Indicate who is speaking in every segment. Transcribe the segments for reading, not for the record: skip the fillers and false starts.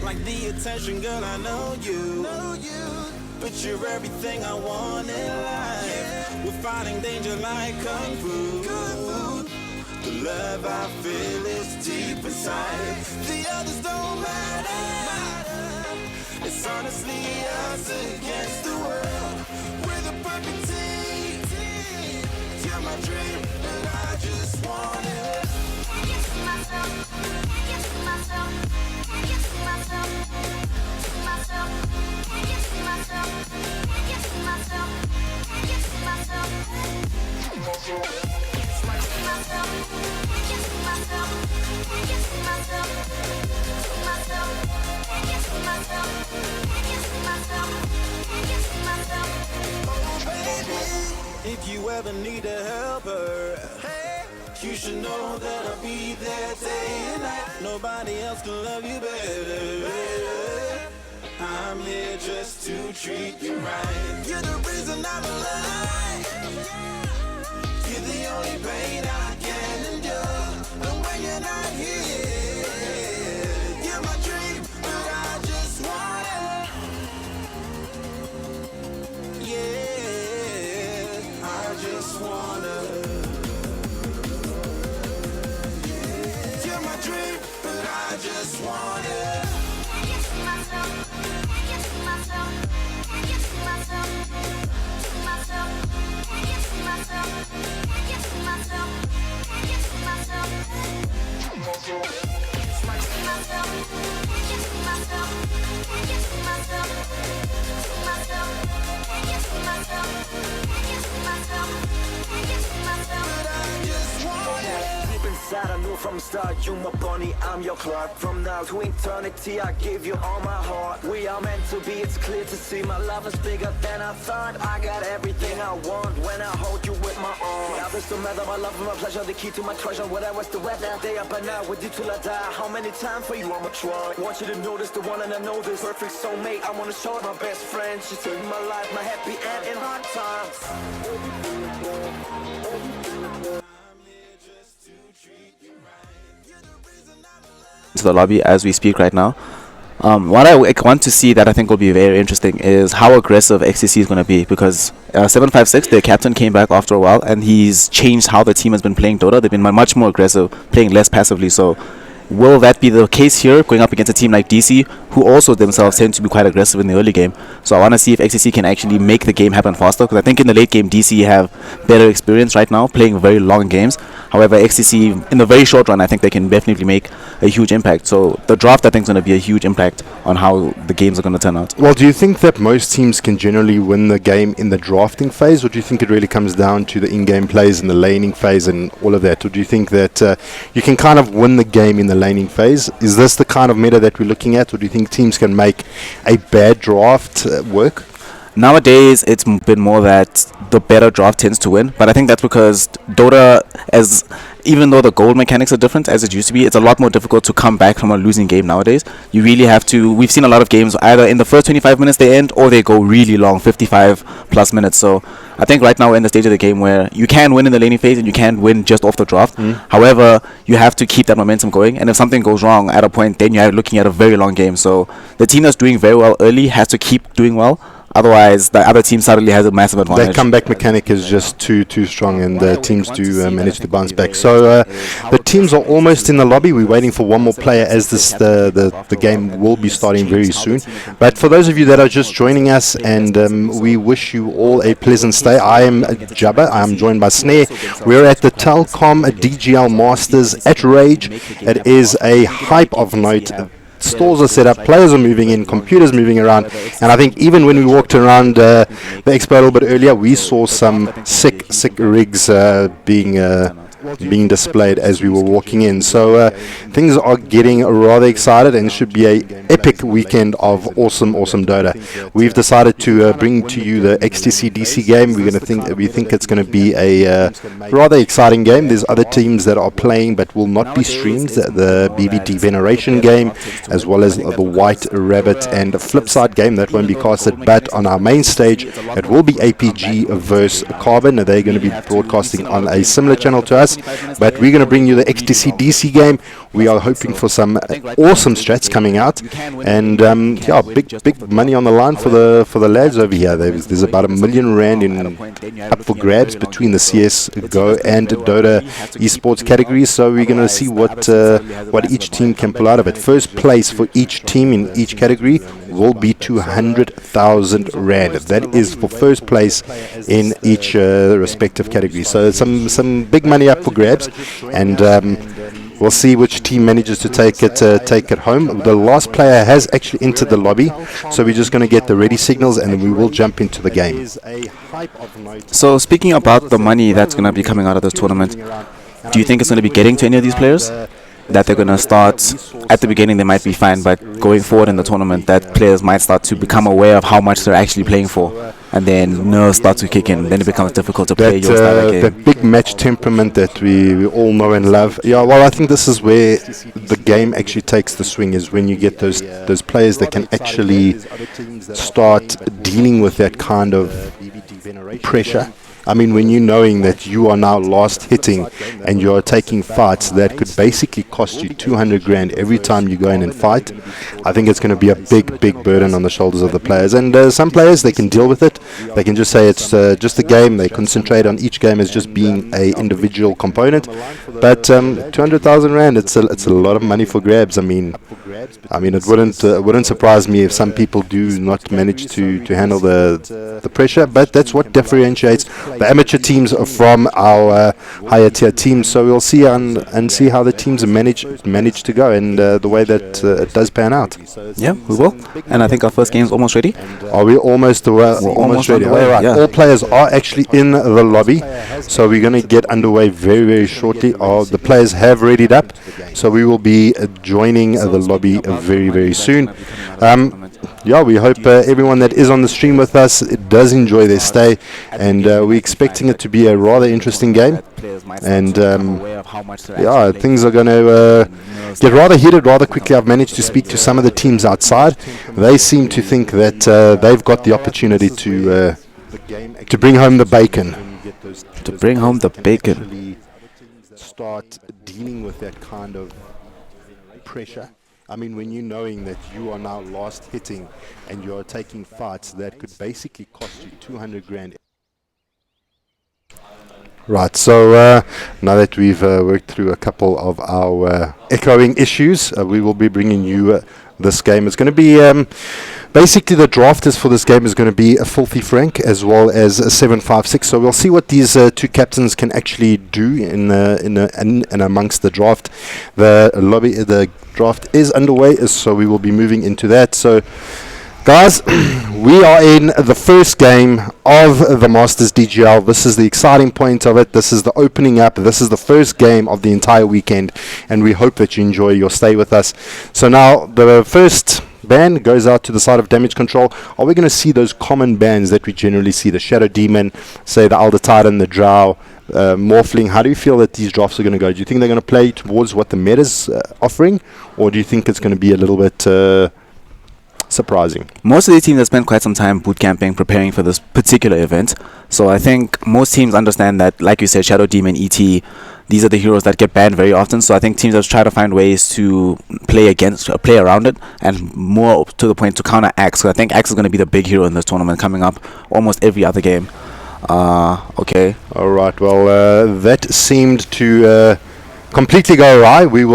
Speaker 1: Like the attention, girl, I know you. But you're everything I want in life. We're fighting danger like kung fu. The love I feel is deep inside. The others don't matter. It's honestly us against the world. We're the perfect team. You're my dream, and I just want it. Can't get to myself. Can't get to myself. Can't get to myself. To myself. Can't get to myself. Can't get to myself. Can't get to myself. To myself. Can't get to myself. Can't get to myself. To myself. Can't get to myself. Can't get to myself. Can't get to myself. Oh baby, if you ever need a helper, you should know that I'll be there day and night. Nobody else can love you better. I'm here just to treat you right. You're the reason I'm alive. You're the only pain I can endure. And when you're not here, you're my dream, but I just want it. Yeah, I just wanna. You're my dream, but I just want it. Can't get to myself. Can't get to myself. Can't get to myself. To myself. Can't get to myself. Can't get to myself. Can't get to myself. To myself. Can't get to myself. Can't get to myself. To myself. Can't get to myself. Can't get to myself. Can't get to myself. But I just want it.
Speaker 2: Deep inside, I knew from the start, you my bunny, I'm your Clark. From now to eternity, I give you all my heart. We are meant to be, it's clear to see. My love is bigger than I thought. I got everything I want when I hold you with my arms. The others don't matter, my love and my pleasure, the key to my treasure. Whatever's the weather, day up and out with you till I die. How many times for you I'ma try? Want you to notice the one and I know this. Perfect soulmate, I wanna show it. My best friend, she took my life, my happy end in hard times.
Speaker 3: To the lobby as we speak right now. What I want to see that I think will be very interesting is how aggressive XCC is going to be, because 756, their captain, came back after a while and he's changed how the team has been playing Dota. They've been much more aggressive, playing less passively. So will that be the case here, going up against a team like DC, who also themselves tend to be quite aggressive in the early game? So I want to see if XCC can actually make the game happen faster, because I think in the late game DC have better experience right now, playing very long games. However, XCC, in the very short run, I think they can definitely make a huge impact. So the draft, I think, is going to be a huge impact on how the games are going to turn out.
Speaker 4: Well, do you think that most teams can generally win the game in the drafting phase, or do you think it really comes down to the in-game plays and the laning phase and all of that? Or do you think that you can kind of win the game in the laning phase? Is this the kind of meta that we're looking at, or do you think teams can make a bad draft work?
Speaker 3: Nowadays, it's been more that the better draft tends to win, but I think that's because Dota, even though the gold mechanics are different as it used to be, it's a lot more difficult to come back from a losing game nowadays. You really have to. We've seen a lot of games either in the first 25 minutes they end, or they go really long, 55 plus minutes. So I think right now we're in the stage of the game where you can win in the laning phase and you can win just off the draft. However, you have to keep that momentum going, and if something goes wrong at a point, then you're looking at a very long game. So the team that's doing very well early has to keep doing well. Otherwise, the other team suddenly has a massive advantage.
Speaker 4: That comeback mechanic is just too strong, and teams do manage to bounce back. So the teams are almost in the lobby. We're waiting for one more player, as the game will be starting very soon. But for those of you that are just joining us, and we wish you all a pleasant stay. I am Jabba. I am joined by Snare. We're at the Telkom DGL Masters at Rage. It is a hype of note. Stores are set up, players are moving in, computers moving around, and I think even when we walked around the expo a little bit earlier, we saw some sick rigs being being displayed as we were walking in. So things are getting rather excited, and it should be a epic weekend of awesome Dota. We've decided to bring to you the XTC DC game. We think it's going to be a rather exciting game. There's other teams that are playing but will not be streamed. The BBT Veneration game, as well as the White Rabbit and Flipside game, that won't be casted. But on our main stage, it will be APG versus Carbon. They're going to be broadcasting on a similar channel to us, but we're going to bring you the XTC DC game. We are hoping for some awesome strats coming out, and big money on the line for the lads over here. There's about R1 million up for grabs between the CS GO and Dota esports categories. So we're going to see what each team can pull out of it. First place for each team in each category will be 200,000 rand. That is for first place in each respective category. So some big money up for grabs, and we'll see which team manages to take it home. The last player has actually entered the lobby, so we're just going to get the ready signals, and then we will jump into the game.
Speaker 3: So speaking about the money that's going to be coming out of this tournament, do you think it's going to be getting to any of these players? That they're going to start, at the beginning they might be fine, but going forward in the tournament, that players might start to become aware of how much they're actually playing for, and then nerves start to kick in. Then it becomes difficult to play your style game.
Speaker 4: That big match temperament that we all know and love. Yeah, well, I think this is where the game actually takes the swing, is when you get those players that can actually start dealing with that kind of pressure. I mean, when you're knowing that you are now last hitting and you are taking fights that could basically cost you 200 grand every time you go in and fight, I think it's going to be a big burden on the shoulders of the players. And some players, they can deal with it. They can just say it's just a game. They concentrate on each game as just being a individual component. But 200,000 rand, it's a lot of money for grabs. I mean, it wouldn't surprise me if some people do not manage to handle the pressure. But that's what differentiates the amateur teams from our higher tier teams. So we'll see and see how the teams manage to go, and the way that it does pan out.
Speaker 3: Yeah, we will. And I think our first game is almost ready.
Speaker 4: Are we almost ready? Right. Yeah. All players are actually in the lobby, so we're going to get underway very shortly. The players have readied up, so we will be joining the lobby very soon. We hope everyone that is on the stream with us does enjoy their stay, and we're expecting it to be a rather interesting game. And things are going to get rather heated rather quickly. I've managed to speak to some of the teams outside. They seem to think that they've got the opportunity to bring home the bacon.
Speaker 3: To bring home the bacon.
Speaker 4: Start dealing with that kind of pressure. I mean, when you're knowing that you are now last hitting and you're taking fights that could basically cost you 200 grand. Right, so now that we've worked through a couple of our echoing issues, we will be bringing you this game. It's going to be basically the drafters for this game is going to be a Filthy Frank as well as a 756. So we'll see what these two captains can actually do in amongst the draft. The draft is underway, so we will be moving into that. So guys, we are in the first game of the Masters DGL. This is the exciting point of it. This is the opening up. This is the first game of the entire weekend, and we hope that you enjoy your stay with us. So now the first ban goes out to the side of damage control. Are we going to see those common bans that we generally see? The Shadow Demon, say the Elder Titan, the Drow, Morphling. How do you feel that these drafts are going to go? Do you think they're going to play towards what the meta's offering, or do you think it's going to be a little bit surprising?
Speaker 3: Most of the teams have spent quite some time boot camping, preparing for this particular event. So I think most teams understand that, like you said, Shadow Demon, ET, these are the heroes that get banned very often. So I think teams have tried to find ways to play around it, and more to the point to counter Axe. So I think Axe is going to be the big hero in this tournament, coming up almost every other game. Okay.
Speaker 4: All right. Well, that seemed to completely go awry. We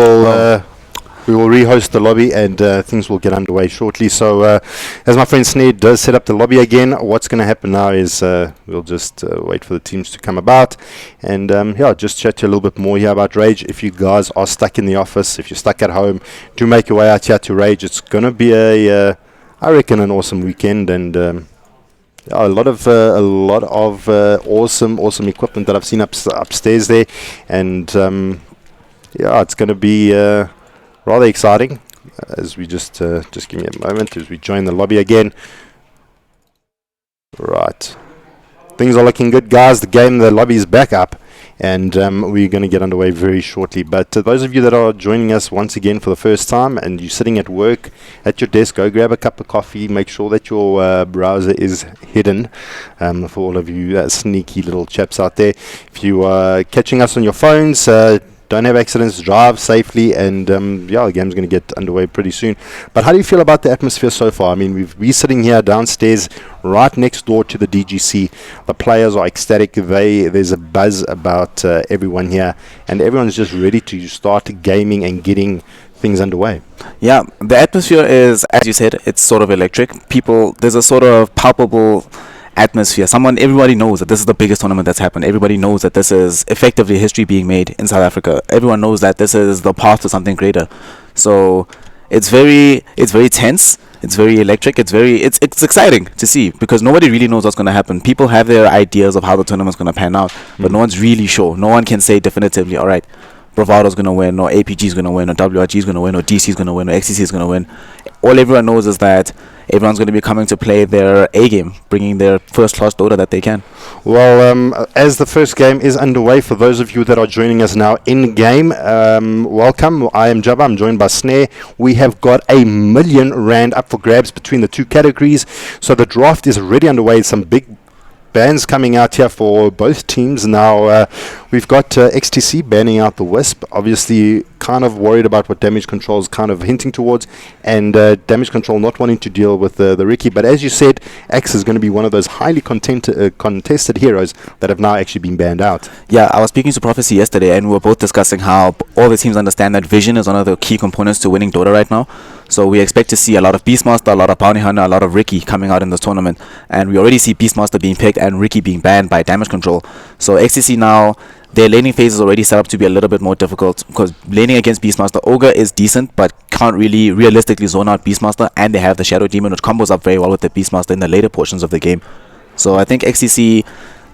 Speaker 4: will rehost the lobby, and things will get underway shortly. So as my friend Sneed does set up the lobby again, what's going to happen now is we'll just wait for the teams to come about, and just chat to you a little bit more here about Rage. If you guys are stuck in the office, if you're stuck at home, do make your way out here to Rage. It's going to be I reckon, an awesome weekend, and a lot of awesome equipment that I've seen upstairs there, and yeah, it's going to be rather exciting. As we just give me a moment as we join the lobby again. Right, things are looking good, guys. The lobby is back up, and we're going to get underway very shortly. But those of you that are joining us once again for the first time, and you're sitting at work at your desk, go grab a cup of coffee. Make sure that your browser is hidden. For all of you sneaky little chaps out there, if you are catching us on your phones, don't have accidents, drive safely, and yeah, the game's going to get underway pretty soon. But how do you feel about the atmosphere so far? I mean, we're sitting here downstairs, right next door to the DGC. The players are ecstatic. There's a buzz about everyone here, and everyone's just ready to start gaming and getting things underway.
Speaker 3: Yeah, the atmosphere is, as you said, it's sort of electric. There's a sort of palpable atmosphere. Everybody knows that this is the biggest tournament that's happened. Everybody knows that this is effectively history being made in South Africa. Everyone knows that this is the path to something greater. So it's very tense. It's very electric. It's exciting to see, because nobody really knows what's going to happen. People have their ideas of how the tournament's going to pan out, but no one's really sure. No one can say definitively, all right, Bravado's going to win, or APG's going to win, or WRG's going to win, or DC's going to win, or XCC's going to win. All everyone knows is that everyone's going to be coming to play their A game, bringing their first-class Dota that they can.
Speaker 4: Well, as the first game is underway, for those of you that are joining us now in-game, welcome. I am Jabba. I'm joined by Snare. We have got R1 million up for grabs between the two categories. So the draft is already underway. Some big bans coming out here for both teams. Now, we've got XTC banning out the Wisp. Obviously, kind of worried about what Damage Control is kind of hinting towards, and Damage Control not wanting to deal with the Ricky. But as you said, X is going to be one of those highly contested heroes that have now actually been banned out.
Speaker 3: Yeah, I was speaking to Prophecy yesterday, and we were both discussing how all the teams understand that Vision is one of the key components to winning Dota right now. So we expect to see a lot of Beastmaster, a lot of Bounty Hunter, a lot of Ricky coming out in this tournament. And we already see Beastmaster being picked and Ricky being banned by Damage Control. So XTC now, their laning phase is already set up to be a little bit more difficult, because laning against Beastmaster, Ogre is decent, but can't really realistically zone out Beastmaster, and they have the Shadow Demon, which combos up very well with the Beastmaster in the later portions of the game. So I think XTC,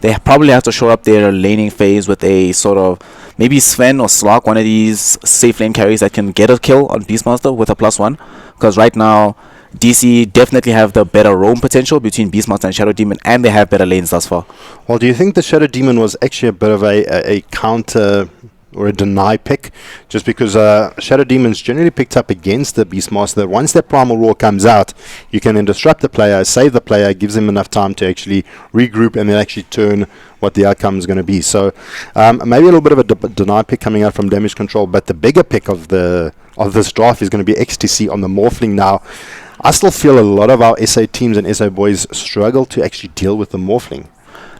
Speaker 3: they probably have to shore up their laning phase with a sort of maybe Sven or Slark, one of these safe lane carries that can get a kill on Beastmaster with a +1. Because right now, DC definitely have the better roam potential between Beastmaster and Shadow Demon, and they have better lanes thus far.
Speaker 4: Well, do you think the Shadow Demon was actually a bit of a counter or a deny pick, just because Shadow Demon's generally picked up against the Beastmaster? Once that Primal Roar comes out, you can then disrupt the player, save the player, gives him enough time to actually regroup and then actually turn what the outcome is going to be. So maybe a little bit of a deny pick coming out from Damage Control, but the bigger pick of this draft is going to be XTC on the Morphling now. I still feel a lot of our SA teams and SA boys struggle to actually deal with the Morphling.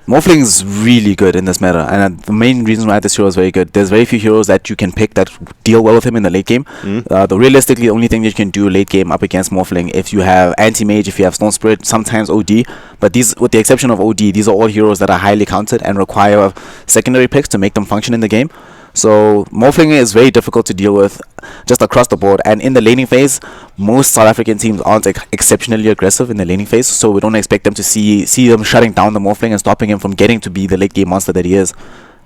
Speaker 3: Morphling is really good in this meta, and the main reason why this hero is very good, there's very few heroes that you can pick that deal well with him in the late game. Realistically, the only thing that you can do late game up against Morphling, if you have Anti-Mage, if you have Stone Spirit, sometimes OD, but these, with the exception of OD, these are all heroes that are highly counted and require secondary picks to make them function in the game. So Morphling is very difficult to deal with just across the board, and in the laning phase, most South African teams aren't exceptionally aggressive in the laning phase, so we don't expect them to see them shutting down the Morphling and stopping him from getting to be the late game monster that he is.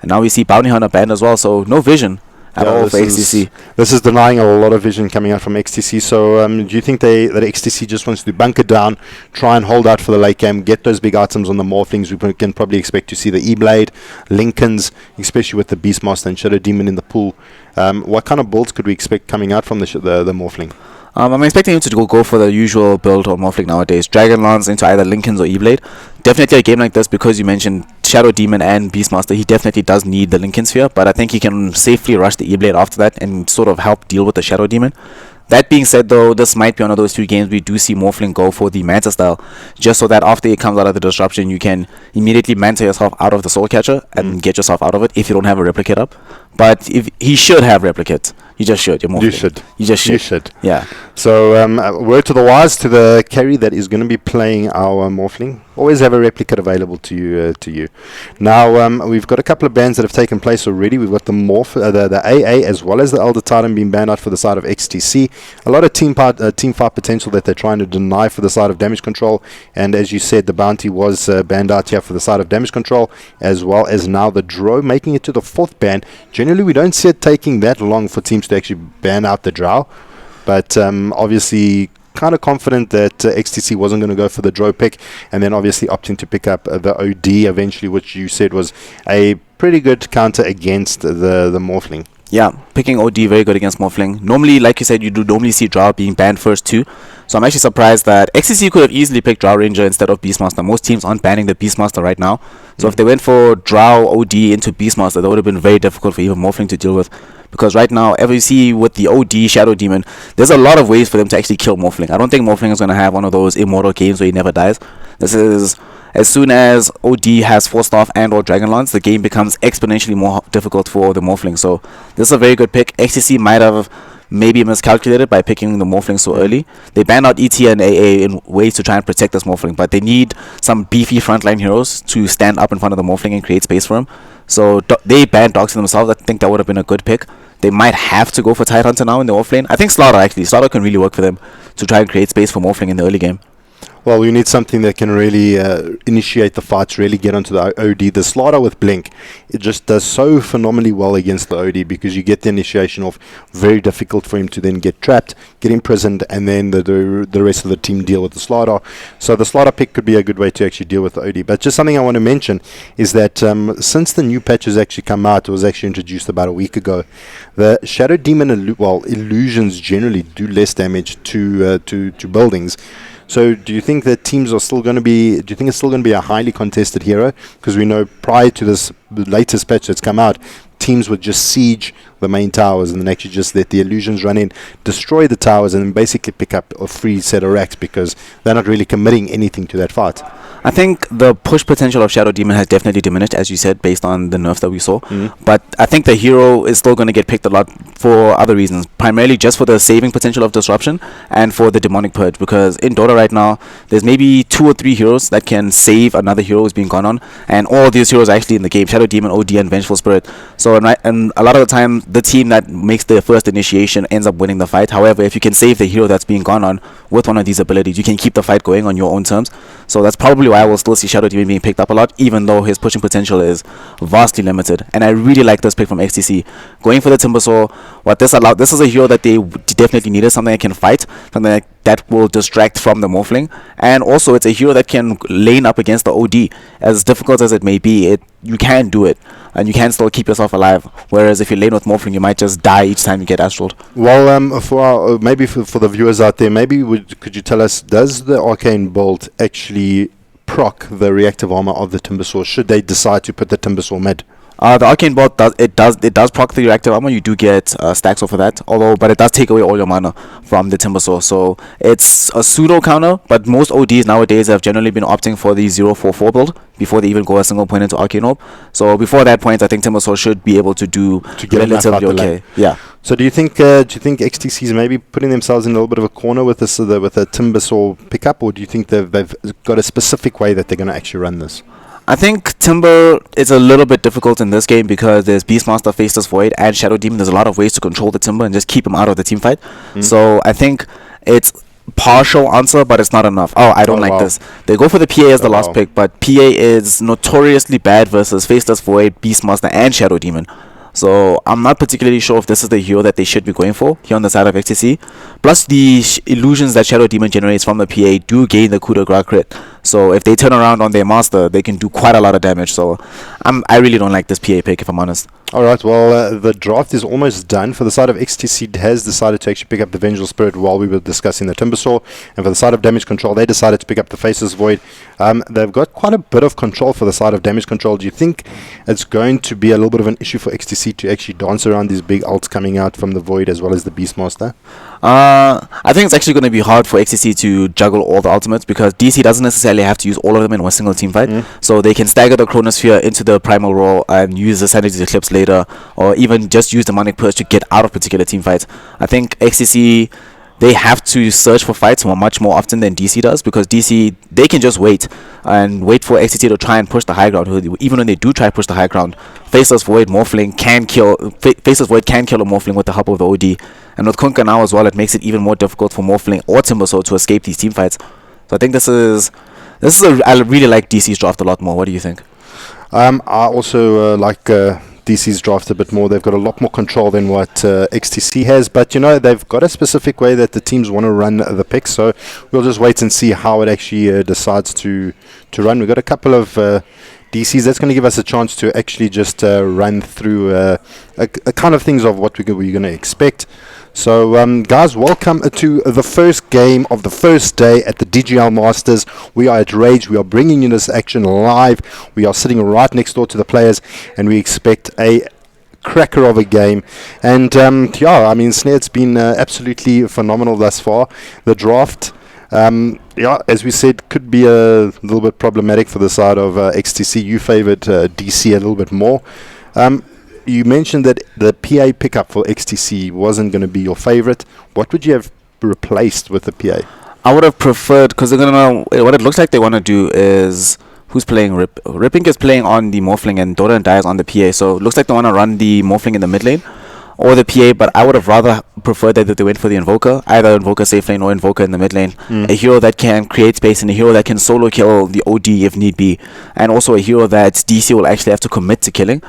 Speaker 3: And now we see Bounty Hunter banned as well, so no vision at all for XTC.
Speaker 4: This is denying a lot of vision coming out from XTC. So do you think that XTC just wants to bunker down, try and hold out for the late game, get those big items on the Morphlings? We can probably expect to see the E-Blade, Lincolns, especially with the Beastmaster and Shadow Demon in the pool. What kind of builds could we expect coming out from the Morphling?
Speaker 3: I'm expecting him to go for the usual build on Morphling nowadays. Dragon Lance into either Lincolns or E-Blade. Definitely a game like this, because you mentioned Shadow Demon and Beastmaster, he definitely does need the Lincoln Sphere, but I think he can safely rush the E-Blade after that and sort of help deal with the Shadow Demon. That being said, though, this might be one of those few games we do see Morphling go for the Manta style, just so that after it comes out of the disruption, you can immediately Manta yourself out of the Soul Catcher and get yourself out of it if you don't have a Replicate up. But if he should have Replicate. You just should. You're more.
Speaker 4: You should.
Speaker 3: You just should.
Speaker 4: You should.
Speaker 3: Yeah.
Speaker 4: So, word to the wise, to the carry that is going to be playing our Morphling. Always have a replicate available to you. Now, we've got a couple of bans that have taken place already. We've got the the AA as well as the Elder Titan being banned out for the side of XTC. A lot of team fight potential that they're trying to deny for the side of damage control. And as you said, the bounty was banned out here for the side of damage control, as well as now the Drow making it to the 4th ban. Generally, we don't see it taking that long for teams to actually ban out the Drow. But obviously, kind of confident that XTC wasn't going to go for the Drow pick, and then obviously opting to pick up the OD eventually, which you said was a pretty good counter against the Morphling.
Speaker 3: Yeah, picking OD very good against Morphling. Normally, like you said, you do normally see Drow being banned first too. So I'm actually surprised that XTC could have easily picked Drow Ranger instead of Beastmaster. Most teams aren't banning the Beastmaster right now. So if they went for Drow OD into Beastmaster, that would have been very difficult for even Morphling to deal with. Because right now, as you see with the OD Shadow Demon, there's a lot of ways for them to actually kill Morphling. I don't think Morphling is going to have one of those immortal games where he never dies. This is, as soon as OD has Force Staff and or Dragonlance, the game becomes exponentially more difficult for the Morphling. So this is a very good pick. XTC might have maybe miscalculated by picking the Morphling so early. They banned out ET and AA in ways to try and protect this Morphling, but they need some beefy frontline heroes to stand up in front of the Morphling and create space for him. So they banned Doxy themselves. I think that would have been a good pick. They might have to go for Tidehunter now in the off lane. I think Slaughter actually. Slaughter can really work for them to try and create space for Morphling in the early game.
Speaker 4: Well, you need something that can really initiate the fights, really get onto the OD. The Slaughter with Blink, it just does so phenomenally well against the OD because you get the initiation off. Very difficult for him to then get trapped, get imprisoned, and then the rest of the team deal with the Slaughter. So the Slaughter pick could be a good way to actually deal with the OD. But just something I want to mention is that since the new patch has actually come out, it was actually introduced about a week ago, the Shadow Demon illusions generally do less damage to buildings. So do you think that teams are still going to be, do you think it's still going to be a highly contested hero? Because we know prior to this latest patch that's come out, teams would just siege the main towers and then actually just let the illusions run in, destroy the towers, and then basically pick up a free set of racks because they're not really committing anything to that fight.
Speaker 3: I think the push potential of Shadow Demon has definitely diminished, as you said, based on the nerfs that we saw. But I think the hero is still going to get picked a lot for other reasons, primarily just for the saving potential of Disruption and for the Demonic Purge, because in Dota right now, there's maybe 2 or 3 heroes that can save another hero who's being gone on, and all these heroes are actually in the game: Shadow Demon, OD, and Vengeful Spirit. So and a lot of the time, the team that makes the first initiation ends up winning the fight. However, if you can save the hero that's being gone on with one of these abilities, you can keep the fight going on your own terms. So that's probably why I will still see Shadow Demon being picked up a lot, even though his pushing potential is vastly limited. And I really like this pick from XTC. Going for the Timbersaw, this is a hero that they definitely needed, something that can fight, something that will distract from the Morphling. And also, it's a hero that can lane up against the OD. As difficult as it may be, you can do it, and you can still keep yourself alive. Whereas if you lane with Morphling, you might just die each time you get astraled.
Speaker 4: Well, for the viewers out there, could you tell us, does the Arcane Bolt actually proc the reactive armor of the Timbersaw should they decide to put the Timbersaw mid?
Speaker 3: The Arcane Bolt does proc the reactive armor. You do get stacks off of that, but it does take away all your mana from the Timbersaw. So it's a pseudo counter, but most ODs nowadays have generally been opting for the 0-4-4 build before they even go a single point into Arcane Orb. So before that point, I think Timbersaw should be able to do relatively okay. Yeah.
Speaker 4: So do you think XTC is maybe putting themselves in a little bit of a corner with this with a Timbersaw pickup, or do you think they've got a specific way that they're going to actually run this?
Speaker 3: I think Timber is a little bit difficult in this game because there's Beastmaster, Faceless Void, and Shadow Demon. There's a lot of ways to control the Timber and just keep him out of the team fight. So I think it's partial answer, but it's not enough. I don't like this. They go for the PA as the last pick, but PA is notoriously bad versus Faceless Void, Beastmaster, and Shadow Demon. So I'm not particularly sure if this is the hero that they should be going for here on the side of XTC. Plus the illusions that Shadow Demon generates from the PA do gain the coup de grace crit. So if they turn around on their master, they can do quite a lot of damage. So I really don't like this PA pick, if I'm honest.
Speaker 4: Alright, well, the draft is almost done. For the side of XTC, has decided to actually pick up the Vengeful Spirit while we were discussing the Timbersaw. And for the side of Damage Control, they decided to pick up the Faceless Void. They've got quite a bit of control for the side of Damage Control. Do you think it's going to be a little bit of an issue for XTC to actually dance around these big ults coming out from the Void as well as the Beastmaster?
Speaker 3: I think it's actually going to be hard for XCC to juggle all the ultimates because DC doesn't necessarily have to use all of them in one single team fight. So they can stagger the Chronosphere into the Primal Roar and use the Sanity Eclipse later, or even just use Demonic Purge to get out of particular team fights. I think XCC, they have to search for fights much more often than DC does, because DC, they can just wait for XCC to try and push the high ground. Even when they do try to push the high ground, Faceless Void Morphling can kill Faceless Void can kill a Morphling with the help of the OD. And with Kunkka now as well, it makes it even more difficult for Morphling or Timbersaw to escape these team fights. So I think I really like DC's draft a lot more. What do you think?
Speaker 4: I also like DC's draft a bit more. They've got a lot more control than what XTC has, but they've got a specific way that the teams want to run the picks, so we'll just wait and see how it actually decides to run. We've got a couple of DCs that's going to give us a chance to actually just run through a kind of things of what we're going to expect. So guys, welcome to the first game of the first day at the DGL Masters. We are at Rage. We are bringing you this action live. We are sitting right next door to the players, and we expect a cracker of a game. And Snare, it's been absolutely phenomenal thus far. The draft, as we said, could be a little bit problematic for the side of XTC. You favored DC a little bit more. You mentioned that the PA pickup for XTC wasn't going to be your favorite. What would you have replaced with the PA?
Speaker 3: I would have preferred, because they're going to know what it looks like they want to do is who's playing Rip. Ripping is playing on the Morphling and Dota and Dai is on the PA. So it looks like they want to run the Morphling in the mid lane or the PA, but I would have rather preferred that they went for the Invoker, either Invoker safe lane or Invoker in the mid lane. A hero that can create space and a hero that can solo kill the OD if need be, and also a hero that DC will actually have to commit to killing.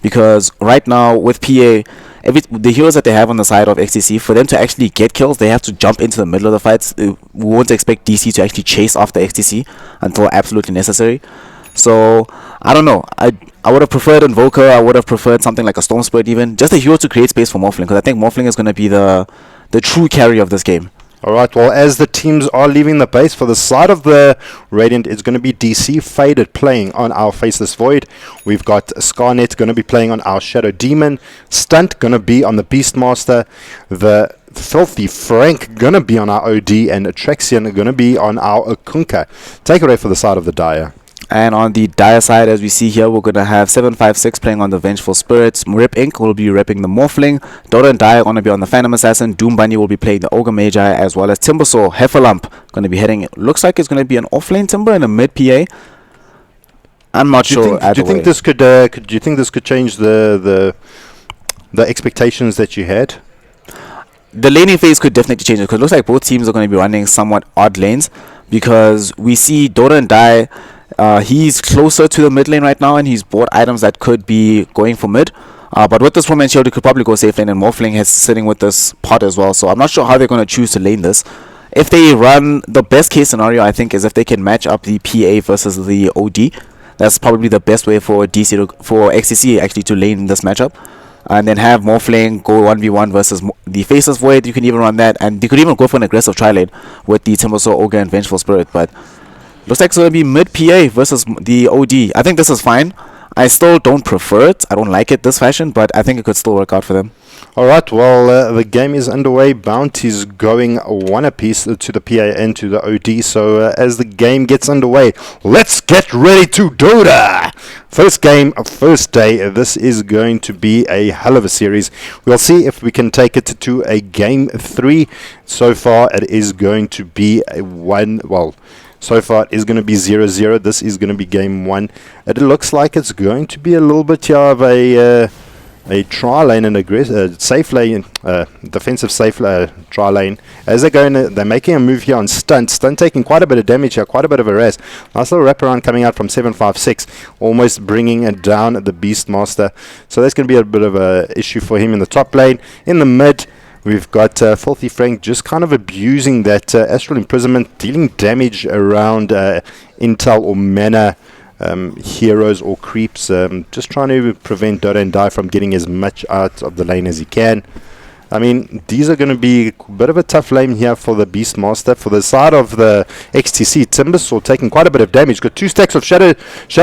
Speaker 3: Because right now with PA, the heroes that they have on the side of XTC, for them to actually get kills, they have to jump into the middle of the fights. We won't expect DC to actually chase after XTC until absolutely necessary. So I don't know. I would have preferred Invoker. I would have preferred something like a Storm Spirit even. Just a hero to create space for Morphling, because I think Morphling is going to be the true carry of this game.
Speaker 4: Alright, well, as the teams are leaving the base, for the side of the Radiant, it's going to be DC Faded playing on our Faceless Void. We've got Scarnet going to be playing on our Shadow Demon. Stunt going to be on the Beastmaster. The Filthy Frank going to be on our OD. And Atraxian going to be on our Kunkka. Take it away for the side of the Dire.
Speaker 3: And on the Dire side, as we see here, we're going to have 756 playing on the Vengeful Spirits. Rip Inc. will be repping the Morphling. Dota and Dire are going to be on the Phantom Assassin. Doom Bunny will be playing the Ogre Magi, as well as Timbersaw. Heffalump going to be heading, looks like it's going to be an offlane Timber and a mid PA. I'm not sure.
Speaker 4: Do you think this could change the expectations that you had?
Speaker 3: The laning phase could definitely change it, because it looks like both teams are going to be running somewhat odd lanes, because we see Dota and Dire, he's closer to the mid lane right now, and he's bought items that could be going for mid. But with this Roman Shield, he could probably go safe lane, and Morphling is sitting with this pot as well. So I'm not sure how they're going to choose to lane this. If they run, the best case scenario, I think, is if they can match up the PA versus the OD. That's probably the best way for for XCC actually to lane this matchup. And then have Morphling go 1v1 versus the Faceless Void. You can even run that, and you could even go for an aggressive tri-lane with the Timbersaw, Ogre, and Vengeful Spirit. But looks like it's going to be mid PA versus the OD. I think this is fine. I still don't prefer it. I don't like it this fashion, but I think it could still work out for them.
Speaker 4: Alright, well, the game is underway. Bounties going one apiece to the PA and to the OD. So as the game gets underway, let's get ready to Dota! First game, first day. This is going to be a hell of a series. We'll see if we can take it to a game 3. So far, it is going to be a 1... Well, so far it is going to be 0-0. This is going to be game 1. It looks like it's going to be a little bit of a tri lane and safe lane, defensive safe tri lane. As they're making a move here on Stunt. Stunt taking quite a bit of damage here, quite a bit of a rest. Nice little wraparound coming out from 756, almost bringing it down the Beastmaster. So that's going to be a bit of a issue for him in the top lane. In the mid, we've got Filthy Frank just kind of abusing that Astral Imprisonment, dealing damage around intel or mana heroes or creeps, just trying to prevent Dota and Dai from getting as much out of the lane as he can. I mean, these are going to be a bit of a tough lane here for the Beastmaster. For the side of the XTC, Timbersaw taking quite a bit of damage. Got 2 stacks of Shadow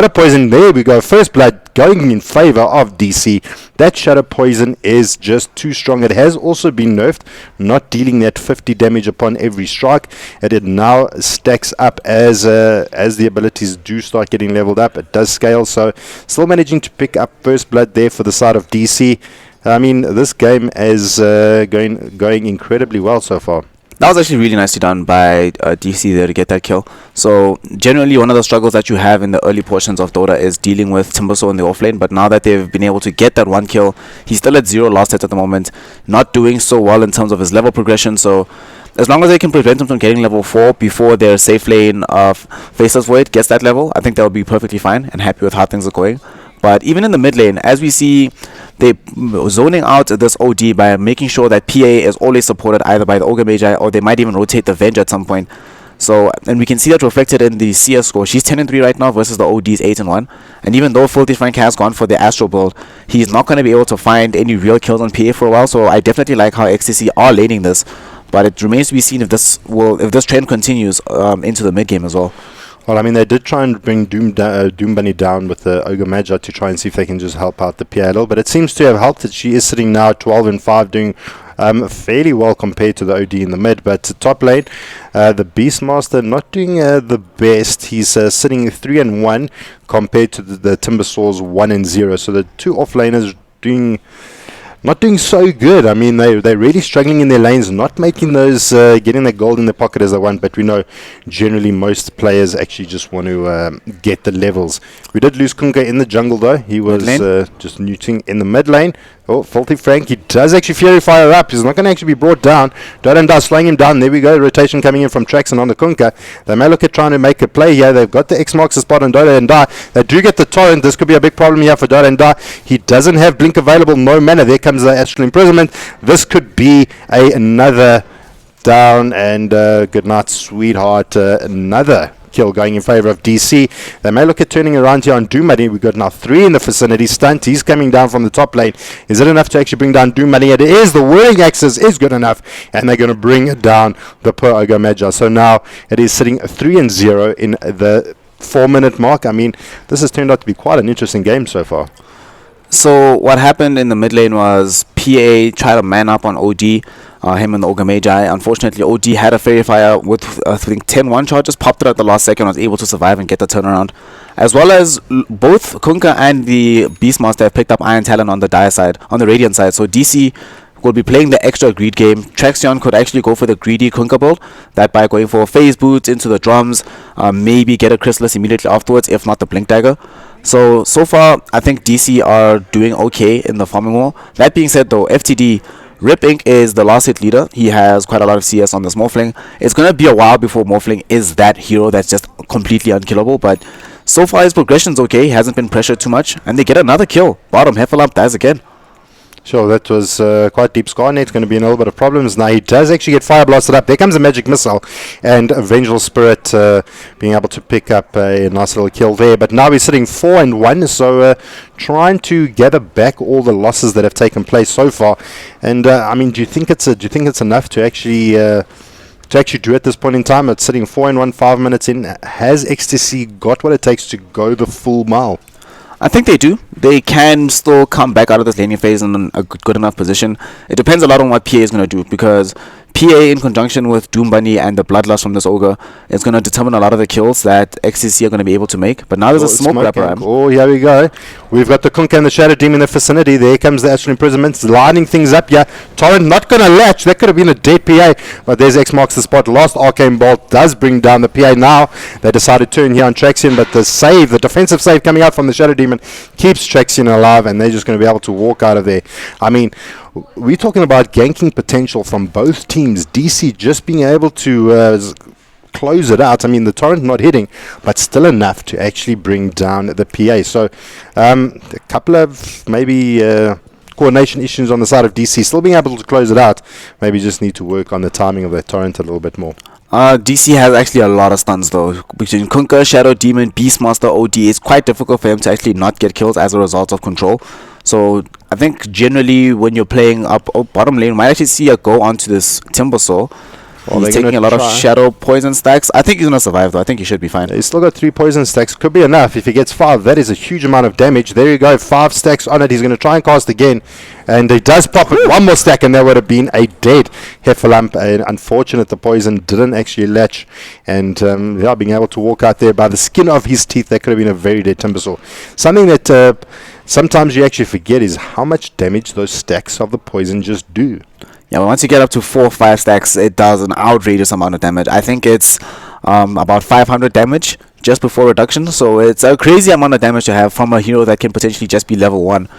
Speaker 4: Poison. There we go. First blood going in favor of DC. That Shadow Poison is just too strong. It has also been nerfed, not dealing that 50 damage upon every strike. And it now stacks up as the abilities do start getting leveled up. It does scale, so still managing to pick up first blood there for the side of DC. I mean, this game is going incredibly well so far.
Speaker 3: That was actually really nicely done by DC there to get that kill. So generally one of the struggles that you have in the early portions of Dota is dealing with Timbersaw in the offlane, but now that they've been able to get that 1 kill, he's still at 0 last hits at the moment, not doing so well in terms of his level progression. So as long as they can prevent him from getting level 4 before their safe lane of Faceless Void gets that level, I think they'll be perfectly fine and happy with how things are going. But even in the mid lane, as we see, they're zoning out this OD by making sure that PA is always supported either by the Ogre Magi, or they might even rotate the Venge at some point. So, and we can see that reflected in the CS score. She's 10-3 right now versus the OD's 8-1. And even though Filthy Frank has gone for the Astro build, he's not going to be able to find any real kills on PA for a while. So I definitely like how XTC are laning this. But it remains to be seen if this trend continues into the mid game as well.
Speaker 4: Well, I mean, they did try and bring Doom Bunny down with the Ogre Magi to try and see if they can just help out the PA a little, but it seems to have helped that she is sitting now 12-5, doing fairly well compared to the OD in the mid. But top lane, the Beastmaster not doing the best. He's sitting 3-1 compared to the Timbersaw's 1-0. So the 2 offlaners not doing so good. I mean, they're really struggling in their lanes, not making those, getting that gold in their pocket as they want. But we know generally most players actually just want to get the levels. We did lose Kunka in the jungle though. He was just neuting in the mid lane. Oh, Filthy Frank, he does actually Fury Fire up. He's not going to actually be brought down. Dota slowing him down. There we go. Rotation coming in from Traxon on the Kunka. They may look at trying to make a play here. They've got the X marks the spot on Dota and Die. They do get the torrent. This could be a big problem here for Dota and Die. He doesn't have Blink available. No mana. There comes the Astral Imprisonment. This could be another down, and good night, sweetheart. Another kill going in favor of DC. They may look at turning around here on Doom Money. We've got now 3 in the vicinity. Stunt, he's coming down from the top lane. Is it enough to actually bring down Doom Money? It is. The Whirling Axis is good enough, and they're going to bring down the poor Ogre Magi. So now it is sitting 3-0 in the 4-minute mark. I mean, this has turned out to be quite an interesting game so far.
Speaker 3: So what happened in the mid lane was PA tried to man up on OD, him and the Ogre Magi. Unfortunately, OD had a Fairy Fire with I think 10-1 charges, popped it at the last second, was able to survive and get the turnaround. As well as both Kunka and the Beastmaster have picked up Iron Talon on the Dire side, on the Radiant side. So DC will be playing the extra greed game. Traxion could actually go for the greedy Kunka build, that by going for phase boots into the drums, maybe get a Chrysalis immediately afterwards, if not the Blink Dagger. So far, I think DC are doing okay in the farming wall. That being said though, FTD, Rip Inc. is the last hit leader. He has quite a lot of CS on this Morphling. It's going to be a while before Morphling is that hero that's just completely unkillable, but so far his progression's okay. He hasn't been pressured too much, and they get another kill. Bottom, Heffalump dies again.
Speaker 4: Sure, that was quite deep. Scarnet's going to be in a little bit of problems now. He does actually get fire blasted up. There comes a magic missile, and a Vengeful Spirit being able to pick up a nice little kill there. But now he's sitting 4-1, so trying to gather back all the losses that have taken place so far. And I mean, do you think it's enough to actually do at this point in time? It's sitting 4-1, 5 minutes in. Has XTC got what it takes to go the full mile?
Speaker 3: I think they do. They can still come back out of this laning phase in a good enough position. It depends a lot on what PA is going to do, because PA in conjunction with Doom Bunny and the Bloodlust from this Ogre is going to determine a lot of the kills that XCC are going to be able to make. But now there's a smoke wrapper.
Speaker 4: Oh, here we go. We've got the Kunka and the Shadow Demon in the vicinity. There comes the Astral Imprisonment, lining things up here. Torrent not going to latch. That could have been a dead PA, but there's X marks the spot. Last Arcane Bolt does bring down the PA. Now they decide to turn here on Traxion, but the defensive save coming out from the Shadow Demon keeps Traxion alive, and they're just going to be able to walk out of there. I mean, we're talking about ganking potential from both teams. DC just being able to close it out. I mean, the torrent not hitting, but still enough to actually bring down the PA. So a couple of maybe coordination issues on the side of DC, still being able to close it out. Maybe just need to work on the timing of that torrent a little bit more.
Speaker 3: DC has actually a lot of stuns though. Between Kunka, Shadow Demon, Beastmaster, OD, it's quite difficult for him to actually not get kills as a result of control. So I think generally when you're playing up bottom lane, you might actually see a go onto this Timbersaw.
Speaker 4: Well,
Speaker 3: He's
Speaker 4: they're
Speaker 3: taking a
Speaker 4: gonna
Speaker 3: lot of
Speaker 4: try.
Speaker 3: shadow poison stacks. I think he's gonna survive though. I think he should be fine.
Speaker 4: He's still got 3 poison stacks. Could be enough. If he gets 5, that is a huge amount of damage. There you go. 5 stacks on it. He's going to try and cast again. And he does pop it. 1 more stack and that would have been a dead Heffalump. And unfortunate the poison didn't actually latch. And yeah, being able to walk out there by the skin of his teeth, that could have been a very dead Timbersaw. Something that sometimes you actually forget is how much damage those stacks of the poison just do.
Speaker 3: Yeah, well, once you get up to 4 or 5 stacks, it does an outrageous amount of damage. I think it's about 500 damage just before reduction. So it's a crazy amount of damage to have from a hero that can potentially just be level 1.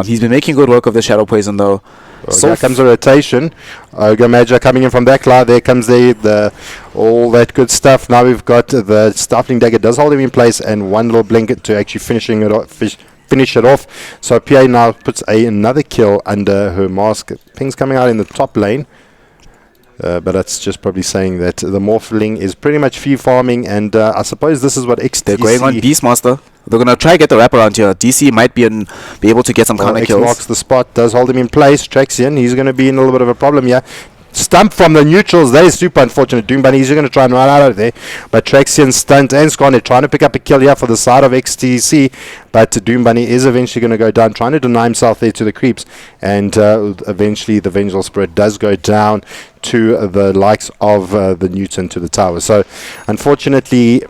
Speaker 3: He's been making good work of the shadow poison though.
Speaker 4: Well, so here comes a rotation. Ogre Major coming in from back line. There comes the all that good stuff. Now we've got the Stifling Dagger does hold him in place, and one little blanket to actually finish it off. So PA now puts another kill under her mask. Ping's coming out in the top lane. But that's just probably saying that the Morphling is pretty much free farming, and I suppose this is what XTC...
Speaker 3: They're going on Beastmaster. They're going to try to get the wraparound here. DC might be able to get some counter
Speaker 4: X
Speaker 3: kills.
Speaker 4: marks the spot, does hold him in place. Traxian, he's going to be in a little bit of a problem here. Stump from the neutrals, that is super unfortunate. Doom Bunny, he's going to try and run out of there. But Traxian, Stunt, and Scarnet trying to pick up a kill here for the side of XTC. But Doom Bunny is eventually going to go down, trying to deny himself there to the creeps. And eventually the Vengeful Spirit does go down to the likes of the Newton to the tower. So, unfortunately,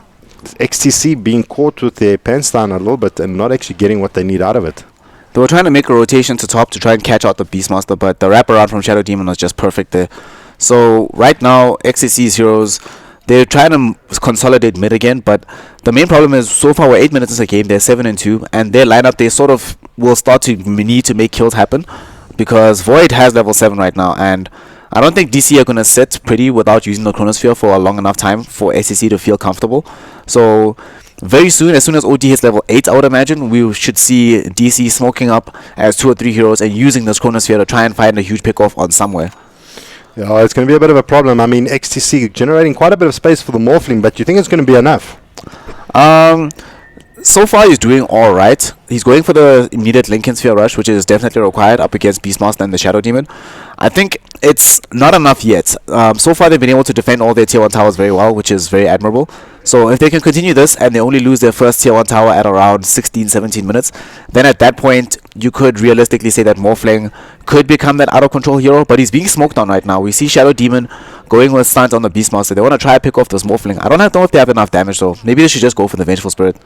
Speaker 4: XTC being caught with their pants down a little bit and not actually getting what they need out of it.
Speaker 3: They were trying to make a rotation to top to try and catch out the Beastmaster, but the wraparound from Shadow Demon was just perfect there. So right now, XTC's heroes, they're trying to consolidate mid again, but the main problem is so far we're 8 minutes into the game, they're 7-2, and their lineup, they sort of will start to need to make kills happen, because Void has level 7 right now, and I don't think DC are going to sit pretty without using the Chronosphere for a long enough time for SCC to feel comfortable. So very soon, as soon as OD hits level 8, I would imagine, we should see DC smoking up as 2 or 3 heroes and using this Chronosphere to try and find a huge pick-off on somewhere.
Speaker 4: Yeah, it's going to be a bit of a problem. I mean, XTC generating quite a bit of space for the Morphling, but you think it's going to be enough?
Speaker 3: So far he's doing alright. He's going for the immediate Lincoln Sphere rush, which is definitely required up against Beastmaster and the Shadow Demon. I think it's not enough yet. So far they've been able to defend all their tier 1 towers very well, which is very admirable. So if they can continue this and they only lose their first tier 1 tower at around 16-17 minutes, then at that point you could realistically say that Morphling could become that out of control hero, but he's being smoked on right now. We see Shadow Demon going with stunt on the Beastmaster. They want to try to pick off this Morphling. I don't know if they have enough damage though. Maybe they should just go for the Vengeful Spirit.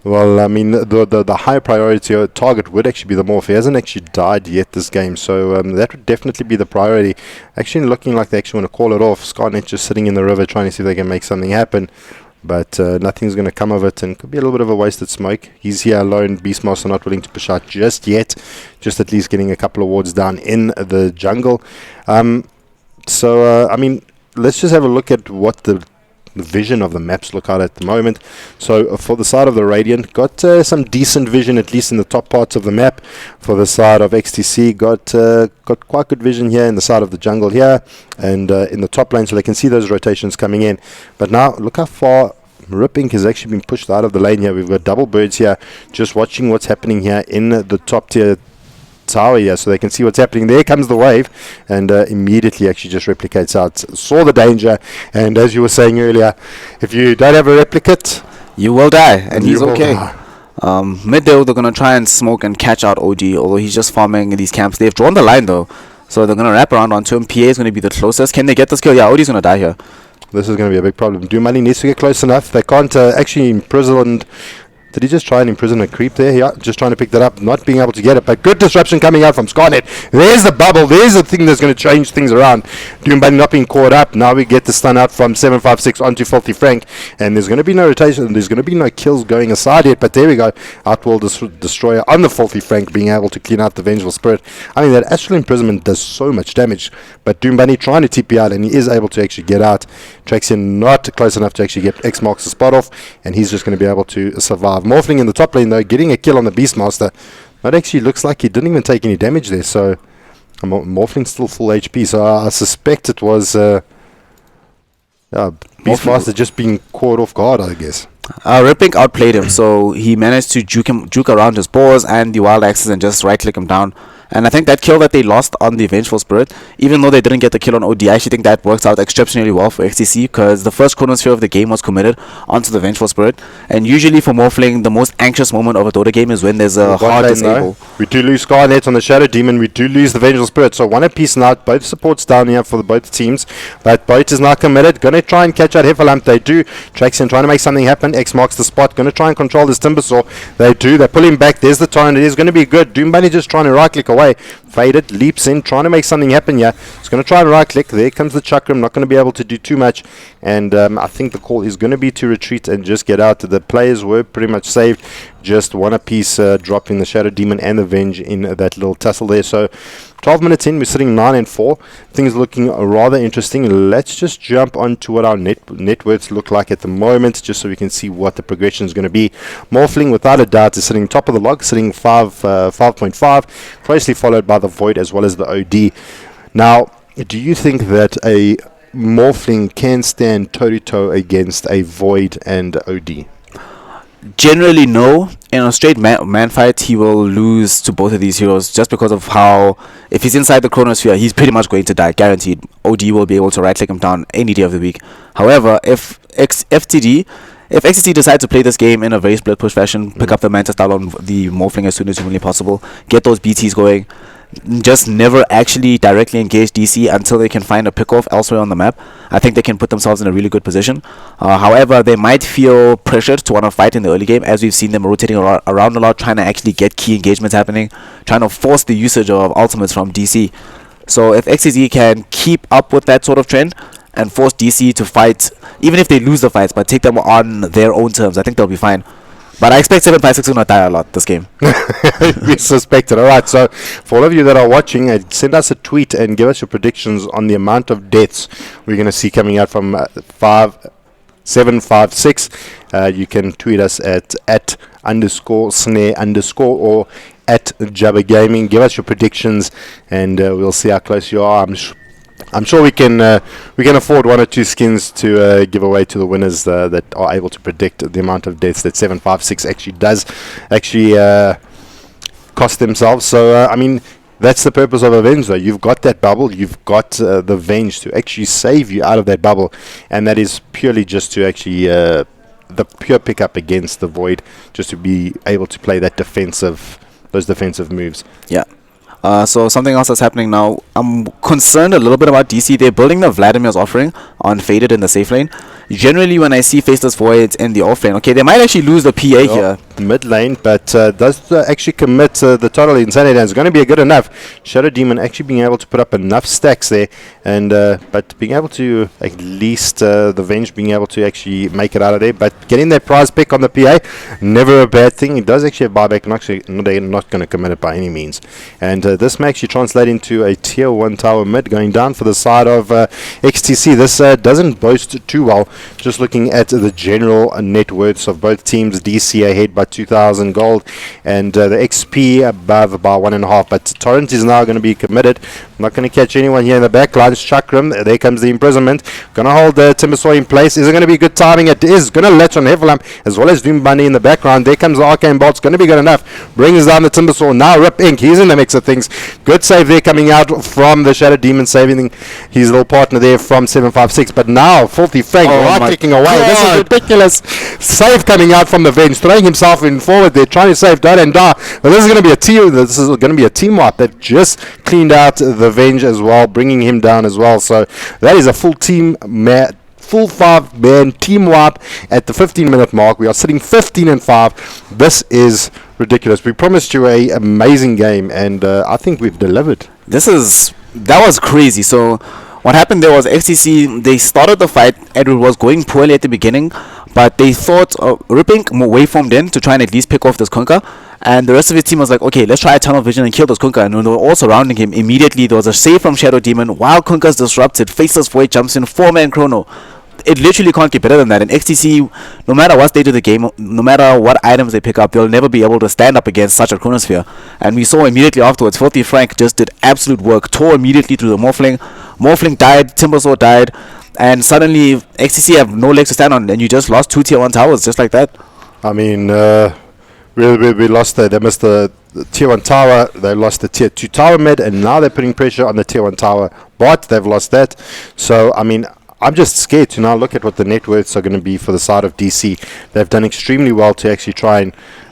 Speaker 4: Well, I mean, the high priority target would actually be the Morph. He hasn't actually died yet this game, so that would definitely be the priority. Actually looking like they actually want to call it off. Scarnet just sitting in the river trying to see if they can make something happen, but nothing's going to come of it, and could be a little bit of a wasted smoke. He's here alone. Beastmaster not willing to push out just yet, just at least getting a couple of wards down in the jungle. I mean, let's just have a look at what the vision of the maps look out at the moment. So for the side of the Radiant, got some decent vision, at least in the top parts of the map. For the side of XTC, got quite good vision here in the side of the jungle here, and in the top lane, so they can see those rotations coming in. But now look how far Rip Inc has actually been pushed out of the lane here. We've got double birds here, just watching what's happening here in the top tier tower here, so they can see what's happening. There comes the wave, and immediately actually just replicates out. Saw the danger, and as you were saying earlier, if you don't have a replicate,
Speaker 3: you will die, and he's okay. Mid though, they're going to try and smoke and catch out OD, although he's just farming in these camps. They've drawn the line though, so they're going to wrap around onto him. PA is going to be the closest. Can they get this kill? Yeah, OD's going to die here.
Speaker 4: This is going to be a big problem. Doom Money needs to get close enough. They can't actually imprison. Did he just try and imprison a creep there? Yeah, just trying to pick that up, not being able to get it. But good disruption coming out from Scarnet. There's the bubble. There's the thing that's going to change things around. Doom Bunny not being caught up. Now we get the stun out from 756 onto Filthy Frank. And there's going to be no rotation. There's going to be no kills going aside yet. But there we go. Outworld Destroyer on the Filthy Frank, being able to clean out the Vengeful Spirit. I mean, that Astral Imprisonment does so much damage. But Doom Bunny trying to TP out, and he is able to actually get out. Traxian not close enough to actually get X marks the spot off. And he's just going to be able to survive. Morphling in the top lane though, getting a kill on the Beastmaster. That actually looks like he didn't even take any damage there, so Morphling's still full HP, so I suspect it was Beastmaster just being caught off guard, I guess.
Speaker 3: Ripink outplayed him, so he managed to juke around his paws and the wild axes and just right click him down. And I think that kill that they lost on the Vengeful Spirit, even though they didn't get the kill on OD, I actually think that works out exceptionally well for XTC, because the first chronosphere of the game was committed onto the Vengeful Spirit. And usually for Morphling, the most anxious moment of a Dota game is when there's a hard disable.
Speaker 4: We do lose Skynet on the Shadow Demon, we do lose the Vengeful Spirit, so one apiece now, both supports down here for both teams, but Boat is now committed, gonna try and catch out Hefferlamp, they do. Traxian trying to make something happen, X marks the spot, gonna try and control this Timbersaw, they do, they pull him back, there's the torrent, it is gonna be good, Doom Bunny just trying to right click away, faded, leaps in, trying to make something happen here. It's going to try and right click. There comes the Chakram, not going to be able to do too much. And I think the call is going to be to retreat and just get out. The players were pretty much saved. Just one apiece dropping the Shadow Demon and the Venge in that little tussle there. So 12 minutes in, we're sitting 9-4. Things looking rather interesting. Let's just jump on to what our net worths look like at the moment, just so we can see what the progression is going to be. Morphling, without a doubt, is sitting top of the log, sitting 5.5, closely followed by the Void as well as the OD. Now, do you think that a Morphling can stand toe-to-toe against a Void and OD?
Speaker 3: Generally, no. In a straight man fight, he will lose to both of these heroes just because of how, if he's inside the chronosphere, he's pretty much going to die, guaranteed. OD will be able to right click him down any day of the week. However, if XTC decide to play this game in a very split push fashion, pick up the Manta style on the Morphling as soon as humanly possible, get those BTs going, just never actually directly engage DC until they can find a pick-off elsewhere on the map, I think they can put themselves in a really good position. However, they might feel pressured to want to fight in the early game, as we've seen them rotating around a lot, trying to actually get key engagements happening, trying to force the usage of ultimates from DC. So if XTC can keep up with that sort of trend and force DC to fight, even if they lose the fights, but take them on their own terms, I think they'll be fine. But I expect 756 to not die a lot this game.
Speaker 4: We suspect it. Alright, so for all of you that are watching, send us a tweet and give us your predictions on the amount of deaths we're going to see coming out from 756. You can tweet us at _snare_ or at Jabba Gaming. Give us your predictions and we'll see how close you are. I'm sure we can afford one or two skins to give away to the winners that are able to predict the amount of deaths that 756 actually does cost themselves. So I mean, that's the purpose of a Venge, though. You've got that bubble, you've got the Venge to actually save you out of that bubble, and that is purely just to actually the pure pickup against the Void, just to be able to play those defensive moves.
Speaker 3: Yeah. So something else that's happening now, I'm concerned a little bit about DC. They're building the Vladimir's offering on Faded in the safe lane. Generally, when I see Faceless Voids in the off lane, okay, they might actually lose the PA here.
Speaker 4: Mid lane, but does actually commit the total insanity, and it's going to be good enough. Shadow Demon actually being able to put up enough stacks there, and but being able to at least the Venge being able to actually make it out of there. But getting that prize pick on the PA, never a bad thing. It does actually have buyback, and they're not going to commit it by any means. And this may actually translate into a tier 1 tower mid going down for the side of XTC. This doesn't boast too well. Just looking at the general net worths of both teams, DC ahead by 2,000 gold, and the XP above by 1.5. But Torrent is now going to be committed. Not going to catch anyone here in the back line. Chakram, there comes the imprisonment. Going to hold the Timbersaw in place. Is it going to be good timing? It is. Going to latch on Hefferlamp as well as Doom Bunny in the background. There comes the Arcane Bolt. It's going to be good enough. Brings down the Timbersaw. Now Rip Inc. He's in the mix of things. Good save there coming out from the Shadow Demon, saving his little partner there from 756. But now Filthy Frank kicking away. God. This is ridiculous. Save coming out from the Venge, throwing himself in forward there, trying to save Dota and Da. But this is going to be a team. This is going to be a team wipe that just cleaned out the Venge as well, bringing him down as well. So that is a full team full 5-man team wipe at the 15-minute mark. We are sitting 15-5. This is ridiculous. We promised you a amazing game, and I think we've delivered.
Speaker 3: That was crazy. So what happened there was XTC, they started the fight and it was going poorly at the beginning, but they thought Ripping waveformed in to try and at least pick off this Kunkka, and the rest of his team was like, okay, let's try a tunnel vision and kill this Kunkka. And when they were all surrounding him, immediately there was a save from Shadow Demon while Kunkka's disrupted. Faceless Void jumps in, 4-man chrono. It literally can't get better than that. And XTC, no matter what stage of the game, no matter what items they pick up, they'll never be able to stand up against such a chronosphere. And we saw immediately afterwards, Filthy Frank just did absolute work, tore immediately through the Morphling. Morphling died, Timbersaw died. and suddenly XTC have no legs to stand on, and you just lost 2 tier 1 towers just like that.
Speaker 4: I mean, we lost they missed the tier 1 tower, they lost the tier 2 tower mid, and now they're putting pressure on the tier 1 tower bot. They've lost that. So, I mean, I'm just scared to now look at what the net worths are going to be for the side of DC. They've done extremely well to actually try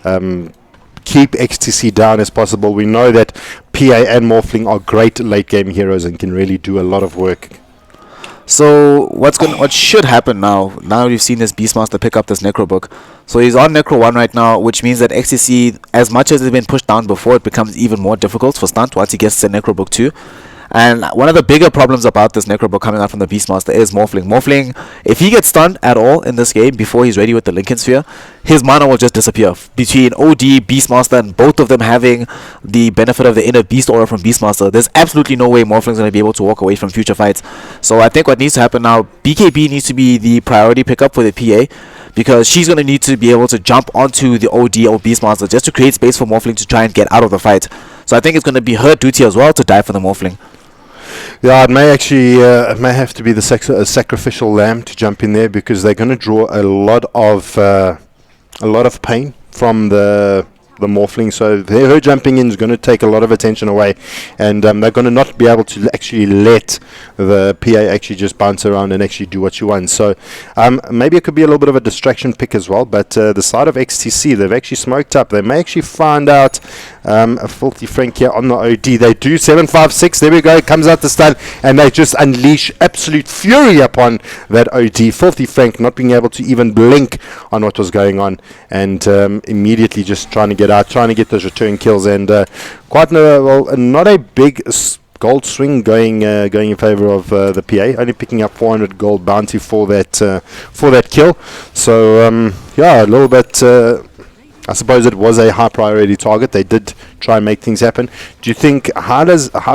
Speaker 4: and keep XTC down as possible. We know that PA and Morphling are great late game heroes and can really do a lot of work.
Speaker 3: So what should happen now? Now you've seen this Beastmaster pick up this Necro book. So he's on Necro 1 right now, which means that XTC, as much as it's been pushed down before, it becomes even more difficult for Stunt once he gets to Necro book 2. And one of the bigger problems about this Necro book coming out from the Beastmaster is Morphling. Morphling, if he gets stunned at all in this game before he's ready with the Lincoln Sphere, his mana will just disappear. Between OD, Beastmaster, and both of them having the benefit of the inner Beast aura from Beastmaster, there's absolutely no way Morphling's going to be able to walk away from future fights. So I think what needs to happen now, BKB needs to be the priority pickup for the PA, because she's going to need to be able to jump onto the OD or Beastmaster just to create space for Morphling to try and get out of the fight. So I think it's going to be her duty as well to die for the Morphling.
Speaker 4: Yeah, it may actually it may have to be the sacrificial lamb to jump in there, because they're going to draw a lot of pain from the Morphling. So her jumping in is going to take a lot of attention away, and they're going to not be able to actually let the PA actually just bounce around and actually do what you want. So maybe it could be a little bit of a distraction pick as well. But the side of XTC, they've actually smoked up. They may actually find out a Filthy Frank here on the OD. They do 756. There we go. Comes out the stun, and they just unleash absolute fury upon that OD. Filthy Frank not being able to even blink on what was going on, and immediately just trying to get out, trying to get those return kills, and not a big gold swing going in favor of the PA, only picking up 400 gold bounty for that kill. So yeah, a little bit. I suppose it was a high priority target. They did try and make things happen. Do you think how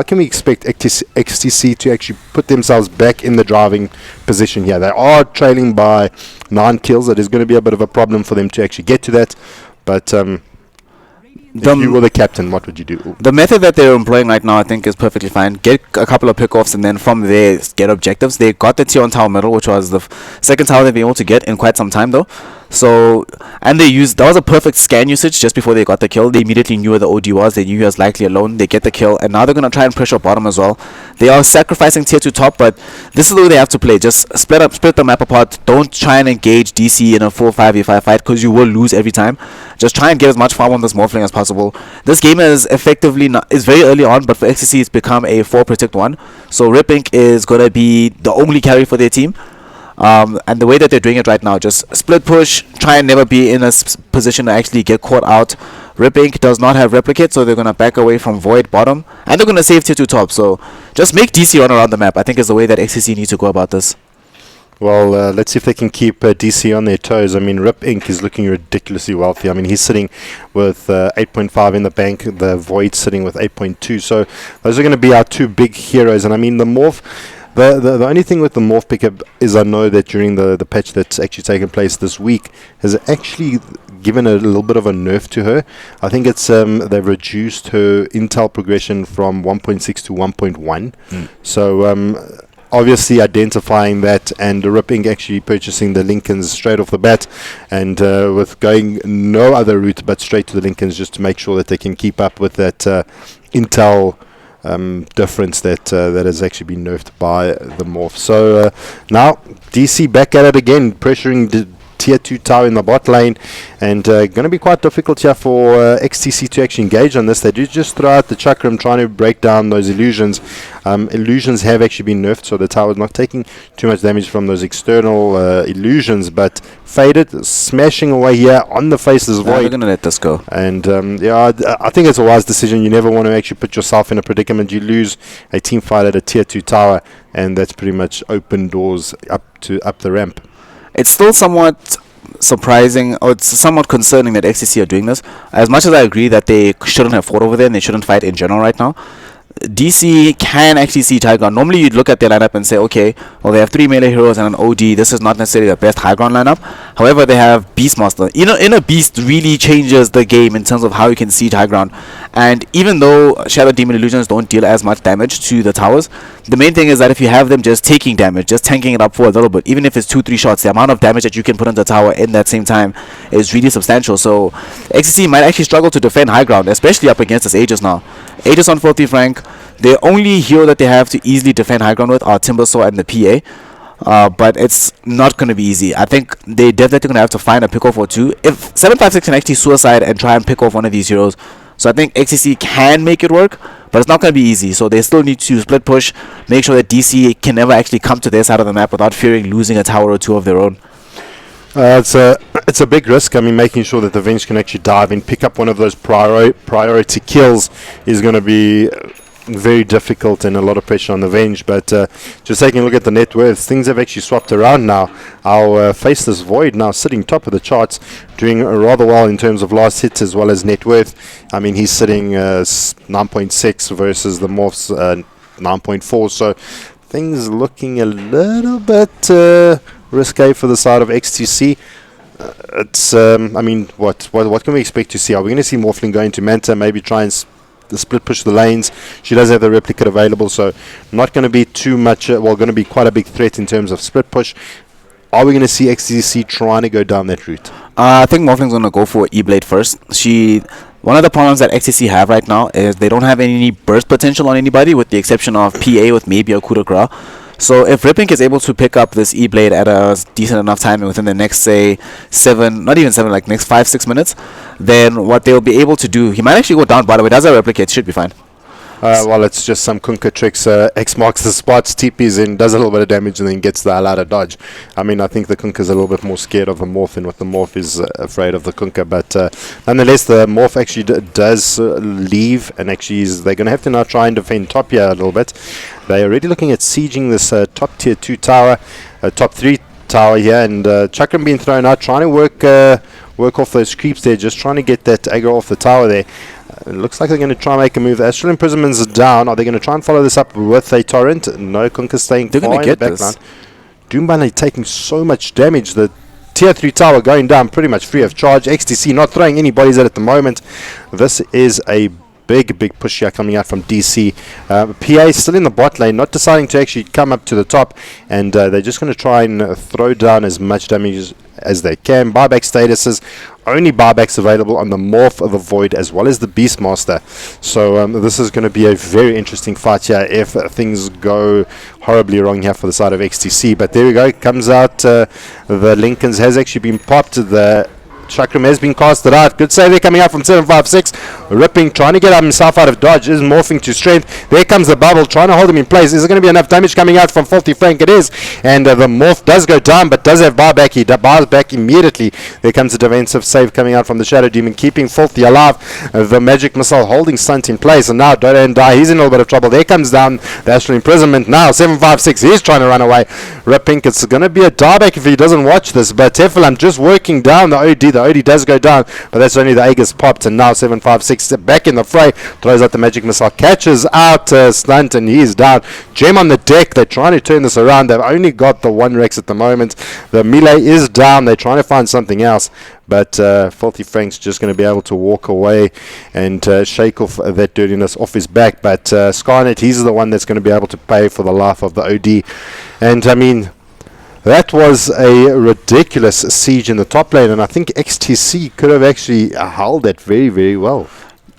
Speaker 4: can we expect XTC to actually put themselves back in the driving position here? They are trailing by 9 kills. It is going to be a bit of a problem for them to actually get to that. But if you were the captain, what would you do?
Speaker 3: The method that they're employing right now, I think, is perfectly fine. Get a couple of pickoffs, and then from there, get objectives. They got the tier 1 tower middle, which was the second tower they've been able to get in quite some time, though. So, and that was a perfect scan usage just before they got the kill. They immediately knew where the OD was. They knew he was likely alone. They get the kill, and now they're going to try and pressure bottom as well. They are sacrificing tier 2 top, but this is the way they have to play. Just split the map apart. Don't try and engage DC in a 4-5v5 fight, because you will lose every time. Just try and get as much farm on this Morphling as possible. This game is effectively is very early on, but for XTC it's become a 4 protect 1. So Rip Inc. is going to be the only carry for their team. And the way that they're doing it right now, just split push, try and never be in a position to actually get caught out. Rip Inc. does not have replicate, so they're going to back away from Void bottom, and they're going to save tier 2 top. So just make DC run around the map, I think, is the way that XTC needs to go about this.
Speaker 4: Well, let's see if they can keep DC on their toes. I mean, Rip Inc. is looking ridiculously wealthy. I mean, he's sitting with 8.5 in the bank. The Void sitting with 8.2. So those are going to be our two big heroes. And I mean, the Morph... The only thing with the Morph pickup is I know that during the patch that's actually taken place this week has actually given a little bit of a nerf to her. I think it's they've reduced her intel progression from 1.6 to 1.1. So obviously identifying that and ripping, actually purchasing the Lincolns straight off the bat, and with going no other route but straight to the Lincolns, just to make sure that they can keep up with that intel difference that has actually been nerfed by the Morph. So now DC back at it again, pressuring the tier 2 tower in the bot lane, and going to be quite difficult here for XTC to actually engage on this. They do just throw out the chakram, trying to break down those illusions. Illusions have actually been nerfed, so the tower is not taking too much damage from those external illusions, but faded, smashing away here on the faceless Void.
Speaker 3: We're going to let this go.
Speaker 4: And yeah, I think it's a wise decision. You never want to actually put yourself in a predicament. You lose a team fight at a tier 2 tower, and that's pretty much open doors up the ramp.
Speaker 3: It's still somewhat surprising, or it's somewhat concerning that XTC are doing this. As much as I agree that they shouldn't have fought over there and they shouldn't fight in general right now, DC can actually see high ground. Normally you'd look at their lineup and say, okay, well they have 3 melee heroes and an OD. This is not necessarily the best high ground lineup. However, they have Beastmaster. Inner Beast really changes the game in terms of how you can siege high ground. And even though Shadow Demon Illusions don't deal as much damage to the towers, the main thing is that if you have them just taking damage, just tanking it up for a little bit, even if it's 2-3 shots, the amount of damage that you can put on the tower in that same time is really substantial. So XCC might actually struggle to defend high ground, especially up against this Aegis now. Aegis on 40 Frank. The only hero that they have to easily defend high ground with are Timbersaw and the PA. But it's not going to be easy. I think they definitely going to have to find a pick off or two. If 756 can actually suicide and try and pick off one of these heroes, so I think XCC can make it work, but it's not going to be easy. So they still need to split push, make sure that DC can never actually come to their side of the map without fearing losing a tower or two of their own.
Speaker 4: It's a big risk. I mean, making sure that the Venge can actually dive in, pick up one of those priority kills is going to be very difficult and a lot of pressure on the Venge. But just taking a look at the net worth, things have actually swapped around now. Our Faceless Void now sitting top of the charts, doing rather well in terms of last hits as well as net worth. I mean, he's sitting 9.6 versus the Morph's 9.4. So things looking a little bit risque for the side of XTC. It's I mean, what can we expect to see? Are we going to see Morphling going to Manta, maybe try and the split push the lanes? She does have the replicate available, so not going to be too much, going to be quite a big threat in terms of split push. Are we going to see XTC trying to go down that route?
Speaker 3: I think Morphling's going to go for E-Blade first. One of the problems that XTC have right now is they don't have any burst potential on anybody, with the exception of PA with maybe a coup de grace. So if Rippink is able to pick up this E-Blade at a decent enough timing within the next, say, 7, not even 7, like next 5-6 minutes, then what they'll be able to do, he might actually go down, by the way, does a replicate, should be fine.
Speaker 4: Well, it's just some Kunkka tricks. X marks the spots, TPs in, does a little bit of damage, and then gets the hell out of dodge. I mean, I think the Kunkka's a little bit more scared of the Morph than what the Morph is afraid of the Kunkka. But nonetheless, the Morph actually does leave, and actually they're going to have to now try and defend top here a little bit. They're already looking at sieging this top tier 2 tower, top 3 tower here, and Chakram being thrown out, trying to work off those creeps there, just trying to get that aggro off the tower there. It looks like they're going to try and make a move. The Astral Imprisonment's down. Are they going to try and follow this up with a Torrent? No, Kunkka's staying far in the background. Doombane taking so much damage. The tier 3 tower going down pretty much free of charge. XTC not throwing any bodies at the moment. This is a big push here coming out from DC. PA still in the bot lane, not deciding to actually come up to the top, and they're just going to try and throw down as much damage as they can. Buyback statuses, only buybacks available on the Morph of the Void as well as the Beastmaster. So this is going to be a very interesting fight here if things go horribly wrong here for the side of XTC. But there we go, comes out the Lincolns has actually been popped. The Chakram has been casted out. Good save there coming out from 756. Ripping, trying to get himself out of dodge. Is morphing to strength. There comes the bubble, trying to hold him in place. Is there going to be enough damage coming out from Faulty Frank? It is. And the morph does go down, but does have buyback. He bars back immediately. There comes a defensive save coming out from the Shadow Demon, keeping Faulty alive. The magic missile holding Stunt in place. And now Dota and Die, he's in a little bit of trouble. There comes down the Astral Imprisonment. Now 756, he's trying to run away. Ripping, it's going to be a dieback if he doesn't watch this. But Teflon just working down the OD. The OD does go down, but that's only the Aegis popped, and now 756 back in the fray, throws out the magic missile, catches out Stunt, and he's down. Gem on the deck, they're trying to turn this around. They've only got the one Rex at the moment. The melee is down, they're trying to find something else, but Faulty Frank's just going to be able to walk away and shake off that dirtiness off his back. But Skynet, he's the one that's going to be able to pay for the life of the OD. And I mean, that was a ridiculous siege in the top lane, and I think XTC could have actually held that very, very well.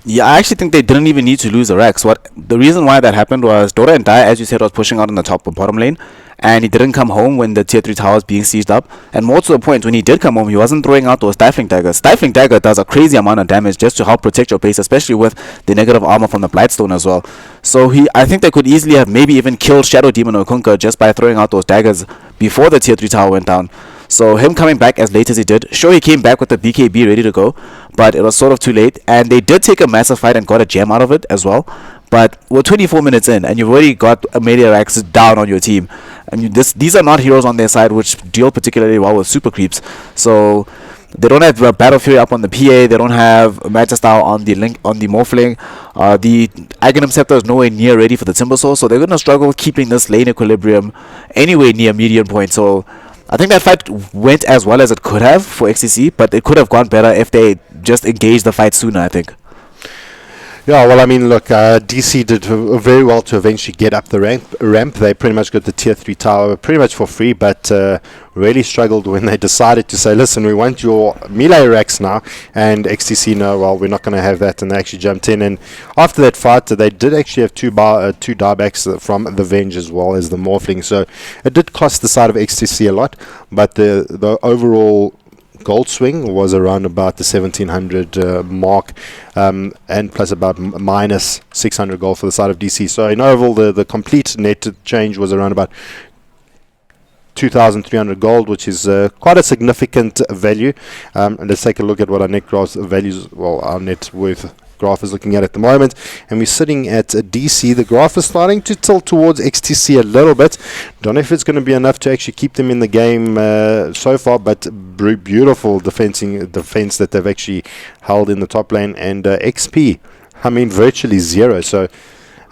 Speaker 3: Yeah, I actually think they didn't even need to lose the Rex. The reason why that happened was Dota and Die, as you said, was pushing out in the top or bottom lane, and he didn't come home when the tier 3 tower was being sieged up. And more to the point, when he did come home, he wasn't throwing out those Stifling Daggers. Stifling Dagger does a crazy amount of damage just to help protect your base, especially with the negative armor from the Blightstone as well. So I think they could easily have maybe even killed Shadow Demon or Kunkka just by throwing out those daggers before the tier 3 tower went down. So him coming back as late as he did, sure, he came back with the BKB ready to go, but it was sort of too late. And they did take a massive fight and got a gem out of it as well. But we're 24 minutes in, and you've already got a Mediarax down on your team. I mean, these are not heroes on their side which deal particularly well with super creeps. So They don't have Battle Fury up on the PA. They don't have Manta Style on the link on the Morphling. The Aghanim Scepter is nowhere near ready for the Timbersaw, so they're gonna struggle keeping this lane equilibrium anywhere near median point. So I think that fight went as well as it could have for XTC, but it could have gone better if they just engaged the fight sooner, I think.
Speaker 4: Yeah, well, I mean, look, DC did very well to eventually get up the ramp. They pretty much got the tier 3 tower pretty much for free, but really struggled when they decided to say, listen, we want your melee racks now. And XTC, no, well, we're not going to have that. And they actually jumped in. And after that fight, they did actually have two diebacks from the Venge as well as the Morphling. So it did cost the side of XTC a lot, but the overall gold swing was around about the 1700 mark, and plus about minus 600 gold for the side of DC. So in overall, the complete net change was around about 2,300 gold, which is quite a significant value. And let's take a look at what our net growth values, well, our net worth graph is looking at the moment, and we're sitting at DC. The graph is starting to tilt towards XTC a little bit. Don't know if it's going to be enough to actually keep them in the game so far, but beautiful defense that they've actually held in the top lane. And XP, I mean, virtually zero. So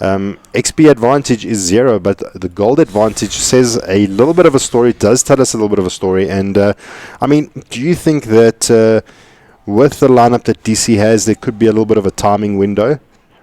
Speaker 4: XP advantage is 0, but the gold advantage says a little bit of a story. It does tell us a little bit of a story. And I mean, do you think that with the lineup that DC has, there could be a little bit of a timing window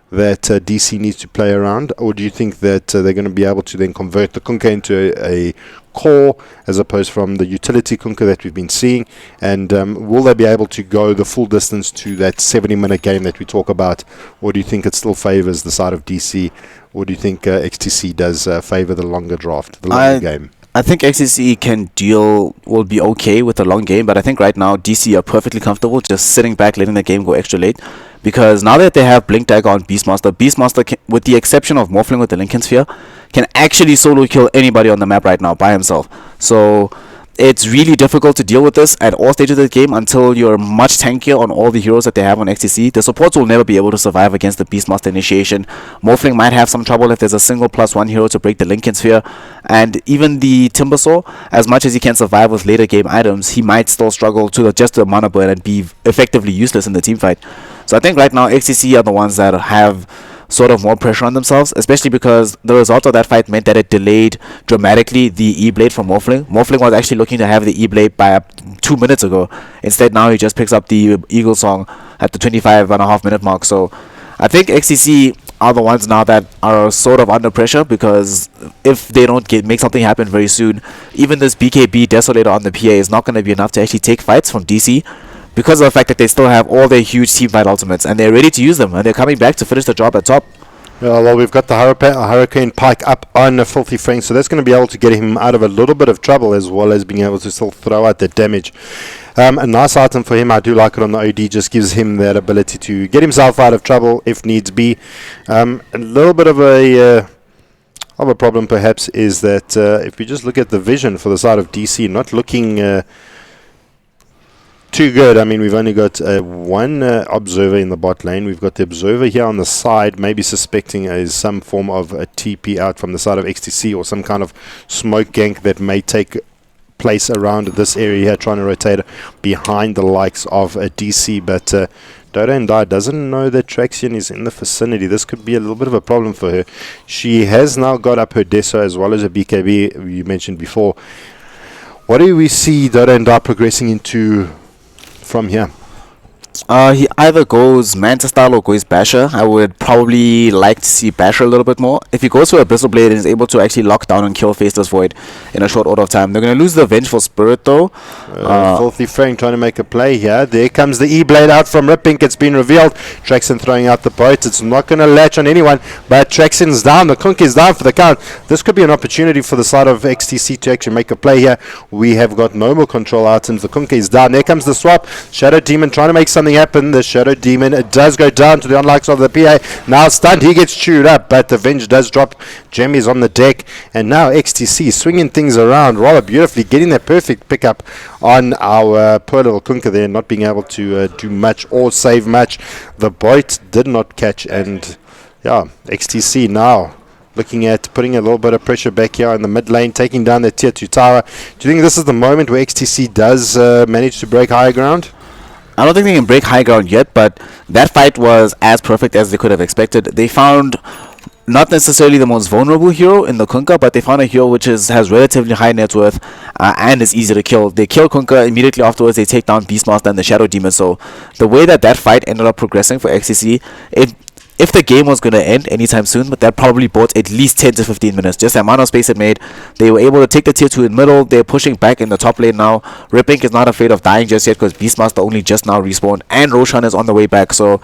Speaker 4: that DC needs to play around? Or do you think that they're going to be able to then convert the Kunkka into a core as opposed from the utility Kunkka that we've been seeing? And will they be able to go the full distance to that 70-minute game that we talk about? Or do you think it still favors the side of DC? Or do you think XTC does favor the longer draft, the longer game?
Speaker 3: I think XTC will be okay with a long game, but I think right now DC are perfectly comfortable just sitting back, letting the game go extra late. Because now that they have Blink Dagger on Beastmaster can, with the exception of Morphling with the Lincoln Sphere, can actually solo kill anybody on the map right now by himself. So it's really difficult to deal with this at all stages of the game until you're much tankier on all the heroes that they have on XTC. The supports will never be able to survive against the Beastmaster initiation. Morphling might have some trouble if there's a single +1 hero to break the Lincoln Sphere. And even the Timbersaw, as much as he can survive with later game items, he might still struggle to adjust to a mana burn and be effectively useless in the team fight. So I think right now XTC are the ones that have sort of more pressure on themselves, especially because the result of that fight meant that it delayed dramatically the E-Blade from Morphling. Morphling was actually looking to have the E-Blade by 2 minutes ago. Instead, now he just picks up the Eagle Song at the 25.5-minute mark. So I think XTC are the ones now that are sort of under pressure, because if they don't make something happen very soon, even this BKB Desolator on the PA is not going to be enough to actually take fights from DC, because of the fact that they still have all their huge team fight ultimates and they're ready to use them, and they're coming back to finish the job at top.
Speaker 4: Yeah, well, we've got the Hurricane Pike up on Filthy Frank, so that's going to be able to get him out of a little bit of trouble, as well as being able to still throw out that damage. A nice item for him. I do like it on the OD. Just gives him that ability to get himself out of trouble if needs be. A little bit of a problem perhaps is that if we just look at the vision for the side of DC, not looking too good. I mean, we've only got one observer in the bot lane. We've got the observer here on the side, maybe suspecting some form of a TP out from the side of XTC, or some kind of smoke gank that may take place around this area here, trying to rotate behind the likes of DC. But Dota and Die doesn't know that Traxian is in the vicinity. This could be a little bit of a problem for her. She has now got up her Deso as well as her BKB, you mentioned before. What do we see Dota and Die progressing into from here?
Speaker 3: He either goes Manta Style or goes Basher. I would probably like to see Basher a little bit more. If he goes for Abyssal Blade and is able to actually lock down and kill Faceless Void in a short order of time, they're going to lose the Vengeful Spirit though.
Speaker 4: Filthy Frank trying to make a play here. There comes the E-Blade out from Rippink. It's been revealed. Traxon throwing out the boat. It's not going to latch on anyone, but Traxon's down. The Kunkka is down for the count. This could be an opportunity for the side of XTC to actually make a play here. We have got no more control items. The Kunkka is down. There comes the swap. Shadow Demon trying to make something happen. The Shadow Demon, it does go down to the unlikes of the PA. Now stunned, he gets chewed up, but the Venge does drop. Gem is on the deck, and now XTC swinging things around rather beautifully, getting that perfect pickup on our poor little Kunkka there, not being able to do much or save much. The boat did not catch, and yeah, XTC now looking at putting a little bit of pressure back here in the mid lane, taking down the tier 2 tower. Do you think this is the moment where XTC does manage to break high ground?
Speaker 3: I don't think they can break high ground yet, but that fight was as perfect as they could have expected. They found not necessarily the most vulnerable hero in the Kunkka, but they found a hero which has relatively high net worth and is easy to kill. They kill Kunkka immediately afterwards. They take down Beastmaster and the Shadow Demon. So the way that fight ended up progressing for XCC, if the game was going to end anytime soon, but that probably bought at least 10 to 15 minutes. Just the amount of space it made. They were able to take the tier 2 in middle. They're pushing back in the top lane now. Ripink is not afraid of dying just yet because Beastmaster only just now respawned, and Roshan is on the way back. So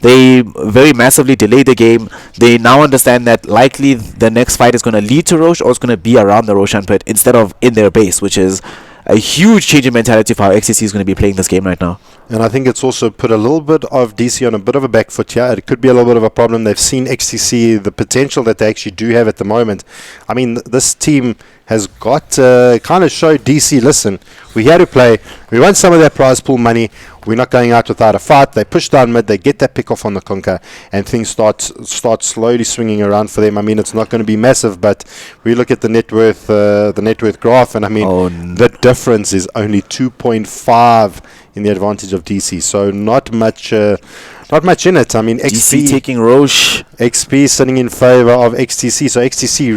Speaker 3: they very massively delayed the game. They now understand that likely the next fight is going to lead to Rosh, or it's going to be around the Roshan pit instead of in their base, which is a huge change in mentality for how XCC is going to be playing this game right now.
Speaker 4: And I think it's also put a little bit of DC on a bit of a back foot here. It could be a little bit of a problem. They've seen XTC, the potential that they actually do have at the moment. I mean, this team has got kind of showed DC, listen, we're here to play. We want some of that prize pool money. We're not going out without a fight. They push down mid. They get that pick off on the Kunkka, and things start slowly swinging around for them. I mean, it's not going to be massive, but we look at the net worth graph, and I mean, the difference is only 2.5 in the advantage of DC. So not much in it. I mean,
Speaker 3: DC taking Roche.
Speaker 4: XP sitting in favor of XTC. So XTC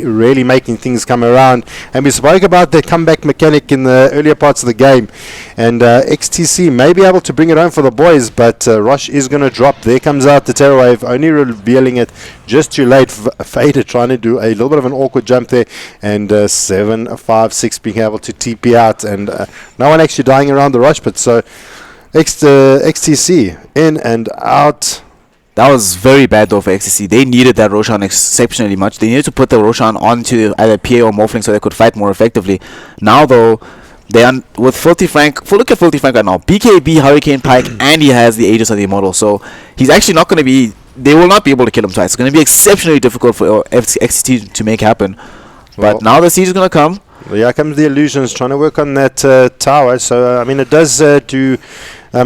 Speaker 4: really making things come around. And we spoke about their comeback mechanic in the earlier parts of the game. And XTC may be able to bring it home for the boys, but Roche is going to drop. There comes out the Terror Wave, only revealing it just too late. Fader trying to do a little bit of an awkward jump there. And 7-5-6 being able to TP out. And no one actually dying around the Roche pit. So XTC in and out.
Speaker 3: That was very bad though for XTC. They needed that Roshan exceptionally much. They needed to put the Roshan onto either PA or Morphling so they could fight more effectively. Now though, they are with Filthy Frank. Look at Filthy Frank right now. BKB, Hurricane Pike, and he has the Aegis of the Immortal. So he's actually not going to be. They will not be able to kill him twice. It's going to be exceptionally difficult for XTC to make happen. But now the siege is going to come.
Speaker 4: Well, here comes the Illusions trying to work on that tower. So I mean, it does do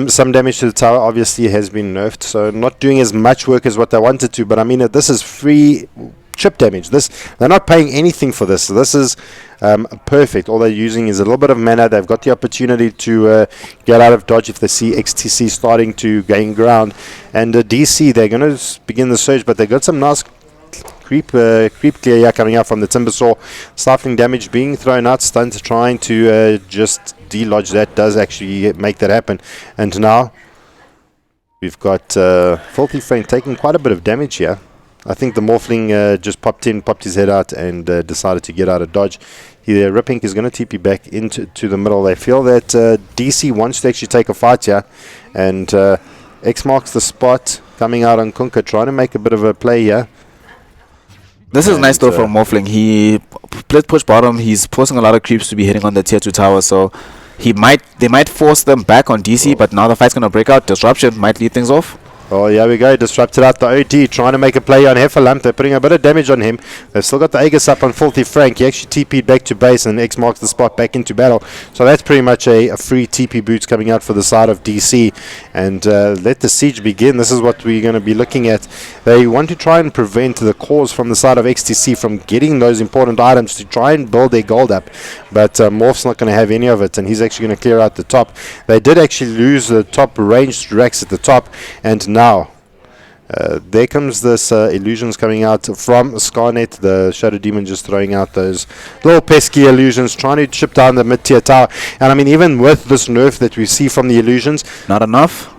Speaker 4: some damage to the tower. Obviously, it has been nerfed, so not doing as much work as what they wanted to. But I mean, this is free chip damage. They're not paying anything for this. So this is perfect. All they're using is a little bit of mana. They've got the opportunity to get out of dodge if they see XTC starting to gain ground. And DC, they're going to begin the surge, but they got some nice creep clear here coming out from the Timbersaw. Stifling damage being thrown out. Stuns trying to just delodge that. Does actually make that happen. And now we've got Filthy Frank taking quite a bit of damage here. I think the Morphling just popped his head out, and decided to get out of dodge. Here, Ripink is going to TP back into the middle. They feel that DC wants to actually take a fight here, and X marks the spot, coming out on Kunkka, trying to make a bit of a play here.
Speaker 3: This is nice though from Morphling. He push bottom. He's forcing a lot of creeps to be hitting on the tier 2 tower, so they might force them back on DC, but now the fight's going to break out. Disruption might lead things off.
Speaker 4: Oh, here we go. Disrupted out the OT, trying to make a play on Hefferlamp. They're putting a bit of damage on him. They've still got the Aegis up on Filthy Frank. He actually TP'd back to base, and X marks the spot back into battle. So that's pretty much a free TP boots coming out for the side of DC. And let the siege begin. This is what we're going to be looking at. They want to try and prevent the cause from the side of XTC from getting those important items to try and build their gold up. But Morph's not going to have any of it, and he's actually going to clear out the top. They did actually lose the top ranged Rex at the top, and now there comes this illusions coming out from Scarnet. The Shadow Demon just throwing out those little pesky illusions, trying to chip down the mid-tier tower. And I mean, even with this nerf that we see from the illusions,
Speaker 3: not enough.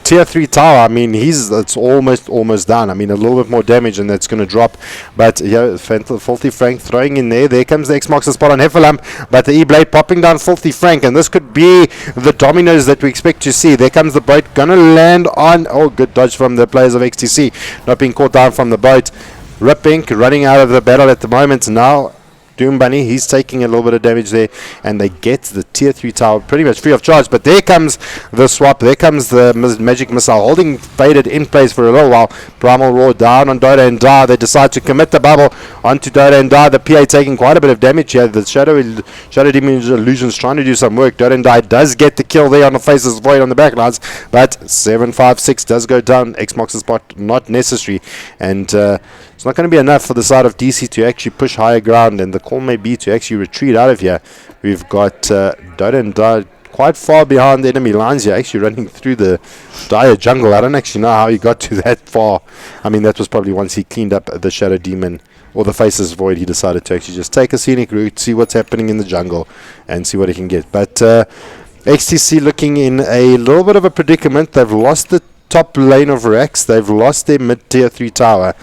Speaker 4: Tier 3 tower, I mean, it's almost done. I mean, a little bit more damage and that's going to drop. But yeah, Filthy Frank throwing in there. There comes the X marks the spot on Hefferlamp, but the E-Blade popping down Filthy Frank, and this could be the dominoes that we expect to see. There comes the boat, gonna land on, oh, good dodge from the players of XTC, not being caught down from the boat. Ripink running out of the battle at the moment. Now Doom Bunny, he's taking a little bit of damage there, and they get the tier 3 tower pretty much free of charge. But there comes the swap, there comes the magic missile, holding Faded in place for a little while. Primal Roar down on Dota and Da. They decide to commit the bubble onto Dota and Da. The PA taking quite a bit of damage here. The Shadow Demon Illusion's trying to do some work. Dota and Da does get the kill there on the Faceless Void on the backlines, but 756 does go down. X marks the spot, not necessary, and it's not going to be enough for the side of DC to actually push higher ground, and the call may be to actually retreat out of here. We've got Dota and Da quite far behind the enemy lines here, actually running through the dire jungle. I don't actually know how he got to that far. I mean, that was probably once he cleaned up the Shadow Demon or the Faceless Void, he decided to actually just take a scenic route, see what's happening in the jungle, and see what he can get. But XTC looking in a little bit of a predicament. They've lost the top lane of Rex. They've lost their mid-tier 3 tower.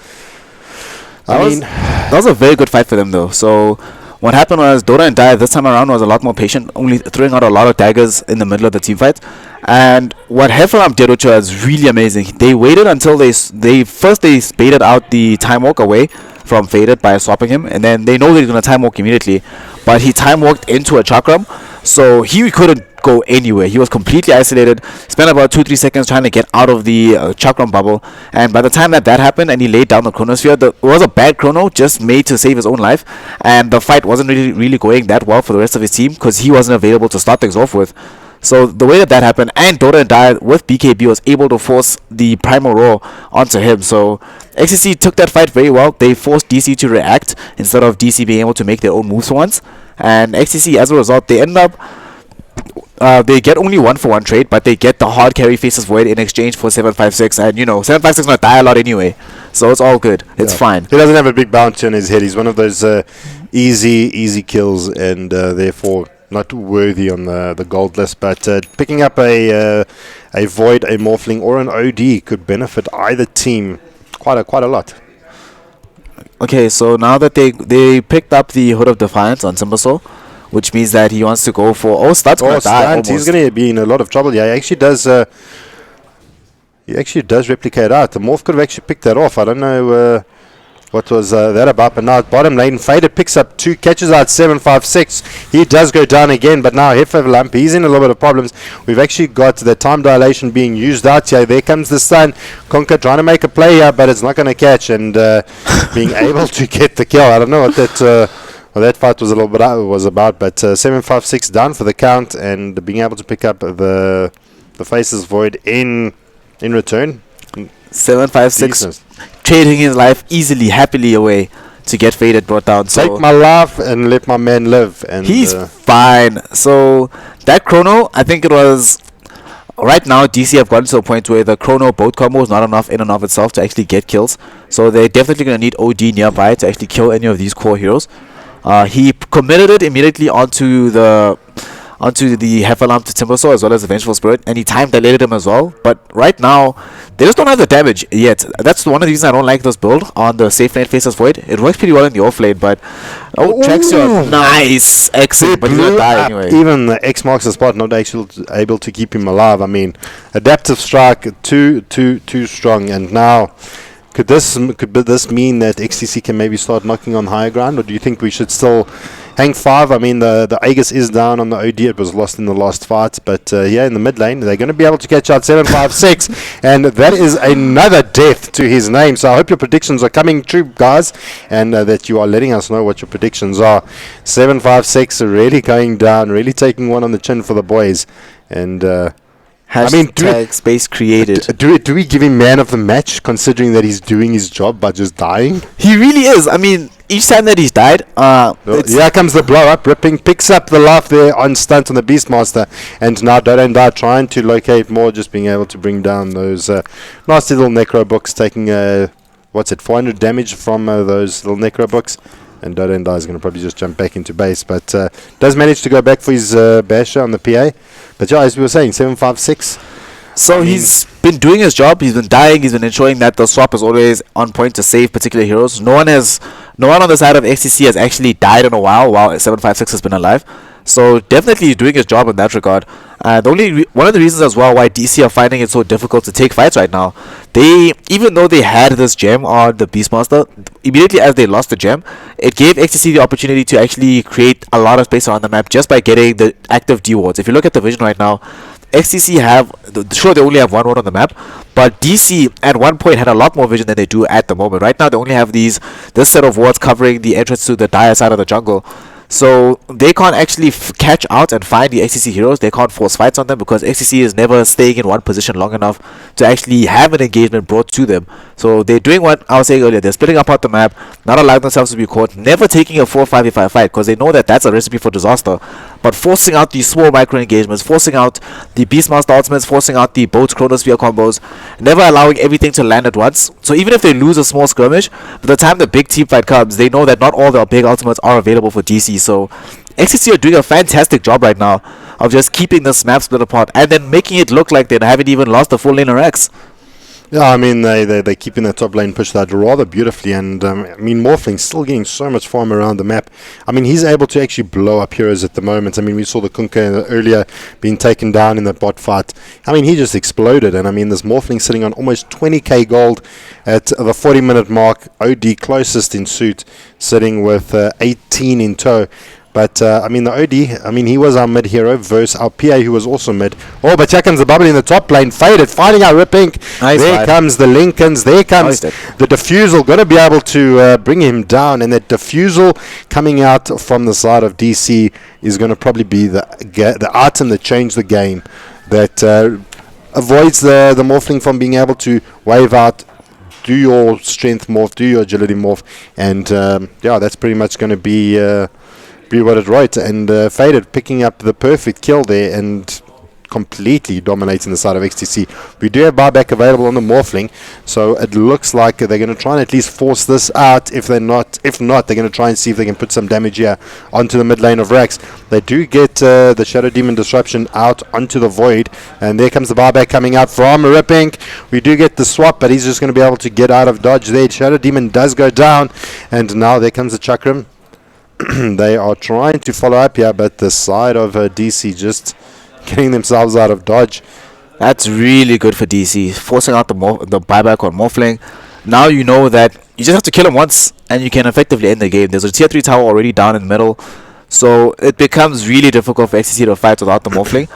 Speaker 3: That was a very good fight for them, though. So what happened was Dota and Dai this time around was a lot more patient, only throwing out a lot of daggers in the middle of the team fight. And what Hefferam did, which was really amazing, they waited until they baited out the time walk away from Faded by swapping him, and then they know that he's going to time walk immediately, but he time walked into a chakram, so he couldn't go anywhere. He was completely isolated, spent about 2-3 seconds trying to get out of the chakram bubble, and by the time that happened and he laid down the chronosphere, it was a bad chrono just made to save his own life, and the fight wasn't really going that well for the rest of his team because he wasn't available to start things off with. So the way that happened, and Dota and Dai with BKB was able to force the Primal Roar onto him. So XCC took that fight very well. They forced DC to react instead of DC being able to make their own moves for once. And XCC, as a result, they end up they get only 1-for-1 trade, but they get the hard carry Faceless Void in exchange for 756. And 756 not die a lot anyway, so it's all good. It's fine.
Speaker 4: He doesn't have a big bounty on his head. He's one of those easy kills, and therefore not worthy on the gold list. But picking up a Void, a Morphling, or an OD could benefit either team quite a lot.
Speaker 3: Okay, so now that they picked up the Hood of Defiance on Timbersaw, which means that he wants to go for Stant's gonna die almost.
Speaker 4: He's going to be in a lot of trouble. Yeah, he actually does. He actually does replicate out. The Morph could have actually picked that off. I don't know what was that about. But now bottom lane, Fader picks up 2, catches out 756. He does go down again, but now Hefferlamp, he's in a little bit of problems. We've actually got the time dilation being used out here. There comes the stun. Conker trying to make a play here, but it's not going to catch, and being able to get the kill. I don't know what that fight was a little bit was about, but 756 down for the count, and being able to pick up the Faceless Void in return.
Speaker 3: 756 trading his life easily, happily away to get Faded brought down. So
Speaker 4: take my life and let my man live. And
Speaker 3: he's fine. So that chrono, I think it was right now DC have gotten to a point where the chrono boat combo is not enough in and of itself to actually get kills. So they're definitely going to need OD nearby to actually kill any of these core heroes. He committed it immediately onto the Hefferlamp to Timbersaw as well as the Vengeful Spirit, and he time dilated him as well. But right now, they just don't have the damage yet. That's one of the reasons I don't like this build on the safe lane Faceless Void. It works pretty well in the off lane, but Traxio, nice exit, but he's gonna die anyway.
Speaker 4: Even the X marks the spot, not actually able to keep him alive. I mean, adaptive strike, too strong, and now. Could this mean that XTC can maybe start knocking on higher ground, or do you think we should still hang 5? I mean, the Aegis is down on the OD. It was lost in the last fight, but here in the mid lane, they're going to be able to catch out 756, and that is another death to his name. So I hope your predictions are coming true, guys, and that you are letting us know what your predictions are. 756 really going down, really taking one on the chin for the boys, and
Speaker 3: space created.
Speaker 4: Do we give him man of the match, considering that he's doing his job by just dying?
Speaker 3: He really is. I mean, each time that he's died,
Speaker 4: here comes the blow up. Ripping picks up the life there on stunt on the Beastmaster, and now Dota and Dai trying to locate more, just being able to bring down those nasty little necro books, taking 400 damage from those little necro books. And Dota and Dai is going to probably just jump back into base, but does manage to go back for his basher on the PA. But yeah, as we were saying, 756.
Speaker 3: So he's been doing his job. He's been dying. He's been ensuring that the swap is always on point to save particular heroes. No one on the side of XTC has actually died in a while 756 has been alive. So definitely doing his job in that regard. And one of the reasons as well why DC are finding it so difficult to take fights right now, they, even though they had this gem on the Beastmaster, immediately as they lost the gem, it gave XTC the opportunity to actually create a lot of space around the map just by getting the active D wards. If you look at the vision right now, XTC have, sure, they only have one ward on the map, but DC at one point had a lot more vision than they do at the moment. Right now they only have this set of wards covering the entrance to the dire side of the jungle. So they can't actually catch out and find the XTC heroes. They can't force fights on them because XTC is never staying in one position long enough to actually have an engagement brought to them. So they're doing what I was saying earlier. They're splitting apart the map, not allowing themselves to be caught, never taking a 4-5v5 fight because they know that that's a recipe for disaster. But forcing out these small micro engagements, forcing out the Beastmaster ultimates, forcing out the boat chronosphere combos, never allowing everything to land at once. So even if they lose a small skirmish, by the time the big team fight comes, they know that not all the big ultimates are available for DC. So XTC are doing a fantastic job right now of just keeping this map split apart and then making it look like they haven't even lost the full lane or X.
Speaker 4: Yeah, I mean, they're keeping the top lane push that rather beautifully, and I mean, Morphling's still getting so much farm around the map. I mean, he's able to actually blow up heroes at the moment. I mean, we saw the Kunkka earlier being taken down in that bot fight. I mean, he just exploded, and I mean, this Morphling sitting on almost 20k gold at the 40-minute mark. OD closest in suit, sitting with 18 in tow. But, I mean, the OD, I mean, he was our mid hero versus our PA, who was also mid. Oh, but here comes the bubble in the top lane. Faded, finding out Ripping. Nice there comes the Lincolns. There comes the Diffusal. Going to be able to bring him down. And that Diffusal coming out from the side of DC is going to probably be the item that changed the game. That avoids the Morphling from being able to wave out, do your strength morph, do your agility morph. And, yeah, that's pretty much going to be what it wrote, and Faded picking up the perfect kill there and completely dominating the side of XTC. We do have buyback available on the Morphling, so it looks like they're going to try and at least force this out. If not, they're going to try and see if they can put some damage here onto the mid lane of Rex. They do get the Shadow Demon Disruption out onto the Void, and there comes the buyback coming out from Ripping. We do get the swap, but he's just going to be able to get out of dodge there. Shadow Demon does go down, and now there comes the Chakram. They are trying to follow up here, but the side of DC just getting themselves out of dodge.
Speaker 3: That's really good for DC, forcing out the buyback on Morphling. Now you know that you just have to kill him once and you can effectively end the game. There's a tier 3 tower already down in the middle, so it becomes really difficult for XTC to fight without the Morphling.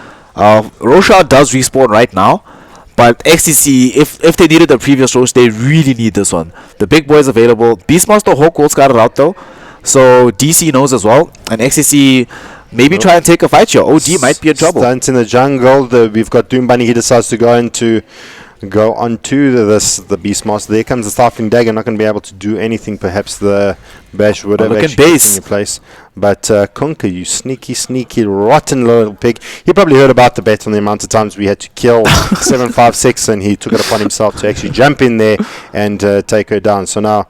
Speaker 3: Roshan does respawn right now, but XTC, if they needed the previous Rosh, they really need this one. The big boy is available. Beastmaster Hawk will scout it out though, so DC knows as well, and XTC maybe try and take a fight here. OD might be in trouble.
Speaker 4: Stunt in the jungle. We've got Doom Bunny. He decides to go onto the Beastmaster. There comes the Starfling Dagger. Not going to be able to do anything. Perhaps the Bash would have actually taken your place. But Kunkka, you sneaky, rotten little pig. He probably heard about the bet on the amount of times we had to kill 756, and he took it upon himself to actually jump in there and take her down. So now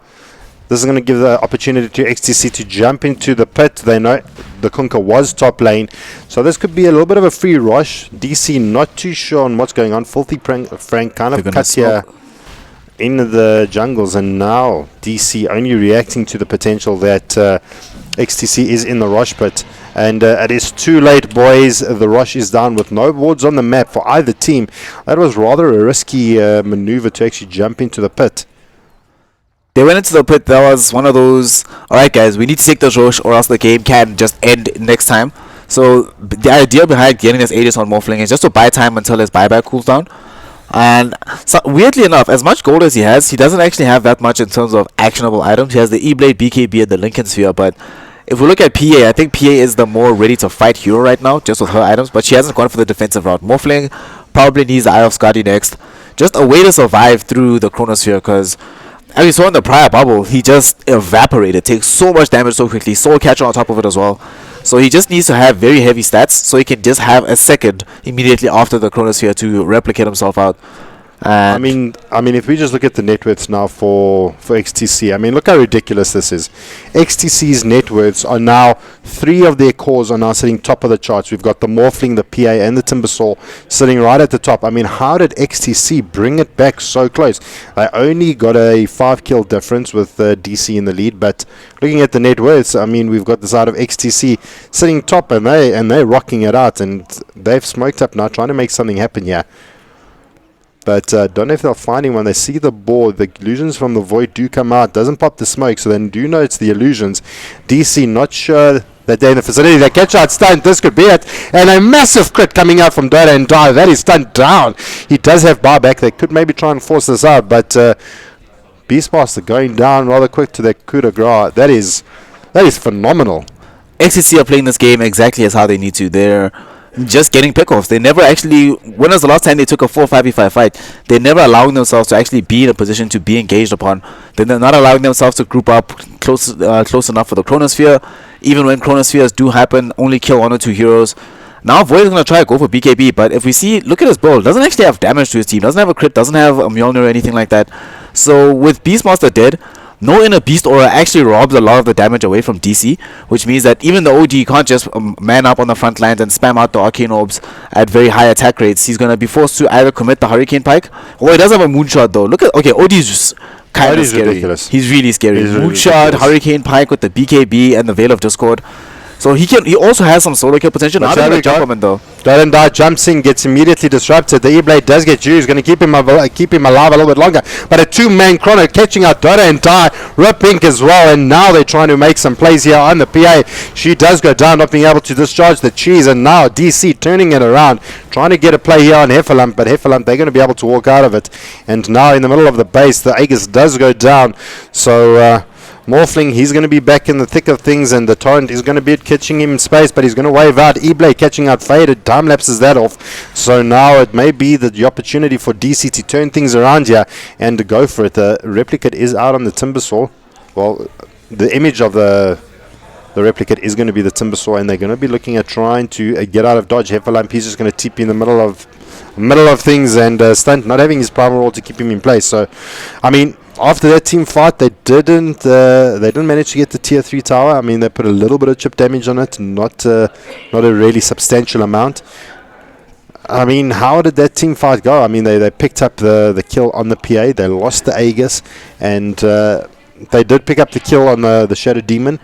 Speaker 4: this is going to give the opportunity to XTC to jump into the pit. They know the Kunkka was top lane, so this could be a little bit of a free rush. DC not too sure on what's going on. Filthy Frank kind of cuts here in the jungles, and now DC only reacting to the potential that XTC is in the rush pit. And it is too late, boys. The rush is down with no wards on the map for either team. That was rather a risky maneuver to actually jump into the pit.
Speaker 3: They went into the pit. That was one of those, alright guys, we need to take the Rosh or else the game can just end next time. So the idea behind getting this Aegis on Morphling is just to buy time until his buyback cools down. And so, weirdly enough, as much gold as he has, he doesn't actually have that much in terms of actionable items. He has the E-Blade, BKB, and the Lincoln Sphere, but if we look at PA, I think PA is the more ready to fight hero right now, just with her items, but she hasn't gone for the defensive route. Morphling probably needs the Eye of Skadi next. Just a way to survive through the Chronosphere, because as we saw in the prior bubble, he just evaporated, takes so much damage so quickly, Soul Catcher on top of it as well. So he just needs to have very heavy stats, so he can just have a second immediately after the Chronosphere to replicate himself out. And
Speaker 4: I mean, if we just look at the net worths now for XTC, I mean, look how ridiculous this is. XTC's net worths are now, 3 of their cores are now sitting top of the charts. We've got the Morphling, the PA, and the Timbersaw sitting right at the top. I mean, how did XTC bring it back so close? They only got a 5 kill difference with DC in the lead, but looking at the net worths, I mean, we've got the side of XTC sitting top, and they're rocking it out, and they've smoked up now, trying to make something happen here. But don't know if they'll find him when they see the board. The illusions from the void do come out. Doesn't pop the smoke, so then do know it's the illusions. DC not sure that they're in the vicinity. They catch out stunt. This could be it. And a massive crit coming out from Dota and Die. That is stunned down. He does have buyback. They could maybe try and force this out, but Beastmaster going down rather quick to their coup de grace. That is phenomenal.
Speaker 3: XCC are playing this game exactly as how they need to. They're just getting pickoffs. They never actually, when was the last time they took a 4-5v5 fight? They're never allowing themselves to actually be in a position to be engaged upon. They're not allowing themselves to group up close enough for the Chronosphere. Even when Chronospheres do happen, only kill 1 or 2 heroes. Now Void is going to try to go for BKB, but if we see, look at his build, doesn't actually have damage to his team, doesn't have a crit, doesn't have a Mjolnir or anything like that. So with Beastmaster dead, no Inner Beast Aura actually robs a lot of the damage away from DC, which means that even the OG can't just man up on the front lines and spam out the Arcane Orbs at very high attack rates. He's going to be forced to either commit the Hurricane Pike, or he does have a Moonshot though. Look at, okay, OD is just kind of scary.
Speaker 4: Ridiculous.
Speaker 3: He's really scary.
Speaker 4: He's really
Speaker 3: Moonshot,
Speaker 4: ridiculous.
Speaker 3: Hurricane Pike with the BKB and the Veil of Discord. So he also has some solo kill potential. Now they're going to jump him in though.
Speaker 4: Darendar jumps in, gets immediately disrupted. The E-Blade does get used, going to keep him alive a little bit longer. But a 2-man chrono catching out Dota and Die, Ripink as well. And now they're trying to make some plays here on the PA. She does go down, not being able to discharge the cheese. And now DC turning it around, trying to get a play here on Heffalump. But Heffalump, they're going to be able to walk out of it. And now in the middle of the base, the Aegis does go down. So Morphling, he's going to be back in the thick of things, and the Torrent is going to be catching him in space, but he's going to wave out. E-Blade catching out Faded, time lapses that off. So now it may be the opportunity for DC to turn things around here and to go for it. The Replicate is out on the Timbersaw. Well, the image of the Replicate is going to be the Timbersaw, and they're going to be looking at trying to get out of dodge. Heffalump, he's just going to TP in the middle of things, and Stunt not having his primal roll to keep him in place. So, I mean, after that team fight, they didn't manage to get the tier 3 tower. I mean, they put a little bit of chip damage on it, not a really substantial amount. I mean, how did that team fight go? I mean, they picked up the kill on the PA, they lost the Aegis, and they did pick up the kill on the Shadow Demon.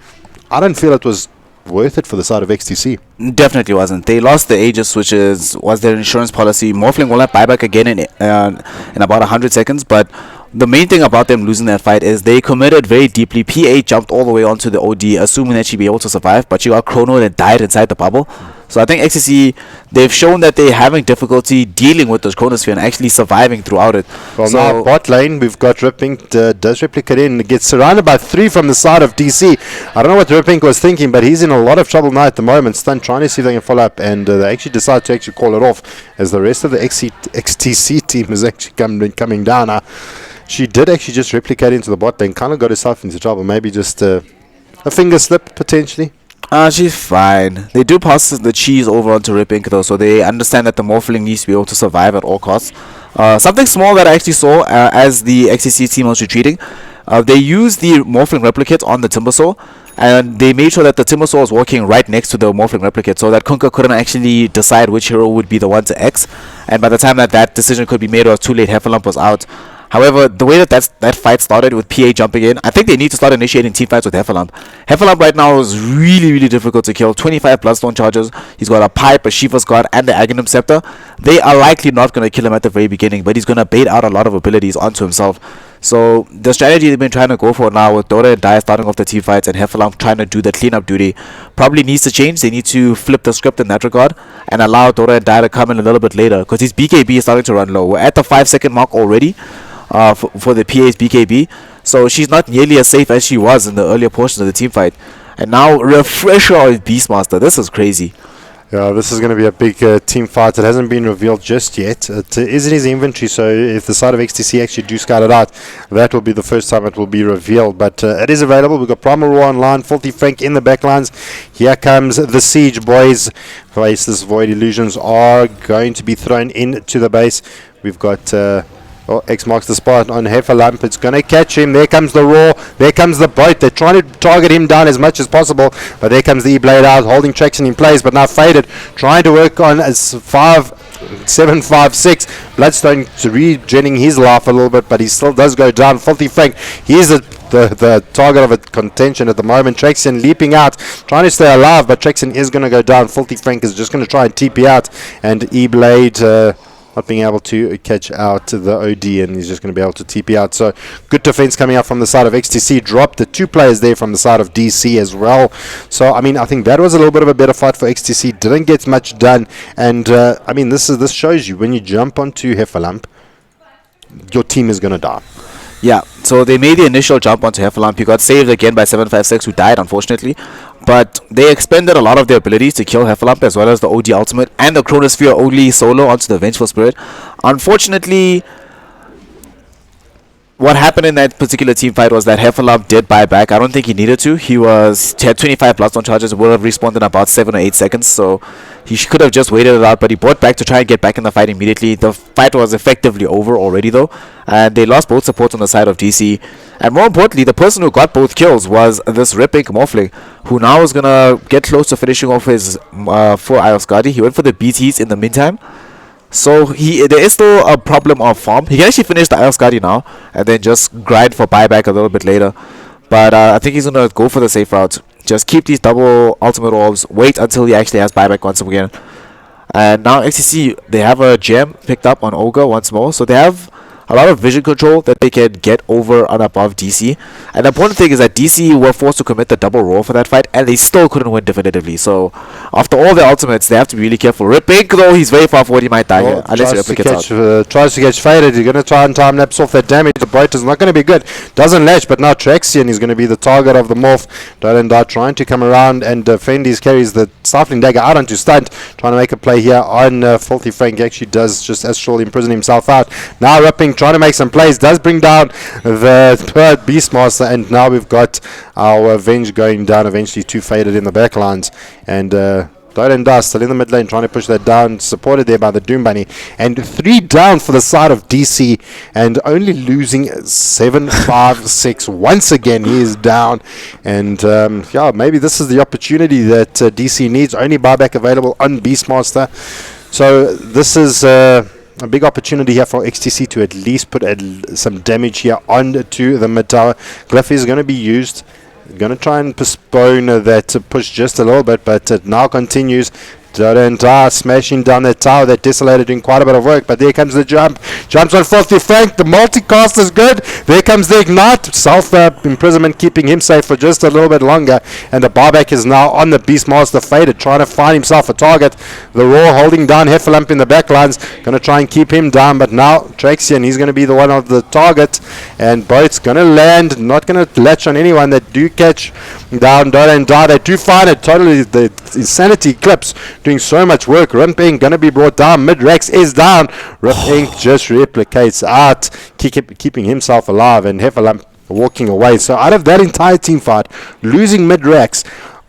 Speaker 4: I don't feel it was worth it for the side of XTC.
Speaker 3: Definitely wasn't. They lost the Aegis, which was their insurance policy. Morphling will have buyback again in about 100 seconds, but the main thing about them losing that fight is they committed very deeply. PA jumped all the way onto the OD, assuming that she'd be able to survive, but she got chronoed and died inside the bubble. So I think XCC, they've shown that they're having difficulty dealing with this Chronosphere and actually surviving throughout it.
Speaker 4: Well,
Speaker 3: so
Speaker 4: now bot lane, we've got Ripink, does Replicate in, gets surrounded by 3 from the side of DC. I don't know what Ripink was thinking, but he's in a lot of trouble now at the moment. Stun trying to see if they can follow up, and they actually decide to actually call it off, as the rest of the XTC team is actually coming down. She did actually just replicate into the bot lane, kind of got herself into trouble, maybe just a finger slip potentially.
Speaker 3: She's fine. They do pass the cheese over onto Ripink though, so they understand that the Morphling needs to be able to survive at all costs. Something small that I actually saw as the XCC team was retreating, they used the Morphling Replicate on the Timbersaw, and they made sure that the Timbersaw was walking right next to the Morphling Replicate, so that Kunkka couldn't actually decide which hero would be the one to X, and by the time that decision could be made, it was too late. Heffalump was out. However, the way that fight started with PA jumping in, I think they need to start initiating team fights with Heffalump. Heffalump right now is really, really difficult to kill. 25 Bloodstone charges. He's got a Pipe, a Shiva's God, and the Aghanim Scepter. They are likely not going to kill him at the very beginning, but he's going to bait out a lot of abilities onto himself. So the strategy they've been trying to go for now, with Dota and Dia starting off the team fights and Heffalump trying to do the cleanup duty, probably needs to change. They need to flip the script in that regard and allow Dota and Dia to come in a little bit later, because his BKB is starting to run low. We're at the 5-second mark already. For the PA's BKB, so she's not nearly as safe as she was in the earlier portions of the team fight. And now refresher of Beastmaster. This is crazy.
Speaker 4: Yeah, this is going to be a big team fight. It hasn't been revealed just yet. It is in his inventory, so if the side of XTC actually do scout it out, that will be the first time it will be revealed. But it is available. We've got Primal Roar online, Filthy Frank in the backlines. Here comes the Siege, boys. Faceless Void Illusions are going to be thrown into the base. We've got Oh, X marks the spot on Hefferlamp. It's going to catch him. There comes the Raw. There comes the Boat. They're trying to target him down as much as possible. But there comes the E-Blade out, holding traction in place, but now faded. Trying to work on a 7-5-6. Bloodstone regenerating his life a little bit, but he still does go down. Filthy Frank, he's the target of a contention at the moment. Traxian leaping out, trying to stay alive, but Traxian is going to go down. Filthy Frank is just going to try and TP out, and E-Blade not being able to catch out the OD, and he's just going to be able to TP out. So good defense coming out from the side of XTC. Dropped the 2 players there from the side of DC as well. So I mean, I think that was a little bit of a better fight for XTC. Didn't get much done, and I mean, this shows you when you jump onto Hefferlamp, your team is going to die.
Speaker 3: Yeah, so they made the initial jump onto Hefferlamp. He got saved again by 756, who died, unfortunately. But they expended a lot of their abilities to kill Hefferlamp, as well as the OD ultimate and the Chronosphere only solo onto the Vengeful Spirit. Unfortunately, what happened in that particular team fight was that Hefferlamp did buy back. I don't think he needed to. He had 25 Bloodstone charges, would have respawned in about 7 or 8 seconds, so he could have just waited it out, but he bought back to try and get back in the fight immediately. The fight was effectively over already though, and they lost both supports on the side of DC. And more importantly, the person who got both kills was this Ripink Morphling, who now is gonna get close to finishing off his full Eye of Skadi. He went for the BTs in the meantime. So there is still a problem of farm. He can actually finish the Eye of Skadi now and then just grind for buyback a little bit later. But I think he's going to go for the safe route. Just keep these double ultimate orbs. Wait until he actually has buyback once again. And now XCC, they have a gem picked up on Ogre once more. So they have a lot of vision control that they can get over and above DC. And the important thing is that DC were forced to commit the double roll for that fight, and they still couldn't win definitively. So after all their ultimates, they have to be really careful. Ripink, though, he's very far forward, he might die here, unless he replicates out.
Speaker 4: Tries to catch faded. He's going to try and time lapse off that damage. The Bright is not going to be good. Doesn't latch, but now Traxian is going to be the target of the morph. Dota trying to come around and defend his carries the Stifling Dagger out onto stunt. Trying to make a play here on Filthy Frank. He actually does just astrally imprison himself out. Now Ripink trying to make some plays, does bring down the third Beastmaster, and now we've got our Avenge going down, eventually 2 faded in the backlines, and Dota and Dust still in the mid lane trying to push that down, supported there by the Doom Bunny, and 3 down for the side of DC, and only losing 7-5-6 once again. He is down, and yeah, maybe this is the opportunity that DC needs. Only buyback available on Beastmaster, so this is a big opportunity here for XTC to at least put some damage here onto the mid tower. Glyph is going to be used. Going to try and postpone that push just a little bit, but it now continues. Dota and Da smashing down that tower. That Desolator doing quite a bit of work, but there comes the jump. Jumps on Filthy Frank. The multicast is good. There comes the Ignite. Self-imprisonment keeping him safe for just a little bit longer, and the buyback is now on the Beastmaster faded, trying to find himself a target. The Raw holding down Hefferlamp in the backlines, going to try and keep him down, but now Traxian, he's going to be the one of the target, and Boat's going to land, not going to latch on anyone that do catch down Dota and Da. They do find it totally. The Insanity Eclipse doing so much work. Ripink going to be brought down. Mid-Rex is down. Ripink just replicates out, keeping himself alive, and Hefferlamp walking away. So out of that entire team fight, losing Mid-Rex,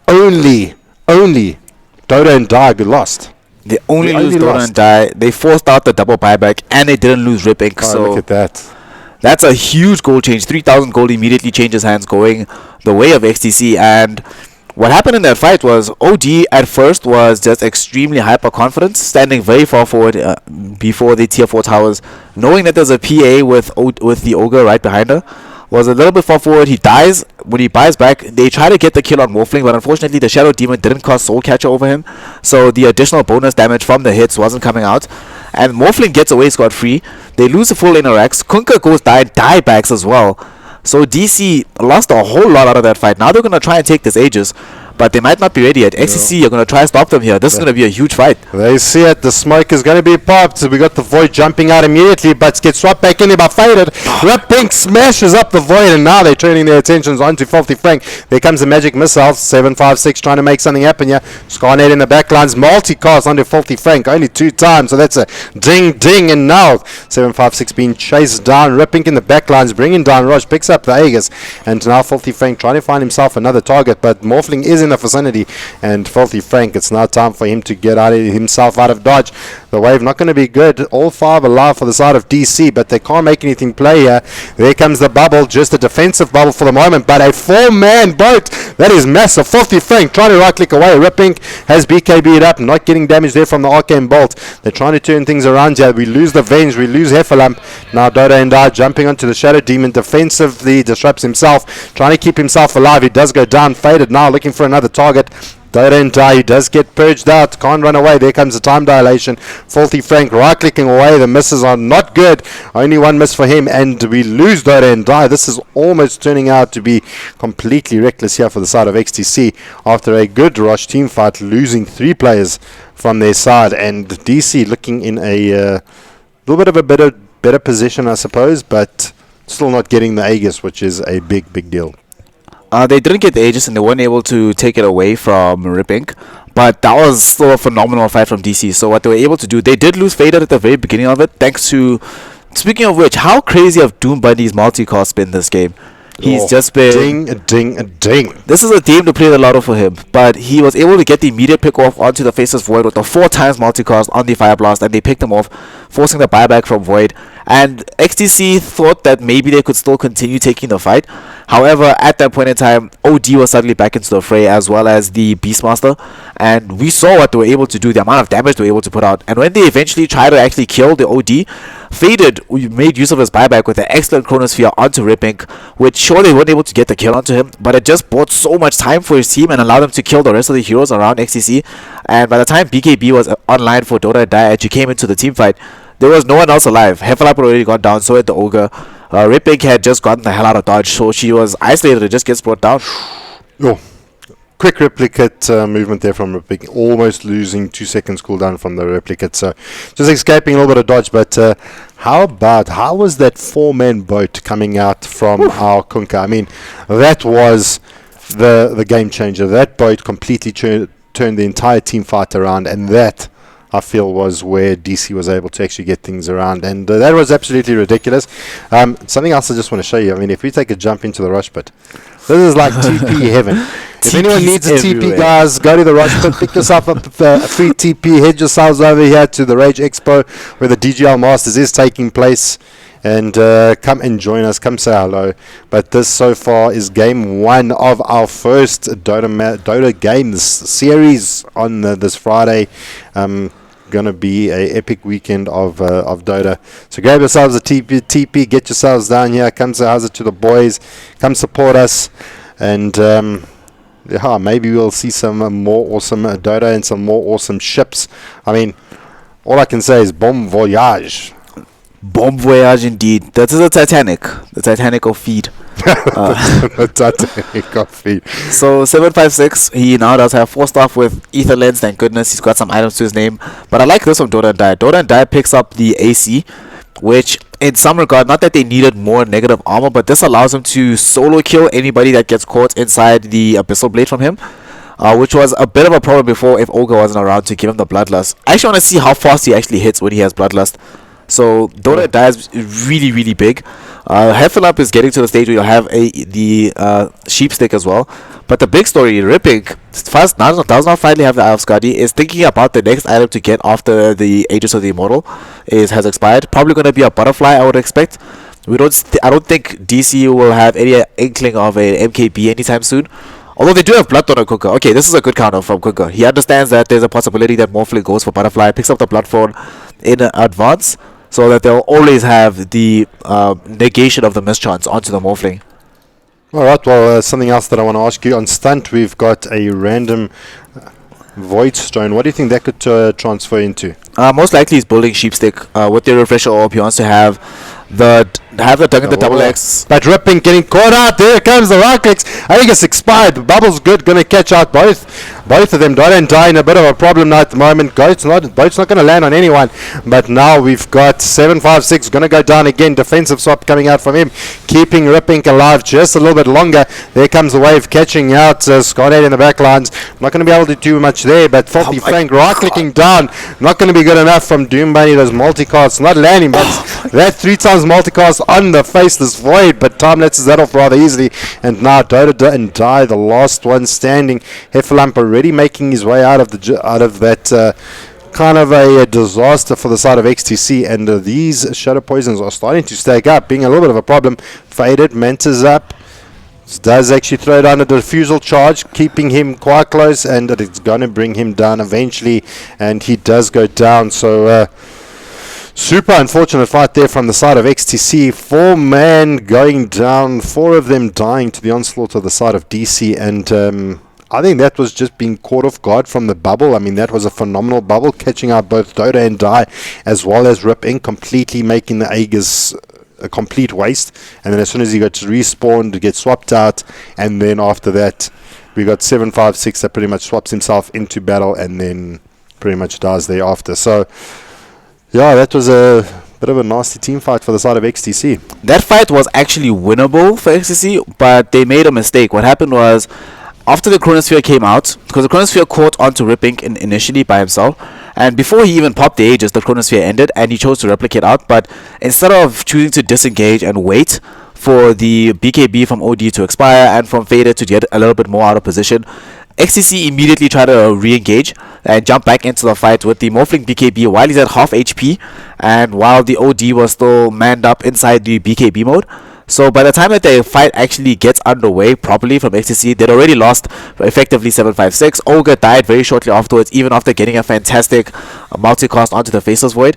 Speaker 4: only Dota and Da lost.
Speaker 3: They only lose Dota and Die. They forced out the double buyback, and they didn't lose Ripink.
Speaker 4: Oh,
Speaker 3: so
Speaker 4: look at that.
Speaker 3: That's a huge goal change. 3,000 gold immediately changes hands, going the way of XTC. And what happened in that fight was OD at first was just extremely hyper confident, standing very far forward before the tier 4 towers, knowing that there's a PA with the Ogre right behind her. Was a little bit far forward. He dies. When he buys back, they try to get the kill on Morphling, but unfortunately the Shadow Demon didn't cast Soul Catcher over him, so the additional bonus damage from the hits wasn't coming out, and Morphling gets away scot-free. They lose the full laner X. Kunkka goes diebacks as well. So DC lost a whole lot out of that fight. Now they're going to try and take this Aegis, but they might not be ready yet. XCC are going to try and stop them here. This is going to be a huge fight.
Speaker 4: They see it. The smoke is going to be popped. So we got the Void jumping out immediately, but gets swapped back in there by Faded. Ripink smashes up the Void, and now they're turning their attentions onto Filthy Frank. There comes the Magic Missile. 756 trying to make something happen here. Scarnet in the backlines. Multicast onto Filthy Frank. Only 2 times, so that's a ding, and now 756 being chased down. Ripink in the backlines, bringing down Roche. Picks up the Aegis, and now Filthy Frank trying to find himself another target, but Morphling is in in the vicinity. And Filthy Frank, it's now time for him to get himself out of dodge. The wave not going to be good. All 5 alive for the side of DC, but they can't make anything play here. There comes the bubble, just a defensive bubble for the moment, but a 4-man boat. That is massive. Filthy Frank trying to right click away. Ripping has BKB'd up, not getting damage there from the arcane bolt. They're trying to turn things around here. We lose the Venge, we lose Heffalump. Now Dota and I jumping onto the Shadow Demon, defensively disrupts himself, trying to keep himself alive. He does go down, faded now, looking for another target. Dota and Die, he does get purged out, can't run away. There comes the time dilation. Filthy Frank right clicking away. The misses are not good. Only 1 miss for him, and we lose Dota and Die. This is almost turning out to be completely reckless here for the side of XTC after a good rush team fight, losing 3 players from their side, and DC looking in a little bit of a better position, I suppose, but still not getting the Aegis, which is a big deal.
Speaker 3: They didn't get the Aegis and they weren't able to take it away from Ripping, but that was still a phenomenal fight from DC. So what they were able to do, they did lose Faded at the very beginning of it, thanks to, speaking of which, how crazy have Doom Bunny's multicast been this game? He's just been
Speaker 4: ding.
Speaker 3: This is a game to play the lotto for him, but he was able to get the immediate pick off onto the Faceless Void with the 4 times multicast on the Fire Blast, and they picked him off, forcing the buyback from Void. And XTC thought that maybe they could still continue taking the fight. However, at that point in time, OD was suddenly back into the fray, as well as the Beastmaster, and we saw what they were able to do, the amount of damage they were able to put out. And when they eventually tried to actually kill the OD, Faded made use of his buyback with an excellent Chronosphere onto Ripping, which sure they weren't able to get the kill onto him, but it just bought so much time for his team and allowed them to kill the rest of the heroes around XTC. And by the time BKB was online for Dota and Die, and she came into the team fight, there was no one else alive. Heffalump had already gone down, so had the Ogre. Ripping had just gotten the hell out of dodge, so she was isolated. It just gets brought down.
Speaker 4: Oh, quick replicate movement there from Ripping, almost losing 2 seconds cooldown from the replicate, so just escaping a little bit of dodge. But how was that 4-man boat coming out from our Kunkka? I mean, that was the game changer. That boat completely turned the entire team fight around, and that, I feel, was where DC was able to actually get things around, and that was absolutely ridiculous. Something else I just want to show you. I mean, if we take a jump into the rush pit, this is like TP heaven. If anyone needs a TP, guys, go to the rush pit, pick yourself up a free TP, head yourselves over here to the Rage Expo where the DGL Masters is taking place, and come and join us, come say hello. But this so far is game 1 of our first Dota games series on this Friday. Gonna be a epic weekend of Dota. So grab yourselves a TP, get yourselves down here, come say how's it to the boys, come support us, and yeah, maybe we'll see some more awesome Dota and some more awesome ships. I mean, all I can say is bon voyage.
Speaker 3: Bon voyage indeed. That is the Titanic of feed.
Speaker 4: The Titanic of feed.
Speaker 3: So 756, he now does have 4 stuff with Ether Lens, thank goodness. He's got some items to his name. But I like this from Dota and Die. Dota and Die picks up the AC, which in some regard, not that they needed more negative armor, but this allows him to solo kill anybody that gets caught inside the Abyssal Blade from him. Which was a bit of a problem before if Ogre wasn't around to give him the Bloodlust. I actually want to see how fast he actually hits when he has Bloodlust. So Dota dies really big. Heffalump is getting to the stage where you'll have the sheep stick as well. But the big story, Ripping first does not finally have the Eye of Skadi, is thinking about the next item to get after the Aegis of the Immortal has expired. Probably going to be a butterfly, I would expect. I don't think DC will have any inkling of a MKB anytime soon. Although they do have Bloodthorn on Kunkka. Okay, this is a good counter from Kunkka. He understands that there's a possibility that Morphling goes for Butterfly, picks up the Bloodthorn in advance, so that they'll always have the negation of the mischance onto the Morphling.
Speaker 4: Alright, well, something else that I want to ask you. On Stunt, we've got a random Void Stone. What do you think that could transfer into?
Speaker 3: Most likely he's building Sheepstick with the Refresher Orb. He wants to have the Dung and the Double X.
Speaker 4: But Ripping getting caught out. There comes the right clicks. I think it's expired. The Bubble's good. Going to catch out both of them. Dota and Die in a bit of a problem now at the moment. Boat's not going to land on anyone. But now we've got 756 going to go down again. Defensive swap coming out from him, keeping Ripping alive just a little bit longer. There comes the wave catching out Scarnade in the back lines. Not going to be able to do much there. But Filthy Frank right clicking down. Not going to be good enough from Doom Bunny. Those multicasts not landing. But that 3 times multicast lost on the Faceless Void, but Time lets that off rather easily. And now Dota and Die, the last one standing. Heffalump already making his way out of that kind of a disaster for the side of XTC, and these Shadow Poisons are starting to stack up, being a little bit of a problem. Faded, Manta's up. Does actually throw down a diffusal charge, keeping him quite close, and it's going to bring him down eventually, and he does go down. So super unfortunate fight there from the side of XTC. 4 man going down, 4 of them dying to the onslaught of the side of DC, and I think that was just being caught off guard from the bubble. I mean, that was a phenomenal bubble, catching out both Dota and Die, as well as Rip Inc., completely making the Aegis a complete waste. And then as soon as he got respawned, to get swapped out, and then after that we got 756 that pretty much swaps himself into battle and then pretty much dies thereafter. So yeah, that was a bit of a nasty team fight for the side of XTC.
Speaker 3: That fight was actually winnable for XTC, but they made a mistake. What happened was, after the Chronosphere came out, because the Chronosphere caught onto Rip Inc. initially by himself, and before he even popped the Aegis, the Chronosphere ended and he chose to replicate out. But instead of choosing to disengage and wait for the BKB from OD to expire and from Fader to get a little bit more out of position, XTC immediately tried to re-engage and jump back into the fight with the Morphling BKB while he's at half HP and while the OD was still manned up inside the BKB mode. So by the time that the fight actually gets underway properly from XTC, they'd already lost effectively 756. Olga died very shortly afterwards, even after getting a fantastic multicast onto the Faceless Void.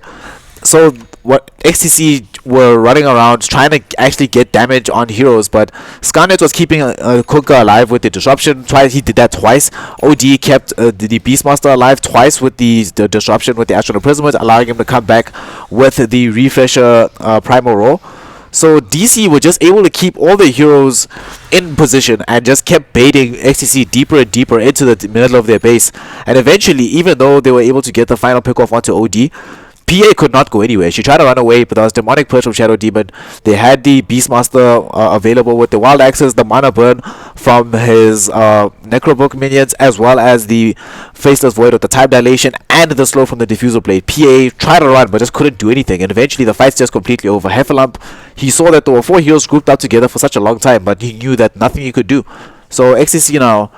Speaker 3: So what XTC were running around trying to actually get damage on heroes, but Scarnet was keeping Kunkka alive with the disruption. He did that twice. OD kept the Beastmaster alive twice with the disruption with the Astral Imprisonment, allowing him to come back with the refresher Primal Roar. So DC were just able to keep all the heroes in position and just kept baiting XTC deeper and deeper into the middle of their base. And eventually, even though they were able to get the final pick off onto OD, PA could not go anywhere. She tried to run away, but there was Demonic Purge from Shadow Demon. They had the Beastmaster available with the Wild Axes, the Mana Burn from his Necrobook minions, as well as the Faceless Void with the Time Dilation and the slow from the Diffusal Blade. PA tried to run, but just couldn't do anything, and eventually the fight's just completely over. Heffalump, he saw that there were 4 heroes grouped up together for such a long time, but he knew that nothing he could do. So XTC now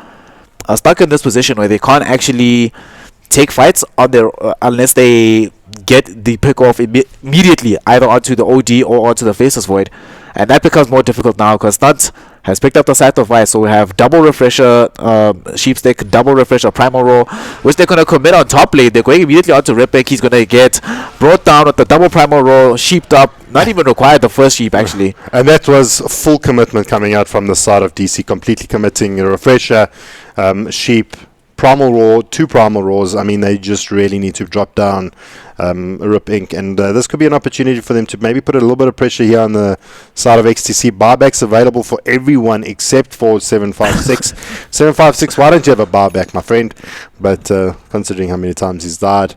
Speaker 3: are stuck in this position where they can't actually take fights on their unless they get the pick off immediately either onto the OD or onto the Faceless Void, and that becomes more difficult now because Stunt has picked up the Scythe of Vice. So we have double refresher Sheepstick, double refresher Primal Roar, which they're going to commit on top lane. They're going immediately onto Ripek. He's going to get brought down with the double Primal Roar, sheeped up, not even required the first sheep actually.
Speaker 4: And that was full commitment coming out from the side of DC, completely committing a refresher, sheep, Primal Roar, 2 Primal Roars. I mean, they just really need to drop down Rip Inc. And this could be an opportunity for them to maybe put a little bit of pressure here on the side of XTC. Buybacks available for everyone except for 756. 756, why don't you have a buyback, my friend? But considering how many times he's died,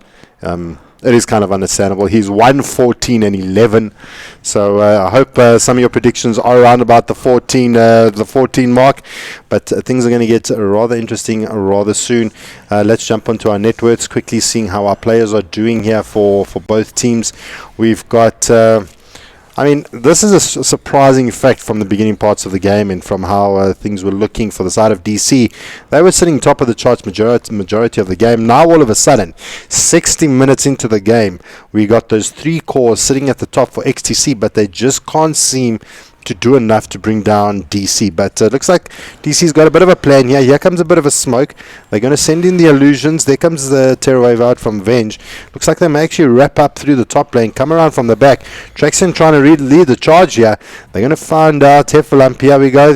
Speaker 4: it is kind of understandable. He's 114 and 11. So I hope some of your predictions are around about the 14 mark. But things are going to get rather interesting rather soon. Let's jump onto our networks quickly, seeing how our players are doing here for both teams. We've got I mean, this is a surprising fact from the beginning parts of the game and from how things were looking for the side of DC. They were sitting top of the charts majority of the game. Now all of a sudden, 60 minutes into the game, we got those 3 cores sitting at the top for XTC, but they just can't seem to do enough to bring down DC. But it looks like DC's got a bit of a plan here. Here comes a bit of a smoke. They're going to send in the illusions. There comes the Terror Wave out from Venge. Looks like they may actually wrap up through the top lane, come around from the back. Traxon trying to lead the charge here. They're going to find out. Heffalump, here we go.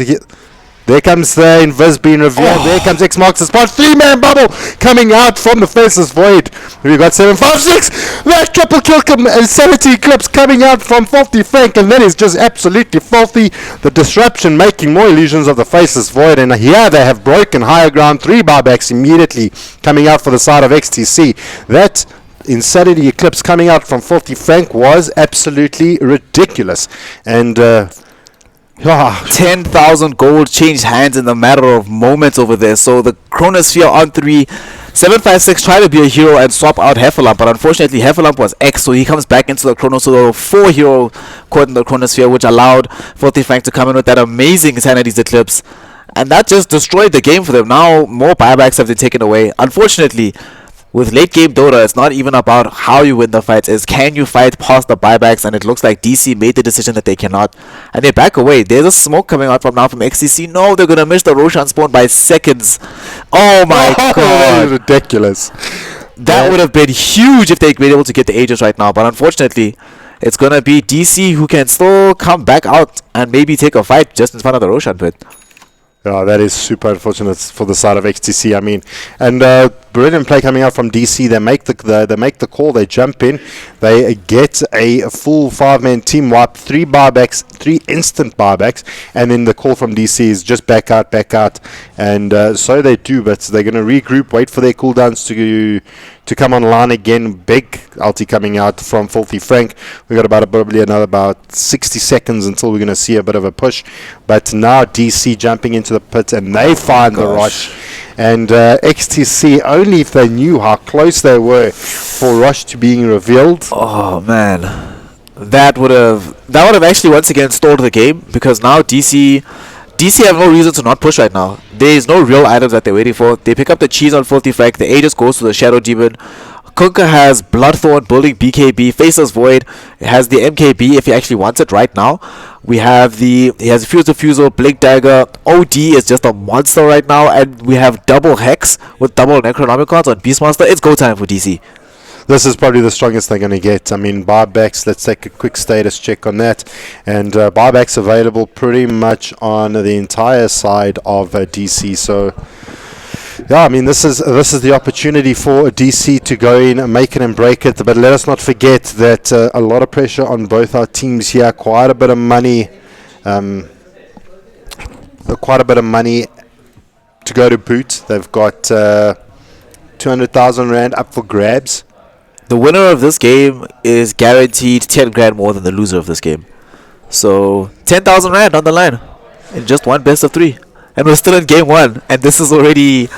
Speaker 4: There comes the Invis being revealed. There comes X marks the spot. 3-man bubble coming out from the Faceless Void. We've got 756. That triple kill Insanity Eclipse coming out from Filthy Frank. And that is just absolutely filthy. The disruption making more illusions of the Faceless Void. And here they have broken higher ground. 3 buybacks immediately coming out for the side of XTC. That Insanity Eclipse coming out from Filthy Frank was absolutely ridiculous. And Yeah.
Speaker 3: 10,000 gold changed hands in the matter of moments over there. So the Chronosphere on 3. 756 tried to be a hero and swap out Heffalump, but unfortunately Heffalump was X, so he comes back into the Chrono. So 4 hero caught in the Chronosphere, which allowed Filthy Frank to come in with that amazing Sanity's Eclipse. And that just destroyed the game for them. Now more buybacks have been taken away. Unfortunately, with late game Dota, it's not even about how you win the fights, it's can you fight past the buybacks, and it looks like DC made the decision that they cannot. And they back away. There's a smoke coming out from XTC. No, they're gonna miss the Roshan spawn by seconds. Oh my god.
Speaker 4: That is ridiculous.
Speaker 3: That would have been huge if they'd been able to get the Aegis right now, but unfortunately, it's gonna be DC who can still come back out and maybe take a fight just in front of the Roshan pit.
Speaker 4: Yeah, that is super unfortunate for the side of XTC. I mean, and brilliant play coming out from DC. They make the call. They jump in. They get a full 5-man team wipe, 3 buybacks, 3 instant buybacks, and then the call from DC is just back out, and so they do. But they're going to regroup, wait for their cooldowns to come online again. Big ulti coming out from Filthy Frank. We got probably another 60 seconds until we're going to see a bit of a push. But now DC jumping into the pit, and they find the rush. And XTC, only if they knew how close they were for rush to being revealed.
Speaker 3: Oh man, that would have actually once again stalled the game, because now DC have no reason to not push right now. There is no real items that they're waiting for. They pick up the cheese on Filthy Frank. The Aegis goes to the Shadow Demon. Kunkka has Bloodthorn building BKB, Faceless Void, has the MKB if he actually wants it right now. He has Fuse Diffusal, Blink Dagger, OD is just a monster right now, and we have double Hex with double Necronomicons on Beastmaster. It's go time for DC.
Speaker 4: This is probably the strongest they're going to get. I mean, buybacks, let's take a quick status check on that. And buybacks available pretty much on the entire side of DC. So yeah, I mean, this is the opportunity for DC to go in and make it and break it. But let us not forget that a lot of pressure on both our teams here. Quite a bit of money to go to boot. They've got 200,000 Rand up for grabs.
Speaker 3: The winner of this game is guaranteed 10 grand more than the loser of this game. So 10,000 Rand on the line in just one best of 3. And we're still in game 1, and this is already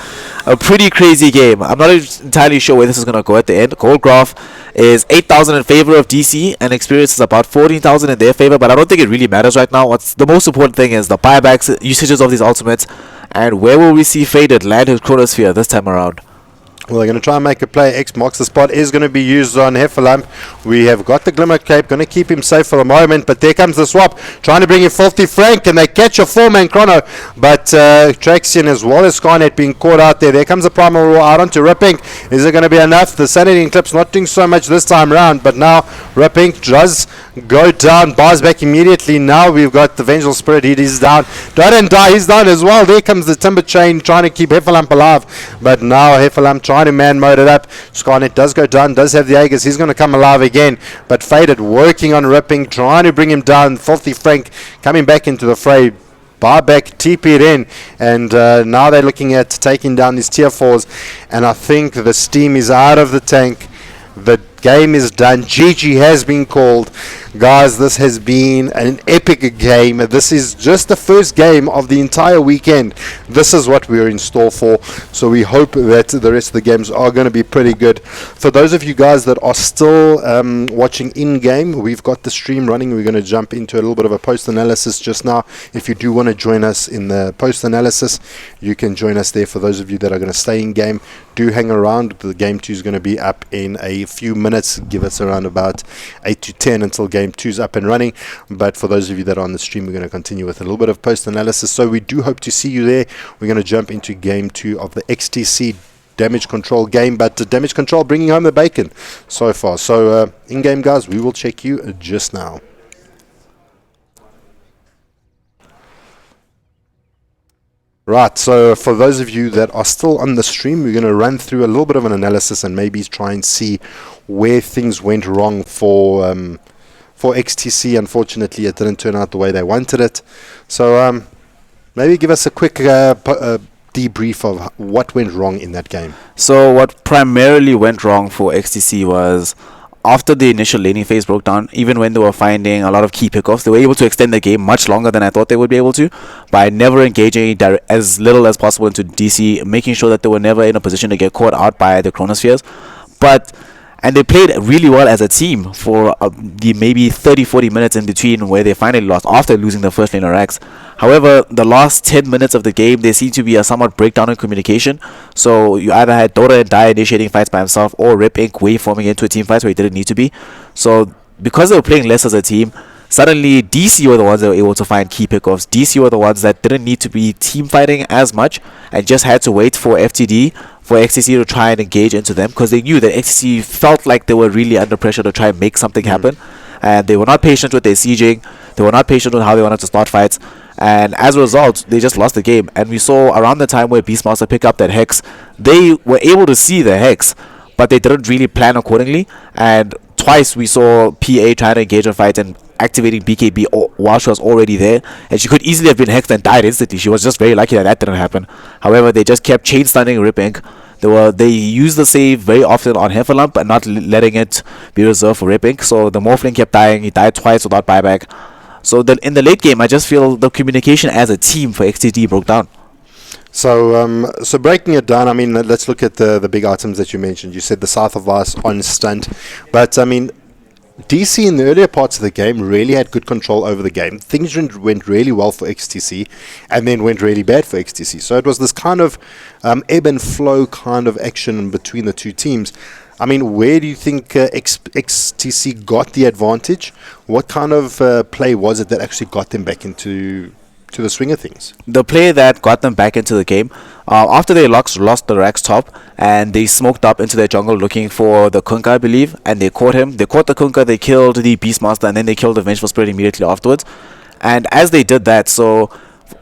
Speaker 3: a pretty crazy game. I'm not entirely sure where this is going to go at the end. Gold graph is 8,000 in favor of DC, and experience is about 14,000 in their favor, but I don't think it really matters right now. What's the most important thing is the buybacks, usages of these ultimates, and where will we see Faded land his Chronosphere this time around?
Speaker 4: Well, they're going to try and make a play. X marks the spot. Is going to be used on Heffalump. We have got the Glimmer Cape. Going to keep him safe for the moment. But there comes the swap. Trying to bring in Filthy Frank. And they catch a 4-man chrono. But Traxian as well as Skynet being caught out there. There comes the Primal Roar out onto Ripping. Is it going to be enough? The Sanity Eclipse not doing so much this time round. But now Ripping does go down. Bars back immediately. Now we've got the Vengeful Spirit. He is down. Don't die. He's down as well. There comes the Timber Chain trying to keep Heffalump alive. But now Heffalump trying to man mode it up. Skynet does go down, does have the Aegis. He's going to come alive again, but Faded working on Ripping, trying to bring him down. Filthy Frank coming back into the fray. Buyback, TP it in, and now they're looking at taking down these tier 4s, and I think the steam is out of the tank. The game is done. GG has been called. Guys, this has been an epic game. This is just the first game of the entire weekend. This is what we're in store for. So we hope that the rest of the games are going to be pretty good. For those of you guys that are still watching in-game, we've got the stream running. We're going to jump into a little bit of a post-analysis just now. If you do want to join us in the post-analysis, you can join us there. For those of you that are going to stay in-game, do hang around. The game 2 is going to be up in a few minutes. Give us around about 8 to 10 until game 2 is up and running. But for those of you that are on the stream, we're going to continue with a little bit of post analysis. So we do hope to see you there. We're going to jump into game 2 of the XTC damage control game, but damage control bringing home the bacon so far. So in game, guys, we will check you just now. Right, so for those of you that are still on the stream, we're going to run through a little bit of an analysis and maybe try and see where things went wrong for XTC. Unfortunately, it didn't turn out the way they wanted it. So maybe give us a quick debrief of what went wrong in that game.
Speaker 3: So what primarily went wrong for XTC was after the initial laning phase broke down, even when they were finding a lot of key pickoffs, they were able to extend the game much longer than I thought they would be able to by never engaging as little as possible into DC, making sure that they were never in a position to get caught out by the Chronospheres. And they played really well as a team for the maybe 30-40 minutes in between where they finally lost after losing the first lane Rex. However, the last 10 minutes of the game, there seemed to be a somewhat breakdown in communication. So you either had Dota and Dai initiating fights by himself, or Rip Inc. waveforming into a team fight where he didn't need to be. So because they were playing less as a team, suddenly DC were the ones that were able to find key pickoffs. DC were the ones that didn't need to be team fighting as much and just had to wait for FTD, for XTC to try and engage into them, because they knew that XTC felt like they were really under pressure to try and make something happen, and they were not patient with their sieging, they were not patient with how they wanted to start fights, and as a result they just lost the game. And we saw around the time where Beastmaster picked up that Hex, they were able to see the Hex, but they didn't really plan accordingly, and twice we saw PA trying to engage a fight and activating BKB while she was already there, and she could easily have been hexed and died instantly. She was just very lucky that didn't happen. However, they just kept chain stunning Rip Inc. They used the save very often on Heffalump, but not letting it be reserved for Rip Inc. So the Morphling kept dying. He died twice without buyback. So in the late game, I just feel the communication as a team for XTD broke down.
Speaker 4: So breaking it down, I mean, let's look at the big items that you mentioned. You said the South of Us on stunt, but I mean, DC in the earlier parts of the game really had good control over the game. Things went really well for XTC, and then went really bad for XTC. So it was this kind of ebb and flow kind of action between the two teams. I mean, where do you think XTC got the advantage? What kind of play was it that actually got them back into the swing of things?
Speaker 3: The play that got them back into the game, after they lost the Rax top and they smoked up into their jungle looking for the Kunkka, I believe, and they caught him. They caught the Kunkka, they killed the Beastmaster, and then they killed the Vengeful Spirit immediately afterwards. And as they did that, so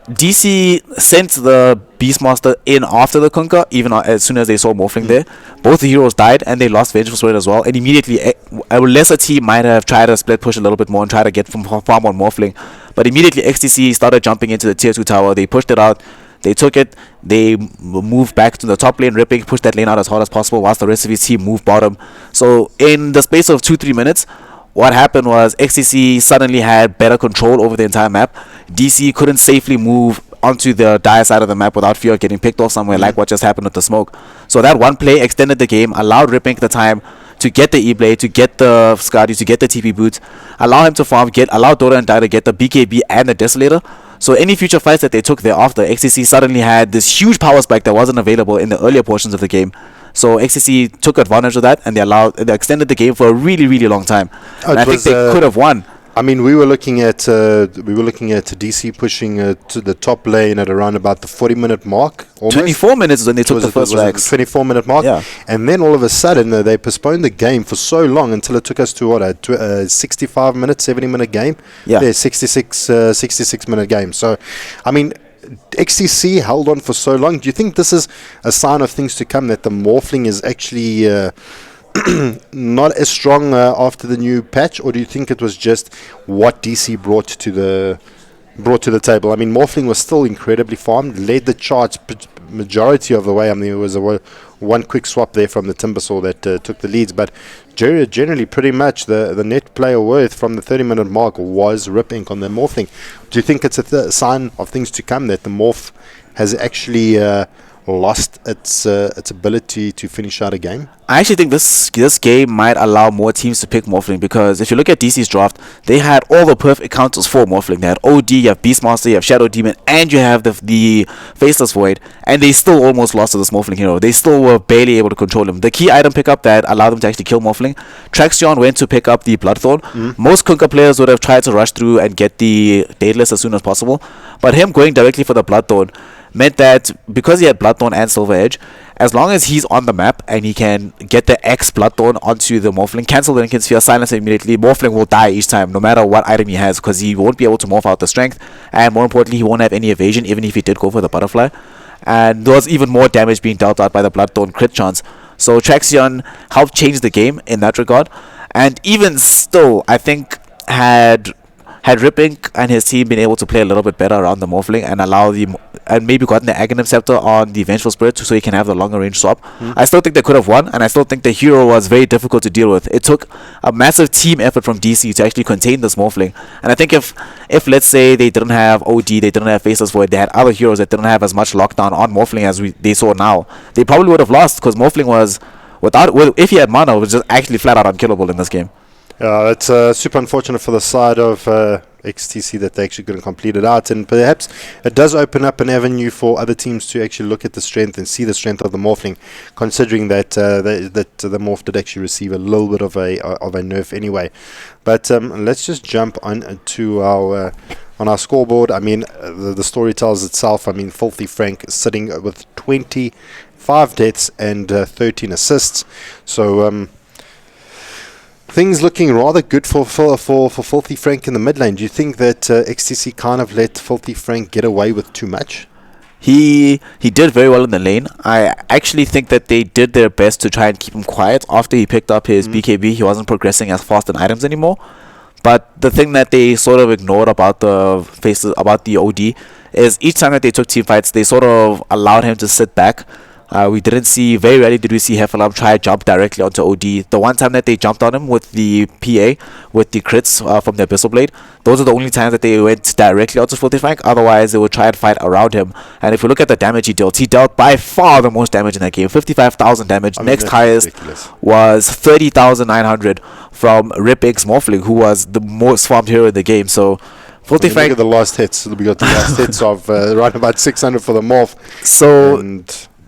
Speaker 3: DC sent the Beastmaster in after the Kunkka, even as soon as they saw Morphling there. Both the heroes died and they lost Vengeful Spirit as well, and immediately a lesser team might have tried to split push a little bit more and try to get from farm on Morphling, but immediately XTC started jumping into the tier 2 tower. They pushed it out, they took it, they moved back to the top lane, Ripping, pushed that lane out as hard as possible whilst the rest of his team moved bottom. So in the space of 2-3 minutes, what happened was XTC suddenly had better control over the entire map. DC couldn't safely move onto the dire side of the map without fear of getting picked off somewhere, like what just happened with the smoke. So that one play extended the game, allowed Ripping the time to get the E-Blade, to get the Skadi, to get the TP boots, allow him to farm, allow Dota and Dai to get the BKB and the Desolator. So any future fights that they took thereafter, XTC suddenly had this huge power spike that wasn't available in the earlier portions of the game. So XTC took advantage of that, and they extended the game for a really, really long time. And I think they could have won.
Speaker 4: I mean, we were looking at DC pushing to the top lane at around about the 40-minute mark. Almost.
Speaker 3: 24 minutes is when they took the first Rax.
Speaker 4: 24-minute mark,
Speaker 3: yeah.
Speaker 4: And then all of a sudden they postponed the game for so long until it took us to what, a 65-minute, 70-minute game.
Speaker 3: Yeah,
Speaker 4: 66-minute game. So, I mean, XTC held on for so long. Do you think this is a sign of things to come, that the Morphling is actually not as strong after the new patch, or do you think it was just what DC brought to the table? I mean, Morphling was still incredibly farmed, led the charge majority of the way. I mean, it was one quick swap there from the Timbersaw that took the leads, but generally pretty much the net player worth from the 30-minute mark was Rip Inc. on the Morphling. Do you think it's a sign of things to come, that the Morph has actually lost its ability to finish out a game?
Speaker 3: I actually think this game might allow more teams to pick Morphling, because if you look at DC's draft, they had all the perfect counters for Morphling. They had OD, you have Beastmaster, you have Shadow Demon, and you have the Faceless Void, and they still almost lost to this Morphling hero. They still were barely able to control him. The key item pickup that allowed them to actually kill Morphling, Traxion went to pick up the Bloodthorn. Most Kunkka players would have tried to rush through and get the Daedalus as soon as possible, but him going directly for the Bloodthorn meant that because he had Bloodthorn and Silver Edge, as long as he's on the map and he can get the X Bloodthorn onto the Morphling, cancel the Lincoln Sphere, silence it immediately, Morphling will die each time, no matter what item he has, because he won't be able to morph out the strength, and more importantly, he won't have any evasion, even if he did go for the Butterfly. And there was even more damage being dealt out by the Bloodthorn crit chance. So Traxion helped change the game in that regard, and even still, I think had had Ripink and his team been able to play a little bit better around the Morphling and and maybe gotten the Aghanim Scepter on the Vengeful Spirit so he can have the longer range swap, I still think they could have won, and I still think the hero was very difficult to deal with. It took a massive team effort from DC to actually contain this Morphling, and I think if let's say they didn't have OD, they didn't have Faceless Void, they had other heroes that didn't have as much lockdown on Morphling as they saw now, they probably would have lost, because Morphling was, if he had mana, it was just actually flat out unkillable in this game.
Speaker 4: It's super unfortunate for the side of XTC that they actually couldn't complete it out, and perhaps it does open up an avenue for other teams to actually look at the strength and see the strength of the Morphling, considering that the Morph did actually receive a little bit of a nerf anyway. But let's just jump on to our on our scoreboard. I mean, the story tells itself. I mean, Filthy Frank sitting with 25 deaths and 13 assists. So things looking rather good for Filthy Frank in the mid lane. Do you think that XTC kind of let Filthy Frank get away with too much?
Speaker 3: He did very well in the lane. I actually think that they did their best to try and keep him quiet. After he picked up his BKB, he wasn't progressing as fast in items anymore. But the thing that they sort of ignored about the OD is each time that they took team fights, they sort of allowed him to sit back. Very rarely did we see Heffalump try to jump directly onto OD. The one time that they jumped on him with the PA, with the crits from the Abyssal Blade, those are the only times that they went directly onto Filthy Frank. Otherwise, they would try and fight around him. And if you look at the damage he dealt by far the most damage in that game. 55,000 damage. Next highest was 30,900 from Ripix Morphling, who was the most farmed hero in the game. So Filthy Frank,
Speaker 4: look at the last hits. We got the last hits of right about 600 for the Morph.
Speaker 3: So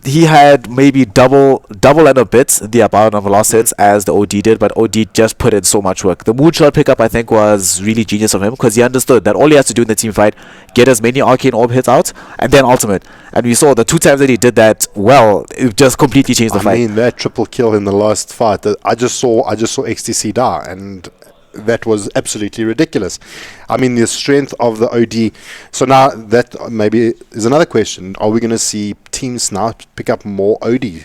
Speaker 3: he had maybe double and a bit the amount of lost hits as the OD did, but OD just put in so much work. The Moonshot pickup, I think, was really genius of him, because he understood that all he has to do in the team fight, get as many Arcane Orb hits out, and then Ultimate. And we saw the 2 times that he did that well, it just completely changed the fight.
Speaker 4: I mean, that triple kill in the last fight, I just saw XTC die, and that was absolutely ridiculous. I mean, the strength of the OD. So now that maybe is another question. Are we going to see teams now pick up more OD?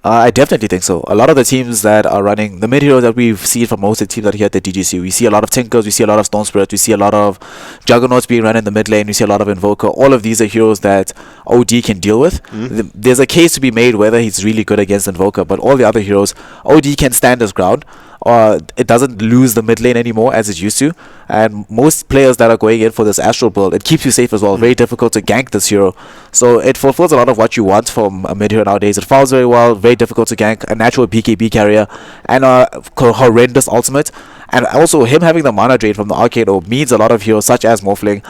Speaker 3: I definitely think so. A lot of the teams that are running the mid heroes that we've seen from most of the teams that are here at the DGC, we see a lot of Tinkers, we see a lot of Stone Spirits, we see a lot of Juggernauts being run in the mid lane, we see a lot of Invoker. All of these are heroes that OD can deal with. There's a case to be made whether he's really good against Invoker, but all the other heroes, OD can stand his ground. It doesn't lose the mid lane anymore as it used to, and most players that are going in for this Astral build, it keeps you safe as well. Very difficult to gank this hero, so it fulfills a lot of what you want from a mid hero nowadays. It falls very well, very difficult to gank, a natural BKB carrier, and a horrendous ultimate. And also him having the mana drain from the Arcade Orb means a lot of heroes such as Morphling,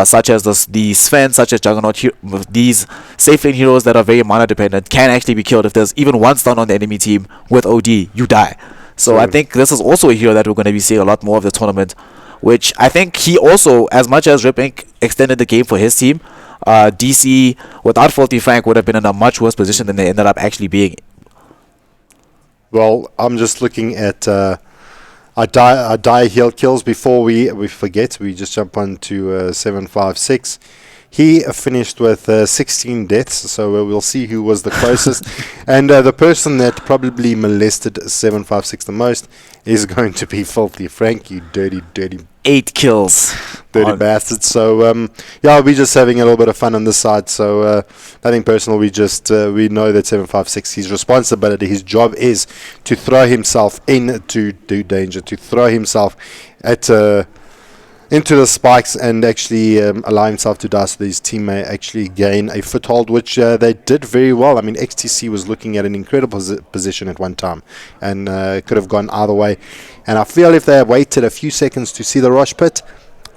Speaker 3: such as the Sven, such as Juggernaut, these safe lane heroes that are very mana dependent can actually be killed. If there's even one stun on the enemy team with OD, you die. So I think this is also a hero that we're going to be seeing a lot more of the tournament, which I think he also, as much as Rip Inc. extended the game for his team, DC, without Filthy Frank, would have been in a much worse position than they ended up actually being.
Speaker 4: Well, I'm just looking at our die heal kills before we forget. We just jump on to 756. He finished with 16 deaths, so we'll see who was the closest. And the person that probably molested 756 the most is going to be Filthy Frank, you dirty
Speaker 3: 8 kills.
Speaker 4: Dirty bastard. So, yeah, we're just having a little bit of fun on this side. So, nothing personal. We know that 756, his responsibility, his job is to throw himself into danger, to throw himself into the spikes and actually allow himself to die so that his team may actually gain a foothold, which they did very well. I mean, XTC was looking at an incredible position at one time and could have gone either way. And I feel if they had waited a few seconds to see the Rosh Pit,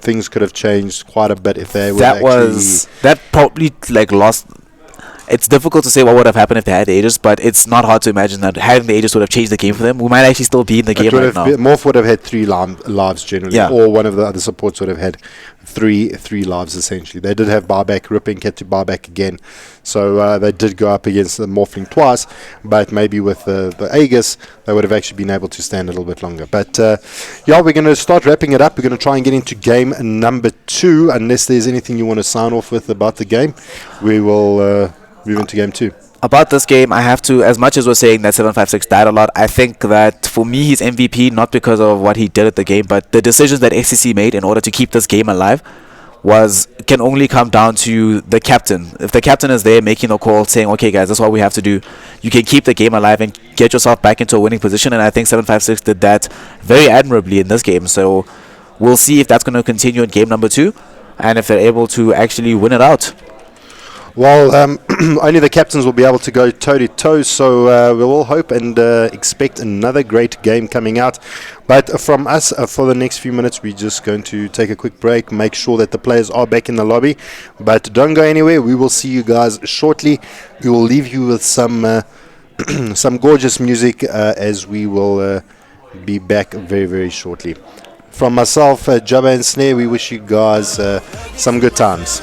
Speaker 4: things could have changed quite a bit if they would
Speaker 3: that probably lost. It's difficult to say what would have happened if they had the Aegis, but it's not hard to imagine that having the Aegis would have changed the game for them. We might actually still be in the game right now.
Speaker 4: Morph would have had 3 lives generally, or one of the other supports would have had three lives essentially. They did have buyback, Ripping had to buy back again, so they did go up against the Morphling twice, but maybe with the Aegis they would have actually been able to stand a little bit longer. But yeah, we're going to start wrapping it up. We're going to try and get into game number 2, unless there's anything you want to sign off with about the game. We will move into game 2.
Speaker 3: About this game, I have to, as much as we're saying that 756 died a lot, I think that for me he's MVP not because of what he did at the game, but the decisions that XCC made in order to keep this game alive can only come down to the captain. If the captain is there making the call, saying, okay guys, that's what we have to do, you can keep the game alive and get yourself back into a winning position, and I think 756 did that very admirably in this game. So we'll see if that's going to continue in game number 2, and if they're able to actually win it out.
Speaker 4: Well, only the captains will be able to go toe-to-toe, so we'll all hope and expect another great game coming out. But from us, for the next few minutes, we're just going to take a quick break, make sure that the players are back in the lobby. But don't go anywhere. We will see you guys shortly. We will leave you with some some gorgeous music as we will be back very, very shortly. From myself, Jabba and Snare, we wish you guys some good times.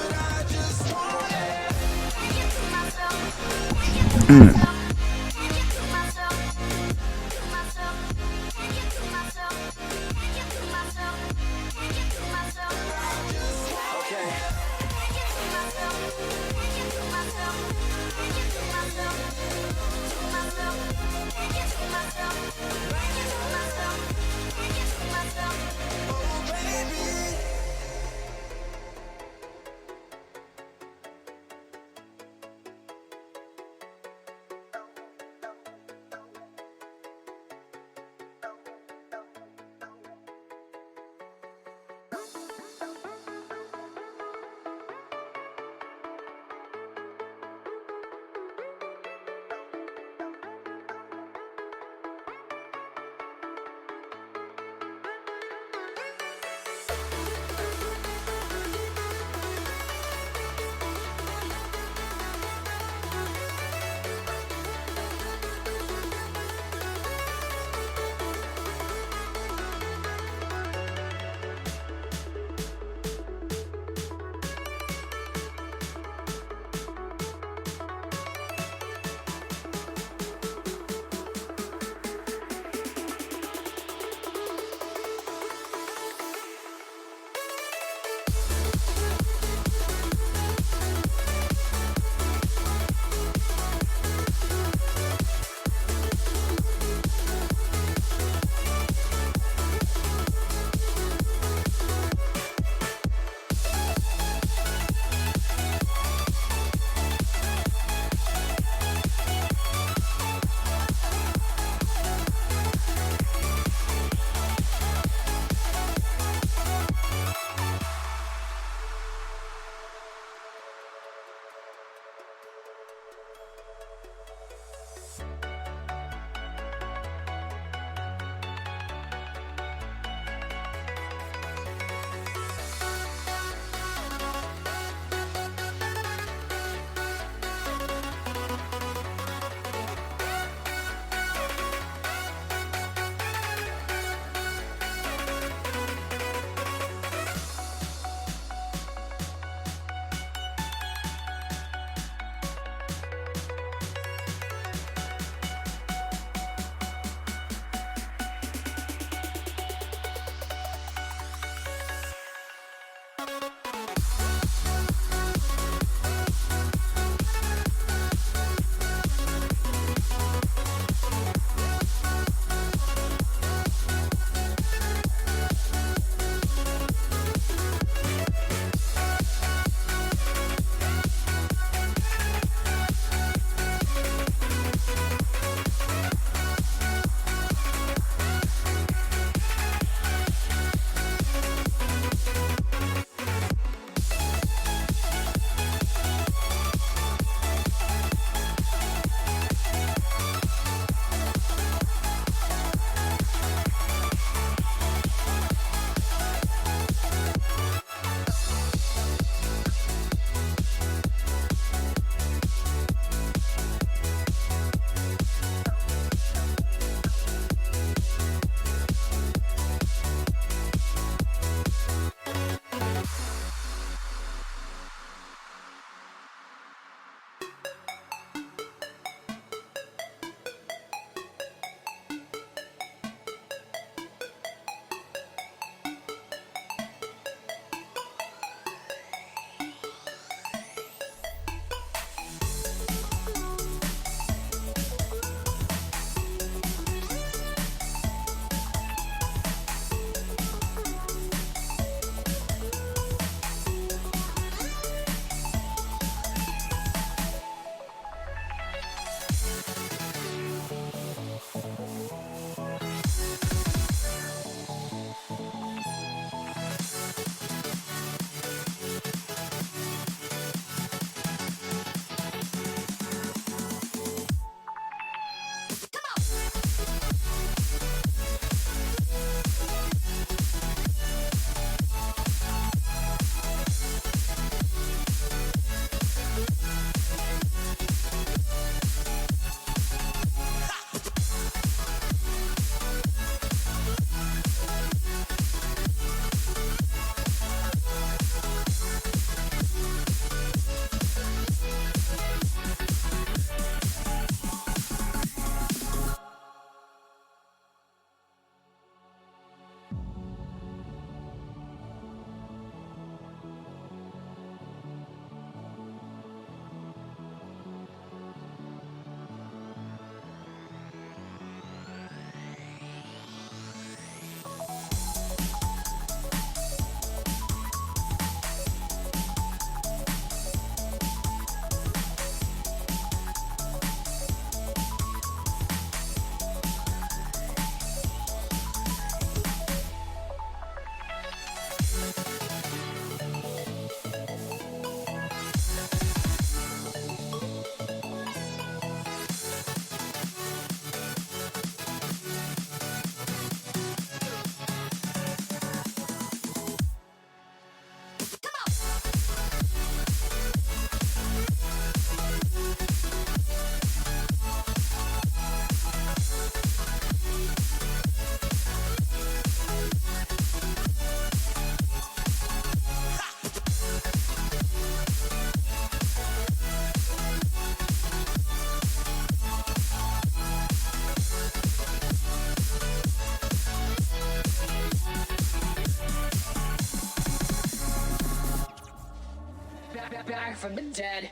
Speaker 5: back from the dead.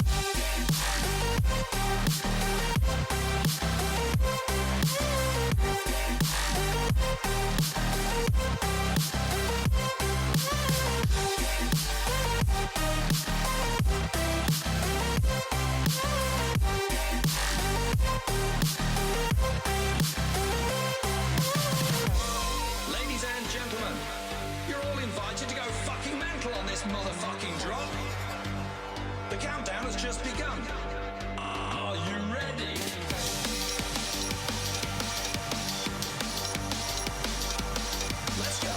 Speaker 6: Ladies and gentlemen, you're all invited to go fucking mental on this motherfucking drop. The countdown has just begun. Are you ready? Let's go,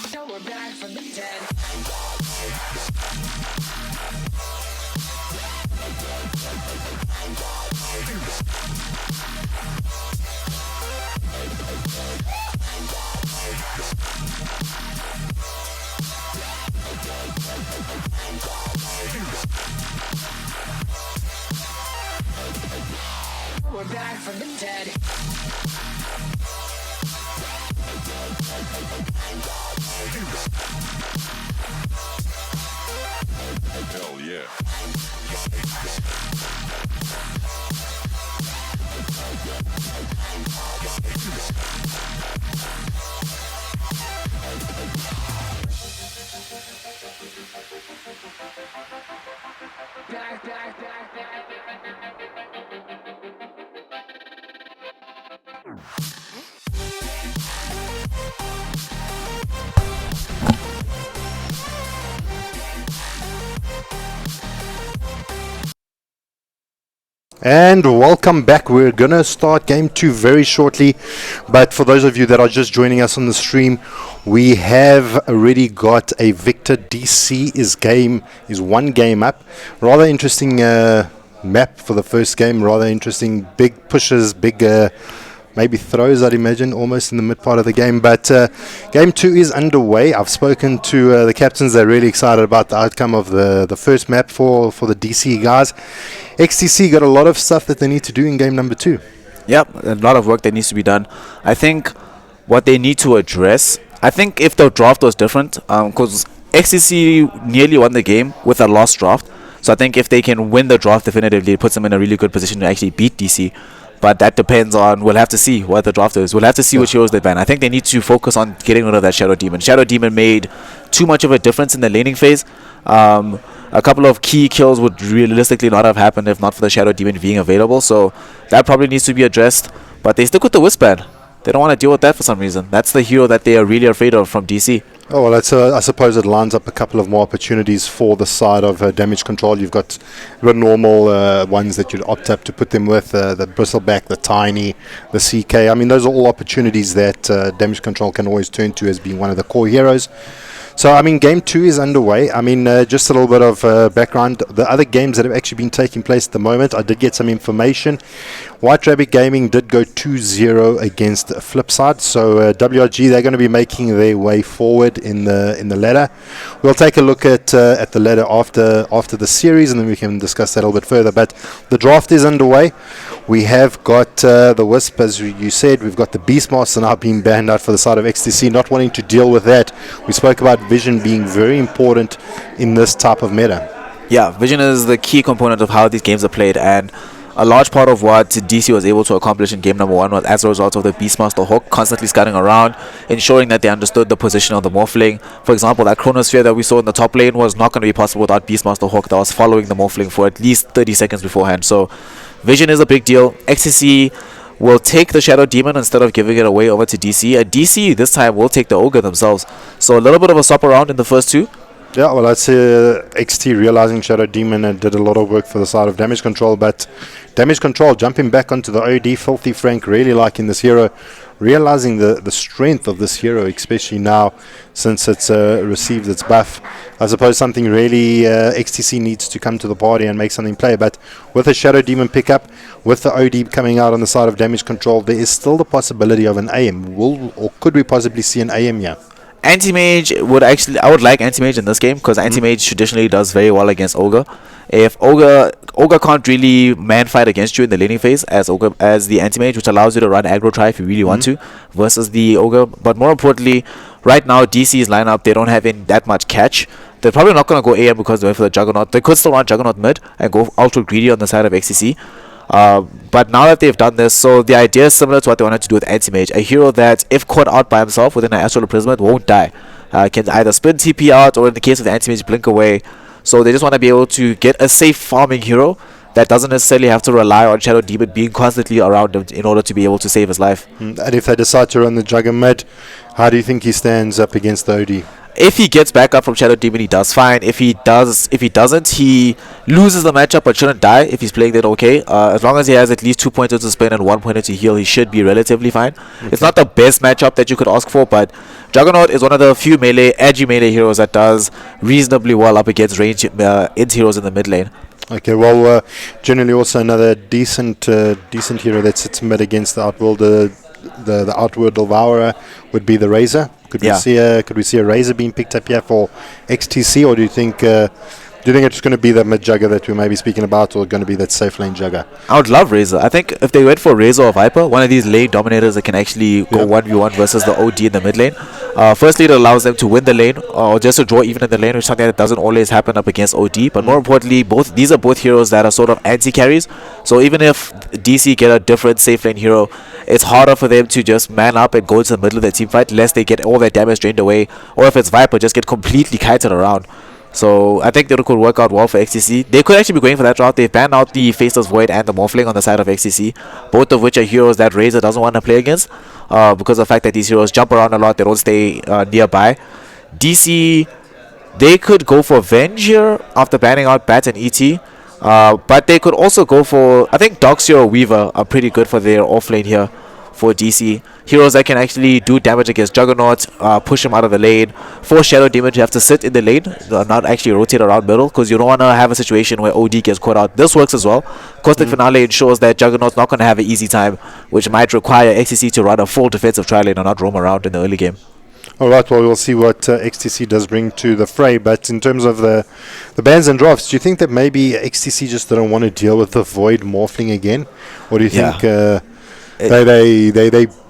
Speaker 5: So we're back from the dead. We're back from the dead.
Speaker 6: Hell yeah.
Speaker 4: And welcome back. We're going to start game 2 very shortly, but for those of you that are just joining us on the stream, we have already got a victor. DC is one game up. Rather interesting map for the first game, rather interesting, big pushes, big maybe throws, I'd imagine, almost in the mid part of the game. But game 2 is underway. I've spoken to the captains. They're really excited about the outcome of the first map for the DC guys. XTC got a lot of stuff that they need to do in game number 2.
Speaker 3: Yep, a lot of work that needs to be done. I think what they need to address, I think if the draft was different, because XTC nearly won the game with a lost draft. So I think if they can win the draft definitively, it puts them in a really good position to actually beat DC. But that depends on, we'll have to see what the draft is. We'll have to see which heroes they ban. I think they need to focus on getting rid of that Shadow Demon. Shadow Demon made too much of a difference in the laning phase. A couple of key kills would realistically not have happened if not for the Shadow Demon being available. So that probably needs to be addressed. But they stick with the Wisp ban. They don't want to deal with that for some reason. That's the hero that they are really afraid of from DC.
Speaker 4: Oh, well, that's I suppose it lines up a couple of more opportunities for the side of damage control. You've got the normal ones that you'd opt up to put them with, the Bristleback, the Tiny, the CK. I mean, those are all opportunities that damage control can always turn to as being one of the core heroes. So, I mean, game 2 is underway. I mean, just a little bit of background. The other games that have actually been taking place at the moment, I did get some information. White Rabbit Gaming did go 2-0 against Flipside. So, WRG, they're going to be making their way forward in the ladder. We'll take a look at the ladder after the series, and then we can discuss that a little bit further. But the draft is underway. We have got the Wisp, as you said. We've got the Beastmaster now being banned out for the side of XTC, not wanting to deal with that. We spoke about Vision being very important in this type of meta.
Speaker 3: Yeah, Vision is the key component of how these games are played, and a large part of what DC was able to accomplish in game number 1 was as a result of the Beastmaster Hawk constantly scouting around, ensuring that they understood the position of the Morphling. For example, that Chronosphere that we saw in the top lane was not going to be possible without Beastmaster Hawk that was following the Morphling for at least 30 seconds beforehand. So Vision is a big deal. XTC will take the Shadow Demon instead of giving it away over to DC. And DC this time will take the Ogre themselves. So a little bit of a swap around in the first 2.
Speaker 4: Yeah, well, I'd say XT realizing Shadow Demon and did a lot of work for the side of damage control, but damage control jumping back onto the OD, Filthy Frank really liking this hero, realizing the strength of this hero, especially now since it's received its buff. I suppose something really XTC needs to come to the party and make something play, but with a Shadow Demon pickup, with the OD coming out on the side of damage control, there is still the possibility of an AM. Or could we possibly see an AM here?
Speaker 3: Anti-Mage I would like Anti-Mage in this game because Anti-Mage traditionally does very well against Ogre. If Ogre can't really man-fight against you in the laning phase as the Anti-Mage, which allows you to run aggro try if you really want to, versus the Ogre. But more importantly, right now DC's lineup, they don't have in that much catch. They're probably not going to go AM because they went for the Juggernaut. They could still run Juggernaut mid and go ultra greedy on the side of XCC. But now that they've done this, so the idea is similar to what they wanted to do with Anti-Mage. A hero that, if caught out by himself within an Astral Imprisonment, won't die. Can either spin TP out, or in the case of the Anti-Mage, blink away. So they just want to be able to get a safe farming hero that doesn't necessarily have to rely on Shadow Demon being constantly around him in order to be able to save his life.
Speaker 4: And if they decide to run the Jugger mid, how do you think he stands up against the OD?
Speaker 3: If he gets back up from Shadow Demon, he does fine. If he doesn't, he loses the matchup but shouldn't die if he's playing that okay. As long as he has at least 2 pointers to spin and 1 pointer to heal, he should be relatively fine. Okay. It's not the best matchup that you could ask for, but Juggernaut is one of the few edgy melee heroes that does reasonably well up against range int heroes in the mid lane.
Speaker 4: Okay, well, generally also another decent hero that sits mid against the Outworld, the Outworld Devourer would be the Razor. Could we see a Razor being picked up here for XTC, or do you think it's going to be the mid Jugger that we may be speaking about, or going to be that safe lane Jugger?
Speaker 3: I would love Razor. I think if they went for Razor or Viper, one of these lane dominators that can actually go 1v1 versus the OD in the mid lane. Firstly, it allows them to win the lane, or just to draw even in the lane, which is something that doesn't always happen up against OD. But more importantly, these are both heroes that are sort of anti-carries. So even if DC get a different safe lane hero, it's harder for them to just man up and go into the middle of their team fight, lest they get all their damage drained away, or if it's Viper, just get completely kited around. So I think that it could work out well for XTC. They could actually be going for that route. They've banned out the Faceless Void and the Morphling on the side of XTC, both of which are heroes that Razor doesn't want to play against because of the fact that these heroes jump around a lot. They don't stay nearby. DC, they could go for Venge here after banning out Bat and ET. But they could also go for, I think Doxy or Weaver are pretty good for their offlane here for DC. Heroes that can actually do damage against Juggernaut, push him out of the lane, force Shadow Demon to have to sit in the lane, not actually rotate around middle, because you don't want to have a situation where OD gets caught out. This works as well. Caustic Finale ensures that Juggernaut's not going to have an easy time, which might require XCC to run a full defensive tri lane and not roam around in the early game.
Speaker 4: Alright, well, we'll see what XTC does bring to the fray. But in terms of the bans and drafts, do you think that maybe XTC just didn't want to deal with the Void Morphling again? Or do you think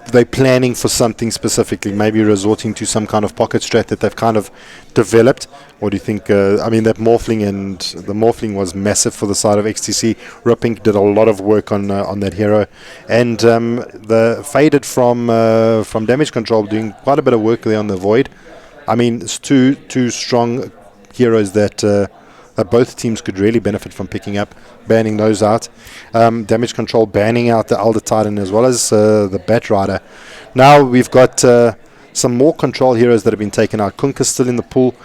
Speaker 4: they're planning for something specifically, maybe resorting to some kind of pocket strat that they've kind of developed? Or do you think, I mean, that Morphling was massive for the side of XTC. Ripping did a lot of work on that hero, and the Faded from Damage Control doing quite a bit of work there on the Void. I mean, it's two strong heroes that both teams could really benefit from picking up, banning those out. Damage Control banning out the Elder Titan as well as the Bat Rider. Now we've got some more control heroes that have been taken out. Kunkka's still in the pool.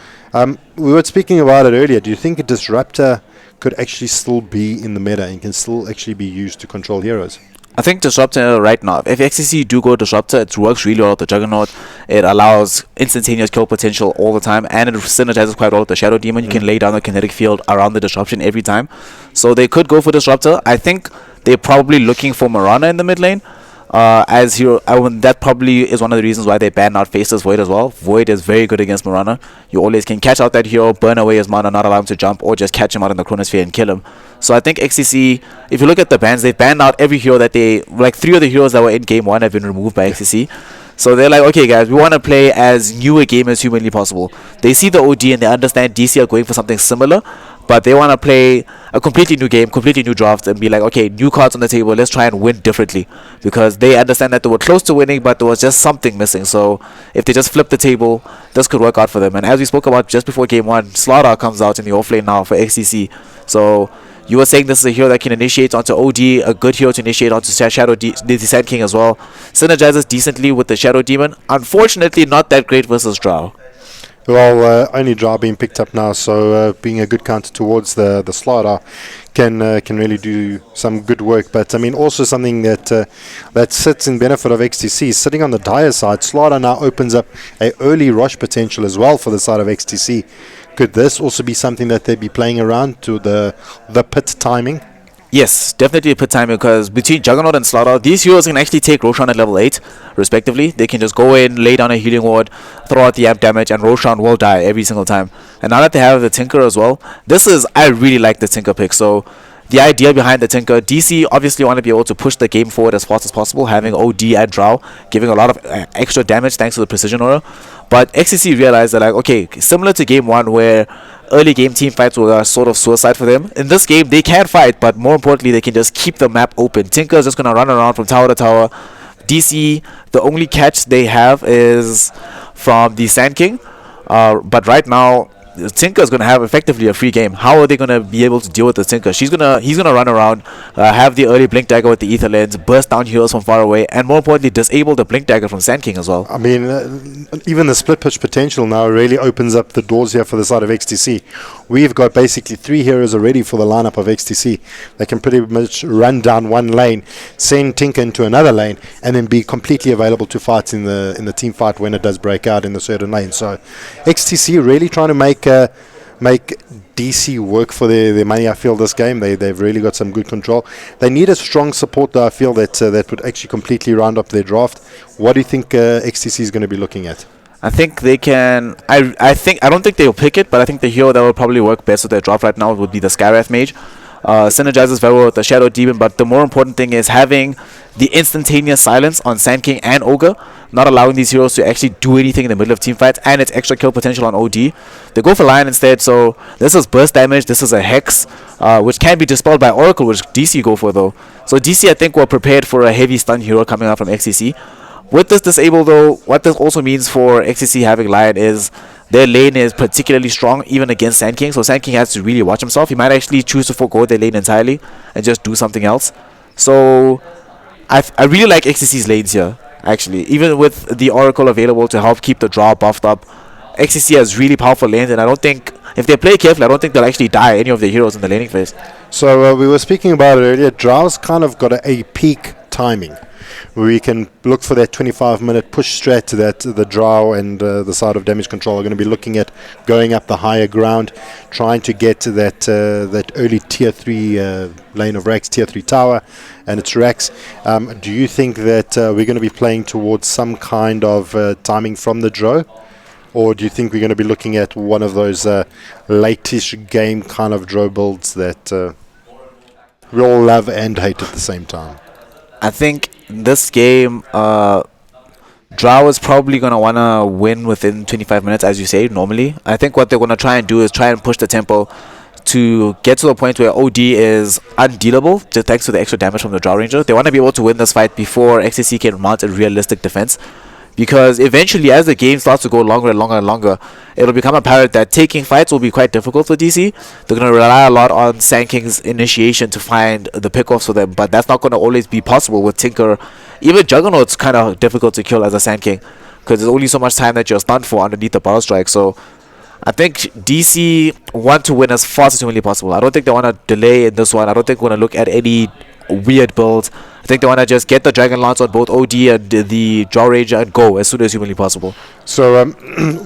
Speaker 4: We were speaking about it earlier. Do you think a Disruptor could actually still be in the meta and can still actually be used to control heroes?
Speaker 3: I think Disruptor right now, if XCC do go Disruptor, it works really well with the Juggernaut. It allows instantaneous kill potential all the time, and it synergizes quite well with the Shadow Demon. You can lay down the kinetic field around the Disruption every time. So they could go for Disruptor. I think they're probably looking for Marana in the mid lane. As hero, that probably is one of the reasons why they banned out Faceless Void as well. Void is very good against Marana. You always can catch out that hero, burn away his mana, not allow him to jump, or just catch him out in the Chronosphere and kill him. So I think XCC, if you look at the bans, they've banned out every hero that like 3 of the heroes that were in game 1 have been removed by XCC. So they're like, okay guys, we want to play as new a game as humanly possible. They see the OD and they understand DC are going for something similar, but they want to play a completely new game, completely new draft, and be like, okay, new cards on the table, let's try and win differently. Because they understand that they were close to winning, but there was just something missing. So if they just flip the table, this could work out for them. And as we spoke about just before game 1, Slaughter comes out in the offlane now for XCC. So you were saying this is a hero that can initiate onto OD, a good hero to initiate onto Shadow the Sand King as well. Synergizes decently with the Shadow Demon. Unfortunately, not that great versus Drow.
Speaker 4: Well, only Drow being picked up now, so being a good counter towards the Slaughter can really do some good work. But I mean, also something that sits in benefit of XTC, sitting on the dire side. Slaughter now opens up a early rush potential as well for the side of XTC. Could this also be something that they'd be playing around to the pit timing?
Speaker 3: Yes, definitely a pit timing, because between Juggernaut and Slaughter, these heroes can actually take Roshan at level 8, respectively. They can just go in, lay down a healing ward, throw out the amp damage, and Roshan will die every single time. And now that they have the Tinker as well, I really like the Tinker pick. So the idea behind the Tinker, DC obviously want to be able to push the game forward as fast as possible, having OD and Drow giving a lot of extra damage thanks to the precision aura. But XCC realized that, like, okay, similar to game 1 where early game team fights were sort of suicide for them, in this game they can fight, but more importantly they can just keep the map open. Tinker is just going to run around from tower to tower. DC, the only catch they have is from the Sand King, but right now Tinker is going to have effectively a free game. How are they going to be able to deal with the Tinker? He's gonna run around, have the early blink dagger with the ether lens, burst down heroes from far away, and more importantly disable the blink dagger from Sand King as well.
Speaker 4: I mean, even the split push potential now really opens up the doors here for the side of XTC. We've got basically 3 heroes already for the lineup of XTC. They can pretty much run down one lane, send Tinker into another lane, and then be completely available to fight in the team fight when it does break out in the certain lane. So XTC really trying to make DC work for their money. I feel this game they've really got some good control. They need a strong support though. I feel that would actually completely round up their draft. What do you think XTC is going to be looking at?
Speaker 3: I think they can. I don't think they'll pick it, but I think the hero that will probably work best with their draft right now would be the Skywrath Mage. Synergizes very well with the Shadow Demon, but the more important thing is having the instantaneous silence on Sand King and Ogre, not allowing these heroes to actually do anything in the middle of team fights, and its extra kill potential on OD. They go for Lion instead, so this is burst damage, this is a Hex, which can be dispelled by Oracle, which DC go for though. So DC, I think, were prepared for a heavy stun hero coming out from XCC. With this disable though, what this also means for XCC having Lion is their lane is particularly strong even against Sand King, so Sand King has to really watch himself. He might actually choose to forego their lane entirely and just do something else. So I really like XCC's lanes here, actually. Even with the Oracle available to help keep the draw buffed up, XCC has really powerful lanes, and I don't think, if they play carefully, I don't think they'll actually die any of their heroes in the laning phase.
Speaker 4: So we were speaking about it earlier. Drow's kind of got a peak timing where we can look for that 25-minute push strat that the Drow and the side of damage control are going to be looking at, going up the higher ground, trying to get to that early tier 3 lane of Rax, tier 3 tower, and its Rax. Do you think that we're going to be playing towards some kind of timing from the Drow? Or do you think we're going to be looking at one of those late-ish game kind of Drow builds that we all love and hate at the same time?
Speaker 3: I think this game, Drow is probably going to want to win within 25 minutes, as you say, normally. I think what they're going to try and do is try and push the tempo to get to the point where OD is undealable, just thanks to the extra damage from the Drow Ranger. They want to be able to win this fight before XCC can mount a realistic defense. Because eventually, as the game starts to go longer and longer and longer, it'll become apparent that taking fights will be quite difficult for DC. They're going to rely a lot on Sand King's initiation to find the pickoffs for them, but that's not going to always be possible with Tinker. Even Juggernaut's kind of difficult to kill as a Sand King, because there's only so much time that you're stunned for underneath the Battle Strike. So I think DC want to win as fast as humanly possible. I don't think they want to delay in this one. I don't think we're going to look at any weird builds. I think they want to just get the Dragon Lance on both OD and the Drow Ranger and go as soon as humanly possible.
Speaker 4: So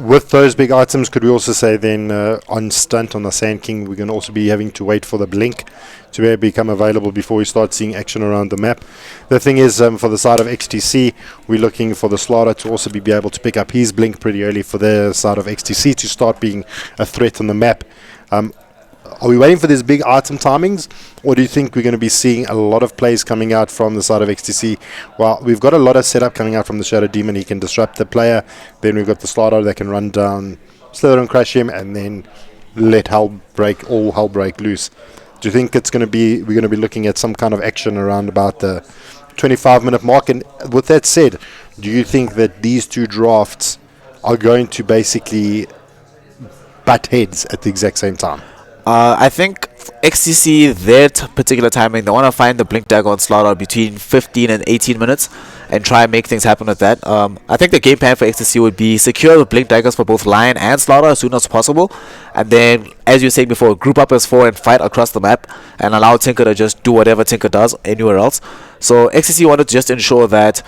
Speaker 4: with those big items, could we also say then on stunt on the Sand King, we're going to also be having to wait for the blink to become available before we start seeing action around the map. The thing is, for the side of XTC, we're looking for the Slaughter to also be able to pick up his blink pretty early for the side of XTC to start being a threat on the map. Are we waiting for these big item timings, or do you think we're going to be seeing a lot of plays coming out from the side of XTC? Well, we've got a lot of setup coming out from the Shadow Demon. He can disrupt the player. Then we've got the Slaughter that can run down, slither and crush him, and then let all hell break loose. Do you think we're going to be looking at some kind of action around about the 25-minute mark? And with that said, do you think that these two drafts are going to basically butt heads at the exact same time?
Speaker 3: I think XCC, their particular timing, they want to find the Blink Dagger on Slaughter between 15 and 18 minutes and try and make things happen with that. I think the game plan for XCC would be secure the Blink Daggers for both Lion and Slaughter as soon as possible, and then, as you were saying before, group up as 4 and fight across the map and allow Tinker to just do whatever Tinker does anywhere else. So XCC wanted to just ensure that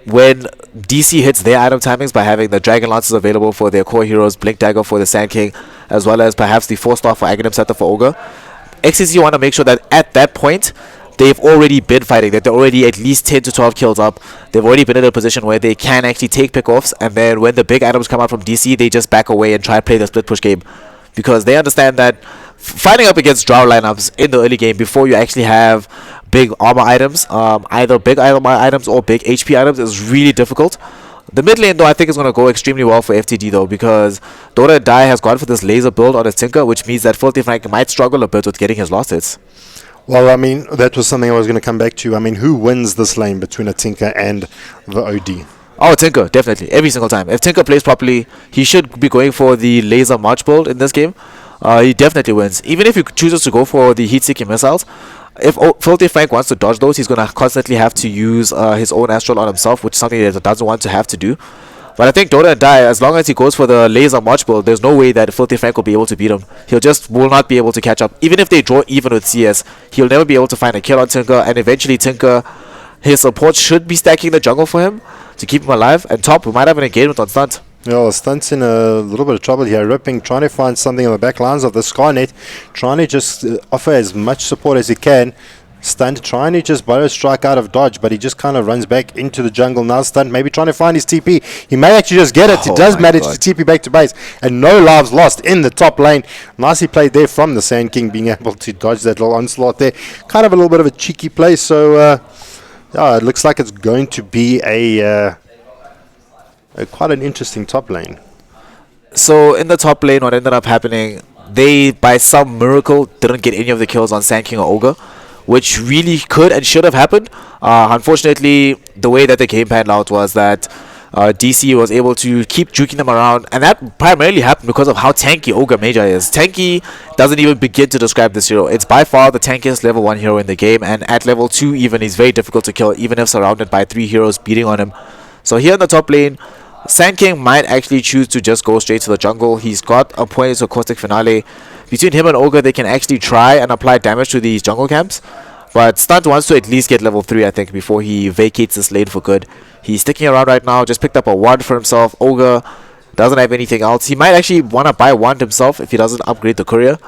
Speaker 3: when DC hits their item timings by having the Dragon Lances available for their core heroes, Blink Dagger for the Sand King, as well as perhaps the 4-star for Aghanim Scepter for Ogre, XCC want to make sure that at that point they've already been fighting, that they're already at least 10 to 12 kills up. They've already been in a position where they can actually take pickoffs, and then when the big items come out from DC, they just back away and try and play the split push game. because they understand that fighting up against draw lineups in the early game before you actually have big armor items, either big armor items or big HP items, is really difficult. The mid lane, though, I think is going to go extremely well for FTD, though, because Dota Die has gone for this laser build on his Tinker, which means that Filthy Frank might struggle a bit with getting his last hits.
Speaker 4: Well, I mean, that was something I was going to come back to. I mean, who wins this lane between a Tinker and the OD?
Speaker 3: Oh, Tinker, definitely. Every single time. If Tinker plays properly, he should be going for the laser march build in this game. He definitely wins. Even if he chooses to go for the heat-seeking missiles, if Filthy Frank wants to dodge those, he's going to constantly have to use his own Astral on himself, which is something that he doesn't want to have to do. But I think Dota and Die, as long as he goes for the laser march build, there's no way that Filthy Frank will be able to beat him. Will not be able to catch up. Even if they draw even with CS, he'll never be able to find a kill on Tinker, and eventually Tinker, his support should be stacking the jungle for him to keep him alive. And top, we might have an engagement on Stunt.
Speaker 4: Yeah, Stunt's in a little bit of trouble here. Ripping, trying to find something on the back lines of the Skynet, trying to just offer as much support as he can. Stunt trying to just burrow strike out of dodge, but he just kind of runs back into the jungle now. Stunt maybe trying to find his TP. He may actually just get it. He does manage to TP back to base, and no lives lost in the top lane. Nicely played there from the Sand King, being able to dodge that little onslaught there. Kind of a little bit of a cheeky play, so yeah, it looks like it's going to be a quite an interesting top lane.
Speaker 3: So in the top lane, what ended up happening, they by some miracle didn't get any of the kills on Sand King or Ogre, which really could and should have happened. Unfortunately, the way that the game panned out was that DC was able to keep juking them around, and that primarily happened because of how tanky Ogre Magi is. Tanky doesn't even begin to describe this hero. It's by far the tankiest level 1 hero in the game, and at level 2 even, he's very difficult to kill, even if surrounded by 3 heroes beating on him. So here in the top lane, Sand King might actually choose to just go straight to the jungle. He's got a point to Caustic Finale. Between him and Ogre, they can actually try and apply damage to these jungle camps. But Stunt wants to at least get level 3, I think, before he vacates this lane for good. He's sticking around right now, just picked up a wand for himself. Ogre doesn't have anything else. He might actually want to buy a wand himself if he doesn't upgrade the courier.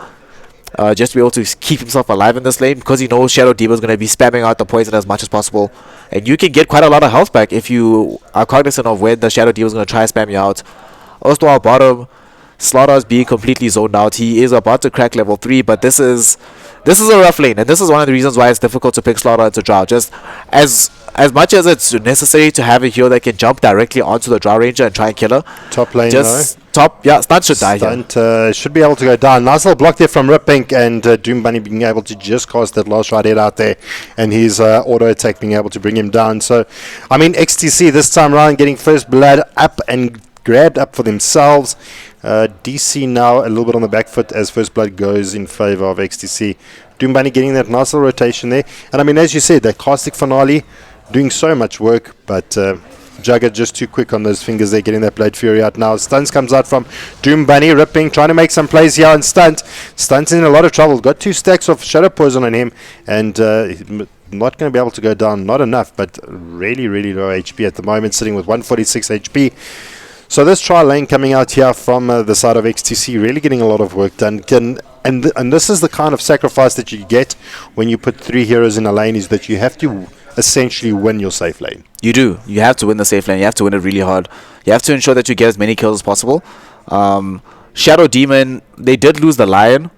Speaker 3: Just to be able to keep himself alive in this lane, because he knows Shadow Demon is going to be spamming out the poison as much as possible. And you can get quite a lot of health back if you are cognizant of when the Shadow Demon is going to try to spam you out. Ostwal bottom, Slaughter is being completely zoned out. He is about to crack level 3, but this is a rough lane, and this is one of the reasons why it's difficult to pick Slaughter into Drow. Just as much as it's necessary to have a hero that can jump directly onto the Drow Ranger and try and kill her.
Speaker 4: Top lane,
Speaker 3: just top, yeah, Stunt should die here.
Speaker 4: Stunt should be able to go down. Nice little block there from Rippink, and Doom Bunny being able to just cast that last right head out there, and his auto attack being able to bring him down. So, I mean, XTC this time around getting first blood up and grabbed up for themselves. DC now a little bit on the back foot as first blood goes in favor of XTC. Doom Bunny getting that nice little rotation there, and I mean, as you said, that Caustic Finale doing so much work, but Jugger just too quick on those fingers there, getting that Blade Fury out now. Stunts comes out from Doom Bunny, Ripping, trying to make some plays here on Stunt. Stunt's in a lot of trouble, got 2 stacks of Shadow Poison on him, and not going to be able to go down, not enough, but really, really low HP at the moment, sitting with 146 HP. So this trial lane coming out here from the side of XTC, really getting a lot of work done. And this is the kind of sacrifice that you get when you put 3 heroes in a lane, is that you have to essentially win your safe lane.
Speaker 3: You do. You have to win the safe lane. You have to win it really hard. You have to ensure that you get as many kills as possible. Shadow Demon, they did lose the Lion.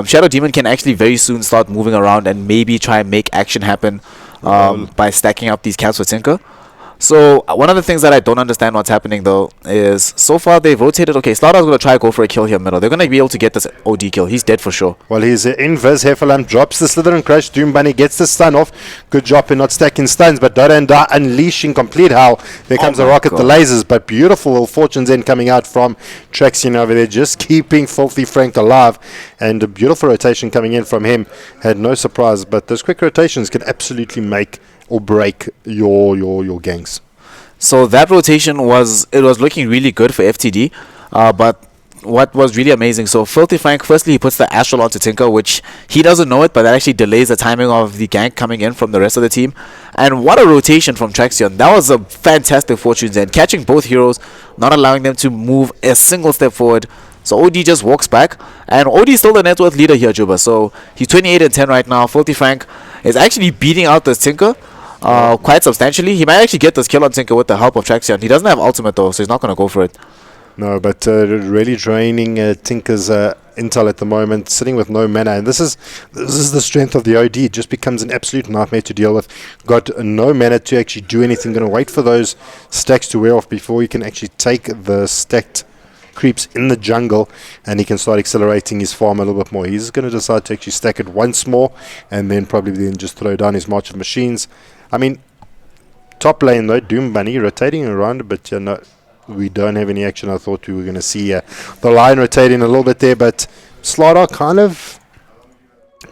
Speaker 3: Shadow Demon can actually very soon start moving around and maybe try and make action happen by stacking up these camps with Tinker. So one of the things that I don't understand what's happening though is so far they've rotated. Okay, Slaughter's going to try to go for a kill here middle. They're going to be able to get this OD kill. He's dead for sure.
Speaker 4: Well, he's invis. Hefferlam drops the Slither and Crush. Doom Bunny gets the stun off. Good job in not stacking stuns, but Dota and Da unleashing complete hell. There comes a rocket, the lasers, but beautiful little Fortune's End coming out from Traxian over there, just keeping Filthy Frank alive, and a beautiful rotation coming in from him. Had no surprise, but those quick rotations can absolutely make or break your ganks.
Speaker 3: So that rotation was looking really good for FTD, but what was really amazing, so Filthy Frank, firstly he puts the Astral onto Tinker, which he doesn't know it, but that actually delays the timing of the gank coming in from the rest of the team. And what a rotation from Traxion. That was a fantastic Fortune's End, catching both heroes, not allowing them to move a single step forward. So OD just walks back, and OD is still the net worth leader here, Juba. So he's 28 and 10 right now. Filthy Frank is actually beating out this Tinker quite substantially. He might actually get this kill on Tinker with the help of Traxion. He doesn't have ultimate though, so he's not going to go for it.
Speaker 4: No, but really draining Tinker's intel at the moment, sitting with no mana, and this is the strength of the OD. It just becomes an absolute nightmare to deal with. Got no mana to actually do anything. Going to wait for those stacks to wear off before he can actually take the stacked creeps in the jungle, and he can start accelerating his farm a little bit more. He's going to decide to actually stack it once more, and then probably then just throw down his March of Machines. I mean, top lane though, Doom Bunny rotating around, but no, we don't have any action. I thought we were going to see the line rotating a little bit there, but Slardar kind of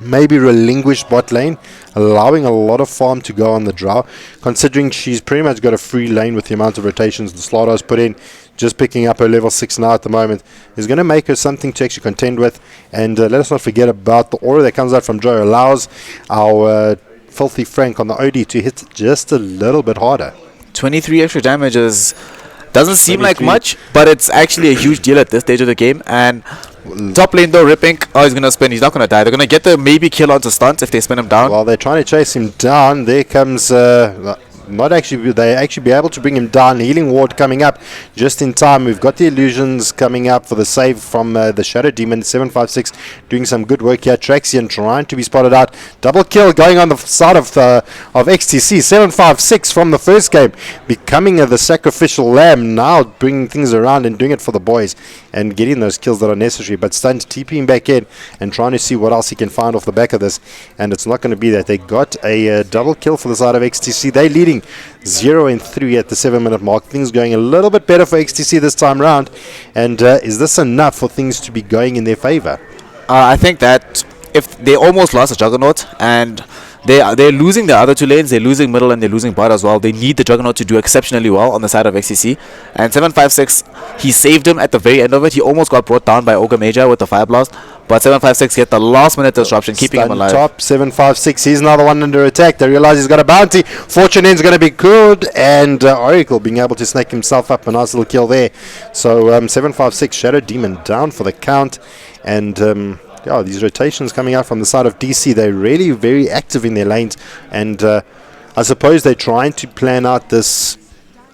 Speaker 4: maybe relinquished bot lane, allowing a lot of farm to go on the Drow, considering she's pretty much got a free lane with the amount of rotations the Slardar's put in. Just picking up her level 6 now at the moment is going to make her something to actually contend with. And let us not forget about the aura that comes out from Joe. Allows our Filthy Frank on the OD to hit just a little bit harder.
Speaker 3: 23 extra damage doesn't seem like much, but it's actually a huge deal at this stage of the game. And top lane though, Ripping, he's going to spin. He's not going to die. They're going to get the maybe kill onto stunts if they spin him down.
Speaker 4: While they're trying to chase him down, there comes they actually be able to bring him down. Healing ward coming up just in time. We've got the illusions coming up for the save from the Shadow Demon. 756 doing some good work here. Traxian trying to be spotted out. Double kill going on the side of XTC. 756 from the first game, becoming the sacrificial lamb, now bringing things around and doing it for the boys and getting those kills that are necessary. But Stunt TPing back in and trying to see what else he can find off the back of this, and it's not going to be that. They got a double kill for the side of XTC. They leading 0-3 at the 7-minute mark. Things going a little bit better for XTC this time round. And is this enough for things to be going in their favor?
Speaker 3: I think that if they almost lost a Juggernaut, and they're losing the other two lanes, they're losing middle and they're losing bot as well. They need the Juggernaut to do exceptionally well on the side of XCC. And 756, he saved him at the very end of it. He almost got brought down by Ogre Major with the Fire Blast, but 756 get the last minute disruption, keeping him alive.
Speaker 4: Top 756, he's now the one under attack. They realize he's got a bounty. Fortune End's going to be good, and Oracle being able to snake himself up. A nice little kill there. So 756 Shadow Demon down for the count, and these rotations coming out from the side of DC, they're really very active in their lanes, and I suppose they're trying to plan out this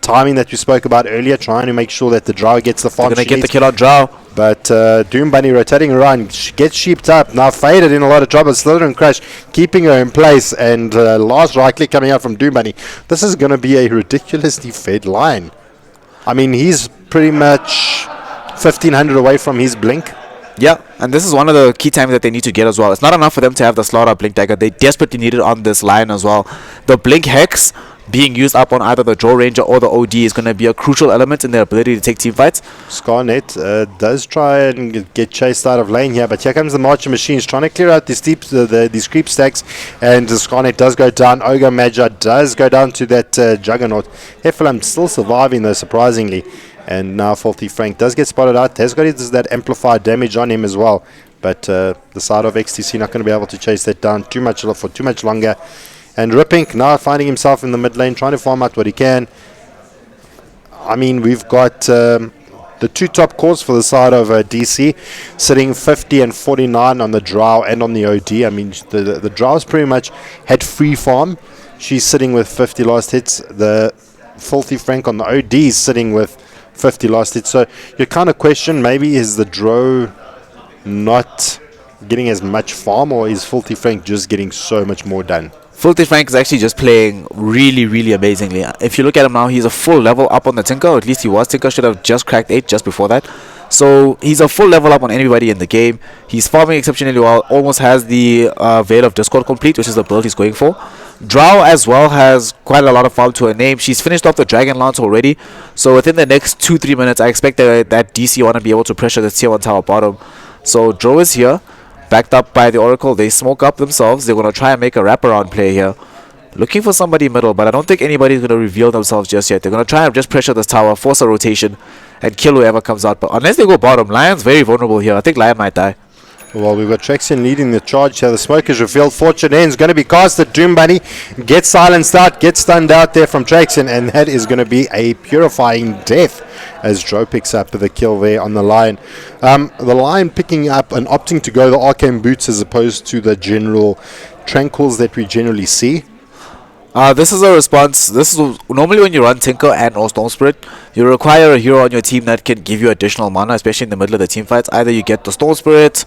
Speaker 4: timing that we spoke about earlier, trying to make sure that the Drow gets the farm.
Speaker 3: They're going to get the kill on Drow.
Speaker 4: But Doom Bunny rotating around, gets sheeped up, now faded in a lot of trouble. Slither and Crash keeping her in place, and last right click coming out from Doom Bunny. This is going to be a ridiculously fed line. I mean, he's pretty much 1500 away from his blink.
Speaker 3: Yeah, and this is one of the key times that they need to get as well. It's not enough for them to have the Slaughter Blink Dagger. They desperately need it on this line as well. The Blink Hex being used up on either the Draw Ranger or the OD is going to be a crucial element in their ability to take team fights.
Speaker 4: Scarnet does try and get chased out of lane here, but here comes the Marcher Machines trying to clear out these creep stacks, and Scarnet does go down. Ogre Major does go down to that Juggernaut. Hefflam still surviving though, surprisingly. And now Filthy Frank does get spotted out. Has got that amplified damage on him as well. But the side of XTC not going to be able to chase that down for too much longer. And Ripping now finding himself in the mid lane, trying to farm out what he can. I mean, we've got the two top cores for the side of DC, sitting 50 and 49 on the Drow and on the OD. I mean, the Drow's pretty much had free farm. She's sitting with 50 last hits. The Filthy Frank on the OD is sitting with 50 last hits. So you kind of question, maybe is the Drow not getting as much farm, or is Filthy Frank just getting so much more done?
Speaker 3: Filthy Frank is actually just playing really, really amazingly. If you look at him now, he's a full level up on the Tinker. At least he was. Tinker should have just cracked 8 just before that. So he's a full level up on anybody in the game. He's farming exceptionally well. Almost has the Veil of Discord complete, which is the build he's going for. Drow as well has quite a lot of farm to her name. She's finished off the Dragon Lance already. So within the next 2-3 minutes, I expect that DC want to be able to pressure the tier 1 tower bottom. So Drow is here, backed up by the Oracle. They smoke up themselves. They're going to try and make a wraparound play here. Looking for somebody middle, but I don't think anybody's going to reveal themselves just yet. They're going to try and just pressure this tower, force a rotation, and kill whoever comes out. But unless they go bottom, Lion's very vulnerable here. I think Lion might die.
Speaker 4: Well, we've got Traxian leading the charge here. The smoke is revealed. Fortune End's going to be casted. Doom Bunny gets silenced out, gets stunned out there from Traxian, and that is going to be a purifying death as Joe picks up the kill there on the Lion. The Lion picking up and opting to go the Arcane Boots as opposed to the general Tranquils that we generally see.
Speaker 3: This is a response. This is normally when you run Tinker and or Storm Spirit, you require a hero on your team that can give you additional mana, especially in the middle of the team fights. Either you get the Storm Spirit,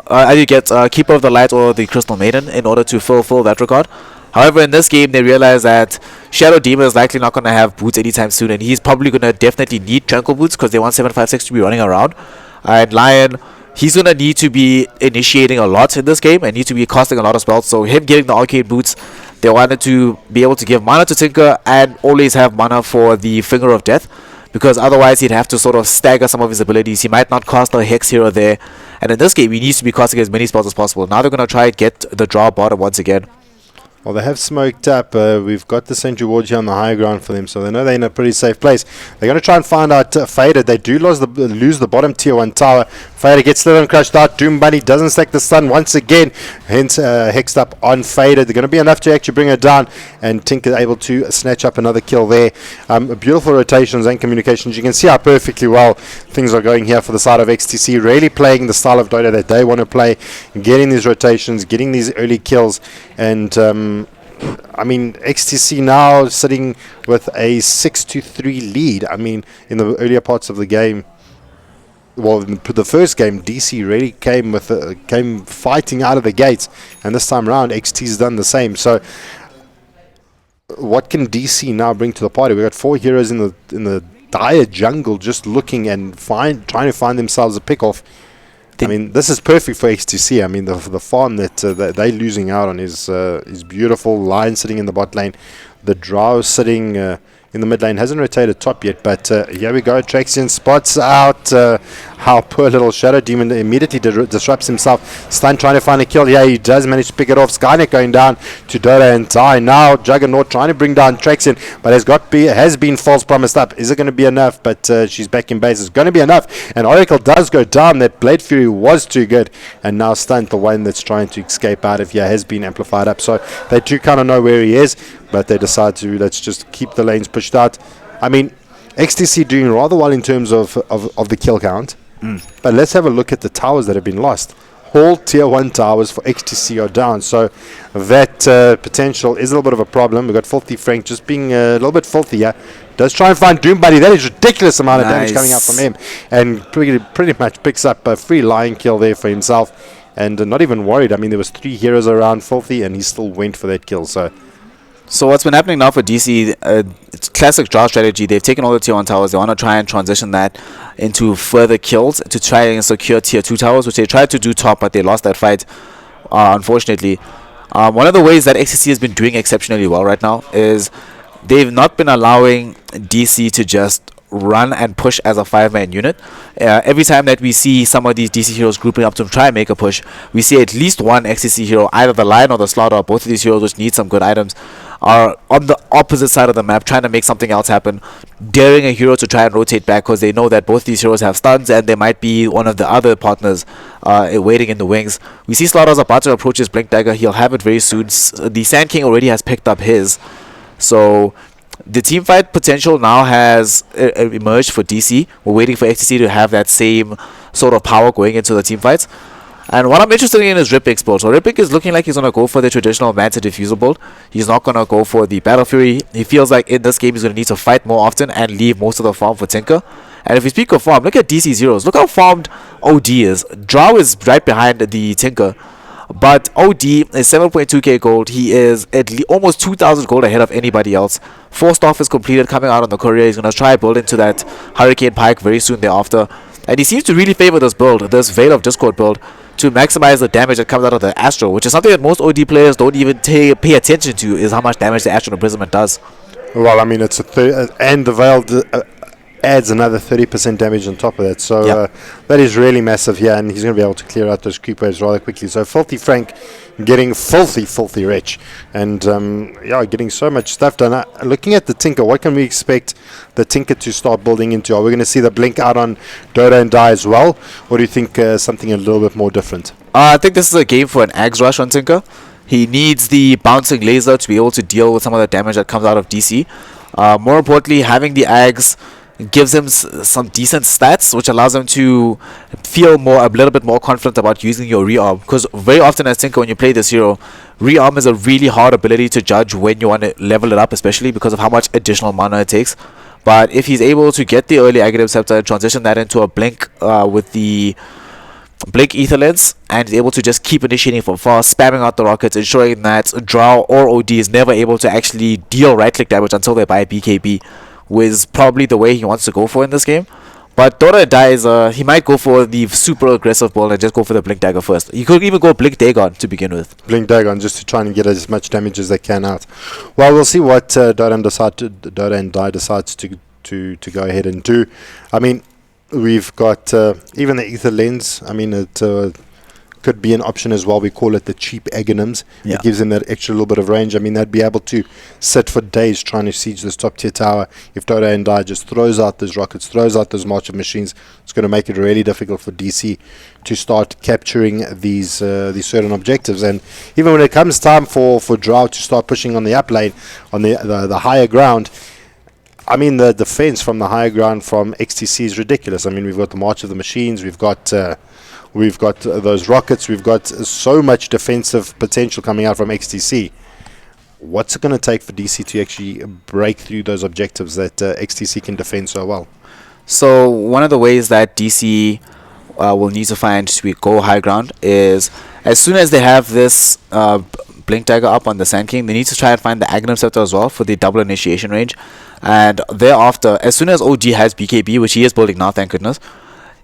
Speaker 3: either you get Keeper of the Light or the Crystal Maiden in order to fulfill that regard. However, in this game, they realize that Shadow Demon is likely not going to have boots anytime soon, and he's probably going to definitely need Tranquil boots because they want 756 to be running around. And Lion, he's going to need to be initiating a lot in this game and need to be casting a lot of spells. So him getting the Arcade boots, they wanted to be able to give mana to Tinker and always have mana for the Finger of Death, because otherwise he'd have to sort of stagger some of his abilities. He might not cast a Hex here or there, and in this game he needs to be casting as many spells as possible. Now they're going to try and get the draw bottom once again.
Speaker 4: Well, they have smoked up. We've got the St. George here on the high ground for them, so they know they're in a pretty safe place. They're going to try and find out Fader. They do lose the bottom tier 1 tower. Fader gets slithered and crushed out. Doom Bunny doesn't stack the stun once again. Hence, hexed up on Fader. They're going to be enough to actually bring her down, and Tinker able to snatch up another kill there. Beautiful rotations and communications. You can see how perfectly well things are going here for the side of XTC. Really playing the style of Dota that they want to play, getting these rotations, getting these early kills, and I mean, XTC now sitting with a 6-3 lead. I mean, in the earlier parts of the game, well, in the first game, DC really came fighting out of the gates, and this time around, XT's done the same. So, what can DC now bring to the party? We've got 4 heroes in the dire jungle, just looking and trying to find themselves a pick-off. I mean, this is perfect for XTC. I mean, the farm that they're losing out on is beautiful. Lion sitting in the bot lane. The Drow sitting in the mid lane. Hasn't rotated top yet, but here we go. Traxian spots out how poor little Shadow Demon immediately disrupts himself. Stun trying to find a kill. Yeah, he does manage to pick it off. Skynet going down to Dota and Die. Now Juggernaut trying to bring down Traxian, but has been false promised up. Is it going to be enough? But she's back in base. It's going to be enough. And Oracle does go down. That Blade Fury was too good. And now Stunt, the one that's trying to escape out of here, has been amplified up. So they do kind of know where he is, but they decide to let's just keep the lanes pushed out. I mean, XTC doing rather well in terms of the kill count. But let's have a look at the towers that have been lost. All tier 1 towers for XTC are down, so that potential is a little bit of a problem. We've got Filthy Frank just being a little bit filthy here. Does try and find Doom Buddy. That is ridiculous amount of damage coming out from him, and pretty much picks up a free Lion kill there for himself, and not even worried. I mean, there was 3 heroes around Filthy, and he still went for that kill.
Speaker 3: So what's been happening now for DC, it's classic draw strategy. They've taken all the tier 1 towers. They want to try and transition that into further kills to try and secure tier 2 towers, which they tried to do top, but they lost that fight, unfortunately. One of the ways that XCC has been doing exceptionally well right now is they've not been allowing DC to just run and push as a 5-man unit. Every time that we see some of these DC heroes grouping up to try and make a push, we see at least one XCC hero, either the Lion or the Slaughter, both of these heroes which need some good items, are on the opposite side of the map trying to make something else happen, daring a hero to try and rotate back because they know that both these heroes have stuns and there might be one of the other partners waiting in the wings. We see Slaughter's about to approach his Blink Dagger. He'll have it very soon. The Sand King already has picked up his. So the team fight potential now has emerged for DC. We're waiting for XTC to have that same sort of power going into the team fights. And what I'm interested in is Ripik's build. So Ripik is looking like he's going to go for the traditional Manta Diffusal build. He's not going to go for the Battle Fury. He feels like in this game he's going to need to fight more often and leave most of the farm for Tinker. And if we speak of farm, look at DC Zeros. Look how farmed OD is. Drow is right behind the Tinker. But OD is 7.2k gold. He is at almost 2,000 gold ahead of anybody else. 4 staff is completed coming out on the courier. He's going to try build into that Hurricane Pike very soon thereafter. And he seems to really favor this build, this Veil of Discord build, to maximize the damage that comes out of the Astro, which is something that most OD players don't even pay attention to, is how much damage the Astro Imprisonment does.
Speaker 4: Well, I mean, it's and the Veil adds another 30% damage on top of that, so that is really massive here, and he's going to be able to clear out those creep waves rather quickly. So Filthy Frank getting filthy rich, and getting so much stuff done. Looking at the Tinker, what can we expect the Tinker to start building into? Are we going to see the blink out on Dota and Die as well, or do you think something a little bit more different?
Speaker 3: I think this is a game for an Ags Rush on Tinker. He needs the bouncing laser to be able to deal with some of the damage that comes out of DC. More importantly, having the Ags gives him some decent stats, which allows him to feel a little bit more confident about using your rearm. Because very often as Tinker, when you play this hero, Rearm is a really hard ability to judge when you want to level it up, especially because of how much additional mana it takes. But if he's able to get the early Aghanim Scepter and transition that into a Blink with the Blink Ether Lens, and is able to just keep initiating from far, spamming out the rockets, ensuring that Drow or OD is never able to actually deal right-click damage until they buy BKB, was probably the way he wants to go for in this game. But Dota dies, he might go for the super aggressive build and just go for the Blink Dagger first. He could even go Blink Dagon to begin with.
Speaker 4: Blink Dagon just to try and get as much damage as they can out. Well, we'll see what Dota and Die decides to go ahead and do. I mean, we've got even the Ether Lens. I mean, it could be an option as well. We call it the cheap Aghanims.
Speaker 3: Yeah.
Speaker 4: It gives them that extra little bit of range. I mean, they'd be able to sit for days trying to siege this top tier tower. If Dota and Die just throws out those rockets, throws out those march of machines, it's going to make it really difficult for DC to start capturing these certain objectives. And even when it comes time for Drow to start pushing on the up lane, on the higher ground, I mean, the defense from the higher ground from XTC is ridiculous. I mean, we've got the March of the Machines, we've got those rockets, we've got so much defensive potential coming out from XTC. What's it going to take for DC to actually break through those objectives that XTC can defend so well?
Speaker 3: So one of the ways that DC will need to find to go high ground is, as soon as they have this Blink Dagger up on the Sand King, they need to try and find the Aghanim Scepter as well for the double initiation range. And thereafter, as soon as OG has BKB, which he is building now, thank goodness,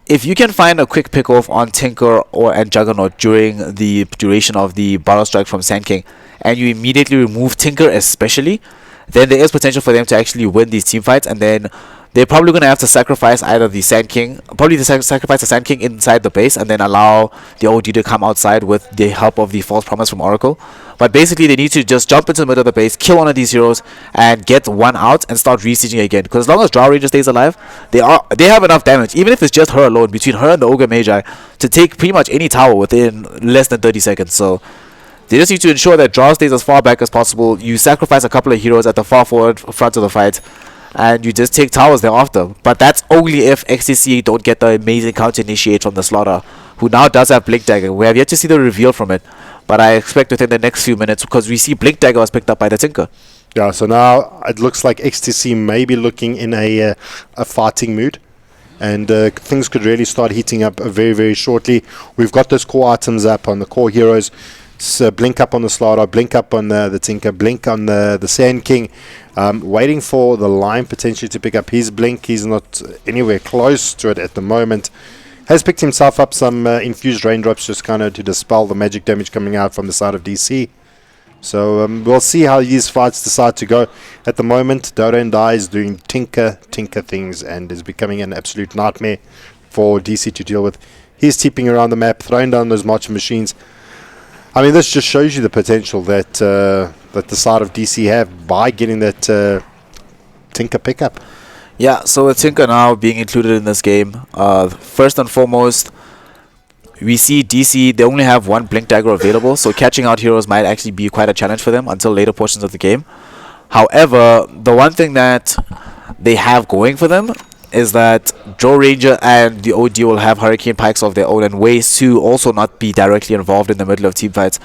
Speaker 3: if you can find a quick pick off on Tinker and Juggernaut during the duration of the Battle Strike from Sand King, and you immediately remove Tinker especially, then there is potential for them to actually win these team fights. And then they're probably going to have to sacrifice either the Sand King, sacrifice the Sand King inside the base, and then allow the OD to come outside with the help of the False Promise from Oracle. But basically, they need to just jump into the middle of the base, kill one of these heroes, and get one out and start re-sieging again. Because as long as Drow Ranger stays alive, they have enough damage, even if it's just her alone, between her and the Ogre Magi, to take pretty much any tower within less than 30 seconds. So they just need to ensure that Drow stays as far back as possible. You sacrifice a couple of heroes at the far forward front of the fight, and you just take towers thereafter. But that's only if XTC don't get the amazing counter initiate from the Slaughter, who now does have Blink Dagger. We have yet to see the reveal from it, but I expect within the next few minutes, because we see Blink Dagger was picked up by the Tinker.
Speaker 4: Yeah, so now it looks like XTC may be looking in a fighting mood, and things could really start heating up very, very shortly. We've got those core items up on the core heroes. So blink up on the Slaughter, blink up on the Tinker, blink on the Sand King, waiting for the Lion potentially to pick up his blink. He's not anywhere close to it at the moment. Has picked himself up some infused raindrops just kind of to dispel the magic damage coming out from the side of DC. So we'll see how these fights decide to go. At the moment, Dota and Die is doing Tinker things and is becoming an absolute nightmare for DC to deal with. He's tipping around the map, throwing down those marching machines. I mean, this just shows you the potential that that the side of DC have by getting that Tinker pickup.
Speaker 3: Yeah, so with Tinker now being included in this game, first and foremost, we see DC, they only have one Blink Dagger available, so catching out heroes might actually be quite a challenge for them until later portions of the game. However, the one thing that they have going for them is that Drow Ranger and the OD will have Hurricane Pikes of their own and ways to also not be directly involved in the middle of team fights.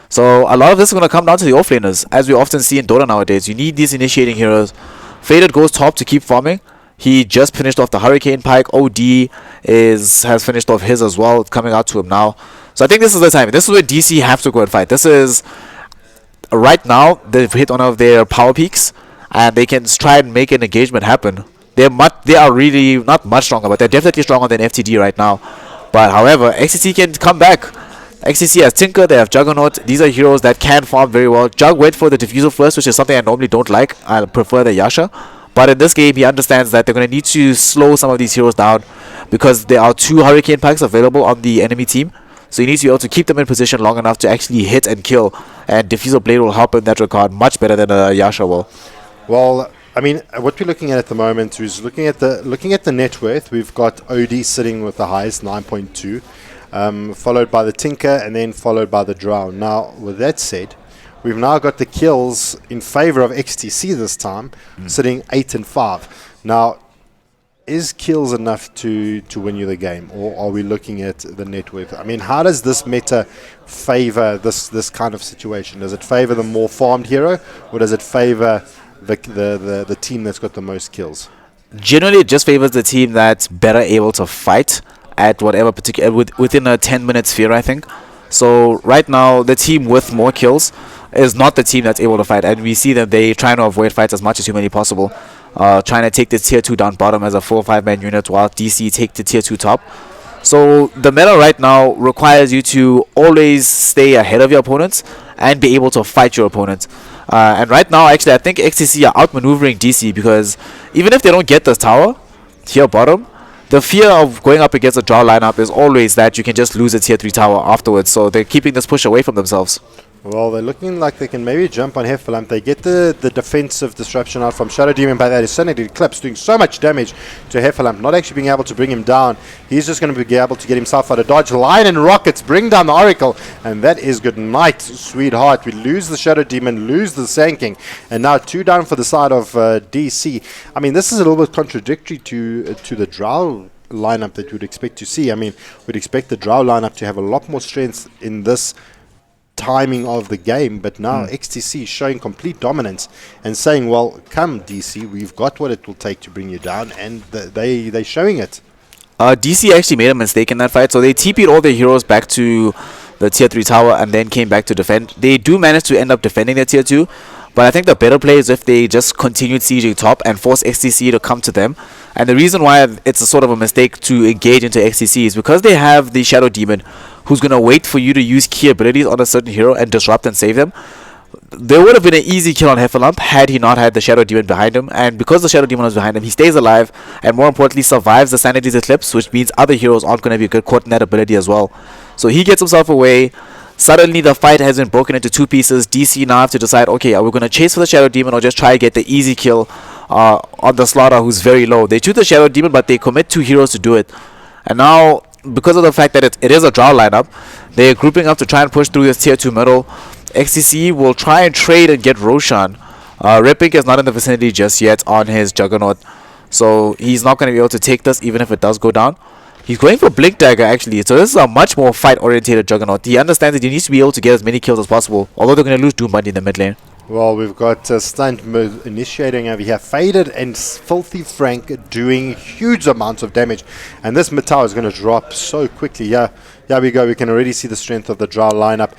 Speaker 3: So a lot of this is going to come down to the offlaners, as we often see in Dota nowadays. You need these initiating heroes. Faded goes top to keep farming. He just finished off the Hurricane Pike. OD has finished off his as well. It's coming out to him now. So I think this is the time. This is where DC have to go and fight. This is... Right now, they've hit one of their power peaks, and they can try and make an engagement happen. They are really not much stronger, but they're definitely stronger than FTD right now. But however, XTC can come back. XTC has Tinker, they have Juggernaut. These are heroes that can farm very well. Jug went for the Diffusal first, which is something I normally don't like. I prefer the Yasha. But in this game, he understands that they're going to need to slow some of these heroes down because there are 2 Hurricane Pikes available on the enemy team. So he needs to be able to keep them in position long enough to actually hit and kill. And Diffusal Blade will help in that regard much better than a Yasha will.
Speaker 4: Well, I mean, what we're looking at the moment is looking at the net worth. We've got OD sitting with the highest, 9.2, followed by the Tinker, and then followed by the Drow. Now, with that said, we've now got the kills in favor of XTC this time, sitting 8 and 5. Now, is kills enough to win you the game, or are we looking at the net worth? I mean, how does this meta favor this kind of situation? Does it favor the more farmed hero, or does it favor the team that's got the most kills?
Speaker 3: Generally, it just favors the team that's better able to fight at whatever particular within a 10-minute sphere, I think. So right now, the team with more kills is not the team that's able to fight, and we see that they trying to avoid fights as much as humanly possible, trying to take the tier 2 down bottom as a 4-5 man unit, while DC take the tier 2 top. So the meta right now requires you to always stay ahead of your opponents and be able to fight your opponents. And right now, actually, I think XTC are outmaneuvering DC, because even if they don't get this tower here bottom, the fear of going up against a draw lineup is always that you can just lose a tier 3 tower afterwards. So they're keeping this push away from themselves.
Speaker 4: Well, they're looking like they can maybe jump on Heffalump. They get the defensive disruption out from Shadow Demon. By that is suddenly Eclipse doing so much damage to Heffalump, not actually being able to bring him down. He's just going to be able to get himself out of dodge. Lion and Rockets bring down the Oracle, and that is good night, sweetheart. We lose the Shadow Demon, lose the Sand King, and now 2 down for the side of DC. I mean, this is a little bit contradictory to the Drow lineup that you would expect to see. I mean, we'd expect the Drow lineup to have a lot more strength in this timing of the game, but now XTC showing complete dominance and saying, well, come DC, we've got what it will take to bring you down, and they're showing it.
Speaker 3: DC actually made a mistake in that fight, so they TP'd all their heroes back to the tier 3 tower and then came back to defend. They do manage to end up defending their tier 2, but I think the better play is if they just continued sieging top and force XTC to come to them. And the reason why it's a sort of a mistake to engage into XTC is because they have the Shadow Demon, who's going to wait for you to use key abilities on a certain hero and disrupt and save them. There would have been an easy kill on Heffalump had he not had the Shadow Demon behind him, and because the Shadow Demon was behind him, he stays alive and more importantly survives the Sanity's Eclipse, which means other heroes aren't going to be good caught in that ability as well. So he gets himself away. Suddenly the fight has been broken into 2 pieces. DC now have to decide, okay, are we going to chase for the Shadow Demon or just try to get the easy kill on the Slaughter, who's very low. They choose the Shadow Demon, but they commit 2 heroes to do it. And now, because of the fact that it is a draw lineup, they're grouping up to try and push through this tier 2 middle. XTC will try and trade and get Roshan. Repink is not in the vicinity just yet on his Juggernaut, so he's not going to be able to take this even if it does go down. He's going for Blink Dagger actually, so this is a much more fight-orientated Juggernaut. He understands that he needs to be able to get as many kills as possible, although they're going to lose Doom Bunny in the mid lane.
Speaker 4: Well, we've got Stunt initiating over here. Faded and Filthy Frank doing huge amounts of damage. And this mid tower is going to drop so quickly. Yeah, we go. We can already see the strength of the Drow lineup.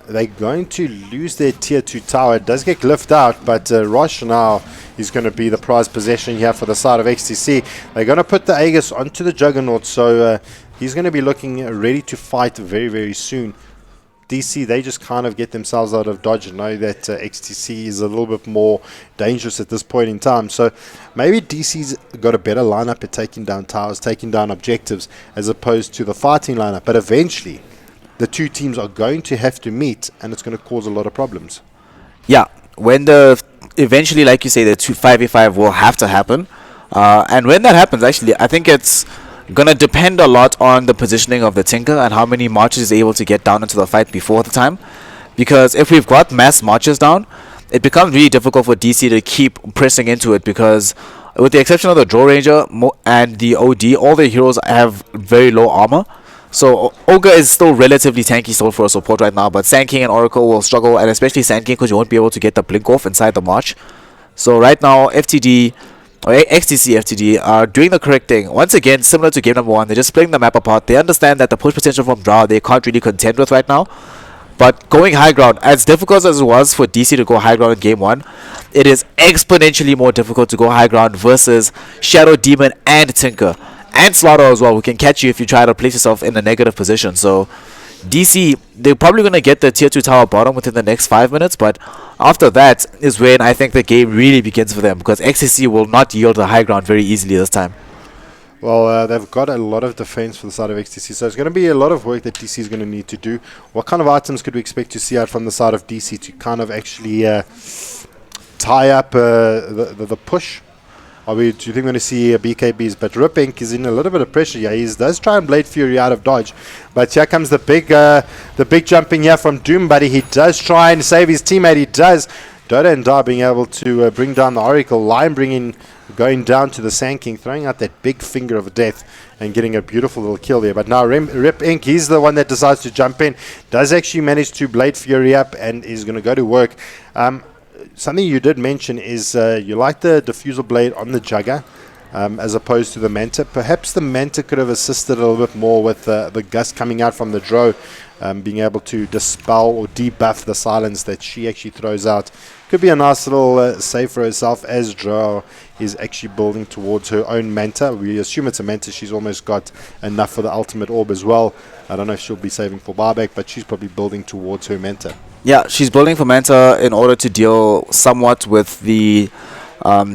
Speaker 4: They're going to lose their tier 2 tower. It does get glyphed out, but Rosh now is going to be the prized possession here for the side of XTC. They're going to put the Aegis onto the Juggernaut, so he's going to be looking ready to fight very, very soon. DC, they just kind of get themselves out of dodge and know that XTC is a little bit more dangerous at this point in time. So maybe DC's got a better lineup at taking down towers, taking down objectives, as opposed to the fighting lineup. But eventually, the 2 teams are going to have to meet, and it's going to cause a lot of problems.
Speaker 3: Yeah, when eventually, like you say, the 5v5 will have to happen. And when that happens, actually, I think it's gonna depend a lot on the positioning of the Tinker and how many marches he's able to get down into the fight before the time. Because if we've got mass marches down, it becomes really difficult for DC to keep pressing into it, because with the exception of the Draw Ranger and the OD, all the heroes have very low armor. So Ogre is still relatively tanky still for a support right now, but Sand King and Oracle will struggle, and especially Sand King because you won't be able to get the blink off inside the march. So right now FTD or XTC FTD are doing the correct thing. Once again, similar to game number 1, they're just splitting the map apart. They understand that the push potential from Drow they can't really contend with right now. But going high ground, as difficult as it was for DC to go high ground in game 1, it is exponentially more difficult to go high ground versus Shadow Demon and Tinker. And Slaughter as well, who can catch you if you try to place yourself in a negative position. So DC, they're probably going to get the tier 2 tower bottom within the next 5 minutes, but after that is when I think the game really begins for them, because XCC will not yield the high ground very easily this time.
Speaker 4: Well, they've got a lot of defense for the side of XTC, so it's going to be a lot of work that DC is going to need to do. What kind of items could we expect to see out from the side of DC to kind of actually tie up the push? Do you think we're going to see BKBs? But Ripink is in a little bit of pressure here. He does try and Blade Fury out of dodge. But here comes the big jumping here from Doom Buddy. He does try and save his teammate. He does Dota and Da being able to bring down the Oracle. Lion going down to the Sand King, throwing out that big finger of death and getting a beautiful little kill there. But now Rip Inc., he's the one that decides to jump in. Does actually manage to Blade Fury up and is going to go to work. Something you did mention is you like the Diffusal Blade on the Jugger. As opposed to the Manta. Perhaps the Manta could have assisted a little bit more with the gust coming out from the Dro, being able to dispel or debuff the silence that she actually throws out. Could be a nice little save for herself as Dro is actually building towards her own Manta. We assume it's a Manta. She's almost got enough for the ultimate orb as well. I don't know if she'll be saving for buyback, but she's probably building towards her Manta.
Speaker 3: Yeah, she's building for Manta in order to deal somewhat with the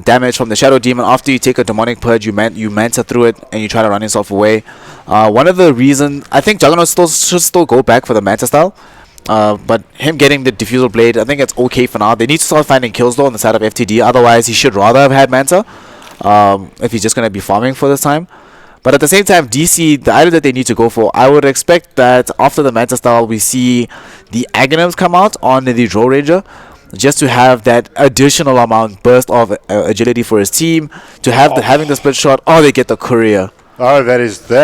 Speaker 3: damage from the Shadow Demon. After you take a Demonic Purge, you Manta through it and you try to run yourself away. One of the reasons, I think Juggernaut should still go back for the Manta style. But him getting the Diffusal Blade, I think it's okay for now. They need to start finding kills though on the side of FTD. Otherwise, he should rather have had Manta if he's just going to be farming for this time. But at the same time, DC, the item that they need to go for, I would expect that after the Manta style, we see the Aghanims come out on the Drow Ranger, just to have that additional amount burst of agility for his team, to have having the split shot, or they get the courier.
Speaker 4: Oh, that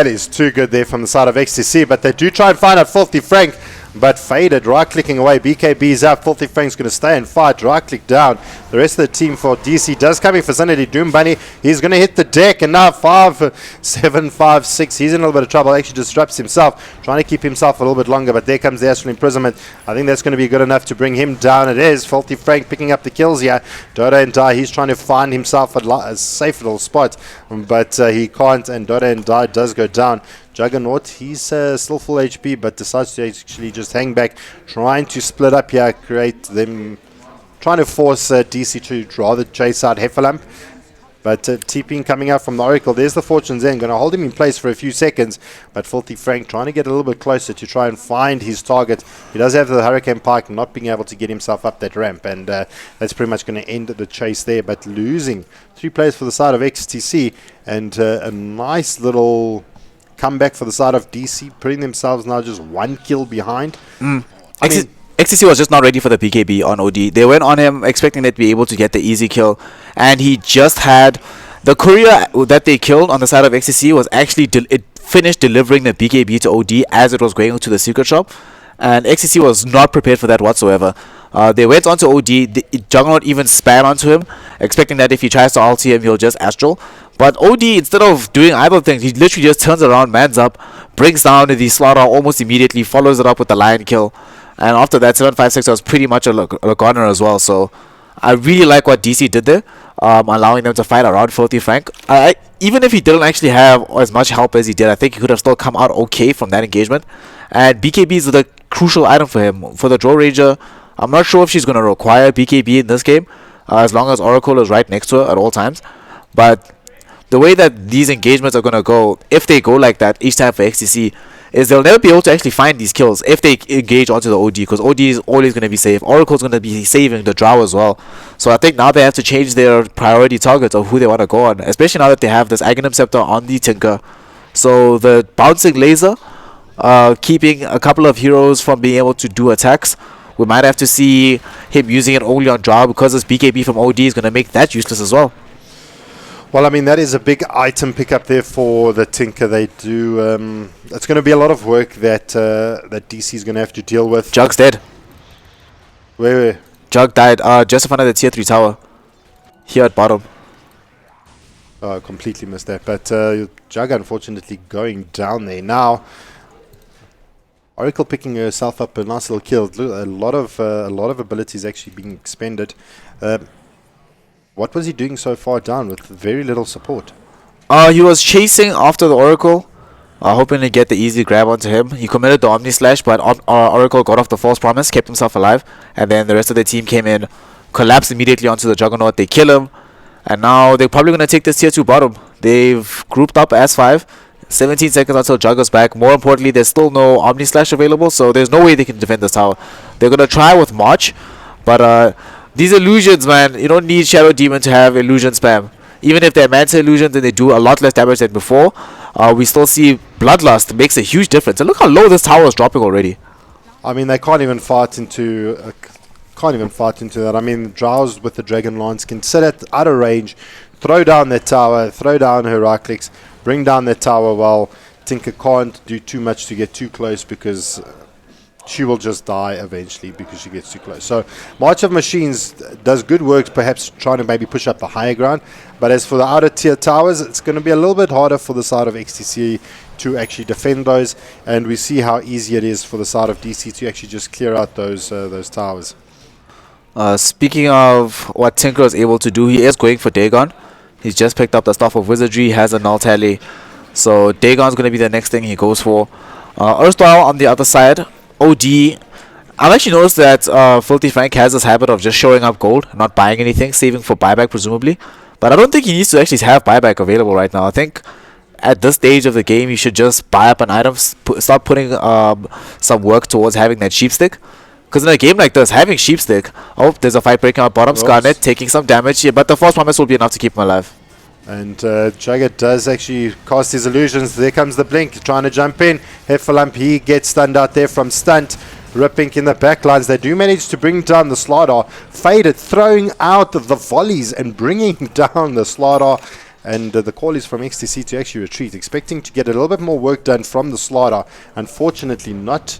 Speaker 4: is too good there from the side of XTC, but they do try and find out Filthy Frank, but faded, right-clicking away. BKB's up, Filthy Frank's going to stay and fight, right-click down. The rest of the team for DC does come in for Vicinity. Doom Bunny, he's going to hit the deck, and now 5, 7, 5, 6. He's in a little bit of trouble, actually disrupts himself, trying to keep himself a little bit longer, but there comes the Astral Imprisonment. I think that's going to be good enough to bring him down. It is. Filthy Frank picking up the kills here. Dota and Die, he's trying to find himself a safe little spot, but he can't, and Dota and Die does go down. Juggernaut, he's still full HP, but decides to actually just hang back, trying to split up here, create them, trying to force DC to rather chase out Heffalump. But TPing coming out from the Oracle, there's the Fortune's End, going to hold him in place for a few seconds, but Filthy Frank trying to get a little bit closer to try and find his target. He does have the Hurricane Pike, not being able to get himself up that ramp, and that's pretty much going to end the chase there, but losing 3 players for the side of XTC, and a nice little comeback for the side of DC, putting themselves now just 1 kill behind.
Speaker 3: XTC was just not ready for the PKB on OD. They went on him expecting that to be able to get the easy kill, and he just had the courier that they killed on the side of XTC was actually it finished delivering the BKB to OD as it was going to the secret shop, and XTC was not prepared for that whatsoever. They went onto OD, Juggernaut even span onto him, expecting that if he tries to ulti him, he'll just Astral. But OD, instead of doing either thing, he literally just turns around, mans up, brings down the Slaughter almost immediately, follows it up with the Lion kill. And after that, 756 was pretty much a goner as well. So I really like what DC did there, allowing them to fight around Filthy Frank. Even if he didn't actually have as much help as he did, I think he could have still come out okay from that engagement. And BKB is the crucial item for him. For the Drow Ranger, I'm not sure if she's going to require BKB in this game, as long as Oracle is right next to her at all times. But the way that these engagements are going to go, if they go like that each time for XTC, is they'll never be able to actually find these kills if they engage onto the OD, because OD is always going to be safe. Oracle's going to be saving the Drow as well. So I think now they have to change their priority targets of who they want to go on, especially now that they have this Aghanim Scepter on the Tinker. So the Bouncing Laser, keeping a couple of heroes from being able to do attacks. We might have to see him using it only on Drow, because this BKB from OD is going to make that useless as well.
Speaker 4: Well, I mean, that is a big item pickup there for the Tinker. They do. It's going to be a lot of work that DC is going to have to deal with.
Speaker 3: Jug's dead.
Speaker 4: Where?
Speaker 3: Jug died just in front of the tier 3 tower. Here at bottom.
Speaker 4: Oh, I completely missed that. But Jug, unfortunately, going down there. Now, Oracle picking herself up a nice little kill. A lot of abilities actually being expended. What was he doing so far down with very little support?
Speaker 3: He was chasing after the Oracle, hoping to get the easy grab onto him. He committed the Omni Slash, but Oracle got off the false promise, kept himself alive, and then the rest of the team came in, collapsed immediately onto the Juggernaut. They kill him, and now they're probably going to take this tier 2 bottom. They've grouped up as 5. 17 seconds until Jugger's back. More importantly, there's still no Omni Slash available, so there's no way they can defend this tower. They're going to try with March, but these illusions, man, you don't need Shadow Demon to have illusion spam. Even if they're Manta illusions and they do a lot less damage than before, we still see Bloodlust makes a huge difference. And look how low this tower is dropping already.
Speaker 4: I mean, they can't even fight into can't even fight into that. I mean, Drows with the Dragon Lance can sit at outer range, throw down their tower, throw down her right clicks, bring down their tower while Tinker can't do too much to get too close because she will just die eventually because she gets too close. So March of Machines does good work, perhaps trying to maybe push up the higher ground. But as for the outer tier towers, it's going to be a little bit harder for the side of XTC to actually defend those. And we see how easy it is for the side of DC to actually just clear out those towers.
Speaker 3: Speaking of what Tinker is able to do, he is going for Dagon. He's just picked up the Staff of Wizardry, has a null tally. So Dagon's going to be the next thing he goes for. Erstwhile on the other side, OD. I've actually noticed that Filthy Frank has this habit of just showing up gold, not buying anything, saving for buyback presumably. But I don't think he needs to actually have buyback available right now. I think at this stage of the game, you should just buy up an item, start putting some work towards having that sheep stick. Because in a game like this, having sheep stick, oh, there's a fight breaking out bottom, Scarnet taking some damage here, but the False Promise will be enough to keep him alive.
Speaker 4: And Jagger does actually cast his illusions. There comes the Blink, trying to jump in. Heffalump, he gets stunned out there from Stunt. Ripink in the backlines. They do manage to bring down the Slardar. Faded, throwing out the volleys and bringing down the Slardar. And the call is from XTC to actually retreat, expecting to get a little bit more work done from the Slardar. Unfortunately, not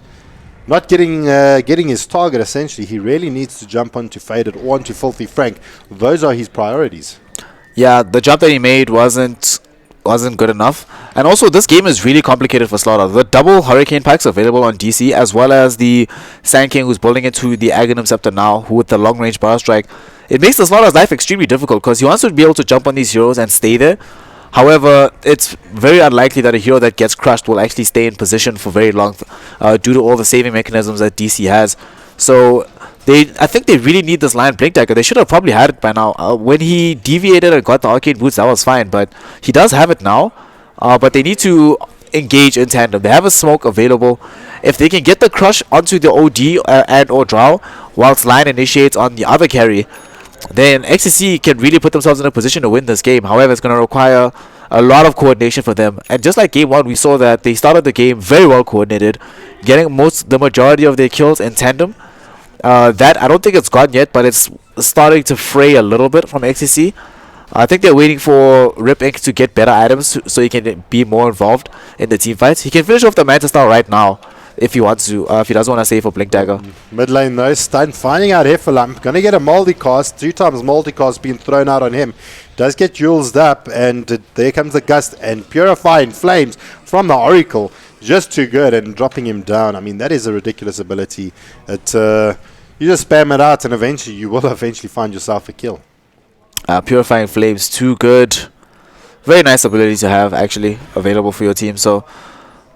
Speaker 4: getting his target, essentially. He really needs to jump onto Faded or onto Filthy Frank. Those are his priorities.
Speaker 3: Yeah, the jump that he made wasn't good enough. And also, this game is really complicated for Slaughter. The double Hurricane Pikes available on DC, as well as the Sand King who's building into the Aghanim Scepter now, who with the long range Bar Strike. It makes the Slaughter's life extremely difficult because he wants to be able to jump on these heroes and stay there. However, it's very unlikely that a hero that gets crushed will actually stay in position for very long due to all the saving mechanisms that DC has. So I think they really need this Lion Blink Dagger. They should have probably had it by now. When he deviated and got the Arcade Boots, that was fine, but he does have it now. But they need to engage in tandem. They have a smoke available. If they can get the crush onto the OD and or Drow, whilst Lion initiates on the other carry, then XCC can really put themselves in a position to win this game. However, it's going to require a lot of coordination for them. And just like game 1, we saw that they started the game very well coordinated, getting the majority of their kills in tandem. That I don't think it's gone yet, but it's starting to fray a little bit from XCC. I think they're waiting for Rip Inc. to get better items so he can be more involved in the team fights. He can finish off the Manta Star right now if he wants to, if he doesn't want to save for Blink Dagger.
Speaker 4: Mid lane though, Stunt finding out Heffalump, gonna get a multicast, 2 times multicast being thrown out on him. Does get Julesed up, and there comes the Gust and Purifying Flames from the Oracle. Just too good, and dropping him down. I mean, that is a ridiculous ability. You just spam it out and eventually you will find yourself a kill.
Speaker 3: Purifying Flames, too good. Very nice ability to have actually available for your team. So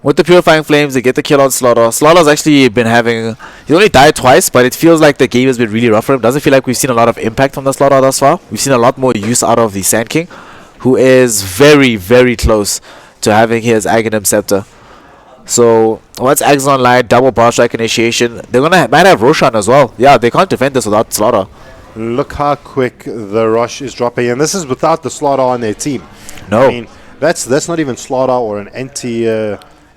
Speaker 3: with the Purifying Flames, they get the kill on Slaughter. Slaughter's actually been having... He only died twice, but it feels like the game has been really rough for him. Doesn't feel like we've seen a lot of impact from the Slaughter thus far. We've seen a lot more use out of the Sand King, who is very, very close to having his Aghanim Scepter. So once Ags online, double Bar Strike initiation, they're might have Roshan as well. Yeah, they can't defend this without Slaughter.
Speaker 4: Look how quick the rush is dropping, and this is without the Slaughter on their team.
Speaker 3: No.
Speaker 4: I mean, that's not even Slaughter or an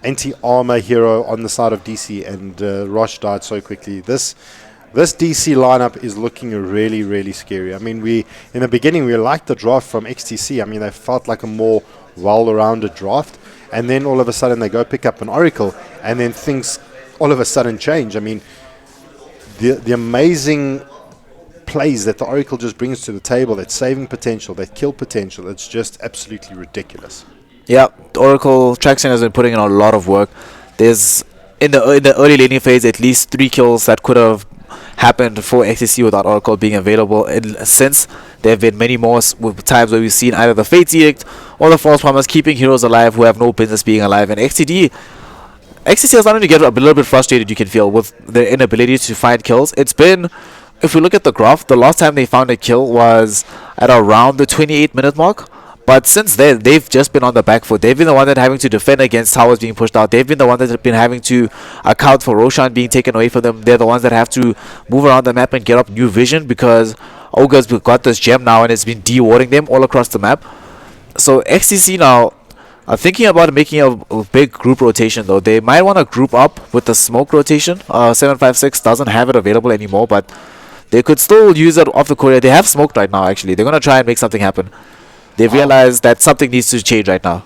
Speaker 4: anti-armor hero on the side of DC, and Rosh died so quickly. This DC lineup is looking really, really scary. I mean, in the beginning we liked the draft from XTC. I mean, they felt like a more well-rounded draft, and then all of a sudden they go pick up an Oracle, and then things all of a sudden change. I mean, the amazing plays that the Oracle just brings to the table, that saving potential, that kill potential, it's just absolutely ridiculous.
Speaker 3: Yeah, the Oracle Traxion has been putting in a lot of work. There's in the early laning phase at least 3 kills that could have happened for XCC without Oracle being available. And since there have been many more times where we've seen either the Fate's Edict or the False Promise keeping heroes alive who have no business being alive. And XCC is starting to get a little bit frustrated, you can feel, with their inability to find kills. It's been, if we look at the graph, the last time they found a kill was at around the 28-minute mark. But since then, they've just been on the back foot. They've been the one that having to defend against towers being pushed out. They've been the one that have been having to account for Roshan being taken away from them. They're the ones that have to move around the map and get up new vision because Ogre's got this gem now and it's been de-warding them all across the map. So XCC now are thinking about making a big group rotation though. They might want to group up with the smoke rotation. 756 doesn't have it available anymore, but They could still use it off the courier. They have smoked right now, actually. They're going to try and make something happen. They've realized that something needs to change right now.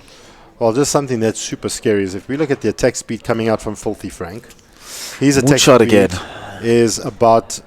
Speaker 4: Well, just something that's super scary is if we look at the attack speed coming out from Filthy Frank, his attack
Speaker 3: Moonshot
Speaker 4: speed
Speaker 3: again.
Speaker 4: is about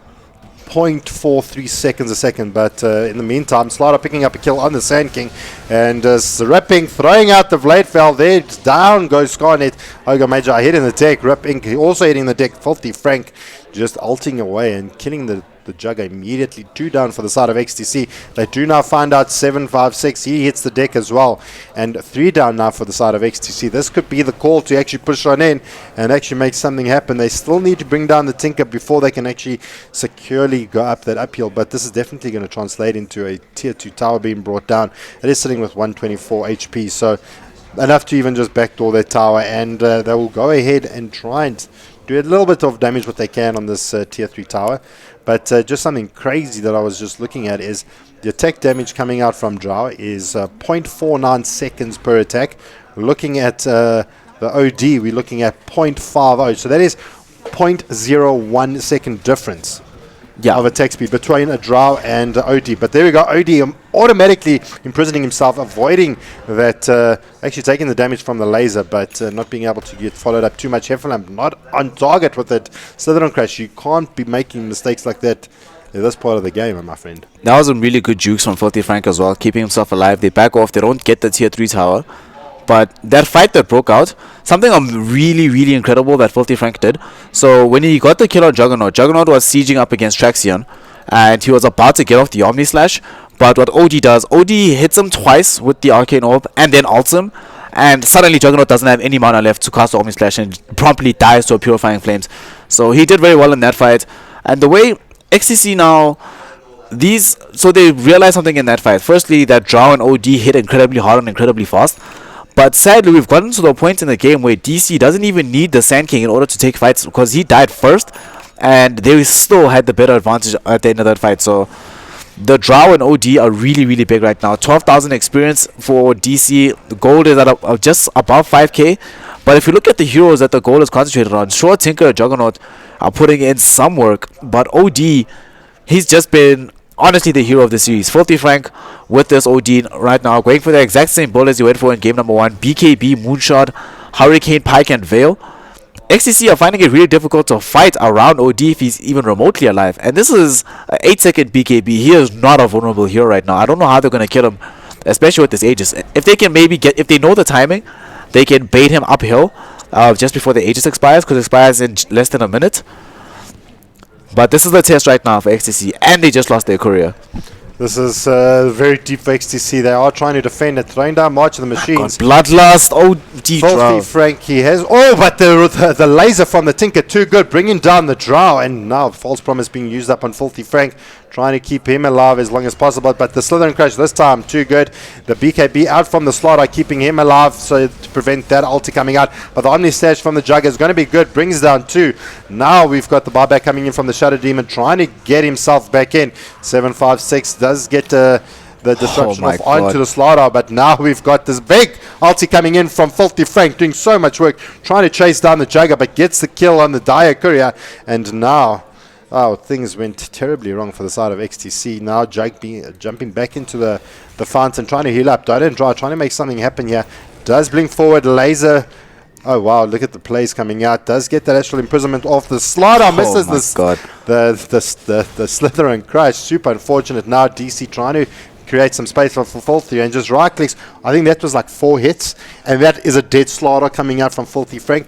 Speaker 4: 0.43 seconds a second, but in the meantime, Slider picking up a kill on the Sand King, and Ripping throwing out the Blade Fell there. Down goes Scarnet. Ogre Major hit in the deck. Ripping also hitting the deck. Filthy Frank just ulting away and killing the Jugger immediately. 2 down for the side of XTC. They do now find out 756. He hits the deck as well. And 3 down now for the side of XTC. This could be the call to actually push on in and actually make something happen. They still need to bring down the Tinker before they can actually securely go up that uphill. But this is definitely going to translate into a tier 2 tower being brought down. It is sitting with 124 HP. So enough to even just backdoor their tower. And they will go ahead and try and do a little bit of damage what they can on this tier 3 tower. But just something crazy that I was just looking at is the attack damage coming out from Drow is 0.49 seconds per attack. Looking at the OD, we're looking at 0.50. So that is 0.01 second difference of attack speed between a Drow and OD. But there we go, OD automatically imprisoning himself, avoiding that, actually taking the damage from the laser, but not being able to get followed up too much. Heffenlamp not on target with that Slytherin crash. You can't be making mistakes like that in this part of the game, my friend.
Speaker 3: That was some really good jukes from Filthy Frank as well, keeping himself alive. They back off, they don't get the tier 3 tower. But that fight that broke out, something really incredible that Filthy Frank did. So when he got the kill on Juggernaut, Juggernaut was sieging up against Traxion, and he was about to get off the Omni Slash. But what OD does, OD hits him twice with the Arcane Orb and then ults him. And suddenly Juggernaut doesn't have any mana left to cast the Omni Slash and promptly dies to a Purifying Flames. So he did very well in that fight. And the way XTC now... So they realized something in that fight. Firstly, that Drow and OD hit incredibly hard and incredibly fast. But sadly, we've gotten to the point in the game where DC doesn't even need the Sand King in order to take fights, because he died first, and they still had the better advantage at the end of that fight. So the Drow and OD are really big right now. 12,000 experience for DC. The gold is at just above 5k. But if you look at the heroes that the gold is concentrated on, sure, Tinker and Juggernaut are putting in some work, but OD, he's just been honestly the hero of the series. Filthy Frank with this OD right now, going for the exact same build as he went for in game number 1. BKB, Moonshot, Hurricane, Pike, and Veil. XTC are finding it really difficult to fight around OD if he's even remotely alive. And this is an 8-second BKB. He is not a vulnerable hero right now. I don't know how they're going to kill him, especially with this Aegis. If they can if they know the timing, they can bait him uphill just before the Aegis expires, because it expires in less than a minute. But this is the test right now for XTC, and they just lost their courier.
Speaker 4: This is very deep for XTC. They are trying to defend it, throwing down March of the Machines.
Speaker 3: Bloodlust,
Speaker 4: Filthy Frank, he has... Oh, but the laser from the Tinker, too good, bringing down the Drow. And now False Promise being used up on Filthy Frank, trying to keep him alive as long as possible. But the Slytherin Crash this time, too good. The BKB out from the slot are keeping him alive, so to prevent that ulti coming out. But the Omni Slash from the Jugger is going to be good, brings down 2. Now we've got the buyback coming in from the Shadow Demon, trying to get himself back in. 756 does get the disruption off onto the Slider, but now we've got this big ulti coming in from Filthy Frank, doing so much work, trying to chase down the Jugger, but gets the kill on the Dire Courier. And now... oh, things went terribly wrong for the side of XTC. Now jumping back into the fountain, trying to heal up. Dota and Dry trying to make something happen here. Does blink forward, laser. Oh wow, look at the plays coming out. Does get that actual imprisonment off the Slider. Misses the Slytherin Crash. Super unfortunate. Now DC trying to create some space for Filthy and just right clicks. I think that was like 4 hits, and that is a dead Slider coming out from Filthy Frank.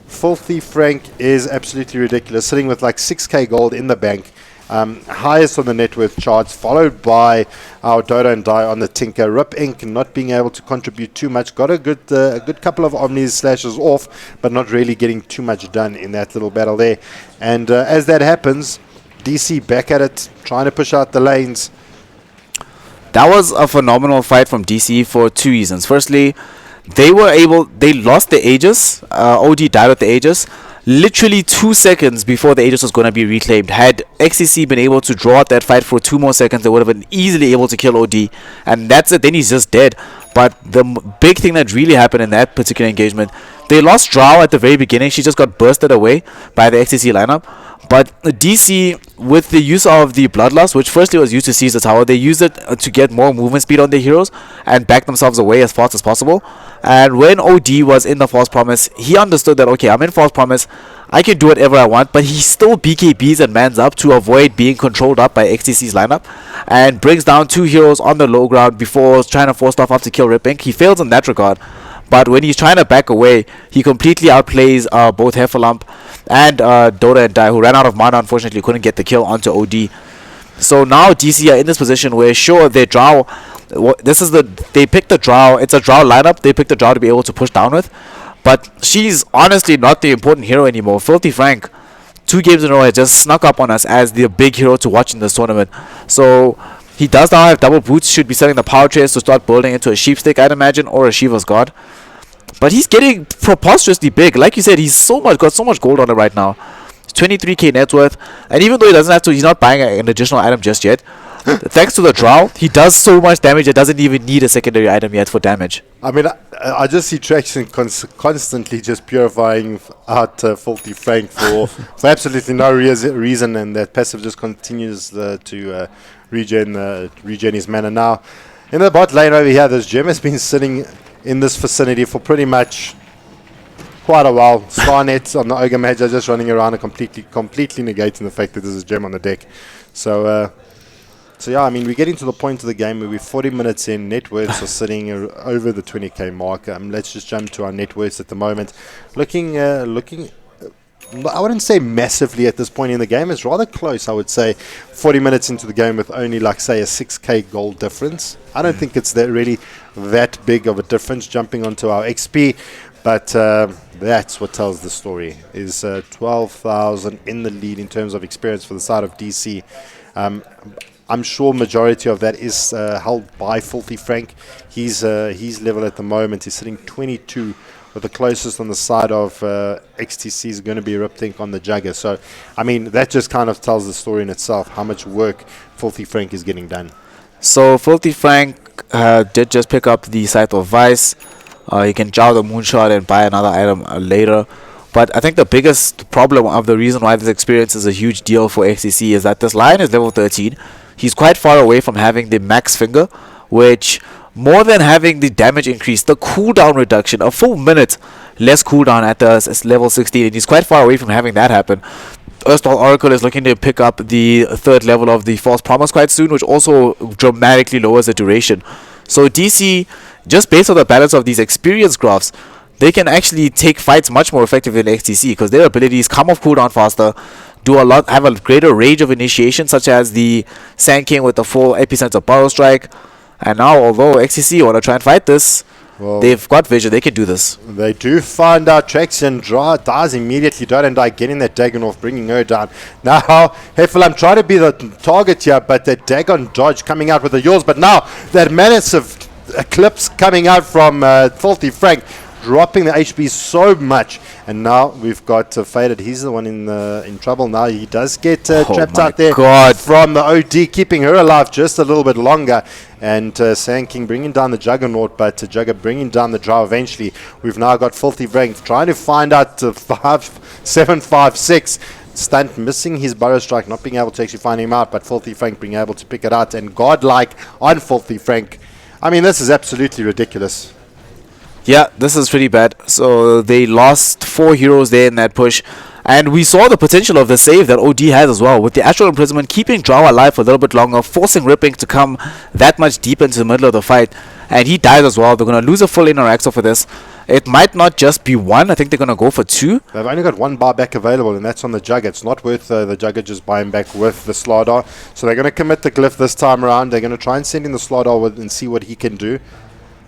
Speaker 4: Filthy Frank is absolutely ridiculous, sitting with like 6k gold in the bank, highest on the net worth charts, followed by our Dota and Die on the Tinker. Rip Inc. not being able to contribute too much, got a good couple of Omni Slashes off, but not really getting too much done in that little battle there. And as that happens, DC back at it, trying to push out the lanes.
Speaker 3: That was a phenomenal fight from DC for 2 reasons. Firstly, they lost the Aegis. OD died with the Aegis, literally 2 seconds before the Aegis was going to be reclaimed. Had XCC been able to draw out that fight for 2 more seconds, they would have been easily able to kill OD. And that's it, then he's just dead. But the big thing that really happened in that particular engagement, they lost Drow at the very beginning. She just got bursted away by the XCC lineup. But the DC, with the use of the Bloodlust, which firstly was used to seize the tower, they used it to get more movement speed on their heroes and back themselves away as fast as possible. And when OD was in the False Promise, he understood that, okay, I'm in False Promise, I can do whatever I want, but he still BKBs and mans up to avoid being controlled up by XTC's lineup, and brings down 2 heroes on the low ground before trying to force stuff up to kill Ripink. He fails in that regard, but when he's trying to back away, he completely outplays both Heffalump and Dota and Dai, who ran out of mana, unfortunately couldn't get the kill onto OD. So now DC are in this position where, sure, their Drow, they picked the Drow, it's a Drow lineup, they picked the Drow to be able to push down with, but she's honestly not the important hero anymore. Filthy Frank, 2 games in a row, has just snuck up on us as the big hero to watch in this tournament. So he does now have double boots, should be selling the power trays to start building into a sheepstick, I'd imagine, or a Shiva's God. But he's getting preposterously big. Like you said, he's got so much gold on him right now. 23k net worth, and even though he doesn't have to, he's not buying an additional item just yet. Thanks to the Drow, he does so much damage it doesn't even need a secondary item yet for damage.
Speaker 4: I mean, I just see Traction constantly just purifying out Filthy Frank for absolutely no reason, and that passive just continues to regen his mana. Now, in the bot lane over here, this gem has been sitting in this vicinity for pretty much quite a while. Scarnet on the Ogre Mage are just running around and completely negating the fact that there's a gem on the deck. So yeah, I mean, we're getting to the point of the game where we're 40 minutes in, net worths are sitting over the 20k mark. Let's just jump to our net worths at the moment. Looking, I wouldn't say massively at this point in the game. It's rather close, I would say, 40 minutes into the game with only, like, say, a 6k gold difference. I don't think it's really that big of a difference jumping onto our XP, but that's what tells the story, is 12,000 in the lead in terms of experience for the side of DC. I'm sure majority of that is held by Filthy Frank. His level at the moment is sitting 22, with the closest on the side of XTC is going to be Riptink on the Jugger. So, I mean, that just kind of tells the story in itself, how much work Filthy Frank is getting done.
Speaker 3: So, Filthy Frank did just pick up the Scythe of Vice. He can jow the Moonshot and buy another item later. But I think the biggest problem of the reason why this experience is a huge deal for XTC is that this Lion is level 13. He's quite far away from having the max finger, which, more than having the damage increase, the cooldown reduction, a full minute less cooldown at the level 16, and he's quite far away from having that happen. Erstwhile Oracle is looking to pick up the 3rd level of the False Promise quite soon, which also dramatically lowers the duration. So DC, just based on the balance of these experience graphs, they can actually take fights much more effectively than XTC, because their abilities come off cooldown faster, have a greater range of initiation, such as the Sand King with the full epicenter Burrow Strike. And now, although XTC want to try and fight this, they've got vision, they can do this.
Speaker 4: They do find out Traction dies immediately. Dota and Dai getting that Dagon off, bringing her down. Now, Heffel, I'm trying to be the target here, but that Dagon dodge coming out with the yours. But now, that massive eclipse coming out from Filthy Frank, dropping the HP so much, and now we've got Faded. He's the one in trouble now. He does get trapped out there from the OD, keeping her alive just a little bit longer. And Sand King bringing down the Juggernaut, but Jugger bringing down the Drow eventually. We've now got Filthy Frank trying to find out 756. Stunt missing his Burrow Strike, not being able to actually find him out, but Filthy Frank being able to pick it out, and godlike on Filthy Frank. I mean, this is absolutely ridiculous.
Speaker 3: Yeah, this is pretty bad. So they lost 4 heroes there in that push. And we saw the potential of the save that OD has as well, with the Astral Imprisonment keeping Drow alive for a little bit longer, forcing Ripink to come that much deep into the middle of the fight. And he dies as well. They're going to lose a full Interaxor for this. It might not just be 1. I think they're going to go for 2.
Speaker 4: They've only got 1 bar back available, and that's on the Jugger. It's not worth the Jugger just buying back with the Slardar. So they're going to commit the Glyph this time around. They're going to try and send in the Slardar and see what he can do.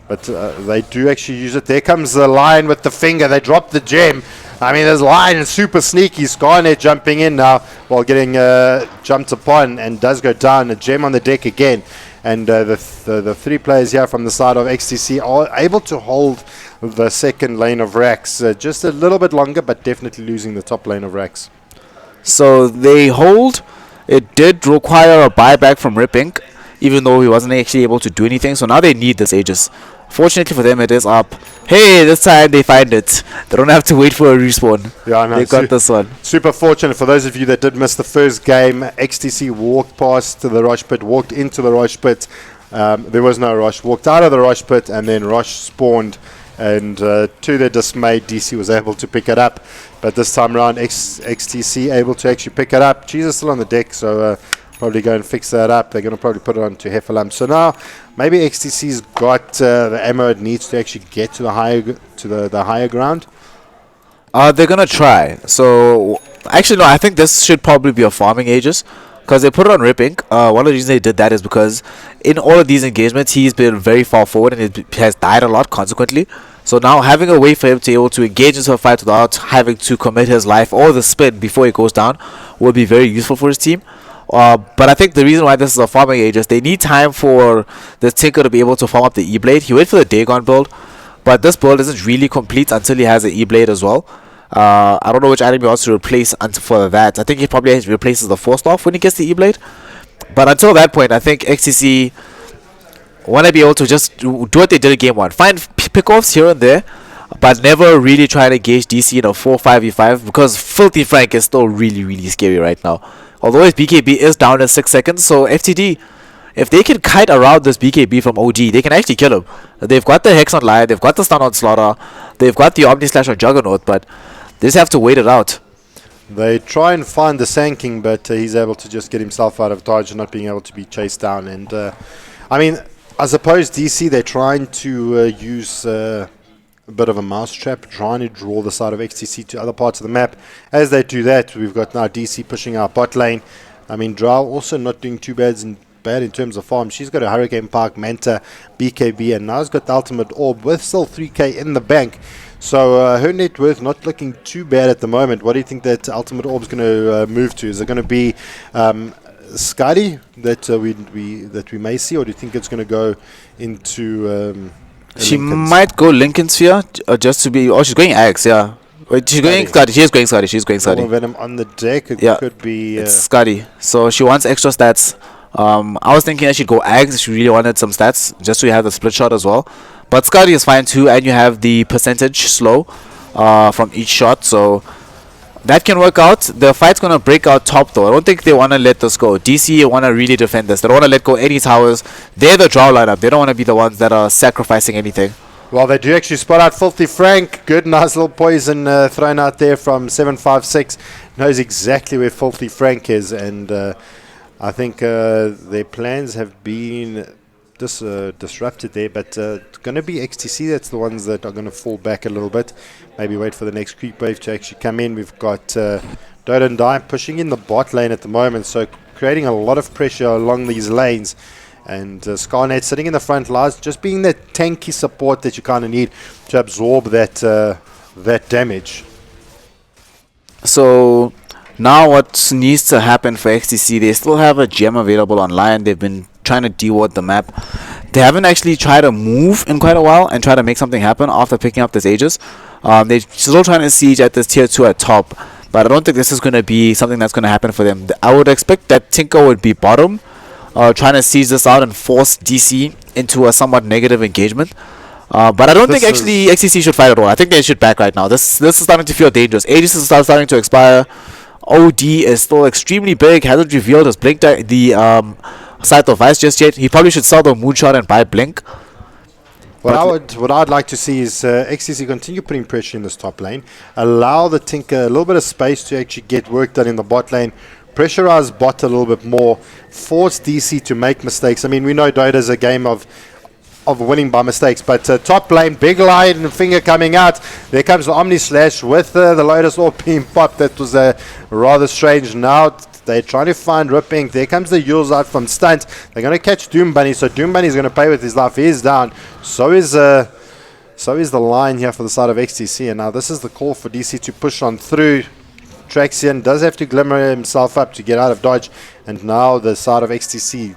Speaker 4: But they do actually use it. There comes the Lion with the finger. They drop the gem. I mean, this Lion is super sneaky. Scarnet jumping in now while getting jumped upon, and does go down. A gem on the deck again. and the three players here from the side of XTC are able to hold the second lane of racks just a little bit longer, but definitely losing the top lane of racks.
Speaker 3: So they hold. It did require a buyback from Rip Inc., even though he wasn't actually able to do anything. So now they need this Aegis. Fortunately for them, it is up. Hey, this time they find it. They don't have to wait for a respawn.
Speaker 4: Yeah, no,
Speaker 3: they got this one.
Speaker 4: Super fortunate. For those of you that did miss the first game, XTC walked past the Rosh pit, walked into the Rosh pit. There was no Rosh. Walked out of the Rosh pit, and then Rosh spawned. And to their dismay, DC was able to pick it up. But this time around, XTC able to actually pick it up. Jesus still on the deck, so probably go and fix that up. They're going to probably put it onto Heffalump. So now maybe XTC's got the ammo it needs to actually get to the higher ground.
Speaker 3: They're gonna try. So actually no, I think this should probably be a farming Aegis, because they put it on Rip Inc. One of the reasons they did that is because in all of these engagements he's been very far forward and he has died a lot consequently. So now having a way for him to be able to engage into a fight without having to commit his life or the spin before he goes down will be very useful for his team. But I think the reason why this is a farming Aegis, they need time for the Tinker to be able to farm up the E-Blade. He went for the Dagon build, but this build isn't really complete until he has the E-Blade as well. I don't know which item he wants to replace for that. I think he probably replaces the Force Staff when he gets the E-Blade. But until that point, I think XTC want to be able to just do what they did in game 1. Find pickoffs here and there, but never really try to engage DC in a 4-5v5, because Filthy Frank is still really, really scary right now. Although his BKB is down in 6 seconds, so FTD, if they can kite around this BKB from OG, they can actually kill him. They've got the Hex on Lion, they've got the stun on Slaughter, they've got the Omni Slash on Juggernaut, but they just have to wait it out.
Speaker 4: They try and find the Sand King, but he's able to just get himself out of dodge and not being able to be chased down. And I mean, I suppose DC, they're trying to use a bit of a mousetrap, trying to draw the side of XTC to other parts of the map. As they do that, we've got now DC pushing our bot lane. I mean, Drow also not doing too bad in terms of farm. She's got a Hurricane Park, Manta, BKB, and now has got the Ultimate Orb with still 3k in the bank. So her net worth not looking too bad at the moment. What do you think that Ultimate Orb is going to move to? Is it going to be Scotty that we may see, or do you think it's going to go into?
Speaker 3: She
Speaker 4: Lincoln's?
Speaker 3: might go Lincoln Sphere just to be. Oh, she's going Axe, yeah. Wait, she's going Scotty. She is going Scotty. She's going Scotty.
Speaker 4: Venom on the deck. It
Speaker 3: Yeah,
Speaker 4: could be.
Speaker 3: it's Scotty. So she wants extra stats. I was thinking I should go Axe. She really wanted some stats just so you have the split shot as well. But Scotty is fine too, and you have the percentage slow from each shot, so that can work out. The fight's gonna break out top though. I don't think they wanna let this go. DC wanna really defend this. They don't wanna let go any towers. They're the draw lineup. They don't wanna be the ones that are sacrificing anything.
Speaker 4: Well, they do actually spot out Filthy Frank. Good, nice little poison thrown out there from 756. Knows exactly where Filthy Frank is, and I think their plans have been disrupted there, but it's going to be XTC that's the ones that are going to fall back a little bit. Maybe wait for the next creep wave to actually come in. We've got Dota and Die pushing in the bot lane at the moment, so creating a lot of pressure along these lanes. And Scarnet sitting in the front lines, just being that tanky support that you kind of need to absorb that damage.
Speaker 3: So now what needs to happen for XTC, they still have a gem available online. They've been trying to deward the map. They haven't actually tried to move in quite a while and try to make something happen after picking up this Aegis. They're still trying to siege at this tier 2 at top, but I don't think this is going to be something that's going to happen for them. I would expect that Tinker would be bottom, trying to siege this out and force DC into a somewhat negative engagement. But I don't think actually XTC should fight at all. I think they should back right now. This is starting to feel dangerous. Aegis is starting to expire. OD is still extremely big. Hasn't revealed his blink the Scythe of Vice just yet. He probably should sell the Moonshot and buy Blink.
Speaker 4: What I'd like to see is XTC continue putting pressure in this top lane. Allow the Tinker a little bit of space to actually get work done in the bot lane. Pressurize bot a little bit more. Force DC to make mistakes. I mean, we know Dota is a game of winning by mistakes, but top lane, big line and finger coming out. There comes the Omni Slash with the Lotus Orb being popped. That was rather strange. Now they're trying to find Ripping. There comes the Yules out from Stunt. They're going to catch Doom Bunny, so Doom Bunny is going to pay with his life. He is down. So is the line here for the side of XTC. And now this is the call for DC to push on through. Traxian does have to glimmer himself up to get out of dodge. And now the side of XTC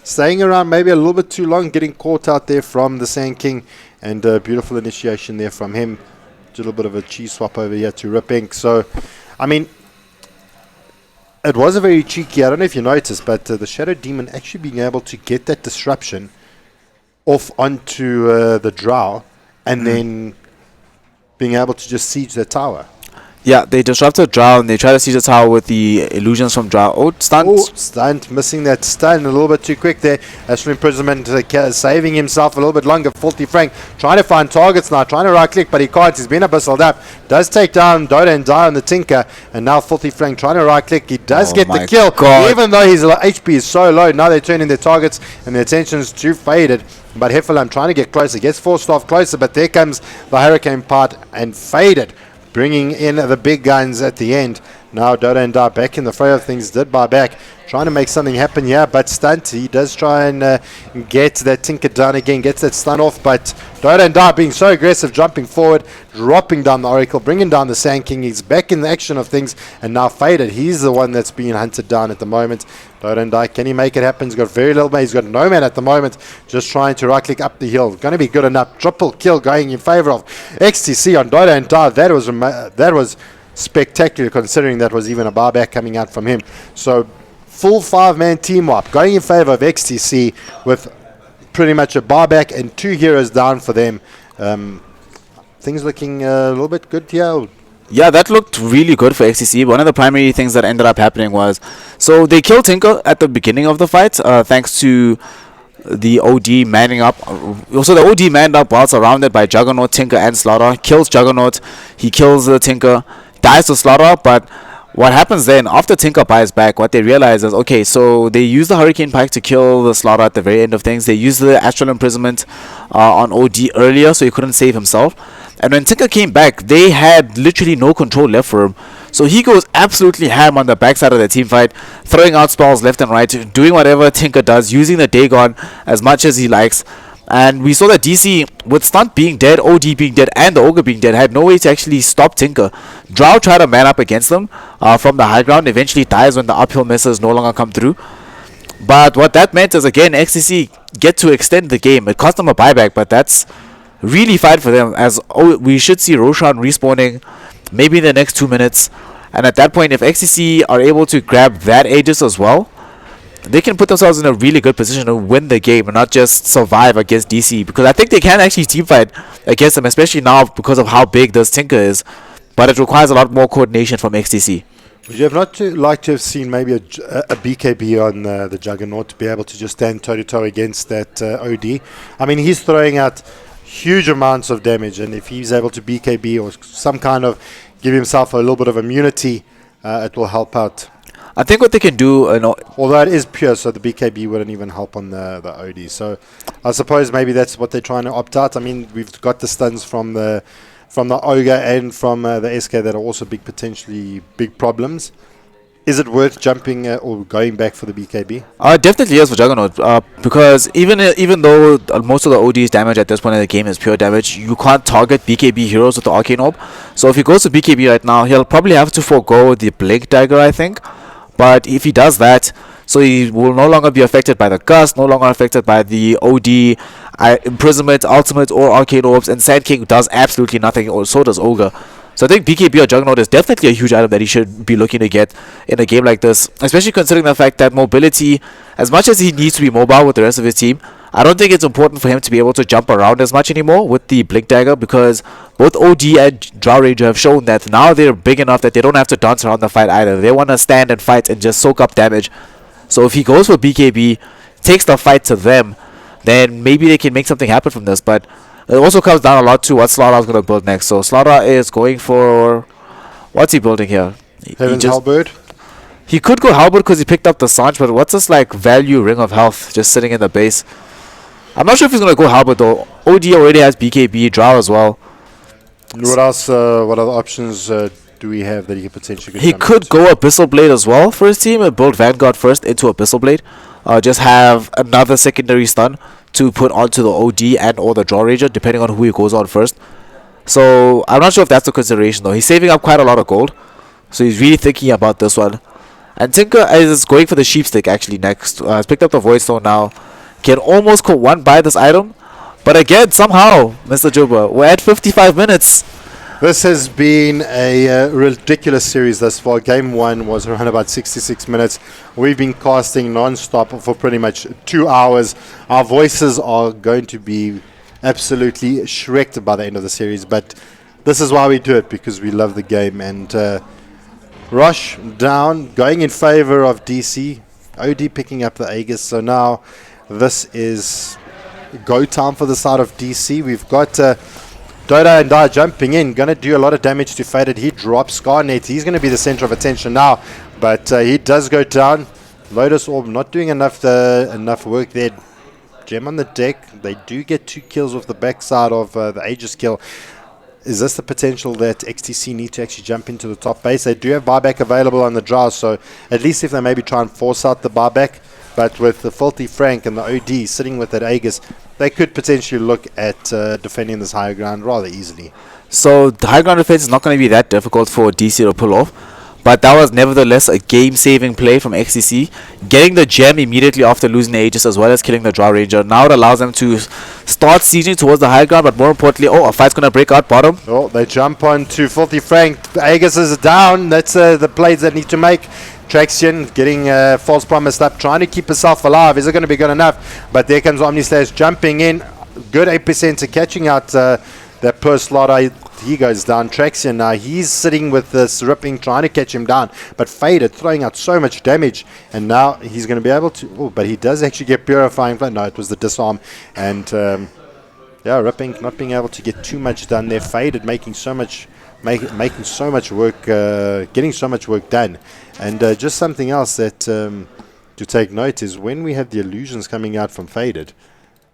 Speaker 4: staying around maybe a little bit too long, getting caught out there from the Sand King, and beautiful initiation there from him. A little bit of a cheese swap over here to Rip Inc. So, I mean, it was a very cheeky, I don't know if you noticed, but the Shadow Demon actually being able to get that disruption off onto the Drow, and then being able to just siege the tower.
Speaker 3: Yeah, they disrupted Drow and they tried to siege the tower with the illusions from Drow. Oh, stunt.
Speaker 4: Oh, stunt, missing that stun a little bit too quick there. Astral Imprisonment saving himself a little bit longer. Filthy Frank trying to find targets now, trying to right click, but he can't. He's been abyssaled up. Does take down Dota and die on the Tinker, and now Filthy Frank trying to right click. He does get the kill, even though his HP is so low. Now they're turning their targets and their attention's too faded. But Heffelam trying to get closer, gets forced off closer, but there comes the Hurricane part and faded, bringing in the big guns at the end. Now Dota and Da back in the fray of things, did buy back, trying to make something happen here, but stunt. He does try and get that Tinker down again, gets that stun off, but Dota and Da being so aggressive, jumping forward, dropping down the Oracle, bringing down the Sand King. He's back in the action of things, and now faded. He's the one that's being hunted down at the moment. Dota and Da, can he make it happen? He's got very little man. He's got no man at the moment, just trying to right click up the hill. Going to be good enough. Triple kill going in favor of XTC on Dota and Da. That was spectacular, considering that was even a barback coming out from him. So full 5-man team up going in favor of XTC with pretty much a barback and 2 heroes down for them. Things looking a little bit good here.
Speaker 3: Yeah, that looked really good for XTC. One of the primary things that ended up happening was, so they killed Tinker at the beginning of the fight, thanks to the OD manning up. Also, the OD manned up while surrounded by Juggernaut, Tinker, and Slaughter. Kills Juggernaut, he kills the Tinker, dies to Slaughter, but what happens then, after Tinker buys back, what they realize is, okay, so they use the Hurricane Pike to kill the Slaughter at the very end of things. They used the Astral Imprisonment on OD earlier, so he couldn't save himself. And when Tinker came back, they had literally no control left for him. So he goes absolutely ham on the backside of the team fight, throwing out spells left and right, doing whatever Tinker does, using the Dagon as much as he likes. And we saw that DC, with Stunt being dead, OD being dead, and the Ogre being dead, had no way to actually stop Tinker. Drow tried to man up against them from the high ground, eventually dies when the uphill misses no longer come through. But what that meant is, again, XTC get to extend the game. It cost them a buyback, but that's really fine for them, as we should see Roshan respawning maybe in the next 2 minutes. And at that point, if XTC are able to grab that Aegis as well, they can put themselves in a really good position to win the game and not just survive against DC, because I think they can actually teamfight against them, especially now because of how big this Tinker is. But it requires a lot more coordination from XTC.
Speaker 4: Would you have not liked to have seen maybe a BKB on the Juggernaut to be able to just stand toe-to-toe against that OD? I mean, he's throwing out huge amounts of damage, and if he's able to BKB or some kind of give himself a little bit of immunity, it will help out.
Speaker 3: I think what they can do,
Speaker 4: although it is pure, so the BKB wouldn't even help on the OD. So I suppose maybe that's what they're trying to opt out. I mean, we've got the stuns from the Ogre and from the SK that are also potentially big problems. Is it worth jumping or going back for the BKB?
Speaker 3: Definitely is for Juggernaut, because even though most of the OD's damage at this point in the game is pure damage, you can't target BKB heroes with the Arcane Orb. So if he goes to BKB right now, he'll probably have to forego the Blink Dagger, I think. But if he does that, so he will no longer be affected by the Gust, no longer affected by the OD, Imprisonment, Ultimate, or Arcane Orbs, and Sand King does absolutely nothing, or so does Ogre. So I think BKB or Juggernaut is definitely a huge item that he should be looking to get in a game like this, especially considering the fact that mobility, as much as he needs to be mobile with the rest of his team, I don't think it's important for him to be able to jump around as much anymore with the Blink Dagger, because both OD and Drow Ranger have shown that now they're big enough that they don't have to dance around the fight either. They want to stand and fight and just soak up damage. So if he goes for BKB, takes the fight to them, then maybe they can make something happen from this. But it also comes down a lot to what Slaughter's going to build next. So Slaughter is going for... what's he building here?
Speaker 4: Heaven's Halberd?
Speaker 3: He could go Halberd because he picked up the Sanj, but what's this like value Ring of Health just sitting in the base? I'm not sure if he's going to go Halberd though. OD already has BKB, Drow as well.
Speaker 4: What else, what other options do we have that he could potentially...
Speaker 3: He could go Abyssal Blade as well for his team and build Vanguard first into Abyssal Blade. Just have another secondary stun to put onto the OD and or the Draw Ranger, depending on who he goes on first. So I'm not sure if that's the consideration though. He's saving up quite a lot of gold, so he's really thinking about this one. And Tinker is going for the sheep stick actually next. Has picked up the void stone now. Can almost one buy this item. But again, somehow, Mr. Juba, we're at 55 minutes.
Speaker 4: This has been a ridiculous series thus far. Game 1 was around about 66 minutes. We've been casting non-stop for pretty much 2 hours. Our voices are going to be absolutely shreked by the end of the series, but this is why we do it, because we love the game. And Rush down, going in favor of DC. OD picking up the Aegis. So now this is go time for the side of DC. We've got Dota and Dai jumping in, going to do a lot of damage to Faded. He drops Scarnet. He's going to be the center of attention now, but he does go down. Lotus Orb not doing enough work there. Gem on the deck. They do get 2 kills off the backside of the Aegis kill. Is this the potential that XTC need to actually jump into the top base? They do have buyback available on the draw, so at least if they maybe try and force out the buyback. But with the Filthy Frank and the OD sitting with that Aegis, they could potentially look at defending this higher ground rather easily.
Speaker 3: So the high ground defense is not going to be that difficult for DC to pull off. But that was nevertheless a game-saving play from XTC. Getting the gem immediately after losing the Aegis as well as killing the Draw Ranger. Now it allows them to start sieging towards the high ground, but more importantly, a fight's going to break out bottom.
Speaker 4: Oh, they jump on to Filthy Frank. Aegis is down. That's the plays that need to make. Traxion getting false promised up, trying to keep herself alive. Is it going to be good enough? But there comes Omnislash jumping in. Good 8% to catching out that per slot. He goes down. Traxion now, he's sitting with this ripping, trying to catch him down. But Faded throwing out so much damage. And now he's going to be able to... Oh, but he does actually get Purifying Flame. No, it was the disarm. And yeah, ripping, not being able to get too much done there. Faded making so much... Making so much work, getting so much work done. And just something else that to take note is when we have the illusions coming out from Faded,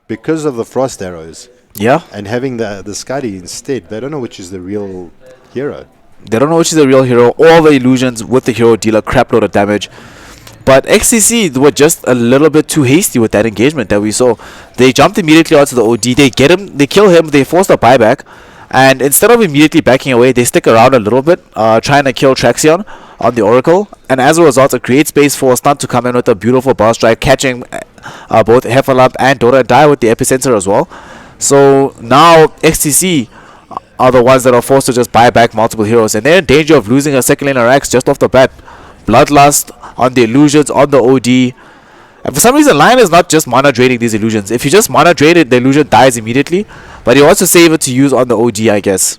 Speaker 4: because of the frost arrows, and having the Scuddy instead, they don't know which is the real hero.
Speaker 3: They don't know which is the real hero. All the illusions with the hero deal a crap load of damage. But XCC were just a little bit too hasty with that engagement that we saw. They jumped immediately onto the OD. They get him, they kill him, they force a buyback. And instead of immediately backing away, they stick around a little bit, trying to kill Traxion on the Oracle. And as a result, a great space for Stunt to come in with a beautiful bar strike, catching both Heffalump and Dota and Die with the epicenter as well. So now XTC are the ones that are forced to just buy back multiple heroes. And they're in danger of losing a second laner Axe just off the bat. Bloodlust on the illusions, on the OD. And for some reason, Lion is not just mana draining these illusions. If you just mana drain it, the illusion dies immediately. But he wants to save it to use on the OD, I guess.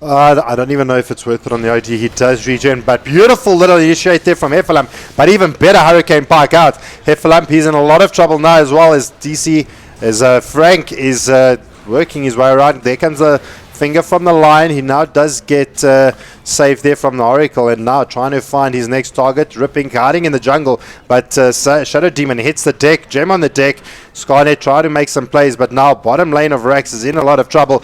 Speaker 4: I don't even know if it's worth it on the OD. He does regen, but beautiful little initiate there from Heffalump. But even better, Hurricane Pike out. Heffalump, he's in a lot of trouble now as well as DC, as Frank is working his way around. There comes a finger from the Lion. He now does get saved there from the Oracle, and now trying to find his next target. Ripping, hiding in the jungle, but Shadow Demon hits the deck. Gem on the deck. Skynet try to make some plays, but now bottom lane of Rax is in a lot of trouble.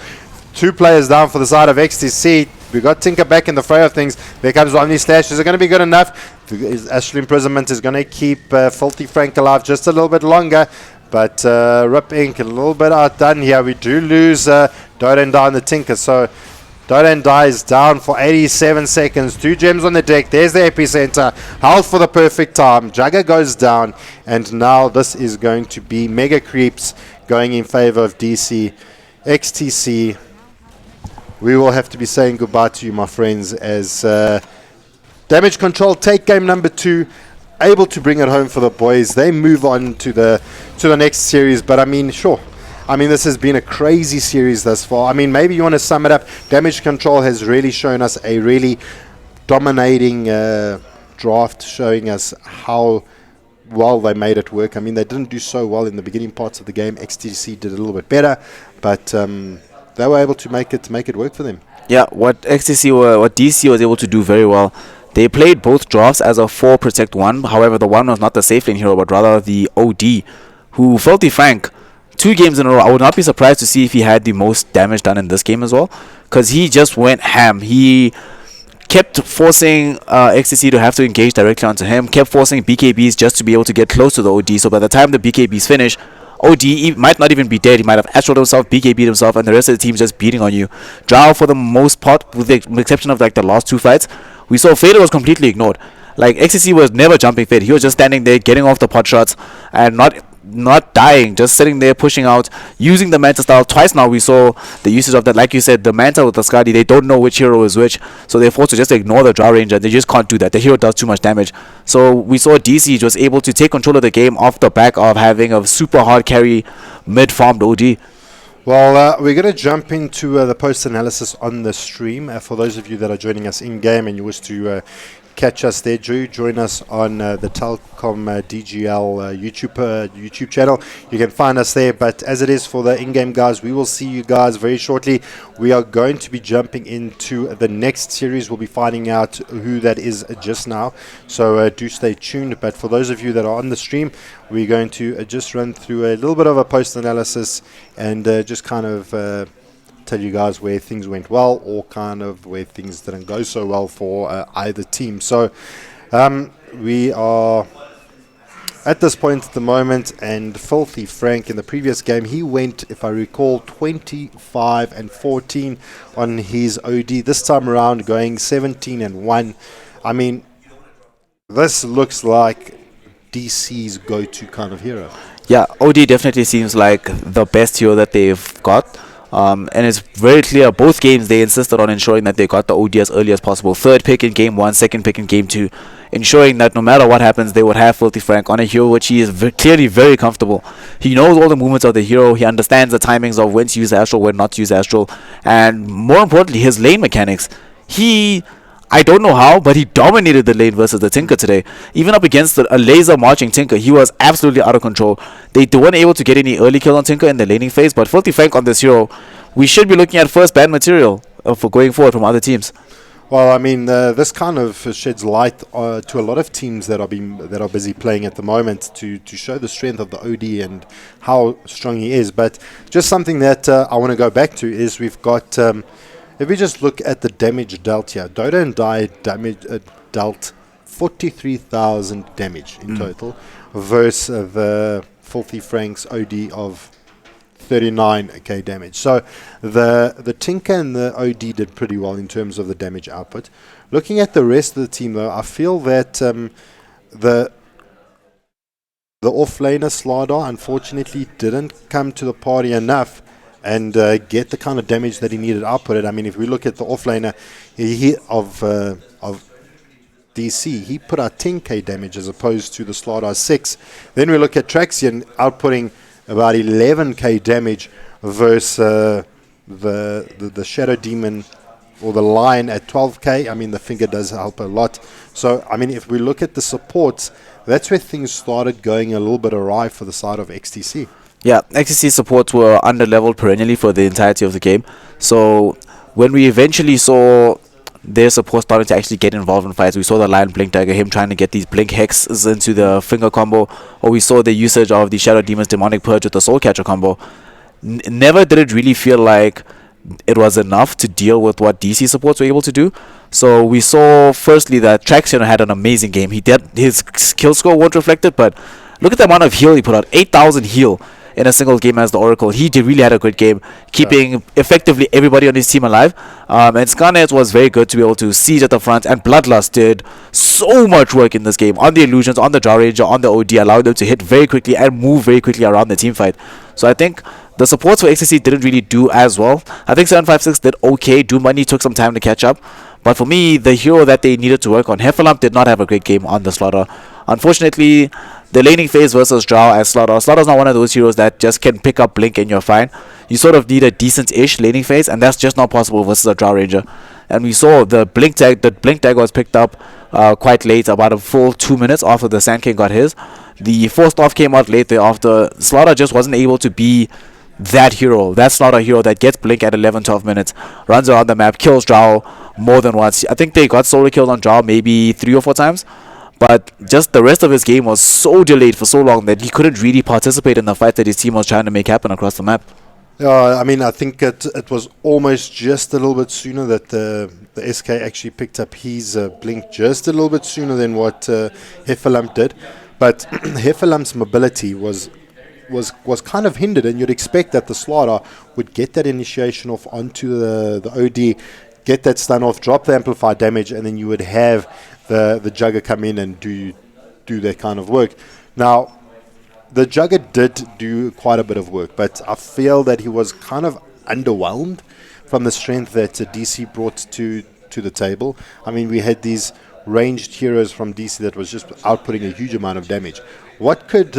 Speaker 4: 2 players down for the side of XTC. We got Tinker back in the fray of things. There comes Omnislash. Is it going to be good enough? Astral Imprisonment is going to keep Filthy Frank alive just a little bit longer. But Rip Inc. a little bit outdone here. We do lose Dota and Die on the Tinker. So Dota and Die is down for 87 seconds. 2 gems on the deck. There's the epicenter. Held for the perfect time. Jugger goes down. And now this is going to be Mega Creeps going in favor of DC. XTC. We will have to be saying goodbye to you, my friends, as Damage Control take game number 2. Able to bring it home for the boys. They move on to the next series. But I mean, sure. I mean, this has been a crazy series thus far. I mean, maybe you want to sum it up. Damage Control has really shown us a really dominating draft, showing us how well they made it work. I mean, they didn't do so well in the beginning parts of the game. XTC did a little bit better, but they were able to make it work for them.
Speaker 3: Yeah, what DC was able to do very well. They played both drafts as a 4 protect 1. However, the one was not the safe lane hero, but rather the OD, who Filthy Frank 2 games in a row. I would not be surprised to see if he had the most damage done in this game as well, because he just went ham. He kept forcing XTC to have to engage directly onto him, kept forcing BKBs just to be able to get close to the OD. So by the time the BKBs finish, OD might not even be dead. He might have astraled himself, BKB'd himself, and the rest of the team just beating on you. Drow, for the most part, with the exception of like the last 2 fights, we saw Fader was completely ignored. Like XCC was never jumping fit. He was just standing there, getting off the pot shots, and not dying, just sitting there pushing out, using the Manta style. Twice now we saw the usage of that. Like you said, the Manta with the Skadi, they don't know which hero is which, so they're forced to just ignore the Draw Ranger. They just can't do that. The hero does too much damage. So we saw DC was able to take control of the game off the back of having a super hard carry mid-farmed OD.
Speaker 4: Well, we're going to jump into the post-analysis on the stream. For those of you that are joining us in-game and you wish to catch us there, join us on the Telkom DGL YouTube channel. You can find us there. But as it is for the in-game guys, we will see you guys very shortly. We are going to be jumping into the next series. We'll be finding out who that is just now. So do stay tuned. But for those of you that are on the stream, we're going to just run through a little bit of a post-analysis and just kind of tell you guys where things went well or kind of where things didn't go so well for either team. So we are at this point at the moment, and Filthy Frank in the previous game, he went, if I recall, 25 and 14 on his OD. This time around going 17 and 1. I mean, this looks like DC's go-to kind of hero.
Speaker 3: Yeah, OD definitely seems like the best hero that they've got. And it's very clear, both games they insisted on ensuring that they got the OD as early as possible. Third pick in game 1, second pick in game 2, ensuring that no matter what happens, they would have Filthy Frank on a hero which he is clearly very comfortable. He knows all the movements of the hero, he understands the timings of when to use Astral, when not to use Astral, and more importantly, his lane mechanics. I don't know how, but he dominated the lane versus the Tinker today. Even up against a laser marching Tinker, he was absolutely out of control. They weren't able to get any early kill on Tinker in the laning phase, but Filthy Frank on this hero, we should be looking at first ban material for going forward from other teams.
Speaker 4: Well, I mean, this kind of sheds light to a lot of teams that are busy playing at the moment to show the strength of the OD and how strong he is. But just something that I want to go back to is we've got... if we just look at the damage dealt here, Dota and Die dealt 43,000 damage in total versus the Filthy Frank's OD of 39k damage. So the Tinker and the OD did pretty well in terms of the damage output. Looking at the rest of the team though, I feel that the offlaner Slardar unfortunately didn't come to the party enough and get the kind of damage that he needed outputted. I mean, if we look at the offlaner of DC, he put out 10k damage as opposed to the Slardar 6. Then we look at Traxian outputting about 11k damage versus the Shadow Demon or the Lion at 12k. I mean, the finger does help a lot. So, I mean, if we look at the supports, that's where things started going a little bit awry for the side of XTC.
Speaker 3: Yeah, XTC supports were under-leveled perennially for the entirety of the game. So when we eventually saw their support starting to actually get involved in fights, we saw the Lion Blink Dagger, him trying to get these Blink Hexes into the finger combo, or we saw the usage of the Shadow Demon's Demonic Purge with the Soul Catcher combo. Never did it really feel like it was enough to deal with what DC supports were able to do. So we saw firstly that Traxion had an amazing game. His kill score won't reflect it, but look at the amount of heal he put out, 8,000 heal in a single game as the Oracle. He really had a good game, keeping effectively everybody on his team alive. And Scarnet was very good to be able to siege at the front, and Bloodlust did so much work in this game on the illusions, on the Draw Ranger, on the OD, allowing them to hit very quickly and move very quickly around the team fight. So I think the supports for XCC didn't really do as well. I think 756 did okay. Doom Money took some time to catch up. But for me, the hero that they needed to work on, Heffalump, did not have a great game on the Slaughter. Unfortunately, the laning phase versus Drow as Slaughter. Slaughter's not one of those heroes that just can pick up Blink and you're fine. You sort of need a decent-ish laning phase, and that's just not possible versus a Drow Ranger. And we saw the Blink tag was picked up quite late, about a full 2 minutes after the Sand King got his. The forced off came out late thereafter. Slaughter just wasn't able to be that hero. That's not a hero that gets Blink at 11-12 minutes, runs around the map, kills Drow more than once. I think they got solo killed on Drow maybe 3 or 4 times, but just the rest of his game was so delayed for so long that he couldn't really participate in the fight that his team was trying to make happen across the map.
Speaker 4: I mean, I think it was almost just a little bit sooner that the SK actually picked up his Blink just a little bit sooner than what Heffalump did. But Heffalump's mobility was kind of hindered, and you'd expect that the Slaughter would get that initiation off onto the OD, get that stun off, drop the amplified damage, and then you would have the Jugger come in and do that kind of work. Now, the Jugger did do quite a bit of work, but I feel that he was kind of underwhelmed from the strength that DC brought to the table. I mean, we had these ranged heroes from DC that was just outputting a huge amount of damage. What could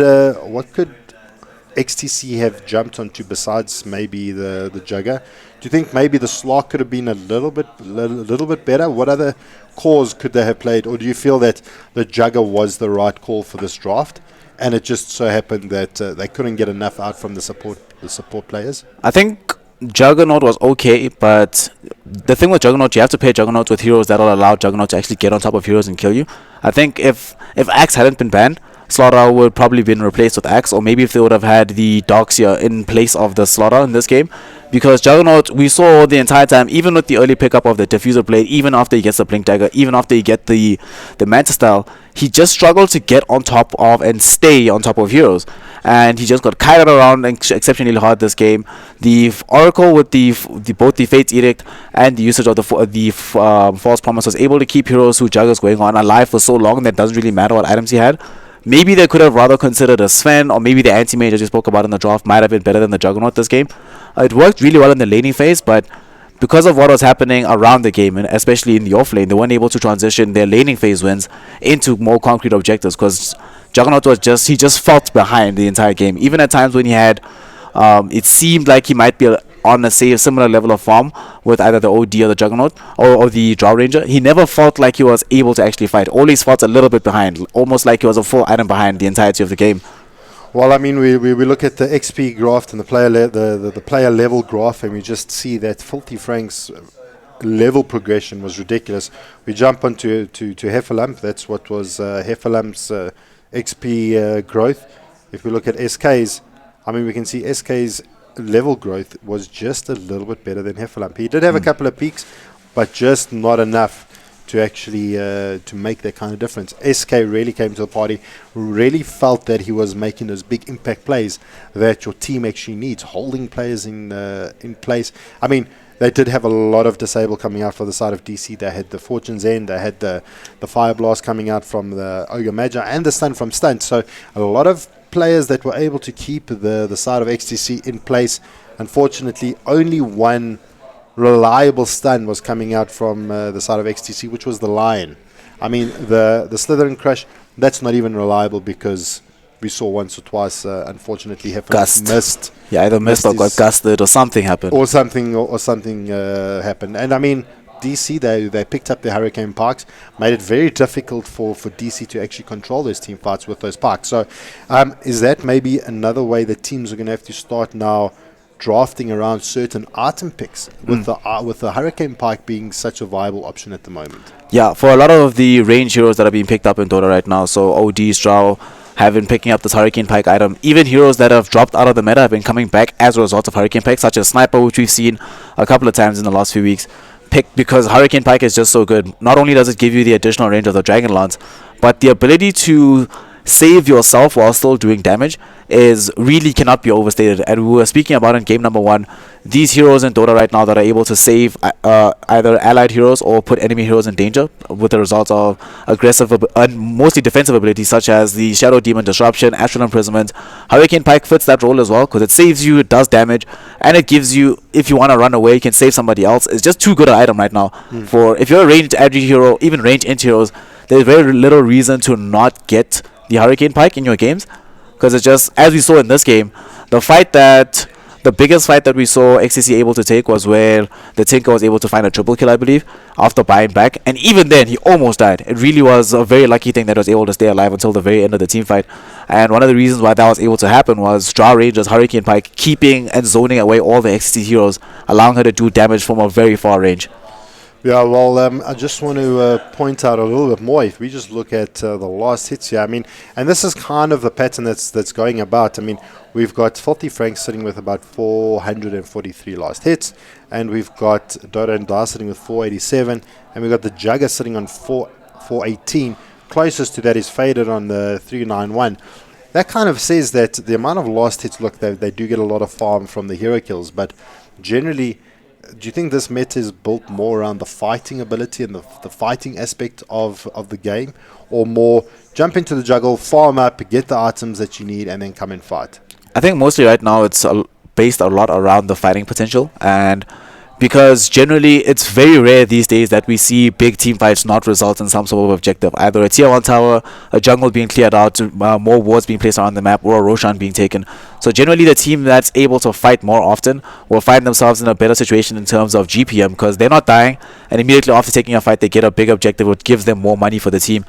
Speaker 4: XTC have jumped onto besides maybe the Jugger? Do you think maybe the Slark could have been a little bit better? What other cause could they have played, or do you feel that the Jugger was the right call for this draft, and it just so happened that they couldn't get enough out from the support players?
Speaker 3: I think Juggernaut was okay, but the thing with Juggernaut, you have to pair Juggernaut with heroes that'll allow Juggernaut to actually get on top of heroes and kill you. I think if Axe hadn't been banned, Slaughter would probably been replaced with Axe, or maybe if they would have had the Darkseer in place of the Slaughter in this game. Because Juggernaut, we saw the entire time, even with the early pickup of the Diffuser Blade, even after he gets the Blink Dagger, even after he get the Manta Style, he just struggled to get on top of and stay on top of heroes. And he just got kited around exceptionally hard this game. The Oracle with both the Fate's Edict and the usage of the False Promise was able to keep heroes who Jugger's going on alive for so long that it doesn't really matter what items he had. Maybe they could have rather considered a Sven, or maybe the anti-mage as you spoke about in the draft might have been better than the Juggernaut this game. It worked really well in the laning phase, but because of what was happening around the game, and especially in the off lane, they weren't able to transition their laning phase wins into more concrete objectives, because Juggernaut was he just felt behind the entire game. Even at times when he had, it seemed like he might be on a similar level of form with either the OD or the Juggernaut or the Drow Ranger, he never felt like he was able to actually fight. Always felt a little bit behind, almost like he was a full item behind the entirety of the game.
Speaker 4: Well, I mean, we look at the XP graph and the player level graph, and we just see that Filthy Frank's level progression was ridiculous. We jump onto to Heffalump. That's what was Heffalump's XP growth. If we look at SK's, I mean, we can see SK's level growth was just a little bit better than Heffalump. He did have a couple of peaks, but just not enough to actually to make that kind of difference. SK really came to the party, really felt that he was making those big impact plays that your team actually needs, holding players in place. I mean, they did have a lot of disable coming out for the side of DC. They had the Fortune's End, they had the Fire Blast coming out from the Ogre Magi, and the Stun from Stunt. So a lot of players that were able to keep the side of XTC in place. Unfortunately, only one reliable stun was coming out from the side of XTC, which was the Lion. I mean, the Slytherin Crush, that's not even reliable, because we saw once or twice, unfortunately, missed.
Speaker 3: Yeah, either missed or got gusted, or something happened.
Speaker 4: Or something happened. And I mean, DC, they picked up the Hurricane Parks, made it very difficult for DC to actually control those team fights with those parks. So is that maybe another way that teams are going to have to start now drafting around certain item picks, with the Hurricane Pike being such a viable option at the moment? Yeah,
Speaker 3: for a lot of the range heroes that are being picked up in Dota right now, so OD, Drow have been picking up this Hurricane Pike item. Even heroes that have dropped out of the meta have been coming back as a result of Hurricane Pike, such as Sniper, which we've seen a couple of times in the last few weeks. Picked because Hurricane Pike is just so good. Not only does it give you the additional range of the Dragon Lance, but the ability to save yourself while still doing damage is really cannot be overstated. And we were speaking about in game number 1, these heroes in Dota right now that are able to save either allied heroes or put enemy heroes in danger, with the results of aggressive and mostly defensive abilities such as the Shadow Demon Disruption, Astral Imprisonment. Hurricane Pike fits that role as well, because it saves you, it does damage, and it gives you, if you want to run away, you can save somebody else. It's just too good an item right now. For if you're a ranged agi hero, even ranged int heroes, there's very little reason to not get the Hurricane Pike in your games, because it's just, as we saw in this game, the biggest fight that we saw XCC able to take was where the Tinker was able to find a triple kill, I believe, after buying back, and even then he almost died. It really was a very lucky thing that he was able to stay alive until the very end of the team fight. And one of the reasons why that was able to happen was Drow Ranger's Hurricane Pike keeping and zoning away all the XCC heroes, allowing her to do damage from a very far range.
Speaker 4: Yeah, well, I just want to point out a little bit more. If we just look at the last hits here, I mean, and this is kind of the pattern that's going about. I mean, we've got Filthy Frank sitting with about 443 last hits, and we've got Dota and Da sitting with 487, and we've got the Jugger sitting on 418. Closest to that is Faded on the 391. That kind of says that the amount of last hits, look, they do get a lot of farm from the hero kills, but generally do you think this meta is built more around the fighting ability and the fighting aspect of the game, or more jump into the jungle, farm up, get the items that you need, and then come and fight?
Speaker 3: I think mostly right now it's based a lot around the fighting potential, and because generally it's very rare these days that we see big team fights not result in some sort of objective, either a tier 1 tower, a jungle being cleared out, more wards being placed around the map, or a Roshan being taken. So generally the team that's able to fight more often will find themselves in a better situation in terms of GPM, because they're not dying, and immediately after taking a fight they get a big objective which gives them more money for the team.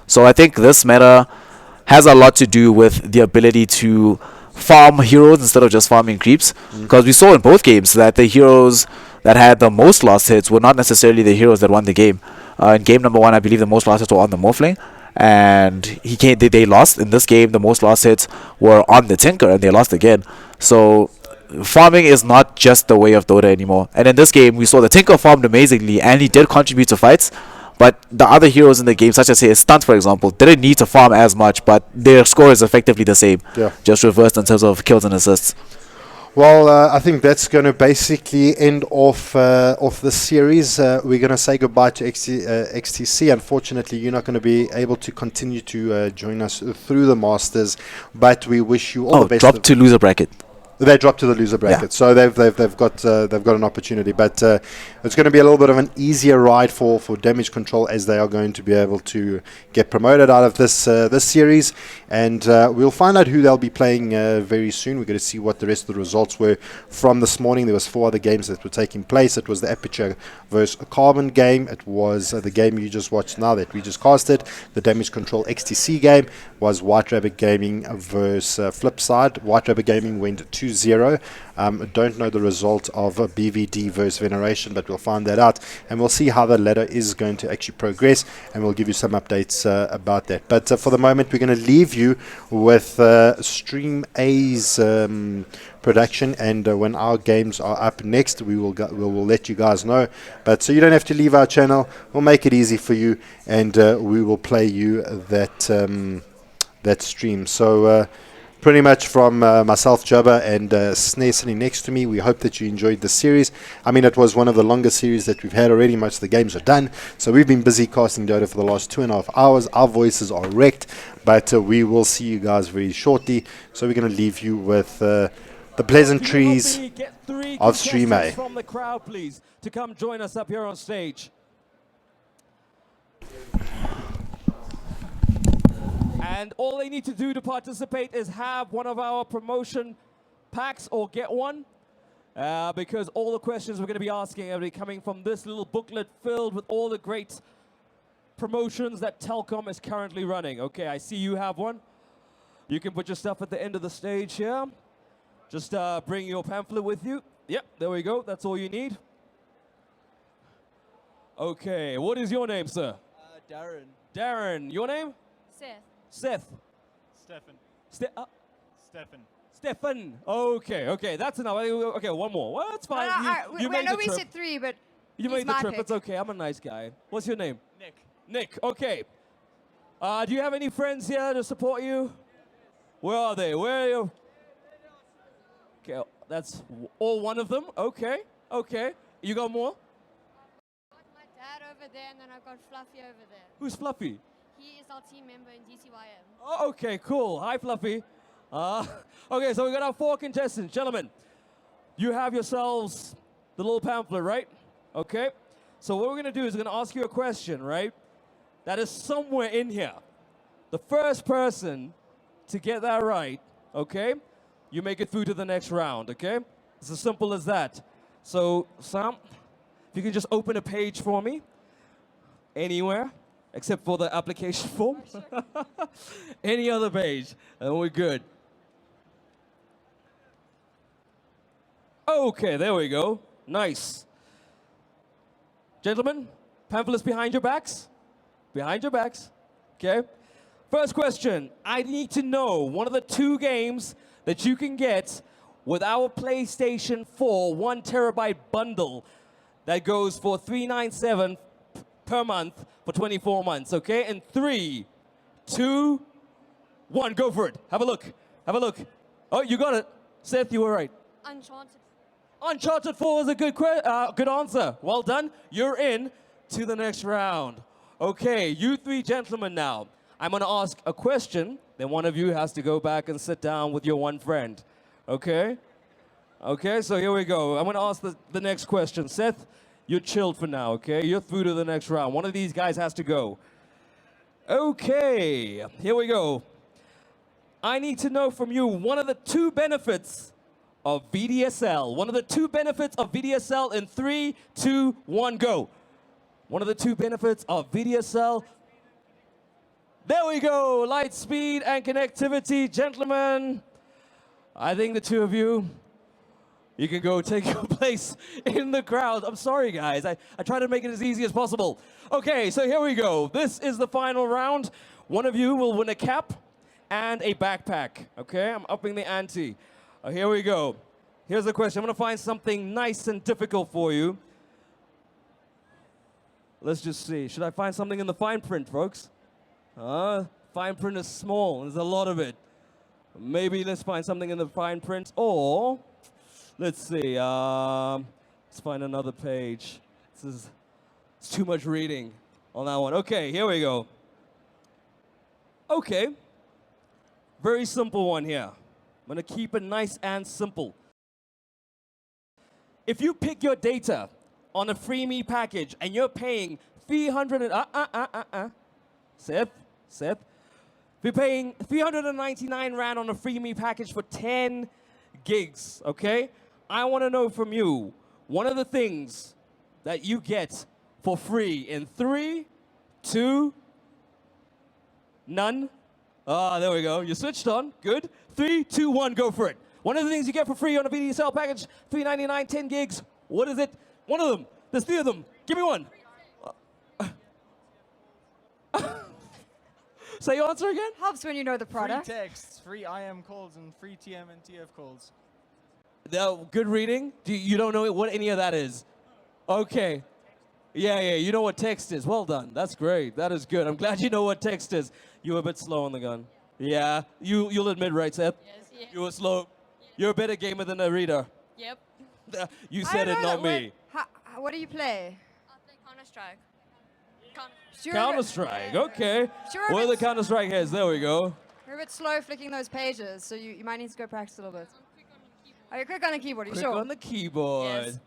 Speaker 3: So I think this meta has a lot to do with the ability to farm heroes instead of just farming creeps, because we saw in both games that the heroes that had the most lost hits were not necessarily the heroes that won the game. In game number 1, I believe the most lost hits were on the Morphling, and they lost. In this game, the most lost hits were on the Tinker, and they lost again. So farming is not just the way of Dota anymore. And in this game, we saw the Tinker farmed amazingly, and he did contribute to fights. But the other heroes in the game, such as say Stunt for example, didn't need to farm as much, but their score is effectively the same, just reversed in terms of kills and assists.
Speaker 4: Well, I think that's going to basically end off this series. We're going to say goodbye to XTC. Unfortunately, you're not going to be able to continue to join us through the Masters, but we wish you all the best.
Speaker 3: Drop to loser bracket.
Speaker 4: They dropped to the loser bracket, so they've got an opportunity, but it's going to be a little bit of an easier ride for Damage Control, as they are going to be able to get promoted out of this series, and we'll find out who they'll be playing very soon. We're going to see what the rest of the results were from this morning. There was 4 other games that were taking place. It was the Aperture versus Carbon game. It was the game you just watched now that we just casted. The Damage Control XTC game was White Rabbit Gaming versus Flipside. White Rabbit Gaming went 2-0. Don't know the result of BVD versus Veneration, but we'll find that out, and we'll see how the ladder is going to actually progress, and we'll give you some updates about that. But for the moment, we're going to leave you with Stream A's production, and when our games are up next, we will let you guys know. But so you don't have to leave our channel. We'll make it easy for you, and we will play you that stream. So pretty much from myself, Jabba, and Snare sitting next to me, we hope that you enjoyed the series. I mean, it was one of the longest series that we've had already. Most of the games are done, so we've been busy casting Dota for the last 2.5 hours. Our voices are wrecked, but we will see you guys very shortly. So we're going to leave you with the pleasantries of Stream A.
Speaker 7: From the crowd, please, to come join us up here on stage. And all they need to do to participate is have one of our promotion packs or get one, because all the questions we're going to be asking are coming from this little booklet filled with all the great promotions that Telkom is currently running. Okay, I see you have one. You can put your stuff at the end of the stage here. Just bring your pamphlet with you. Yep, there we go. That's all you need. Okay, what is your name, sir?
Speaker 8: Darren.
Speaker 7: Darren. Your name?
Speaker 9: Seth.
Speaker 7: Seth.
Speaker 8: Stefan. Stefan.
Speaker 7: Stefan. Okay, that's enough. Okay, one more. Well, that's fine. You
Speaker 9: I
Speaker 7: made
Speaker 9: know
Speaker 7: the
Speaker 9: we
Speaker 7: trip.
Speaker 9: said 3, but
Speaker 7: You
Speaker 9: he's
Speaker 7: made the
Speaker 9: my
Speaker 7: trip.
Speaker 9: pick.
Speaker 7: It's okay. I'm a nice guy. What's your name?
Speaker 8: Nick.
Speaker 7: Nick. Okay. Do you have any friends here to support you? Where are they? Where are you? Okay, that's all one of them. Okay. You got more?
Speaker 9: I've got my dad over there, and then I've got Fluffy over there.
Speaker 7: Who's Fluffy?
Speaker 9: He is our team member in DCYM.
Speaker 7: Oh, okay, cool. Hi, Fluffy. Okay, so we got our 4 contestants. Gentlemen, you have yourselves the little pamphlet, right? Okay. So what we're going to do is we're going to ask you a question, right? That is somewhere in here. The first person to get that right, okay, you make it through to the next round, okay? It's as simple as that. So, Sam, if you can just open a page for me, anywhere, except for the application form. Any other page, and we're good. Okay, there we go. Nice. Gentlemen, pamphlets behind your backs. Behind your backs. Okay. First question. I need to know one of the 2 games that you can get with our PlayStation 4 1 terabyte bundle that goes for $397 per month for 24 months. Okay. In 3, 2, 1. Go for it. Have a look. Have a look. Oh, you got it. Seth, you were right.
Speaker 9: Uncharted.
Speaker 7: Uncharted 4 is a good answer. Well done. You're in to the next round. Okay, you three gentlemen now. I'm going to ask a question, then one of you has to go back and sit down with your one friend. Okay? Okay, so here we go. I'm going to ask the next question. Seth, you're chilled for now, okay? You're through to the next round. One of these guys has to go. Okay, here we go. I need to know from you one of the two benefits of VDSL. One of the two benefits of VDSL in 3, 2, 1, go. One of the two benefits of VDSL. There we go, light speed and connectivity. Gentlemen, I think the two of you, you can go take your place in the crowd. I'm sorry, guys. I try to make it as easy as possible. Okay, so here we go. This is the final round. One of you will win a cap and a backpack. Okay, I'm upping the ante. Here we go. Here's the question. I'm going to find something nice and difficult for you. Let's just see. Should I find something in the fine print, folks? Fine print is small. There's a lot of it. Maybe let's find something in the fine print, or let's see. Let's find another page. It's too much reading on that one. Okay, here we go. Okay. Very simple one here. I'm going to keep it nice and simple. If you pick your data on a freebie package and you're paying 300 Seth, if you're paying 399 Rand on a freebie package for 10 gigs, okay? I want to know from you one of the things that you get for free in 3, 2, none. There we go. You switched on. Good. 3, 2, 1, go for it. One of the things you get for free on a VDSL package, 399, 10 gigs. What is it? One of them. There's 3 of them. Give me one. Say your answer again?
Speaker 9: Helps when you know the product.
Speaker 8: Free texts, free IM calls, and free TM and TF calls.
Speaker 7: Good reading. You don't know what any of that is? Okay. Yeah, you know what text is. Well done. That's great. That is good. I'm glad you know what text is. You were a bit slow on the gun. Yeah. You'll admit, right, Seth?
Speaker 9: Yes.
Speaker 7: You were slow. You're a better gamer than a reader.
Speaker 9: Yep.
Speaker 7: You said it, not me.
Speaker 9: What do you play?
Speaker 10: I'll play Counter-Strike.
Speaker 7: Counter-Strike. Okay.
Speaker 9: Sure,
Speaker 7: Where are the
Speaker 9: it's-
Speaker 7: Counter-Strike heads? There we go.
Speaker 9: You're a bit slow flicking those pages, so you might need to go practice a little bit. Oh, you're quick on the keyboard, are you
Speaker 7: Quick
Speaker 9: sure?
Speaker 7: on the keyboard.
Speaker 9: Yes.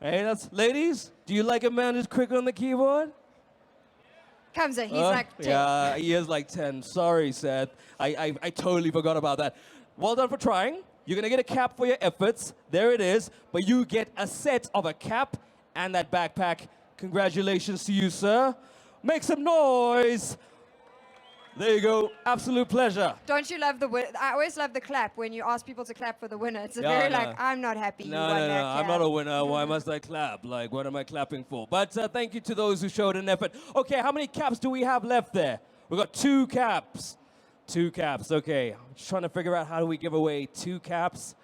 Speaker 7: Hey, that's ladies. Do you like a man who's quick on the keyboard?
Speaker 9: Comes in, he's like 10.
Speaker 7: Yeah, he is like 10. Sorry, Seth. I totally forgot about that. Well done for trying. You're going to get a cap for your efforts. There it is. But you get a set of a cap and that backpack. Congratulations to you, sir. Make some noise. There you go. Absolute pleasure.
Speaker 9: Don't you love the win? I always love the clap when you ask people to clap for the winner. It's
Speaker 7: Yeah,
Speaker 9: very
Speaker 7: no.
Speaker 9: like, I'm not happy you
Speaker 7: No,
Speaker 9: won
Speaker 7: no,
Speaker 9: that
Speaker 7: no. I'm
Speaker 9: clap.
Speaker 7: not a winner. Why must I clap? Like, what am I clapping for? But thank you to those who showed an effort. Okay, how many caps do we have left there? We've got 2 caps. 2 caps. Okay. I'm just trying to figure out how do we give away 2 caps.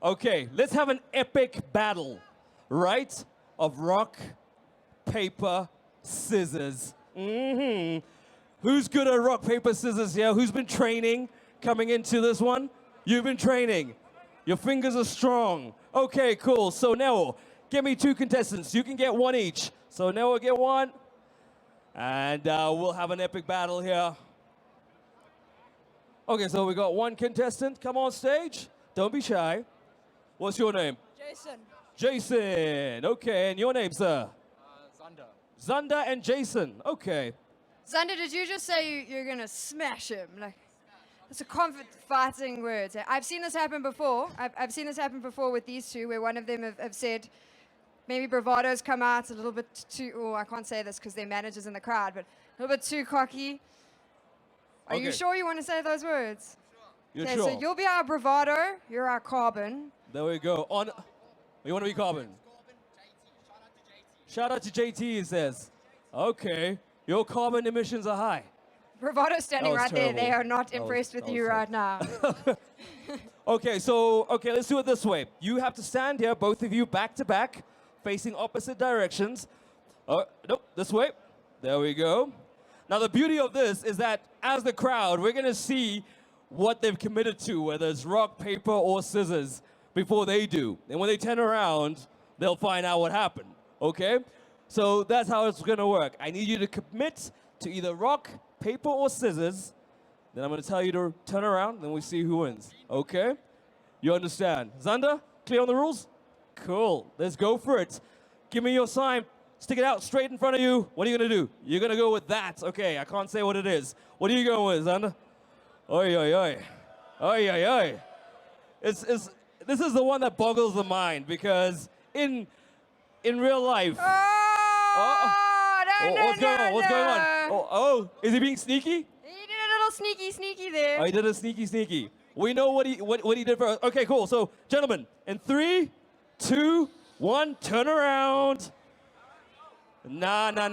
Speaker 7: Okay, let's have an epic battle, right? Of rock, paper, scissors. Who's good at rock, paper, scissors here? Who's been training coming into this one? You've been training. Your fingers are strong. Okay, cool. So now, give me 2 contestants. You can get 1 each. So now we'll get 1. And we'll have an epic battle here. Okay, so we got 1 contestant. Come on stage. Don't be shy. What's your name?
Speaker 9: Jason.
Speaker 7: Jason. Okay, and your name, sir?
Speaker 8: Zander.
Speaker 7: Zander and Jason. Okay.
Speaker 9: Zander, did you just say you're going to smash him? Like, that's a confident fighting word. I've seen this happen before. I've seen this happen before with these two, where one of them have said, maybe bravado's come out a little bit too, oh, I can't say this because their manager's in the crowd, but a little bit too cocky. Are you
Speaker 7: Okay.
Speaker 9: sure you want to say those words?
Speaker 7: You're
Speaker 9: Okay,
Speaker 7: sure?
Speaker 9: so you'll be our bravado, you're our carbon.
Speaker 7: There we go. You want to be carbon? Shout out to JT, he says. Okay. Your carbon emissions are high.
Speaker 9: Bravado's standing
Speaker 7: That was
Speaker 9: right there. They
Speaker 7: terrible.
Speaker 9: are not
Speaker 7: That
Speaker 9: impressed
Speaker 7: was
Speaker 9: with you
Speaker 7: terrible.
Speaker 9: right now.
Speaker 7: Okay, let's do it this way. You have to stand here, both of you, back to back, facing opposite directions. Nope, this way. There we go. Now, the beauty of this is that as the crowd, we're going to see what they've committed to, whether it's rock, paper, or scissors, before they do. And when they turn around, they'll find out what happened, okay? So that's how it's gonna work. I need you to commit to either rock, paper, or scissors. Then I'm gonna tell you to turn around, then we see who wins, okay? You understand? Xander, clear on the rules? Cool, let's go for it. Give me your sign, stick it out straight in front of you. What are you gonna do? You're gonna go with that. Okay, I can't say what it is. What are you going with, Xander? Oi, oi, oi. Oi, oi, oi. This is the one that boggles the mind because in real life. What's going on? What's going on? Oh, is he being sneaky?
Speaker 9: He did a little sneaky there.
Speaker 7: Oh, he did a sneaky. We know what he did first. Okay, cool. So, gentlemen, in 3, 2, 1, turn around. No.
Speaker 9: JT's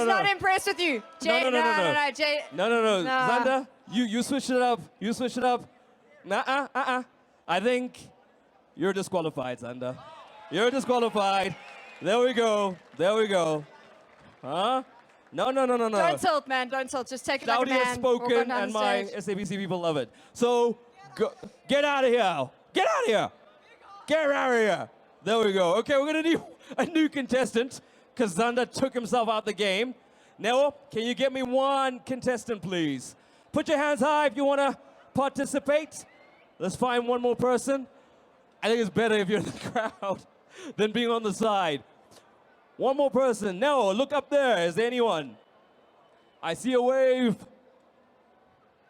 Speaker 9: not impressed with you. No. Jay.
Speaker 7: No. Xander, you switch it up. You switch it up. I think you're disqualified, Xander. You're disqualified. There we go. Huh? No.
Speaker 9: Don't tilt, man. Don't tilt. Just take it like a
Speaker 7: Saudi
Speaker 9: man.
Speaker 7: has spoken, and my SABC people love it. So, get out of here. Get out of here. Get out of here. There we go. Okay, we're going to need a new contestant because Xander took himself out the game. Now, can you get me one contestant, please? Put your hands high if you want to participate. Let's find one more person. I think it's better if you're in the crowd than being on the side. One more person. No, look up there. Is there anyone? I see a wave.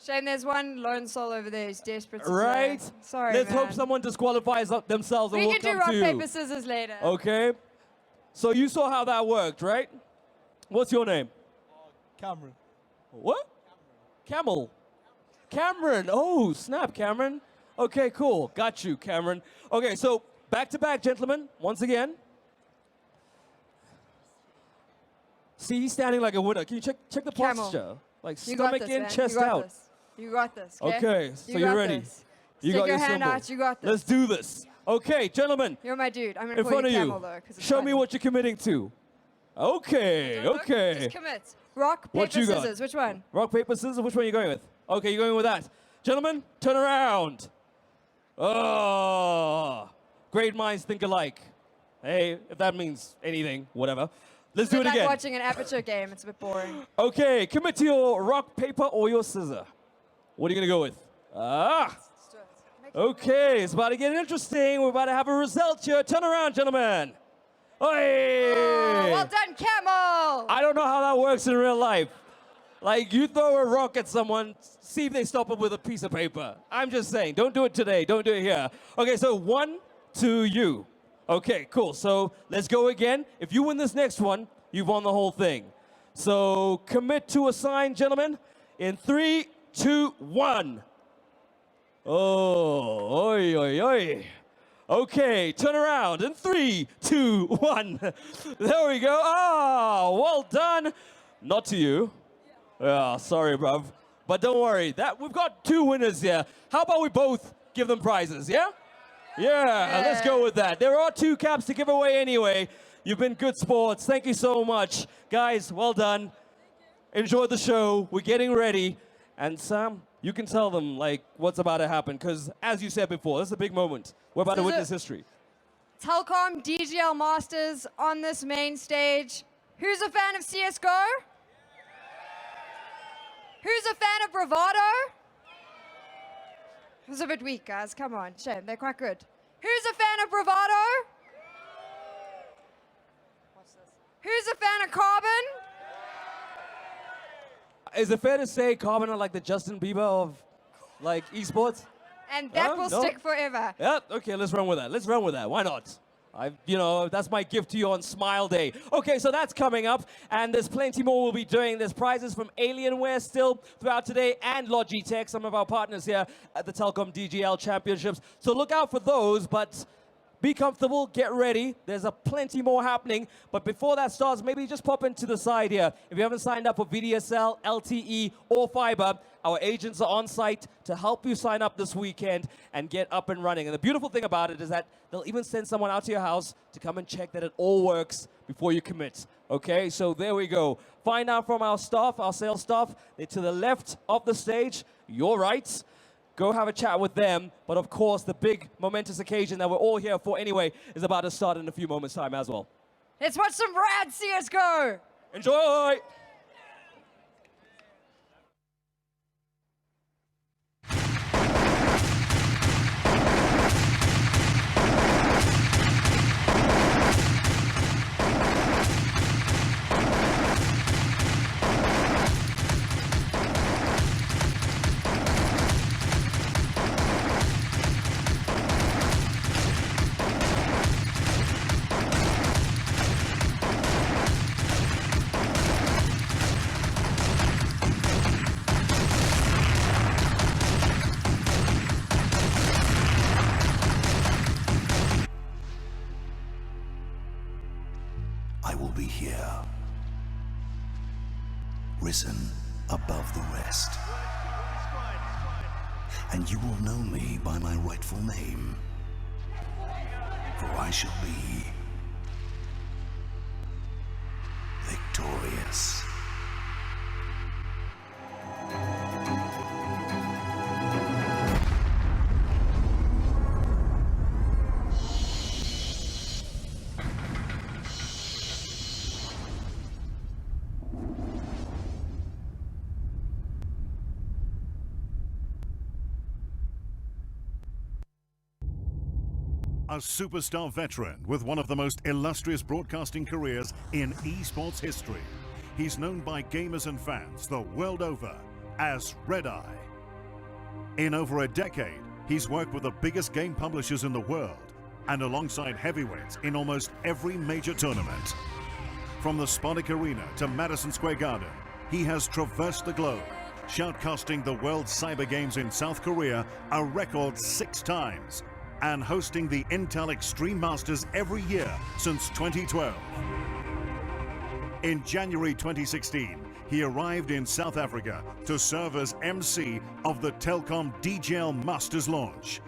Speaker 9: Shame there's one lone soul over there who's desperate to
Speaker 7: Right?
Speaker 9: play. Sorry,
Speaker 7: Let's
Speaker 9: man.
Speaker 7: hope someone disqualifies themselves and
Speaker 9: We
Speaker 7: we'll
Speaker 9: can do
Speaker 7: come
Speaker 9: rock,
Speaker 7: to you.
Speaker 9: paper, scissors later.
Speaker 7: Okay. So you saw how that worked, right? What's your name?
Speaker 8: Cameron.
Speaker 7: What? Camel. Cameron. Oh, snap, Cameron. Okay, cool. Got you, Cameron. Okay, so back to back, gentlemen. Once again. See, he's standing like a winner. Can you check the
Speaker 9: Camel.
Speaker 7: posture? Like
Speaker 9: You got
Speaker 7: stomach
Speaker 9: this,
Speaker 7: in,
Speaker 9: man.
Speaker 7: chest
Speaker 9: you got
Speaker 7: out.
Speaker 9: This. You got this.
Speaker 7: Okay, so
Speaker 9: You
Speaker 7: you're
Speaker 9: got
Speaker 7: ready.
Speaker 9: This.
Speaker 7: You
Speaker 9: Stick
Speaker 7: got
Speaker 9: your
Speaker 7: your
Speaker 9: hand
Speaker 7: symbol.
Speaker 9: out. You got this.
Speaker 7: Let's do this. Okay, gentlemen.
Speaker 9: You're my dude. I'm gonna
Speaker 7: In
Speaker 9: call
Speaker 7: front
Speaker 9: you
Speaker 7: of
Speaker 9: Camel
Speaker 7: you.
Speaker 9: though, 'cause it's
Speaker 7: Show
Speaker 9: funny.
Speaker 7: me what you're committing to. Okay,
Speaker 9: Don't look,
Speaker 7: okay.
Speaker 9: Just commit. Rock, paper,
Speaker 7: What you got?
Speaker 9: scissors. Which one?
Speaker 7: Rock, paper, scissors. Which one are you going with? Okay, you're going with that. Gentlemen, turn around. Oh, great minds think alike. Hey, if that means anything, whatever. Let's do it
Speaker 9: It's like
Speaker 7: again.
Speaker 9: watching an aperture game. It's a bit boring.
Speaker 7: Okay, commit to your rock, paper, or your scissor. What are you going to go with?
Speaker 9: Let's do it. Make it
Speaker 7: Okay, it's about to get interesting. We're about to have a result here. Turn around, gentlemen. Oi!
Speaker 9: Oh, well done, Camel.
Speaker 7: I don't know how that works in real life. Like, you throw a rock at someone, see if they stop it with a piece of paper. I'm just saying, don't do it today. Don't do it here. Okay, so 1 to you. Okay, cool. So let's go again. If you win this next one, you've won the whole thing. So commit to a sign, gentlemen. In 3, 2, 1. Oh, oi, oi, oi. Okay, turn around in 3, 2, 1. There we go. Oh, well done. Not to you. Yeah, sorry, bruv. But don't worry, we've got 2 winners here. How about we both give them prizes, yeah? Yeah, let's go with that. There are 2 caps to give away anyway. You've been good sports. Thank you so much. Guys, well done. Enjoy the show. We're getting ready. And Sam, you can tell them like what's about to happen because as you said before, this is a big moment. We're about to
Speaker 9: This is
Speaker 7: witness history.
Speaker 9: Telkom DGL Masters on this main stage. Who's a fan of CSGO? Who's a fan of Bravado? It was a bit weak, guys. Come on. Shame. They're quite good. Who's a fan of Bravado? Who's a fan of Carbon?
Speaker 7: Is it fair to say Carbon are like the Justin Bieber of like esports?
Speaker 9: And that will
Speaker 7: No?
Speaker 9: stick forever.
Speaker 7: Yeah, okay, let's run with that. Let's run with that. Why not? That's my gift to you on Smile Day. Okay, so that's coming up, and there's plenty more we'll be doing. There's prizes from Alienware still throughout today, and Logitech, some of our partners here at the Telkom DGL Championships. So look out for those, but be comfortable, get ready. There's a plenty more happening. But before that starts, maybe just pop into the side here. If you haven't signed up for VDSL, LTE, or fiber, our agents are on site to help you sign up this weekend and get up and running. And the beautiful thing about it is that they'll even send someone out to your house to come and check that it all works before you commit. Okay, so there we go. Find out from our staff, our sales staff. They're to the left of the stage, your right. Go have a chat with them. But of course, the big momentous occasion that we're all here for anyway is about to start in a few moments' time as well.
Speaker 9: Let's watch some rad CSGO.
Speaker 7: Enjoy!
Speaker 10: I will be here, risen above the rest. And you will know me by my rightful name, for I shall be victorious.
Speaker 11: A superstar veteran with one of the most illustrious broadcasting careers in esports history. He's known by gamers and fans the world over as Red Eye. In over a decade, he's worked with the biggest game publishers in the world and alongside heavyweights in almost every major tournament. From the Sponic Arena to Madison Square Garden, he has traversed the globe, shoutcasting the World Cyber Games in South Korea a record 6 times, and hosting the Intel Extreme Masters every year since 2012. In January 2016, he arrived in South Africa to serve as MC of the Telkom DJL Masters launch,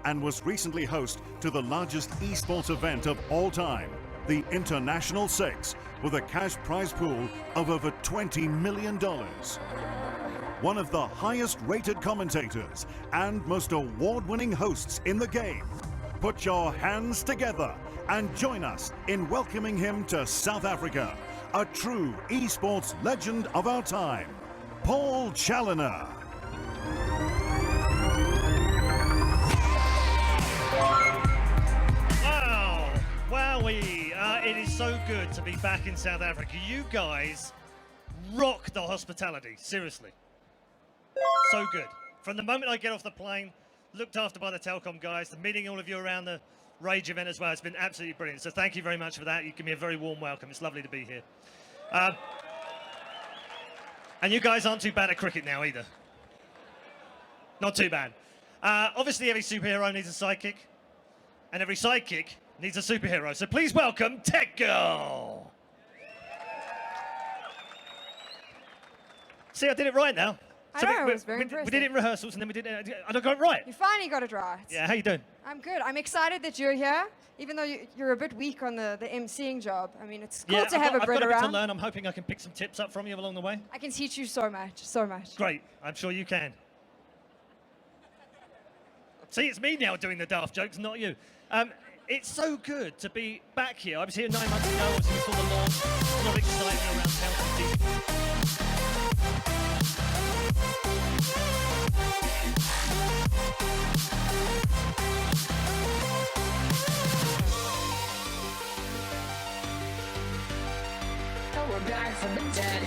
Speaker 11: and was recently host to the largest esports event of all time, the International 6, with a cash prize pool of over $20 million. One of the highest rated commentators and most award-winning hosts in the game. Put your hands together and join us in welcoming him to South Africa, a true esports legend of our time, Paul Challoner.
Speaker 12: Wow, wowee, it is so good to be back in South Africa. You guys rock the hospitality, seriously. So good. From the moment I get off the plane, looked after by the Telkom guys, to meeting all of you around the Rage event as well. It's been absolutely brilliant. So thank you very much for that. You give me a very warm welcome. It's lovely to be here. And you guys aren't too bad at cricket now either. Not too bad. Obviously every superhero needs a sidekick, and every sidekick needs a superhero. So please welcome Tech Girl. See, I did it right now.
Speaker 9: I know, it was very impressive.
Speaker 12: We did it in rehearsals and then we did it, I got it right.
Speaker 9: You finally got it right.
Speaker 12: Yeah, how you doing?
Speaker 9: I'm good. I'm excited that you're here, even though you're a bit weak on the emceeing job. I mean, it's cool to have a Brit
Speaker 12: I've got a bit
Speaker 9: around.
Speaker 12: to learn. I'm hoping I can pick some tips up from you along the way.
Speaker 9: I can teach you so much, so much.
Speaker 12: Great, I'm sure you can. See, it's me now doing the daft jokes, not you. It's so good to be back here. I was here 9 months ago, obviously we saw the launch. A lot of excitement around town.
Speaker 5: We're back from the dead.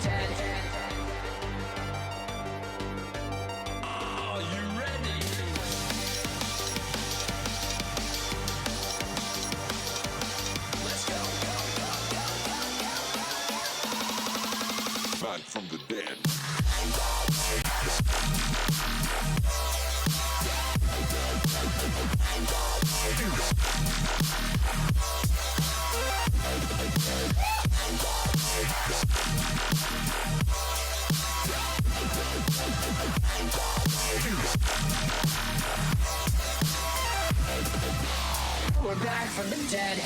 Speaker 6: Are you ready? Let's go. Back from the dead.
Speaker 5: We're back from the dead.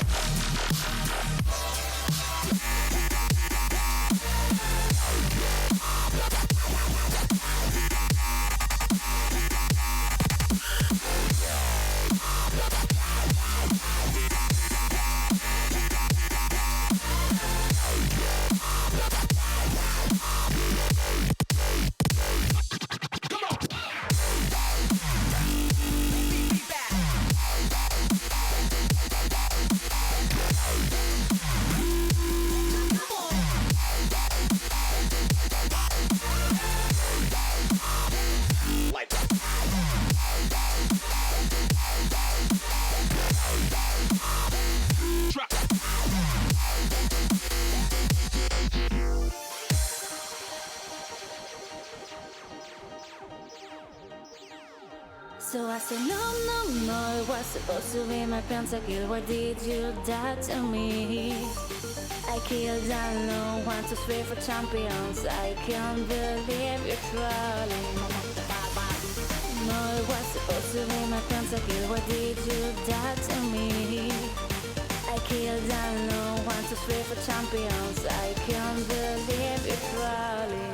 Speaker 13: So I said, no, it was supposed to be my pentakill. Why did you die to me? I killed alone, 1, 2, 3 for champions. I can't believe you're trolling. No, it was supposed to be my pentakill. Why did you die to me? I killed alone, 1, 2, 3 for champions. I can't believe you're trolling.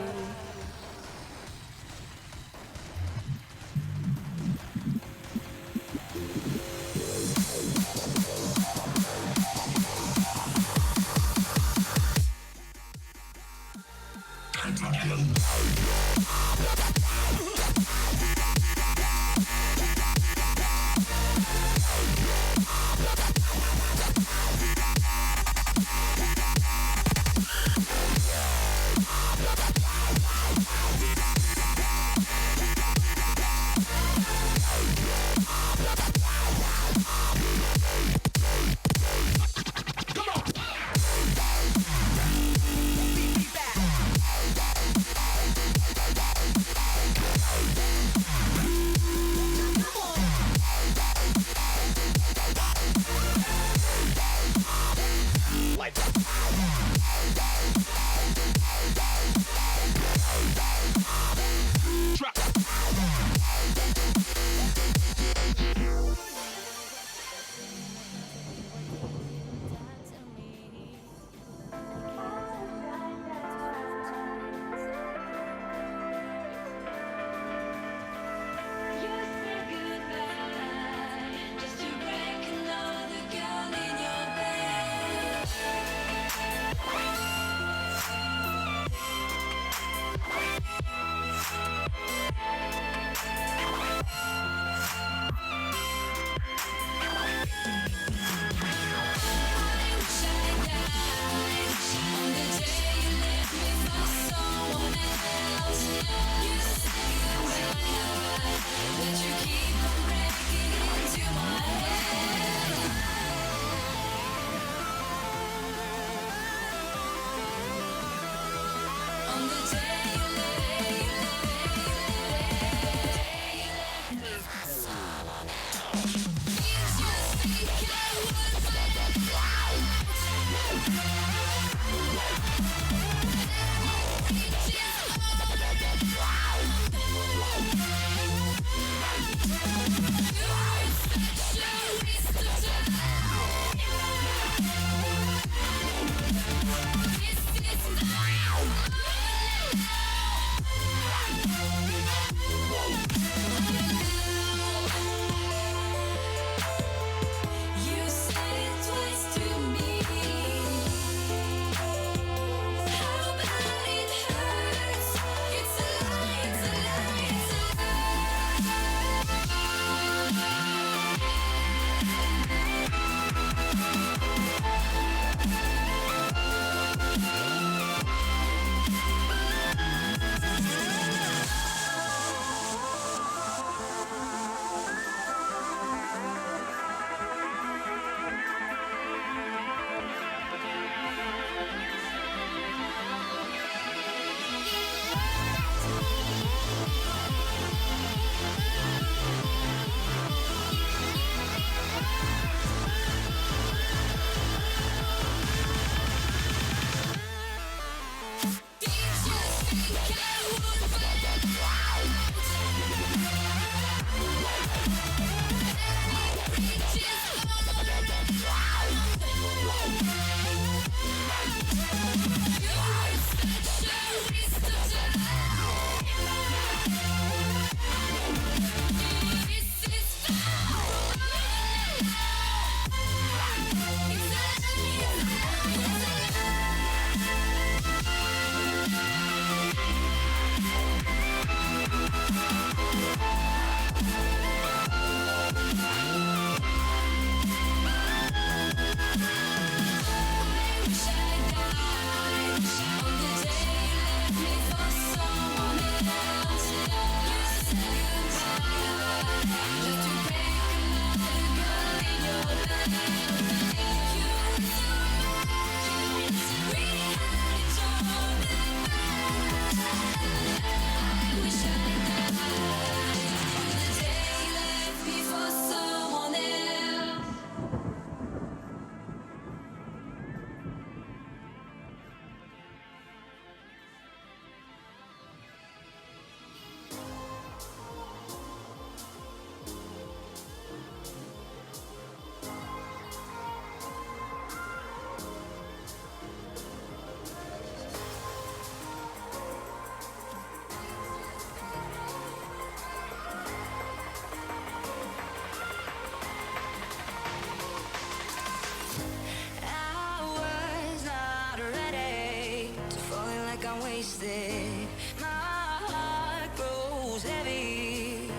Speaker 13: wasted. My heart grows heavy.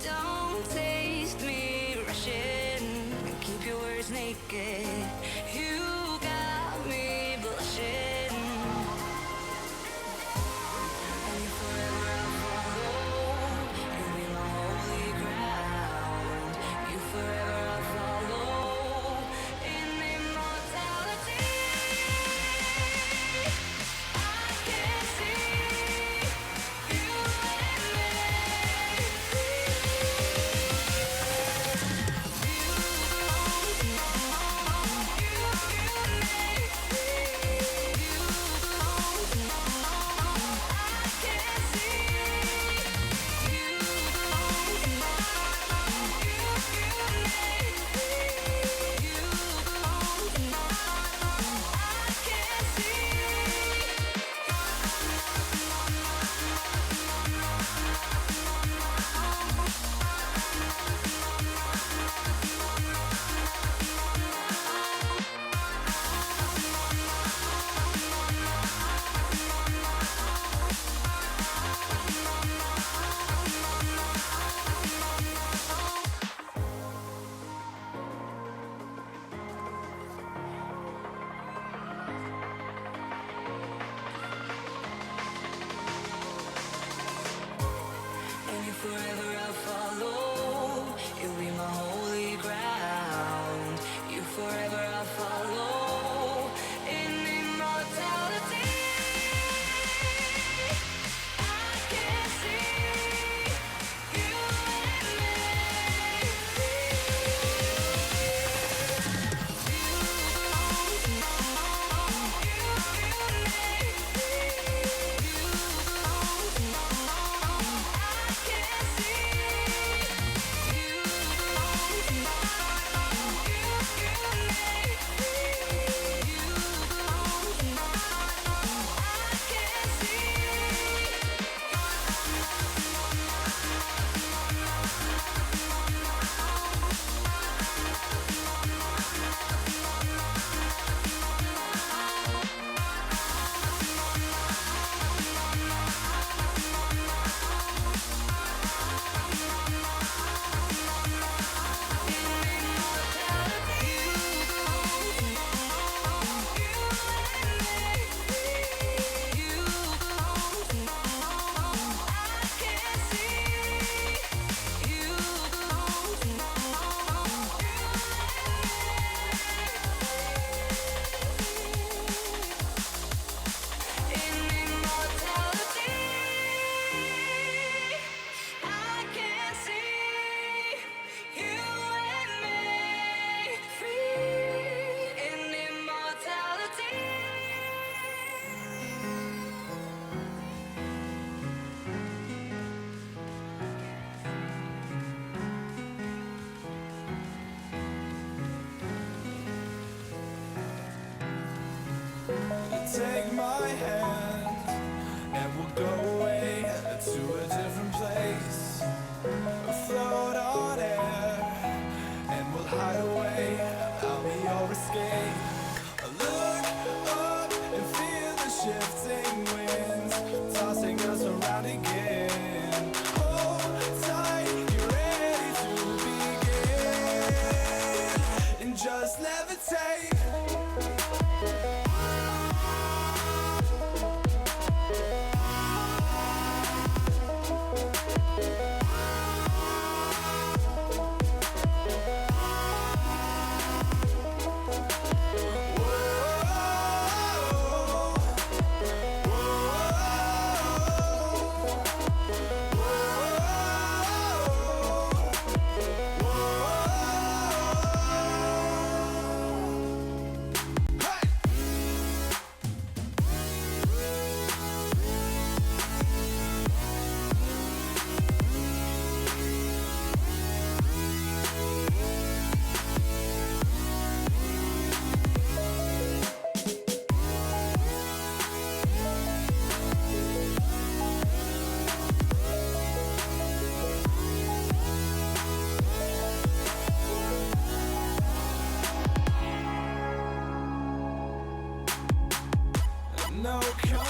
Speaker 13: Don't taste me rushing. Keep your words naked. You got me blushing. And if forever I'll follow, you'll be my holy ground. You forever I'll follow in immortality. I can see you and me. And if forever I'll follow, you'll be my holy ground. You forever I'll follow in immortality. I can see you and me.
Speaker 1: Take my hand and we'll go away to a different place. Float on air and we'll hide away. I'll be your escape. Look up and feel the shifting winds tossing us around again. Hold tight, you're ready to begin. And just levitate.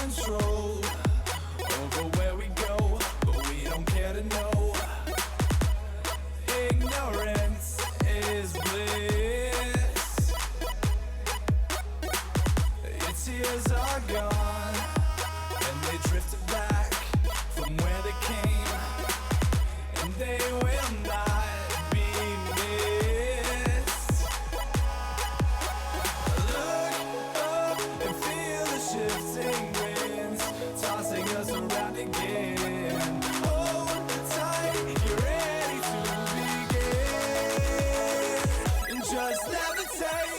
Speaker 1: control over where we go, but we don't care to know. Ignorance is bliss. Your tears are gone, and they drifted back from where they came, and they will not be missed. Look up and feel the shifting winds tossing us around again. Hold tight, you're ready to begin, and just levitate.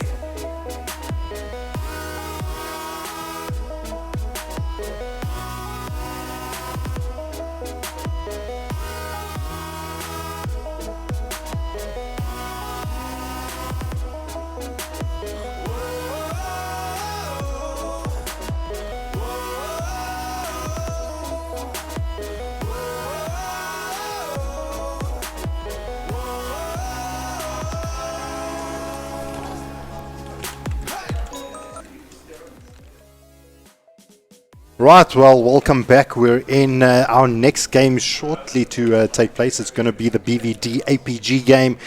Speaker 4: Right, well, welcome back. We're in our next game shortly to take place. It's going to be the BVD APG game.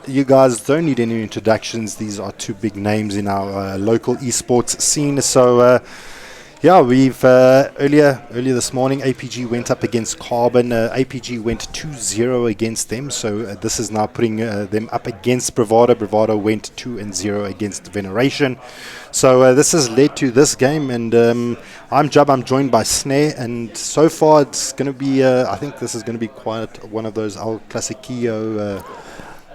Speaker 4: You guys don't need any introductions. These are two big names in our local esports scene. So, yeah, we've earlier this morning, APG went up against Carbon. APG went 2-0 against them. So this is now putting them up against Bravado. Bravado went 2-0 against Veneration. So this has led to this game, and I'm Jub. I'm joined by Snare, and so far it's going to be, I think this is going to be quite one of those El Clasiquillo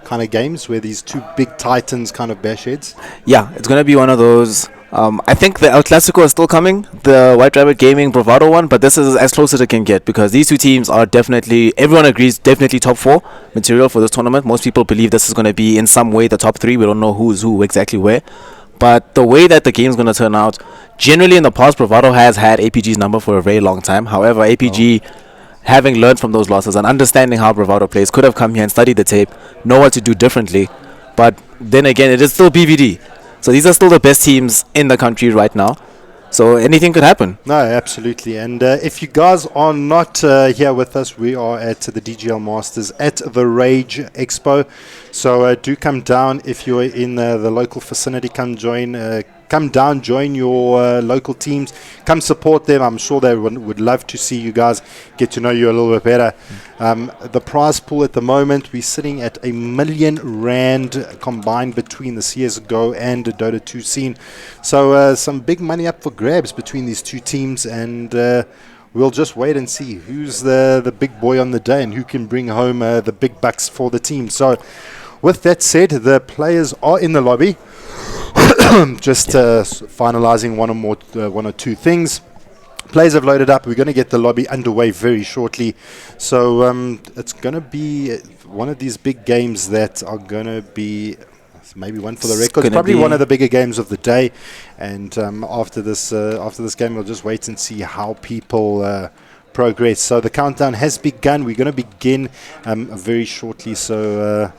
Speaker 4: kind of games where these two big titans kind of bash heads.
Speaker 3: Yeah, it's going to be one of those. I think the El Clasico is still coming, the White Rabbit Gaming Bravado one, but this is as close as it can get because these two teams are definitely, everyone agrees, definitely top 4 material for this tournament. Most people believe this is going to be in some way the top 3. We don't know who's who exactly where. But the way that the game is going to turn out, generally in the past, Bravado has had APG's number for a very long time. However, APG, having learned from those losses and understanding how Bravado plays, could have come here and studied the tape, know what to do differently. But then again, it is still BVD. So these are still the best teams in the country right now. So anything could happen.
Speaker 4: No, absolutely. And if you guys are not here with us, we are at the DGL Masters at the Rage Expo. So do come down if you're in the local vicinity. Come join. Come down, join your local teams. Come support them. I'm sure they would love to see you guys, get to know you a little bit better. The prize pool at the moment, we're sitting at R1 million combined between the CSGO and the Dota 2 scene. So some big money up for grabs between these two teams, and we'll just wait and see who's the big boy on the day and who can bring home the big bucks for the team. So with that said, the players are in the lobby. Just finalizing one or two things. Players have loaded up. We're going to get the lobby underway very shortly. So it's going to be one of these big games that are going to be maybe one for the record. It's probably one of the bigger games of the day. And after this game, we'll just wait and see how people progress. So the countdown has begun. We're going to begin very shortly. So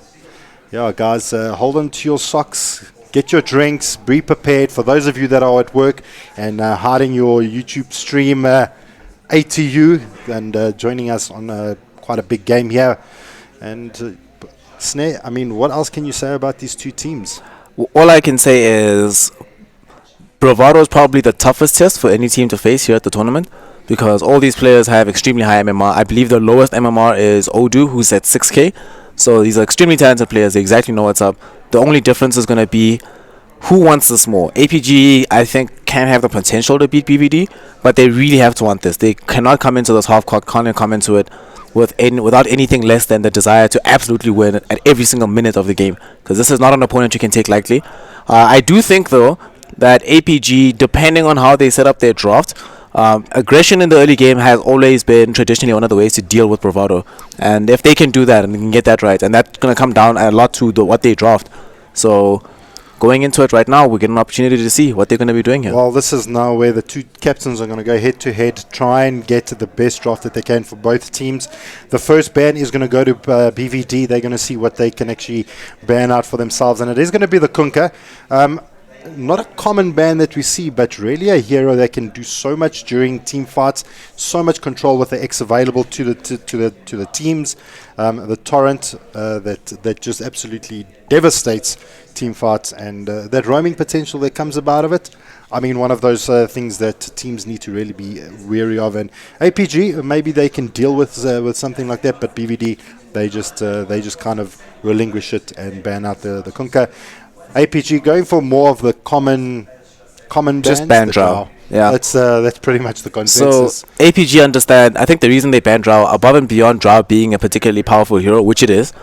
Speaker 4: yeah, guys, hold on to your socks. Get your drinks, be prepared. For those of you that are at work and hiding your YouTube stream, ATU, and joining us on quite a big game here. And Snare, I mean, what else can you say about these two teams?
Speaker 3: All I can say is Bravado is probably the toughest test for any team to face here at the tournament because all these players have extremely high MMR. I believe the lowest MMR is Odu, who's at 6K. So these are extremely talented players. They exactly know what's up. The only difference is going to be who wants this more. APG, I think, can have the potential to beat BVD, but they really have to want this. They cannot come into this half-court, can't come into it without anything less than the desire to absolutely win at every single minute of the game, because this is not an opponent you can take lightly. I do think, though, that APG, depending on how they set up their draft, aggression in the early game has always been traditionally one of the ways to deal with Bravado, and if they can do that and they can get that right, and that's going to come down a lot to what they draft. So going into it right now, we get an opportunity to see what they're going to be doing here.
Speaker 4: Well, this is now where the two captains are going to go head to head, try and get the best draft that they can for both teams. The first ban is going to go to BVD. They're going to see what they can actually ban out for themselves, and it is going to be the Kunka. not a common ban that we see, but really a hero that can do so much during team fights, so much control with the X available to the teams. The torrent that just absolutely devastates team fights, and that roaming potential that comes about of it. I mean, one of those things that teams need to really be wary of. And APG, maybe they can deal with something like that, but BVD, they just kind of relinquish it and ban out the Kunkka. APG going for more of the common
Speaker 3: just
Speaker 4: bans.
Speaker 3: ban Drow. Yeah,
Speaker 4: that's pretty much the consensus.
Speaker 3: So APG understand. I think the reason they ban Drow, above and beyond Drow being a particularly powerful hero, which it is,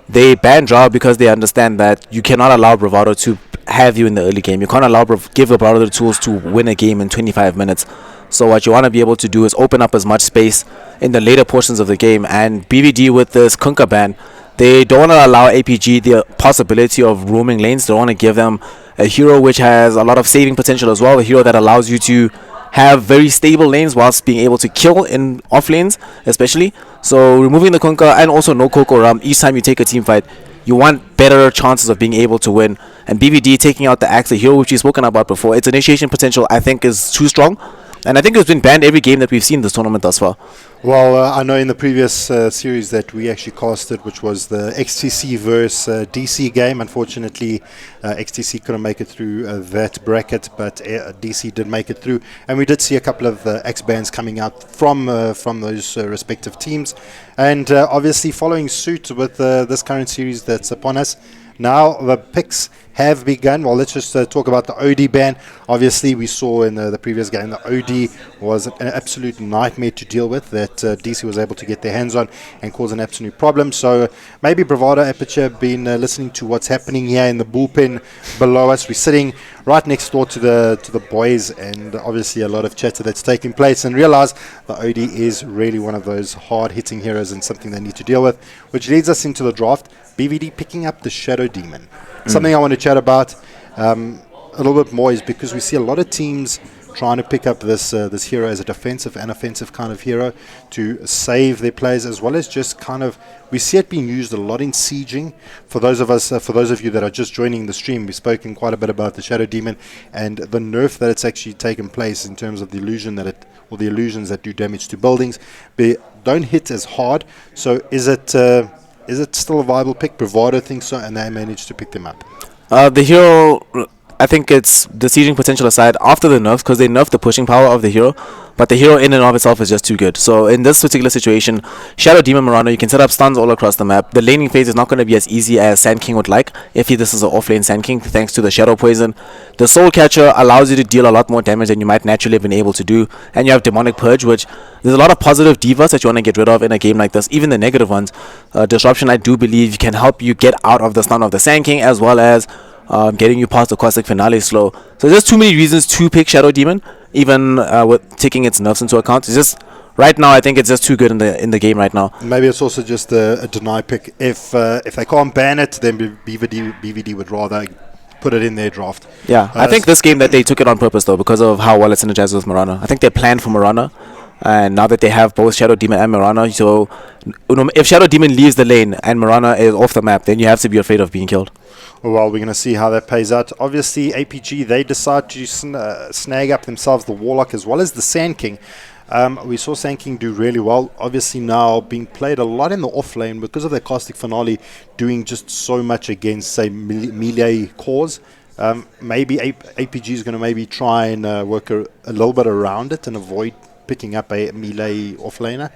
Speaker 3: they ban Drow because they understand that you cannot allow Bravado to have you in the early game. You can't allow give Bravado the tools to win a game in 25 minutes. So what you want to be able to do is open up as much space in the later portions of the game. And BVD with this Kunkka ban, they don't want to allow APG the possibility of roaming lanes. They want to give them a hero which has a lot of saving potential as well, a hero that allows you to have very stable lanes whilst being able to kill in off lanes especially. So removing the Kunkka and also no Coco Ram each time you take a team fight, you want better chances of being able to win. And BVD taking out the Axe, a hero which we've spoken about before, its initiation potential I think is too strong. And I think it's been banned every game that we've seen this tournament thus far.
Speaker 4: Well, I know in the previous series that we actually casted, which was the XTC versus DC game. Unfortunately, XTC couldn't make it through that bracket, but DC did make it through. And we did see a couple of X bans coming out from those respective teams. And obviously following suit with this current series that's upon us, now the picks have begun. Well, let's just talk about the OD ban. Obviously, we saw in the previous game the OD was an absolute nightmare to deal with that DC was able to get their hands on and cause an absolute problem. So maybe Bravado Aperture have been listening to what's happening here in the bullpen below us. We're sitting right next door to the boys, and obviously a lot of chatter that's taking place, and realize the OD is really one of those hard-hitting heroes and something they need to deal with, which leads us into the draft. BVD picking up the Shadow Demon. Something I want to chat about a little bit more is because we see a lot of teams trying to pick up this hero as a defensive and offensive kind of hero to save their players, as well as just kind of, we see it being used a lot in sieging. For those of you that are just joining the stream, we've spoken quite a bit about the Shadow Demon and the nerf that it's actually taken place in terms of the illusion that it, or the illusions that do damage to buildings, they don't hit as hard. So is it still a viable pick? Bravado thinks so, and they managed to pick them up.
Speaker 3: The hero, I think it's the sieging potential aside after the nerfs, because they nerfed the pushing power of the hero, but the hero in and of itself is just too good. So in this particular situation, Shadow Demon Miranda, you can set up stuns all across the map. The laning phase is not going to be as easy as Sand King would like if this is an offlane Sand King, thanks to the Shadow Poison. The Soul Catcher allows you to deal a lot more damage than you might naturally have been able to do. And you have Demonic Purge, which there's a lot of positive divas that you want to get rid of in a game like this, even the negative ones. Disruption, I do believe, can help you get out of the stun of the Sand King, as well as getting you past the Caustic Finale slow. So there's too many reasons to pick Shadow Demon, even with taking its nerfs into account. It's just, right now, I think it's just too good in the game right now.
Speaker 4: Maybe it's also just a deny pick. If they can't ban it, then BVD would rather put it in their draft.
Speaker 3: Yeah, I think this game that they took it on purpose though, because of how well it synergizes with Mirana. I think they planned for Mirana, and now that they have both Shadow Demon and Mirana, so if Shadow Demon leaves the lane and Mirana is off the map, then you have to be afraid of being killed.
Speaker 4: Well, we're going to see how that plays out. Obviously, APG, they decide to snag up themselves the Warlock as well as the Sand King. We saw Sand King do really well. Obviously now being played a lot in the off lane because of their Caustic Finale doing just so much against, say, melee cores. Maybe APG is going to maybe try and work a little bit around it and avoid picking up a melee off laner.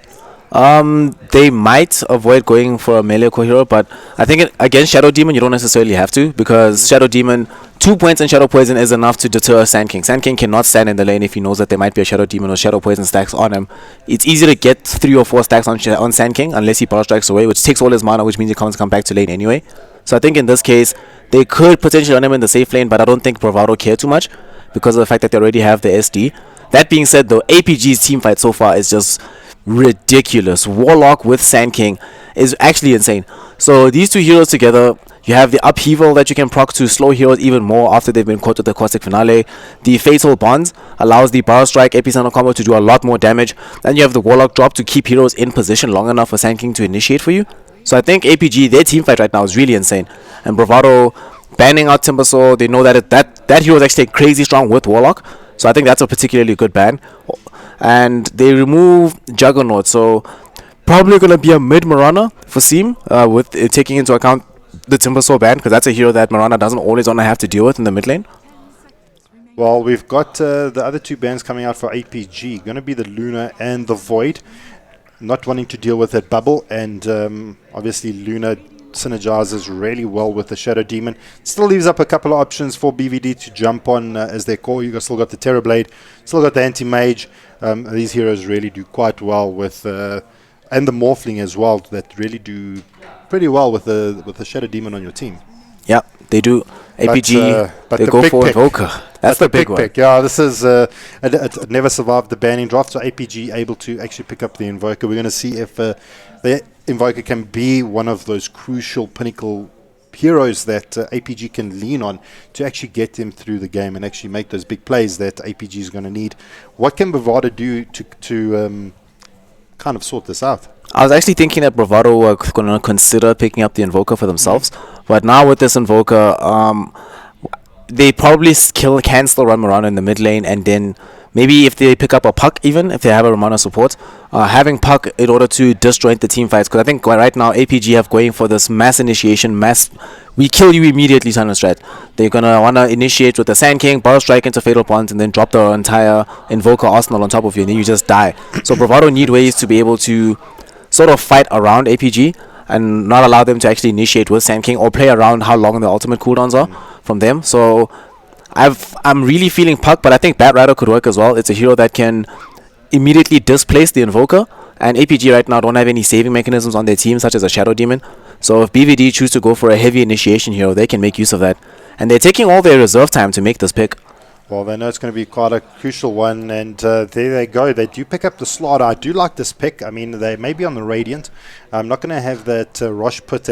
Speaker 3: They might avoid going for a melee core hero, but I think against Shadow Demon you don't necessarily have to, because Shadow Demon, 2 points in Shadow Poison is enough to deter Sand King. Sand King cannot stand in the lane if he knows that there might be a Shadow Demon or Shadow Poison stacks on him. It's easy to get 3 or 4 stacks on Sand King unless he power strikes away, which takes all his mana, which means he can't come back to lane anyway. So I think in this case they could potentially run him in the safe lane, but I don't think Bravado care too much because of the fact that they already have the SD. That being said though, APG's team fight so far is just ridiculous. Warlock with Sand King is actually insane. So these two heroes together, you have the upheaval that you can proc to slow heroes even more after they've been caught with the Caustic Finale. The Fatal Bonds allows the Power Strike Epicenter combo to do a lot more damage. And you have the Warlock drop to keep heroes in position long enough for Sand King to initiate for you. So I think APG, their team fight right now is really insane. And Bravado banning out Timbersaw. They know that that hero is actually crazy strong with Warlock. So I think that's a particularly good ban. And they remove Juggernaut. So probably going to be a mid Marana for Seam, with taking into account the Timbersaw ban, because that's a hero that Marana doesn't always want to have to deal with in the mid lane.
Speaker 4: Well, we've got the other two bans coming out for APG. Going to be the Luna and the Void. Not wanting to deal with that bubble, and obviously Luna synergizes really well with the Shadow Demon. Still leaves up a couple of options for BVD to jump on as their core. You still got the Terrorblade, still got the Anti-Mage. These heroes really do quite well with, and the Morphling as well, that really do pretty well with the Shadow Demon on your team.
Speaker 3: Yeah, they do. APG,
Speaker 4: but
Speaker 3: they
Speaker 4: the
Speaker 3: go
Speaker 4: big
Speaker 3: for
Speaker 4: pick,
Speaker 3: Invoker. That's the big one.
Speaker 4: Pick. Yeah, this is it never survived the banning draft, so APG able to actually pick up the Invoker. We're going to see if the Invoker can be one of those crucial pinnacle heroes that APG can lean on to actually get them through the game and actually make those big plays that APG is going to need. What can Bravado do to kind of sort this out?
Speaker 3: I was actually thinking that Bravado were going to consider picking up the Invoker for themselves, but now with this Invoker, they probably can still run Marana in the mid lane, and then maybe if they pick up a Puck, even if they have a Romana support, having Puck in order to disjoint the team fights, because I think right now APG have going for this mass initiation, we kill you immediately kind of strat. They're going to want to initiate with the Sand King, Burrow Strike into Fatal Bonds, and then drop the entire Invoker arsenal on top of you, and then you just die. So Bravado need ways to be able to sort of fight around APG and not allow them to actually initiate with Sand King, or play around how long the ultimate cooldowns are from them. So I'm really feeling Puck, but I think Bat Rider could work as well. It's a hero that can immediately displace the Invoker, and APG right now don't have any saving mechanisms on their team, such as a Shadow Demon. So if BVD choose to go for a heavy initiation hero, they can make use of that. And they're taking all their reserve time to make this pick.
Speaker 4: Well, they know it's going to be quite a crucial one, and there they go. They do pick up the slot. I do like this pick. I mean, they may be on the Radiant. I'm not going to have that rush pit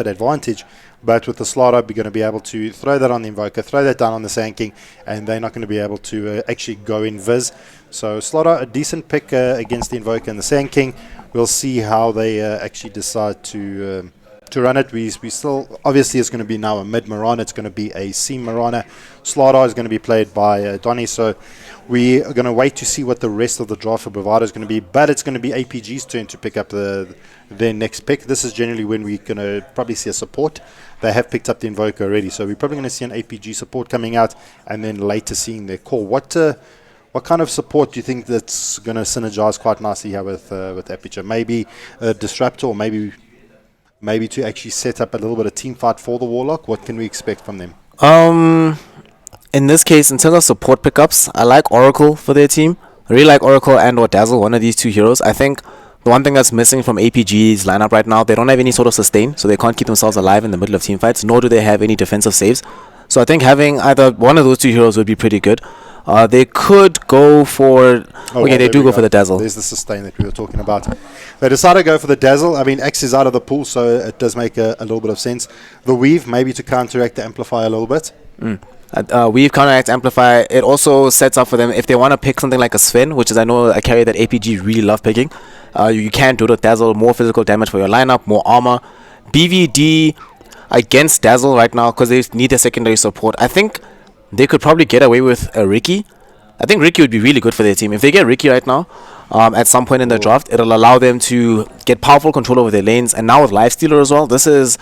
Speaker 4: advantage, but with the slot up, you're going to be able to throw that on the Invoker, throw that down on the Sand King, and they're not going to be able to actually go in Viz. So Slaughter, a decent pick against the Invoker and the Sand King. We'll see how they actually decide to run it. We still, obviously it's going to be now a mid Marana, it's going to be a C Marana. Slaughter is going to be played by Donny, so we are going to wait to see what the rest of the draft for Bravado is going to be, but it's going to be APG's turn to pick up their next pick. This is generally when we're going to probably see a support. They have picked up the Invoker already, so we're probably going to see an APG support coming out, and then later seeing their core. What kind of support do you think that's going to synergize quite nicely here with Aperture? Maybe a Disruptor, or maybe to actually set up a little bit of team fight for the Warlock? What can we expect from them?
Speaker 3: In this case, in terms of support pickups, I like Oracle for their team. I really like Oracle and or Dazzle, one of these two heroes. I think the one thing that's missing from APG's lineup right now, they don't have any sort of sustain, so they can't keep themselves alive in the middle of team fights, nor do they have any defensive saves. So I think having either one of those two heroes would be pretty good. They could go for... they do go for the Dazzle.
Speaker 4: There's the sustain that we were talking about. They decided to go for the Dazzle. I mean, X is out of the pool, so it does make a little bit of sense. The Weave, maybe to counteract the Amplify a little bit.
Speaker 3: Weave counteract Amplify. It also sets up for them, if they want to pick something like a Sven, which is I know a carry that APG really love picking, you can do the Dazzle, more physical damage for your lineup, more armor. BVD against Dazzle right now, because they need a secondary support. I think they could probably get away with a Ricky. I think Ricky would be really good for their team. If they get Ricky right now, at some point in the draft, it'll allow them to get powerful control over their lanes. And now with Lifestealer as well, this is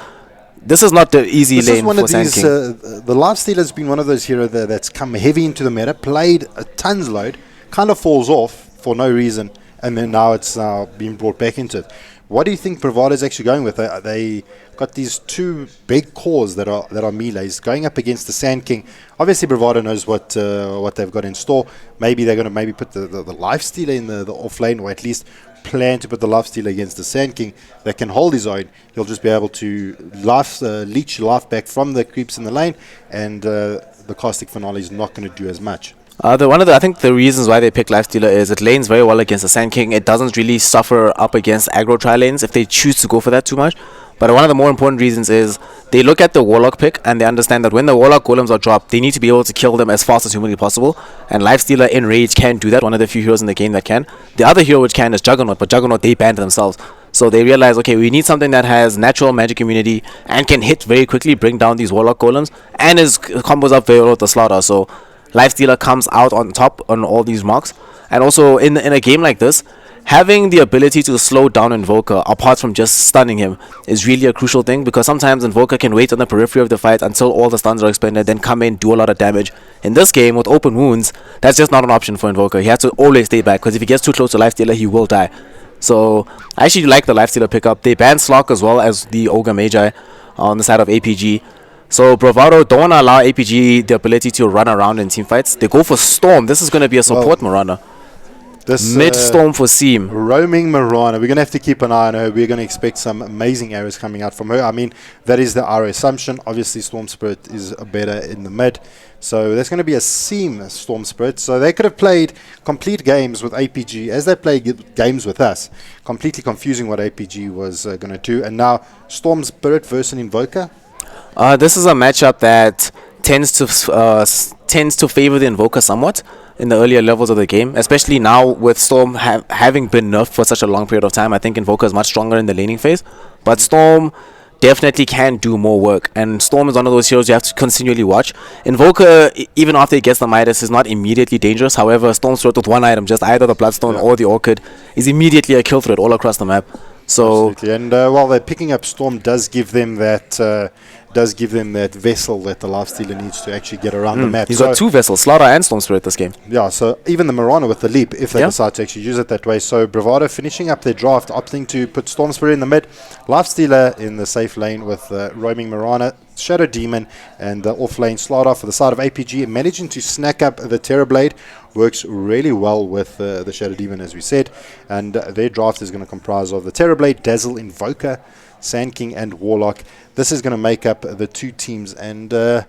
Speaker 3: not the easy lane for Sand King.
Speaker 4: The Lifestealer has been one of those heroes that's come heavy into the meta, played a tons load, kind of falls off for no reason, and then now it's being brought back into it. What do you think Bravado is actually going with? They got these two big cores that are melees going up against the Sand King. Obviously, Bravado knows what they've got in store. Maybe they're going to put the Lifestealer in the off lane, or at least plan to put the Lifestealer against the Sand King that can hold his own. He'll just be able to leech life back from the creeps in the lane, and the Caustic Finale is not going to do as much.
Speaker 3: I think the reasons why they pick Lifestealer is it lanes very well against the Sand King. It doesn't really suffer up against aggro tri lanes if they choose to go for that too much. But one of the more important reasons is they look at the Warlock pick and they understand that when the Warlock golems are dropped, they need to be able to kill them as fast as humanly possible. And Lifestealer in Rage can do that, one of the few heroes in the game that can. The other hero which can is Juggernaut, but Juggernaut they banned themselves. So they realize, okay, we need something that has natural magic immunity and can hit very quickly, bring down these Warlock golems, and is combos up very well with the Slaughter. So Lifestealer comes out on top on all these marks. And also in a game like this, having the ability to slow down Invoker apart from just stunning him is really a crucial thing, because sometimes Invoker can wait on the periphery of the fight until all the stuns are expended, then come in, do a lot of damage. In this game with open wounds, that's just not an option for Invoker. He has to always stay back, because if he gets too close to Lifestealer, he will die. So I actually like the Lifestealer pickup. They banned Slock as well as the Ogre Magi on the side of APG. So Bravado don't want to allow APG the ability to run around in team fights. They go for Storm. This is going to be a support Marana. Mid-Storm for Seam.
Speaker 4: Roaming Marana. We're going to have to keep an eye on her. We're going to expect some amazing arrows coming out from her. I mean, that is our assumption. Obviously, Storm Spirit is better in the mid. So there's going to be a Seam Storm Spirit. So they could have played complete games with APG as they play games with us. Completely confusing what APG was going to do. And now Storm Spirit versus Invoker.
Speaker 3: This is a matchup that tends to favor the Invoker somewhat in the earlier levels of the game, especially now with Storm having been nerfed for such a long period of time. I think Invoker is much stronger in the laning phase, but Storm definitely can do more work, and Storm is one of those heroes you have to continually watch. Invoker, even after he gets the Midas, is not immediately dangerous. However, Storm's threat with one item, just either the Bloodstone or the Orchid, is immediately a kill threat all across the map. So
Speaker 4: absolutely. And while they're picking up Storm, does give them that vessel that the Lifestealer needs to actually get around the map.
Speaker 3: He's got two vessels, Slaughter and Storm Spirit this game.
Speaker 4: Yeah, so even the Marana with the leap, if they decide to actually use it that way. So Bravado finishing up their draft, opting to put Storm Spirit in the mid, Lifestealer in the safe lane with roaming Marana, Shadow Demon, and the off lane Slaughter for the side of APG, managing to snack up the Terrorblade. Works really well with the Shadow Demon, as we said, and their draft is going to comprise of the Terrorblade, Dazzle, Invoker, Sand King, and Warlock. This is going to make up the two teams, and yeah,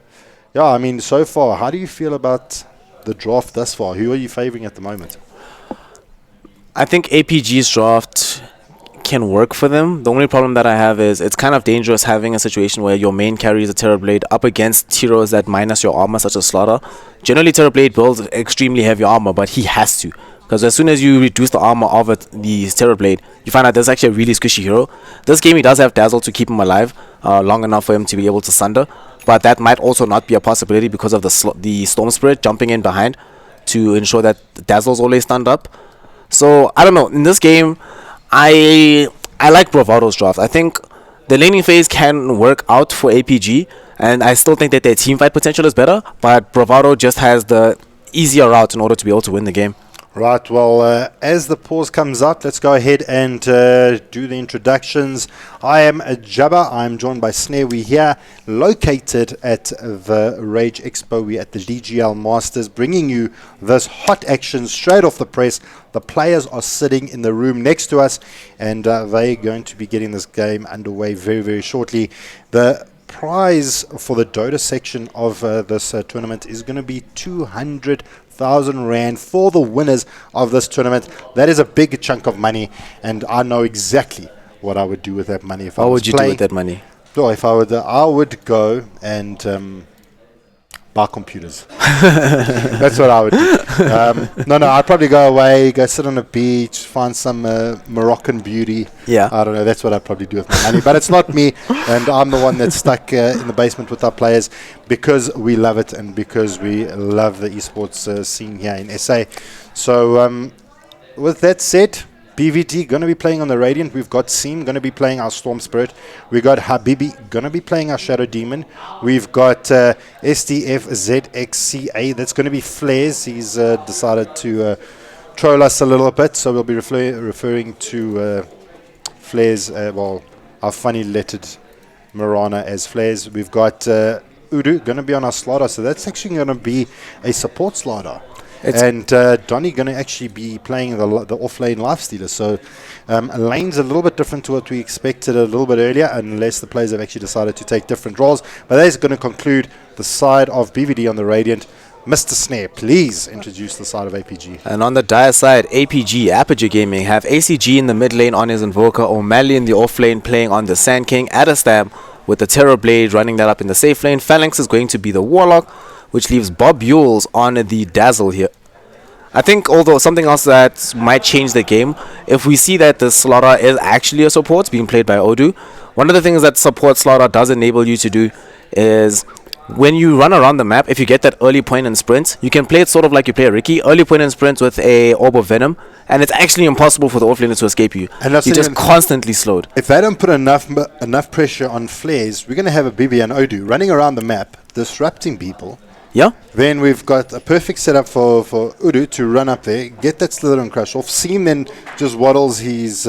Speaker 4: I mean, so far, how do you feel about the draft thus far? Who are you favoring at the moment?
Speaker 3: I think APG's draft can work for them. The only problem that I have is it's kind of dangerous having a situation where your main carries a Terrorblade up against heroes that minus your armor, such as Slaughter. Generally, Terrorblade builds extremely heavy armor, but he has to, because as soon as you reduce the armor of the Terrorblade, you find out there's actually a really squishy hero. This game, he does have Dazzle to keep him alive long enough for him to be able to sunder, but that might also not be a possibility because of the Storm Spirit jumping in behind to ensure that Dazzle's always stunned up. So, I don't know. In this game, I like Bravado's draft. I think the laning phase can work out for APG, and I still think that their teamfight potential is better, but Bravado just has the easier route in order to be able to win the game.
Speaker 4: Right, well, as the pause comes up, let's go ahead and do the introductions. I am Jabba. I'm joined by Snare. We're here located at the Rage Expo. We're at the DGL Masters, bringing you this hot action straight off the press. The players are sitting in the room next to us, and they're going to be getting this game underway very, very shortly. The prize for the Dota section of this tournament is going to be 200,000 Rand for the winners of this tournament. That is a big chunk of money, and I know exactly what I would do with that money. If I was
Speaker 3: what would you do with that money?
Speaker 4: So if I would go and buy computers. That's what I would do. No, I'd probably go away, go sit on a beach, find some Moroccan beauty.
Speaker 3: Yeah.
Speaker 4: I don't know. That's what I'd probably do with my money. But it's not me, and I'm the one that's stuck in the basement with our players because we love it and because we love the esports scene here in SA. So with that said, BVT going to be playing on the Radiant. We've got Seam going to be playing our Storm Spirit. We've got Habibi going to be playing our Shadow Demon. We've got SDFZXCA. That's going to be Flares. He's decided to troll us a little bit. So we'll be referring to Flares, well, our funny lettered Marana as Flares. We've got Udu going to be on our Slaughter. So that's actually going to be a support Slaughter. And Donny going to actually be playing the off-lane Lifestealer. So lane's a little bit different to what we expected a little bit earlier, unless the players have actually decided to take different roles. But that is going to conclude the side of BVD on the Radiant. Mr. Snare, please introduce the side of APG.
Speaker 3: And on the dire side, APG, Aperture Gaming, have ACG in the mid lane on his Invoker, O'Malley in the off lane playing on the Sand King, Adderstam with the Terror Blade running that up in the safe lane. Phalanx is going to be the Warlock, which leaves Bob Yules on the Dazzle here. I think, although something else that might change the game, if we see that the Slaughter is actually a support being played by Odu, one of the things that support Slaughter does enable you to do is when you run around the map, if you get that early point and sprint, you can play it sort of like you play Ricky, early point and sprint with a Orb of Venom, and it's actually impossible for the offlaner to escape you.
Speaker 4: And
Speaker 3: you're just constantly slowed.
Speaker 4: If they don't put enough pressure on flares, we're going to have a BB and Odu running around the map, disrupting people.
Speaker 3: Yeah.
Speaker 4: Then we've got a perfect setup for Udu to run up there, get that Slither and Crush off. Seam then just waddles his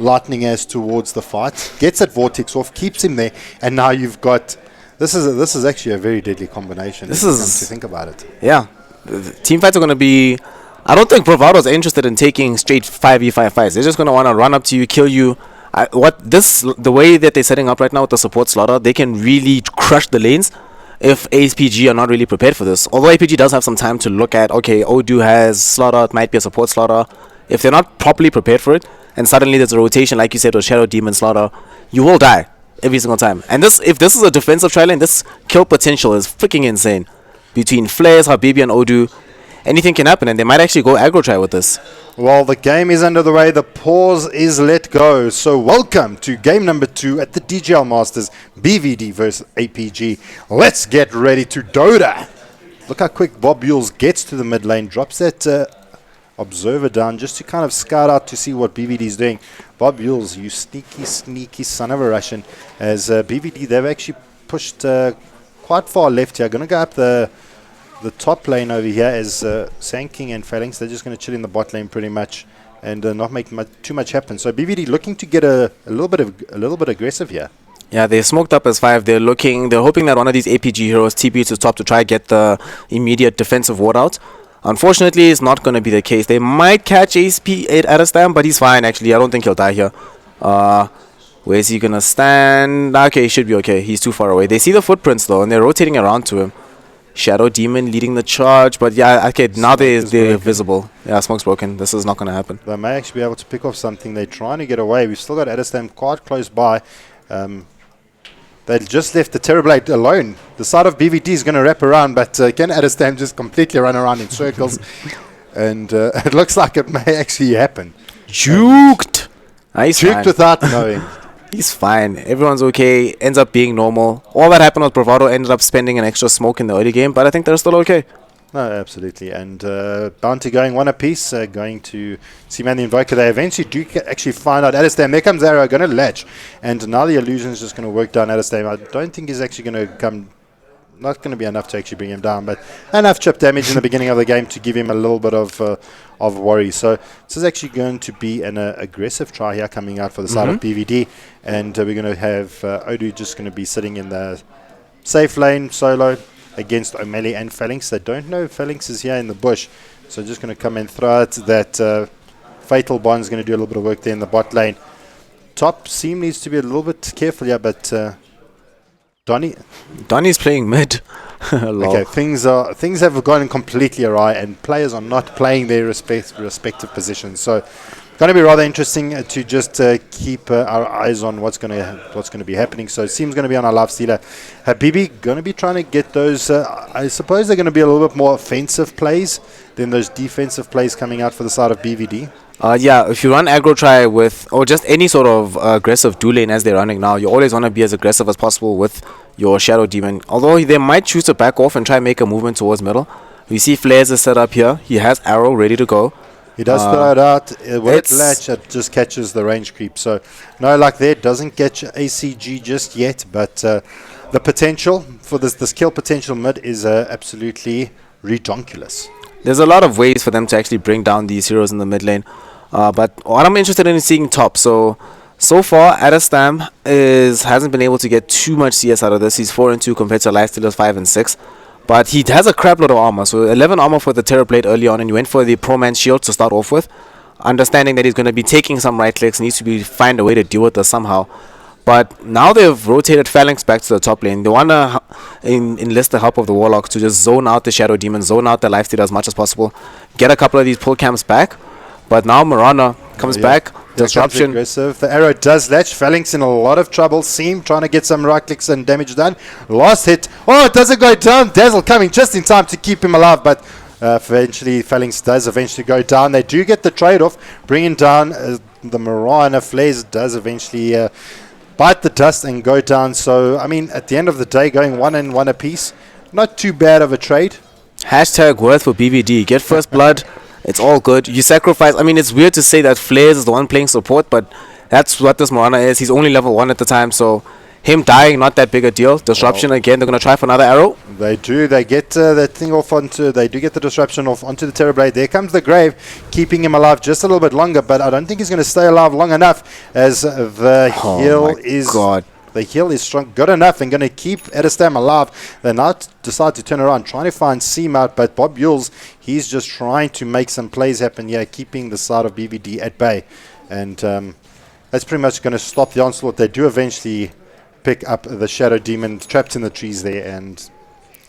Speaker 4: lightning ass towards the fight, gets that Vortex off, keeps him there, and now you've got... This is actually a very deadly combination.
Speaker 3: This is...
Speaker 4: to think about it.
Speaker 3: Yeah. The team fights are going to be... I don't think Bravado's interested in taking straight 5v5 fights. They're just going to want to run up to you, kill you. The way that they're setting up right now with the support Slaughter, they can really crush the lanes if APG are not really prepared for this. Although APG does have some time to look at, okay, Odu has Slaughter, it might be a support Slaughter. If they're not properly prepared for it, and suddenly there's a rotation, like you said, with Shadow Demon Slaughter, you will die every single time. And if this is a defensive tri lane, this kill potential is freaking insane. Between Flares, Habibi, and Odu, anything can happen, and they might actually go aggro try with this.
Speaker 4: Well, the game is under the way. The pause is let go. So welcome to game number 2 at the DGL Masters, BVD versus APG. Let's get ready to Dota. Look how quick Bob Yules gets to the mid lane, drops that observer down just to kind of scout out to see what BVD is doing. Bob Yules, you sneaky son of a Russian. As BVD, they've actually pushed quite far left here. Going to go up the top lane over here as Sand King and Phalanx. They're just going to chill in the bot lane pretty much and not make too much happen. So BVD looking to get a little bit aggressive here.
Speaker 3: Yeah, they smoked up as 5. They're hoping that one of these APG heroes TP to top to try get the immediate defensive ward out. Unfortunately, it's not going to be the case. They might catch ASP 8 at a stand, but he's fine actually. I don't think he'll die here. Where's he going to stand? Okay, he should be okay. He's too far away. They see the footprints though, and they're rotating around to him. Shadow Demon leading the charge, but yeah, okay, now they're visible. Yeah, smoke's broken. This is not going to happen.
Speaker 4: They may actually be able to pick off something. They're trying to get away. We've still got Adderstam quite close by. They just left the Terrorblade alone. The side of BVD is going to wrap around, but can Adderstam just completely run around in circles? And it looks like it may actually happen.
Speaker 3: Juked! Nice.
Speaker 4: Juked without knowing.
Speaker 3: He's fine. Everyone's okay. Ends up being normal. All that happened was Bravado ended up spending an extra smoke in the early game, but I think they're still okay.
Speaker 4: No, absolutely. And Bounty going one apiece, going to Seaman the Invoker. They eventually do actually find out Adderstam. There comes Arrow, going to latch. And now the illusion is just going to work down Adderstam. I don't think he's actually going to come... Not going to be enough to actually bring him down, but enough chip damage in the beginning of the game to give him a little bit of worry. So this is actually going to be an aggressive try here coming out for the side of BVD, and we're going to have Odu just going to be sitting in the safe lane solo against O'Malley and Phalanx. They don't know Phalanx is here in the bush, so just going to come and throw out that Fatal Bond is going to do a little bit of work there in the bot lane. Top Seam needs to be a little bit careful here, but
Speaker 3: Donnie's playing mid.
Speaker 4: Okay, things have gone completely awry, and players are not playing their respective positions. So, going to be rather interesting to just keep our eyes on what's going to be happening. So, Seam's going to be on our life stealer. Habibi going to be trying to get those. I suppose they're going to be a little bit more offensive plays than those defensive plays coming out for the side of BVD.
Speaker 3: Yeah, if you run aggro try with, or just any sort of aggressive dual lane as they're running now, you always want to be as aggressive as possible with your Shadow Demon. Although they might choose to back off and try and make a movement towards middle. We see Flares is set up here. He has Arrow ready to go.
Speaker 4: He does throw it out. When it latch, it just catches the range creep. So, no luck there. Doesn't catch ACG just yet, but the potential for this kill potential mid is absolutely redonkulous.
Speaker 3: There's a lot of ways for them to actually bring down these heroes in the mid lane. But what I'm interested in is seeing top. So far, Adderstam hasn't been able to get too much CS out of this. He's 4-2 compared to Lifestealers 5-6. But he has a crap load of armor. So 11 armor for the Terror Blade early on, and he went for the Pro Man Shield to start off with. Understanding that he's going to be taking some right clicks, needs to find a way to deal with this somehow. But now they've rotated Phalanx back to the top lane. They want to enlist the help of the Warlock to just zone out the Shadow Demon, zone out the Lifestealer as much as possible, get a couple of these pull camps back. But now Marana comes back. Disruption.
Speaker 4: Aggressive. The arrow does latch. Phalanx in a lot of trouble. Seam trying to get some right clicks and damage done. Last hit. Oh, it doesn't go down. Dazzle coming just in time to keep him alive, but eventually Phalanx does eventually go down. They do get the trade-off, bringing down the Marana. Flares does eventually bite the dust and go down. So, I mean, at the end of the day, going 1 and 1 apiece, not too bad of a trade.
Speaker 3: Hashtag worth for BVD. Get first blood. It's all good. You sacrifice. I mean, it's weird to say that Flares is the one playing support, but that's what this Marana is. He's only level 1 at the time, so him dying, not that big a deal. Disruption again. They're going to try for another arrow.
Speaker 4: They do. They get that thing off onto... They do get the disruption off onto the Terrorblade. There comes the Grave, keeping him alive just a little bit longer, but I don't think he's going to stay alive long enough as the heal is...
Speaker 3: God.
Speaker 4: The heal is strong, good enough, and going to keep Edistam alive. They now decide to turn around, trying to find Seam out, but Bob Yules, he's just trying to make some plays happen here, keeping the side of BVD at bay. And that's pretty much going to stop the onslaught. They do eventually pick up the Shadow Demon trapped in the trees there, and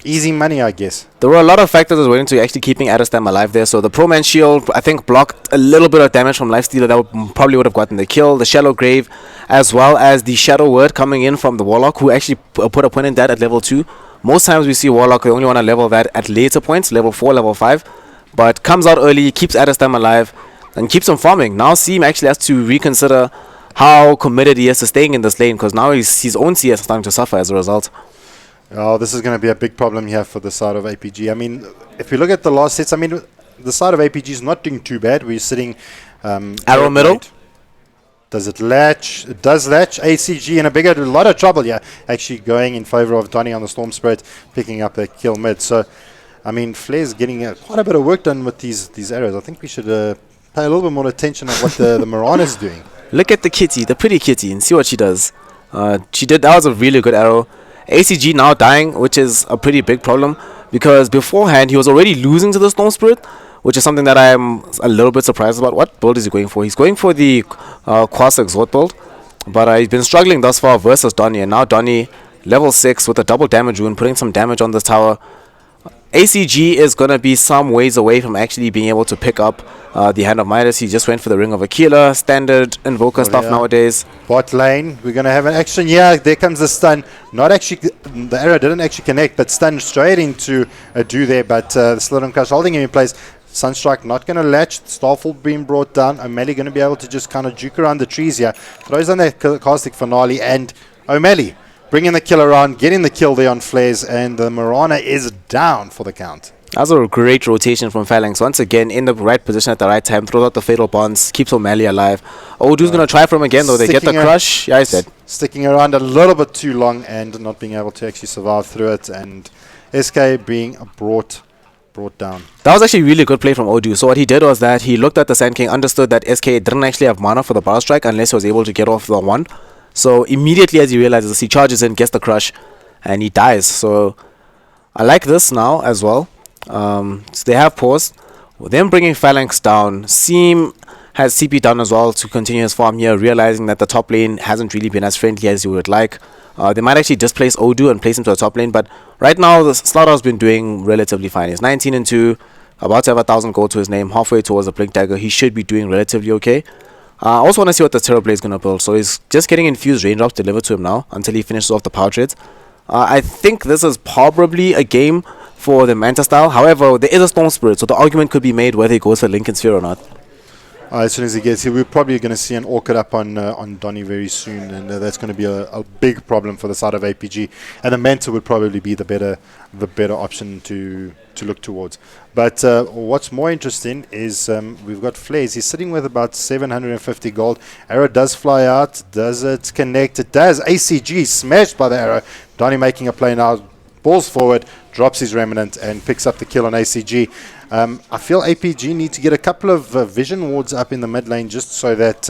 Speaker 4: easy money, I guess.
Speaker 3: There were a lot of factors that went into actually keeping Adestam alive there. So the Pro Man Shield, I think, blocked a little bit of damage from Lifestealer that probably would have gotten the kill. The Shallow Grave, as well as the Shadow Word coming in from the Warlock, who actually put a point in that at level 2. Most times we see Warlock, they only want to level that at later points, level 4, level 5. But comes out early, keeps Adestam alive, and keeps him farming. Now Seam actually has to reconsider how committed he is to staying in this lane, because now his own CS is starting to suffer as a result.
Speaker 4: Oh, this is going to be a big problem here for the side of APG. I mean, if you look at the last hits, I mean, the side of APG is not doing too bad. We're sitting...
Speaker 3: arrow middle.
Speaker 4: Does it latch? It does latch. ACG in a lot of trouble here. Actually going in favor of Donny on the Storm Spirit, picking up the kill mid. So, I mean, Flair's getting quite a bit of work done with these arrows. I think we should pay a little bit more attention on what the Marana is doing.
Speaker 3: Look at the kitty, the pretty kitty, and see what she does. That was a really good arrow. ACG now dying, which is a pretty big problem, because beforehand he was already losing to the Storm Spirit, which is something that I'm a little bit surprised about. What build is he going for? He's going for the Quas Exhort build, but he's been struggling thus far versus Donny, and now Donny level 6 with a double damage rune, putting some damage on this tower. ACG is going to be some ways away from actually being able to pick up the Hand of Midas. He just went for the Ring of Aquila, standard Invoker stuff nowadays.
Speaker 4: Bot lane, we're going to have an action here. There comes the stun. Not actually, the arrow didn't actually connect, but stun straight into a do there. But the Slither Crush holding him in place. Sunstrike not going to latch. Starfall being brought down. O'Malley going to be able to just kind of juke around the trees here. Throws on that Caustic Finale, and O'Malley bringing the kill around, getting the kill there on Flares, and the Marana is down for the count.
Speaker 3: That was a great rotation from Phalanx. Once again, in the right position at the right time, throws out the Fatal Bonds, keeps O'Malley alive. Odu's going to try for him again, though. They get the crush. Yeah, I said.
Speaker 4: Sticking around a little bit too long and not being able to actually survive through it, and SK being brought down.
Speaker 3: That was actually a really good play from Odu. So what he did was that he looked at the Sand King, understood that SK didn't actually have mana for the Power Strike unless he was able to get off the 1. So immediately as he realizes, he charges in, gets the crush, and he dies. So I like this now as well. So they have paused. Them bringing Phalanx down. Seam has CP down as well to continue his farm here, realizing that the top lane hasn't really been as friendly as you would like. They might actually displace Odu and place him to the top lane, but right now the Slaughter's been doing relatively fine. He's 19-2, about to have 1,000 gold to his name, halfway towards the Blink Dagger. He should be doing relatively okay. I also want to see what the Terrorblade is going to build. So he's just getting infused raindrops delivered to him now until he finishes off the power trades. I think this is probably a game for the Manta style. However, there is a Storm Spirit, so the argument could be made whether he goes for Lincoln Sphere or not.
Speaker 4: As soon as he gets here, we're probably going to see an Orchid up on Donny very soon, and that's going to be a big problem for the side of APG. And the Manta would probably be the better option to look towards. But what's more interesting is we've got Flares. He's sitting with about 750 gold. Arrow does fly out. Does it connect? It does. ACG smashed by the arrow. Donny making a play now. balls forward, drops his remnant, and picks up the kill on ACG. I feel APG need to get a couple of vision wards up in the mid lane just so that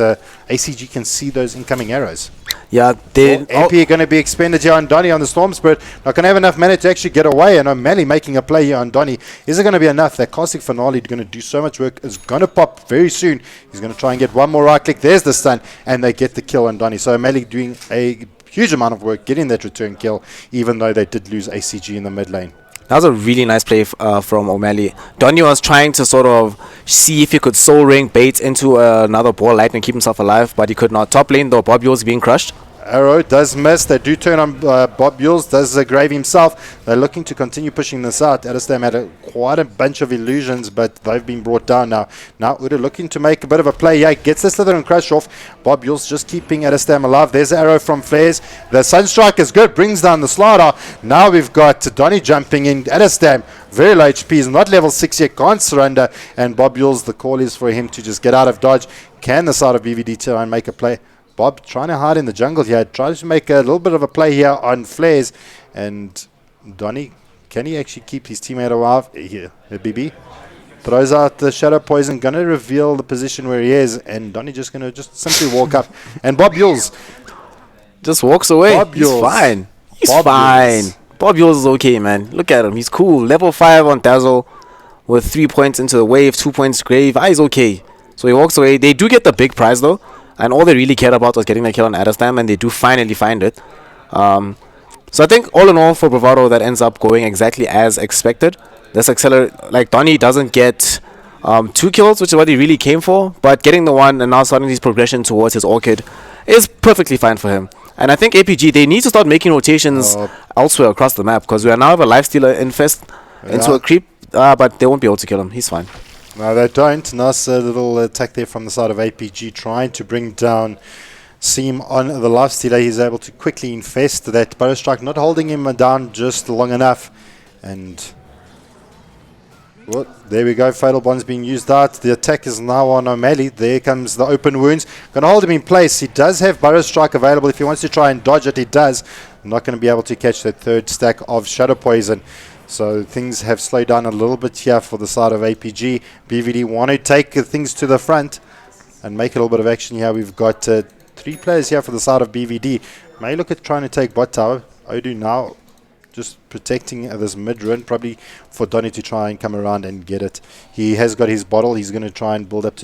Speaker 4: ACG can see those incoming arrows.
Speaker 3: Yeah, they
Speaker 4: MP are going to be expended here on Donny on the Storm Spirit. Not going to have enough mana to actually get away, and O'Malley making a play here on Donny. Is it going to be enough? That Caustic Finale going to do so much work. Is going to pop very soon. He's going to try and get one more right click. There's the stun, and they get the kill on Donny. So O'Malley doing a huge amount of work getting that return kill, even though they did lose ACG in the mid lane.
Speaker 3: That was a really nice play from O'Malley. Donny was trying to sort of see if he could soul ring bait into another ball light and keep himself alive, but he could not. Top lane though, Bob Yule's being crushed.
Speaker 4: Arrow does miss. They do turn on Bob Yules, does grave himself. They're looking to continue pushing this out. Adestam had quite a bunch of illusions, but they've been brought down now. Now Uda looking to make a bit of a play. Yeah, gets the Slither and Crush off. Bob Yules just keeping Adestam alive. There's the arrow from Flares. The Sunstrike is good, brings down the Slider. Now we've got Donny jumping in. Adestam, very low HP, is not level 6 yet, can't surrender. And Bob Yules, the call is for him to just get out of dodge. Can the side of BVD try and make a play? Bob trying to hide in the jungle here, tries to make a little bit of a play here on Flares. And Donny, can he actually keep his teammate alive? Here, BB throws out the Shadow Poison, going to reveal the position where he is. And Donny just going to just simply walk up. And Bob Yules
Speaker 3: just walks away.
Speaker 4: Bob
Speaker 3: He's
Speaker 4: Yules.
Speaker 3: fine. He's
Speaker 4: Bob
Speaker 3: fine.
Speaker 4: Yules.
Speaker 3: Bob Yules is okay, man. Look at him. He's cool. Level 5 on Dazzle with 3 points into the wave, 2 points grave. He's okay. So he walks away. They do get the big prize though. And all they really cared about was getting the kill on Adestam, and they do finally find it. So I think all in all for Bravado, that ends up going exactly as expected. This like Donny doesn't get 2 kills, which is what he really came for, but getting the 1 and now starting his progression towards his Orchid is perfectly fine for him. And I think APG, they need to start making rotations elsewhere across the map, because we are now have a Lifestealer infest into a creep, but they won't be able to kill him. He's fine.
Speaker 4: No, they don't. Nice little attack there from the side of APG, trying to bring down Seam on the Lifestealer. He's able to quickly infest that Burrow Strike, not holding him down just long enough. And well, there we go. Fatal Bond's being used out. The attack is now on O'Malley. There comes the open wounds. Going to hold him in place. He does have Burrow Strike available. If he wants to try and dodge it, he does. Not going to be able to catch that third stack of Shadow Poison. So things have slowed down a little bit here for the side of APG. BVD want to take things to the front and make a little bit of action here. We've got 3 players here for the side of BVD. May look at trying to take bot tower. Odu now just protecting this mid run, probably for Donny to try and come around and get it. He has got his bottle. He's going to try and build up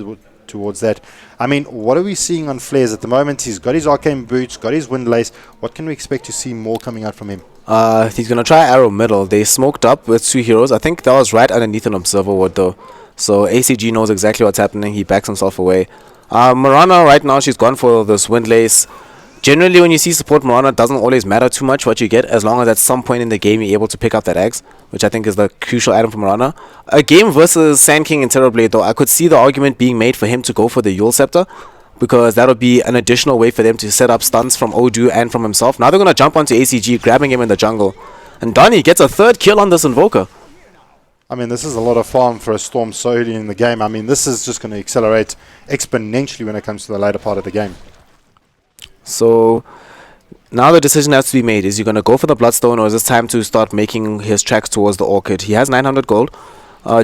Speaker 4: towards that. I mean, what are we seeing on Flares at the moment? He's got his arcane boots, got his windlace. What can we expect to see more coming out from him?
Speaker 3: He's going to try arrow middle. They smoked up with 2 heroes. I think that was right underneath an observer ward though. So ACG knows exactly what's happening. He backs himself away. Marana right now, she's gone for this windlace. Generally when you see support Marana, it doesn't always matter too much what you get, as long as at some point in the game you're able to pick up that axe, which I think is the crucial item for Marana. A game versus Sand King and Terrorblade though, I could see the argument being made for him to go for the Yule Scepter, because that'll be an additional way for them to set up stuns from Odu and from himself. Now they're going to jump onto ACG, grabbing him in the jungle. And Donny gets a 3rd kill on this Invoker.
Speaker 4: I mean, this is a lot of farm for a Storm so early in the game. I mean, this is just going to accelerate exponentially when it comes to the later part of the game.
Speaker 3: So now the decision has to be made. Is he going to go for the Bloodstone, or is it time to start making his tracks towards the Orchid? He has 900 gold.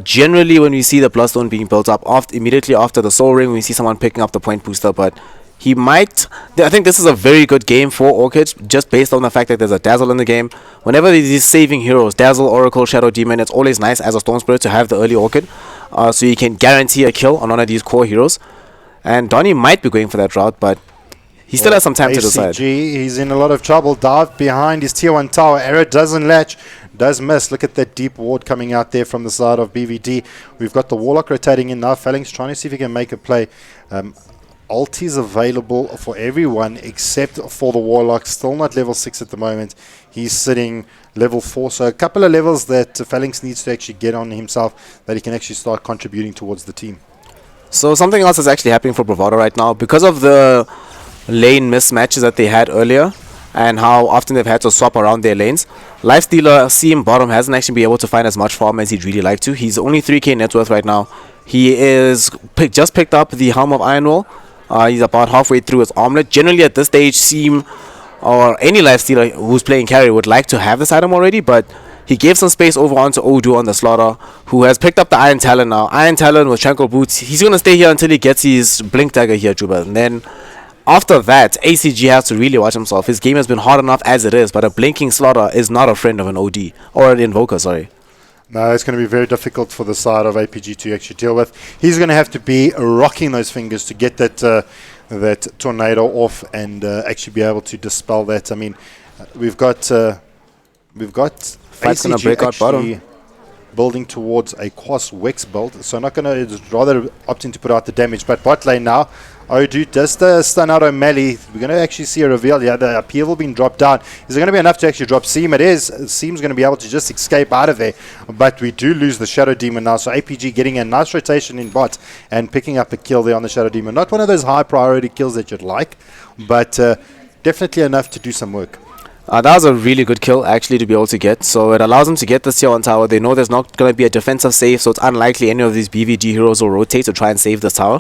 Speaker 3: Generally, when we see the Bloodstone being built up immediately after the Soul Ring, we see someone picking up the point booster, but he might... I think this is a very good game for Orchid, just based on the fact that there's a Dazzle in the game. Whenever these saving heroes, Dazzle, Oracle, Shadow Demon, it's always nice as a Storm Spirit to have the early Orchid, so you can guarantee a kill on one of these core heroes. And Donny might be going for that route, but he still has some time to decide.
Speaker 4: He's in a lot of trouble. Dive behind his tier 1 tower. Arrow doesn't latch. Does miss. Look at that deep ward coming out there from the side of BVD. We've got the Warlock rotating in now. Phalanx trying to see if he can make a play. Ult is available for everyone except for the Warlock. Still not level 6 at the moment. He's sitting level 4. So a couple of levels that Phalanx needs to actually get on himself, that he can actually start contributing towards the team.
Speaker 3: So something else is actually happening for Bravado right now. Because of the lane mismatches that they had earlier, and how often they've had to swap around their lanes, Lifestealer CM bottom hasn't actually been able to find as much farm as he'd really like to. He's only 3k net worth right now. He is just picked up the Helm of Ironwall. He's about halfway through his armlet. Generally at this stage, CM or any lifestealer who's playing carry would like to have this item already, but he gave some space over onto Odu on the Slaughter, who has picked up the Iron Talon now. Iron Talon with Tranquil Boots. He's going to stay here until he gets his Blink Dagger here, Juba. And then after that, ACG has to really watch himself. His game has been hard enough as it is, but a Blinking Slaughter is not a friend of an OD. Or an Invoker, sorry.
Speaker 4: No, it's going to be very difficult for the side of APG to actually deal with. He's going to have to be rocking those fingers to get that that tornado off and actually be able to dispel that. I mean, we've got
Speaker 3: Fight's going to break out bottom.
Speaker 4: Building towards a Quas Wex build, so not going to, rather opting to put out the damage. But bot lane now, Odu does the stun out O'Malley. We're going to actually see a reveal. Yeah, the upheaval being dropped down. Is it going to be enough to actually drop Seam? It is. Seam's going to be able to just escape out of there. But we do lose the Shadow Demon now. So APG getting a nice rotation in bot and picking up a kill there on the Shadow Demon. Not one of those high priority kills that you'd like, but definitely enough to do some work.
Speaker 3: That was a really good kill, actually, to be able to get. So it allows them to get this here on tower. They know there's not going to be a defensive save, so it's unlikely any of these BVG heroes will rotate to try and save this tower.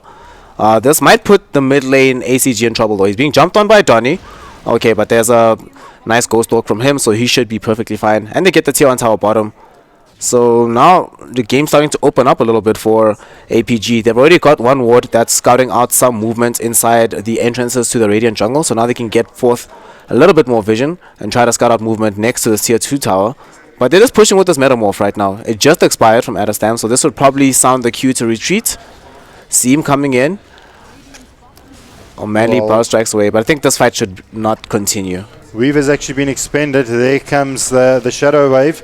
Speaker 3: This might put the mid lane ACG in trouble, though. He's being jumped on by Donny. Okay, but there's a nice ghost walk from him, so he should be perfectly fine. And they get the tier on tower bottom. So now the game's starting to open up a little bit for APG. They've already got one ward that's scouting out some movement inside the entrances to the Radiant jungle, so now they can get forth a little bit more vision and try to scout out movement next to the tier 2 tower. But they're just pushing with this Metamorph right now. It just expired from Adastam, so this would probably sound the cue to retreat. See him coming in. O'Malley power strikes away, but I think this fight should not continue.
Speaker 4: Weave has actually been expended. There comes the Shadow Wave.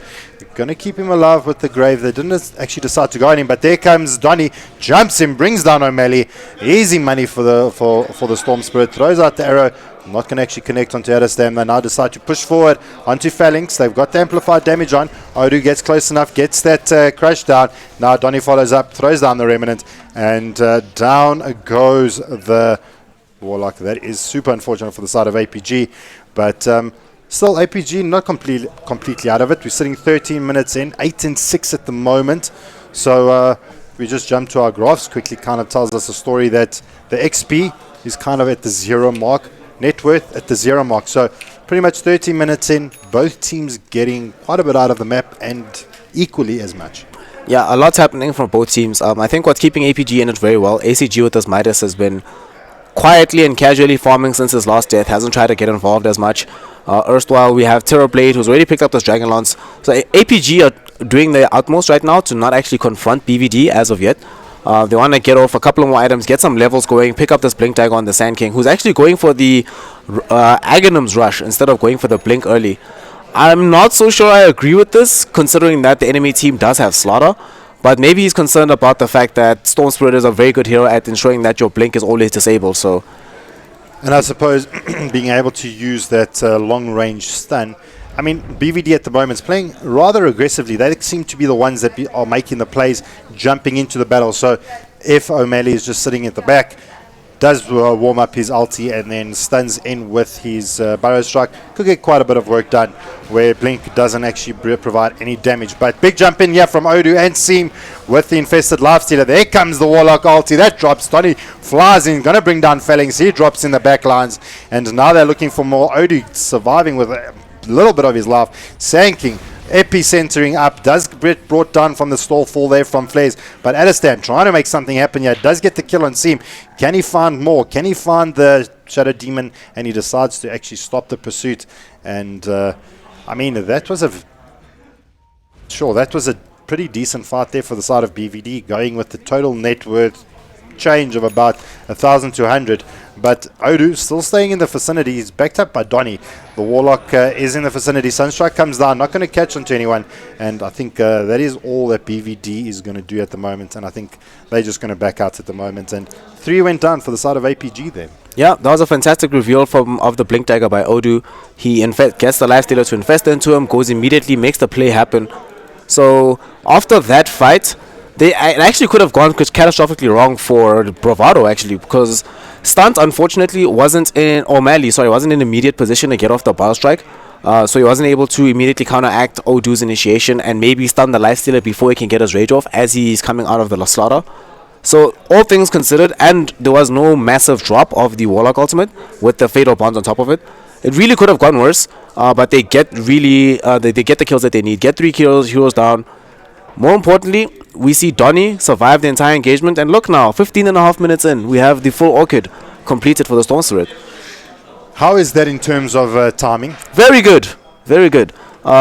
Speaker 4: Going to keep him alive with the Grave. They didn't actually decide to go on him, but there comes Donny, jumps him, brings down O'Malley. Easy money for the Storm Spirit. Throws out the arrow. Not going to actually connect onto Adastam. They now decide to push forward onto Phalanx. They've got the amplified damage on. Odu gets close enough, gets that crush down. Now Donny follows up, throws down the Remnant, and down goes the Warlock. That is super unfortunate for the side of APG, but still APG not completely out of it. We're sitting 13 minutes in, 8 and 6 at the moment. So we just jump to our graphs quickly. Kind of tells us a story that the XP is kind of at the 0 mark. Net worth at the 0 mark. So pretty much 13 minutes in, both teams getting quite a bit out of the map and equally as much.
Speaker 3: Yeah, a lot's happening from both teams. I think what's keeping APG in it very well, ACG with his Midas has been quietly and casually farming since his last death, hasn't tried to get involved as much. Erstwhile, we have Terrorblade, who's already picked up this Dragon Lance. So APG are doing their utmost right now to not actually confront BVD as of yet. They want to get off a couple of more items, get some levels going, pick up this Blink Dagger on the Sand King, who's actually going for the Aghanim's Rush instead of going for the Blink early. I'm not so sure I agree with this, considering that the enemy team does have Slaughter. But maybe he's concerned about the fact that Storm Spirit is a very good hero at ensuring that your Blink is always disabled. So,
Speaker 4: and I suppose being able to use that long-range stun. I mean, BVD at the moment is playing rather aggressively. They seem to be the ones that are making the plays, jumping into the battle. So if O'Malley is just sitting at the back, does warm up his ulti and then stuns in with his Burrow Strike, could get quite a bit of work done where Blink doesn't actually provide any damage. But big jump in here from Odu and Seam with the Infested Lifestealer. There comes the Warlock ulti. That drops. Donny flies in, going to bring down Phalanx. He drops in the back lines. And now they're looking for more. Odu surviving with a little bit of his life. Sanking, epicentering up, does get brought down from the stall fall there from Flares, but Adastam trying to make something happen here, does get the kill on Seam. Can he find more? Can he find the Shadow Demon? And he decides to actually stop the pursuit. And I mean, that was a pretty decent fight there for the side of BVD, going with the total net worth change of about 1,200. But Odu still staying in the vicinity. He's backed up by Donny. The Warlock is in the vicinity. Sunstrike comes down, not going to catch onto anyone. And I think that is all that BVD is going to do at the moment. And I think they're just going to back out at the moment. And 3 went down for the side of APG then.
Speaker 3: Yeah, that was a fantastic reveal of the Blink Dagger by Odu. He gets the Lifestealer to infest into him, goes immediately, makes the play happen. So after that fight, it actually could have gone catastrophically wrong for Bravado, actually, because Stunt, unfortunately, wasn't in immediate position to get off the Battle Strike. So he wasn't able to immediately counteract Odu's initiation and maybe stun the Lifestealer before he can get his rage off as he's coming out of the Slaughter. So all things considered, and there was no massive drop of the Warlock ultimate with the Fatal Bonds on top of it, It really could have gone worse, but they get they get the kills that they need. Get 3 heroes down. More importantly, we see Donny survive the entire engagement, and look now, 15.5 minutes in, we have the full Orchid completed for the Storm Spirit.
Speaker 4: How is that in terms of timing?
Speaker 3: Very good, very good.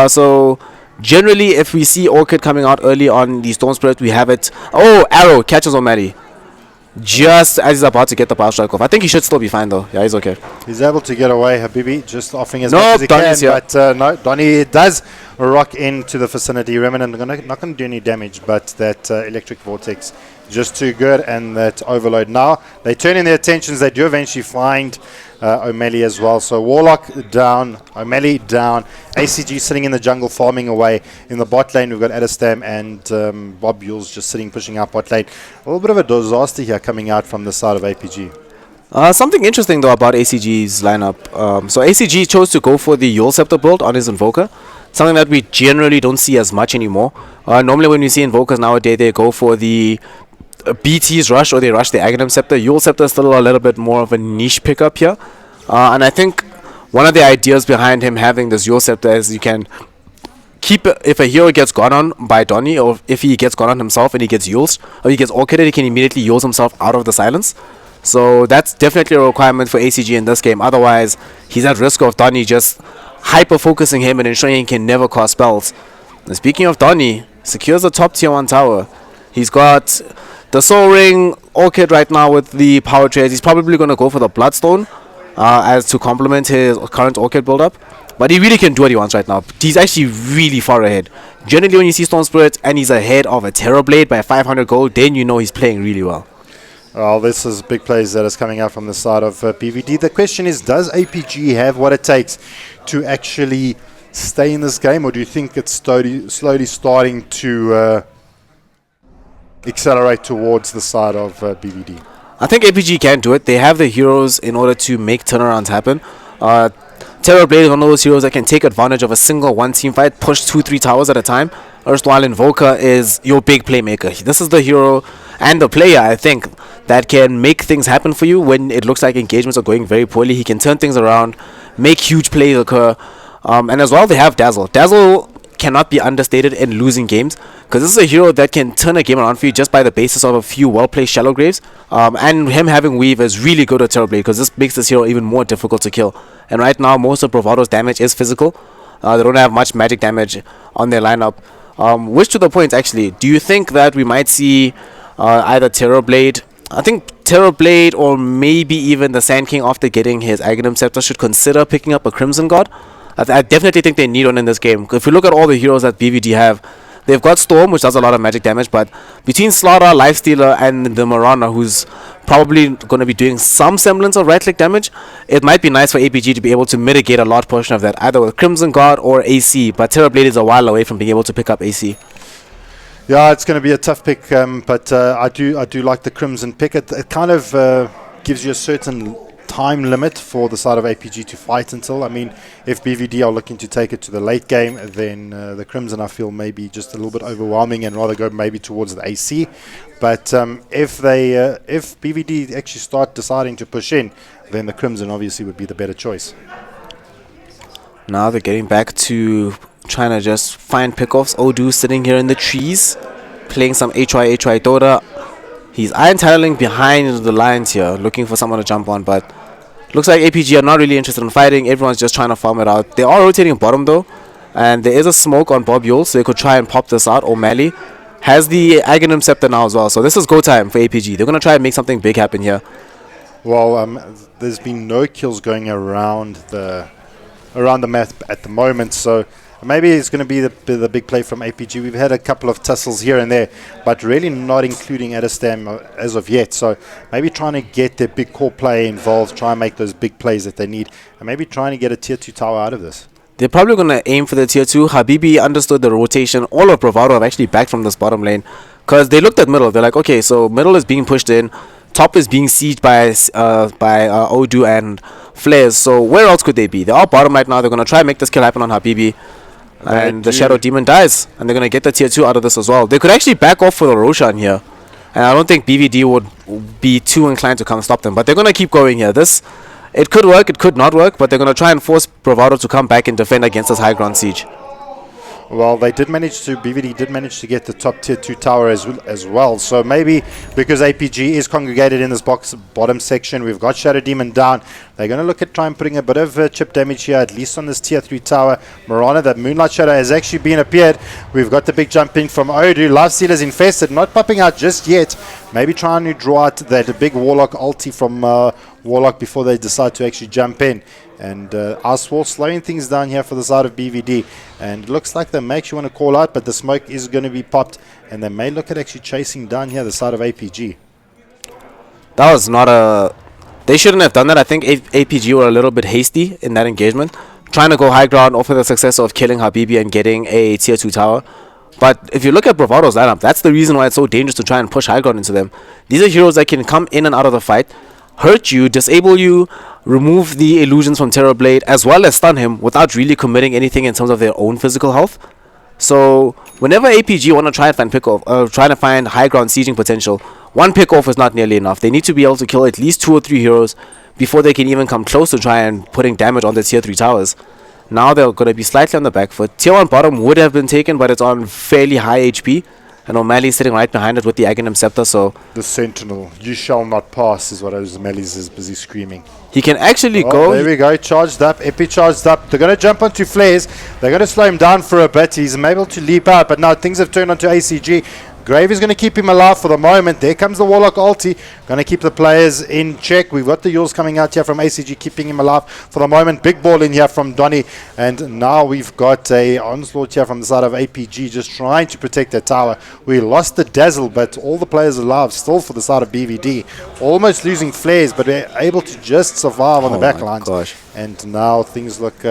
Speaker 3: So generally, if we see Orchid coming out early on the Storm Spirit, we have it. Oh, Arrow catches O'Malley just as he's about to get the power strike off. I think he should still be fine though. Yeah, he's okay.
Speaker 4: He's able to get away, Habibi, just offering as
Speaker 3: Nope,
Speaker 4: much as he
Speaker 3: Donny's
Speaker 4: can.
Speaker 3: here.
Speaker 4: But no, Donny does rock into the vicinity. Remnant not going to do any damage, but that electric vortex just too good, and that overload. Now they turn in their attentions. They do eventually find O'Malley as well. So Warlock down, O'Malley down, ACG sitting in the jungle farming away. In the bot lane we've got Adestam and Bob Yules just sitting pushing out bot lane. A little bit of a disaster here coming out from the side of APG.
Speaker 3: Something interesting though about ACG's lineup. So ACG chose to go for the Yule Scepter build on his Invoker. Something that we generally don't see as much anymore. Normally when we see Invokers nowadays, they go for the BT's rush or they rush the Aghanim Scepter. Yule Scepter is still a little bit more of a niche pickup here. And I think one of the ideas behind him having this Yule Scepter is you can keep if a hero gets gone on by Donny, or if he gets gone on himself and he gets Yules, or he gets Orchided, he can immediately Yules himself out of the silence. So that's definitely a requirement for ACG in this game. Otherwise, he's at risk of Donny just hyper-focusing him and ensuring he can never cast spells. And speaking of Donny, secures the top tier 1 tower. He's got the Soul Ring, Orchid right now with the power trades. He's probably going to go for the Bloodstone as to complement his current Orchid build-up. But he really can do what he wants right now. He's actually really far ahead. Generally, when you see Storm Spirit and he's ahead of a Terrorblade by 500 gold, then you know he's playing really well.
Speaker 4: Well, this is big plays that is coming out from the side of PVD. The question is, does APG have what it takes to actually stay in this game, or do you think it's slowly starting to accelerate towards the side of BVD?
Speaker 3: I think APG can do it. They have the heroes in order to make turnarounds happen. Terrorblade is one of those heroes that can take advantage of a single one-team fight, push 2-3 towers at a time. Erstwhile Invoker is your big playmaker. This is the hero and the player, I think, that can make things happen for you when it looks like engagements are going very poorly. He can turn things around, make huge plays occur. And as well, they have Dazzle. Dazzle cannot be understated in losing games, because this is a hero that can turn a game around for you just by the basis of a few well-placed Shallow Graves. And him having Weave is really good at Terrorblade, because this makes this hero even more difficult to kill. And right now, most of Bravado's damage is physical. They don't have much magic damage on their lineup. Which to the point, actually, do you think that we might see either Terrorblade, I think Terrorblade, or maybe even the Sand King after getting his Aghanim Scepter should consider picking up a Crimson God? I definitely think they need one in this game. If you look at all the heroes that BVD have, they've got Storm, which does a lot of magic damage, but between Slaughter, Lifestealer, and the Marana, who's probably going to be doing some semblance of right-click damage, it might be nice for APG to be able to mitigate a large portion of that, either with Crimson God or AC, but Terrorblade is a while away from being able to pick up AC.
Speaker 4: Yeah, it's going to be a tough pick, but I do like the Crimson pick. It kind of gives you a certain time limit for the side of APG to fight until. I mean, if BVD are looking to take it to the late game, then the Crimson, I feel, may be just a little bit overwhelming and rather go maybe towards the AC. But if BVD actually start deciding to push in, then the Crimson obviously would be the better choice.
Speaker 3: Now they're getting back to trying to just find pickoffs. Odu sitting here in the trees, playing some HY Dota. He's iron tiling behind the lines here, looking for someone to jump on, but looks like APG are not really interested in fighting. Everyone's just trying to farm it out. They are rotating bottom though, and there is a smoke on Bob Yule, so they could try and pop this out. O'Malley has the Aghanim Scepter now as well, so this is go time for APG. They're going to try and make something big happen here.
Speaker 4: Well, there's been no kills going around the map at the moment, so maybe it's going to be the big play from APG. We've had a couple of tussles here and there, but really not including Adestam as of yet. So maybe trying to get their big core play involved, try and make those big plays that they need, and maybe trying to get a tier 2 tower out of this.
Speaker 3: They're probably going to aim for the tier 2. Habibi understood the rotation. All of Bravado have actually backed from this bottom lane, because they looked at middle. They're like, okay, so middle is being pushed in. Top is being sieged by Odu and Flares. So where else could they be? They're all bottom right now. They're going to try and make this kill happen on Habibi. And the Shadow Demon dies, and they're going to get the tier 2 out of this as well. They could actually back off for the Roshan here, and I don't think BVD would be too inclined to come stop them, but they're going to keep going here. This It could work, it could not work, but they're going to try and force Bravado to come back and defend against this high ground siege.
Speaker 4: Well, they did manage to, BVD did manage to get the top tier 2 tower as well. So maybe because APG is congregated in this box bottom section, we've got Shadow Demon down. They're going to look at trying putting a bit of chip damage here, at least on this tier 3 tower. Marana, that Moonlight Shadow has actually been appeared. We've got the big jump in from Odu. Lifestealer's infested, not popping out just yet. Maybe trying to draw out that big Warlock ulti from Warlock before they decide to actually jump in. And Icewall slowing things down here for the side of BVD. And it looks like they may actually want to call out, but the smoke is going to be popped. And they may look at actually chasing down here the side of APG.
Speaker 3: That was not a... They shouldn't have done that. I think APG were a little bit hasty in that engagement. Trying to go high ground, offer the success of killing Habibi and getting a tier 2 tower. But if you look at Bravado's lineup, that's the reason why it's so dangerous to try and push high ground into them. These are heroes that can come in and out of the fight, hurt you, disable you, remove the illusions from Terrorblade, as well as stun him without really committing anything in terms of their own physical health. So whenever APG want to try and find trying to find high ground sieging potential, one pick off is not nearly enough. They need to be able to kill at least 2 or 3 heroes before they can even come close to try and putting damage on the tier 3 towers. Now they're going to be slightly on the back foot. Tier 1 bottom would have been taken, but it's on fairly high HP. And O'Malley's sitting right behind it with the Aghanim Scepter, so...
Speaker 4: The Sentinel, you shall not pass, is what O'Malley's is busy screaming.
Speaker 3: He can actually go...
Speaker 4: There we go, charged up, Epi charged up. They're going to jump onto Flares. They're going to slow him down for a bit. He's able to leap out, but now things have turned onto ACG. Grave is going to keep him alive for the moment. There comes the Warlock ulti. Going to keep the players in check. We've got the Yules coming out here from ACG, keeping him alive for the moment. Big ball in here from Donny. And now we've got a onslaught here from the side of APG, just trying to protect their tower. We lost the Dazzle, but all the players alive still for the side of BVD. Almost losing Flares, but we're able to just survive on the back lines.
Speaker 3: Gosh.
Speaker 4: And now things look...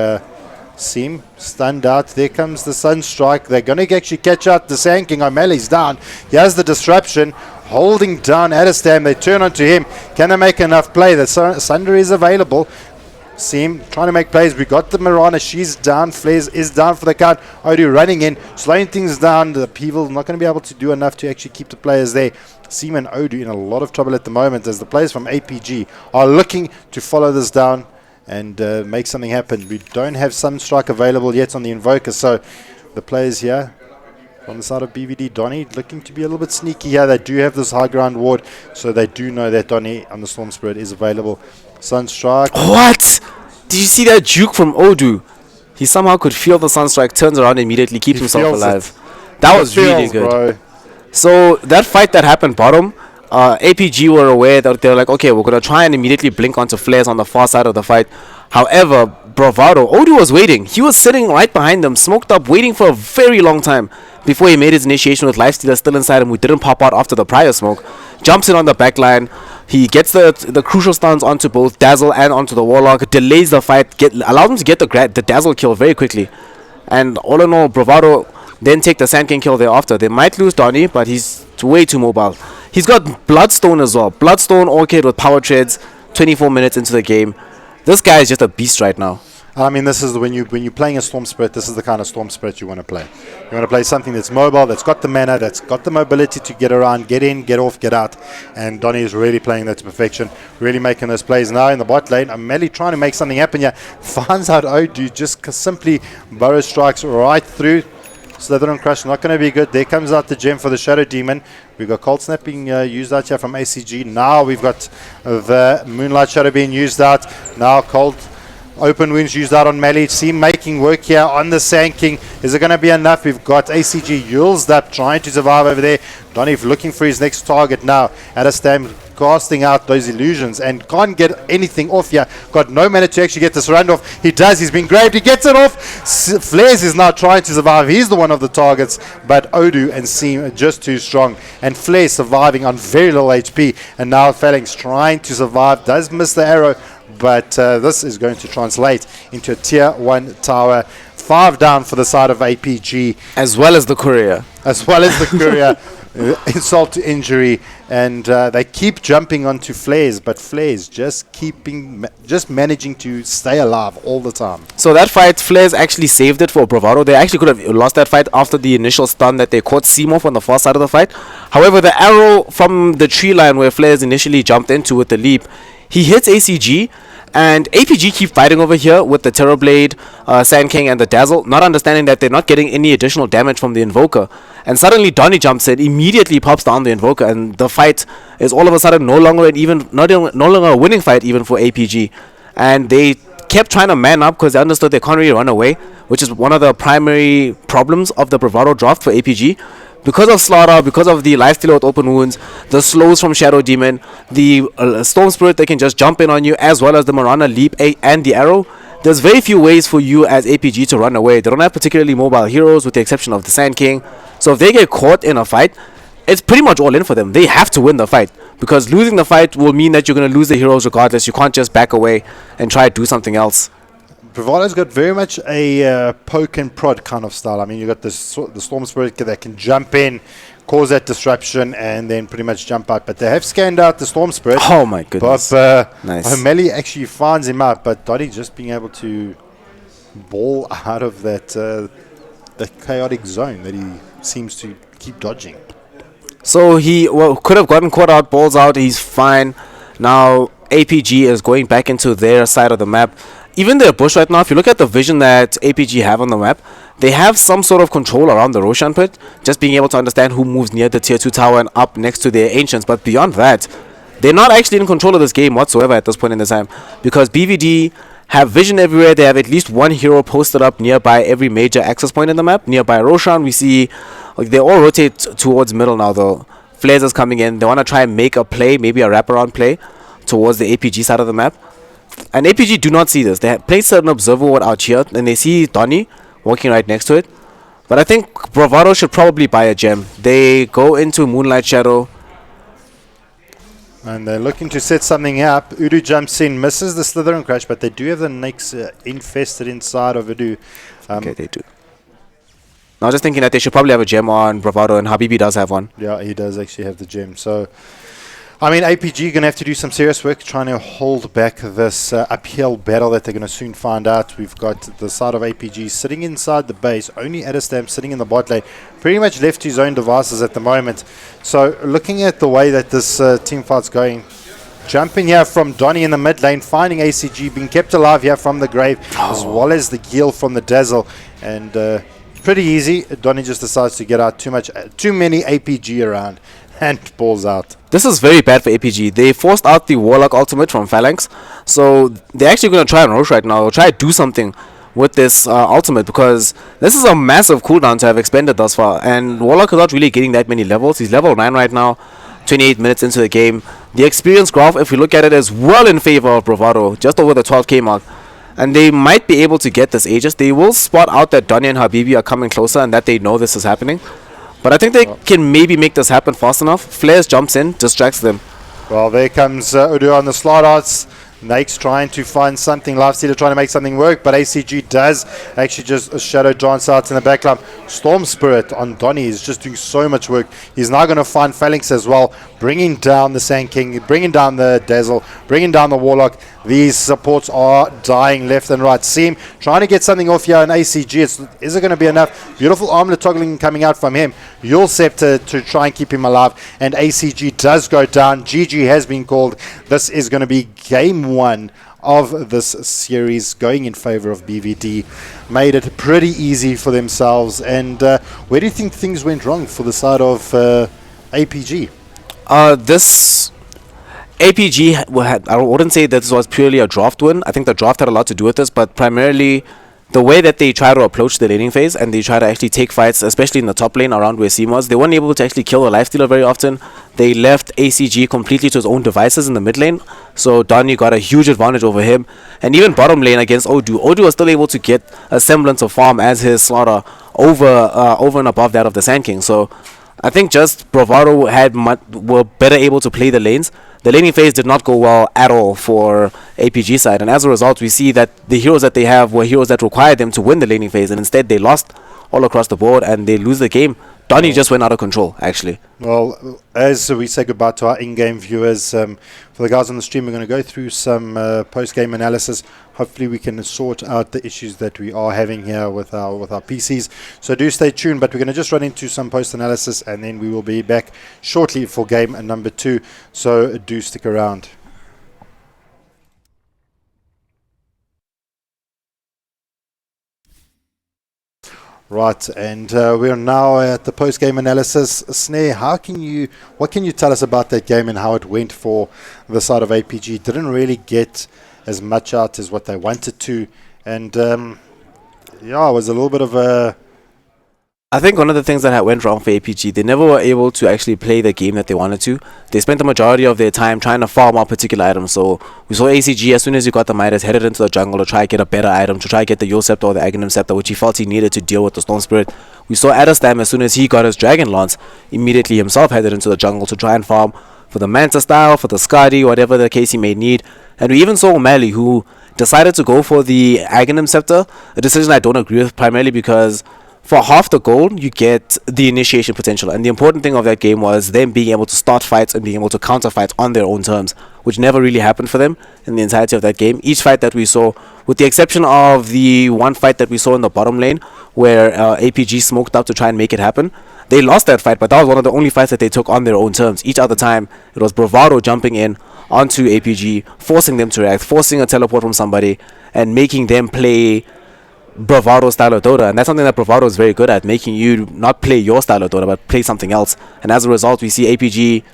Speaker 4: Seem stunned out. There comes the Sunstrike. They're going to actually catch out the Sand King. O'Malley's down. Here's the disruption. Holding down Adestam. They turn onto him. Can they make enough play? The Sunder is available. Seem trying to make plays. We got the Marana. She's down. Flares is down for the count. Odu running in. Slowing things down. The Peevel not going to be able to do enough to actually keep the players there. Seem and Odu in a lot of trouble at the moment as the players from APG are looking to follow this down and make something happen. We don't have Sunstrike available yet on the Invoker, so the players here on the side of BVD, Donny looking to be a little bit sneaky here. They do have this high ground ward, so they do know that Donny on the Storm Spirit is available. Sunstrike.
Speaker 3: What? Did you see that juke from Odu? He somehow could feel the Sunstrike, turns around immediately, keeps himself alive. That was really good. Bro. So that fight that happened bottom, APG were aware that they were like, okay, we're going to try and immediately blink onto Flares on the far side of the fight. However, Bravado, Odu was waiting. He was sitting right behind them, smoked up, waiting for a very long time before he made his initiation with Lifestealer still inside him, who didn't pop out after the prior smoke. Jumps in on the back line. He gets the crucial stuns onto both Dazzle and onto the Warlock, delays the fight, allows him to get the Dazzle kill very quickly. And all in all, Bravado then take the Sand King kill thereafter. They might lose Donny, but he's way too mobile. He's got Bloodstone as well. Bloodstone Orchid with power treads, 24 minutes into the game. This guy is just a beast right now.
Speaker 4: I mean, this is when you're playing a Storm Spirit, this is the kind of Storm Spirit you want to play. You want to play something that's mobile, that's got the mana, that's got the mobility to get around, get in, get off, get out. And Donny is really playing that to perfection, really making those plays now in the bot lane. O'Malley trying to make something happen here. Finds out Odu just simply burrow strikes right through. Slither and Crush not going to be good. There comes out the gem for the Shadow Demon. We've got Cold Snap being used out here from ACG. Now we've got the Moonlight Shadow being used out. Now Cold Open Wounds used out on Mally. Seem making work here on the Sand King. Is it going to be enough? We've got ACG Yules up trying to survive over there. Donny looking for his next target now. Adestam casting out those illusions and can't get anything off here. Got no mana to actually get this round off. He does. He's been grabbed. He gets it off. Flares is now trying to survive. He's the one of the targets, but Odu and Seam are just too strong. And Flares surviving on very little HP. And now Phalanx trying to survive. Does miss the arrow, but this is going to translate into a tier 1 tower. 5 down for the side of APG.
Speaker 3: As well as the courier.
Speaker 4: As well as the courier. Insult to injury, and they keep jumping onto Flares, but Flares just managing to stay alive all the time.
Speaker 3: So that fight, Flares actually saved it for Bravado. They actually could have lost that fight after the initial stun that they caught Seam off on the far side of the fight. However, the arrow from the tree line where Flares initially jumped into with the leap, he hits ACG, And APG keep fighting over here with the Terrorblade, Sand King, and the Dazzle, not understanding that they're not getting any additional damage from the Invoker. And suddenly Donny jumps in, immediately pops down the Invoker, and the fight is all of a sudden no longer a winning fight even for APG. And they kept trying to man up because they understood they can't really run away, which is one of the primary problems of the Bravado draft for APG. Because of Slaughter, because of the lifesteal with open wounds, the slows from Shadow Demon, the Storm Spirit that can just jump in on you, as well as the Marana Leap and the Arrow, there's very few ways for you as APG to run away. They don't have particularly mobile heroes with the exception of the Sand King. So if they get caught in a fight, it's pretty much all in for them. They have to win the fight, because losing the fight will mean that you're going to lose the heroes regardless. You can't just back away and try to do something else.
Speaker 4: Bravado's got very much a poke and prod kind of style. I mean, you got the Storm Spirit that can jump in, cause that disruption, and then pretty much jump out. But they have scanned out the Storm Spirit.
Speaker 3: Oh my goodness!
Speaker 4: But
Speaker 3: nice.
Speaker 4: O'Malley actually finds him out, but Donny just being able to ball out of that chaotic zone that he seems to keep dodging.
Speaker 3: So he could have gotten caught out, balls out. He's fine. Now APG is going back into their side of the map. Even their bush right now, if you look at the vision that APG have on the map, they have some sort of control around the Roshan pit, just being able to understand who moves near the tier 2 tower and up next to their ancients. But beyond that, they're not actually in control of this game whatsoever at this point in the time, because BVD have vision everywhere. They have at least one hero posted up nearby every major access point in the map. Nearby Roshan, we see they all rotate towards middle now though. Flares is coming in. They want to try and make a play, maybe a wraparound play towards the APG side of the map. And APG do not see this. They place an observer ward out here, and they see Donny walking right next to it. But I think Bravado should probably buy a gem. They go into Moonlight Shadow.
Speaker 4: And they're looking to set something up. Udu jumps in, misses the Slither and Crash, but they do have the Nyx infested inside of Udu.
Speaker 3: Okay, they do. I was just thinking that they should probably have a gem on Bravado, and Habibi does have one.
Speaker 4: Yeah, he does actually have the gem. So, I mean, APG going to have to do some serious work trying to hold back this uphill battle that they're going to soon find out. We've got the side of APG sitting inside the base, only Adestamp sitting in the bot lane, pretty much left to his own devices at the moment. So, looking at the way that this team fight's going, jumping here from Donny in the mid lane, finding ACG, being kept alive here from the grave, as well as the heal from the Dazzle. And pretty easy. Donny just decides to get out too many APG around and balls out.
Speaker 3: This is very bad for APG. They forced out the Warlock ultimate from Phalanx, so they're actually going to try and rush right now, try to do something with this ultimate, because this is a massive cooldown to have expended thus far, and Warlock is not really getting that many levels. He's level 9 right now, 28 minutes into the game. The experience graph, if we look at it, is well in favor of Bravado, just over the 12k mark. And they might be able to get this Aegis. They will spot out that Donny and Habibi are coming closer and that they know this is happening. But I think they can maybe make this happen fast enough. Flares jumps in, distracts them.
Speaker 4: Well, there comes Udu on the slot outs. Nake's trying to find something. Lifestealer trying to make something work, but ACG does actually just shadow dance out in the backline. Storm Spirit on Donny is just doing so much work. He's now going to find Phalanx as well, bringing down the Sand King, bringing down the Dazzle, bringing down the Warlock. These supports are dying left and right. Seam trying to get something off here on ACG. Is it going to be enough? Beautiful armlet toggling coming out from him. Yule Scepter to try and keep him alive. And ACG does go down. GG has been called. This is going to be game 1 of this series going in favor of BVD. Made it pretty easy for themselves. And where do you think things went wrong for the side of APG?
Speaker 3: This APG, I wouldn't say that this was purely a draft win. I think the draft had a lot to do with this, but primarily the way that they try to approach the laning phase and they try to actually take fights, especially in the top lane around where Seam was, they weren't able to actually kill the lifestealer very often. They left ACG completely to his own devices in the mid lane, so Donny got a huge advantage over him. And even bottom lane against Odu, Odu was still able to get a semblance of farm as his Slaughter over and above that of the Sand King. So I think just Bravado were better able to play the lanes. The laning phase did not go well at all for APG side, and as a result we see that the heroes that they have were heroes that required them to win the laning phase, and instead they lost all across the board and they lose the game. Donny just went out of control, actually.
Speaker 4: Well, as we say goodbye to our in-game viewers, for the guys on the stream, we're going to go through some post-game analysis. Hopefully we can sort out the issues that we are having here with our PCs. So do stay tuned, but we're going to just run into some post-analysis and then we will be back shortly for game number 2. So do stick around. Right, and we are now at the post-game analysis. Snare, what can you tell us about that game and how it went for the side of APG? Didn't really get as much out as what they wanted to, and yeah, it was a little bit of a...
Speaker 3: I think one of the things that went wrong for APG, they never were able to actually play the game that they wanted to. They spent the majority of their time trying to farm out particular items. So we saw ACG, as soon as he got the Midas, headed into the jungle to try to get a better item, to try to get the Yule Scepter or the Aghanim Scepter, which he felt he needed to deal with the Storm Spirit. We saw Adastam, as soon as he got his Dragon Lance, immediately himself headed into the jungle to try and farm for the Manta style, for the Skadi, whatever the case he may need. And we even saw O'Malley, who decided to go for the Aghanim Scepter, a decision I don't agree with, primarily because for half the gold, you get the initiation potential. And the important thing of that game was them being able to start fights and being able to counter fights on their own terms, which never really happened for them in the entirety of that game. Each fight that we saw, with the exception of the one fight that we saw in the bottom lane, where APG smoked up to try and make it happen, they lost that fight, but that was one of the only fights that they took on their own terms. Each other time, it was Bravado jumping in onto APG, forcing them to react, forcing a teleport from somebody, and making them play Bravado style of Dota. And that's something that Bravado is very good at, making you not play your style of Dota but play something else. And as a result, we see APG,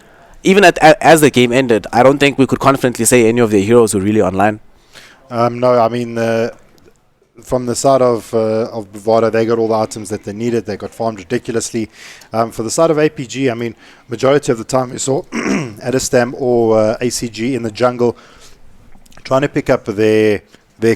Speaker 3: even as the game ended, I don't think we could confidently say any of their heroes were really online.
Speaker 4: No, I mean, from the side of Bravado, they got all the items that they needed. They got farmed ridiculously. For the side of APG, I mean, majority of the time we saw Adastam or ACG in the jungle trying to pick up their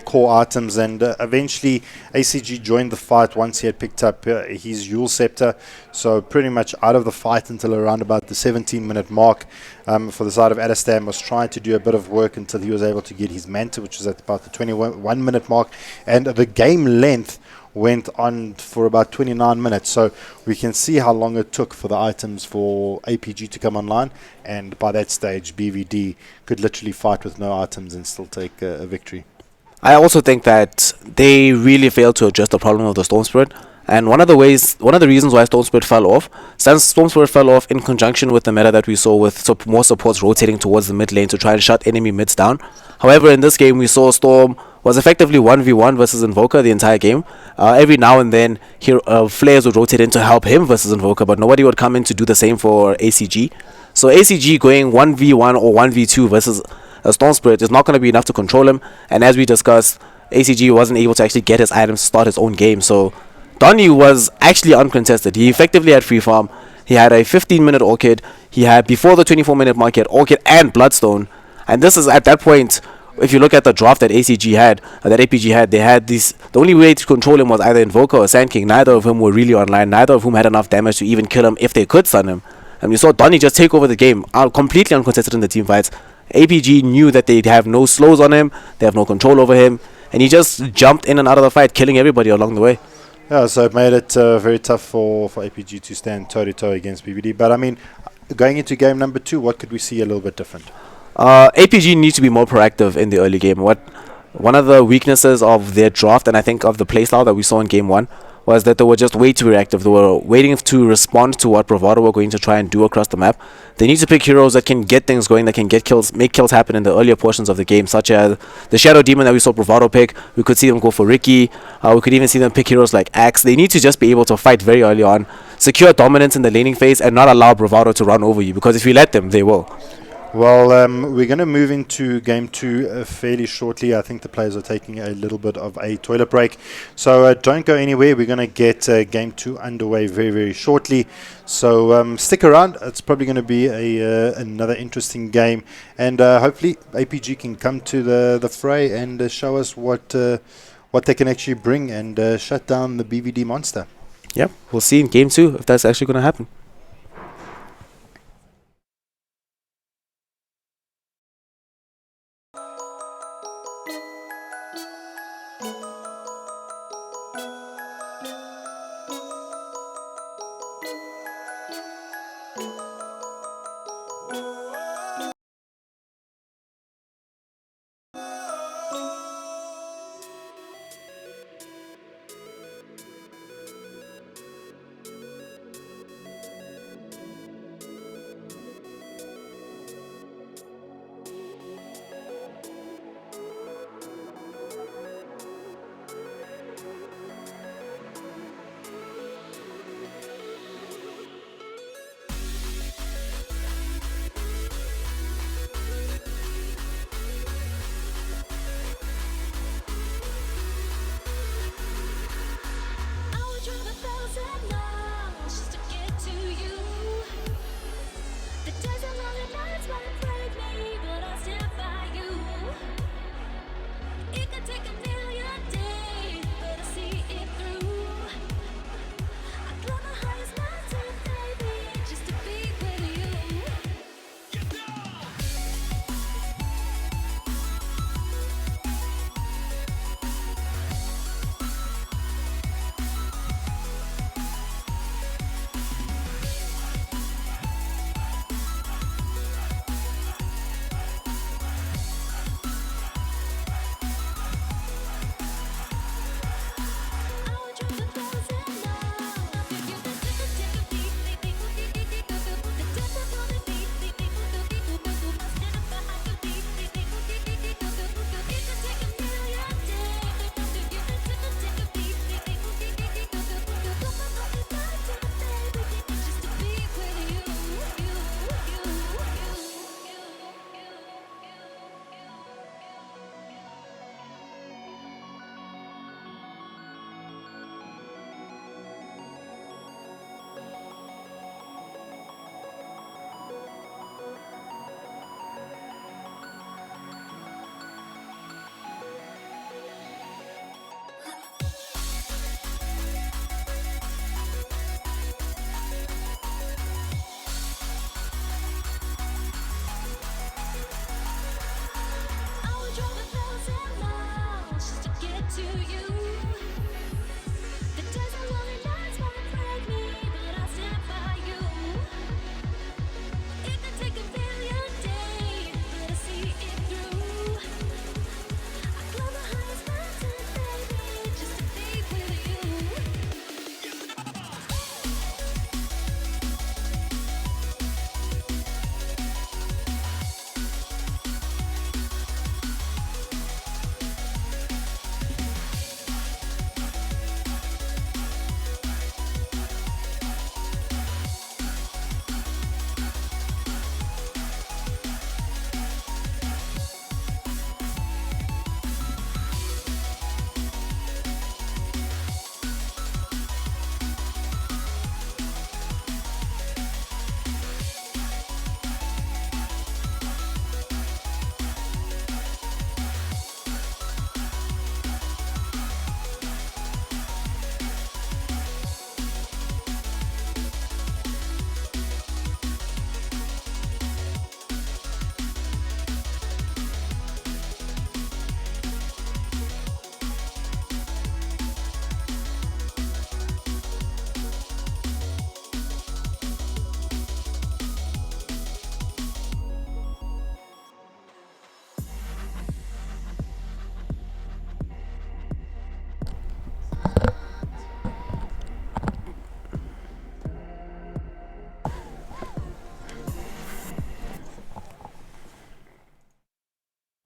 Speaker 4: core items, and eventually ACG joined the fight once he had picked up his Yule Scepter, so pretty much out of the fight until around about the 17-minute mark. For the side of Adastam, was trying to do a bit of work until he was able to get his Manta, which was at about the 21-minute mark, and the game length went on for about 29 minutes, so we can see how long it took for the items for APG to come online, and by that stage BVD could literally fight with no items and still take a victory.
Speaker 3: I also think that they really failed to address the problem of the Storm Spirit. And one of the reasons why Storm Spirit fell off, since Storm Spirit fell off in conjunction with the meta that we saw with more supports rotating towards the mid lane to try and shut enemy mids down. However, in this game, we saw Storm was effectively 1v1 versus Invoker the entire game. Every now and then, flares would rotate in to help him versus Invoker, but nobody would come in to do the same for ACG. So ACG going 1v1 or 1v2 versus a Storm Spirit is not going to be enough to control him, and as we discussed, ACG wasn't able to actually get his items to start his own game. So Donny was actually uncontested. He effectively had free farm. He had a 15-minute Orchid. He had, before the 24-minute mark, he had Orchid and Bloodstone. And this is at that point, if you look at the draft that ACG had, that APG had, they had these. The only way to control him was either Invoker or Sand King. Neither of whom were really online. Neither of whom had enough damage to even kill him if they could stun him. And we saw Donny just take over the game, completely uncontested in the team fights. APG knew that they have no slows on him, they have no control over him, and he just jumped in and out of the fight, killing everybody along the way.
Speaker 4: Yeah, so it made it very tough for APG to stand toe-to-toe against BBD. But I mean, going into game number 2, what could we see a little bit different?
Speaker 3: APG needs to be more proactive in the early game. One of the weaknesses of their draft, and I think of the playstyle that we saw in game 1, was that they were just way too reactive. They were waiting to respond to what Bravado were going to try and do across the map. They need to pick heroes that can get things going, that can get kills, make kills happen in the earlier portions of the game, such as the Shadow Demon that we saw Bravado pick. We could see them go for Ricky. We could even see them pick heroes like Axe. They need to just be able to fight very early on, secure dominance in the laning phase, and not allow Bravado to run over you, because if you let them, they will.
Speaker 4: Well, we're going to move into game 2 fairly shortly. I think the players are taking a little bit of a toilet break. So don't go anywhere. We're going to get game 2 underway very, very shortly. So stick around. It's probably going to be another interesting game. And hopefully APG can come to the fray and show us what they can actually bring and shut down the BVD monster.
Speaker 3: Yep, we'll see in game 2 if that's actually going to happen.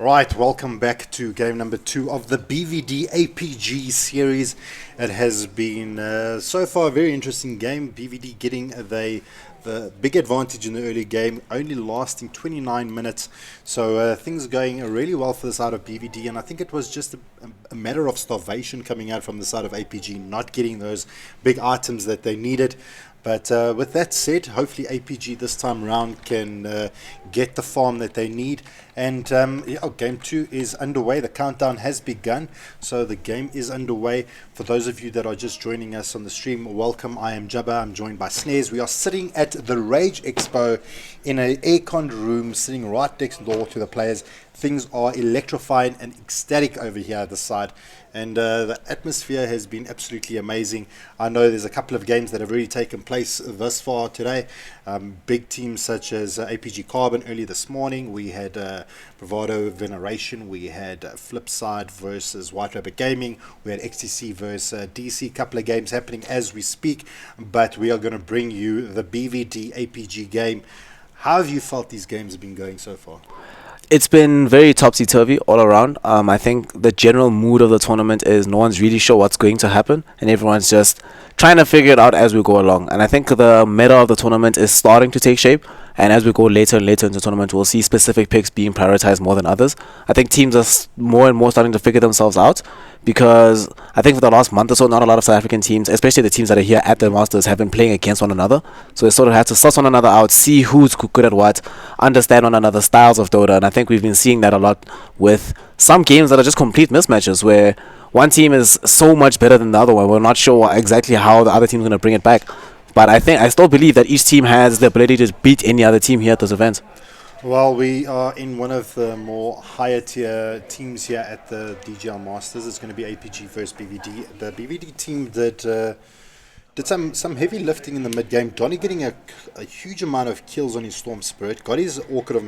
Speaker 4: Right, welcome back to game number 2 of the BVD APG series. It has been so far a very interesting game. BVD getting the big advantage in the early game, only lasting 29 minutes. So things going really well for the side of BVD, and I think it was just a matter of starvation coming out from the side of APG, not getting those big items that they needed. But with that said, hopefully APG this time around can get the farm that they need. And game 2 is underway. The countdown has begun. So the game is underway. For those of you that are just joining us on the stream, welcome. I am Jabba. I'm joined by Snares. We are sitting at the Rage Expo in an air-conned room, sitting right next door to the players. Things are electrifying and ecstatic over here at the side. And the atmosphere has been absolutely amazing. I know there's a couple of games that have already taken place thus far today. Big teams such as APG Carbon early this morning. We had Bravado Veneration. We had Flipside versus White Rabbit Gaming. We had XTC versus DC. Couple of games happening as we speak. But we are going to bring you the BVD APG game. How have you felt these games have been going so far?
Speaker 3: It's been very topsy-turvy all around. I think the general mood of the tournament is no one's really sure what's going to happen, and everyone's just trying to figure it out as we go along. And I think the meta of the tournament is starting to take shape, and as we go later and later into the tournament, we'll see specific picks being prioritized more than others. I think teams are more and more starting to figure themselves out, because I think for the last month or so, not a lot of South African teams, especially the teams that are here at the Masters, have been playing against one another. So they sort of had to suss one another out, see who's good at what, understand one another's styles of Dota. And I think we've been seeing that a lot with some games that are just complete mismatches, where one team is so much better than the other one. We're not sure exactly how the other team's going to bring it back. But I still believe that each team has the ability to beat any other team here at this event.
Speaker 4: Well, we are in one of the more higher tier teams here at the DGL Masters. It's going to be APG versus BVD. The BVD team did some heavy lifting in the mid game. Donny getting a huge amount of kills on his Storm Spirit. Got his Orchid of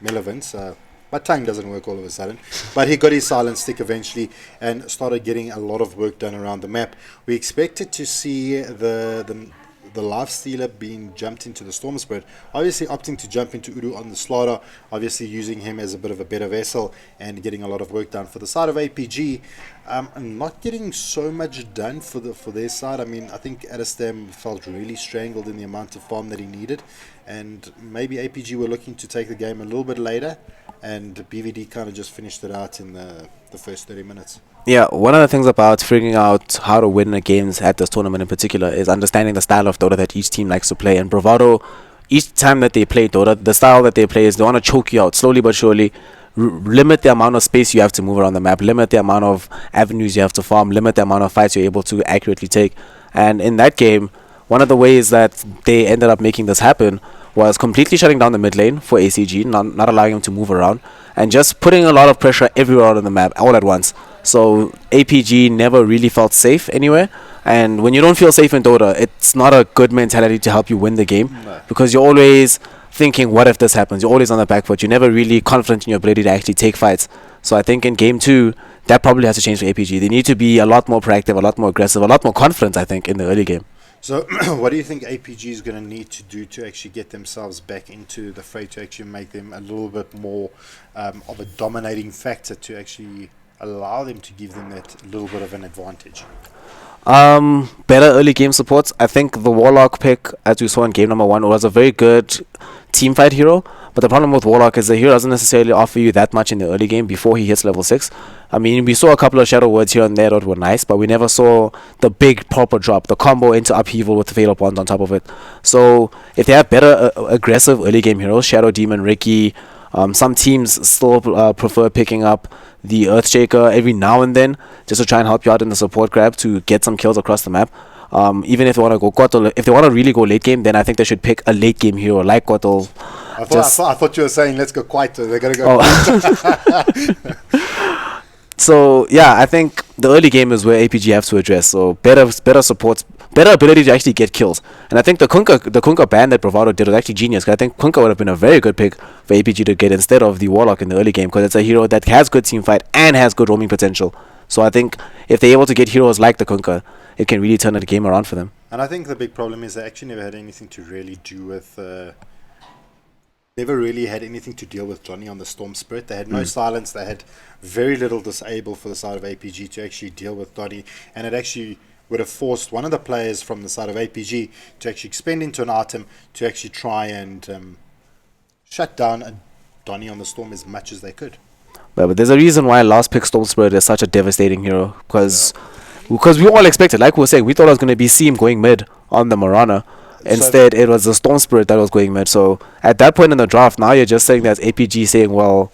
Speaker 4: Melevance. My tongue doesn't work all of a sudden. But he got his Silent Stick eventually and started getting a lot of work done around the map. We expected to see the Life Stealer being jumped into the Storm Spirit, obviously opting to jump into Uru on the Slaughter, obviously using him as a bit of a better vessel and getting a lot of work done. For the side of APG, not getting so much done for their side. I mean, I think Adestam felt really strangled in the amount of farm that he needed, and maybe APG were looking to take the game a little bit later, and BVD kind of just finished it out in the first 30 minutes.
Speaker 3: Yeah, one of the things about figuring out how to win the games at this tournament in particular is understanding the style of Dota that each team likes to play. And Bravado, each time that they play Dota, the style that they play is they want to choke you out slowly but surely, limit the amount of space you have to move around the map, limit the amount of avenues you have to farm, limit the amount of fights you're able to accurately take. And in that game, one of the ways that they ended up making this happen was completely shutting down the mid lane for ACG, not allowing him to move around, and just putting a lot of pressure everywhere on the map all at once. So APG never really felt safe anywhere, and when you don't feel safe in Dota, it's not a good mentality to help you win the game, because you're always thinking, what if this happens? You're always on the back foot. You're never really confident in your ability to actually take fights. So I think in game 2, that probably has to change for APG. They need to be a lot more proactive, a lot more aggressive, a lot more confident, I think, in the early game.
Speaker 4: So what do you think APG is going to need to do to actually get themselves back into the fray, to actually make them a little bit more of a dominating factor, to actually allow them to give them that little bit of an advantage?
Speaker 3: Better early game supports. I think the Warlock pick, as we saw in game number 1, was a very good team fight hero. But the problem with Warlock is the hero doesn't necessarily offer you that much in the early game before he hits level 6. I mean, we saw a couple of shadow words here and there that were nice, but we never saw the big proper drop, the combo into upheaval with the fatal bonds on top of it. So if they have better aggressive early game heroes, Shadow Demon, Ricky, some teams still prefer picking up the Earthshaker every now and then just to try and help you out in the support grab to get some kills across the map. Even if they want to go Kotal, if they want to really go late game, then I think they should pick a late game hero like Kotal.
Speaker 4: I thought you were saying let's go Kwaito. They're gonna go.
Speaker 3: Oh. So yeah, I think the early game is where APG have to address. So better supports, better ability to actually get kills. And I think the Kunkka ban that Bravado did was actually genius, because I think Kunkka would have been a very good pick for APG to get instead of the Warlock in the early game, because it's a hero that has good team fight and has good roaming potential. So I think if they're able to get heroes like the Kunkka, it can really turn the game around for them.
Speaker 4: And I think the big problem is they actually never had anything to really do with never really had anything to deal with Johnny on the Storm Spirit. They had no silence. They had very little disable for the side of APG to actually deal with Donny, and it actually would have forced one of the players from the side of APG to actually expend into an item to actually try and shut down Donny on the Storm as much as they could.
Speaker 3: But there's a reason why last pick Storm Spirit is such a devastating hero, because we all expected, like we were saying, we thought it was going to be Seam going mid on the Marana. Instead, it was the Storm Spirit that was going mid. So at that point in the draft, now you're just saying that's APG saying, well,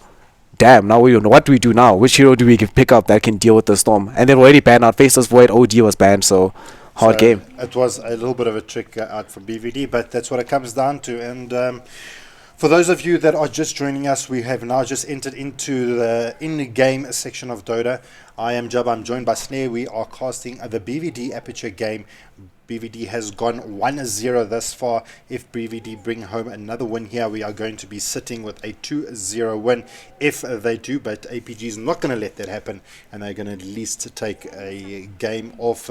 Speaker 3: damn, now what do we do now? Which hero do we pick up that can deal with the Storm? And they've already banned out Faceless Void, OD was banned, so hard game.
Speaker 4: It was a little bit of a trick out from BVD, but that's what it comes down to. And for those of you that are just joining us, we have now just entered into the in-game section of Dota. I am Jab, I'm joined by Snare. We are casting the BVD Aperture game. BVD has gone 1-0 thus far. If BVD bring home another win here, we are going to be sitting with a 2-0 win if they do, but APG is not going to let that happen, and they're going to at least take a game off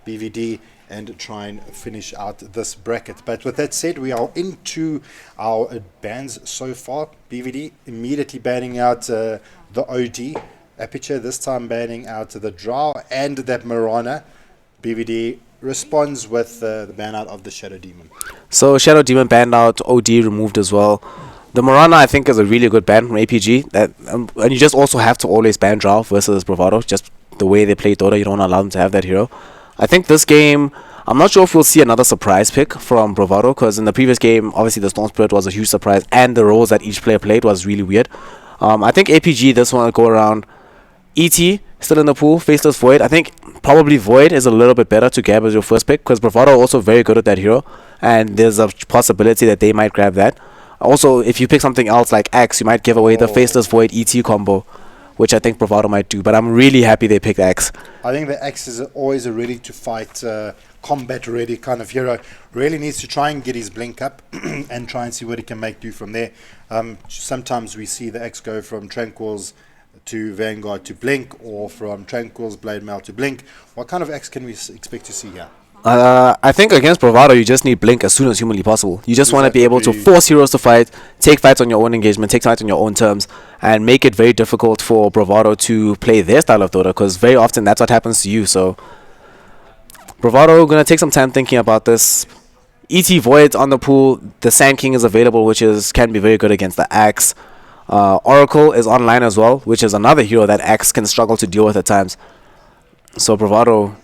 Speaker 4: BVD and try and finish out this bracket. But with that said, we are into our bans so far. BVD immediately banning out the OD Aperture, this time banning out the Drow and that Marana. BVD responds with the ban out of the Shadow Demon.
Speaker 3: So Shadow Demon banned out, OD removed as well. The Marana, I think, is a really good ban from APG. And you just also have to always ban Drow versus Bravado. Just the way they play Dota, you don't allow them to have that hero. I think this game, I'm not sure if we'll see another surprise pick from Bravado, because in the previous game, obviously the Storm Spirit was a huge surprise, and the roles that each player played was really weird. I think APG, this one will go around ET, still in the pool, Faceless Void. I think probably Void is a little bit better to grab as your first pick, because Bravado are also very good at that hero, and there's a possibility that they might grab that. Also, if you pick something else like Axe, you might give away the Faceless Void ET combo, which I think Bravado might do, but I'm really happy they picked Axe.
Speaker 4: I think the Axe is always a ready to fight, combat ready kind of hero. Really needs to try and get his blink up and try and see what he can make do from there. Sometimes we see the Axe go from Tranquils to Vanguard to Blink, or from Tranquil's Blade Mail to Blink. What kind of Axe can we expect to see here?
Speaker 3: I think against Bravado, you just need Blink as soon as humanly possible. You just want to be able to force heroes to fight, take fights on your own engagement, take fights on your own terms, and make it very difficult for Bravado to play their style of Dota, because very often that's what happens to you. So Bravado going to take some time thinking about this. ET Void on the pool, the Sand King is available, which can be very good against the Axe. Oracle is online as well, which is another hero that Axe can struggle to deal with at times. So Bravado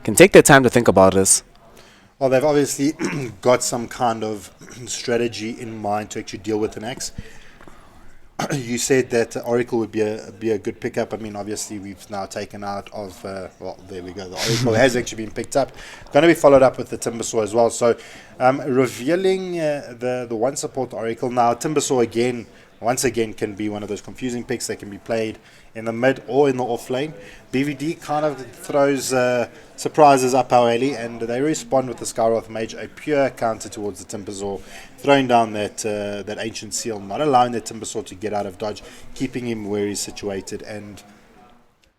Speaker 3: can take their time to think about this.
Speaker 4: Well, they've obviously got some kind of strategy in mind to actually deal with an Axe. You said that Oracle would be a good pickup. I mean, obviously we've now taken out of well, there we go. The Oracle has actually been picked up. Going to be followed up with the Timbersaw as well. So revealing the one support Oracle now. Timbersaw once again can be one of those confusing picks that can be played in the mid or in the off lane. BVD kind of throws surprises up our alley, and they respond with the Skyroth Mage, a pure counter towards the Timbersaw, throwing down that Ancient Seal, not allowing the Timbersaw to get out of dodge, keeping him where he's situated, and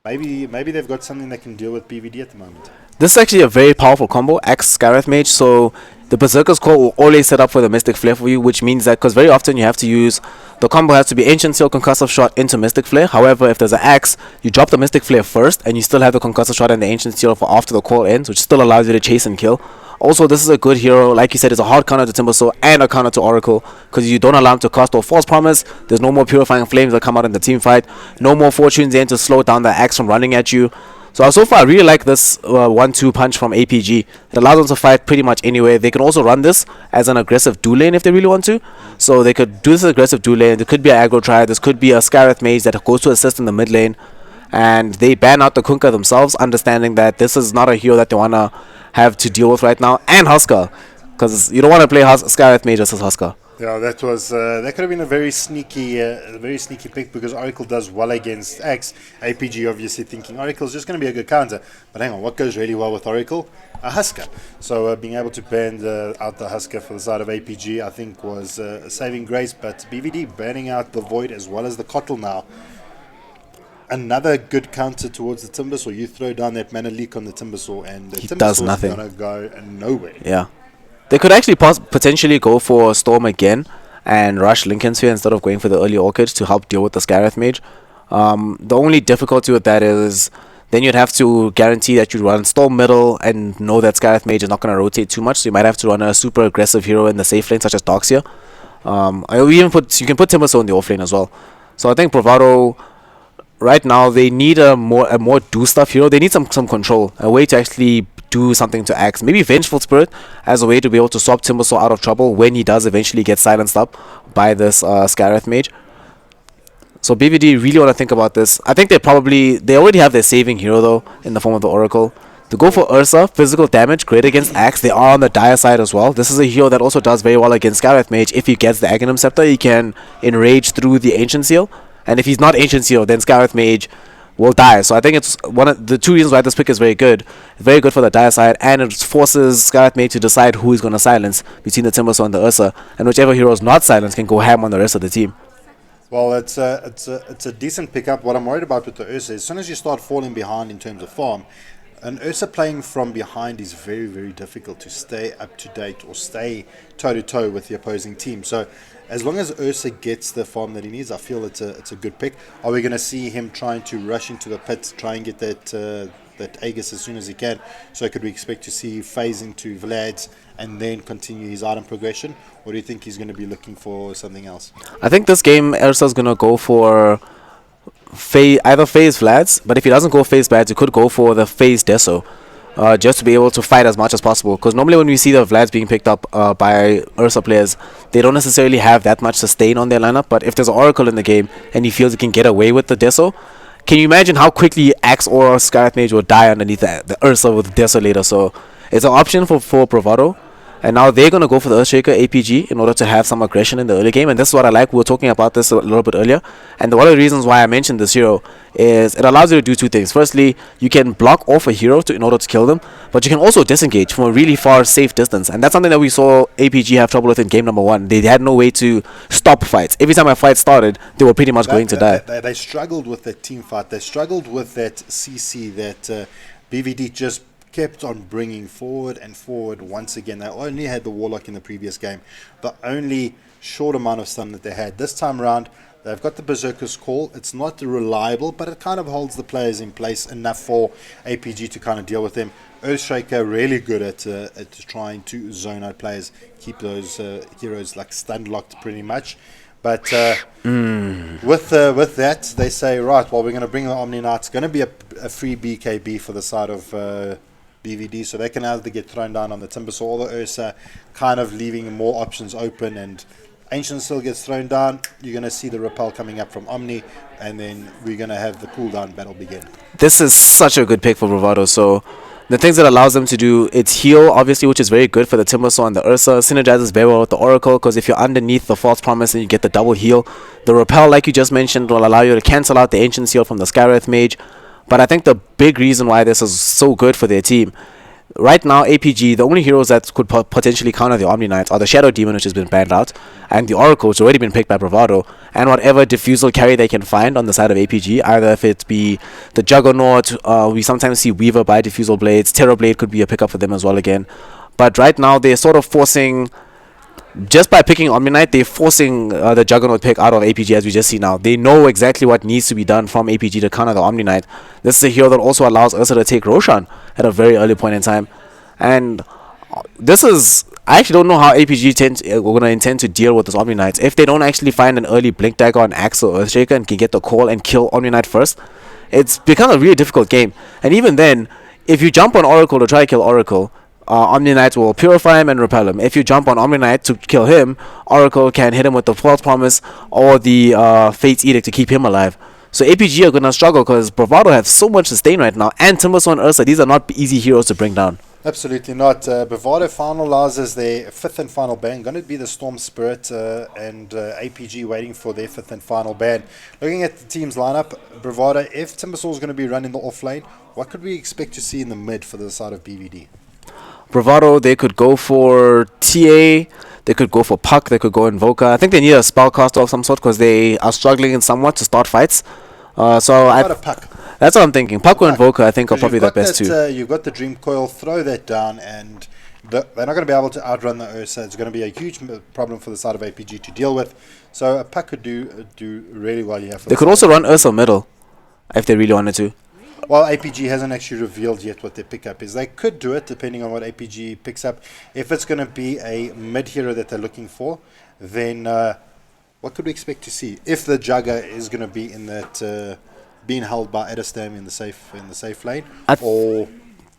Speaker 4: maybe they've got something that can deal with BVD at the moment.
Speaker 3: This is actually a very powerful combo, Axe Skyroth Mage, so the Berserker's Call will always set up for the Mystic Flare for you, which means that, because very often you have to use, the combo has to be Ancient Seal, Concussive Shot into Mystic Flare. However, if there's an Axe, you drop the Mystic Flare first, and you still have the Concussive Shot and the Ancient Seal for after the call ends, which still allows you to chase and kill. Also, this is a good hero, like you said, it's a hard counter to Timbersaw and a counter to Oracle, because you don't allow him to cast off False Promise. There's no more Purifying Flames that come out in the team fight, no more Fortune's End to slow down the Axe from running at you. So far, I really like this 1-2 punch from APG. It allows them to fight pretty much anywhere. They can also run this as an aggressive dual lane if they really want to. So they could do this aggressive dual lane. There could be an aggro triad. This could be a Skyroth Mage that goes to assist in the mid lane. And they ban out the Kunkka themselves, understanding that this is not a hero that they want to have to deal with right now. And Husker, because you don't want to play Skyroth Mage versus Husker.
Speaker 4: Yeah, that could have been a very sneaky pick, because Oracle does well against Axe. APG obviously thinking Oracle's just going to be a good counter, but hang on, what goes really well with Oracle? A Husker. So being able to ban out the Husker for the side of APG, I think, was a saving grace. But BVD banning out the Void as well as the Kotl now. Another good counter towards the Timbersaw. You throw down that mana leak on the Timbersaw, and the Timbersaw's going to go nowhere.
Speaker 3: Yeah. They could actually potentially go for Storm again and rush Lincoln Sphere instead of going for the early Orchid to help deal with the Skyrath Mage. The only difficulty with that is then you'd have to guarantee that you run Storm middle and know that Skyrath Mage is not going to rotate too much, so you might have to run a super aggressive hero in the safe lane such as Doxia. You can put Timbersaw in the off lane as well. So I think Bravado right now they need a more do stuff hero. They need some control, a way to actually do something to Axe. Maybe Vengeful Spirit as a way to be able to swap Timbersaw out of trouble when he does eventually get silenced up by this Skyrath Mage. So BVD really want to think about this. I think they already have their saving hero though in the form of the Oracle. To go for Ursa, physical damage, great against Axe. They are on the dire side as well. This is a hero that also does very well against Skyrath Mage. If he gets the Aghanim Scepter, he can enrage through the Ancient Seal. And if he's not Ancient Seal, then Skyrath Mage will die. So I think it's one of the two reasons why this pick is very good. Very good for the dire side, and it forces Skyrath Mage to decide who he's going to silence between the Timbersaw and the Ursa. And whichever hero is not silenced can go ham on the rest of the team.
Speaker 4: Well, it's a decent pickup. What I'm worried about with the Ursa is as soon as you start falling behind in terms of farm, an Ursa playing from behind is very, very difficult to stay up to date or stay toe-to-toe with the opposing team. So as long as Ursa gets the farm that he needs, I feel it's a good pick. Are we going to see him trying to rush into the pit, try and get that Aegis as soon as he can? So could we expect to see phase into Vlad's and then continue his item progression? Or do you think he's going to be looking for something else?
Speaker 3: I think this game Ursa's going to go for either phase Vlad's, but if he doesn't go phase Vlad's, he could go for the phase Deso. Just to be able to fight as much as possible, because normally when we see the Vlads being picked up by Ursa players, they don't necessarily have that much sustain on their lineup. But if there's an Oracle in the game and he feels he can get away with the Deso, can you imagine how quickly Axe or Skyrath Mage will die underneath the Ursa with Deso later? So it's an option for Bravado. And now they're going to go for the Earthshaker APG in order to have some aggression in the early game. And this is what I like. We were talking about this a little bit earlier. And one of the reasons why I mentioned this hero is it allows you to do two things. Firstly, you can block off a hero in order to kill them. But you can also disengage from a really far, safe distance. And that's something that we saw APG have trouble with in game number 1. They had no way to stop fights. Every time a fight started, they were pretty much going to die.
Speaker 4: They struggled with that team fight. They struggled with that CC that BVD just kept on bringing forward and forward once again. They only had the Warlock in the previous game, the only short amount of stun that they had. This time around, they've got the Berserker's Call. It's not reliable, but it kind of holds the players in place enough for APG to kind of deal with them. Earthshaker really good at trying to zone out players, keep those heroes like stun locked pretty much. But with that, they say, right, well, we're going to bring the Omni Knight. It's going to be a free BKB for the side of BVD, so they can either get thrown down on the Timbersaw or the Ursa, kind of leaving more options open. And Ancient still gets thrown down. You're going to see the repel coming up from Omni, and then we're going to have the cooldown battle begin.
Speaker 3: This is such a good pick for Bravado. So the things that allows them to do, it's heal, obviously, which is very good for the Timbersaw and the Ursa. Synergizes very well with the Oracle, because if you're underneath the False Promise and you get the double heal, the repel, like you just mentioned, will allow you to cancel out the Ancient Seal from the Skyrath Mage. But I think the big reason why this is so good for their team, right now APG, the only heroes that could potentially counter the Omni Knights are the Shadow Demon, which has been banned out, and the Oracle, which has already been picked by Bravado, and whatever diffusal carry they can find on the side of APG, either if it be the Juggernaut, we sometimes see Weaver by Diffusal Blades, Terrorblade could be a pickup for them as well again. But right now they're sort of forcing, just by picking Omni Knight, they're forcing the Juggernaut pick out of APG, as we just see now. They know exactly what needs to be done from APG to counter the Omni Knight. This is a hero that also allows Ursa to take Roshan at a very early point in time. And this is, I actually don't know how APG are going to intend to deal with this Omni Knights. If they don't actually find an early Blink Dagger on Axe or Earthshaker and can get the call and kill Omni Knight first, it's become a really difficult game. And even then, if you jump on Oracle to try to kill Oracle, Omni Knight will purify him and repel him. If you jump on Omni Knight to kill him, Oracle can hit him with the False Promise or the Fate's Edict to keep him alive. So APG are going to struggle because Bravado have so much sustain right now, and Timbersaw and Ursa, these are not easy heroes to bring down.
Speaker 4: Absolutely not. Bravado finalizes their 5th and final ban. Going to be the Storm Spirit and APG waiting for their 5th and final ban. Looking at the team's lineup, Bravado, if Timbersaw is going to be running the off lane, what could we expect to see in the mid for the side of BVD?
Speaker 3: Bravado, they could go for TA, they could go for Puck, they could go Invoker. I think they need a spellcaster of some sort because they are struggling in somewhat to start fights. That's what I'm thinking. Puck or Invoker, I think, are probably the best two.
Speaker 4: You've got the Dream Coil, throw that down, and they're not going to be able to outrun the Ursa. It's going to be a huge problem for the side of APG to deal with. So a Puck could do really well here.
Speaker 3: They could also run Ursa middle if they really wanted to.
Speaker 4: Well, APG hasn't actually revealed yet what their pickup is. They could do it depending on what APG picks up. If it's going to be a mid hero that they're looking for, then what could we expect to see? If the Jugger is going to be in that being held by Edistam in the safe lane, or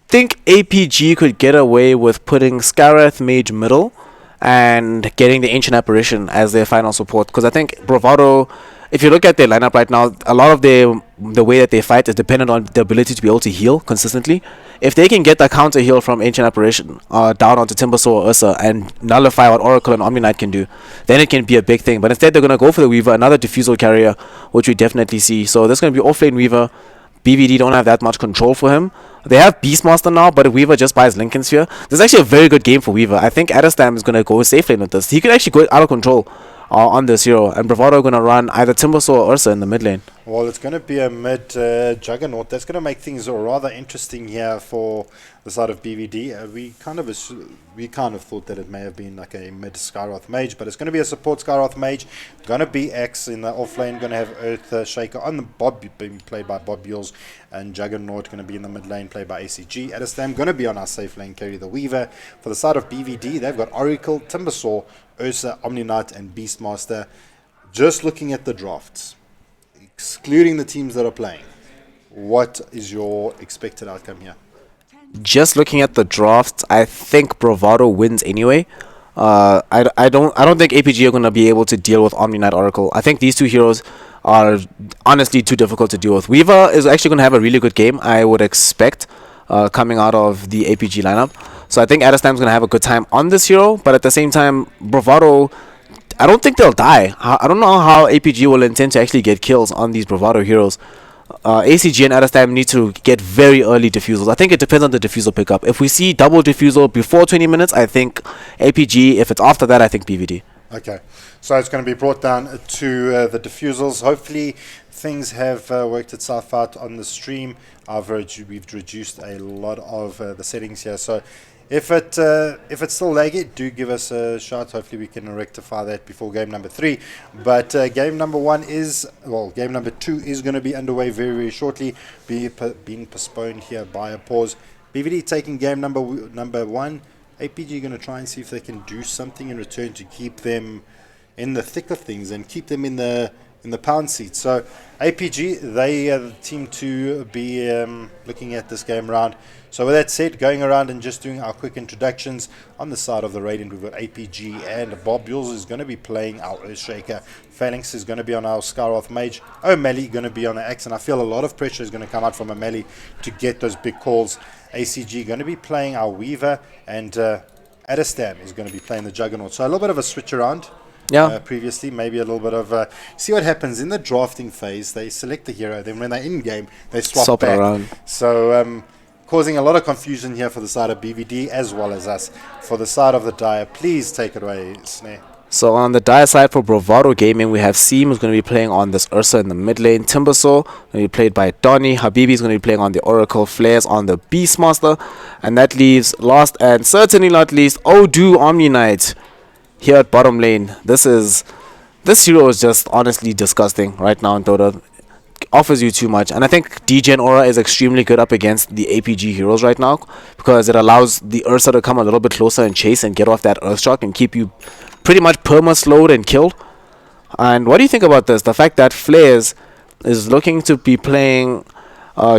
Speaker 3: think APG could get away with putting Skarath Mage middle and getting the Ancient Apparition as their final support, because I think Bravado, if you look at their lineup right now, a lot of the way that they fight is dependent on the ability to be able to heal consistently. If they can get the counter heal from Ancient Apparition down onto Timbersaw or Ursa and nullify what Oracle and Omni Knight can do, then it can be a big thing. But instead they're going to go for the Weaver, another Diffusal carrier, which we definitely see. So there's going to be offlane Weaver. BVD don't have that much control for him. They have Beastmaster now, but Weaver just buys Lincoln Sphere. This is actually a very good game for Weaver. I think Edistam is going to go safe lane with this. He could actually go out of control on this hero, and Bravado going to run either Timbersaw or Ursa in the mid lane.
Speaker 4: Well, it's going to be a mid Juggernaut. That's going to make things rather interesting here for the side of BVD. We kind of thought that it may have been like a mid Skyroth Mage, but it's going to be a support Skyroth Mage. Going to be X in the off lane. Going to have Earth Shaker on the Bob, being played by Bob Buells, and Juggernaut going to be in the mid lane, played by ACG. Edistam going to be on our safe lane, carry the Weaver. For the side of BVD, they've got Oracle, Timbersaw, Ursa, Omni Knight, and Beastmaster. Just looking at the drafts, excluding the teams that are playing, what is your expected outcome here?
Speaker 3: Just looking at the drafts, I think Bravado wins anyway. I don't think APG are going to be able to deal with Omni Knight Oracle. I think these two heroes are honestly too difficult to deal with. Weaver is actually going to have a really good game, I would expect, coming out of the APG lineup. So I think Edistam's going to have a good time on this hero, but at the same time, Bravado, I don't think they'll die. I don't know how APG will intend to actually get kills on these Bravado heroes. ACG and Edistam need to get very early diffusals. I think it depends on the diffusal pickup. If we see double diffusal before 20 minutes, I think APG. If it's after that, I think BVD.
Speaker 4: Okay, so it's going to be brought down to the diffusals. Hopefully things have worked itself out on the stream. We've reduced a lot of the settings here, so if it's still laggy, do give us a shout. Hopefully we can rectify that before game number 3. But game number 2 is going to be underway very, very shortly, being postponed here by a pause. BVD taking game number 1. APG going to try and see if they can do something in return to keep them in the thick of things and keep them in the pound seat. So APG, they are the team to be looking at this game round. So with that said, going around and just doing our quick introductions. On the side of the Radiant, we've got APG and Bob Buells is going to be playing our Earthshaker. Phalanx is going to be on our Skyroth Mage. O'Malley going to be on the Axe, and I feel a lot of pressure is going to come out from O'Malley to get those big calls. ACG going to be playing our Weaver, and Edistam is going to be playing the Juggernaut. So a little bit of a switch around.
Speaker 3: Yeah.
Speaker 4: Previously, maybe a little bit of see what happens in the drafting phase. They select the hero, then when they're in game, they swap back.
Speaker 3: Around.
Speaker 4: So causing a lot of confusion here for the side of BVD as well as us. For the side of the Dire, please take it away, Snare.
Speaker 3: So on the Dire side for Bravado Gaming, we have Seam who's going to be playing on this Ursa in the mid lane. Timbersaw going to be played by Donny. Habibi is going to be playing on the Oracle. Flares on the Beastmaster. And that leaves last and certainly not least, Odu Omni Knight here at bottom lane. This hero is just honestly disgusting right now in Dota. Offers you too much, and I think DGen Aura is extremely good up against the APG heroes right now, because it allows the Ursa to come a little bit closer and chase and get off that Earthshock and keep you pretty much perma-slowed and killed. And what do you think about this? The fact that Flares is looking to be playing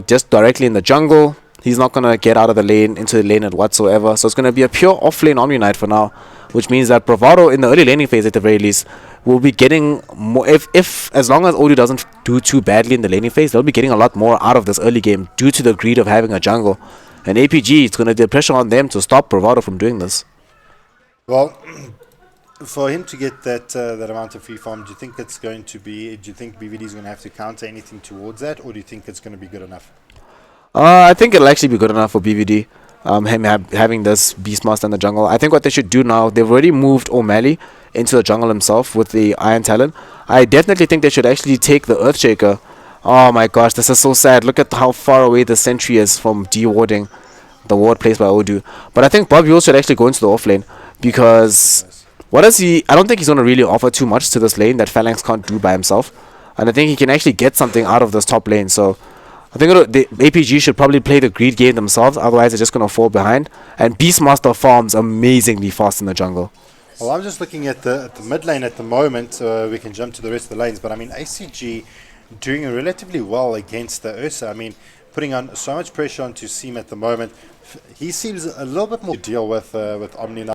Speaker 3: just directly in the jungle. He's not going to get out of the lane into the lane at whatsoever, so it's going to be a pure off-lane Omni Knight for now, which means that Bravado in the early laning phase at the very least will be getting more. If as long as Odu doesn't do too badly in the laning phase, they'll be getting a lot more out of this early game due to the greed of having a jungle. And APG, it's going to do pressure on them to stop Bravado from doing this.
Speaker 4: Well, for him to get that amount of free farm, do you think BVD is going to have to counter anything towards that, or do you think it's going to be good enough?
Speaker 3: I think it'll actually be good enough for BVD. Him having this Beastmaster in the jungle. I think what they should do now, they've already moved O'Malley into the jungle himself with the Iron Talon. I definitely think they should actually take the Earthshaker. Oh my gosh, this is so sad. Look at how far away the sentry is from dewarding. the ward placed by Odu. But I think Bob Yule should actually go into the off lane, because what does he? I don't think he's going to really offer too much to this lane that Phalanx can't do by himself, and I think he can actually get something out of this top lane. So I think the APG should probably play the greed game themselves, otherwise they're just going to fall behind. And Beastmaster farms amazingly fast in the jungle.
Speaker 4: Well, I'm just looking at the mid lane at the moment. We can jump to the rest of the lanes, but I mean, ACG doing relatively well against the Ursa. I mean, putting on so much pressure onto Seam at the moment. He seems a little bit more to deal with Omni now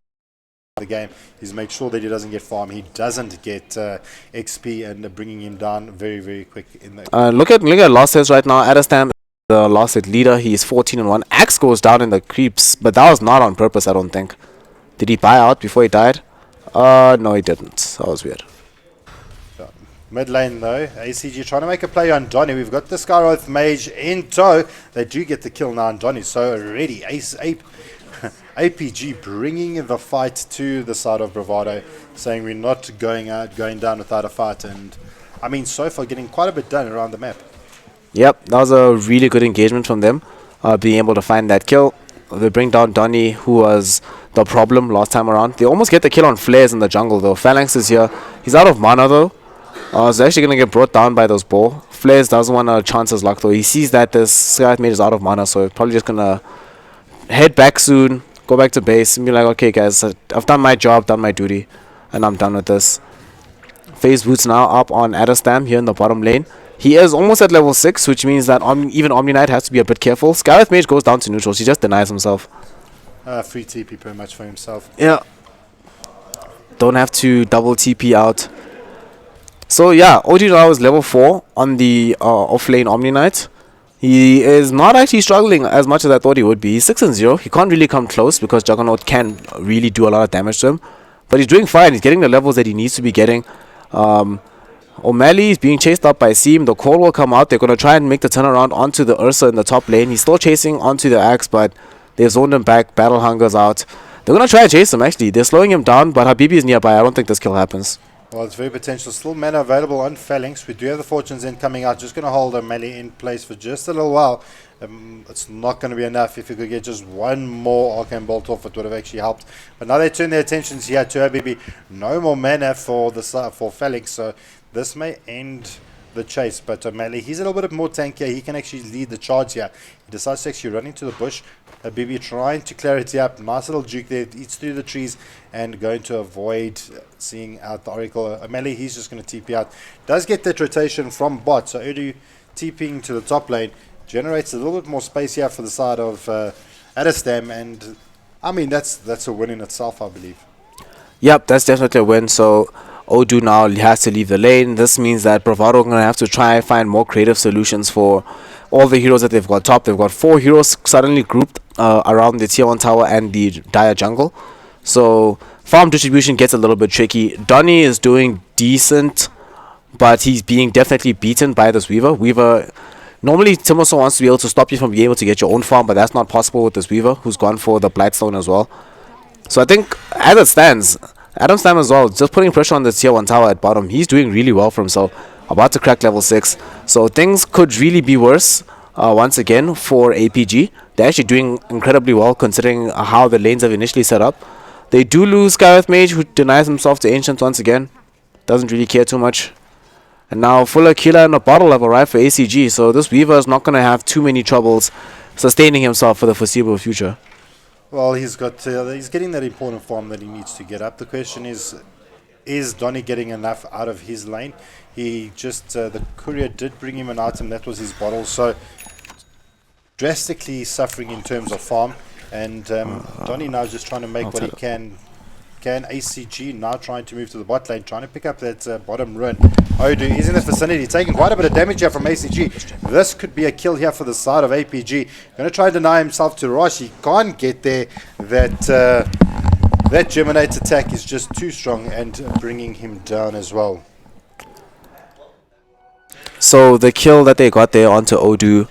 Speaker 4: in the game. He's made sure that he doesn't get farm, he doesn't get XP, and bringing him down very, very quick in the.
Speaker 3: Look at losses right now. Adestam, the loss at leader, he's 14-1. Axe goes down in the creeps, but that was not on purpose, I don't think. Did he buy out before he died? No, he didn't. That was weird.
Speaker 4: Mid lane though, ACG trying to make a play on Donny. We've got the Skyroth Mage in tow. They do get the kill now on Donny. So already APG bringing the fight to the side of Bravado, saying we're not going down without a fight. And I mean, so far getting quite a bit done around the map.
Speaker 3: Yep, that was a really good engagement from them, being able to find that kill. They bring down Donny, who was the problem last time around. They almost get the kill on Flares in the jungle though. Phalanx is here. He's out of mana though. He's actually going to get brought down by those bow. Flares doesn't want to chance his luck though. He sees that this Skyroth Mage is out of mana, so probably just going to head back soon, go back to base, and be like, okay guys, I've done my job, done my duty, and I'm done with this. Phase Boots now up on Adestam here in the bottom lane. He is almost at level 6, which means that even Omni Knight has to be a bit careful. Skyroth Mage goes down to neutral. He just denies himself.
Speaker 4: Free TP pretty much for himself.
Speaker 3: Yeah. Don't have to double TP out. So yeah, OG now is level 4 on the off-lane Omni Knight. He is not actually struggling as much as I thought he would be. He's 6-0. He can't really come close because Juggernaut can really do a lot of damage to him. But he's doing fine. He's getting the levels that he needs to be getting. O'Malley is being chased up by Seam. The call will come out. They're going to try and make the turnaround onto the Ursa in the top lane. He's still chasing onto the Axe, but they've zoned him back. Battle Hunger's out. They're going to try and chase him, actually. They're slowing him down, but Habibi is nearby. I don't think this kill happens.
Speaker 4: Well, it's very potential. Still mana available on Phalanx. We do have the Fortunes End coming out. Just going to hold O'Malley in place for just a little while. It's not going to be enough. If you could get just one more Arcane Bolt off, it would have actually helped. But now they turn their attentions here to Habibi. No more mana for Phalanx, so this may end the chase. But O'Malley, he's a little bit more tankier. He can actually lead the charge here. He decides to actually run into the bush. Habibi trying to clear it up. Nice little juke there. Eats through the trees and going to avoid seeing out the Oracle. O'Malley, he's just going to TP out. Does get that rotation from bot. So Udu TPing to the top lane generates a little bit more space here for the side of Adestam. And I mean, that's a win in itself, I believe.
Speaker 3: Yep, that's definitely a win. So Odu now has to leave the lane. This means that Bravado are going to have to try and find more creative solutions for all the heroes that they've got top. They've got 4 heroes suddenly grouped around the tier 1 tower and the Dire jungle. So farm distribution gets a little bit tricky. Donny is doing decent, but he's being definitely beaten by this Weaver. Normally Timoso wants to be able to stop you from being able to get your own farm, but that's not possible with this Weaver, who's gone for the Blightstone as well. So I think as it stands, Adam Stam as well, just putting pressure on the tier 1 tower at bottom. He's doing really well for himself. About to crack level 6. So things could really be worse once again for APG. They're actually doing incredibly well considering how the lanes have initially set up. They do lose Skyroth Mage, who denies himself to Ancient once again. Doesn't really care too much. And now Fuller Killer and a bottle have arrived for ACG. So this Weaver is not going to have too many troubles sustaining himself for the foreseeable future.
Speaker 4: Well, he's getting that important farm that he needs to get up. The question is Donny getting enough out of his lane? He just, the courier did bring him an item, that was his bottle, so drastically suffering in terms of farm, and Donny now just trying to make what he can. ACG now trying to move to the bot lane, trying to pick up that bottom run. Odu is in the vicinity, taking quite a bit of damage here from ACG. This could be a kill here for the side of APG. Going to try and deny himself to Rosh. He can't get there. That Germinate attack is just too strong and bringing him down as well.
Speaker 3: So the kill that they got there onto Odu,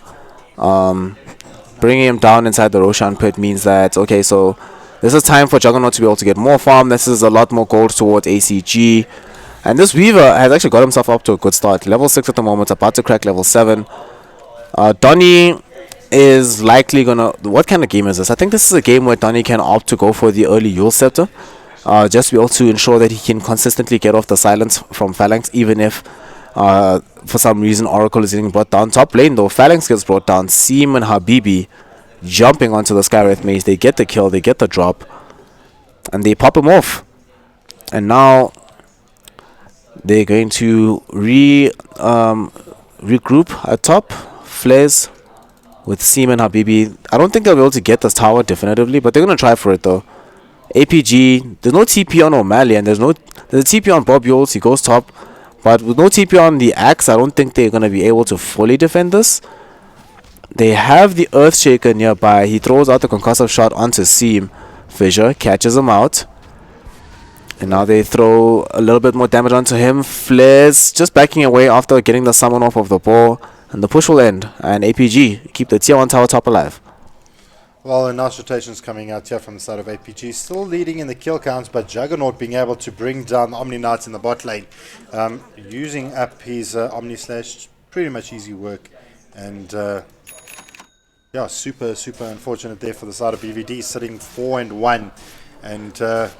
Speaker 3: bringing him down inside the Roshan pit, means that, okay, so this is time for Juggernaut to be able to get more farm. This is a lot more gold towards ACG. And this Weaver has actually got himself up to a good start. Level 6 at the moment, about to crack level 7. Donny is likely gonna. What kind of game is this? I think this is a game where Donny can opt to go for the early Yule Scepter, just to be able to ensure that he can consistently get off the silence from Phalanx, even if for some reason Oracle is getting brought down. Top lane though, Phalanx gets brought down. Seam and Habibi jumping onto the Skywrath Maze. They get the kill, they get the drop, and they pop him off. And now they're going to regroup at top. Flares with Seam and Habibi. I don't think they'll be able to get this tower definitively, but they're going to try for it though. APG, there's no TP on O'Malley, and there's a TP on Bob Yoles. He goes top, but with no TP on the Axe, I don't think they're going to be able to fully defend this. They have the Earthshaker nearby. He throws out the concussive shot onto Seam. Fissure catches him out. And now they throw a little bit more damage onto him. Flares just backing away after getting the summon off of the ball. And the push will end. And APG keep the tier 1 tower top alive.
Speaker 4: Well, a nice rotations coming out here from the side of APG. Still leading in the kill counts, but Juggernaut being able to bring down the Omni Knights in the bot lane. Using up his Omni Slash, pretty much easy work. And yeah, super unfortunate there for the side of BVD, sitting 4-1. And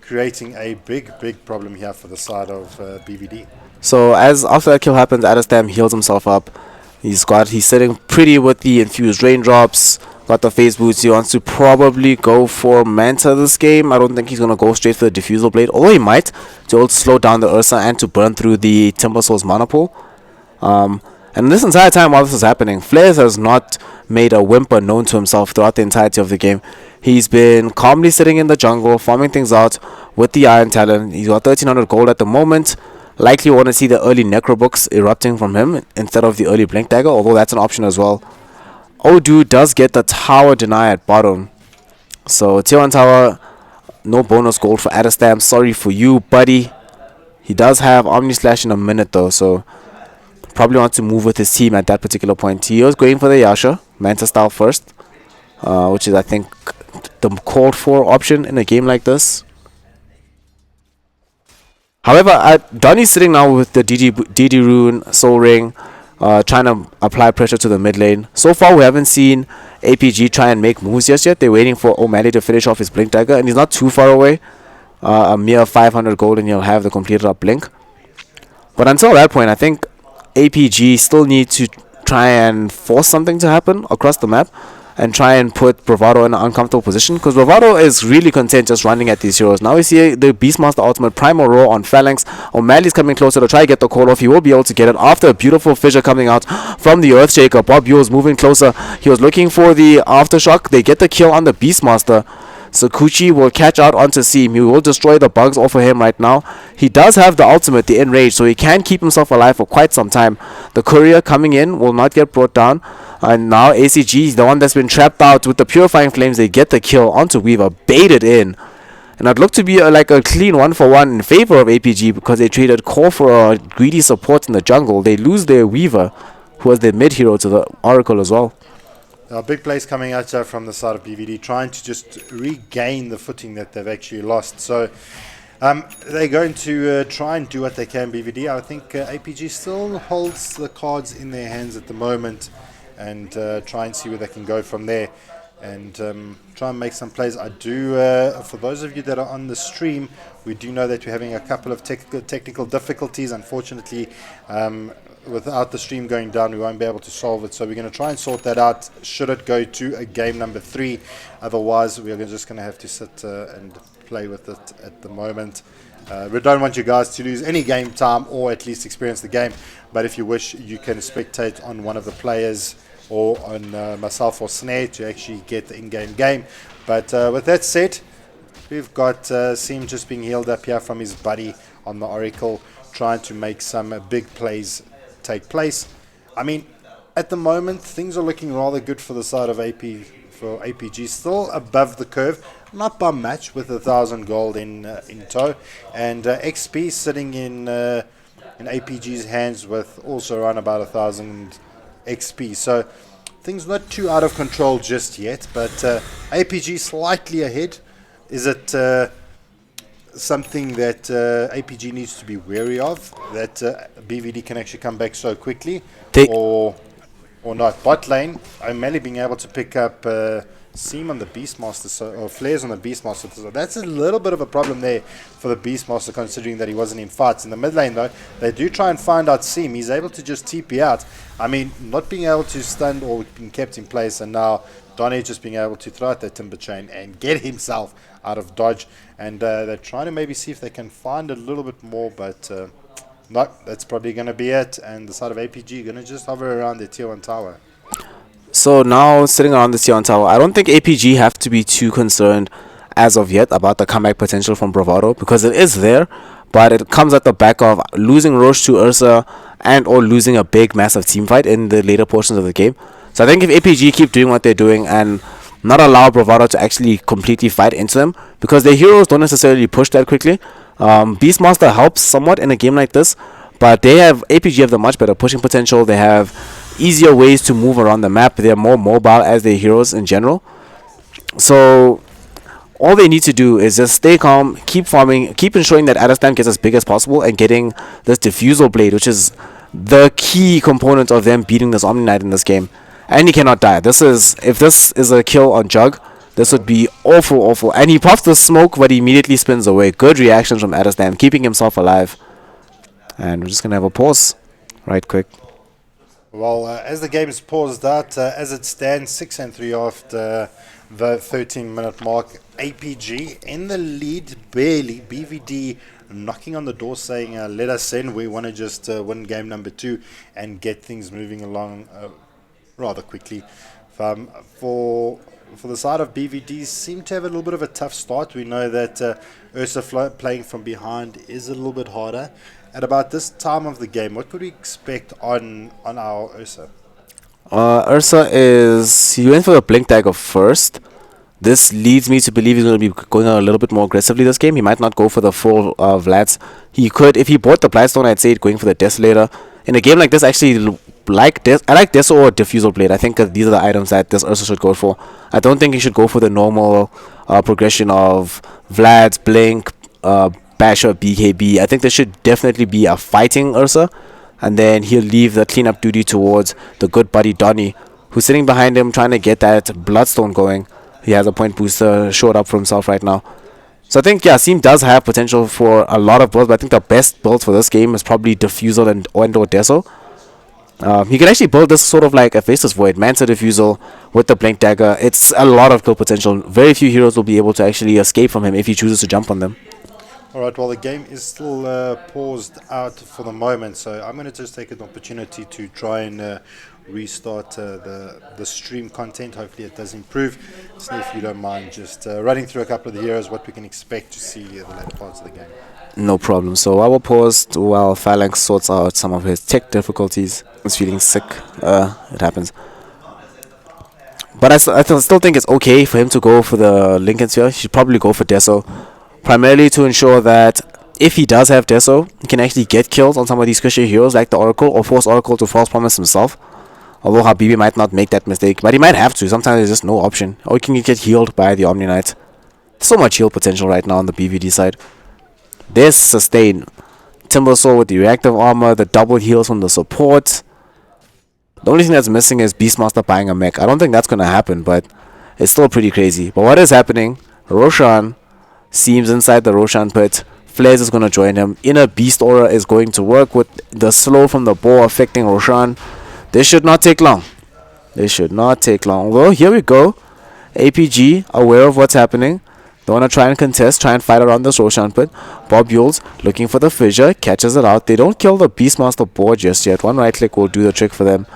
Speaker 4: creating a big problem here for the side of BVD.
Speaker 3: So as after that kill happens, Adestam heals himself up. He's sitting pretty with the infused raindrops, got the phase boots. He wants to probably go for Manta this game. I don't think he's gonna go straight for the diffusal blade, although he might, to also slow down the Ursa and to burn through the Timber Soul's mana pool. And this entire time while this is happening, Flares has not made a whimper known to himself throughout the entirety of the game. He's been calmly sitting in the jungle, farming things out with the Iron Talon. He's got 1300 gold at the moment. Likely want to see the early Necro books erupting from him instead of the early Blink Dagger, although that's an option as well. Odu does get the tower deny at bottom. So tier 1 tower, no bonus gold for Adestam. Sorry for you, buddy. He does have Omni Slash in a minute though, so probably wants to move with his team at that particular point. He was going for the Yasha, Manta style first, which is I think the called for option in a game like this. However, Donny's sitting now with the DD Rune, Soul Ring, trying to apply pressure to the mid lane. So far, we haven't seen APG try and make moves just yet. They're waiting for O'Malley to finish off his Blink Dagger, and he's not too far away. A mere 500 gold, and he'll have the completed up Blink. But until that point, I think APG still need to try and force something to happen across the map and try and put Bravado in an uncomfortable position, because Bravado is really content just running at these heroes. Now we see the Beastmaster ultimate Primal Roar on Phalanx. O'Malley's coming closer to try to get the call off. He will be able to get it after a beautiful fissure coming out from the Earthshaker. Bob Yule's moving closer. He was looking for the Aftershock. They get the kill on the Beastmaster. Sakuchi will catch out onto Seam. He will destroy the bugs off of him right now. He does have the ultimate, the Enrage, so he can keep himself alive for quite some time. The courier coming in will not get brought down. And now ACG is the one that's been trapped out with the Purifying Flames. They get the kill onto Weaver, baited in. And it looked to be like a clean 1-for-1 in favor of APG, because they traded Core for a greedy support in the jungle. They lose their Weaver, who was their mid hero, to the Oracle as well.
Speaker 4: Big plays coming out from the side of BVD, trying to just regain the footing that they've actually lost. So they're going to try and do what they can, BVD. I think APG still holds the cards in their hands at the moment, and try and see where they can go from there, and try and make some plays. I do, for those of you that are on the stream, we do know that we're having a couple of technical difficulties. Unfortunately, without the stream going down, we won't be able to solve it. So we're going to try and sort that out should it go to a game number 3. Otherwise, we're just going to have to sit and play with it at the moment. We don't want you guys to lose any game time, or at least experience the game. But if you wish, you can spectate on one of the players, or on myself or Snare, to actually get the in-game game. But with that said, we've got Seam just being healed up here from his buddy on the Oracle, trying to make some big plays take place. I mean, at the moment, things are looking rather good for the side of APG. Still above the curve, not by much, with 1,000 gold in tow, and XP sitting in APG's hands with also around about 1,000 XP. So things not too out of control just yet, but APG slightly ahead. Is it something that APG needs to be wary of, that BVD can actually come back so quickly, or or not. Bot lane, O'Malley being able to pick up Seam on the Beastmaster, or Flares on the Beastmaster. So that's a little bit of a problem there for the Beastmaster, considering that he wasn't in fights. In the mid lane, though, they do try and find out Seam. He's able to just TP out. I mean, not being able to stun or being kept in place, and now Donny just being able to throw out that Timber Chain and get himself out of dodge. And they're trying to maybe see if they can find a little bit more, but no, that's probably going to be it. And the side of APG going to just hover around the tier 1 tower.
Speaker 3: So now sitting around the tier 1 tower, I don't think APG have to be too concerned as of yet about the comeback potential from Bravado, because it is there, but it comes at the back of losing Roche to Ursa and or losing a big massive team fight in the later portions of the game. So I think if APG keep doing what they're doing and not allow Bravado to actually completely fight into them, because their heroes don't necessarily push that quickly. Beastmaster helps somewhat in a game like this, but APG have the much better pushing potential. They have easier ways to move around the map. They're more mobile as their heroes in general. So all they need to do is just stay calm, keep farming, keep ensuring that Adestam gets as big as possible, and getting this Diffusal Blade, which is the key component of them beating this Omni Knight in this game. And he cannot die. If this is a kill on Jug, this would be awful. And he puffs the smoke, but he immediately spins away. Good reactions from Adestam, keeping himself alive. And we're just going to have a pause right quick.
Speaker 4: Well, as the game is paused out, as it stands 6-3 after the 13-minute mark, APG in the lead barely. BVD knocking on the door saying, let us in. We want to just win game number 2 and get things moving along rather quickly. For the side of BVD, seem to have a little bit of a tough start. We know that Ursa playing from behind is a little bit harder. At about this time of the game, what could we expect on our Ursa?
Speaker 3: Ursa he went for the Blink Dagger first. This leads me to believe he's going to be going a little bit more aggressively this game. He might not go for the full Vlads. He could, if he bought the Blightstone, I'd say going for the Desolator. In a game like this, actually, I like Deso or Diffusal Blade. I think these are the items that this Ursa should go for. I don't think he should go for the normal progression of Vlads, Blink, Basher, BKB. I think there should definitely be a fighting Ursa, and then he'll leave the cleanup duty towards the good buddy Donny, who's sitting behind him trying to get that Bloodstone going. He has a point booster showed up for himself right now. So I think, yeah, Seam does have potential for a lot of builds, but I think the best build for this game is probably Diffusal and or Deso. He can actually build this sort of like a Faceless Void, Manta Diffusal with the Blink Dagger. It's a lot of kill potential. Very few heroes will be able to actually escape from him if he chooses to jump on them.
Speaker 4: Alright, well, the game is still paused out for the moment, so I'm going to just take an opportunity to try and restart the stream content. Hopefully it does improve. So if you don't mind just running through a couple of the heroes, what we can expect to see in the later parts of the game.
Speaker 3: No problem. So I will pause while Phalanx sorts out some of his tech difficulties. He's feeling sick. It happens. But I still think it's okay for him to go for the Lincoln Sphere. He should probably go for Deso, primarily to ensure that if he does have Deso, he can actually get kills on some of these squishy heroes like the Oracle, or force Oracle to false promise himself. Although Habibi might not make that mistake, but he might have to. Sometimes there's just no option. Or he can get healed by the Omni Knight. So much heal potential right now on the BVD side. There's sustain. Timbersaw with the reactive armor, the double heals from the support. The only thing that's missing is Beastmaster buying a mech. I don't think that's going to happen, but it's still pretty crazy. But what is happening? Roshan seems inside the Roshan pit. Flares is going to join him. Inner Beast Aura is going to work with the slow from the bow affecting Roshan. This should not take long. This should not take long. Although, here we go. APG, aware of what's happening. They want to try and contest, try and fight around this Roshan pit. Bob Yules looking for the fissure, catches it out. They don't kill the Beastmaster board just yet. One right click will do the trick for them.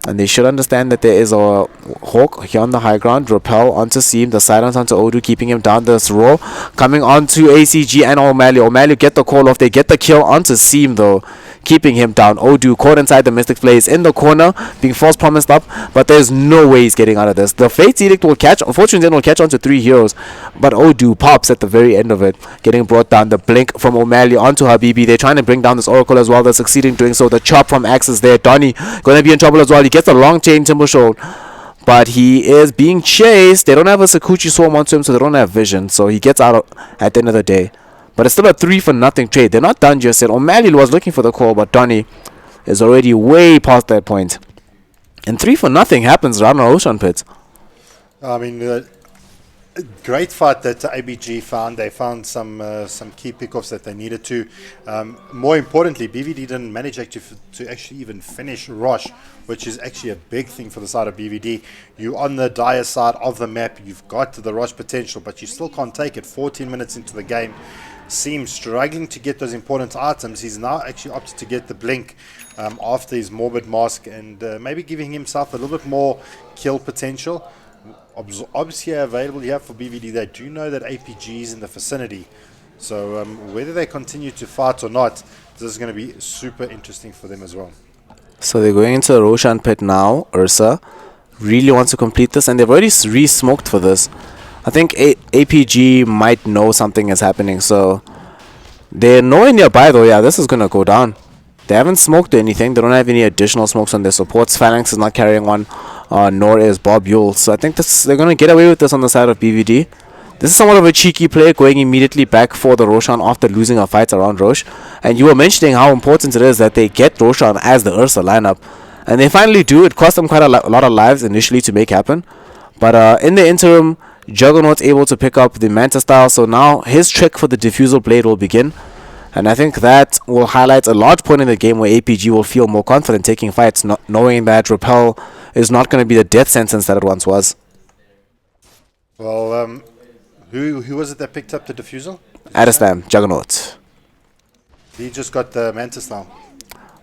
Speaker 3: And they should understand that there is a Hawk here on the high ground. Repel onto Seam. The silence onto Odu, keeping him down. This roll coming onto ACG and O'Malley. O'Malley get the call off. They get the kill onto Seam though, keeping him down. Odu caught inside the Mystic Blaze in the corner, being false promised up, but there's no way he's getting out of this. The Fate's Edict will catch, unfortunately, will catch onto 3 heroes, but Odu pops at the very end of it, getting brought down. The blink from O'Malley onto Habibi. They're trying to bring down this Oracle as well. They're succeeding doing so. The chop from Axe is there. Donny going to be in trouble as well. He gets a long chain Timber Shoal, but he is being chased. They don't have a Sakuchi Swarm onto him, so they don't have vision, so he gets out at the end of the day. But it's still a 3-for-0 trade. They're not done just yet. O'Malley was looking for the call, but Donny is already way past that point. And 3 for nothing happens around our Ocean Pit.
Speaker 4: I mean, great fight that ABG found. They found some key pickoffs that they needed to. More importantly, BVD didn't manage to actually even finish Rosh, which is actually a big thing for the side of BVD. You're on the dire side of the map. You've got the Rosh potential, but you still can't take it. 14 minutes into the game. Seems struggling to get those important items. He's now actually opted to get the blink after his morbid mask, and maybe giving himself a little bit more kill potential. Obviously available here for BVD. They do know that APG is in the vicinity, so whether they continue to fight or not, this is going to be super interesting for them as well.
Speaker 3: So they're going into a Roshan pit now. Ursa really wants to complete this, and they've already re-smoked for this. I think APG might know something is happening, so they're nowhere nearby though. Yeah, this is going to go down. They haven't smoked anything. They don't have any additional smokes on their supports. Phalanx is not carrying one, nor is Bob Yule. So I think they're going to get away with this on the side of BVD. This is somewhat of a cheeky play, going immediately back for the Roshan after losing a fight around Rosh. And you were mentioning how important it is that they get Roshan as the Ursa lineup. And they finally do. It cost them quite a lot of lives initially to make happen. But in the interim, Juggernaut's able to pick up the Manta style. So now his trick for the Diffusal Blade will begin. And I think that will highlight a large point in the game where APG will feel more confident taking fights, not knowing that Repel is not going to be the death sentence that it once was.
Speaker 4: Well, who was it that picked up the Diffusal?
Speaker 3: Adestam, Juggernaut.
Speaker 4: He just got the Mantis now.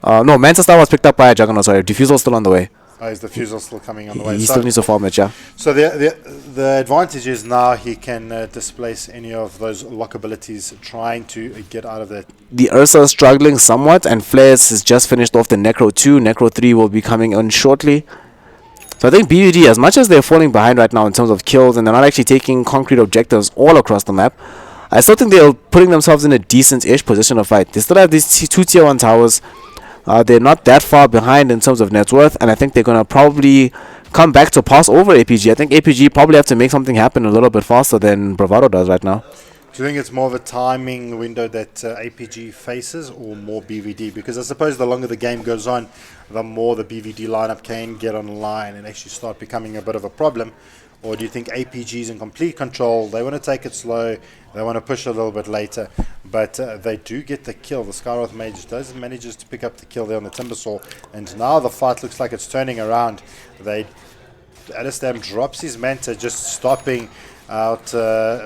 Speaker 3: No, Manta style was picked up by a Juggernaut, sorry. Diffusal's still on the way.
Speaker 4: Oh, is the Diffusal still coming on the way?
Speaker 3: He still needs to farm it, yeah.
Speaker 4: So the advantage is now he can displace any of those lock abilities trying to get out of that.
Speaker 3: The Ursa is struggling somewhat, and Flares has just finished off the Necro 2. Necro 3 will be coming on shortly. So I think BUD, as much as they're falling behind right now in terms of kills, and they're not actually taking concrete objectives all across the map, I still think they're putting themselves in a decent-ish position to fight. They still have these 2 tier 1 towers. They're not that far behind in terms of net worth, and I think they're going to probably come back to pass over APG. I think APG probably have to make something happen a little bit faster than Bravado does right now.
Speaker 4: Do you think it's more of a timing window that APG faces, or more BVD? Because I suppose the longer the game goes on, the more the BVD lineup can get online and actually start becoming a bit of a problem. Or do you think APG is in complete control? They want to take it slow. They want to push a little bit later. But they do get the kill. The Skyroth Mage manages to pick up the kill there on the Timbersaw. And now the fight looks like it's turning around. Adestam drops his Manta, just stopping out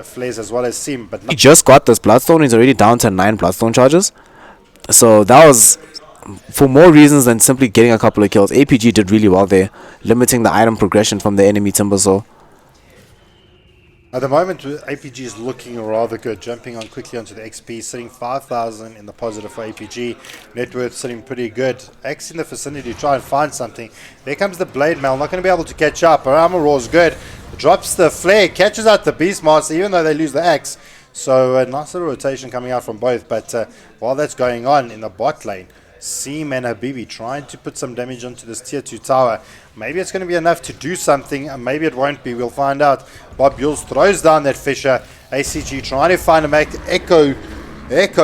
Speaker 4: Flares as well as Sim. But
Speaker 3: he just got this Bloodstone. He's already down to 9 Bloodstone charges. So that was for more reasons than simply getting a couple of kills. APG did really well there, limiting the item progression from the enemy Timbersaw.
Speaker 4: At the moment, APG is looking rather good, jumping on quickly onto the XP, sitting 5,000 in the positive for APG. Net worth sitting pretty good. X in the vicinity to try and find something. There comes the Blade Mail, not going to be able to catch up. Armor Raw is good. Drops the Flare, catches out the Beastmaster, even though they lose the X. So a nice little rotation coming out from both. But while that's going on in the bot lane, Seam and Habibi trying to put some damage onto this tier 2 tower. Maybe it's going to be enough to do something, and maybe it won't be. We'll find out. Bob Yules throws down that Fisher. ACG trying to find a make Echo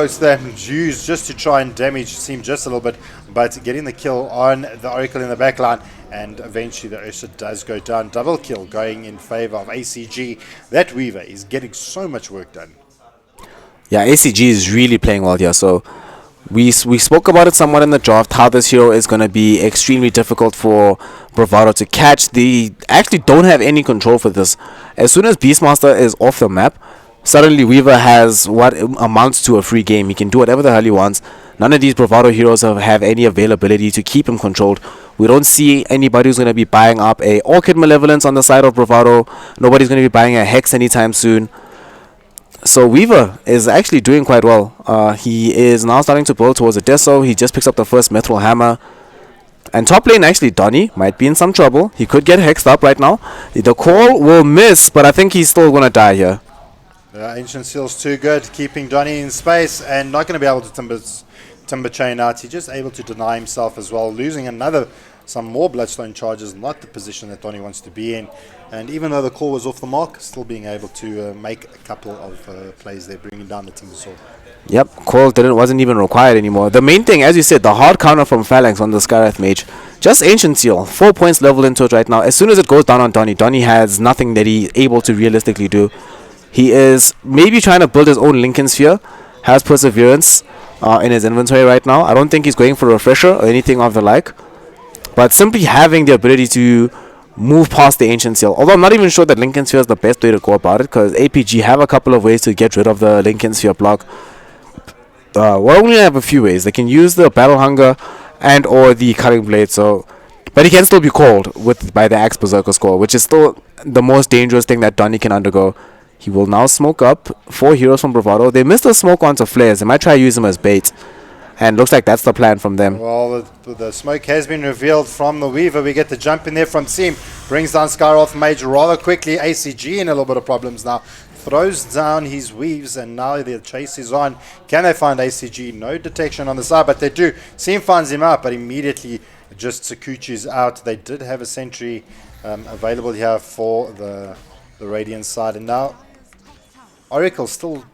Speaker 4: Slam used just to try and damage Seam just a little bit, but getting the kill on the Oracle in the backline, and eventually the Ursa does go down. Double kill going in favor of ACG. That Weaver is getting so much work done.
Speaker 3: Yeah, ACG is really playing well here, so we spoke about it somewhat in the draft, how this hero is going to be extremely difficult for Bravado to catch. They actually don't have any control for this. As soon as Beastmaster is off the map, suddenly Weaver has what amounts to a free game. He can do whatever the hell he wants. None of these Bravado heroes have any availability to keep him controlled. We don't see anybody who's going to be buying up a Orchid Malevolence on the side of Bravado. Nobody's going to be buying a Hex anytime soon. So Weaver is actually doing quite well. He is now starting to build towards a Deso. He just picks up the first Mithril Hammer. And top lane, actually, Donny might be in some trouble. He could get hexed up right now. The call will miss, but I think he's still going to die here.
Speaker 4: Ancient Seal's too good, keeping Donny in space and not going to be able to timber chain out. He's just able to deny himself as well, losing some more Bloodstone charges, not the position that Donny wants to be in. And even though the call was off the mark, still being able to make a couple of plays there, bringing down the Timbersaw.
Speaker 3: Yep, Call wasn't even required anymore. The main thing, as you said, the hard counter from Phalanx on the Skywrath Mage. Just Ancient Seal. 4 points level into it right now. As soon as it goes down on Donny has nothing that he's able to realistically do. He is maybe trying to build his own Lincoln Sphere. Has Perseverance in his inventory right now. I don't think he's going for a Refresher or anything of the like. But simply having the ability to move past the Ancient Seal. Although I'm not even sure that Lincoln Sphere is the best way to go about it, because APG have a couple of ways to get rid of the Lincoln Sphere block. We only have a few ways. They can use the Battle Hunger and or the Cutting Blade. So, but he can still be called by the Axe Berserker score, which is still the most dangerous thing that Donny can undergo. He will now smoke up 4 heroes from Bravado. They missed the smoke onto Flares. They might try to use him as bait. And looks like that's the plan from them.
Speaker 4: Well, the smoke has been revealed from the Weaver. We get the jump in there from Seam. Brings down Skywrath Mage rather quickly. ACG in a little bit of problems now. Throws down his Weaves, and now the chase is on. Can they find ACG? No detection on the side, but they do. Seam finds him out, but immediately just Sakuchi's out. They did have a sentry available here for the Radiant side, and now Oracle still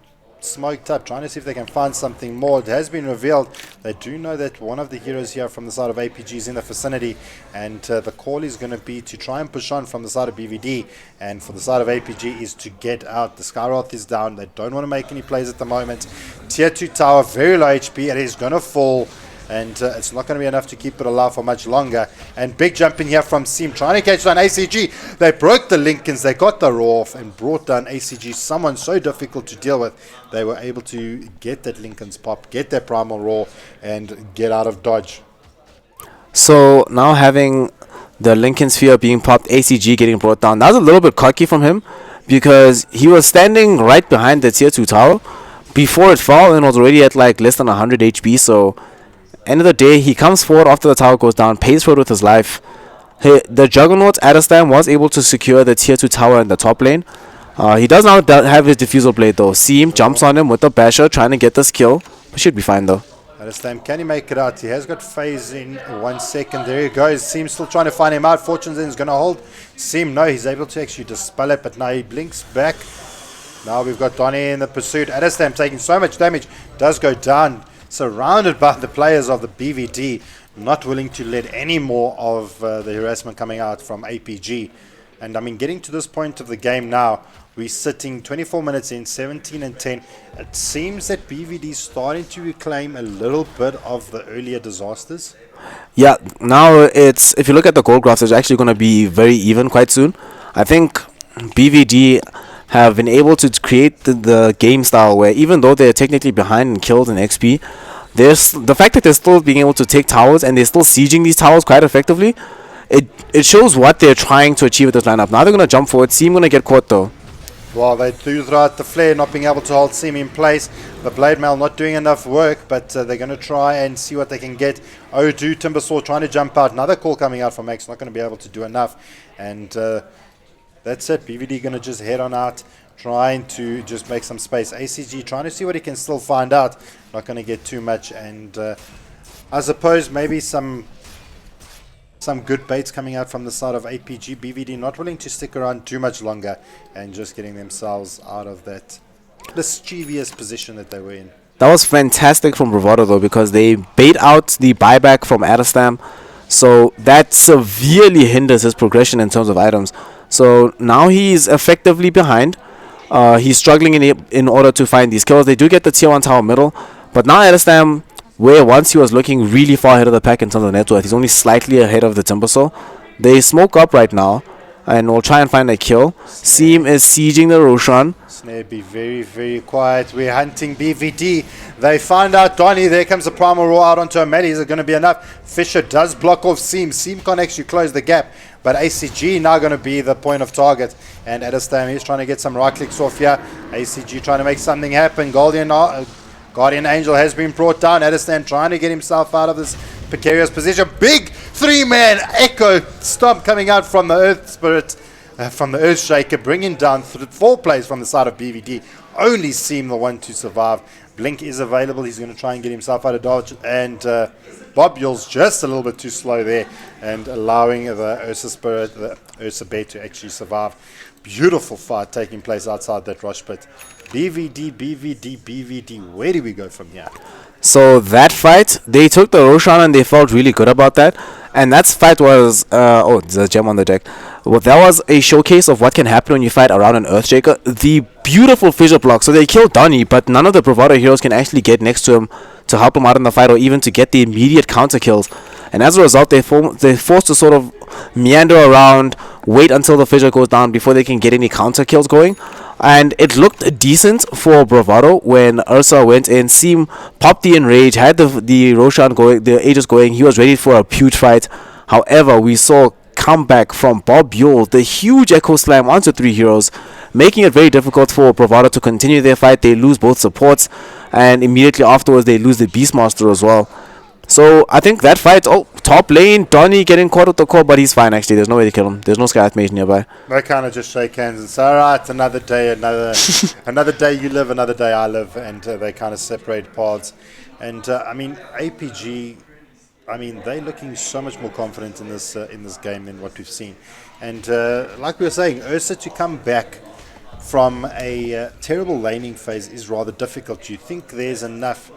Speaker 4: smoked up, trying to see if they can find something more. It has been revealed. They do know that one of the heroes here from the side of APG is in the vicinity, and the call is going to be to try and push on from the side of BVD, and for the side of APG is to get out. The Skywrath is down. They don't want to make any plays at the moment. Tier 2 tower, very low HP. It is going to fall, and it's not going to be enough to keep it alive for much longer. And big jump in here from Seam, trying to catch down ACG. They broke the Lincolns, they got the Raw off and brought down ACG, someone so difficult to deal with. They were able to get that Lincoln's pop, get their Primal Raw, and get out of dodge.
Speaker 3: So now having the Lincoln Sphere being popped, ACG getting brought down, that was a little bit cocky from him, because he was standing right behind the tier 2 tower before it fell and was already at like less than 100 HP. So end of the day, he comes forward after the tower goes down, pays for it with his life. The Juggernaut Adderstam was able to secure the tier 2 tower in the top lane. He does now have his Diffusal Blade though. Seam jumps on him with the Basher, trying to get this kill. But should be fine though.
Speaker 4: Adderstam, can he make it out? He has got phase in 1 second. There he goes. Seam still trying to find him out. Fortune's is going to hold. Seam, no, he's able to actually dispel it, but now he blinks back. Now we've got Donny in the pursuit. Adderstam taking so much damage, does go down, surrounded by the players of the BVD, not willing to let any more of the harassment coming out from APG. And I mean, getting to this point of the game now, we're sitting 24 minutes in, 17 and 10. It seems that BVD is starting to reclaim a little bit of the earlier disasters.
Speaker 3: Yeah, now it's, if you look at the goal graphs, it's actually going to be very even quite soon. I think BVD have been able to create the game style where even though they're technically behind in kills and XP, there's the fact that they're still being able to take towers and they're still sieging these towers quite effectively. It shows what they're trying to achieve with this lineup. Now they're going to jump forward. Seam going to get caught though.
Speaker 4: Well, they do throw out the flare, not being able to hold Seam in place. The Blade Mail not doing enough work, but they're going to try and see what they can get. Odu, Timbersaw trying to jump out. Another call coming out from X, not going to be able to do enough. And that's it. BVD going to just head on out, trying to just make some space. ACG trying to see what he can still find out. Not going to get too much. And I suppose maybe some good baits coming out from the side of APG. BVD not willing to stick around too much longer and just getting themselves out of that mischievous position that they were in.
Speaker 3: That was fantastic from Bravado though, because they bait out the buyback from Adderstam, so that severely hinders his progression in terms of items. So now he's effectively behind. He's struggling in order to find these kills. They do get the tier 1 tower middle, but now Adderstam, where once he was looking really far ahead of the pack in terms of net worth, he's only slightly ahead of the Timbersaw. They smoke up right now and will try and find a kill. Seam is sieging the Roshan.
Speaker 4: Snare, be very, very quiet. We're hunting BVD. They find out Donny. There comes the Primal Raw out onto O'Malley. Is it going to be enough? Fisher does block off Seam. Seam can't actually close the gap, but ACG now going to be the point of target. And Adderstam is trying to get some right clicks off here. ACG trying to make something happen. Guardian Angel has been brought down. Adderstam trying to get himself out of this precarious position. Big 3-man echo stomp coming out from the Earth Spirit, from the Earth Shaker, bringing down 4 plays from the side of BVD. Only Seam the one to survive. Blink is available. He's going to try and get himself out of dodge. And Bob Yule's just a little bit too slow there and allowing the Ursa Spirit, the Ursa Bear to actually survive. Beautiful fight taking place outside that Rosh pit. BVD, where do we go from here?
Speaker 3: So that fight, they took the Roshan and they felt really good about that. And that fight was, oh, there's a gem on the deck. Well, that was a showcase of what can happen when you fight around an Earthshaker. The beautiful fissure block. So they killed Donnie, but none of the Bravado heroes can actually get next to him to help him out in the fight or even to get the immediate counter kills. And as a result, they're forced to sort of meander around, wait until the fissure goes down before they can get any counter kills going. And it looked decent for Bravado when Ursa went in. Seam popped the Enrage, had the Roshan going, the Aegis going. He was ready for a huge fight. However, we saw comeback from Bob Yule, the huge Echo Slam onto 3 heroes, making it very difficult for Bravado to continue their fight. They lose both supports, and immediately afterwards they lose the Beastmaster as well. So I think that fight, top lane, Donnie getting caught with the core, but he's fine actually. There's no way to kill him. There's no Sky Mage nearby.
Speaker 4: They kind of just shake hands and say, alright, another day, another day you live, another day I live, and they kind of separate paths. And I mean, APG, I mean, they're looking so much more confident in this game than what we've seen. And like we were saying, Ursa to come back from a terrible laning phase is rather difficult. You think there's enough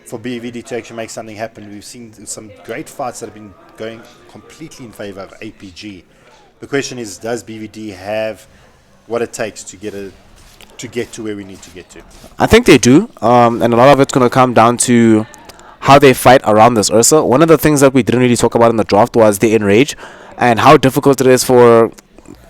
Speaker 4: for BVD to actually make something happen. We've seen some great fights that have been going completely in favor of APG. The question is, does BVD have what it takes to get to where we need to get to?
Speaker 3: I think they do, and a lot of it's going to come down to how they fight around this Ursa. One of the things that we didn't really talk about in the draft was the Enrage and how difficult it is for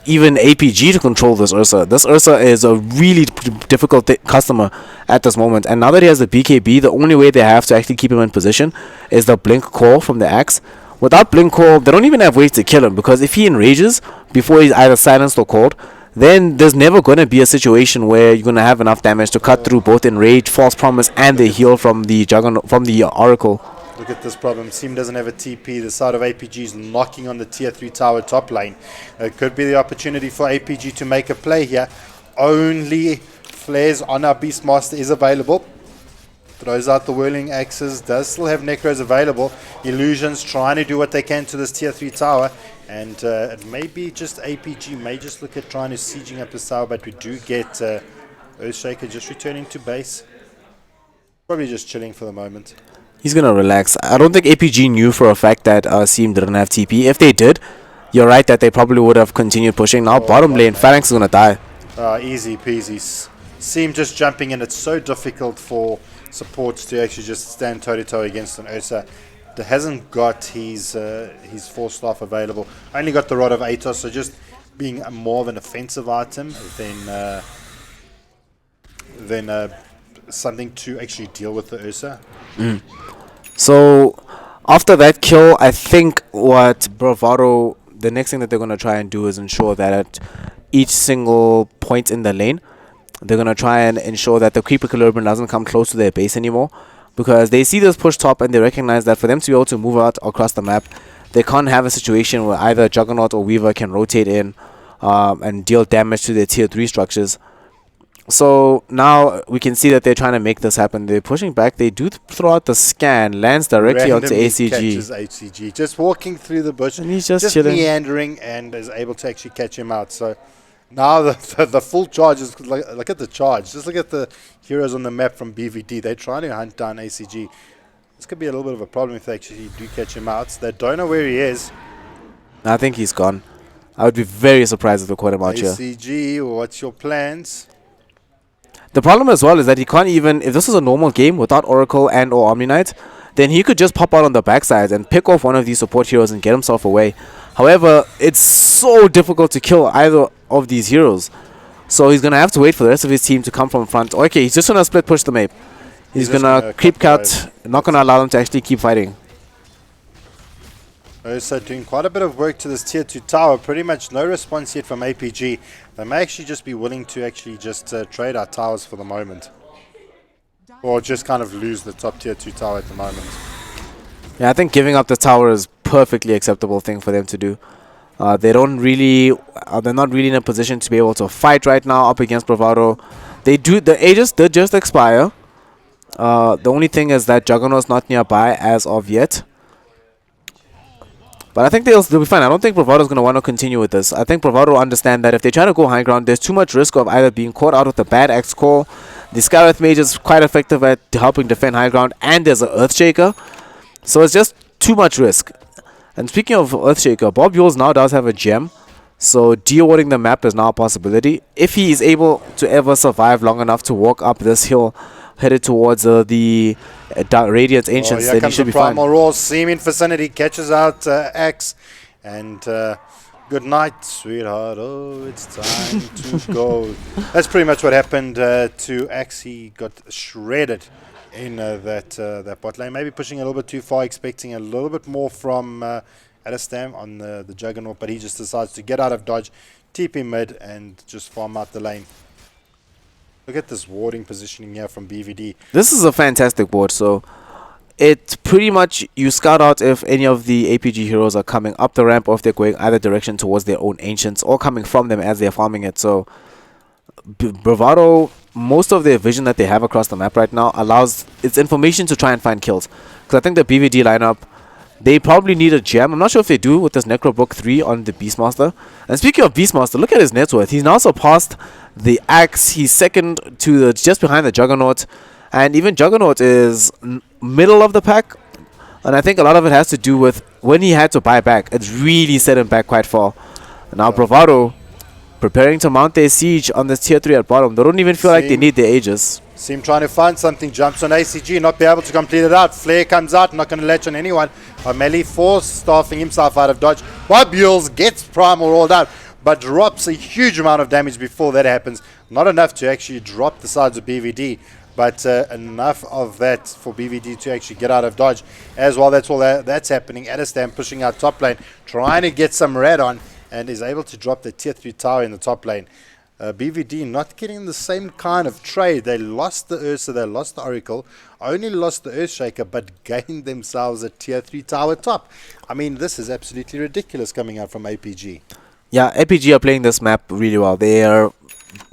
Speaker 3: even APG to control this Ursa. This Ursa is a really difficult customer at this moment, and now that he has the BKB, the only way they have to actually keep him in position is the Blink Core from the Axe. Without Blink Core, they don't even have ways to kill him, because if he enrages before he's either silenced or called, then there's never going to be a situation where you're going to have enough damage to cut through both Enrage, False Promise, and the heal from the Juggernaut, from the Oracle.
Speaker 4: Look at this problem. Seam doesn't have a TP. The side of APG is knocking on the tier 3 tower top lane. It could be the opportunity for APG to make a play here. Only flares on our Beastmaster is available. Throws out the whirling axes. Does still have Necros available. Illusions trying to do what they can to this tier 3 tower. And it may be just APG may just look at trying to sieging up this tower. But we do get Earthshaker just returning to base. Probably just chilling for the moment.
Speaker 3: He's going to relax. I don't think APG knew for a fact that Seam didn't have TP. If they did, you're right that they probably would have continued pushing. Now bottom lane, Phalanx is going to die.
Speaker 4: Easy peasy. Seam just jumping in. It's so difficult for supports to actually just stand toe-to-toe against an Ursa. That hasn't got his 4-staff available. Only got the Rod of Atos, so just being more of an offensive item than something to actually deal with the Ursa.
Speaker 3: So after that kill, I think what Bravado, the next thing that they're going to try and do is ensure that at each single point in the lane, they're going to try and ensure that the Creeper Equilibrium doesn't come close to their base anymore, because they see this push top and they recognize that for them to be able to move out across the map, they can't have a situation where either Juggernaut or Weaver can rotate in and deal damage to their tier 3 structures. So now we can see that they're trying to make this happen. They're pushing back. They do throw out the scan, lands directly onto ACG.
Speaker 4: Catches ACG, just walking through the bush,
Speaker 3: and he's just chilling,
Speaker 4: meandering, and is able to actually catch him out. So now the full charge is look at the charge. Just look at the heroes on the map from BVD. They're trying to hunt down ACG. This could be a little bit of a problem if they actually do catch him out. They don't know where he is.
Speaker 3: I think he's gone. I would be very surprised if they caught him out here.
Speaker 4: ACG, what's your plans?
Speaker 3: The problem as well is that he can't even, if this is a normal game without Oracle and or Omni Knight, then he could just pop out on the backside and pick off one of these support heroes and get himself away. However, it's so difficult to kill either of these heroes. So he's going to have to wait for the rest of his team to come from front. Okay, he's just going to split push the map. He's going to creep cut, not going to allow them to actually keep fighting.
Speaker 4: So doing quite a bit of work to this tier 2 tower. Pretty much no response yet from APG. They may actually just be willing to actually just trade our towers for the moment. Or just kind of lose the top tier 2 tower at the moment.
Speaker 3: Yeah, I think giving up the tower is perfectly acceptable thing for them to do. They don't really, they're not really in a position to be able to fight right now up against Bravado. The Aegis did just expire. The only thing is that Juggernaut's not nearby as of yet. But I think they'll be fine. I don't think Bravado's going to want to continue with this. I think Bravado will understand that if they try to go high ground, there's too much risk of either being caught out with a bad X core. The Skywrath Mage is quite effective at helping defend high ground, and there's an Earthshaker. So it's just too much risk. And speaking of Earthshaker, Bob Yules now does have a gem. So de-awarding the map is now a possibility. If he is able to ever survive long enough to walk up this hill headed towards the Radiant Ancients,
Speaker 14: here
Speaker 3: then he
Speaker 14: comes
Speaker 3: should
Speaker 14: the
Speaker 3: be fine.
Speaker 14: Primal Roar, Seeming Vicinity, catches out Axe, and good night, sweetheart, oh, it's time to go. That's pretty much what happened to Axe. He got shredded in that bot lane, maybe pushing a little bit too far, expecting a little bit more from Adestam on the Juggernaut, but he just decides to get out of dodge, TP mid, and just farm out the lane. Look at this warding positioning here from BVD.
Speaker 3: This is a fantastic board. So it pretty much, you scout out if any of the APG heroes are coming up the ramp or if they're going either direction towards their own ancients or coming from them as they're farming it. So Bravado, most of their vision that they have across the map right now allows its information to try and find kills. Because I think the BVD lineup, they probably need a gem. I'm not sure if they do with this Necro Book 3 on the Beastmaster. And speaking of Beastmaster, look at his net worth. He's now surpassed the Axe. He's second to just behind the Juggernaut. And even Juggernaut is middle of the pack. And I think a lot of it has to do with when he had to buy back. It's really set him back quite far. Now Bravado preparing to mount their siege on this tier 3 at bottom. They don't even feel like they need their Aegis.
Speaker 14: Seem trying to find something, jumps on ACG, not be able to complete it out. Flare comes out, not going to latch on anyone. Melee force staffing himself out of dodge. Bob Yules gets Primal rolled out, but drops a huge amount of damage before that happens. Not enough to actually drop the sides of BVD, but enough of that for BVD to actually get out of dodge. As well, that's all that's happening. Adestam pushing out top lane, trying to get some red on, and is able to drop the tier 3 tower in the top lane. BVD not getting the same kind of trade. They lost the Ursa, they lost the Oracle, only lost the Earthshaker, but gained themselves a tier 3 tower top. I mean, this is absolutely ridiculous coming out from APG.
Speaker 3: Yeah, APG are playing this map really well. They are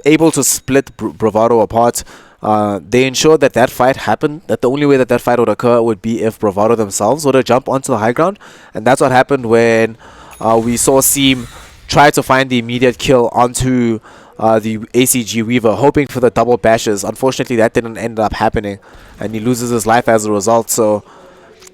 Speaker 3: able to split Bravado apart. They ensured that that fight happened, that the only way that that fight would occur would be if Bravado themselves were to jump onto the high ground. And that's what happened when we saw Seam try to find the immediate kill onto the ACG Weaver, hoping for the double bashes. Unfortunately, that didn't end up happening, and he loses his life as a result. So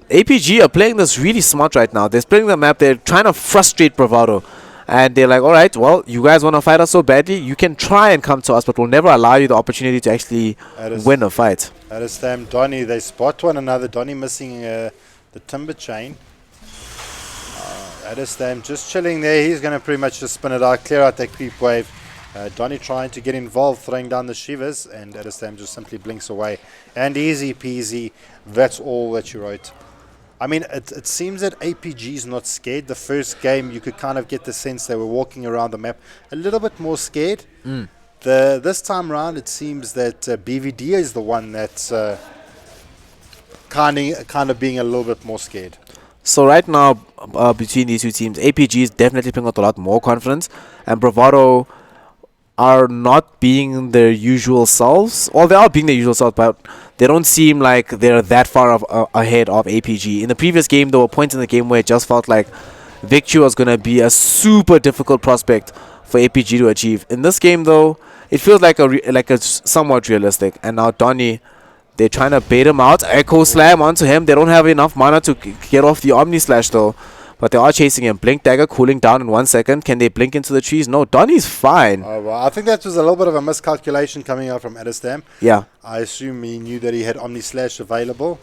Speaker 3: APG are playing this really smart right now. They're splitting the map. They're trying to frustrate Bravado, and they're like, all right, well, you guys want to fight us so badly, you can try and come to us, but we'll never allow you the opportunity to actually win a fight.
Speaker 14: Adestam, Donny, they spot one another. Donny missing the timber chain. Adestam just chilling there. He's going to pretty much just spin it out, clear out that creep wave. Donny trying to get involved, throwing down the Shivers, and Adestam just simply blinks away. And easy peasy, that's all that you wrote. I mean, it seems that APG is not scared. The first game, you could kind of get the sense they were walking around the map a little bit more scared. This time around, it seems that BVD is the one that's kind of being a little bit more scared.
Speaker 3: So right now, between these two teams, APG is definitely playing with a lot more confidence, and Bravado are not being their usual selves. Well, they are being their usual selves, but they don't seem like they're that far ahead of APG. In the previous game, there were points in the game where it just felt like victory was going to be a super difficult prospect for APG to achieve. In this game, though, it feels like a somewhat realistic. And now Donny, they're trying to bait him out. Echo Slam onto him. They don't have enough mana to get off the Omni Slash, though. But they are chasing him. Blink Dagger cooling down in 1 second. Can they blink into the trees? No, Donny's fine.
Speaker 14: Well, I think that was a little bit of a miscalculation coming out from Adestam.
Speaker 3: Yeah.
Speaker 14: I assume he knew that he had Omni Slash available.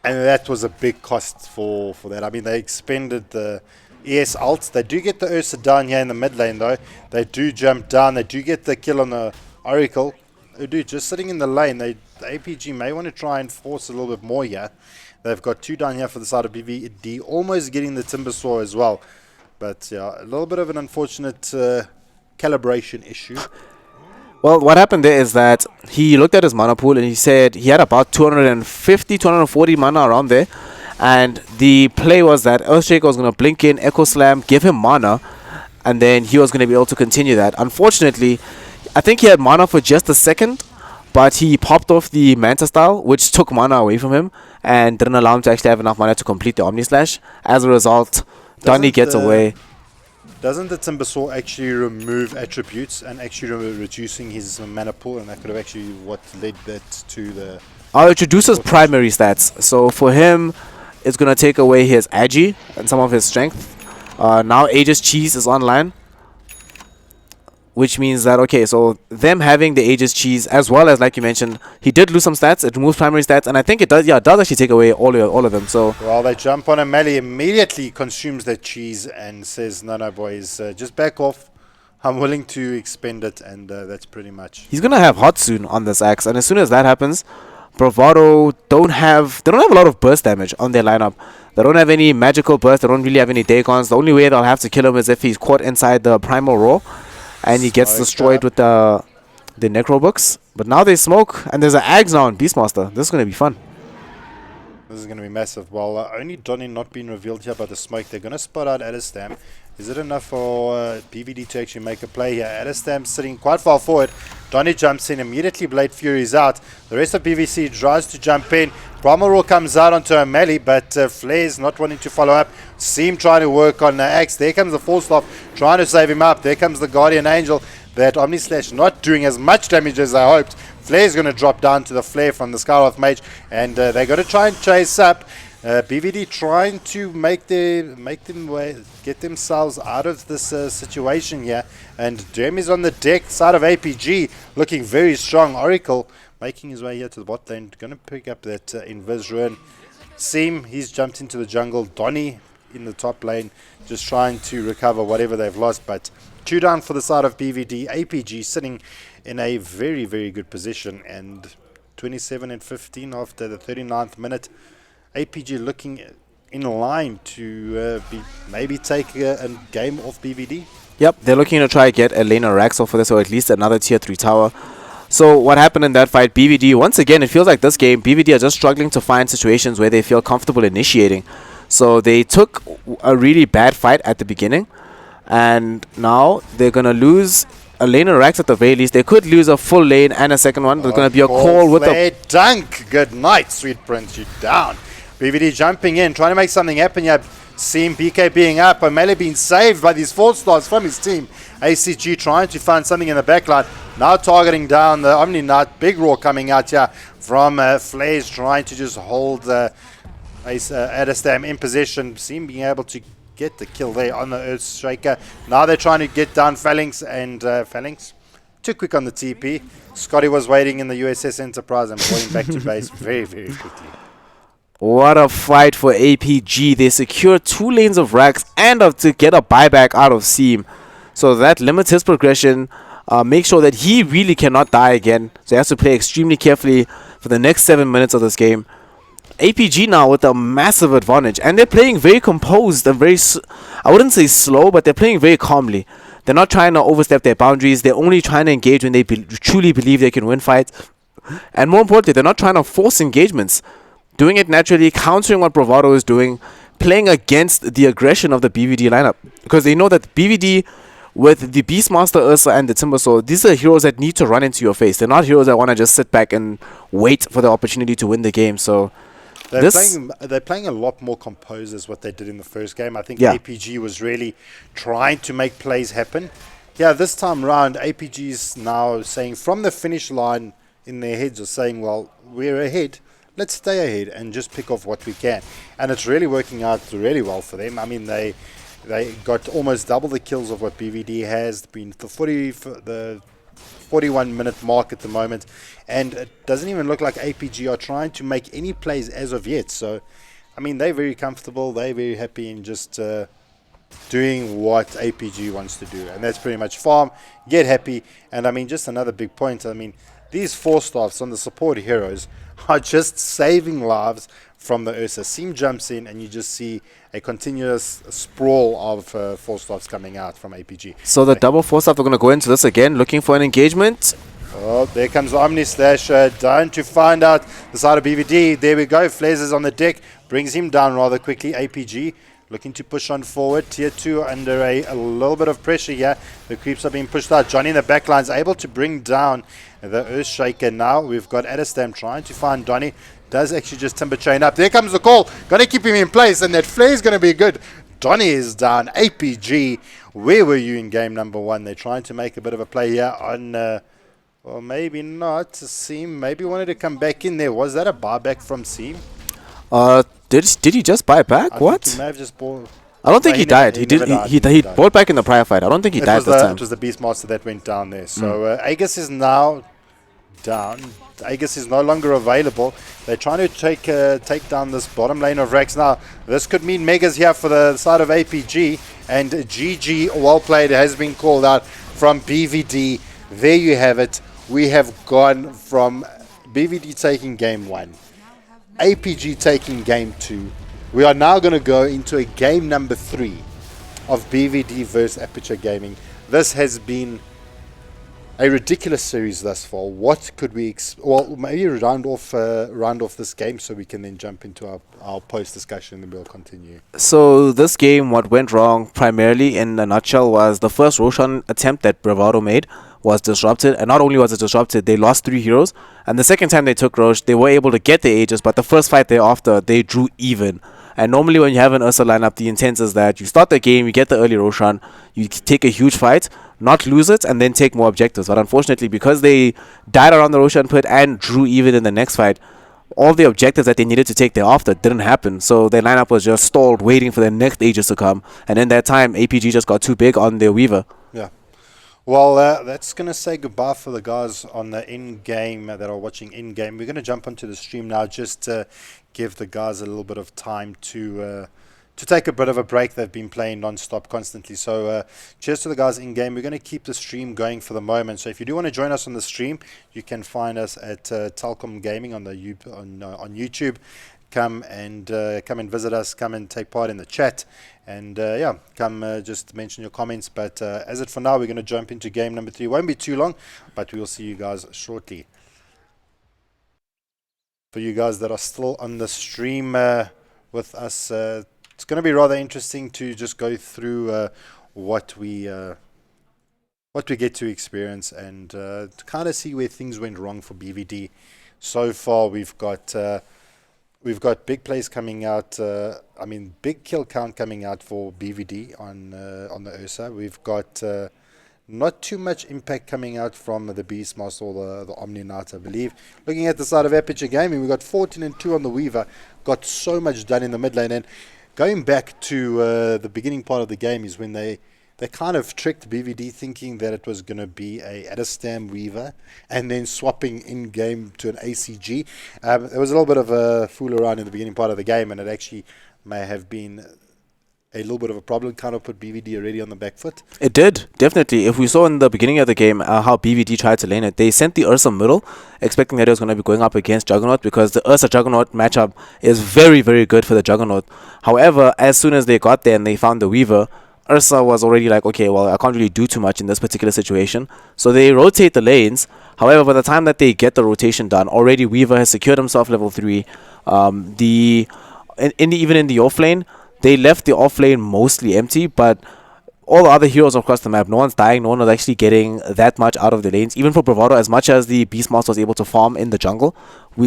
Speaker 14: And that was a big cost for that. I mean, they expended the ES ult. They do get the Ursa down here in the mid lane, though. They do jump down. They do get the kill on the Oracle. They do, just sitting in the lane. The APG may want to try and force a little bit more here. They've got two down here for the side of BVD, almost getting the Timber Saw as well. But yeah, a little bit of an unfortunate calibration issue.
Speaker 3: Well, what happened there is that he looked at his mana pool and he said he had about 250, 240 mana around there. And the play was that Earthshaker was going to blink in, Echo Slam, give him mana, and then he was going to be able to continue that. Unfortunately, I think he had mana for just a second, but he popped off the Manta style, which took mana away from him and didn't allow him to actually have enough mana to complete the Omni Slash. As a result, Donny gets away.
Speaker 14: Doesn't the Timbersaw actually remove attributes and actually reducing his mana pool, and that could have actually what led that to the...
Speaker 3: It reduces primary stats. So for him, it's going to take away his Agi and some of his strength. Now Aegis Cheese is online, which means that, okay, so them having the Aegis Cheese, as well as, like you mentioned, he did lose some stats. It removes primary stats, and I think it does actually take away all of them. So
Speaker 14: well, they jump on him. Melee immediately consumes that cheese and says, no, boys, just back off. I'm willing to expend it, and that's pretty much...
Speaker 3: He's going to have Hot soon on this axe, and as soon as that happens, Bravado don't have a lot of burst damage on their lineup. They don't have any magical burst. They don't really have any Dacons. The only way they'll have to kill him is if he's caught inside the Primal Roar and he gets destroyed with the Necro books. But now they smoke, and there's an Ags now on Beastmaster. This is going to be fun.
Speaker 14: This is going to be massive. Well, only Donny not being revealed here by the smoke. They're going to spot out Adestam. Is it enough for BVD to actually make a play here? Adestam sitting quite far forward. Donny jumps in. Immediately Blade Fury's out. The rest of BVC tries to jump in. Primal Roar comes out onto a melee, but Flair's not wanting to follow up. Seam trying to work on Axe. There comes the Falstaff trying to save him up. There comes the Guardian Angel. That Omni Slash not doing as much damage as I hoped. Flair's going to drop down to the Flare from the Skyloft Mage, and they're going to try and chase up. BVD trying to get themselves out of this situation here. And Jeremy's on the deck side of APG, looking very strong. Oracle making his way here to the bot lane, going to pick up that Invis Ruin. Seam, he's jumped into the jungle. Donny in the top lane, just trying to recover whatever they've lost. But 2 down for the side of BVD. APG sitting in a very, very good position, and 27 and 15 after the 39th minute. APG looking in line to maybe take a game off BVD.
Speaker 3: Yep, they're looking to try to get a lane or Raxel for this, or at least another tier 3 tower. So what happened in that fight, BVD, once again, it feels like this game, BVD are just struggling to find situations where they feel comfortable initiating. So they took a really bad fight at the beginning, and now they're going to lose a lane or Rax at the very least. They could lose a full lane and a second one. There's going to be a call with a
Speaker 14: dunk. Good night, Sweet Prince. You're down. BVD jumping in, trying to make something happen here. Seam BK being up, O'Malley being saved by these 4 stars from his team. ACG trying to find something in the backline. Now targeting down the Omni Knight. Big Roar coming out here from Flares, trying to just hold Adestam in position. Seam being able to get the kill there on the Earthshaker. Now they're trying to get down Phalanx, and Phalanx too quick on the TP. Scotty was waiting in the USS Enterprise and going back to base very, very quickly.
Speaker 3: What a fight for APG. They secure 2 lanes of Rax and to get a buyback out of Seam. So that limits his progression. Make sure that he really cannot die again. So he has to play extremely carefully for the next 7 minutes of this game. APG now with a massive advantage. And they're playing very composed and very, I wouldn't say slow, but they're playing very calmly. They're not trying to overstep their boundaries. They're only trying to engage when they truly believe they can win fights. And more importantly, they're not trying to force engagements. Doing it naturally, countering what Bravado is doing, playing against the aggression of the BVD lineup. Because they know that BVD, with the Beastmaster, Ursa, and the Timbersaw, these are heroes that need to run into your face. They're not heroes that want to just sit back and wait for the opportunity to win the game. So
Speaker 14: they're playing a lot more composed as what they did in the first game. I think APG was really trying to make plays happen. Yeah, this time round, APG is now saying from the finish line in their heads are saying, well, we're ahead. Let's stay ahead and just pick off what we can. And it's really working out really well for them. I mean, they got almost double the kills of what BVD has. Been the 41-minute mark at the moment. And it doesn't even look like APG are trying to make any plays as of yet. So, I mean, they're very comfortable. They're very happy in just doing what APG wants to do. And that's pretty much farm, get happy. And, I mean, just another big point. I mean, these 4 staffs on the support heroes are just saving lives from the Ursa. Seam jumps in and you just see a continuous sprawl of 4 staffs coming out from APG.
Speaker 3: So the double 4 staff are going to go into this again, looking for an engagement.
Speaker 14: Oh, there comes Omni Slash down to find out the side of BVD. There we go. Flares is on the deck, brings him down rather quickly. APG looking to push on forward. Tier 2 under a little bit of pressure here. The creeps are being pushed out. Johnny in the back line is able to bring down the Earthshaker now. We've got Adestam trying to find Donny. Does actually just timber chain up. There comes the call. Going to keep him in place, and that flare is going to be good. Donny is down. APG, where were you in game number 1? They're trying to make a bit of a play here on, well, maybe not. Seam maybe wanted to come back in there. Was that a buyback from Seam?
Speaker 3: Did he just buy back? What?
Speaker 14: He may have just bought.
Speaker 3: I don't think he died. He bought back in the prior fight. I don't think he died this time.
Speaker 14: It was the Beastmaster that went down there. So Aegis is now down. Aegis is no longer available. They're trying to take down this bottom lane of Rex. Now, this could mean Megas here for the side of APG. And GG, well played, has been called out from BVD. There you have it. We have gone from BVD taking game 1, APG taking game 2. We are now going to go into a game number 3 of BVD versus Aperture Gaming. This has been a ridiculous series thus far. What could we well, maybe round off this game so we can then jump into our post discussion and we'll continue.
Speaker 3: So this game, what went wrong primarily in a nutshell was the first Roshan attempt that Bravado made was disrupted, and not only was it disrupted, they lost 3 heroes, and the second time they took Roche, they were able to get the Aegis, but the first fight thereafter, they drew even. And normally when you have an Ursa lineup, the intent is that you start the game, you get the early Roshan, you take a huge fight, not lose it, and then take more objectives. But unfortunately, because they died around the Roshan pit and drew even in the next fight, all the objectives that they needed to take thereafter didn't happen. So their lineup was just stalled, waiting for their next Aegis to come. And in that time, APG just got too big on their Weaver.
Speaker 14: Yeah. Well, that's going to say goodbye for the guys on the in-game that are watching in-game. We're going to jump onto the stream now just to give the guys a little bit of time to take a bit of a break. They've been playing non-stop constantly. So cheers to the guys in-game. We're going to keep the stream going for the moment. So if you do want to join us on the stream, you can find us at Telkom Gaming on YouTube. Come and visit us. Come and take part in the chat. And yeah, come just mention your comments. But as it for now, we're going to jump into game number 3. It won't be too long, but we will see you guys shortly. For you guys that are still on the stream with us, it's going to be rather interesting to just go through what we get to experience and to kind of see where things went wrong for BVD. So far, we've got big plays coming out. I mean, big kill count coming out for BVD on the Ursa. We've got not too much impact coming out from the Beastmaster or the Omni Knight, I believe. Looking at the side of Aperture Gaming, we've got 14 and 2 on the Weaver. Got so much done in the mid lane. And going back to the beginning part of the game is when they kind of tricked BVD thinking that it was going to be a Adestam Weaver and then swapping in-game to an ACG. There was a little bit of a fool around in the beginning part of the game, and it actually may have been a little bit of a problem, kind of put BVD already on the back foot.
Speaker 3: It did, definitely. If we saw in the beginning of the game how BVD tried to lane it, they sent the Ursa middle, expecting that it was going to be going up against Juggernaut, because the Ursa Juggernaut matchup is very, very good for the Juggernaut. However, as soon as they got there and they found the Weaver, Ursa was already like, okay, well, I can't really do too much in this particular situation. So they rotate the lanes. However, by the time that they get the rotation done, already Weaver has secured himself level 3. Even in the off lane, they left the off lane mostly empty, but all the other heroes across the map, no one's dying, no one was actually getting that much out of the lanes. Even for Bravado, as much as the Beastmaster was able to farm in the jungle,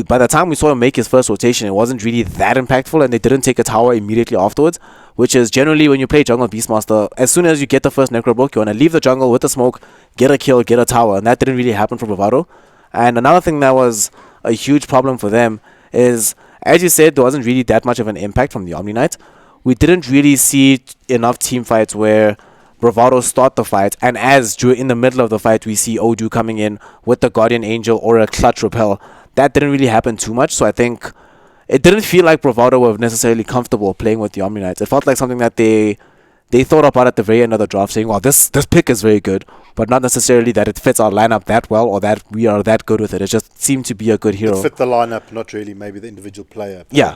Speaker 3: by the time we saw him make his first rotation, it wasn't really that impactful, and they didn't take a tower immediately afterwards, which is generally when you play jungle Beastmaster, as soon as you get the first Necrobook, you want to leave the jungle with the smoke, get a kill, get a tower, and that didn't really happen for Bravado. And another thing that was a huge problem for them is, as you said, there wasn't really that much of an impact from the Omni Knight. We didn't really see enough team fights where Bravado start the fight, and as in the middle of the fight we see Odu coming in with the Guardian Angel or a clutch repel. That didn't really happen too much, so I think it didn't feel like Bravado were necessarily comfortable playing with the Omni Knights. It felt like something that they thought about at the very end of the draft, saying, well, this pick is very good, but not necessarily that it fits our lineup that well or that we are that good with it. It just seemed to be a good hero.
Speaker 14: It fit the lineup, not really maybe the individual player, perhaps.
Speaker 3: Yeah.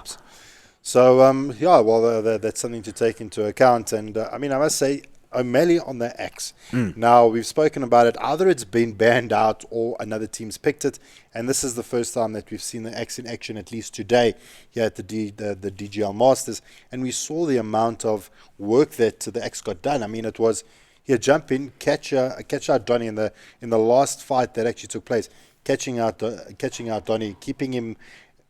Speaker 14: So, yeah, well, that's something to take into account. And, I mean, I must say, O'Malley on the axe. Now, we've spoken about it. Either it's been banned out or another team's picked it. And this is the first time that we've seen the axe in action, at least today, here at the DGL Masters. And we saw the amount of work that the axe got done. I mean, it was here, jump in, catch out Donny in the last fight that actually took place. Catching out Donny, keeping him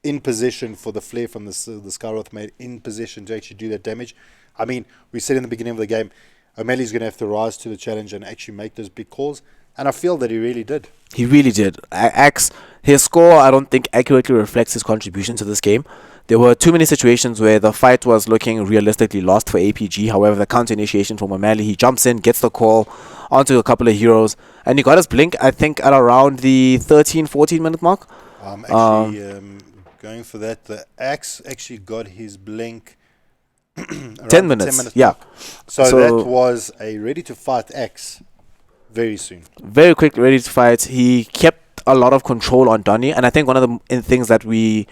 Speaker 14: in position for the flare from the Skyroth made in position to actually do that damage. I mean, we said in the beginning of the game, O'Malley's going to have to rise to the challenge and actually make those big calls. And I feel that he really did.
Speaker 3: He really did. Axe, his score, I don't think accurately reflects his contribution to this game. There were too many situations where the fight was looking realistically lost for APG. However, the counter initiation from O'Malley, he jumps in, gets the call onto a couple of heroes, and he got his blink, I think, at around the 13-14 minute mark.
Speaker 14: Going for that, the axe actually got his blink
Speaker 3: 10 minutes, yeah.
Speaker 14: So that was a ready-to-fight axe very soon.
Speaker 3: Very quick, ready to fight. He kept a lot of control on Donny, and I think one of the things that we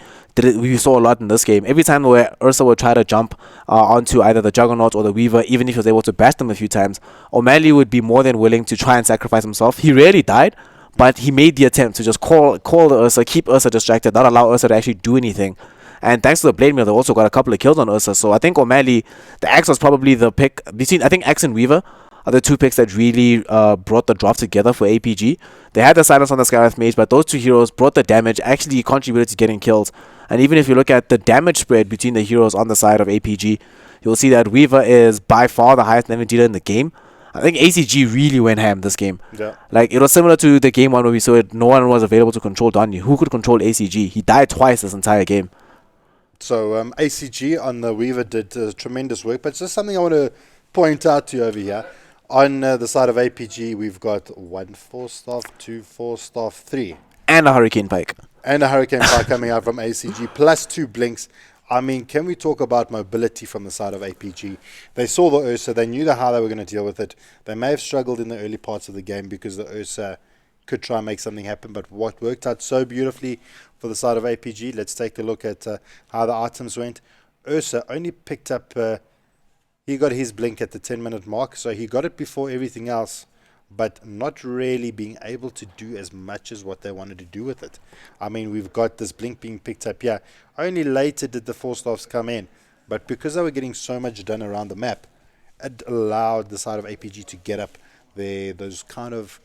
Speaker 3: saw a lot in this game, every time where Ursa would try to jump onto either the Juggernaut or the Weaver, even if he was able to bash them a few times, O'Malley would be more than willing to try and sacrifice himself. He rarely died, but he made the attempt to just call the Ursa, keep Ursa distracted, not allow Ursa to actually do anything. And thanks to the Blade Mail, they also got a couple of kills on Ursa. So I think O'Malley, the Axe was probably the pick between, I think Axe and Weaver are the two picks that really brought the draft together for APG. They had the silence on the Skyrath Mage, but those two heroes brought the damage, actually contributed to getting kills. And even if you look at the damage spread between the heroes on the side of APG, you'll see that Weaver is by far the highest damage dealer in the game. I think ACG really went ham this game.
Speaker 14: Yeah.
Speaker 3: Like, it was similar to the game one where we saw it, no one was available to control Donny. Who could control ACG? He died twice this entire game.
Speaker 14: So ACG on the Weaver did tremendous work, but it's just something I want to point out to you over here. On the side of APG, we've got 1 4-staff, 2 4-staff, 3.
Speaker 3: And a Hurricane Pike.
Speaker 14: And a Hurricane Pike coming out from ACG, plus 2 blinks. I mean, can we talk about mobility from the side of APG? They saw the Ursa, they knew how they were going to deal with it. They may have struggled in the early parts of the game because the Ursa could try and make something happen, but what worked out so beautifully for the side of APG, let's take a look at how the items went. Ursa only picked up, he got his blink at the 10-minute mark, so he got it before everything else, but not really being able to do as much as what they wanted to do with it. I mean, we've got this blink being picked up here. Only later did the 4-staffs come in, but because they were getting so much done around the map, it allowed the side of APG to get up those kind of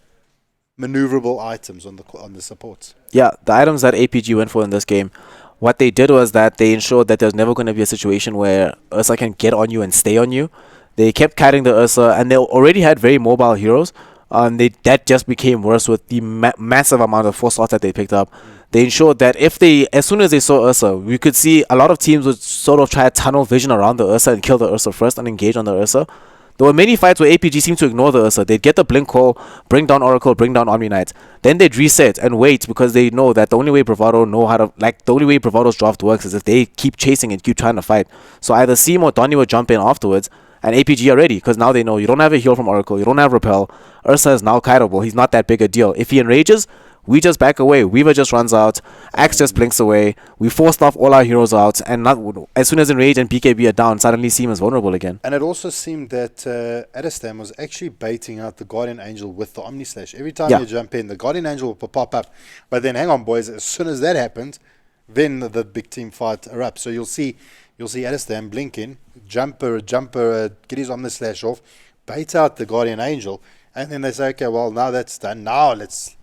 Speaker 14: maneuverable items on the supports.
Speaker 3: Yeah, the items that APG went for in this game, what they did was that they ensured that there's never going to be a situation where Ursa can get on you and stay on you. They kept kiting the Ursa, and they already had very mobile heroes. That just became worse with the massive amount of 4 slots that they picked up. They ensured that as soon as they saw Ursa, we could see a lot of teams would sort of try to tunnel vision around the Ursa and kill the Ursa first and engage on the Ursa. There were many fights where APG seemed to ignore the Ursa. They'd get the blink call, bring down Oracle, bring down Omni Knight. Then they'd reset and wait because they know that the only way the only way Bravado's draft works is if they keep chasing and keep trying to fight. So either Seam or Donny would jump in afterwards, and APG are ready because now they know you don't have a heal from Oracle, you don't have Repel. Ursa is now kiteable. He's not that big a deal. If he enrages, we just back away. Weaver just runs out. Axe just blinks away. We forced off all our heroes out, and as soon as Enrage and BKB are down, suddenly Seam is vulnerable again.
Speaker 14: And it also seemed that Adestam was actually baiting out the Guardian Angel with the Omni Slash. Every time you jump in, the Guardian Angel will pop up. But then, hang on, boys, as soon as that happens, then the big team fight erupts. So you'll see Adestam blink in, jumper, get his Omni Slash off, bait out the Guardian Angel, and then they say, okay, well, now that's done. Now let's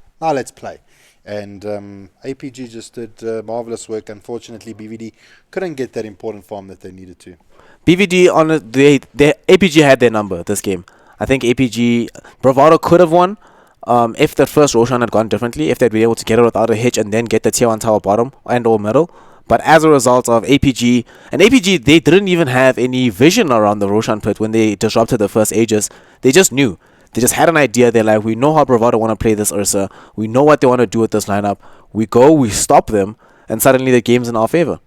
Speaker 14: play. And APG just did marvelous work. Unfortunately, BVD couldn't get that important farm that they needed to.
Speaker 3: BVD APG had their number this game. I think APG Bravado could have won if the first Roshan had gone differently, if they'd been able to get it without a hitch and then get the tier 1 tower bottom and or middle. But as a result of APG, they didn't even have any vision around the Roshan pit when they disrupted the first Aegis. They just knew. They just had an idea. They're like, we know how Bravado want to play this Ursa. We know what they want to do with this lineup. We go, we stop them, and suddenly the game's in our favor.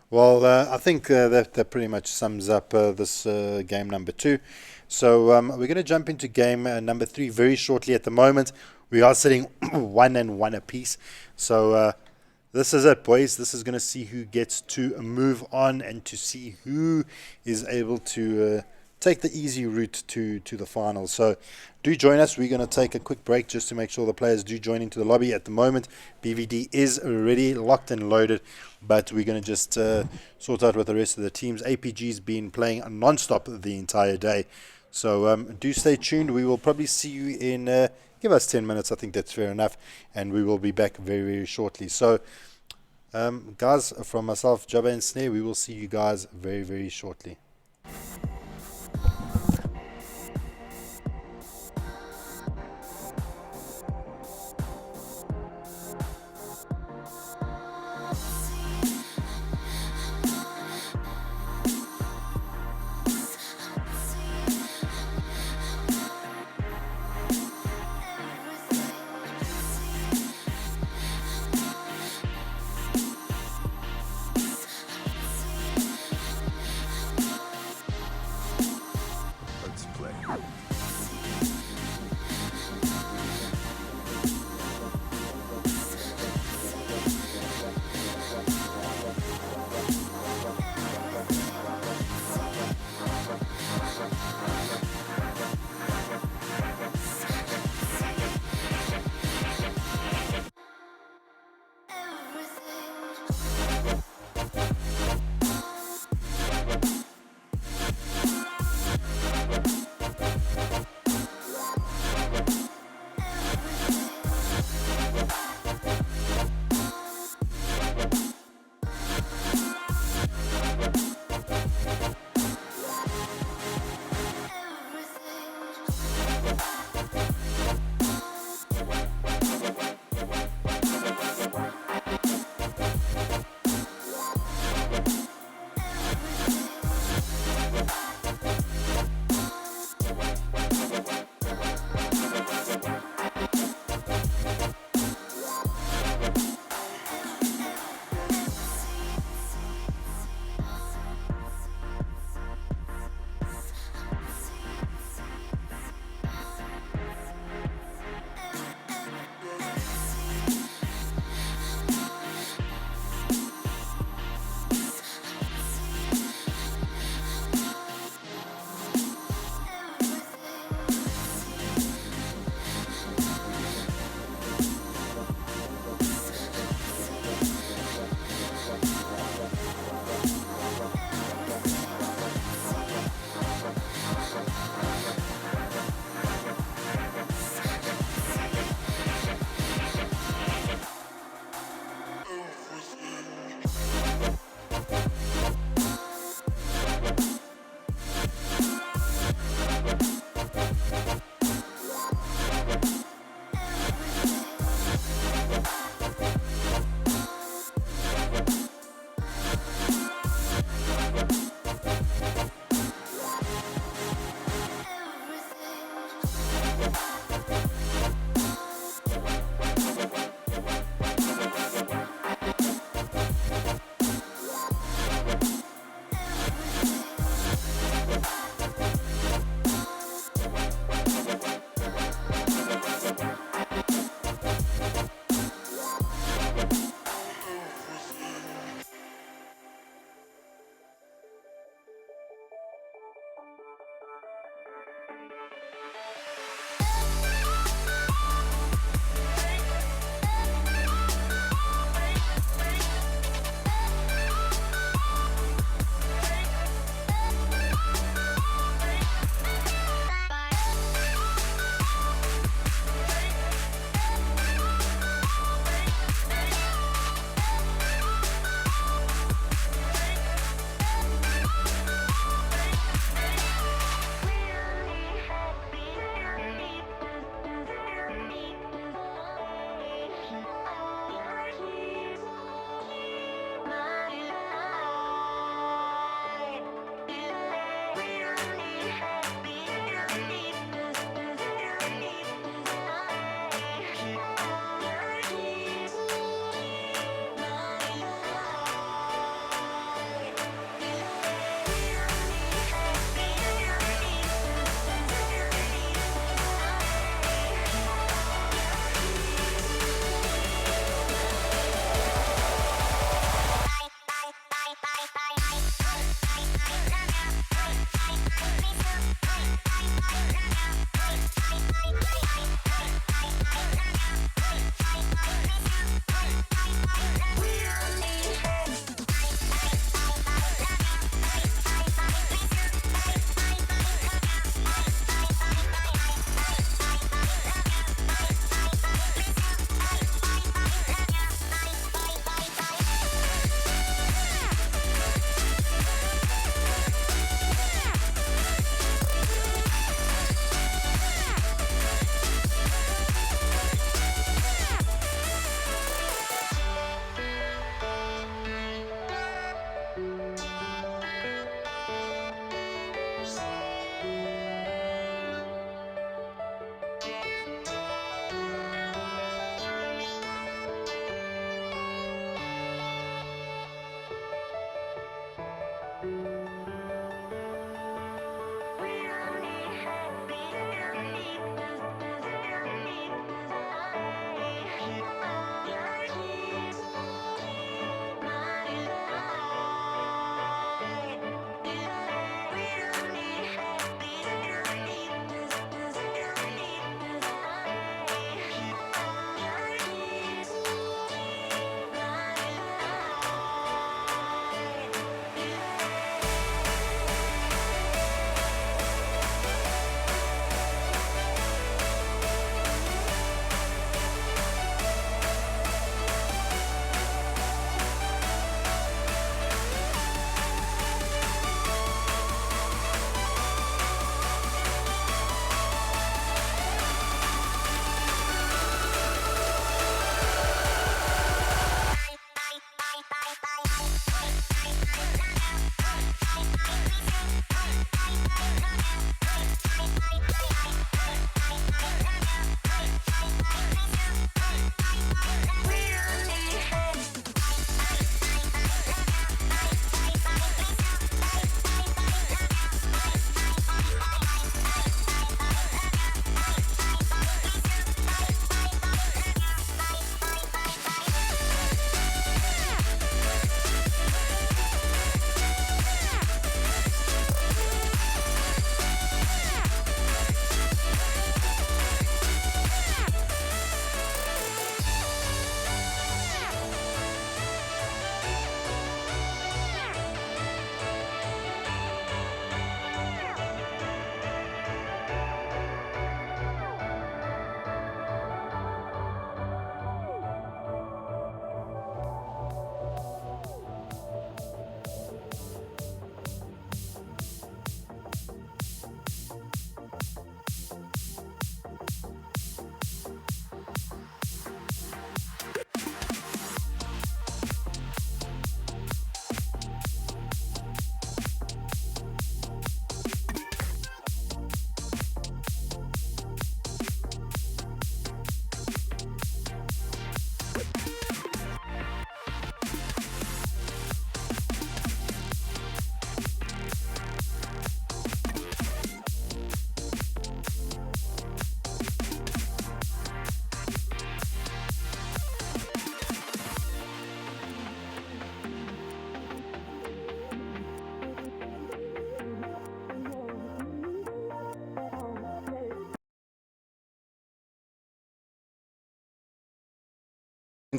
Speaker 14: Well, I think that pretty much sums up this game number 2. So we're going to jump into game number 3 very shortly. At the moment, we are sitting 1-1 apiece. So this is it, boys. This is going to see who gets to move on and to see who is able to take the easy route to the finals. So do join us. We're going to take a quick break just to make sure the players do join into the lobby. At the moment, BVD is already locked and loaded, but we're going to just sort out with the rest of the teams. APG's been playing non-stop the entire day. So do stay tuned. We will probably see you in, give us 10 minutes. I think that's fair enough. And we will be back very, very shortly. So guys, from myself, Jabba and Snare, we will see you guys very, very shortly.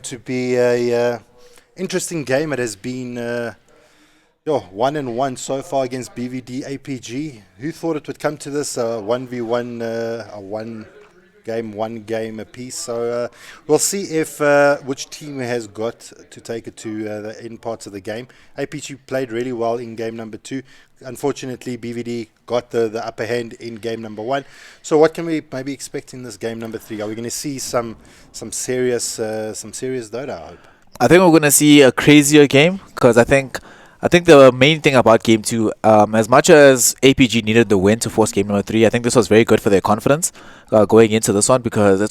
Speaker 14: To be a interesting game. It has been 1-1 so far against BVD APG. Who thought it would come to this 1v1, a one game apiece? So we'll see if which team has got to take it to the end parts of the game. APG played really well in game number 2. Unfortunately, BVD got the upper hand in game number 1. So what can we maybe expect in this game number 3? Are we going to see some serious Dota, I hope?
Speaker 3: I think we're going to see a crazier game because I think the main thing about game 2, as much as APG needed the win to force game number 3, I think this was very good for their confidence going into this one, because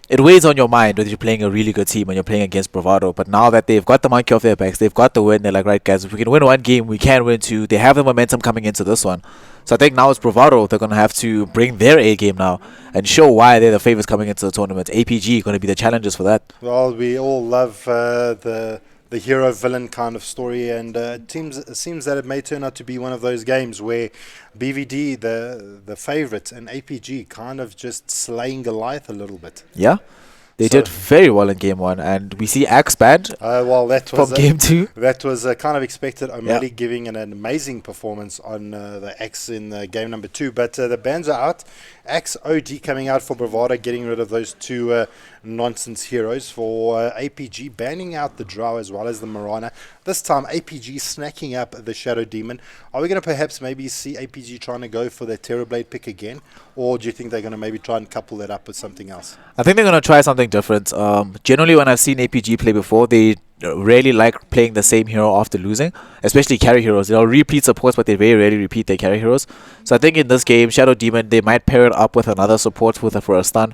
Speaker 3: it weighs on your mind whether you're playing a really good team and you're playing against Bravado. But now that they've got the monkey off their backs, they've got the win, they're like, right guys, if we can win one game, we can win 2. They have the momentum coming into this one. So I think now it's Bravado. They're going to have to bring their A game now and show why they're the favorites coming into the tournament. APG going to be the challengers for that.
Speaker 14: Well, we all love the hero villain kind of story, and it seems that it may turn out to be one of those games where BVD, the favorite, and APG kind of just slaying Goliath a little bit.
Speaker 3: Yeah. They did very well in game 1, and we see Axe banned
Speaker 14: that was
Speaker 3: from game 2.
Speaker 14: That was kind of expected. O'Malley giving an amazing performance on the Axe in game number 2, but the bans are out. Axe OD coming out for Bravado, getting rid of those 2 nonsense heroes. For APG banning out the Drow as well as the Marana. This time APG snacking up the Shadow Demon. Are we going to perhaps maybe see APG trying to go for their Terrorblade pick again, or do you think they're going to maybe try and couple that up with something else?
Speaker 3: I think they're going to try something different. Generally, when I've seen APG play before, they really like playing the same hero after losing, especially carry heroes. They'll repeat supports, but they very rarely repeat their carry heroes. So I think in this game, Shadow Demon, they might pair it up with another support for a stun.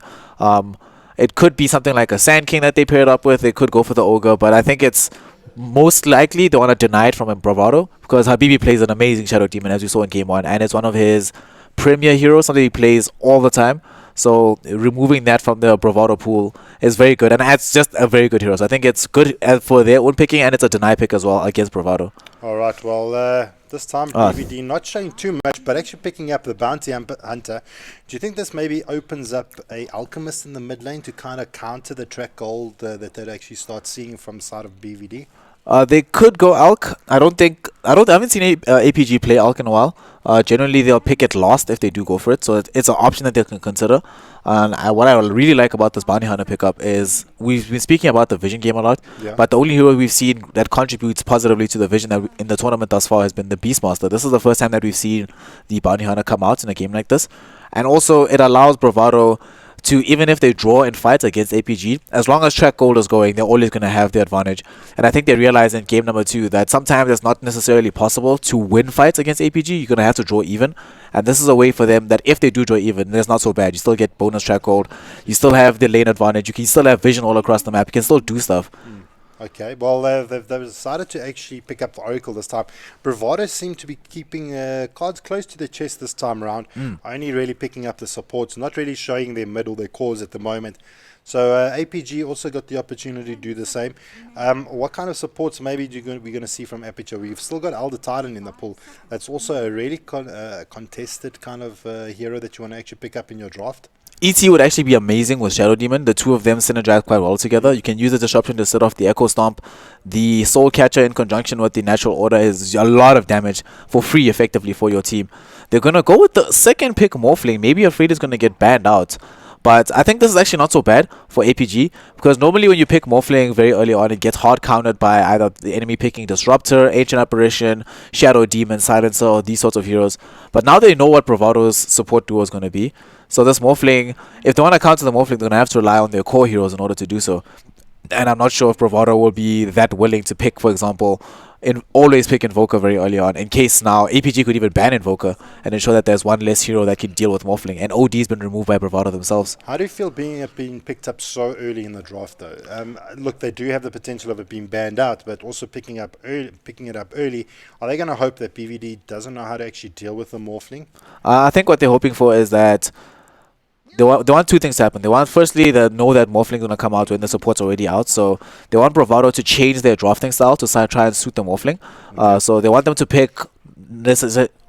Speaker 3: It could be something like a Sand King that they pair it up with. They could go for the Ogre, but I think it's most likely they want to deny it from a Bravado, because Habibi plays an amazing Shadow Demon, as we saw in game 1, and it's one of his premier heroes, something he plays all the time. So removing that from the Bravado pool is very good, and it's just a very good hero. So I think it's good for their own picking, and it's a deny pick as well against Bravado.
Speaker 14: All right, well, this time BVD not showing too much, but actually picking up the Bounty Hunter. Do you think this maybe opens up a Alchemist in the mid lane to kind of counter the track gold that they'd actually start seeing from the side of BVD?
Speaker 3: They could go Alk. I haven't seen APG play Alk in a while. Generally, they'll pick it last if they do go for it. So it's an option that they can consider. And what I really like about this Bounty Hunter pickup is we've been speaking about the Vision game a lot.
Speaker 14: Yeah.
Speaker 3: But the only hero we've seen that contributes positively to the Vision in the tournament thus far has been the Beastmaster. This is the first time that we've seen the Bounty Hunter come out in a game like this. And also, it allows Bravado to, even if they draw in fights against APG, as long as track gold is going, they're always going to have the advantage. And I think they realize in game number 2 that sometimes it's not necessarily possible to win fights against APG. You're going to have to draw even. And this is a way for them that if they do draw even, that's not so bad. You still get bonus track gold. You still have the lane advantage. You can still have vision all across the map. You can still do stuff.
Speaker 14: Okay, well, they've decided to actually pick up the Oracle this time. Bravado seem to be keeping cards close to their chest this time around, only really picking up the supports, not really showing their mid or their cores at the moment. So APG also got the opportunity to do the same. What kind of supports maybe we're going to see from Aperture? We've still got Elder Titan in the pool. That's also a really contested kind of hero that you want to actually pick up in your draft.
Speaker 3: ET would actually be amazing with Shadow Demon. The two of them synergize quite well together. You can use the Disruption to set off the Echo Stomp. The Soul Catcher in conjunction with the Natural Order is a lot of damage for free effectively for your team. They're going to go with the second pick Morphling. Maybe Afraid is going to get banned out. But I think this is actually not so bad for APG, because normally when you pick Morphling very early on, it gets hard countered by either the enemy picking Disruptor, Ancient Apparition, Shadow Demon, Silencer, or these sorts of heroes. But now they know what Bravado's support duo is going to be. So this Morphling, if they want to counter the Morphling, they're going to have to rely on their core heroes in order to do so. And I'm not sure if Bravado will be that willing to pick, for example, always pick Invoker very early on, in case now APG could even ban Invoker and ensure that there's one less hero that can deal with Morphling. And OD's been removed by Bravado themselves.
Speaker 14: How do you feel being picked up so early in the draft, though? Look, they do have the potential of it being banned out, but also picking it up early. Are they going to hope that BVD doesn't know how to actually deal with the Morphling?
Speaker 3: I think what they're hoping for is that they want two things to happen. They want, firstly, they know that Morphling is going to come out when the support's already out. So they want Bravado to change their drafting style to try and suit the Morphling. So they want them to pick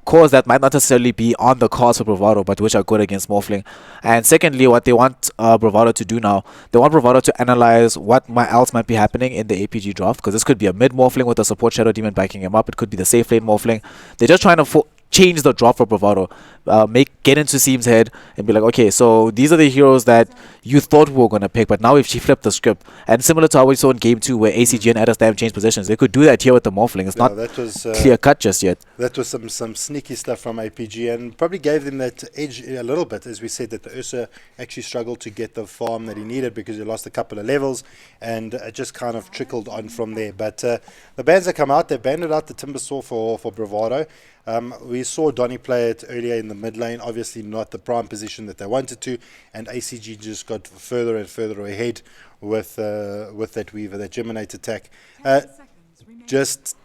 Speaker 3: cores that might not necessarily be on the cards for Bravado, but which are good against Morphling. And secondly, what they want Bravado to do now, they want Bravado to analyze what else might be happening in the APG draft, because this could be a mid Morphling with a support Shadow Demon backing him up. It could be the safe lane Morphling. They're just trying to change the draft for Bravado, get into Seam's head and be like, okay, so these are the heroes that you thought we were going to pick, but now if she flipped the script, and similar to how we saw in game 2 where ACG and Adastam changed positions, they could do that here with the Morphling. It's not
Speaker 14: that was
Speaker 3: clear cut just yet.
Speaker 14: That was some sneaky stuff from APG, and probably gave them that edge a little bit, as we said, that the Ursa actually struggled to get the farm that he needed because he lost a couple of levels, and it just kind of trickled on from there. But the bans that come out, they banded out the Timber Saw for Bravado. We saw Donny play it earlier in the mid lane, obviously not the prime position that they wanted to, and ACG just got further and further ahead with that Weaver, that Geminate attack. Just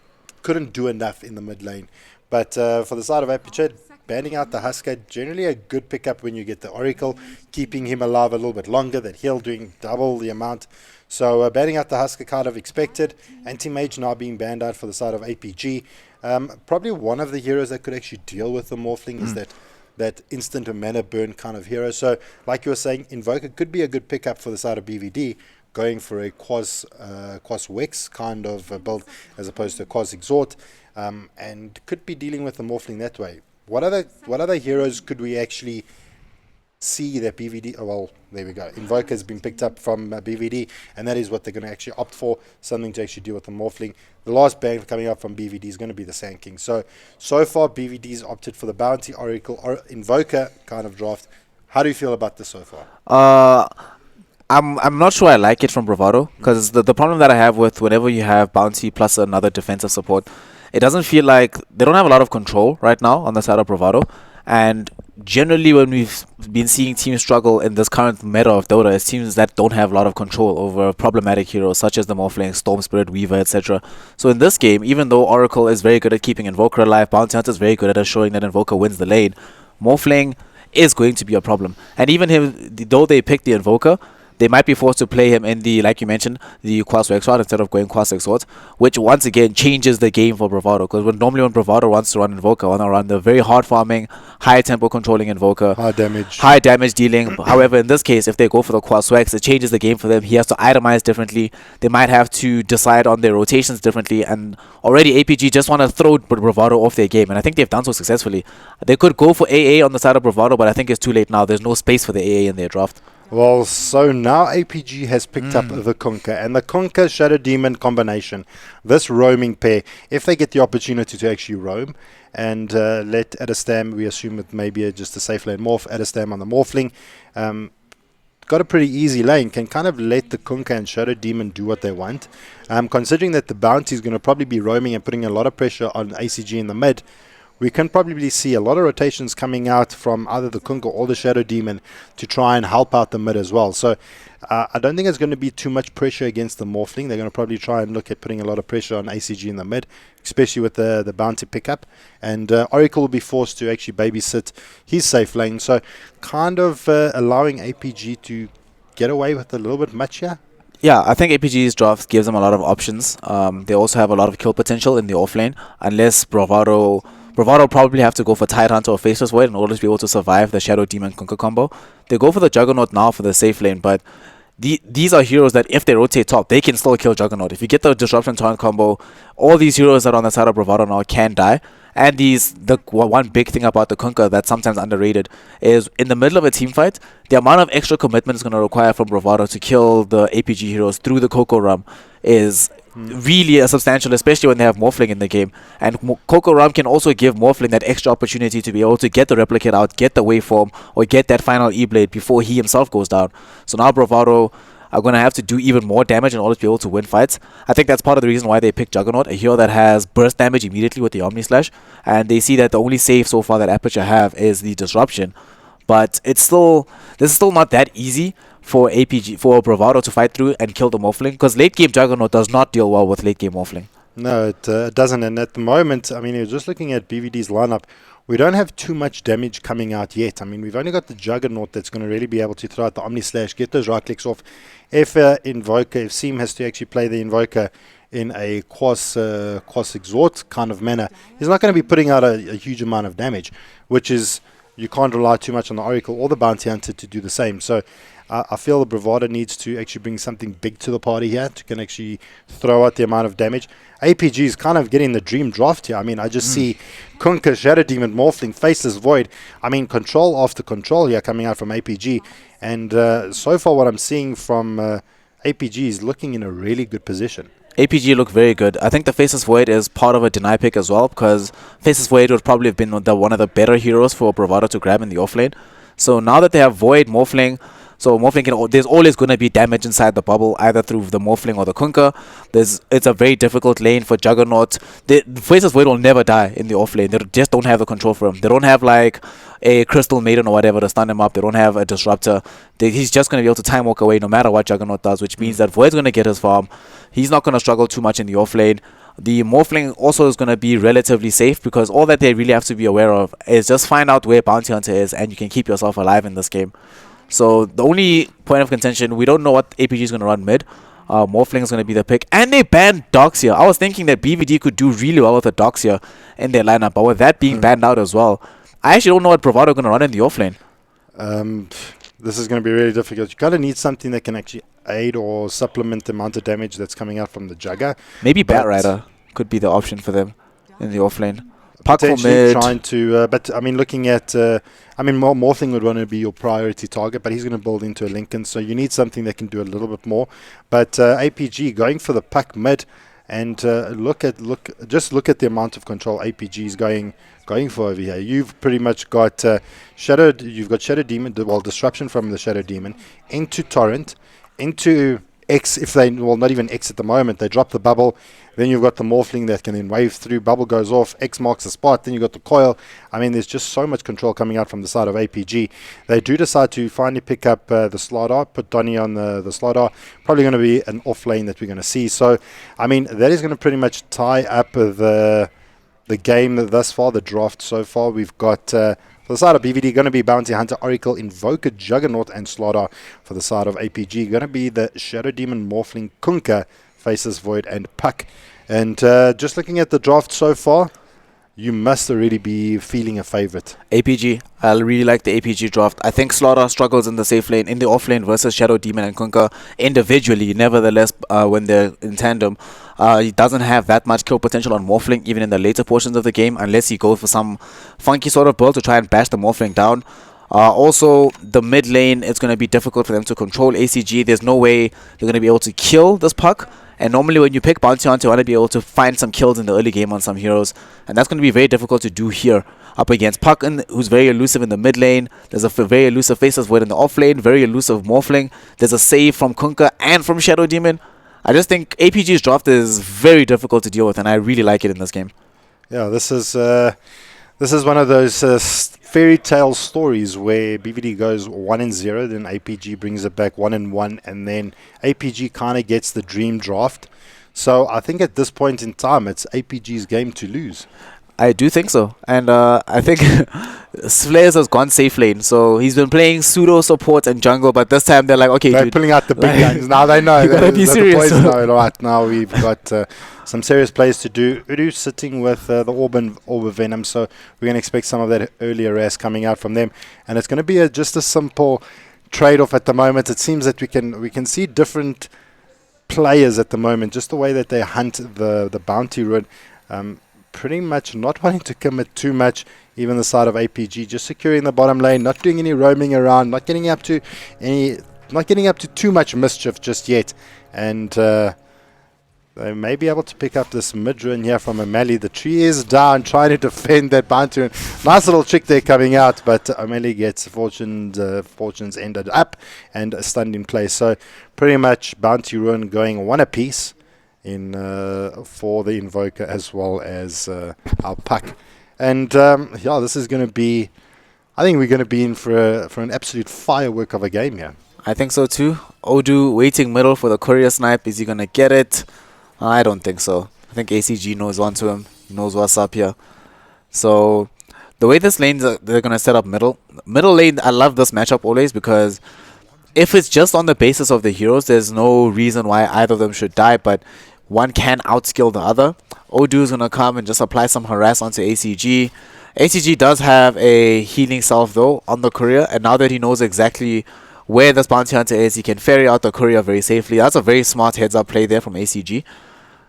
Speaker 14: couldn't do enough in the mid lane. But for the side of APG, banning out the Husker, generally a good pickup when you get the Oracle, keeping him alive a little bit longer, that he'll doing double the amount. So banning out the Husker kind of expected. Anti-Mage now being banned out for the side of APG. Probably one of the heroes that could actually deal with the Morphling is that instant mana burn kind of hero. So like you were saying, Invoker could be a good pickup for the side of BVD, going for a Quas Wex kind of build as opposed to a Quas Exhort, and could be dealing with the Morphling that way. What other heroes could we actually see that BVD, oh well, there we go, Invoker has been picked up from BVD, and that is what they're going to actually opt for, something to actually deal with the Morphling. The last ban coming up from BVD is going to be the Sand King. So far BVD's opted for the Bounty, Oracle, or Invoker kind of draft. How do you feel about this so far?
Speaker 3: I'm not sure I like it from Bravado, because the problem that I have with whenever you have Bounty plus another defensive support, it doesn't feel like they don't have a lot of control right now on the side of Bravado. And generally when we've been seeing teams struggle in this current meta of Dota, it's teams that don't have a lot of control over problematic heroes such as the Morphling, Storm Spirit, Weaver, etc. So in this game, even though Oracle is very good at keeping Invoker alive, Bounty Hunter is very good at assuring that Invoker wins the lane, Morphling is going to be a problem. And even him, though they pick the Invoker, they might be forced to play him in the, like you mentioned, the Quas Wex route instead of going Quas Exhort, which once again changes the game for Bravado. Because normally when Bravado wants to run Invoker, want to run the very hard farming, high tempo controlling Invoker, high damage dealing. However, in this case, if they go for the Quas Wex, it changes the game for them. He has to itemize differently. They might have to decide on their rotations differently. And already APG just want to throw Bravado off their game, and I think they've done so successfully. They could go for AA on the side of Bravado, but I think it's too late now. There's no space for the AA in their draft.
Speaker 14: Well, so now APG has picked up the Kunkka, and the Kunkka Shadow Demon combination, this roaming pair, if they get the opportunity to actually roam and let Adastam, we assume it may be just a safe lane morph, Adastam on the Morphling, got a pretty easy lane, can kind of let the Kunkka and Shadow Demon do what they want. Considering that the Bounty is going to probably be roaming and putting a lot of pressure on ACG in the mid, we can probably see a lot of rotations coming out from either the Kunkka or the Shadow Demon to try and help out the mid as well. So I don't think there's going to be too much pressure against the Morphling. They're going to probably try and look at putting a lot of pressure on ACG in the mid, especially with the Bounty pickup. And Oracle will be forced to actually babysit his safe lane. So kind of allowing APG to get away with a little bit much here.
Speaker 3: Yeah, I think APG's draft gives them a lot of options. They also have a lot of kill potential in the offlane, unless Bravado probably have to go for Tidehunter or Faceless Void in order to be able to survive the Shadow Demon Kunkka combo. They go for the Juggernaut now for the safe lane, but these are heroes that if they rotate top, they can still kill Juggernaut. If you get the Disruption Taunt combo, all these heroes that are on the side of Bravado now can die. And the one big thing about the Kunkka that's sometimes underrated is in the middle of a team fight, the amount of extra commitment it's going to require from Bravado to kill the APG heroes through the Coco Rum is really substantial, especially when they have Morphling in the game. And Coco Rum can also give Morphling that extra opportunity to be able to get the replicate out, get the waveform, or get that final E-Blade before he himself goes down. So now Bravado are going to have to do even more damage in order to be able to win fights. I think that's part of the reason why they picked Juggernaut, a hero that has burst damage immediately with the Omni Slash, and they see that the only save so far that Aperture have is the Disruption. But this is still not that easy for Bravado to fight through and kill the Morphling, because late game Juggernaut does not deal well with late game Morphling.
Speaker 14: No, it doesn't. And at the moment, I mean, you're just looking at BVD's lineup, we don't have too much damage coming out yet. I mean, we've only got the Juggernaut that's going to really be able to throw out the Omni Slash, get those right clicks off. If Seam has to actually play the Invoker in a quas exhort kind of manner, he's not going to be putting out a huge amount of damage, which is, you can't rely too much on the Oracle or the Bounty Hunter to do the same. So I feel the Bravado needs to actually bring something big to the party here to can actually throw out the amount of damage. APG is kind of getting the dream draft here. I mean, I just see Kunkka, Shadow Demon, Morphling, Faceless Void. I mean, control after control here coming out from APG. And so far what I'm seeing from APG is looking in a really good position.
Speaker 3: APG look very good. I think the Faceless Void is part of a deny pick as well, because Faceless Void would probably have been one of the better heroes for Bravado to grab in the offlane. So now that they have Void, Morphling, so Morphling there's always going to be damage inside the bubble, either through the Morphling or the Kunkka. It's a very difficult lane for Juggernaut. The Faceless Void will never die in the offlane. They just don't have the control for him. They don't have like a Crystal Maiden or whatever to stun him up. They don't have a Disruptor. He's just going to be able to time walk away no matter what Juggernaut does, which means that Void's going to get his farm. He's not going to struggle too much in the offlane. The Morphling also is going to be relatively safe, because all that they really have to be aware of is just find out where Bounty Hunter is, and you can keep yourself alive in this game. So the only point of contention, we don't know what APG is going to run mid. Morphling is going to be the pick. And they banned Dox here. I was thinking that BVD could do really well with a Dox here in their lineup, but with that being banned out as well, I actually don't know what Bravado are going to run in the offlane.
Speaker 14: This is going to be really difficult. You kind of need something that can actually aid or supplement the amount of damage that's coming out from the Jugger.
Speaker 3: Maybe Batrider could be the option for them in the offlane. Puck for
Speaker 14: Potentially
Speaker 3: mid.
Speaker 14: trying to, but I mean, looking at, Morphling would want to be your priority target, but he's going to build into a Lincoln, so you need something that can do a little bit more. But APG going for the puck mid, and look at the amount of control APG is going for over here. You've pretty much got Shadow Demon, Disruption from the Shadow Demon into Torrent, into X, if they, well, not even X at the moment, they drop the bubble. Then you've got the Morphling that can then wave through, bubble goes off, X marks the spot, then you've got the coil. I mean, there's just so much control coming out from the side of APG. They do decide to finally pick up the Slardar, put Donny on the Slardar. Probably going to be an off lane that we're going to see. So, I mean, that is going to pretty much tie up the game thus far, the draft so far. We've got... for the side of BVD, going to be Bounty Hunter, Oracle, Invoker, Juggernaut, and Slaughter. For the side of APG, going to be the Shadow Demon, Morphling, Kunkka, Faceless Void, and Puck. And just looking at the draft so far, you must really be feeling a favorite.
Speaker 3: APG. I really like the APG draft. I think Slaughter struggles in the safe lane, in the off lane versus Shadow Demon and Kunkka individually. Nevertheless, when they're in tandem, he doesn't have that much kill potential on Morphling, even in the later portions of the game, unless he goes for some funky sort of build to try and bash the Morphling down. Also, the mid lane, it's going to be difficult for them to control ACG. There's no way they're going to be able to kill this Puck. And normally when you pick Bounty Hunter, you want to be able to find some kills in the early game on some heroes. And that's going to be very difficult to do here up against Puck, who's very elusive in the mid lane. There's a very elusive Faceless Void in the off lane, very elusive Morphling. There's a save from Kunkka and from Shadow Demon. I just think APG's draft is very difficult to deal with, and I really like it in this game.
Speaker 14: Yeah, this is one of those fairy tale stories where BVD goes 1-0, then APG brings it back 1-1, and then APG kind of gets the dream draft. So I think at this point in time, it's APG's game to lose.
Speaker 3: I do think so, and I think Slayers has gone safe lane, so he's been playing pseudo support and jungle, but this time they're like, okay,
Speaker 14: they're
Speaker 3: dude,
Speaker 14: pulling out the big guns. Now they know.
Speaker 3: You gotta be serious.
Speaker 14: The boys know, right, now we've got some serious plays to do. Udu sitting with the Orb of Venom, so we're going to expect some of that earlier RS coming out from them, and it's going to be just a simple trade-off at the moment. It seems that we can see different players at the moment, just the way that they hunt the bounty rune. Pretty much not wanting to commit too much, even the side of APG, just securing the bottom lane, not doing any roaming around, not getting up to too much mischief just yet. And they may be able to pick up this mid-run here from O'Malley. The tree is down, trying to defend that bounty. Nice little trick there coming out, but O'Malley gets fortunes ended up and stunned in place. So pretty much bounty run going one apiece in for the Invoker as well as our Puck. And yeah, this is going to be, I think we're going to be in for an absolute firework of a game here.
Speaker 3: I think so too. Odu waiting middle for the courier snipe. Is he going to get it? I don't think so. I think ACG knows onto him. He knows what's up here. So the way this lane, they're going to set up middle lane, I love this matchup always, because if it's just on the basis of the heroes, there's no reason why either of them should die. But one can outskill the other. Odu is going to come and just apply some harass onto ACG. ACG does have a healing self though on the courier, and now that he knows exactly where this bounty hunter is, he can ferry out the courier very safely. That's a very smart heads up play there from ACG.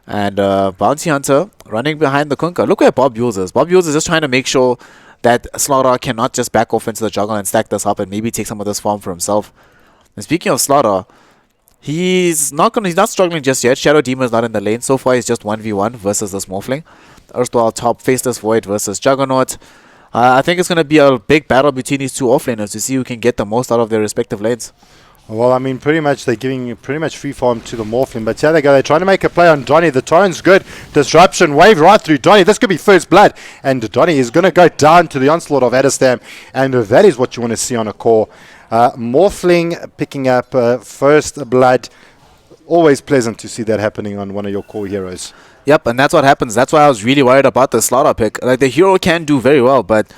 Speaker 3: And bounty hunter running behind the Kunkka. Look where Bob Yules is. Bob Yules is just trying to make sure that Slaughter cannot just back off into the jungle and stack this up and maybe take some of this farm for himself. And speaking of Slaughter, he's not struggling just yet. Shadow Demon is not in the lane. So far he's just 1v1 versus this Morphling. Erstwhile top Faceless Void versus Juggernaut. I think it's going to be a big battle between these two offlaners to see who can get the most out of their respective lanes.
Speaker 14: Well, I mean, pretty much they're giving pretty much free farm to the Morphling. But here they go. They're trying to make a play on Donny. The torrent's good. Disruption wave right through Donny. This could be first blood. And Donny is going to go down to the onslaught of Adestam. And that is what you want to see on a core. Morphling picking up first blood. Always pleasant to see that happening on one of your core heroes.
Speaker 3: Yep, and that's what happens. That's why I was really worried about the Slaughter pick. Like, the hero can do very well, but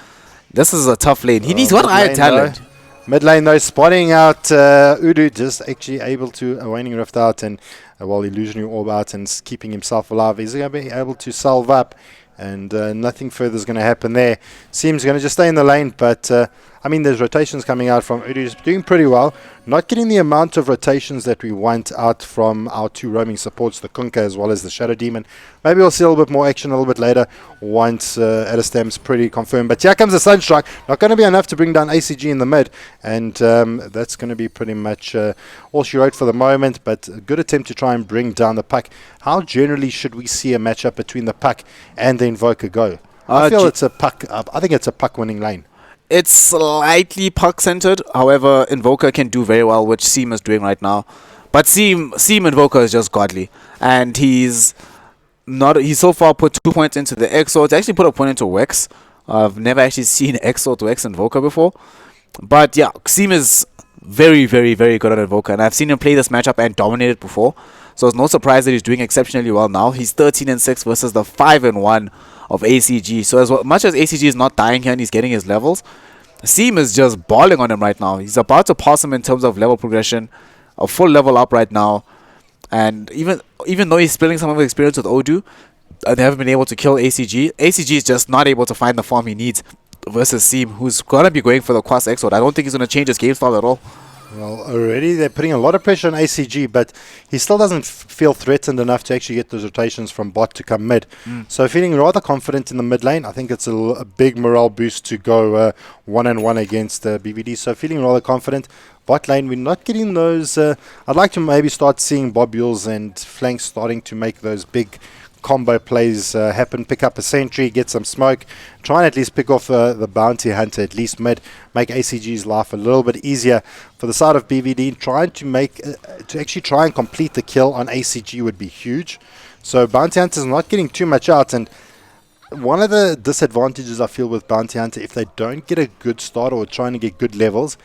Speaker 3: this is a tough lane. He needs one higher talent.
Speaker 14: Mid lane though, spotting out Udu, just actually able to Waning Rift out and Illusionary Orb out and keeping himself alive. He's going to be able to salve up, and nothing further is going to happen there. Seems going to just stay in the lane, but I mean, there's rotations coming out from Udu. He's doing pretty well. Not getting the amount of rotations that we want out from our two roaming supports, the Kunkka as well as the Shadow Demon. Maybe we'll see a little bit more action a little bit later once Adestam's pretty confirmed. But here comes the Sunstrike. Not going to be enough to bring down ACG in the mid. And that's going to be pretty much all she wrote for the moment. But a good attempt to try and bring down the Puck. How generally should we see a matchup between the Puck and the Invoker go? I feel it's a Puck. I think it's a Puck winning lane.
Speaker 3: It's slightly puck-centered. However, Invoker can do very well, which Seam is doing right now. But Seam Invoker is just godly. And he's so far put 2 points into the Exort. He actually put a point into Wex. I've never actually seen Exort to Wex Invoker before. But yeah, Seam is very, very, very good at Invoker. And I've seen him play this matchup and dominate it before. So it's no surprise that he's doing exceptionally well now. He's 13-6 versus the 5-1 of ACG. So as much as ACG is not dying here and he's getting his levels, Seam is just balling on him right now. He's about to pass him in terms of level progression, a full level up right now. And even though he's spilling some of his experience with Odu, they haven't been able to kill ACG. ACG is just not able to find the farm he needs versus Seam, who's going to be going for the Quas Exort. I don't think he's going to change his game style at all.
Speaker 14: Well, already they're putting a lot of pressure on ACG, but he still doesn't feel threatened enough to actually get those rotations from bot to come mid. So feeling rather confident in the mid lane. I think it's a big morale boost to go 1-on-1 against BVD. So feeling rather confident. Bot lane, we're not getting those. I'd like to maybe start seeing Bob Yules and Flanks starting to make those big combo plays happen. Pick up a sentry, get some smoke, try and at least pick off the bounty hunter at least mid, make ACG's life a little bit easier. For the side of BVD, trying to make to actually try and complete the kill on ACG would be huge. So bounty hunter's not getting too much out, and one of the disadvantages I feel with bounty hunter, if they don't get a good start or trying to get good levels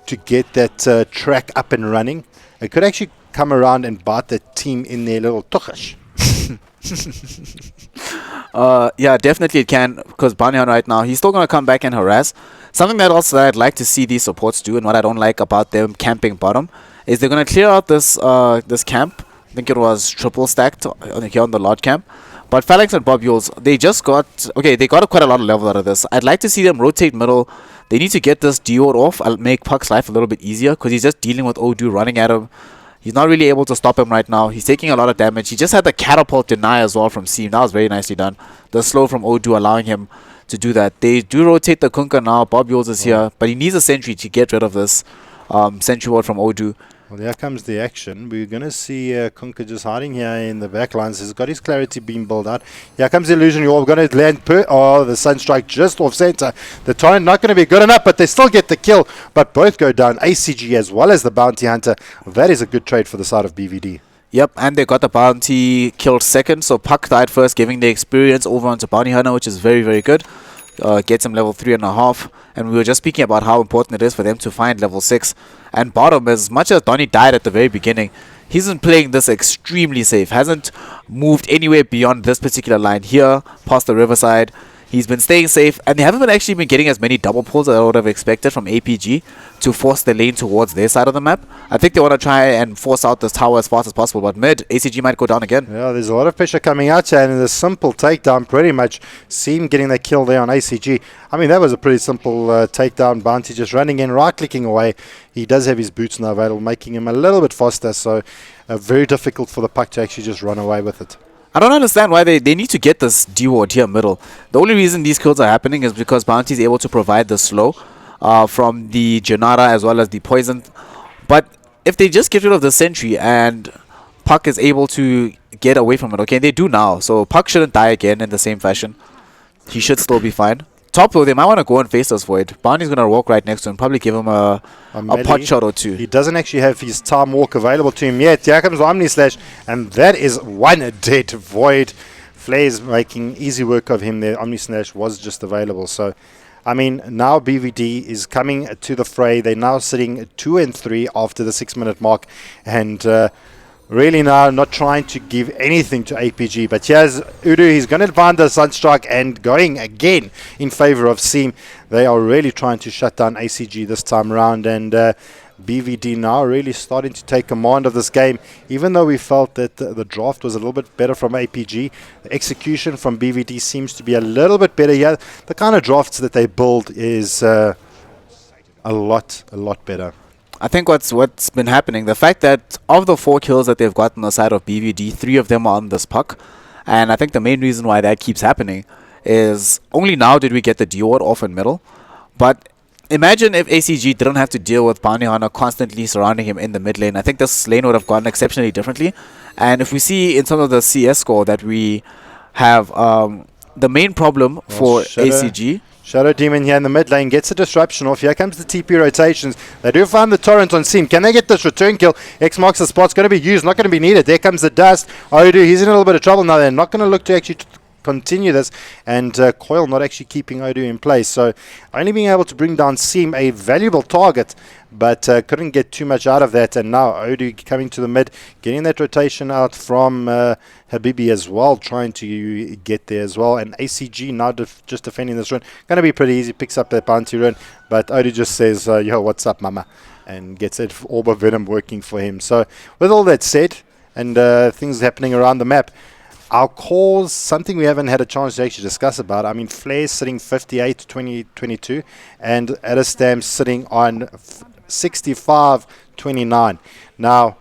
Speaker 14: to get that track up and running, it could actually come around and bite the team in their little tuchish.
Speaker 3: Yeah, definitely it can, because Banyan right now, he's still going to come back and harass. Something that also I'd like to see these supports do, and what I don't like about them camping bottom, is they're going to clear out this this camp. I think it was triple stacked here on the Lord camp. But Phalanx and Bob Yules, they just got, okay, they got quite a lot of level out of this. I'd like to see them rotate middle. They need to get this Dior off. I'll make Puck's life a little bit easier, because he's just dealing with Odu running at him. He's not really able to stop him right now. He's taking a lot of damage. He just had the catapult deny as well from Seam. That was very nicely done. The slow from Odu allowing him to do that. They do rotate the Kunkka now. Bob Yules is here, but he needs a sentry to get rid of this sentry ward from Odu.
Speaker 14: Well, here comes the action. We're going to see Kunkka just hiding here in the backlines. He's got his clarity beam built out. Here comes the illusion. We're going to land the Sunstrike just off center. The torrent not going to be good enough, but they still get the kill. But both go down, ACG as well as the bounty hunter. That is a good trade for the side of BVD.
Speaker 3: Yep, and they got the bounty killed second. So Puck died first, giving the experience over onto Bounty Hunter, which is very, very good. Gets him level 3.5. And we were just speaking about how important it is for them to find level 6. And bottom, as much as Donny died at the very beginning, he's been playing this extremely safe. Hasn't moved anywhere beyond this particular line here, past the riverside. He's been staying safe, and they haven't actually been getting as many double pulls as I would have expected from APG to force the lane towards their side of the map. I think they want to try and force out this tower as fast as possible, but mid, ACG might go down again.
Speaker 14: Yeah, there's a lot of pressure coming out here, and in a simple takedown, pretty much Seam getting the kill there on ACG. I mean, that was a pretty simple takedown. Bounty just running in, right-clicking away. He does have his boots now available, making him a little bit faster, so very difficult for the puck to actually just run away with it.
Speaker 3: I don't understand why they need to get this D-ward here middle. The only reason these kills are happening is because Bounty is able to provide the slow from the Janara as well as the poison. But if they just get rid of the sentry and Puck is able to get away from it, okay, they do now. So Puck shouldn't die again in the same fashion. He should still be fine. Top though, they might want to go and face this Void. Bounty's going to walk right next to him, probably give him a pot shot or two.
Speaker 14: He doesn't actually have his time walk available to him yet. Here comes Omni Slash, and that is one dead Void. Flay's making easy work of him there. Omni Slash was just available. So, I mean, now BVD is coming to the fray. They're now sitting 2 and 3 after the 6-minute mark. And really now not trying to give anything to APG. But here's Udu. He's going to find the Sunstrike and going again in favor of Seam. They are really trying to shut down ACG this time around. And BVD now really starting to take command of this game. Even though we felt that the draft was a little bit better from APG, the execution from BVD seems to be a little bit better here. The kind of drafts that they build is a lot better.
Speaker 3: I think what's been happening, the fact that of the 4 kills that they've gotten on the side of BVD, 3 of them are on this puck. And I think the main reason why that keeps happening is only now did we get the D-ward off in middle. But imagine if ACG didn't have to deal with Bounty Hunter constantly surrounding him in the mid lane. I think this lane would have gone exceptionally differently. And if we see in some of the CS score that we have the main problem for ACG...
Speaker 14: Shadow Demon here in the mid lane gets a disruption off. Here comes the TP rotations. They do find the torrent on Seam. Can they get this return kill? X marks the spot. It's going to be used, not going to be needed. There comes the dust. Odu, he's in a little bit of trouble now. They're not going to look to actually continue this. And Coil not actually keeping Odu in place. So only being able to bring down Seam, a valuable target, but couldn't get too much out of that. And now Odu coming to the mid, getting that rotation out from Habibi as well, trying to get there as well. And ACG now just defending this run. Going to be pretty easy, picks up that bounty run, but Odu just says, yo, what's up, mama? And gets that Orb of Venom working for him. So with all that said, and things happening around the map, our calls, something we haven't had a chance to actually discuss about. I mean, Flair sitting 58 to 2022, and Adestam sitting on 65-29. Now,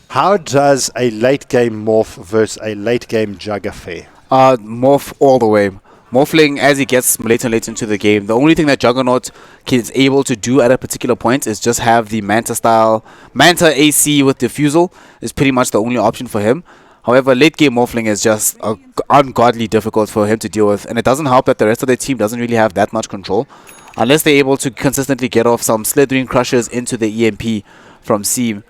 Speaker 14: how does a late game Morph versus a late game Jugger fare?
Speaker 3: Morph all the way. Morphling as he gets later and later into the game. The only thing that Juggernaut is able to do at a particular point is just have the Manta style. Manta AC with Diffusal is pretty much the only option for him. However, late game Morphling is just ungodly difficult for him to deal with. And it doesn't help that the rest of the team doesn't really have that much control. Unless they're able to consistently get off some slithering crushes into the EMP from Seam.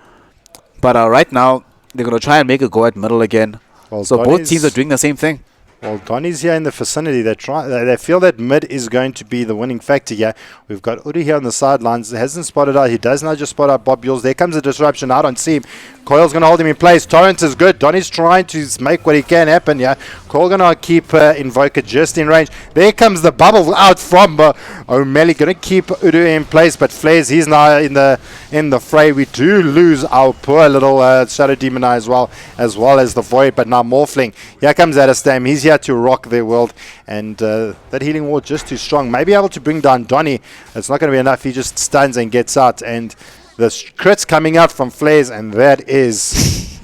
Speaker 3: But right now, they're going to try and make a go at middle again.
Speaker 14: Well,
Speaker 3: so both teams are doing the same thing.
Speaker 14: Well, Donnie's here in the vicinity. They feel that mid is going to be the winning factor here. We've got Uri here on the sidelines. He hasn't spotted out. He does now just spot out Bob Yules. There comes a disruption out on Seam. Coil's going to hold him in place. Torrent is good. Donnie's trying to make what he can happen here. Coil going to keep Invoker just in range. There comes the bubble out from O'Malley. Going to keep Udu in place, but Flares, he's now in the fray. We do lose our poor little Shadow Demon as well as the Void, but now Morphling. Here comes Adestam. He's here to rock their world, and that healing ward just too strong. Maybe able to bring down Donnie. It's not going to be enough. He just stuns and gets out, and the crits coming out from Flares, and that is...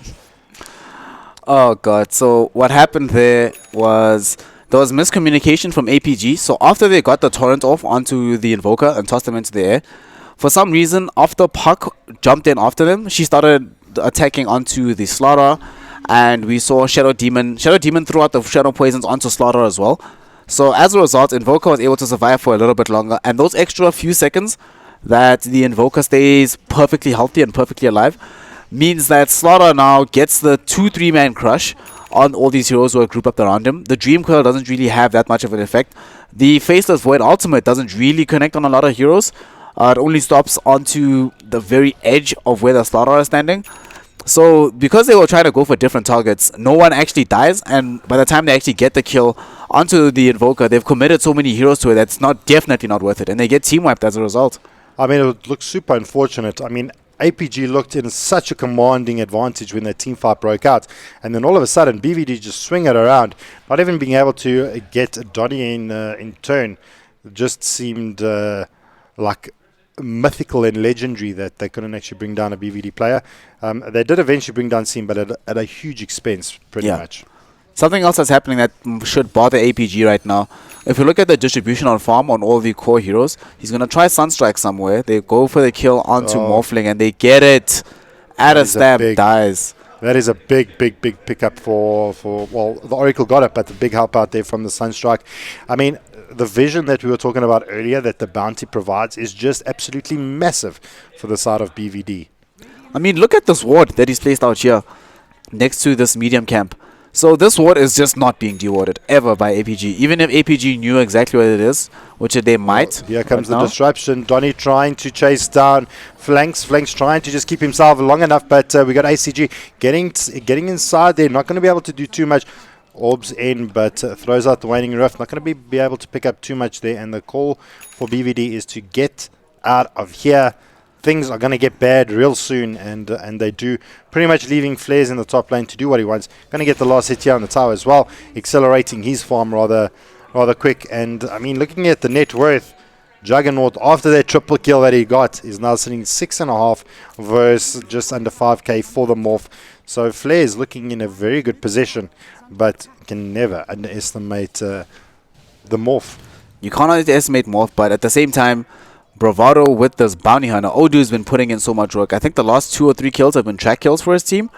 Speaker 3: Oh god, so what happened there was miscommunication from APG. So after they got the torrent off onto the Invoker and tossed them into the air, for some reason after Puck jumped in after them, she started attacking onto the Slaughter, and we saw Shadow Demon threw out the Shadow Poisons onto Slaughter as well. So as a result, Invoker was able to survive for a little bit longer, and those extra few seconds that the Invoker stays perfectly healthy and perfectly alive means that Slaughter now gets the 2-3 man crush on all these heroes who are grouped up around him. The Dream Coil doesn't really have that much of an effect. The Faceless Void Ultimate doesn't really connect on a lot of heroes. It only stops onto the very edge of where the Slaughter is standing. So because they were trying to go for different targets, no one actually dies, and by the time they actually get the kill onto the Invoker. They've committed so many heroes to it that's definitely not worth it, and they get team wiped as a result.
Speaker 14: I mean, it looks super unfortunate. I mean, APG looked in such a commanding advantage when their team fight broke out, and then all of a sudden BVD just swing it around, not even being able to get Donnie in turn. It just seemed like mythical and legendary that they couldn't actually bring down a BVD player. They did eventually bring down Seam, but at a huge expense, pretty much.
Speaker 3: Something else that's happening that should bother APG right now. If you look at the distribution on farm on all the core heroes, he's going to try Sunstrike somewhere. They go for the kill onto Morphling, and they get it. At a stab, dies.
Speaker 14: That is a big pickup for well, the Oracle got it, but the big help out there from the Sunstrike. I mean, the vision that we were talking about earlier that the bounty provides is just absolutely massive for the side of BVD.
Speaker 3: I mean, look at this ward that he's placed out here next to this medium camp. So this ward is just not being dewarded ever by APG. Even if APG knew exactly what it is, which they might.
Speaker 14: Here comes the disruption. Donnie trying to chase down Flanks. Flanks trying to just keep himself long enough, but we got ACG getting inside there. Not going to be able to do too much. Orbs in, but throws out the Waning Rift. Not going to be able to pick up too much there. And the call for BVD is to get out of here. Things are going to get bad real soon, and they do, pretty much leaving Flares in the top lane to do what he wants. Going to get the last hit here on the tower as well, accelerating his farm rather quick. And I mean, looking at the net worth, Juggernaut, after that triple kill that he got, is now sitting 6.5 versus just under 5k for the Morph. So Flares looking in a very good position, but can never underestimate the Morph.
Speaker 3: You can't underestimate Morph, but at the same time, bravado with this bounty hunter. Odu's been putting in so much work. I think the last 2 or 3 kills have been track kills for his team,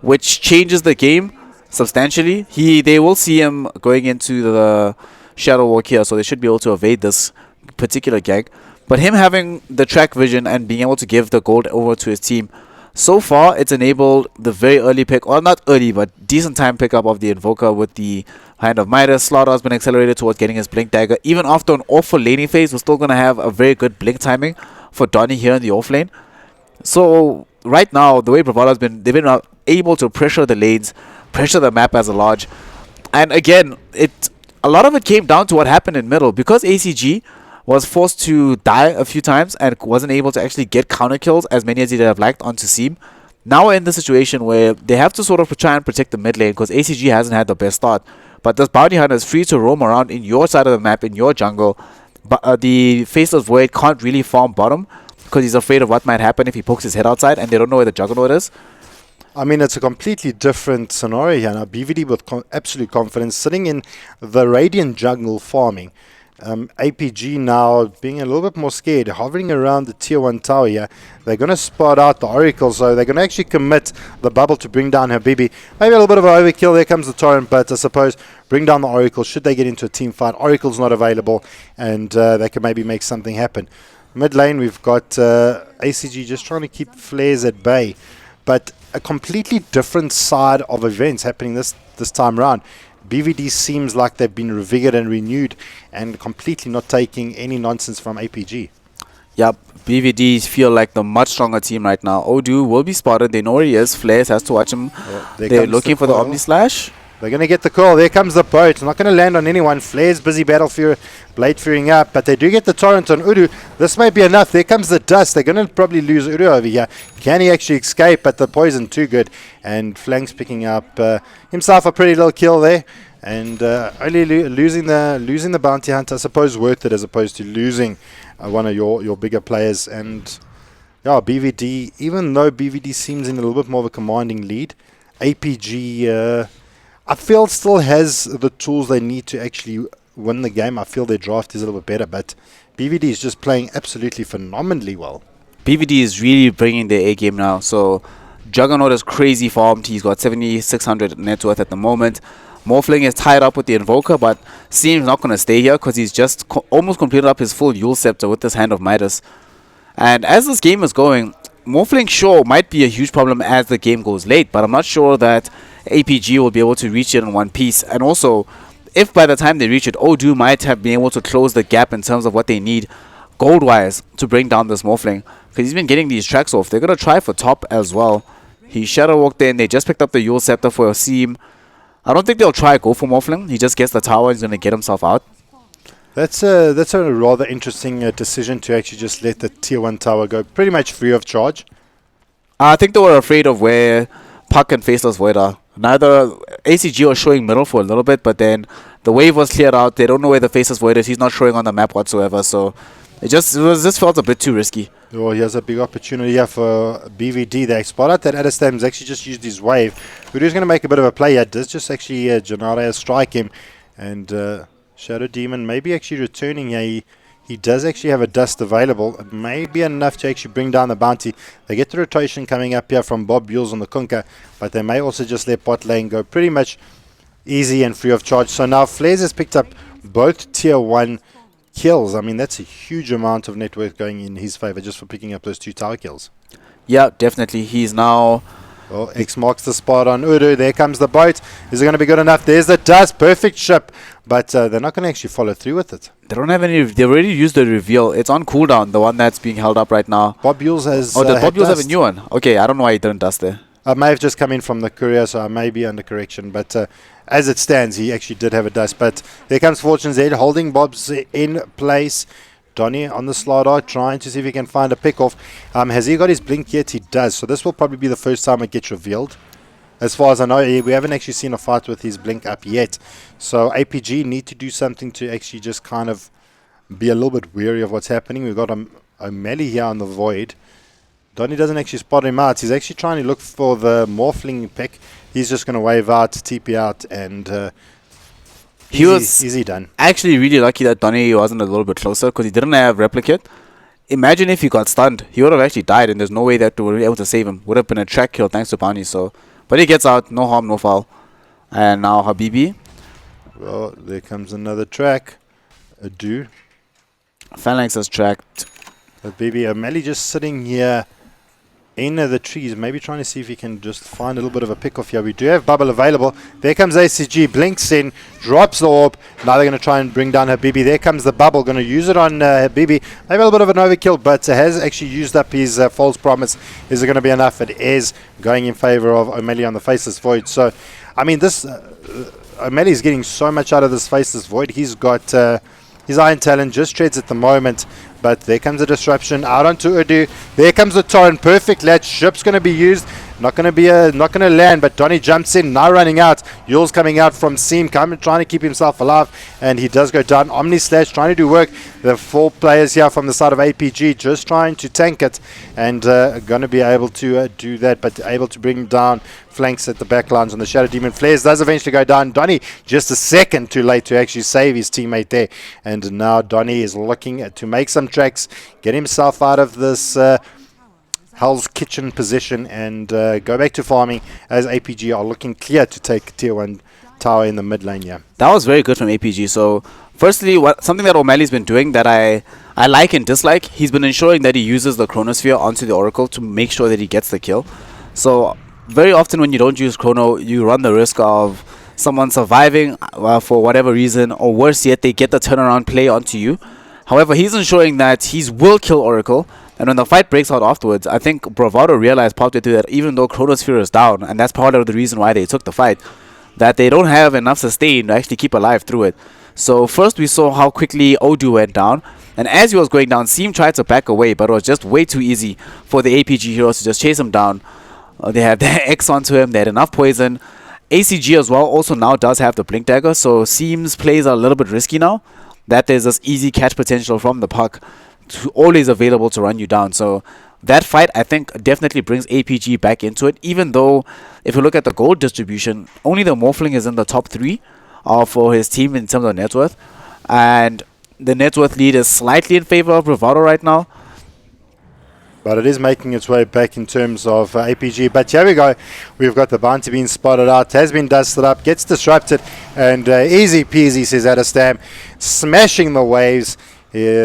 Speaker 3: which changes the game substantially. They will see him going into the Shadow Walk here, so they should be able to evade this particular gank. But him having the track vision and being able to give the gold over to his team, so far it's enabled the very early pick, or not early, but decent time pickup of the Invoker with the Hand of Midas. Slaughter has been accelerated towards getting his Blink Dagger. Even after an awful laning phase, we're still going to have a very good Blink timing for Donnie here in the off lane. So right now, the way Bravado has been, they've been able to pressure the lanes, pressure the map as a large. And again, a lot of it came down to what happened in middle. Because ACG was forced to die a few times and wasn't able to actually get counter kills as many as he'd have liked onto Seam. Now we're in the situation where they have to sort of try and protect the mid lane because ACG hasn't had the best start. But this bounty hunter is free to roam around in your side of the map, in your jungle. But the Faceless Void can't really farm bottom because he's afraid of what might happen if he pokes his head outside and they don't know where the Juggernaut is.
Speaker 14: I mean, it's a completely different scenario here now. BVD with absolute confidence, sitting in the Radiant jungle farming. APG now being a little bit more scared, hovering around the tier 1 tower here. They're going to spot out the Oracle, so they're going to actually commit the bubble to bring down Habibi. Maybe a little bit of an overkill. There comes the Torrent, but I suppose bring down the Oracle should they get into a team fight. Oracle's not available, and they can maybe make something happen. Mid lane, we've got ACG just trying to keep Flares at bay, but a completely different side of events happening this time around. BVD seems like they've been revigored and renewed and completely not taking any nonsense from APG.
Speaker 3: Yep, BVD feel like the much stronger team right now. Odu will be spotted. They know where he is. Flares has to watch him. They're looking for the Omni Slash.
Speaker 14: They're going to get the call. There comes the boat. It's not going to land on anyone. Flares busy Blade Furying up, but they do get the Torrent on Udu. This might be enough. There comes the dust. They're going to probably lose Udu over here. Can he actually escape? But the poison too good. And Flanks picking up himself a pretty little kill there. And only losing the bounty hunter, I suppose, worth it as opposed to losing one of your bigger players. And yeah, BVD, even though BVD seems in a little bit more of a commanding lead, APG, I feel still has the tools they need to actually win the game. I feel their draft is a little bit better, but BVD is just playing absolutely phenomenally well.
Speaker 3: BVD is really bringing their A game now. So Juggernaut is crazy farmed. He's got 7,600 net worth at the moment. Morphling is tied up with the Invoker, but seems not going to stay here because he's just almost completed up his full Yule Scepter with this Hand of Midas. And as this game is going, Morphling sure might be a huge problem as the game goes late, but I'm not sure that APG will be able to reach it in one piece. And also, if by the time they reach it, Odu might have been able to close the gap in terms of what they need gold-wise to bring down this Morphling, because he's been getting these tracks off. They're going to try for top as well. He Shadow Walked in. They just picked up the Yule Scepter for a Seam. I don't think they'll try go for Morphling. He just gets the tower. He's going to get himself out.
Speaker 14: That's a rather interesting decision to actually just let the tier 1 tower go pretty much free of charge.
Speaker 3: I think they were afraid of where Puck and Faceless Void are. Neither ACG was showing middle for a little bit, but then the wave was cleared out. They don't know where the Faceless Void is. He's not showing on the map whatsoever, so it just felt a bit too risky.
Speaker 14: Oh, he has a big opportunity here for BVD. They spot out that Adestam's actually just used his wave. Udu's going to make a bit of a play here. Does just actually Janare strike him, and Shadow Demon maybe actually returning here. He does actually have a dust available. It may be enough to actually bring down the bounty. They get the rotation coming up here from Bob Buell on the Kunka, but they may also just let bot lane go pretty much easy and free of charge. So now Flares has picked up both tier 1 kills. I mean, that's a huge amount of net worth going in his favor just for picking up those 2 tower kills.
Speaker 3: Yeah, definitely. He's now...
Speaker 14: Well, X marks the spot on Udu. There comes the boat. Is it going to be good enough? There's the dust. Perfect ship. But they're not going to actually follow through with it.
Speaker 3: They don't have any... They already used the reveal. It's on cooldown, the one that's being held up right now.
Speaker 14: Bob Buell has...
Speaker 3: Oh, does Bob Buell have a new one? Okay, I don't know why he didn't dust there.
Speaker 14: I may have just come in from the courier, so I may be under correction. But as it stands, he actually did have a dust. But there comes Fortune's Head, holding Bob's in place. Donny on the slider, trying to see if he can find a pick-off. Has he got his blink yet? He does. So this will probably be the first time it gets revealed. As far as I know, we haven't actually seen a fight with his blink up yet. So APG need to do something to actually just kind of be a little bit wary of what's happening. We've got a melee here on the Void. Donny doesn't actually spot him out. He's actually trying to look for the Morphling pick. He's just going to wave out, TP out, and...
Speaker 3: He was
Speaker 14: easy done.
Speaker 3: Actually really lucky that Donny wasn't a little bit closer because he didn't have replicate. Imagine if he got stunned. He would have actually died and there's no way that we were able to save him. Would have been a track kill thanks to Bounty. So, but he gets out. No harm, no foul. And now Habibi.
Speaker 14: Well, there comes another track. Adu.
Speaker 3: Phalanx has tracked.
Speaker 14: Habibi. O'Malley just sitting here in the trees, maybe trying to see if he can just find a little bit of a pick-off here. We do have bubble available. There comes ACG, blinks in, drops the orb. Now they're going to try and bring down Habibi. There comes the bubble, going to use it on Habibi. Maybe a little bit of an overkill, but has actually used up his false promise. Is it going to be enough? It is going in favor of O'Malley on the Faceless Void. So, I mean, this O'Malley is getting so much out of this Faceless Void. He's got his Iron Talon, just treads at the moment. But there comes a disruption out onto Udu. There comes the torrent. Perfect latch. Ship's going to be used. Not going to land. But Donny jumps in. Now running out. Yule's coming out from Seam. Trying to keep himself alive. And he does go down. Omni Slash trying to do work. The 4 players here from the side of APG just trying to tank it. And going to be able to do that. But able to bring down flanks at the back lines on the Shadow Demon. Flares does eventually go down. Donny just a second too late to actually save his teammate there. And now Donny is looking to make some tracks, get himself out of this Hell's Kitchen position and go back to farming as APG are looking clear to take tier 1 tower in the mid lane here.
Speaker 3: That was very good from APG. So firstly, something that O'Malley's been doing that I like and dislike, he's been ensuring that he uses the Chronosphere onto the Oracle to make sure that he gets the kill. So very often when you don't use Chrono, you run the risk of someone surviving for whatever reason, or worse yet, they get the turnaround play onto you. However, he's ensuring that he will kill Oracle, and when the fight breaks out afterwards, I think Bravado realized partway through that even though Chronosphere is down, and that's part of the reason why they took the fight, that they don't have enough sustain to actually keep alive through it. So first we saw how quickly Odu went down, and as he was going down, Seam tried to back away, but it was just way too easy for the APG heroes to just chase him down. They have their X onto him, they had enough poison. ACG as well also now does have the Blink Dagger, so Seam's plays are a little bit risky now. That there's this easy catch potential from the puck, always available to run you down. So that fight, I think, definitely brings APG back into it, even though if you look at the gold distribution, only the Morphling is in the top 3 for his team in terms of net worth. And the net worth lead is slightly in favor of Bravado right now.
Speaker 14: But it is making its way back in terms of APG. But here we go. We've got the bounty being spotted out. Has been dusted up. Gets disrupted. And easy peasy, says Adestam. Smashing the waves.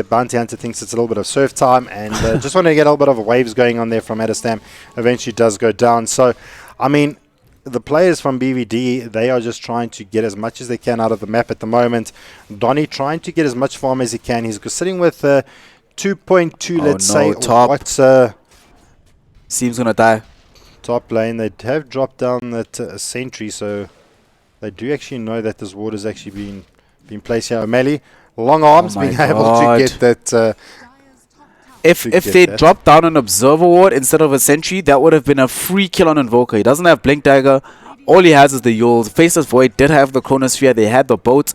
Speaker 14: Bounty Hunter thinks it's a little bit of surf time. And just wanted to get a little bit of waves going on there from Adestam. Eventually does go down. So, I mean, the players from BVD, they are just trying to get as much as they can out of the map at the moment. Donny trying to get as much farm as he can. He's sitting with... 2.2, let's say.
Speaker 3: Top.
Speaker 14: What's
Speaker 3: Seam's gonna die.
Speaker 14: Top lane. They have dropped down that sentry, so They do actually know that this ward has actually been placed here. O'Malley, long arms,
Speaker 3: my
Speaker 14: being able to
Speaker 3: God.
Speaker 14: get that.
Speaker 3: If they dropped down an observer ward instead of a sentry, that would have been a free kill on Invoker. He doesn't have Blink Dagger. All he has is the Yule. Faceless Void did have the Chronosphere. They had the boat.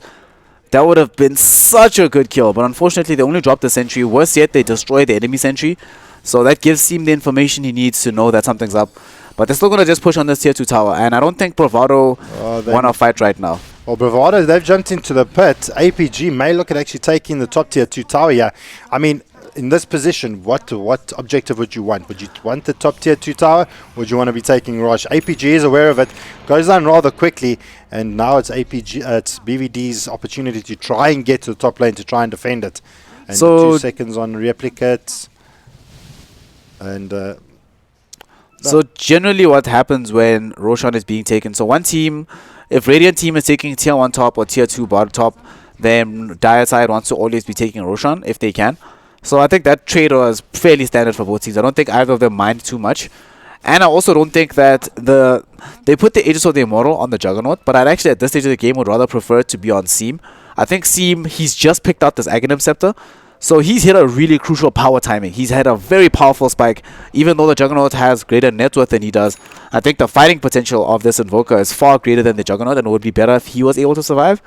Speaker 3: That would have been such a good kill. But unfortunately, they only dropped the sentry. Worse yet, they destroyed the enemy sentry. So that gives him the information he needs to know that something's up. But they're still going to just push on this tier 2 tower. And I don't think Bravado want to fight right now.
Speaker 14: Well, Bravado, they've jumped into the pit. APG may look at actually taking the top tier 2 tower here. I mean, in this position, what objective would you want? Would you want the top tier 2 tower? Or would you want to be taking Rosh? APG is aware of it, goes down rather quickly, and now it's it's BVD's opportunity to try and get to the top lane to try and defend it. And
Speaker 3: So
Speaker 14: 2 seconds on replicates. And
Speaker 3: so generally what happens when Roshan is being taken, so one team, if Radiant team is taking tier 1 top or tier 2 bottom top, then Dire side wants to always be taking Roshan if they can. So I think that trade was fairly standard for both teams. I don't think either of them mind too much. And I also don't think that they put the Aegis of the Immortal on the Juggernaut, but I'd actually at this stage of the game would rather prefer it to be on Seam. I think Seam, he's just picked out this Aghanim Scepter, so he's hit a really crucial power timing. He's had a very powerful spike. Even though the Juggernaut has greater net worth than he does, I think the fighting potential of this Invoker is far greater than the Juggernaut, and it would be better if he was able to survive.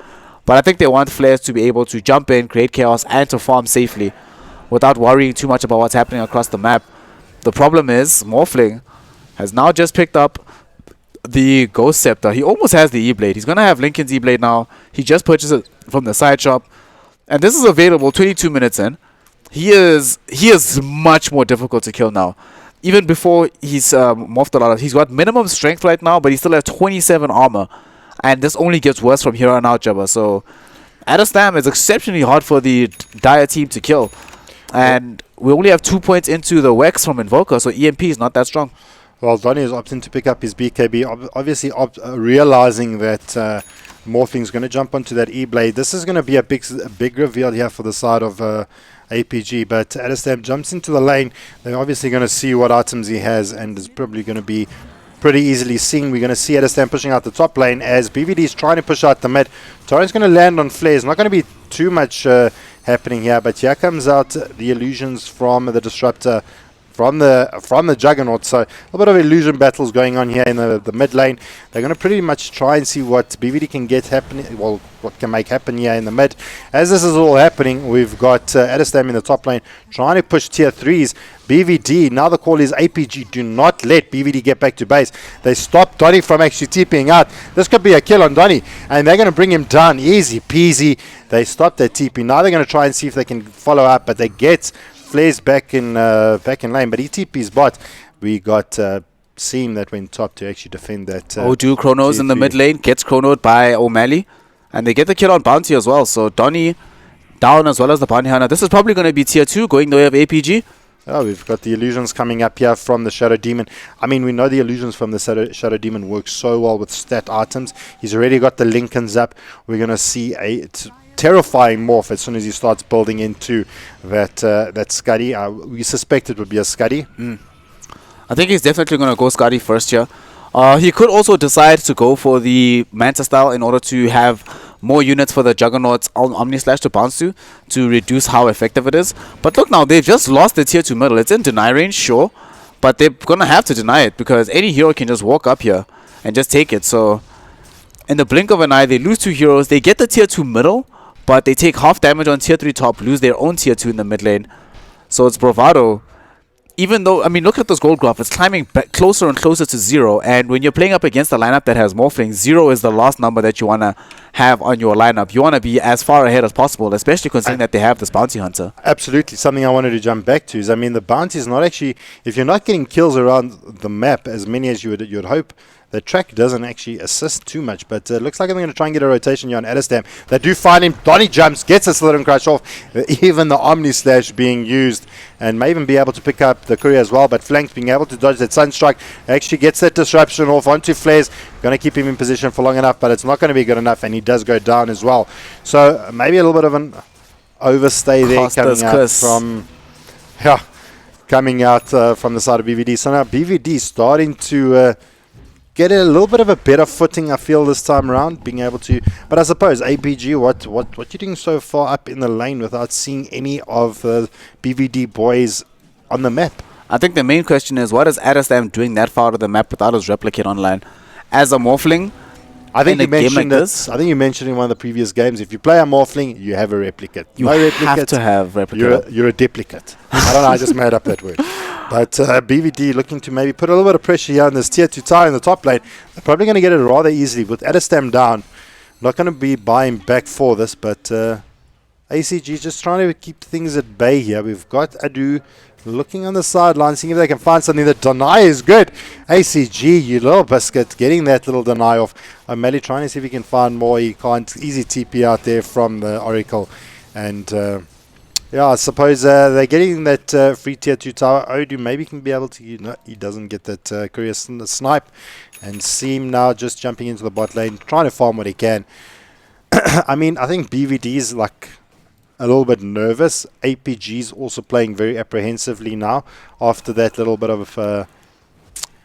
Speaker 3: But I think they want Flares to be able to jump in, create chaos, and to farm safely without worrying too much about what's happening across the map. The problem is, Morphling has now just picked up the Ghost Scepter. He almost has the E-Blade. He's going to have Lincoln's E-Blade now. He just purchased it from the side shop. And this is available 22 minutes in. He is much more difficult to kill now. Even before he's morphed a lot of... He's got minimum strength right now, but he still has 27 armor. And this only gets worse from here on out, Jabba. So, Adestam is exceptionally hard for the Dire team to kill. And we only have 2 points into the Wex from Invoker, so EMP is not that strong.
Speaker 14: Well, Donny is opting to pick up his BKB, obviously realizing that Morphling's going to jump onto that E-Blade. This is going to be a big reveal here for the side of APG, but Adestam jumps into the lane. They're obviously going to see what items he has, and is probably going to be pretty easily seen. We're going to see Adestam pushing out the top lane as BVD is trying to push out the mid. Torrent's going to land on flares. Not going to be too much happening here, but here comes out the illusions from the disruptor from the Juggernaut. So a little bit of illusion battles going on here in the mid lane. They're going to pretty much try and see what BVD can get happening, well, what can make happen here in the mid. As this is all happening, we've got Adestam in the top lane trying to push tier 3s. BVD, now the call is APG, do not let BVD get back to base. They stopped Donny from actually TPing out. This could be a kill on Donny, and they're going to bring him down easy peasy. They stopped their TP. Now they're going to try and see if they can follow up, but they get Flares back in lane, but he TP's bot. We got Seam that went top to actually defend that.
Speaker 3: Odu Chronos in the mid lane, gets chronoed by O'Malley, and they get the kill on Bounty as well. So Donny down as well as the Bounty Hunter. This is probably going to be tier 2 going the way of APG.
Speaker 14: Oh, we've got the illusions coming up here from the Shadow Demon. I mean, we know the illusions from the Shadow Demon work so well with stat items. He's already got the Lincolns up. We're going to see a terrifying morph as soon as he starts building into that Scuddy. We suspect it would be a Scuddy.
Speaker 3: I think he's definitely going to go Scuddy first here. He could also decide to go for the Manta style in order to have more units for the Juggernauts on Omni-Slash to bounce to reduce how effective it is. But look now, they've just lost the tier 2 middle. It's in deny range, sure, but they're going to have to deny it because any hero can just walk up here and just take it. So in the blink of an eye, they lose 2 heroes. They get the tier 2 middle, but they take half damage on tier 3 top, lose their own tier 2 in the mid lane. So it's Bravado. Even though, I mean, look at this gold graph. It's climbing closer and closer to 0. And when you're playing up against a lineup that has Morphling, 0 is the last number that you want to have on your lineup. You want to be as far ahead as possible, especially considering that they have this Bounty Hunter.
Speaker 14: Absolutely. Something I wanted to jump back to is, I mean, the Bounty is not actually, if you're not getting kills around the map as many as you would hope, the track doesn't actually assist too much, but it looks like they're going to try and get a rotation here on Adestam. They do find him. Donny jumps, gets a Slither and Crush off. Even the Omni-Slash being used, and may even be able to pick up the Courier as well, but Flanks being able to dodge that Sunstrike, actually gets that disruption off onto Flares. Going to keep him in position for long enough, but it's not going to be good enough, and he does go down as well. So maybe a little bit of an overstay there coming out from the side of BVD. So now BVD starting to get a little bit of a better footing, I feel, this time around, being able to. But I suppose APG, what you doing so far up in the lane without seeing any of the BVD boys on the map?
Speaker 3: I think the main question is, what is Adestam doing that far out of the map without his replicate online? As a Morphling,
Speaker 14: I think
Speaker 3: in
Speaker 14: you
Speaker 3: a game
Speaker 14: mentioned
Speaker 3: like
Speaker 14: it.
Speaker 3: this,
Speaker 14: I think you mentioned in one of the previous games, if you play a Morphling, you have a replicate.
Speaker 3: you
Speaker 14: No
Speaker 3: have
Speaker 14: replicate,
Speaker 3: to have replicate.
Speaker 14: you're a duplicate. I don't know, I just made up that word. But BVD looking to maybe put a little bit of pressure here on this tier 2 tower in the top lane. They're probably going to get it rather easily with Adestam down. Not going to be buying back for this, but ACG just trying to keep things at bay here. We've got Adu looking on the sideline, seeing if they can find something. The deny is good. ACG, you little biscuit, getting that little deny off. O'Malley trying to see if he can find more. He can't. Easy TP out there from the Oracle. And yeah, I suppose they're getting that free tier 2 tower. Odu maybe can be able to, he doesn't get that courier snipe. And Seam now just jumping into the bot lane, trying to farm what he can. I mean, I think BVD is like a little bit nervous. APG's also playing very apprehensively now after that little bit of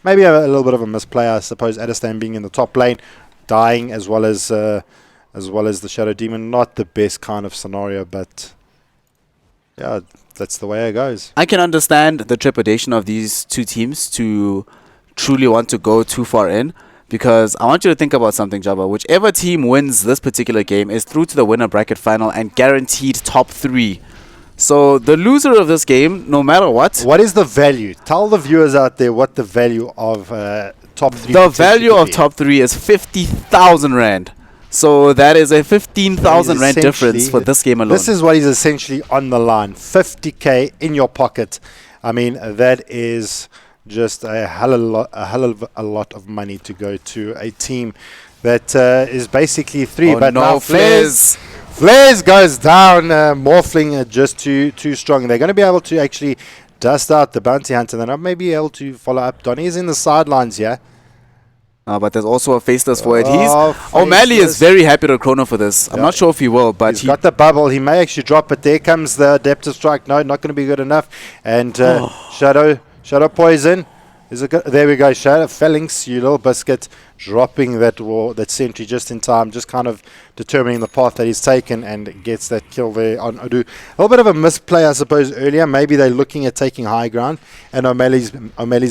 Speaker 14: maybe a little bit of a misplay, I suppose. Adestam being in the top lane, dying as well as the Shadow Demon. Not the best kind of scenario, but yeah, that's the way it goes.
Speaker 3: I can understand the trepidation of these two teams to truly want to go too far in, because I want you to think about something, Jabba. Whichever team wins this particular game is through to the winner bracket final and guaranteed top 3. So the loser of this game, no matter what...
Speaker 14: What is the value? Tell the viewers out there what the value of top 3
Speaker 3: The value of top 3 is 50,000 Rand. So that is a 15,000 Rand difference for this game alone.
Speaker 14: This is what is essentially on the line. 50k in your pocket. I mean, that is just a hell of a lot of money to go to a team that is basically 3.
Speaker 3: Oh
Speaker 14: but
Speaker 3: no,
Speaker 14: now Flares goes down. Morphling just too strong. They're going to be able to actually dust out the bounty hunter. They're not maybe able to follow up. Donnie's in the sidelines here.
Speaker 3: But there's also a faceless for it. O'Malley is very happy to Chrono for this. I'm not sure if he will, but
Speaker 14: he's got the bubble. He may actually drop it. There comes the Adaptive Strike. No, not going to be good enough. And Shadow Poison. Is it good? There we go. Shadow Phalanx, you little biscuit, dropping that sentry just in time, just kind of determining the path that he's taken, and gets that kill there on Odu. A little bit of a misplay, I suppose, earlier. Maybe they're looking at taking high ground, and O'Malley's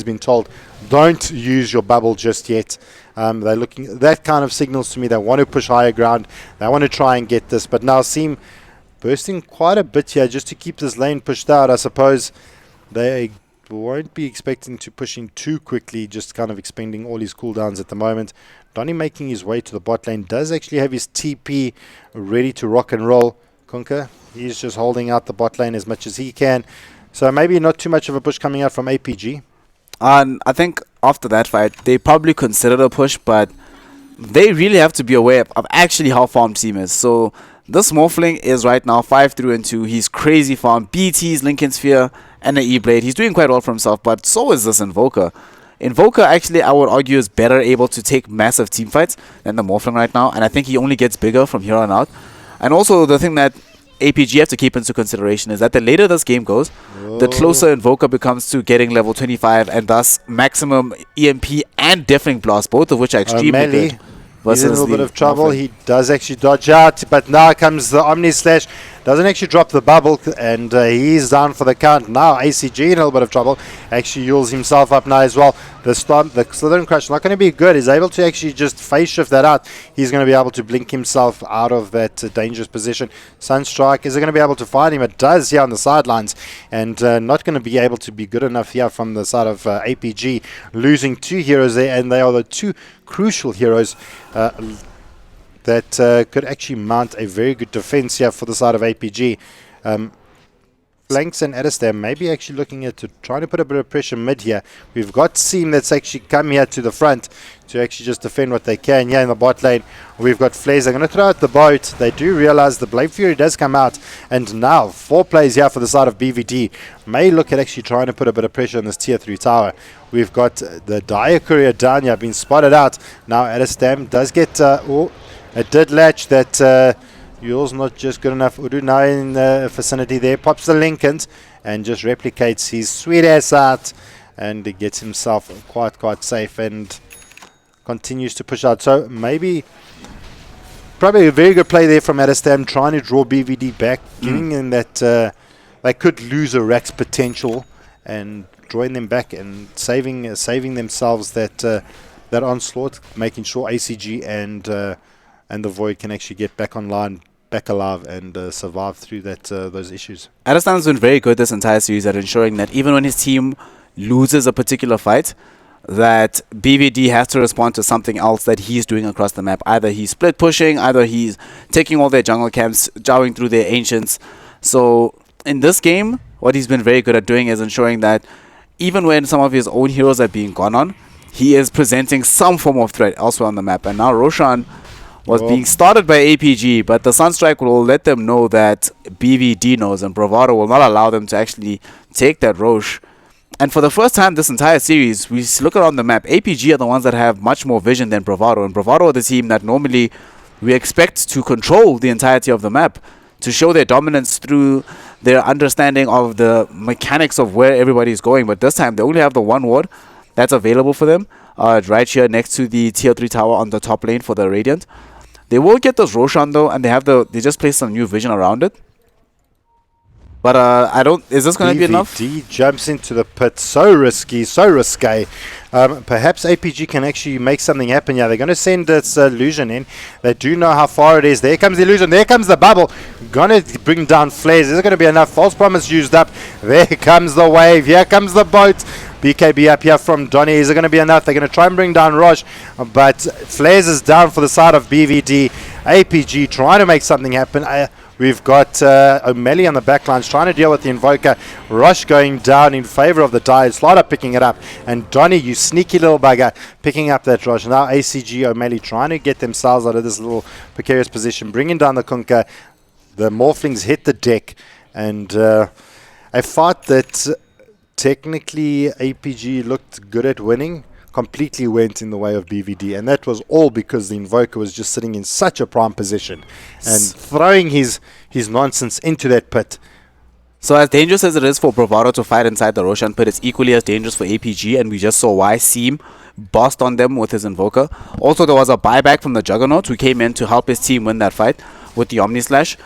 Speaker 14: been told, don't use your bubble just yet. They're looking. That kind of signals to me they want to push higher ground. They want to try and get this, but now Seem bursting quite a bit here just to keep this lane pushed out. I suppose they won't be expecting to push in too quickly, just kind of expending all his cooldowns at the moment. Donnie making his way to the bot lane, does actually have his TP ready to rock and roll. Kunka, he's just holding out the bot lane as much as he can. So maybe not too much of a push coming out from APG.
Speaker 3: I think after that fight, they probably considered a push, but they really have to be aware of actually how farmed Team is. So this Morphling is right now 5-2. He's crazy farm. BT's Lincoln Sphere and an E-Blade. He's doing quite well for himself, but so is this Invoker. Invoker actually, I would argue, is better able to take massive team fights than the Morphling right now, and I think he only gets bigger from here on out. And also the thing that APG have to keep into consideration is that the later this game goes, the closer Invoker becomes to getting level 25, and thus maximum EMP and Deafening Blast, both of which are extremely good.
Speaker 14: He's in a little bit of trouble. He does actually dodge out, but now comes the Omni Slash. Doesn't actually drop the bubble, and he's down for the count. Now ACG in a little bit of trouble. Actually heals himself up now as well. The Slithering Crush not going to be good. He's able to actually just phase shift that out. He's going to be able to blink himself out of that dangerous position. Sunstrike, is it going to be able to find him? It does here on the sidelines, and not going to be able to be good enough here from the side of APG. Losing 2 heroes there, and they are the 2 crucial heroes that could actually mount a very good defense here for the side of APG. Flanks and Adestam maybe actually looking at trying to put a bit of pressure mid here. We've got Seam that's actually come here to the front to actually just defend what they can here in the bot lane. We've got Flares. They're going to throw out the boat. They do realize the Blade Fury does come out, and now 4 plays here for the side of BVD may look at actually trying to put a bit of pressure on this tier 3 tower. We've got the Dire Courier down here being spotted out. Now Adestam does get it did latch that Yule's not just good enough. Udu now in the vicinity there, pops the Lincolns and just replicates his sweet ass out, and he gets himself quite safe. And continues to push out. So maybe, probably a very good play there from Adestam, trying to draw BVD back, giving them that they could lose a Rax potential, and drawing them back and saving themselves that onslaught, making sure ACG and the Void can actually get back online, back alive, and survive through those issues.
Speaker 3: Adestam's been very good this entire series at ensuring that even when his team loses a particular fight, that BVD has to respond to something else that he's doing across the map. Either he's split pushing, either he's taking all their jungle camps, jowing through their ancients. So in this game, what he's been very good at doing is ensuring that even when some of his own heroes are being gone on, he is presenting some form of threat elsewhere on the map. And now Roshan was being started by APG, but the Sunstrike will let them know that BVD knows, and Bravado will not allow them to actually take that Roche. And for the first time this entire series, we look around the map, APG are the ones that have much more vision than Bravado, and Bravado are the team that normally we expect to control the entirety of the map, to show their dominance through their understanding of the mechanics of where everybody is going. But this time they only have the one ward that's available for them, right here next to the tier 3 tower on the top lane for the Radiant. They will get those Roshan though, and they just placed some new vision around it. But is this going to be enough?
Speaker 14: BVD jumps into the pit, so risky, so risque. Perhaps APG can actually make something happen. Yeah, they're going to send this illusion in. They do know how far it is. There comes the illusion. There comes the bubble. Going to bring down flares. Is it going to be enough? False promise used up. There comes the wave. Here comes the boat. BKB up here from Donny. Is it going to be enough? They're going to try and bring down Roche, but flares is down for the side of BVD. APG trying to make something happen. We've got O'Malley on the backlines trying to deal with the Invoker. Rush going down in favor of the Dire. Slider picking it up. And Donny, you sneaky little bugger, picking up that Rush. Now ACG, O'Malley trying to get themselves out of this little precarious position. Bringing down the Kunkka. The Morphlings hit the deck. And I thought that technically APG looked good at winning. Completely went in the way of BVD, and that was all because the Invoker was just sitting in such a prime position and throwing his nonsense into that pit.
Speaker 3: So as dangerous as it is for Bravado to fight inside the Roshan pit, it's equally as dangerous for APG, and we just saw why Seam bossed on them with his Invoker. Also, there was a buyback from the Juggernaut who came in to help his team win that fight with the Omni Slash.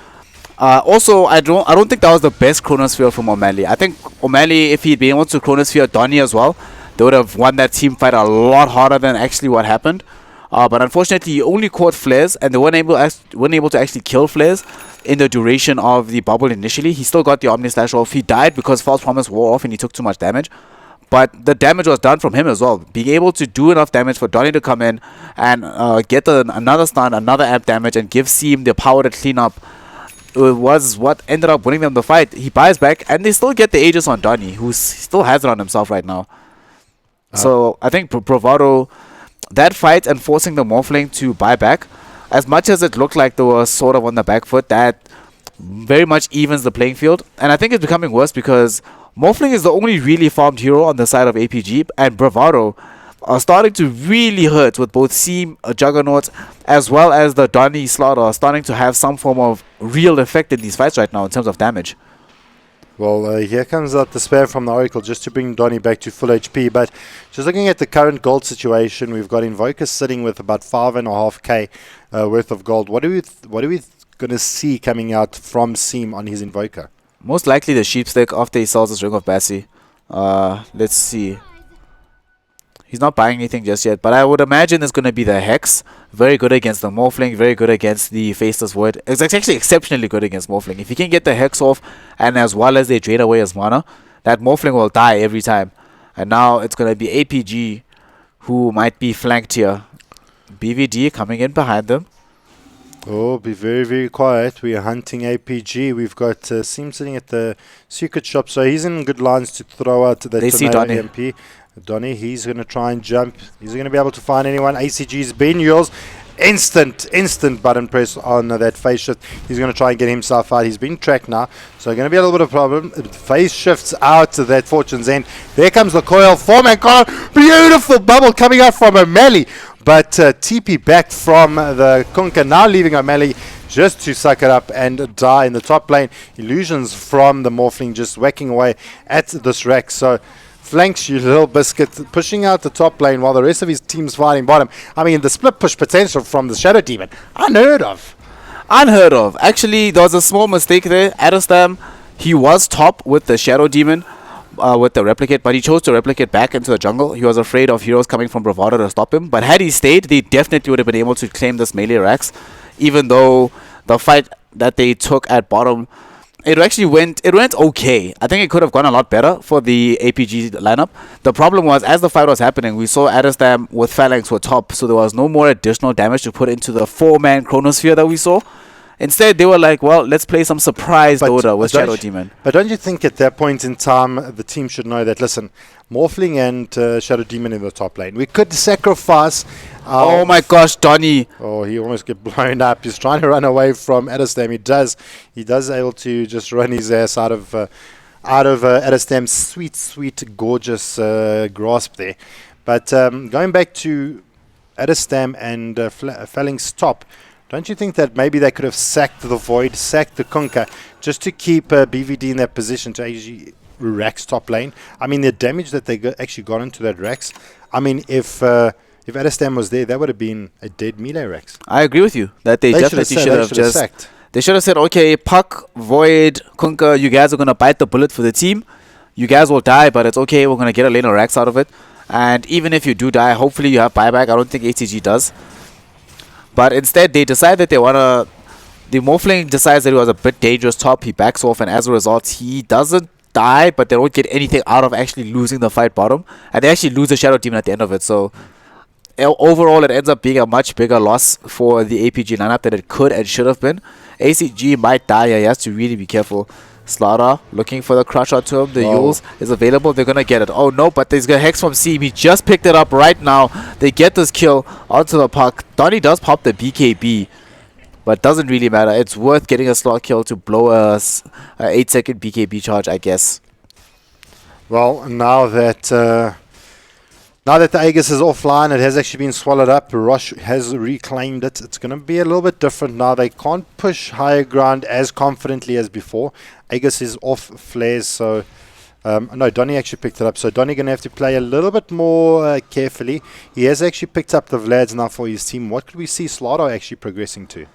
Speaker 3: Also, I don't think that was the best Chronosphere from O'Malley. I think O'Malley, if he'd been able to Chronosphere Donny as well, they would have won that team fight a lot harder than actually what happened. But unfortunately, he only caught flares, and they weren't able to actually kill flares in the duration of the bubble initially. He still got the Omni Slash off. He died because False Promise wore off and he took too much damage. But the damage was done from him as well. Being able to do enough damage for Donny to come in and get another stun, another amp damage, and give Seam the power to clean up was what ended up winning them the fight. He buys back, and they still get the Aegis on Donny, who still has it on himself right now. So I think Bravado, that fight and forcing the Morphling to buy back, as much as it looked like they were sort of on the back foot, that very much evens the playing field. And I think it's becoming worse because Morphling is the only really farmed hero on the side of APG, and Bravado are starting to really hurt with both Seam, Juggernaut, as well as the Donny Slaughter are starting to have some form of real effect in these fights right now in terms of damage.
Speaker 14: Well, here comes out the spare from the Oracle just to bring Donny back to full HP. But just looking at the current gold situation, we've got Invoker sitting with about 5.5k worth of gold. What are we going to see coming out from Seam on his Invoker?
Speaker 3: Most likely the Sheepstick after he sells his Ring of Bassi. Let's see. He's not buying anything just yet, but I would imagine it's going to be the Hex. Very good against the Morphling, very good against the Faceless Void. It's actually exceptionally good against Morphling. If he can get the Hex off, and as well as they drain away his mana, that Morphling will die every time. And now it's going to be APG who might be flanked here. BVD coming in behind them.
Speaker 14: Oh, be very, very quiet. We are hunting APG. We've got Seam sitting at the secret shop, so he's in good lines to throw out the Tornado MP. Donny, he's going to try and jump. He's going to be able to find anyone. ACG's been yours. Instant button press on that phase shift. He's going to try and get himself out. He's been tracked now, so going to be a little bit of a problem. Phase shifts out to that Fortune's End. There comes the coil. 4-man coil. Beautiful bubble coming out from O'Malley. But TP back from the Kunkka, now leaving O'Malley just to suck it up and die in the top lane. Illusions from the Morphling just whacking away at this Rex. So flanks you, little biscuit, pushing out the top lane while the rest of his team's fighting bottom. I mean, the split push potential from the Shadow Demon, unheard of.
Speaker 3: Unheard of. Actually, there was a small mistake there. Adestam, he was top with the Shadow Demon, with the replicate, but he chose to replicate back into the jungle. He was afraid of heroes coming from Bravado to stop him. But had he stayed, they definitely would have been able to claim this melee racks, even though the fight that they took at bottom, it went okay. I think it could have gone a lot better for the APG lineup. The problem was, as the fight was happening, we saw Adestam with Phalanx were top, so there was no more additional damage to put into the 4-man Chronosphere that we saw. Instead, they were like, well, let's play some surprise Dota with Shadow Demon.
Speaker 14: But don't you think at that point in time, the team should know that, listen, Morphling and Shadow Demon in the top lane, we could sacrifice...
Speaker 3: oh my gosh, Donny.
Speaker 14: Oh, he almost get blown up. He's trying to run away from Adestam. He does able to just run his ass out of Adestam's sweet, gorgeous grasp there. But going back to Adestam and Phalanx top, don't you think that maybe they could have sacked the Void, sacked the Kunkka, just to keep BVD in that position to actually Rax top lane? I mean, the damage that they actually got into that Rax, I mean, if Adestam was there, that would have been a dead melee Rax.
Speaker 3: I agree with you that they definitely should have just sacked. They should have said, okay, Puck, Void, Kunkka, you guys are going to bite the bullet for the team. You guys will die, but it's okay. We're going to get a lane of Rax out of it. And even if you do die, hopefully you have buyback. I don't think ATG does. But instead, they decide that they want to... The Morphling decides that he was a bit dangerous top. He backs off, and as a result, he doesn't die, but they don't get anything out of actually losing the fight bottom. And they actually lose the Shadow Demon at the end of it. So overall, it ends up being a much bigger loss for the APG lineup than it could and should have been. ACG might die here. He has to really be careful. Slaughter looking for the crush onto him. The Yules is available. They're going to get it. Oh no, but there's a Hex from Seam. He just picked it up right now. They get this kill onto the puck. Donny does pop the BKB, but doesn't really matter. It's worth getting a slot kill to blow a 8-second BKB charge, I guess.
Speaker 14: Well, now that the Aegis is offline, it has actually been swallowed up. Rosh has reclaimed it. It's going to be a little bit different now. They can't push higher ground as confidently as before. Aegis is off flares, so... no, Donny actually picked it up. So Donny going to have to play a little bit more carefully. He has actually picked up the Vlads now for his team. What could we see Slaughter actually progressing to?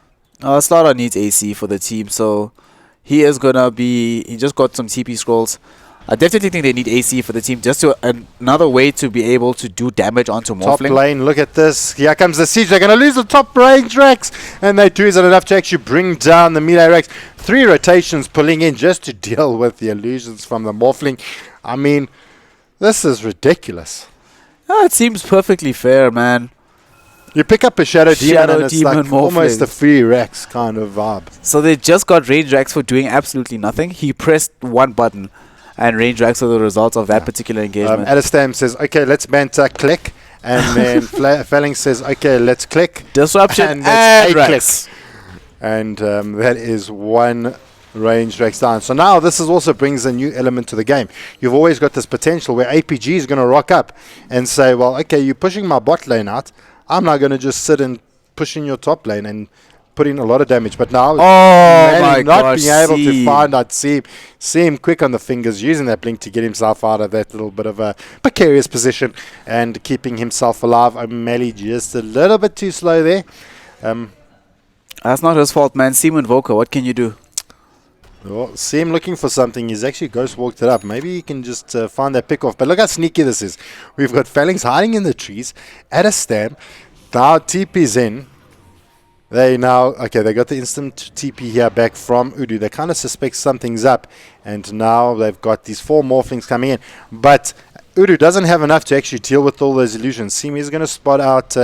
Speaker 3: Slaughter needs AC for the team, so he is going to be... He just got some TP scrolls. I definitely think they need AC for the team, just to another way to be able to do damage onto Morphling.
Speaker 14: Top lane, look at this. Here comes the siege. They're going to lose the top range Rex, and they do. Is it enough to actually bring down the melee Rex? 3 rotations pulling in just to deal with the illusions from the Morphling. I mean, this is ridiculous.
Speaker 3: It seems perfectly fair, man.
Speaker 14: You pick up a Shadow Demon and it's like almost a free Rex kind of vibe.
Speaker 3: So they just got range Rex for doing absolutely nothing. He pressed one button and range Rex are the results of that particular engagement.
Speaker 14: Adestam says, okay, let's banter, click. And then Phalanx says, okay, let's click.
Speaker 3: Disruption and Rex.
Speaker 14: And that is one range Rex down. So now this also brings a new element to the game. You've always got this potential where APG is going to rock up and say, well, okay, you're pushing my bot lane out. I'm not going to just sit and push in your top lane and put in a lot of damage. But now, not being able to find out, see him quick on the fingers, using that blink to get himself out of that little bit of a precarious position and keeping himself alive. O'Malley just a little bit too slow there.
Speaker 3: That's not his fault, man. Seam Invoker, what can you do?
Speaker 14: Well, see him looking for something. He's actually ghost walked it up. Maybe he can just find that pick off. But look how sneaky this is. We've got Phalanx hiding in the trees at a stand. Now TP's in. They now, okay, they got the instant TP here back from Udu. They kind of suspect something's up. And now they've got these 4 Morphlings coming in. But Udu doesn't have enough to actually deal with all those illusions. Simi is going to spot out...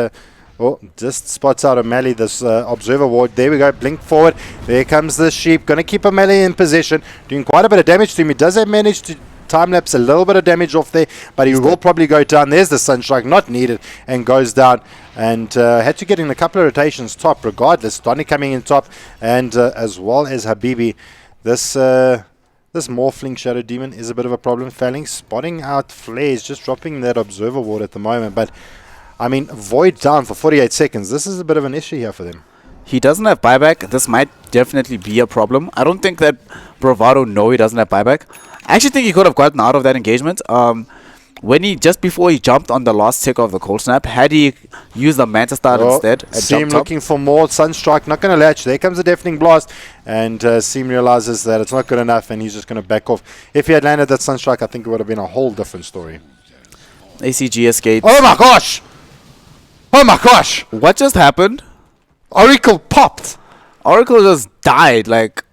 Speaker 14: just spots out O'Malley, this observer ward. There we go, blink forward. There comes the sheep. Going to keep O'Malley in position. Doing quite a bit of damage to him. He does have managed to time-lapse a little bit of damage off there, but he will probably go down. There's the Sunstrike, not needed, and goes down. And had to get in a couple of rotations top regardless. Donny coming in top, and as well as Habibi. This Morphling Shadow Demon is a bit of a problem. Phalanx spotting out flares, just dropping that observer ward at the moment. But I mean, Void down for 48 seconds. This is a bit of an issue here for them.
Speaker 3: He doesn't have buyback. This might definitely be a problem. I don't think that Bravado he doesn't have buyback. I actually think he could have gotten out of that engagement. when he just before he jumped on the last tick of the cold snap, had he used the Manta start instead and
Speaker 14: Seam
Speaker 3: jumped up,
Speaker 14: looking for more. Sunstrike not going to latch. There comes a deafening blast, and Seam realizes that it's not good enough, and he's just going to back off. If he had landed that Sunstrike, I think it would have been a whole different story.
Speaker 3: ACG escaped.
Speaker 14: Oh my gosh! Oh my gosh!
Speaker 3: What just happened?
Speaker 14: Oracle popped.
Speaker 3: Oracle just died. Like,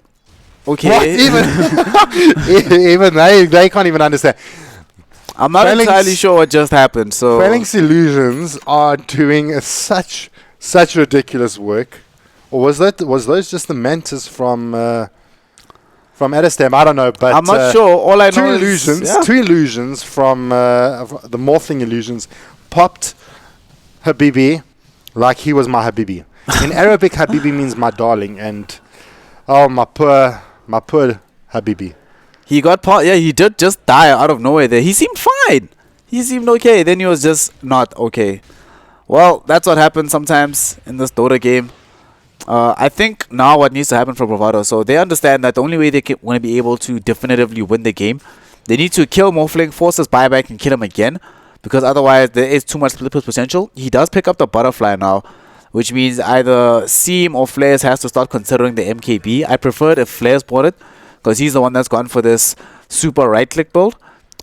Speaker 3: okay.
Speaker 14: What? Even they can't even understand.
Speaker 3: I'm not entirely sure what just happened. So
Speaker 14: Phalanx Illusions are doing such ridiculous work. Or was those just the mantis from Adestam? I don't know, but
Speaker 3: I'm not sure. All I know
Speaker 14: two
Speaker 3: is
Speaker 14: illusions from the morphing illusions popped Habibi like he was my Habibi. In Arabic, Habibi means my darling, and oh my poor Habibi.
Speaker 3: he got he did just die out of nowhere there. He seemed fine. He seemed okay. Then he was just not okay. Well, that's what happens sometimes in this Dota game. I think now what needs to happen for Bravado, so they understand that the only way they want to be able to definitively win the game, they need to kill Morphling, force his buyback, and kill him again, because otherwise there is too much split potential. He does pick up the butterfly now, which means either Seam or Flares has to start considering the MKB. I preferred if Flares bought it, because he's the one that's gone for this super right-click build.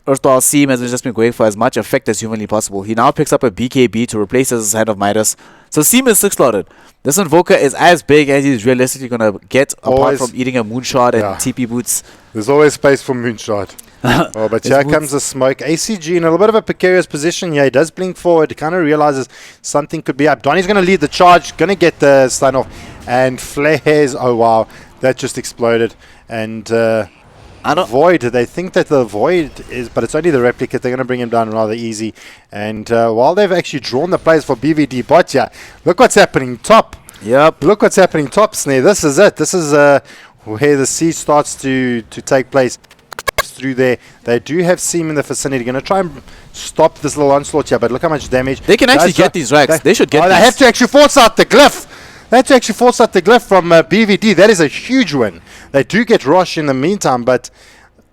Speaker 3: Erstwhile Seam has just been going for as much effect as humanly possible. He now picks up a BKB to replace his Hand of Midas. So Seam is 6-slotted. This Invoker is as big as he's realistically going to get, apart from eating a Moonshot and TP Boots.
Speaker 14: There's always space for Moonshot. Oh, but here comes the smoke. ACG in a little bit of a precarious position here. He does blink forward. He kind of realizes something could be up. Donnie's going to lead the charge. Going to get the stun off. And Flares, oh wow, that just exploded. And Void, they think that the Void is, but it's only the replicate. They're going to bring him down rather easy. And while they've actually drawn the plays for BVD bot here, look what's happening top.
Speaker 3: Yep.
Speaker 14: Look what's happening top, Snare. This is it. This is where the siege starts to take place. Through there, they do have Seam in the vicinity. Going to try and stop this little onslaught here, but look how much damage.
Speaker 3: They can actually get these racks. They should get these.
Speaker 14: They have to actually force out the glyph. They have to actually force out the glyph from BVD. That is a huge win. They do get Rosh in the meantime, but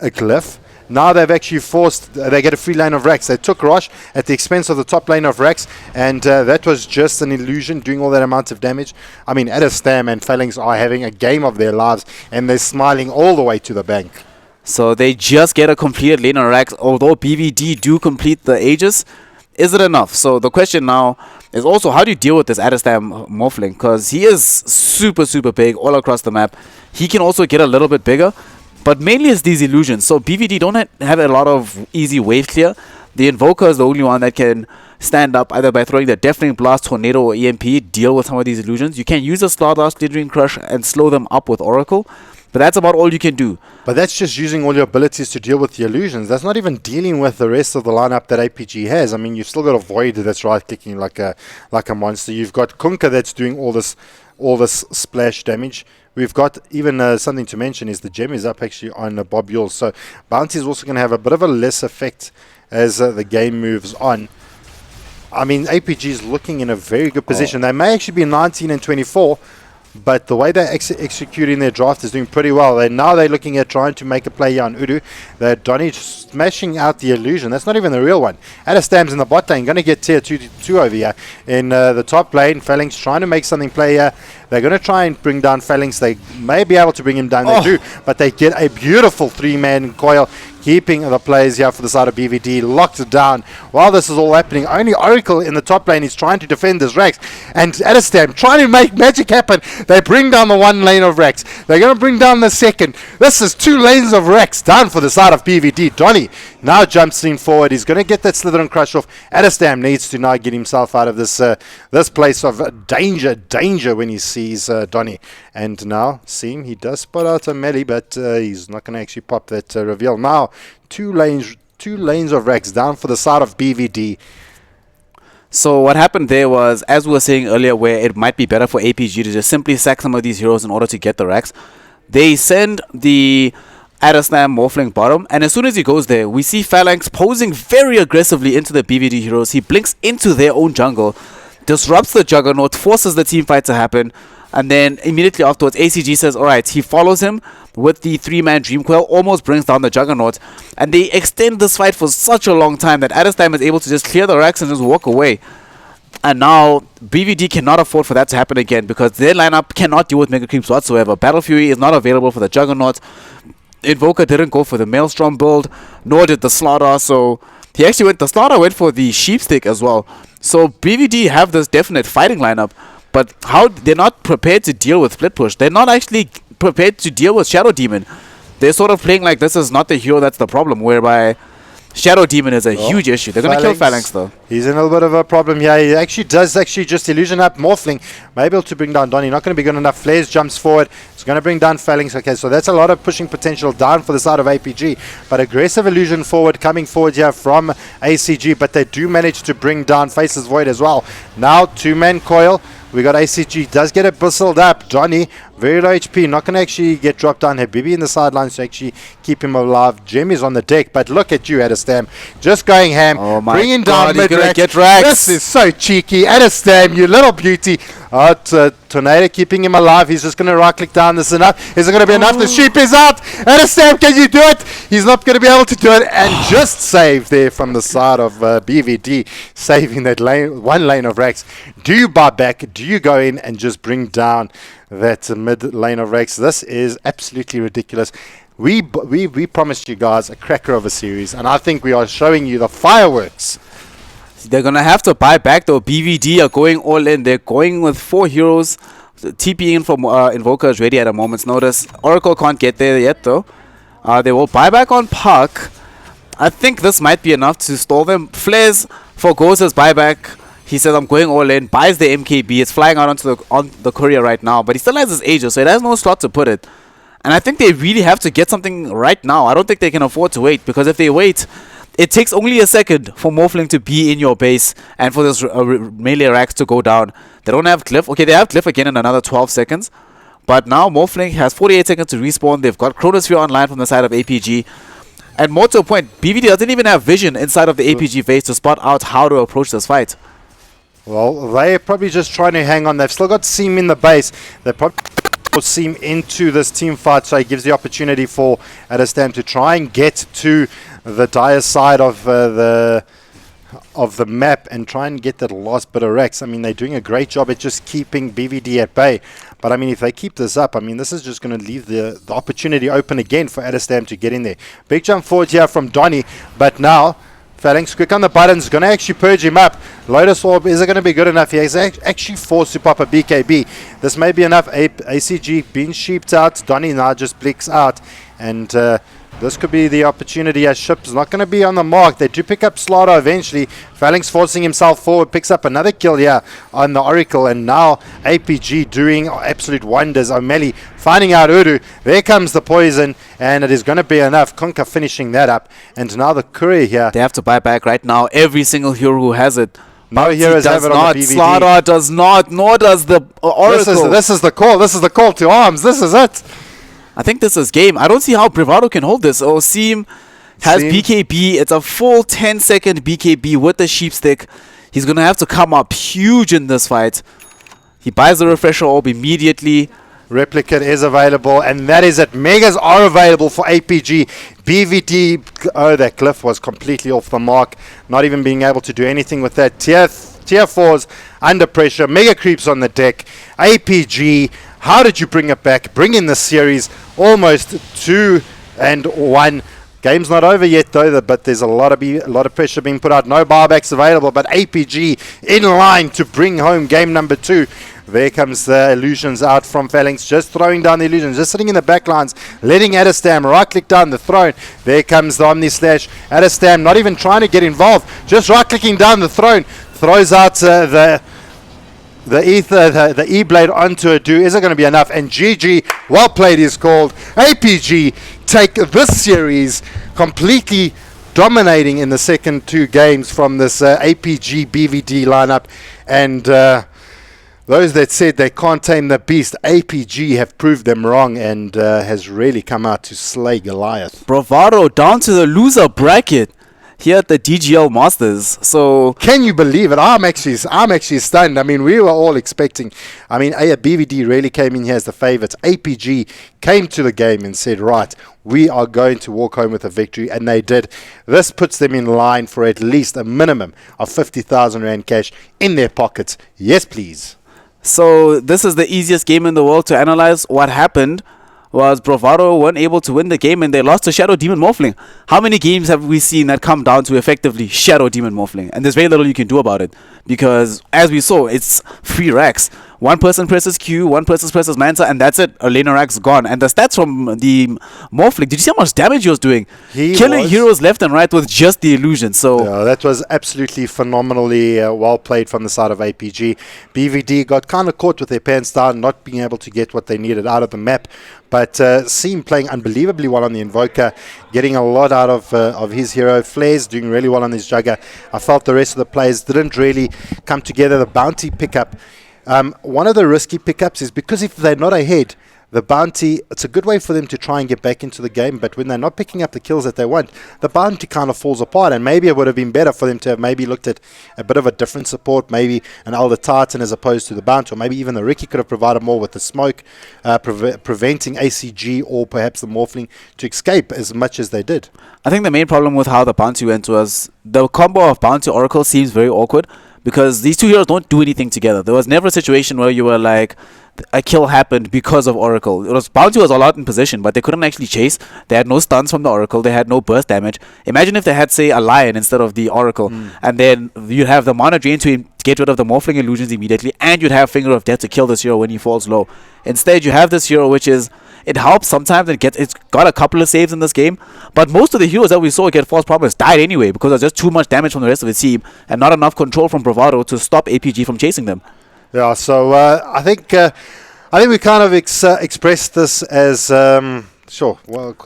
Speaker 14: a glyph. Now they've actually forced, they get a free lane of Rex. They took Rosh at the expense of the top lane of Rex, and that was just an illusion doing all that amount of damage. I mean, Adestam and Phalanx are having a game of their lives, and they're smiling all the way to the bank.
Speaker 3: So they just get a completed lane of Rex, although BVD do complete the Aegis. Is it enough? So the question now is also, how do you deal with this Adestam Morphling? Because he is super, super big all across the map. He can also get a little bit bigger, but mainly it's these illusions. So BVD don't have a lot of easy wave clear. The Invoker is the only one that can stand up either by throwing the Deafening Blast, Tornado, or EMP, deal with some of these illusions. You can use a Slaughterhouse, Slithering Crush, and slow them up with Oracle. But that's about all you can do.
Speaker 14: But that's just using all your abilities to deal with the illusions. That's not even dealing with the rest of the lineup that APG has. I mean, you've still got a Void that's right-clicking like a monster. You've got Kunkka that's doing all this splash damage. We've got even something to mention is the gem is up actually on Bob Yules. So Bounty is also going to have a bit of a less effect as the game moves on. I mean, APG is looking in a very good position. They may actually be 19 and 24. But the way they're executing their draft is doing pretty well. Now they're looking at trying to make a play here on Udu. They're Donny smashing out the illusion. That's not even the real one. Adestam's in the bot lane. Going to get tier 2 over here. In the top lane, Phalanx trying to make something play here. They're going to try and bring down Phalanx. They may be able to bring him down. They do. But they get a beautiful 3-man coil, keeping the players here for the side of BVD locked down. While this is all happening, only Oracle in the top lane is trying to defend this Rex. And Adestam trying to make magic happen. They bring down the one lane of Rex. They're going to bring down the second. This is 2 lanes of Rex down for the side of BVD. Donny now jumps in forward. He's going to get that Slither and Crush off. Adestam needs to now get himself out of this place of danger when he sees Donny. And now, Seam, he does spot out a melee, but he's not going to actually pop that reveal. Now, two lanes of Rex down for the side of BVD.
Speaker 3: So what happened there was, as we were saying earlier, where it might be better for APG to just simply sack some of these heroes in order to get the Rex. They send the Adestam Morphling bottom, and as soon as he goes there, we see Phalanx posing very aggressively into the BVD heroes. He blinks into their own jungle, disrupts the Juggernaut, forces the team fight to happen. And then immediately afterwards, ACG says, all right, he follows him with the 3-man Dream Coil, almost brings down the Juggernaut. And they extend this fight for such a long time that Adestam is able to just clear the racks and just walk away. And now BVD cannot afford for that to happen again because their lineup cannot deal with Mega Creeps whatsoever. Battle Fury is not available for the Juggernaut. Invoker didn't go for the Maelstrom build, nor did the Slaughter. So he actually went, the Slaughter went for the Sheepstick as well. So BVD have this definite fighting lineup, but how they're not prepared to deal with Split Push. They're not actually prepared to deal with Shadow Demon. They're sort of playing like this is not the hero that's the problem, whereby Shadow Demon is a huge issue. They're going to kill Phalanx though.
Speaker 14: He's in a little bit of a problem here. He actually does just illusion up Morphling. Able to bring down Donny. Not going to be good enough. Flares jumps forward. It's going to bring down Phalanx. Okay, so that's a lot of pushing potential down for the side of APG. But aggressive illusion forward, coming forward here from ACG. But they do manage to bring down Faceless Void as well. Now 2-man coil. We got ACG, does get it bristled up. Johnny, very low HP, not going to actually get dropped down. Habibi in the sidelines to actually keep him alive. Jim is on the deck, but look at you, Adestam. Just going ham, bringing down mid-rack. This is so cheeky. Adestam, you little beauty. Tornado keeping him alive. He's just going to right-click down. This is enough. Is it going to be enough? The sheep is out. Adestam, can you do it? He's not going to be able to do it. And just save there from the side of BVD, saving that lane, one lane of racks. Do you buy back? Do you go in and just bring down that mid lane of racks? This is absolutely ridiculous. We promised you guys a cracker of a series, and I think we are showing you the fireworks.
Speaker 3: They're going to have to buy back though. BVD are going all in. They're going with 4 heroes. TP in from Invoker is ready at a moment's notice. Oracle can't get there yet though. They will buy back on Park. I think this might be enough to stall them. Flares forgoes his buyback. He says, I'm going all in. Buys the MKB. It's flying out on the courier right now. But he still has his Aegis, so it has no slot to put it. And I think they really have to get something right now. I don't think they can afford to wait. Because if they wait, it takes only a second for Morphling to be in your base and for this melee racks to go down. They don't have Cliff. Okay, they have Cliff again in another 12 seconds. But now Morphling has 48 seconds to respawn. They've got Chronosphere online from the side of APG. And more to the point, BVD doesn't even have vision inside of the APG base to spot out how to approach this fight.
Speaker 14: Well, they're probably just trying to hang on. They've still got Seam in the base. They probably put Seam into this team fight, so it gives the opportunity for Adestam to try and get to the dire side of the map and try and get that last bit of Rex. I mean, they're doing a great job at just keeping BVD at bay. But I mean, if they keep this up, I mean, this is just going to leave the opportunity open again for Adestam to get in there. Big jump forward here from Donny, but now Phalanx quick on the buttons, going to actually purge him up. Lotus Orb, is it going to be good enough? He is actually forced to pop a BKB. This may be enough. ACG being sheeped out. Donny now just blinks out. And this could be the opportunity as Ship's not going to be on the mark. They do pick up Slaughter eventually. Phalanx forcing himself forward, picks up another kill here on the Oracle. And now APG doing absolute wonders. O'Malley finding out Uru. There comes the poison. And it is going to be enough. Kunkka finishing that up. And now the courier here.
Speaker 3: They have to buy back right now. Every single hero who has it.
Speaker 14: No heroes have it on the BVD.
Speaker 3: Slaughter does not, nor does the Oracle.
Speaker 14: This is the call. This is the call to arms. This is it.
Speaker 3: I think this is game. I don't see how Bravado can hold this. Oh, Seam has BKB. It's a full 10-second BKB with the Sheepstick. He's going to have to come up huge in this fight. He buys the Refresher Orb immediately.
Speaker 14: Replicate is available, and that is it. Megas are available for APG. BVD, oh, that Cliff was completely off the mark. Not even being able to do anything with that. Tier 4s under pressure. Mega Creeps on the deck. APG, how did you bring it back? Bring in the series almost 2-1. Game's not over yet though, but there's a lot of pressure being put out. No buybacks available, but APG in line to bring home game number 2. There comes the illusions out from Phalanx, just throwing down the illusions, just sitting in the back lines, letting Adestam right-click down the throne. There comes the Omni Slash. Adestam not even trying to get involved, just right-clicking down the throne. Throws out the ether, the E-Blade onto a do. Is it going to be enough? And GG, well played is called. APG take this series completely dominating in the second 2 games from this APG BVD lineup. And those that said they can't tame the beast, APG have proved them wrong and has really come out to slay Goliath.
Speaker 3: Bravado down to the loser bracket. here at the DGL Masters. So
Speaker 14: can you believe it? I'm actually stunned. I mean, we were all expecting. I mean, BVD really came in here as the favourites. APG came to the game and said, right, we are going to walk home with a victory, and they did. This puts them in line for at least a minimum of 50,000 Rand cash in their pockets. Yes, please.
Speaker 3: So this is the easiest game in the world to analyze. What happened was Bravado weren't able to win the game, and they lost to Shadow Demon Morphling. How many games have we seen that come down to effectively Shadow Demon Morphling? And there's very little you can do about it, because as we saw, it's free racks. One person presses Q, one person presses Manta, and that's it. Elena Rack's gone. And the stats from the Morphling, did you see how much damage he was doing? Killing heroes left and right with just the illusion. So
Speaker 14: yeah, that was absolutely phenomenally well played from the side of APG. BVD got kind of caught with their pants down, not being able to get what they needed out of the map. But Seam playing unbelievably well on the Invoker, getting a lot out of his hero. Flair's doing really well on his Jugger. I felt the rest of the players didn't really come together. The bounty pickup, one of the risky pickups is because if they're not ahead, the bounty, it's a good way for them to try and get back into the game, but when they're not picking up the kills that they want, the bounty kind of falls apart, and maybe it would have been better for them to have maybe looked at a bit of a different support, maybe an Elder Titan as opposed to the bounty, or maybe even the Ricky could have provided more with the smoke, preventing ACG or perhaps the Morphling to escape as much as they did.
Speaker 3: I think the main problem with how the bounty went was the combo of bounty Oracle seems very awkward, because these two heroes don't do anything together. There was never a situation where you were like, a kill happened because of Oracle. It was Bounty was all out in position, but they couldn't actually chase. They had no stuns from the Oracle. They had no burst damage. Imagine if they had, say, a Lion instead of the Oracle, and then you'd have the mana drain to get rid of the Morphling illusions immediately, and you'd have Finger of Death to kill this hero when he falls low. Instead, you have this hero which is, it helps sometimes, and it's got a couple of saves in this game, but most of the heroes that we saw get False Promise died anyway because there's just too much damage from the rest of the team and not enough control from Bravado to stop APG from chasing them.
Speaker 14: Yeah, so I think we kind of expressed this as sure. Well,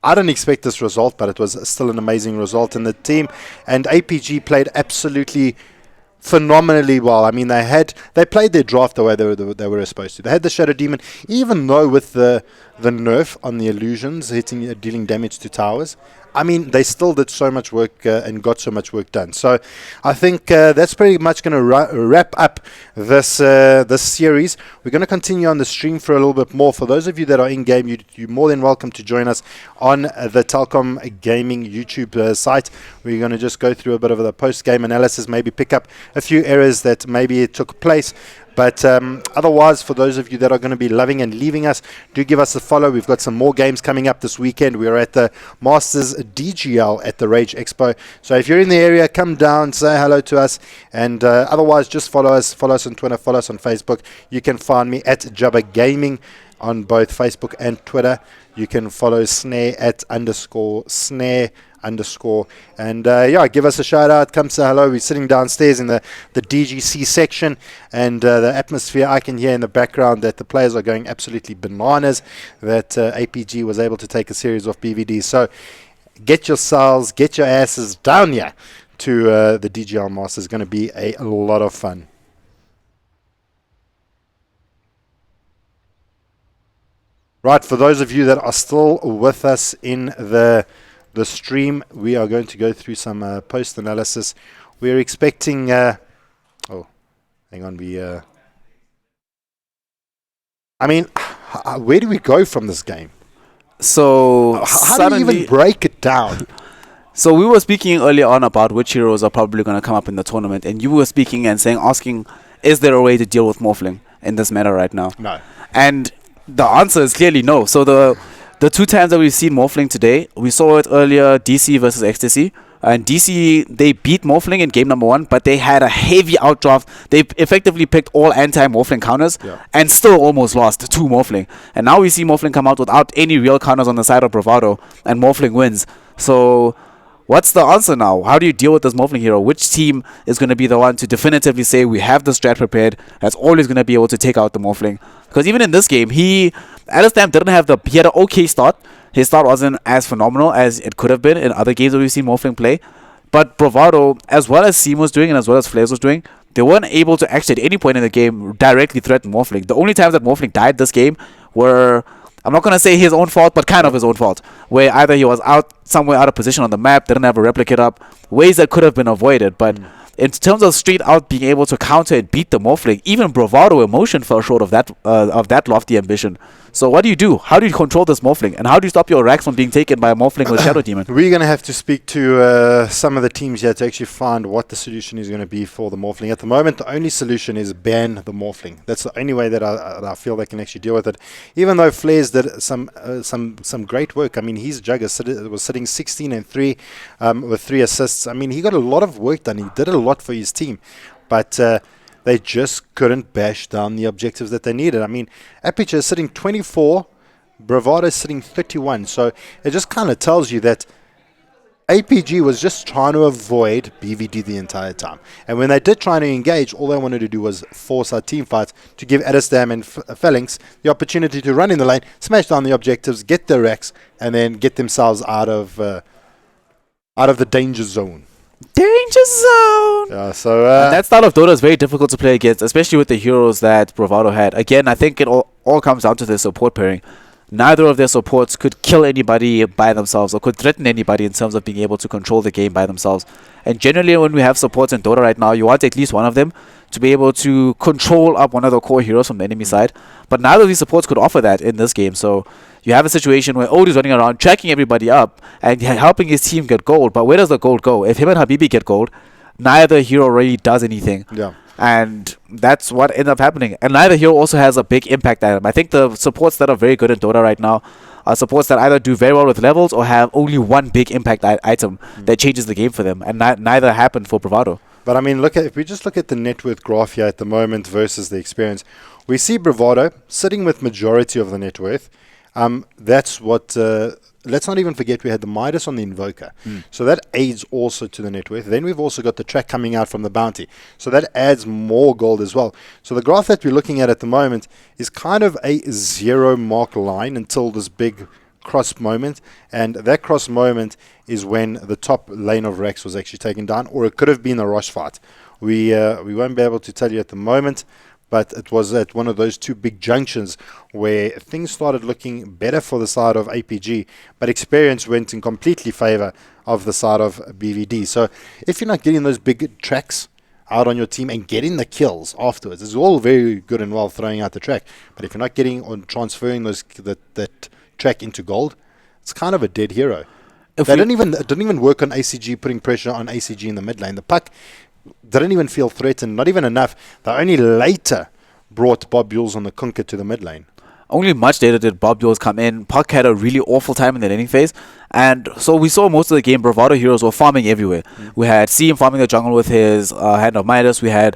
Speaker 14: I didn't expect this result, but it was still an amazing result. And the team and APG played absolutely phenomenally well. I mean, they played their draft the way they were supposed to. They had the Shadow Demon, even though with the nerf on the illusions dealing damage to towers. I mean, they still did so much work and got so much work done. So I think that's pretty much going to wrap up this series. We're going to continue on the stream for a little bit more. For those of you that are in game, you're more than welcome to join us on the Telkom Gaming YouTube site. We're going to just go through a bit of the post-game analysis, maybe pick up a few errors that maybe took place. But otherwise, for those of you that are going to be loving and leaving us, do give us a follow. We've got some more games coming up this weekend. We are at the Masters DGL at the Rage Expo. So if you're in the area, come down, say hello to us. And otherwise, just follow us. Follow us on Twitter. Follow us on Facebook. You can find me at Jabba Gaming on both Facebook and Twitter. You can follow Snare at _Snare_. And yeah, give us a shout out, come say hello. We're sitting downstairs in the DGC section, and the atmosphere I can hear in the background that the players are going absolutely bananas, that APG was able to take a series off BVD. So get yourselves, get your asses down here to the DGL Masters. It's going to be a lot of fun. Right, for those of you that are still with us in the stream, we are going to go through some post-analysis. We're expecting... oh, hang on. I mean, where do we go from this game?
Speaker 3: So,
Speaker 14: how do we even break it down?
Speaker 3: So we were speaking earlier on about which heroes are probably going to come up in the tournament, and you were speaking and asking, is there a way to deal with Morphling in this matter right now?
Speaker 14: No.
Speaker 3: And the answer is clearly no. So the two times that we've seen Morphling today, we saw it earlier, DC versus Ecstasy. And DC, they beat Morphling in game number 1, but they had a heavy outdraft. They effectively picked all anti-Morphling counters and still almost lost to Morphling. And now we see Morphling come out without any real counters on the side of Bravado, and Morphling wins. So what's the answer now? How do you deal with this Morphling hero? Which team is going to be the one to definitively say we have the strat prepared, that's always going to be able to take out the Morphling? Because even in this game, Alistam didn't have he had an okay start. His start wasn't as phenomenal as it could have been in other games that we've seen Morphling play. But Bravado, as well as Seam was doing and as well as Flares was doing, they weren't able to actually at any point in the game directly threaten Morphling. The only times that Morphling died this game were I'm not going to say his own fault, but kind of his own fault, where either he was somewhere out of position on the map, didn't have a replicate up, ways that could have been avoided. But in terms of straight out being able to counter and beat the Morphling, even Bravado Emotion fell short of that lofty ambition. So what do you do? How do you control this Morphling? And how do you stop your racks from being taken by a Morphling with Shadow Demon?
Speaker 14: We're going to have to speak to some of the teams here to actually find what the solution is going to be for the Morphling. At the moment, the only solution is ban the Morphling. That's the only way that I feel they can actually deal with it. Even though Flares did some great work. I mean, his Jugger was sitting 16-3 with 3 assists. I mean, he got a lot of work done. He did a lot for his team. But they just couldn't bash down the objectives that they needed. I mean, Aperture is sitting 24, Bravado is sitting 31. So it just kind of tells you that APG was just trying to avoid BVD the entire time. And when they did try to engage, all they wanted to do was force out team fights to give Adestam and Phalanx the opportunity to run in the lane, smash down the objectives, get their racks, and then get themselves out of the danger zone.
Speaker 3: Danger zone!
Speaker 14: Yeah, so
Speaker 3: that style of Dota is very difficult to play against, especially with the heroes that Bravado had. Again, I think it all comes down to their support pairing. Neither of their supports could kill anybody by themselves or could threaten anybody in terms of being able to control the game by themselves. And generally, when we have supports in Dota right now, you want at least one of them to be able to control up one of the core heroes from the enemy side. But neither of these supports could offer that in this game. So you have a situation where Ode is running around, tracking everybody up and helping his team get gold. But where does the gold go? If him and Habibi get gold, neither hero really does anything.
Speaker 14: Yeah.
Speaker 3: And that's what ends up happening. And neither hero also has a big impact item. I think the supports that are very good in Dota right now are supports that either do very well with levels or have only one big impact item that changes the game for them. And neither happened for Bravado.
Speaker 14: But I mean, if we just look at the net worth graph here at the moment versus the experience, we see Bravado sitting with majority of the net worth. That's what. Let's not even forget we had the Midas on the Invoker. So that aids also to the net worth. Then we've also got the track coming out from the bounty. So that adds more gold as well. So the graph that we're looking at the moment is kind of a 0 mark line until this big cross moment. And that cross moment is when the top lane of Rex was actually taken down, or it could have been a rush fight. We won't be able to tell you at the moment, but it was at one of those two big junctions where things started looking better for the side of APG, but experience went in completely favor of the side of BVD. So if you're not getting those big tracks out on your team and getting the kills afterwards, it's all very good and well throwing out the track, but if you're not getting or transferring that track into gold, it's kind of a dead hero. It didn't even work on ACG, putting pressure on ACG in the mid lane. The puck didn't even feel threatened, not even enough. They only later brought Bob Yules on the Kunka to the mid lane.
Speaker 3: Only much later did Bob Yules come in. Puck had a really awful time in the laning phase. And so we saw most of the game, Bravado heroes were farming everywhere. We had Seam farming the jungle with his Hand of Midas. We had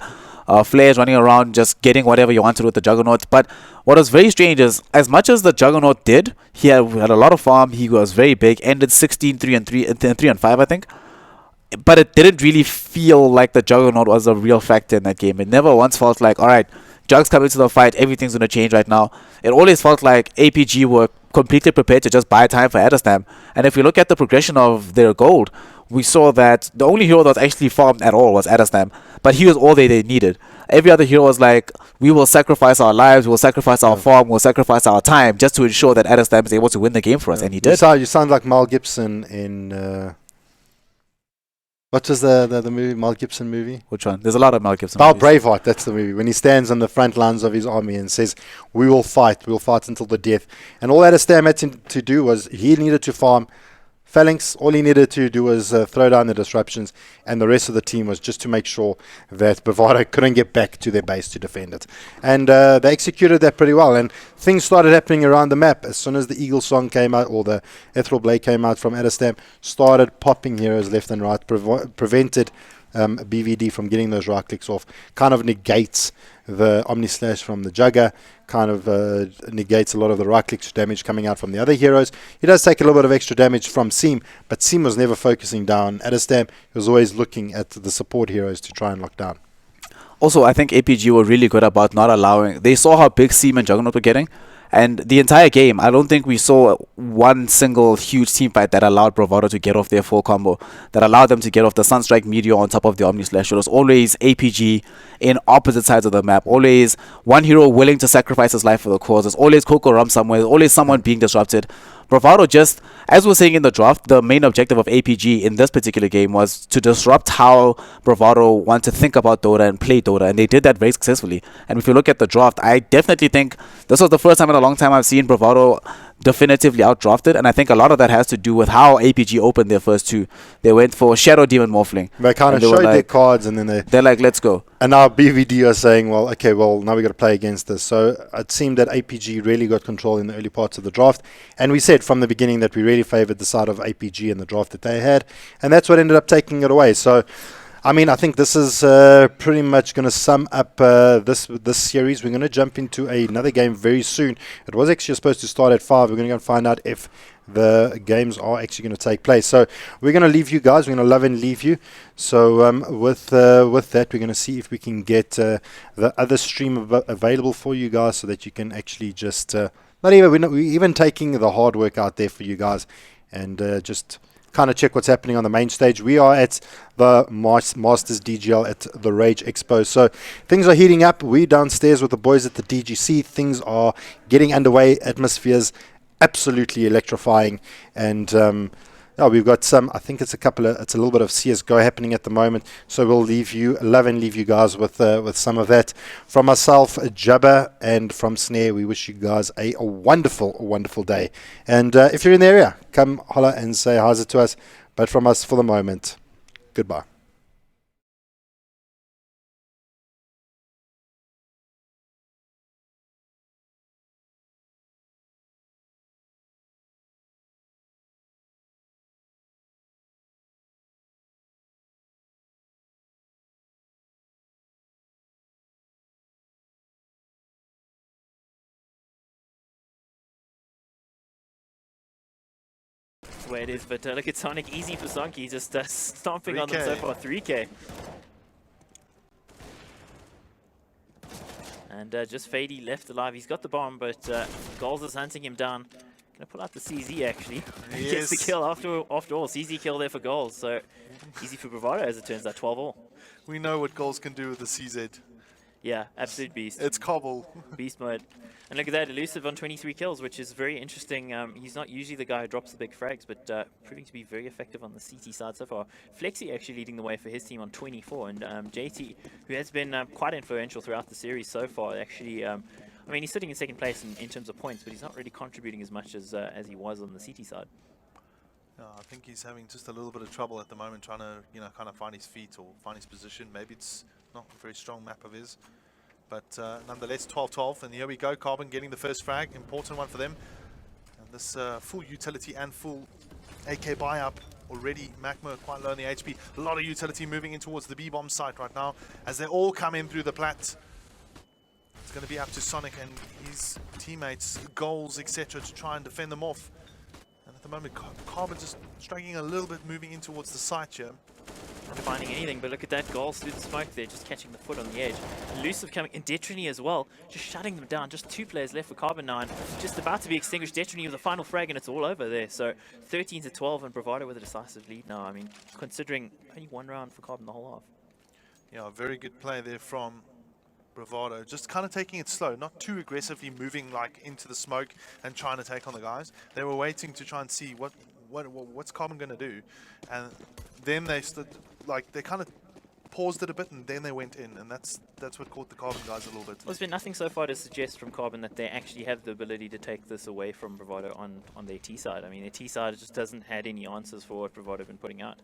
Speaker 3: Flares running around just getting whatever you wanted with the Juggernaut. But what was very strange is, as much as the Juggernaut did, he had a lot of farm. He was very big. Ended 16-3 5, I think. But it didn't really feel like the Juggernaut was a real factor in that game. It never once felt like, all right, Jug's coming to the fight, everything's going to change right now. It always felt like APG were completely prepared to just buy time for Adestam. And if we look at the progression of their gold, we saw that the only hero that was actually farmed at all was Adestam. But he was all they needed. Every other hero was like, we will sacrifice our lives, we'll sacrifice our farm, we'll sacrifice our time just to ensure that Adestam is able to win the game for us. And he did.
Speaker 14: You sound like Mel Gibson in... what was the movie, Mel Gibson movie?
Speaker 3: Which one? There's a lot of Mel Gibson
Speaker 14: movies.
Speaker 3: Braveheart,
Speaker 14: that's the movie. When he stands on the front lines of his army and says, we'll fight until the death. And all Adestam had to do was, he needed to farm Phalanx. All he needed to do was throw down the disruptions, and the rest of the team was just to make sure that Bravado couldn't get back to their base to defend it. And they executed that pretty well, and things started happening around the map. As soon as the Eagle Song came out, or the Ethereal Blade came out from Adestam, started popping heroes left and right, prevented BVD from getting those right clicks off, kind of negates the Omni Slash from the Jugger, kind of negates a lot of the right clicks damage coming out from the other heroes. He does take a little bit of extra damage from Seam, but Seam was never focusing down Adestam. He was always looking at the support heroes to try and lock down.
Speaker 3: Also, I think APG were really good about not allowing... They saw how big Seam and Juggernaut were getting, And the entire game, I don't think we saw one single huge team fight that allowed Bravado to get off their full combo, that allowed them to get off the Sunstrike Meteor on top of the Omni Slash. It was always APG in opposite sides of the map, always one hero willing to sacrifice his life for the cause. There's always Coco Rum somewhere, there's always someone being disrupted. Bravado just, as we were saying in the draft, the main objective of APG in this particular game was to disrupt how Bravado want to think about Dota and play Dota, and they did that very successfully. And if you look at the draft, I definitely think this was the first time in a long time I've seen Bravado definitively outdrafted, and I think a lot of that has to do with how APG opened their first two. They went for Shadow Demon Morphling.
Speaker 14: They kind of showed their cards, and then they're
Speaker 3: like, let's go.
Speaker 14: And now BVD are saying, well, okay, well, now we got to play against this. So it seemed that APG really got control in the early parts of the draft, and we said from the beginning that we really favored the side of APG in the draft that they had, and that's what ended up taking it away. So I mean, I think this is pretty much going to sum up this series. We're going to jump into another game very soon. It was actually supposed to start at 5. We're going to go and find out if the games are actually going to take place. So we're going to leave you guys. We're going to love and leave you. So with that, we're going to see if we can get the other stream available for you guys so that you can actually just we're even taking the hard work out there for you guys and just kind of check what's happening on the main stage. We are at the Masters DGL at the Rage Expo. So things are heating up. We're downstairs with the boys at the DGC. Things are getting underway. Atmosphere's absolutely electrifying. And we've got some, I think it's a little bit of CSGO happening at the moment. So we'll leave you guys with some of that. From myself, Jabba, and from Snare, we wish you guys a wonderful, wonderful day. And if you're in the area, come holler and say hi to us. But from us for the moment, goodbye.
Speaker 15: Where it is, but look at Sonic, easy for Sonky, just stomping on them so far, 3k. And just Fady left alive. He's got the bomb, but Goals is hunting him down. Gonna pull out the CZ actually. He gets the kill after all. CZ kill there for Goals, so easy for Bravado as it turns out, 12-all.
Speaker 16: We know what Goals can do with the CZ.
Speaker 15: Yeah, absolute beast.
Speaker 16: It's Cobble.
Speaker 15: Beast mode. And look at that, Elusive on 23 kills, which is very interesting. He's not usually the guy who drops the big frags, but proving to be very effective on the CT side so far. Flexi actually leading the way for his team on 24, and JT, who has been quite influential throughout the series so far, actually, I mean, he's sitting in second place in terms of points, but he's not really contributing as much as he was on the CT side.
Speaker 16: I think he's having just a little bit of trouble at the moment trying to, kind of find his feet or find his position. Maybe it's not a very strong map of his. But nonetheless, 12-12, and here we go. Carbon getting the first frag, important one for them. And this full utility and full AK buy-up already. Magma quite low in the HP. A lot of utility moving in towards the B-bomb site right now as they all come in through the plat. It's going to be up to Sonic and his teammates, Goals, etc. to try and defend them off. And at the moment, Carbon just struggling a little bit moving in towards the site here.
Speaker 15: Not finding anything, but look at that, Goals through the smoke there, just catching the foot on the edge. Elusive coming in, Detrony as well, just shutting them down. Just 2 players left for Carbon 9, just about to be extinguished. Detrony with the final frag, and it's all over there. So 13-12, and Bravado with a decisive lead now. I mean, considering only 1 round for Carbon the whole half.
Speaker 16: Yeah, very good play there from Bravado. Just kind of taking it slow, not too aggressively moving like into the smoke and trying to take on the guys. They were waiting to try and see what's Carbon going to do, and then they stood. Like, they kind of paused it a bit and then they went in, and that's what caught the Carbon guys a little bit.
Speaker 15: Well, there's been nothing so far to suggest from Carbon that they actually have the ability to take this away from Bravado on their T side. I mean, their T side just doesn't had any answers for what Bravado have been putting out.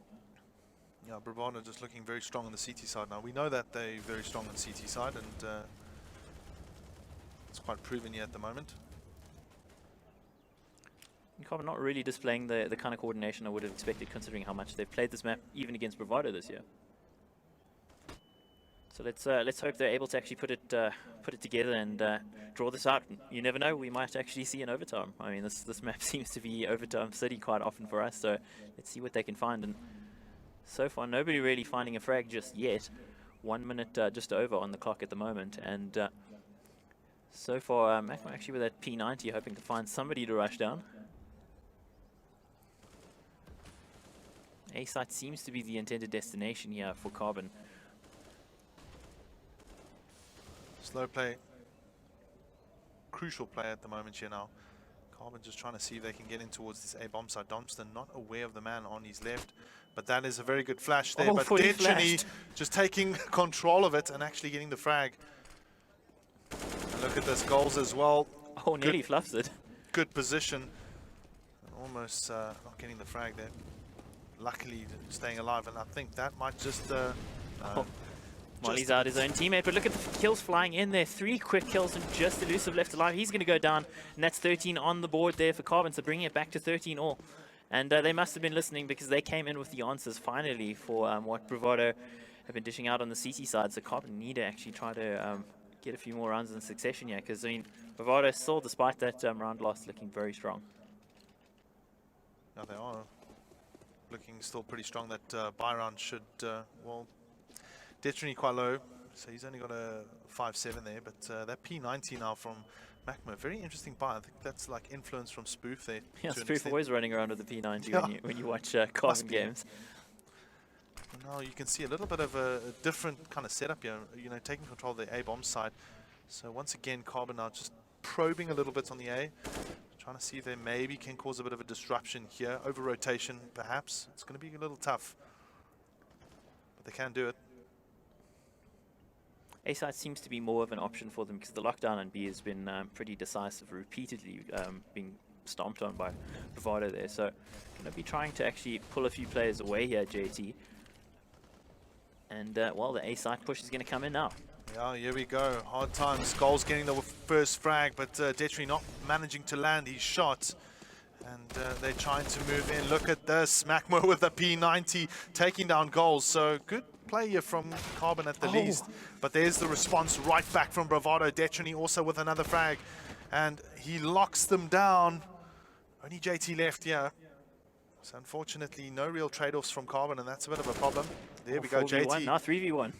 Speaker 16: Yeah, Bravado just looking very strong on the CT side now. We know that they're very strong on the CT side, and it's quite proven here at the moment.
Speaker 15: Carbon not really displaying the kind of coordination I would have expected, considering how much they've played this map, even against Bravado this year. So let's hope they're able to actually put it together and draw this out. You never know, we might actually see an overtime. I mean, this map seems to be overtime city quite often for us, so let's see what they can find. And so far, nobody really finding a frag just yet. 1 minute just over on the clock at the moment, and So far, Macma actually with that P90 hoping to find somebody to rush down. A site seems to be the intended destination here for Carbon.
Speaker 16: Slow play. Crucial play at the moment here now. Carbon just trying to see if they can get in towards this A-bomb side. Dumpster not aware of the man on his left, but that is a very good flash there. But Destiny just taking control of it and actually getting the frag. And look at this, goals as well.
Speaker 15: Oh, nearly fluffs it.
Speaker 16: Good position. Almost not getting the frag there. Luckily staying alive, and I think that might just...
Speaker 15: Molly's out his own teammate, but look at the kills flying in there. 3 quick kills and just Elusive left alive. He's going to go down, and that's 13 on the board there for Carbon, so bringing it back to 13 all. And they must have been listening because they came in with the answers finally for what Bravado have been dishing out on the CT side. So Carbon need to actually try to get a few more rounds in succession here, because I mean, Bravado still, despite that round loss, looking very strong.
Speaker 16: Yeah, they are looking still pretty strong. That buy round should, well, Detrony quite low, so he's only got a 5-7 there, but that P90 now from Macma, very interesting buy. I think that's like influence from Spoof there.
Speaker 15: Yeah, Spoof always running around with the P90 when you watch Carbon games.
Speaker 16: Now you can see a little bit of a different kind of setup here, you know, taking control of the A-bomb side. So once again, Carbon now just probing a little bit on the A, trying to see if they maybe can cause a bit of a disruption here, over rotation perhaps. It's going to be a little tough, but they can do it.
Speaker 15: A side seems to be more of an option for them because the lockdown on B has been pretty decisive, repeatedly being stomped on by Bravado there. So going to be trying to actually pull a few players away here, JT. And well, the A side push is going to come in now.
Speaker 16: Yeah, here we go. Hard times. Goals getting the first frag, but Detrony not managing to land his shot. And they're trying to move in. Look at this. Macmo with the P90 taking down goals. So good play here from Carbon at the least. But there's the response right back from Bravado. Detrony also with another frag. And he locks them down. Only JT left here. So unfortunately, no real trade-offs from Carbon, and that's a bit of a problem. There we go, JT.
Speaker 15: Now 3v1.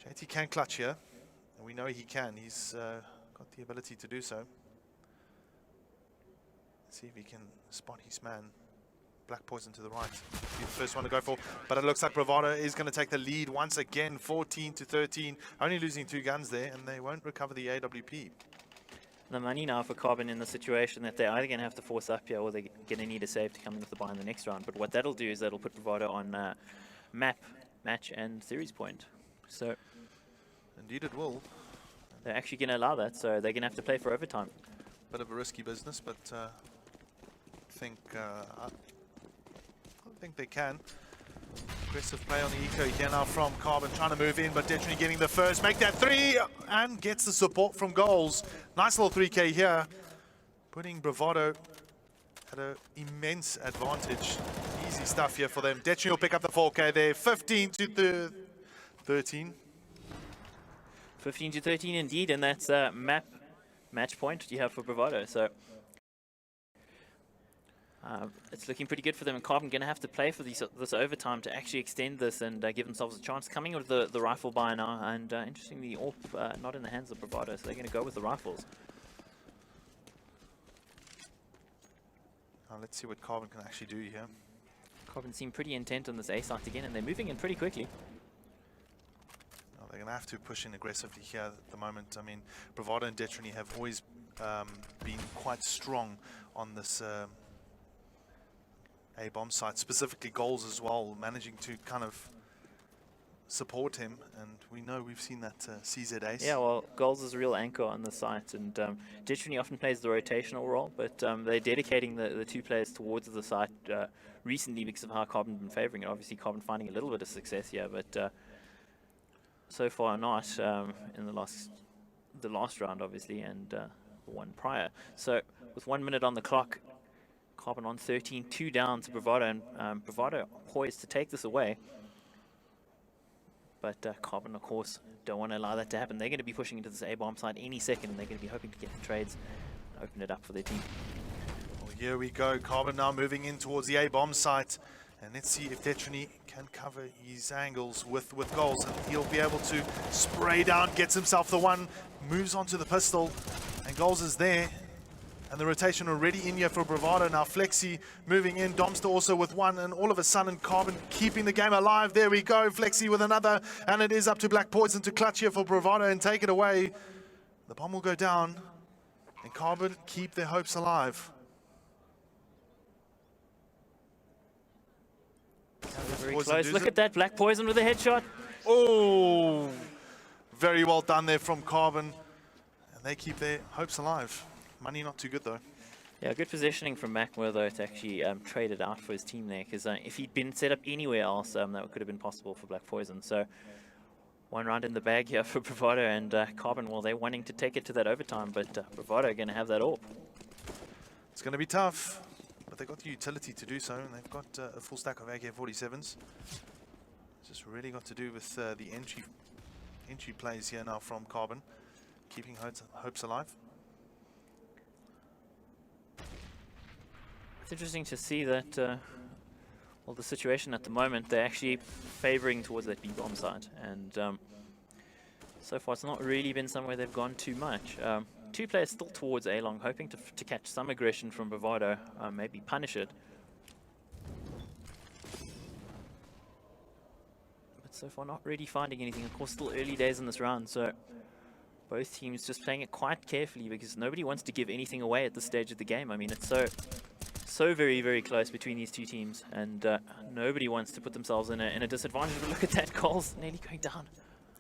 Speaker 16: JT can clutch here. And we know he can. He's got the ability to do so. Let's see if he can spot his man. Black Poison to the right. Be the first one to go for. But it looks like Bravado is going to take the lead once again, 14-13. Only losing 2 guns there, and they won't recover the AWP.
Speaker 15: The money now for Carbon in the situation that they're either going to have to force up here or they're going to need a save to come in with the buy in the next round. But what that'll do is that'll put Bravado on map, match, and series point. So
Speaker 16: indeed it will.
Speaker 15: They're actually going to allow that, so they're going to have to play for overtime.
Speaker 16: Bit of a risky business, but I think they can. Aggressive play on the eco here now from Carbon, trying to move in, but Detrony getting the first, make that 3, and gets the support from goals. Nice little 3K here, putting Bravado at an immense advantage. Easy stuff here for them. Detrony will pick up the 4K there, 15-13.
Speaker 15: 15-13 indeed, and that's match point you have for Bravado. So it's looking pretty good for them, and Carbon going to have to play for this overtime to actually extend this and give themselves a chance. Coming with the rifle buy now, and interestingly, AWP not in the hands of Bravado, so they're going to go with the rifles.
Speaker 16: Now let's see what Carbon can actually do here.
Speaker 15: Carbon seem pretty intent on this A site again, and they're moving in pretty quickly.
Speaker 16: Now they're going to have to push in aggressively here at the moment. I mean, Bravado and Detrony have always been quite strong on this A-bomb site, specifically goals as well, managing to kind of support him, and we know we've seen that CZ ace.
Speaker 15: Yeah, well, goals is a real anchor on the site, and Detrony often plays the rotational role, but they're dedicating the 2 players towards the site recently because of how Carbon been favouring it. Obviously, Carbon finding a little bit of success here, but so far not in the last round, obviously, and the one prior. So with 1 minute on the clock, Carbon on 13, 2 down to Bravado, and Bravado poised to take this away. But Carbon, of course, don't want to allow that to happen. They're going to be pushing into this A-bomb side any second, and they're going to be hoping to get the trades and open it up for their team.
Speaker 16: Well, here we go. Carbon now moving in towards the A-bomb site. And let's see if Detrony can cover his angles with goals. And he'll be able to spray down, gets himself the one, moves on to the pistol, and goals is there. And the rotation already in here for Bravado. Now Flexi moving in, Domster also with one, and all of a sudden Carbon keeping the game alive. There we go, Flexi with another, and it is up to Black Poison to clutch here for Bravado and take it away. The bomb will go down, and Carbon keep their hopes alive.
Speaker 15: Very close. Look at that, Black Poison with a headshot.
Speaker 16: Oh, very well done there from Carbon. And they keep their hopes alive. Money not too good though.
Speaker 15: Yeah, good positioning from Macmur though to actually trade it out for his team there, because if he'd been set up anywhere else, that could have been possible for Black Poison. So one round in the bag here for Bravado, and Carbon, well, they're wanting to take it to that overtime, but Bravado are going to have that AWP.
Speaker 16: It's going to be tough. But they've got the utility to do so, and they've got a full stack of AK-47s. Just really got to do with the entry plays here now from Carbon, keeping hopes alive.
Speaker 15: It's interesting to see that, well, the situation at the moment, they're actually favoring towards that B-bomb side, and so far it's not really been somewhere they've gone too much. Two players still towards A-Long, hoping to catch some aggression from Bravado, maybe punish it. But so far not really finding anything. Of course, still early days in this round, so both teams just playing it quite carefully, because nobody wants to give anything away at this stage of the game. I mean, it's so very, very close between these two teams, and nobody wants to put themselves in a disadvantage. But look at that, goals nearly going down.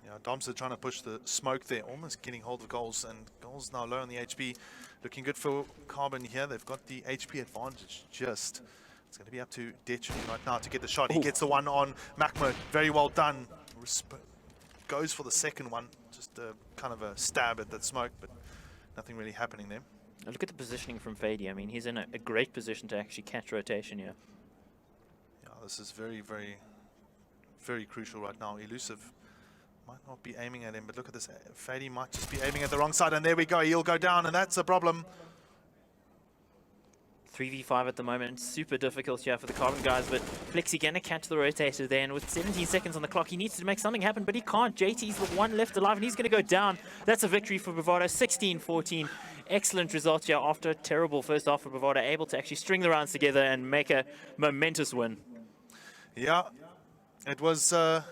Speaker 16: Yeah, Domster trying to push the smoke there, almost getting hold of goals, and goals now low on the HP. Looking good for Carbon here. They've got the HP advantage just. It's going to be up to Detrony right now to get the shot. He gets the one on Macmo. Very well done. Goes for the second one. Just kind of a stab at that smoke, but nothing really happening there.
Speaker 15: Look at the positioning from Fady. I mean, he's in a great position to actually catch rotation here.
Speaker 16: Yeah, this is very, very, very crucial right now. Elusive might not be aiming at him, but look at this. Fady might just be aiming at the wrong side, and there we go. He'll go down, and that's a problem.
Speaker 15: 3v5 at the moment. Super difficult here for the Carbon guys, but Flexi going to catch the rotator there, and with 17 seconds on the clock, he needs to make something happen, but he can't. JT's the one left alive, and he's going to go down. That's a victory for Bravado, 16-14. Excellent result here after a terrible first half for Bravado, able to actually string the rounds together and make a momentous win.
Speaker 16: Yeah, it was a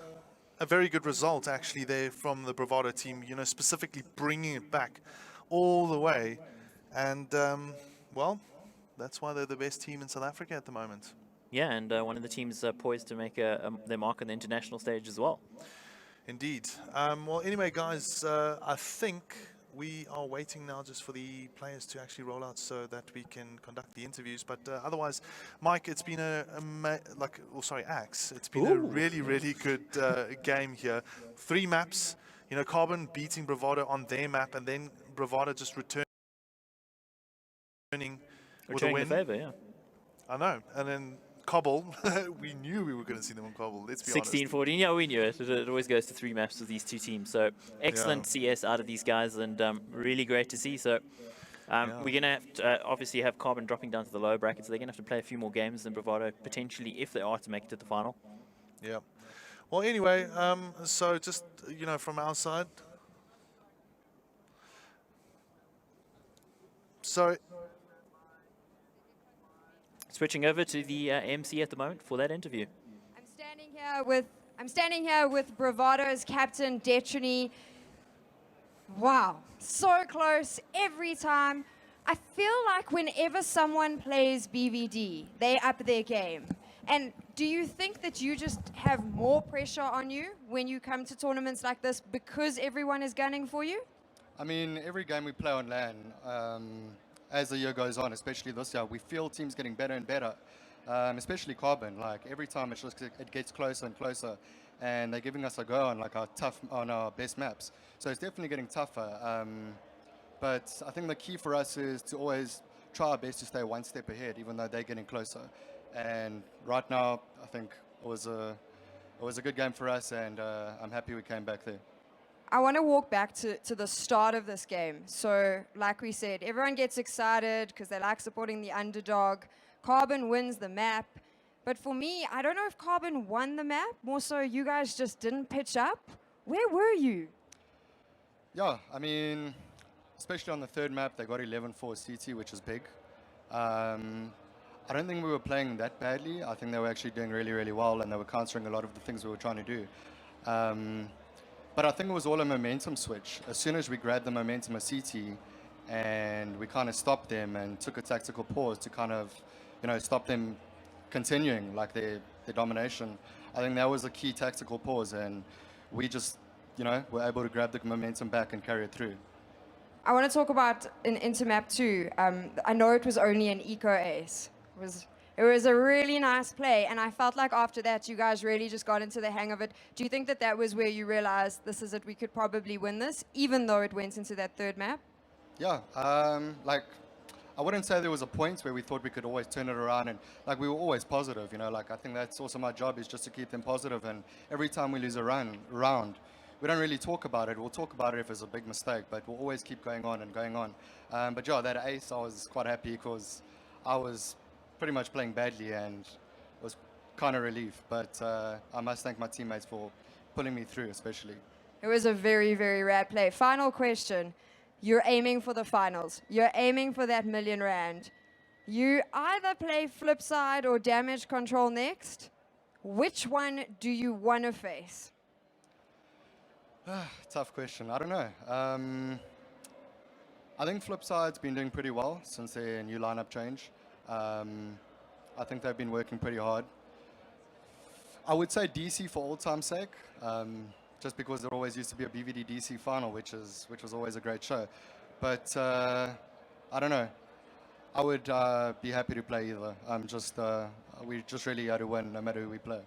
Speaker 16: very good result actually there from the Bravado team, you know, specifically bringing it back all the way. And, well, that's why they're the best team in South Africa at the moment.
Speaker 15: Yeah, and one of the teams poised to make their mark on the international stage as well.
Speaker 16: Indeed. Well, anyway, guys, I think we are waiting now just for the players to actually roll out so that we can conduct the interviews. But otherwise, Mike, it's been Axe, it's been a really, really good game here. 3 maps, you know, Carbon beating Bravado on their map, and then Bravado just returning with a win.
Speaker 15: The favor, yeah.
Speaker 16: I know, and then Cobble, we knew we were going to see them on Cobble, let's be honest.
Speaker 15: 16-14, yeah, we knew it. It always goes to 3 maps with these two teams. So excellent CS out of these guys, and really great to see. So we're going to have to obviously have Carbon dropping down to the lower bracket, so they're going to have to play a few more games than Bravado, potentially, if they are to make it to the final.
Speaker 16: Yeah. Well, anyway, so just, you know, from our side. So
Speaker 15: switching over to the MC at the moment for that interview.
Speaker 9: I'm standing here with Bravado's captain, Detrony. Wow, so close every time. I feel like whenever someone plays BVD, they up their game. And do you think that you just have more pressure on you when you come to tournaments like this because everyone is gunning for you?
Speaker 17: I mean, every game we play on LAN, as the year goes on, especially this year, we feel teams getting better and better, especially Carbon. Like every time it gets closer and closer, and they're giving us a go on like our best maps. So it's definitely getting tougher. But I think the key for us is to always try our best to stay one step ahead, even though they're getting closer. And right now, I think it was a good game for us, and I'm happy we came back there.
Speaker 9: I want to walk back to the start of this game. So, like we said, everyone gets excited because they like supporting the underdog. Carbon wins the map. But for me, I don't know if Carbon won the map. More so, you guys just didn't pitch up. Where were you?
Speaker 17: Yeah, I mean, especially on the third map, they got 11-4 CT, which is big. I don't think we were playing that badly. I think they were actually doing really, really well, and they were countering a lot of the things we were trying to do. But I think it was all a momentum switch. As soon as we grabbed the momentum of CT, and we kind of stopped them and took a tactical pause to kind of, stop them continuing like their domination. I think that was a key tactical pause, and we just, were able to grab the momentum back and carry it through.
Speaker 9: I want to talk about in Intermap 2. I know it was only an eco ace. It was a really nice play, and I felt like after that you guys really just got into the hang of it. Do you think that that was where you realized this is it, we could probably win this, even though it went into that third map?
Speaker 17: Yeah, I wouldn't say there was a point where we thought we could always turn it around, and we were always positive, I think that's also my job, is just to keep them positive, and every time we lose a round, we don't really talk about it. We'll talk about it if it's a big mistake, but we'll always keep going on and going on. But yeah, that ace, I was quite happy because I was pretty much playing badly, and it was kind of relief, but I must thank my teammates for pulling me through, especially.
Speaker 9: It was a very, very rad play. Final question. You're aiming for the finals. You're aiming for that R1 million. You either play flip side or damage control next. Which one do you want to face?
Speaker 17: Tough question. I don't know. I think Flipside's been doing pretty well since their new lineup change. I think they've been working pretty hard. I would say DC for old time's sake. Just because there always used to be a BVD DC final, which was always a great show. But I don't know. I would be happy to play either. We just really had to win no matter who we play.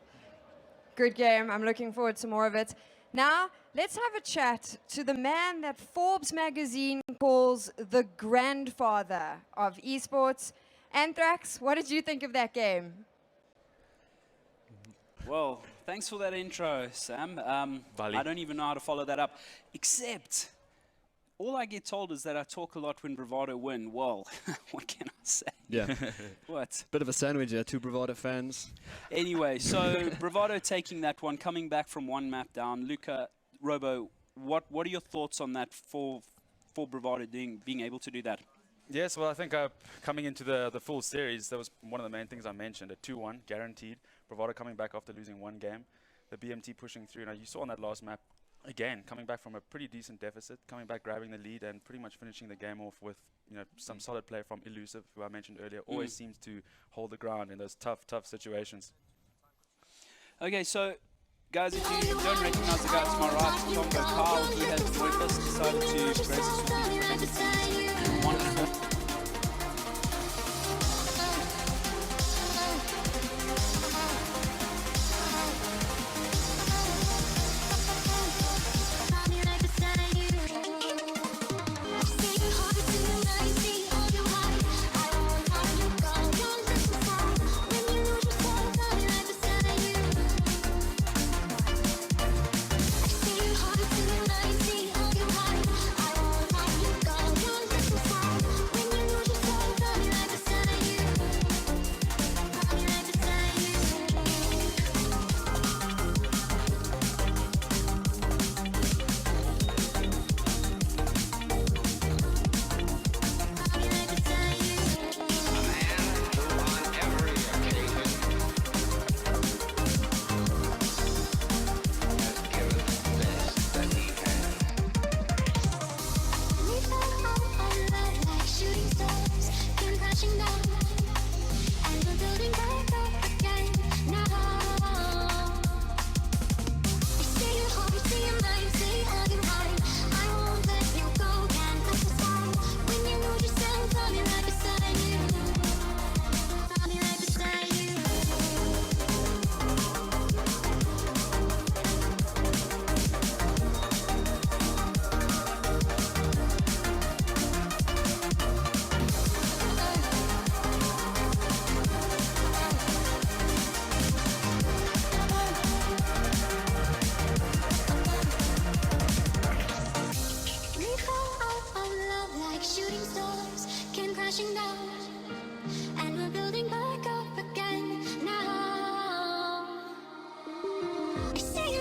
Speaker 9: Good game. I'm looking forward to more of it. Now, let's have a chat to the man that Forbes magazine calls the grandfather of esports. Anthrax, what did you think of that game?
Speaker 18: Well, thanks for that intro, Sam. I don't even know how to follow that up, except all I get told is that I talk a lot when Bravado win. Well, what can I say?
Speaker 19: Yeah.
Speaker 18: What?
Speaker 19: Bit of a sandwich there, two Bravado fans.
Speaker 18: Anyway, so Bravado taking that one, coming back from one map down. Luca, Robo, what are your thoughts on that for Bravado being able to do that?
Speaker 20: Yes, well, I think coming into the full series, that was one of the main things I mentioned, a 2-1 guaranteed. Bravado coming back after losing one game. The BMT pushing through. Now, you saw on that last map, again, coming back from a pretty decent deficit, coming back, grabbing the lead, and pretty much finishing the game off with some solid play from Elusive, who I mentioned earlier. Always seems to hold the ground in those tough situations.
Speaker 18: Okay, so guys, if you don't recognize the guy to my right, Tombo Carl, he has joined us, decided to grace us with his presences. One of them.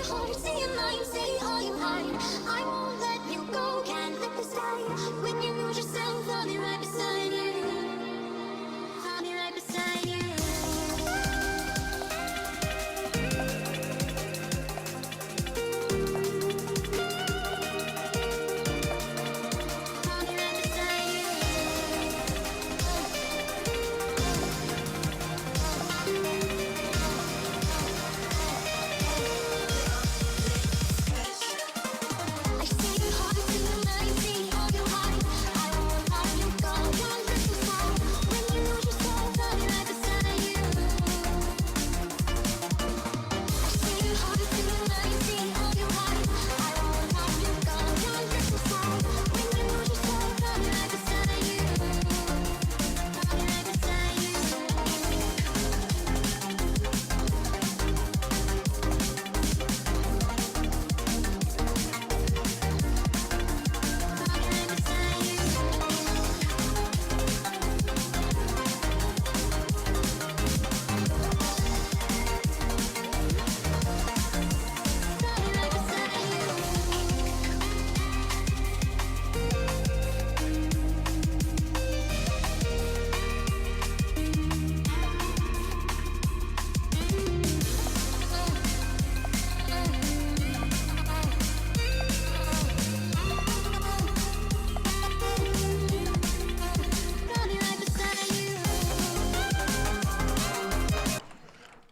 Speaker 13: heart, say your mind, say all you hide. I won't let you go, can't let this die. When you lose yourself, I'll be right beside you. I'll be right beside you.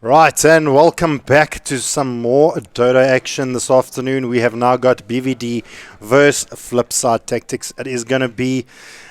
Speaker 14: Right, and welcome back to some more Dota action this afternoon. We have now got BVD versus Flipside Tactics. It is going to be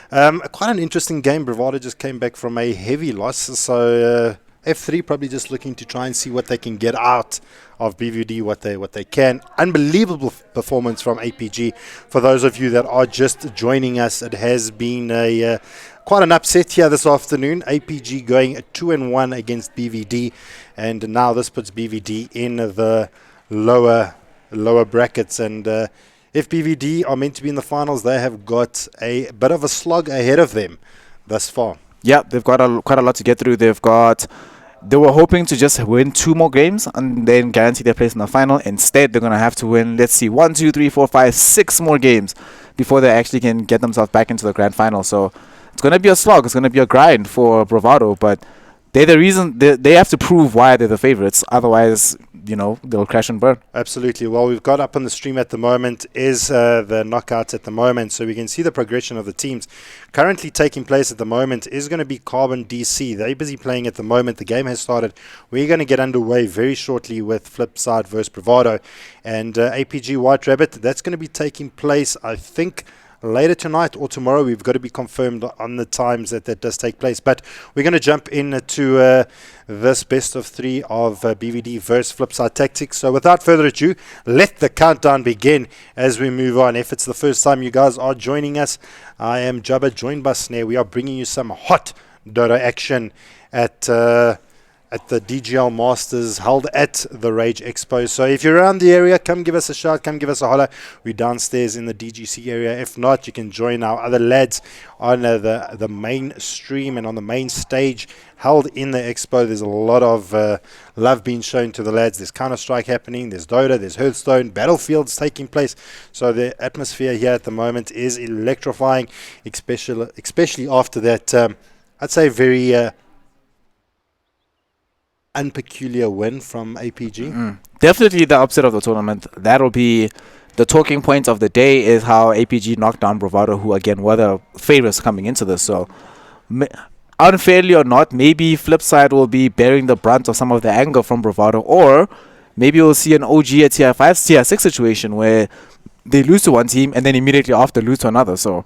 Speaker 14: quite an interesting game. Bravado just came back from a heavy loss, so F3 probably just looking to try and see what they can get out of BVD, what they can. Unbelievable performance from APG. For those of you that are just joining us, it has been a quite an upset here this afternoon. APG going 2-1 against BVD, and now this puts BVD in the lower brackets. And if BVD are meant to be in the finals, they have got a bit of a slog ahead of them thus far.
Speaker 3: Yeah, they've got quite a lot to get through. They were hoping to just win 2 more games and then guarantee their place in the final. Instead, they're going to have to win, let's see, 1, 2, 3, 4, 5, 6 more games before they actually can get themselves back into the grand final. So it's going to be a slog. It's going to be a grind for Bravado, but they're the reason they have to prove why they're the favorites. Otherwise, they'll crash and burn.
Speaker 14: Absolutely. Well, we've got up on the stream at the moment is the knockouts at the moment, so we can see the progression of the teams. Currently taking place at the moment is going to be Carbon DC. They're busy playing at the moment. The game has started. We're going to get underway very shortly with Flipside versus Bravado. And APG White Rabbit, that's going to be taking place, I think, later tonight or tomorrow. We've got to be confirmed on the times that does take place. But we're going to jump into this best of 3 of BVD versus Flipside Tactics. So without further ado, let the countdown begin as we move on. If it's the first time you guys are joining us, I am Jabba, joined by Snare. We are bringing you some hot Dota action at the DGL Masters held at the Rage Expo. So if you're around the area, come give us a shout, come give us a holler. We're downstairs in the DGC area. If not, you can join our other lads on the main stream and on the main stage held in the expo. There's a lot of love being shown to the lads. There's Counter-Strike happening, there's Dota, there's Hearthstone, Battlefields taking place. So the atmosphere here at the moment is electrifying, especially after that, I'd say very unpeculiar win from APG.
Speaker 3: Definitely the upset of the tournament. That'll be the talking point of the day, is how APG knocked down Bravado, who again were the favorites coming into this. So unfairly or not, maybe Flipside will be bearing the brunt of some of the anger from Bravado, or maybe we'll see an OG at tier 5, tier 6 situation where they lose to one team and then immediately after lose to another. So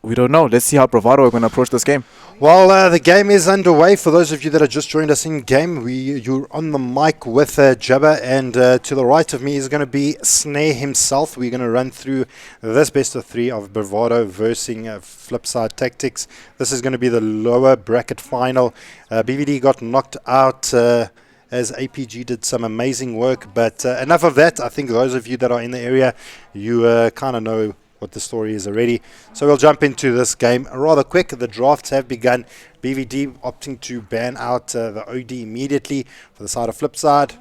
Speaker 3: we don't know. Let's see how Bravado are going to approach this game.
Speaker 14: Well, the game is underway. For those of you that have just joined us in game, you're on the mic with Jabba, and to the right of me is going to be Snare himself. We're going to run through this best of 3 of Bravado versus Flipside Tactics. This is going to be the lower bracket final. BVD got knocked out as APG did some amazing work, but enough of that. I think those of you that are in the area, you kind of know what the story is already. So we'll jump into this game rather quick. The drafts have begun. BVD opting to ban out the OD immediately for the side of Flipside.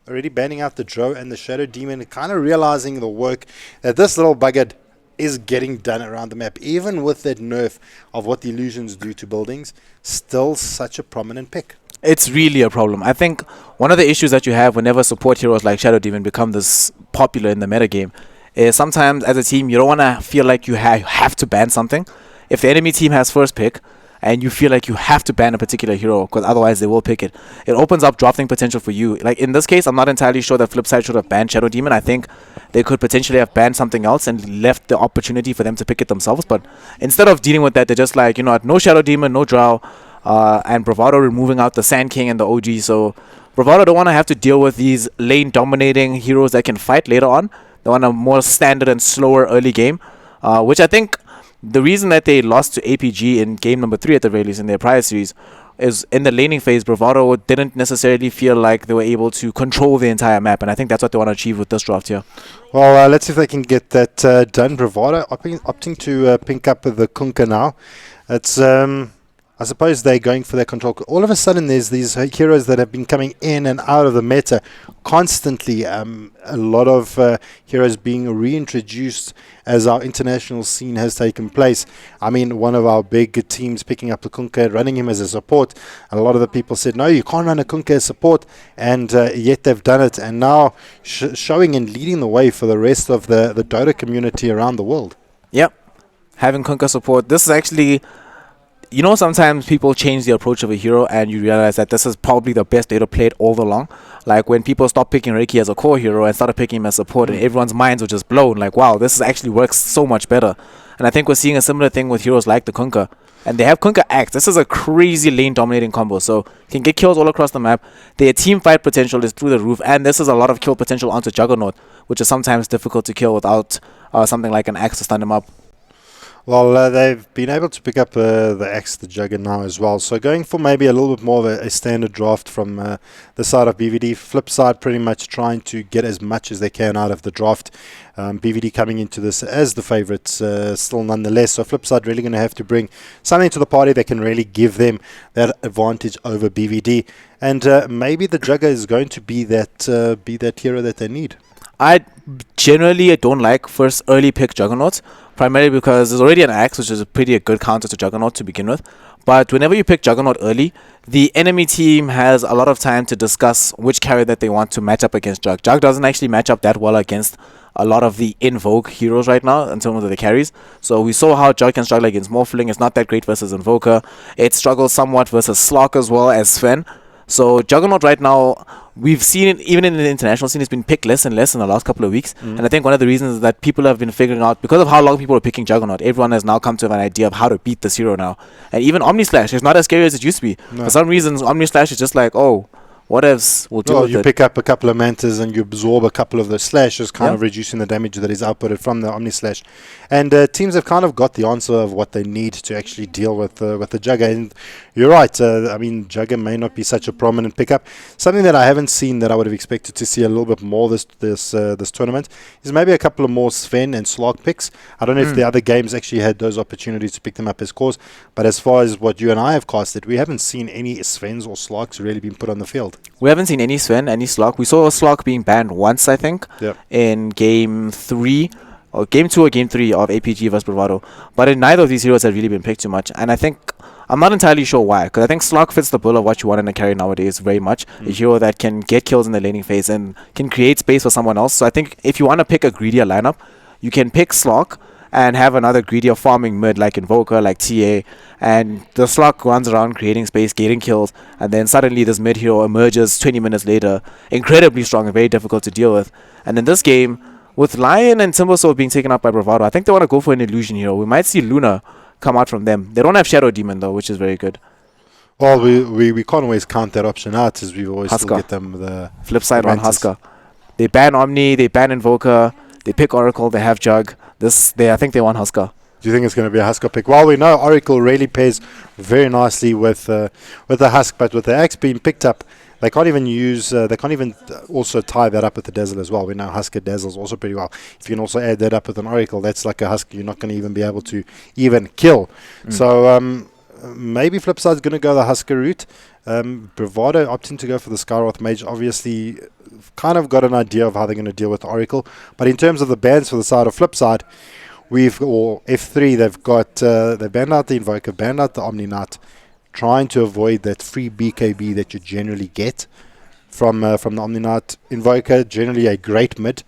Speaker 14: already banning out the Dro and the Shadow Demon, kind of realizing the work that this little bugger is getting done around the map. Even with that nerf of what the illusions do to buildings, still such a prominent pick.
Speaker 3: It's really a problem. I think one of the issues that you have whenever support heroes like Shadow Demon become this popular in the metagame is sometimes as a team you don't want to feel like you have to ban something. If the enemy team has first pick and you feel like you have to ban a particular hero because otherwise they will pick it, it opens up drafting potential for you. Like in this case, I'm not entirely sure that Flipside should have banned Shadow Demon. I think they could potentially have banned something else and left the opportunity for them to pick it themselves. But instead of dealing with that, they're just like, you know what, no Shadow Demon, no Drow, and Bravado removing out the Sand King and the OG. So Bravado don't want to have to deal with these lane dominating heroes that can fight later on. They want a more standard and slower early game, which I think the reason that they lost to APG in game number 3 at the very least in their prior series is in the laning phase, Bravado didn't necessarily feel like they were able to control the entire map, and I think that's what they want to achieve with this draft here.
Speaker 14: Well, let's see if they can get that done. Bravado opting to pink up the Kunkka now. It's I suppose they're going for their control. All of a sudden, there's these heroes that have been coming in and out of the meta constantly. A lot of heroes being reintroduced as our international scene has taken place. I mean, one of our big teams picking up the Kunkka, running him as a support. And a lot of the people said, no, you can't run a Kunkka as support. And yet they've done it. And now showing and leading the way for the rest of the Dota community around the world.
Speaker 3: Yep. Having Kunkka support. This is actually... You know, sometimes people change the approach of a hero and you realize that this is probably the best Dota played all along. Like when people stopped picking Reiki as a core hero and started picking him as support, and everyone's minds were just blown. Like, wow, this actually works so much better. And I think we're seeing a similar thing with heroes like the Kunkka. And they have Kunkka Axe. This is a crazy lane dominating combo. So you can get kills all across the map. Their team fight potential is through the roof. And this is a lot of kill potential onto Juggernaut, which is sometimes difficult to kill without something like an Axe to stun him up.
Speaker 14: Well, they've been able to pick up the Axe, the Jugger now as well. So going for maybe a little bit more of a standard draft from the side of BVD. Flip side pretty much trying to get as much as they can out of the draft. BVD coming into this as the favourites still nonetheless. So flip side really going to have to bring something to the party that can really give them that advantage over BVD. And maybe the Jugger is going to be that hero that they need.
Speaker 3: I generally don't like first early pick Juggernauts, primarily because there's already an Axe, which is a pretty good counter to Juggernaut to begin with. But whenever you pick Juggernaut early, the enemy team has a lot of time to discuss which carry that they want to match up against Jug. Jug doesn't actually match up that well against a lot of the Invoke heroes right now in terms of the carries. So we saw how Jug can struggle against Morphling. It's not that great versus Invoker. It struggles somewhat versus Slock as well as Sven. So Juggernaut right now, we've seen it even in the international scene, it's been picked less and less in the last couple of weeks. And I think one of the reasons is that people have been figuring out, because of how long people are picking Juggernaut, everyone has now come to an idea of how to beat this hero now. And even Omni Slash is not as scary as it used to be. No. For some reasons, Omni Slash is just like, oh, what else will do with
Speaker 14: you
Speaker 3: it.
Speaker 14: Pick up a couple of mantas and you absorb a couple of the slashes, kind of reducing the damage that is outputted from the Omni Slash. And teams have kind of got the answer of what they need to actually deal with the Jugger. And you're right. I mean, Jugger may not be such a prominent pickup. Something that I haven't seen that I would have expected to see a little bit more this tournament is maybe a couple of more Sven and Slog picks. I don't know if the other games actually had those opportunities to pick them up as cores. But as far as what you and I have casted, we haven't seen any Svens or Slogs really being put on the field.
Speaker 3: We haven't seen any Sven, any Slog. We saw a Slog being banned once, I think, in game 3. Or game 2 or game 3 of APG vs Bravado. But in neither of these heroes have really been picked too much. And I think, I'm not entirely sure why. Because I think Slog fits the bill of what you want in a carry nowadays very much. A hero that can get kills in the laning phase and can create space for someone else. So I think if you want to pick a greedier lineup, you can pick Slog and have another greedier farming mid like Invoker, like TA. And the Slog runs around creating space, getting kills. And then suddenly this mid hero emerges 20 minutes later. Incredibly strong and very difficult to deal with. And in this game, with Lion and Timbersaw being taken up by Bravado, I think they want to go for an illusion hero. We might see Luna come out from them. They don't have Shadow Demon though, which is very good.
Speaker 14: Well, we can't always count that option out, as we always still get them the
Speaker 3: flip side on Husker. They ban Omni, they ban Invoker, they pick Oracle, they have Jug. I think they want Husker.
Speaker 14: Do you think it's going to be a Husker pick? Well, we know Oracle really pairs very nicely with the Husk, but with the Axe being picked up, they can't even use. They can't even also tie that up with the Dazzle as well. We know Husker dazzles also pretty well. If you can also add that up with an Oracle, that's like a Husk you're not going to even be able to even kill. So maybe Flipside's going to go the Husker route. Bravado opting to go for the Skyroth Mage. Obviously, kind of got an idea of how they're going to deal with Oracle. But in terms of the bans for the side of Flipside, or F3, they've got they banned out the Invoker, banned out the Omni Knight, trying to avoid that free BKB that you generally get from the Omni Knight. Invoker, generally a great mid.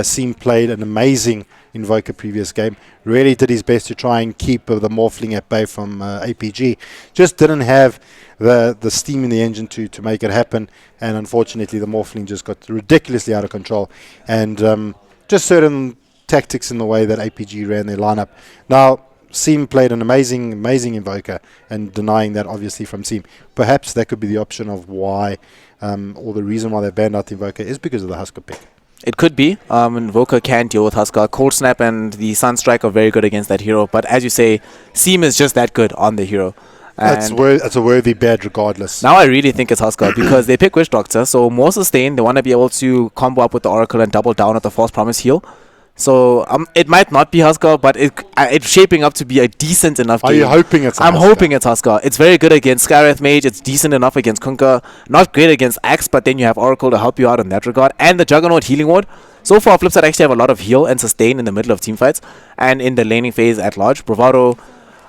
Speaker 14: Seam played an amazing Invoker previous game. Really did his best to try and keep the Morphling at bay from APG. Just didn't have the steam in the engine to make it happen. And unfortunately, the Morphling just got ridiculously out of control. And just certain tactics in the way that APG ran their lineup. Now, Seam played an amazing Invoker, and denying that obviously from Seam. Perhaps that could be the option of why, or the reason why they banned out the Invoker is because of the Husker pick.
Speaker 3: It could be. Invoker can deal with Husker. Cold Snap and the Sunstrike are very good against that hero. But as you say, Seam is just that good on the hero.
Speaker 14: That's a worthy bad regardless.
Speaker 3: Now I really think it's Husker because they pick Witch Doctor. So more sustain. They want to be able to combo up with the Oracle and double down at the False Promise heal. So it might not be Husker, but it's shaping up to be a decent enough game.
Speaker 14: Are you hoping it's
Speaker 3: I'm hoping it's Husker. It's very good against Skywrath Mage. It's decent enough against Kunkka. Not great against Axe, but then you have Oracle to help you out in that regard. And the Juggernaut Healing Ward. So far, Flipside actually have a lot of heal and sustain in the middle of team fights. And in the laning phase at large, Bravado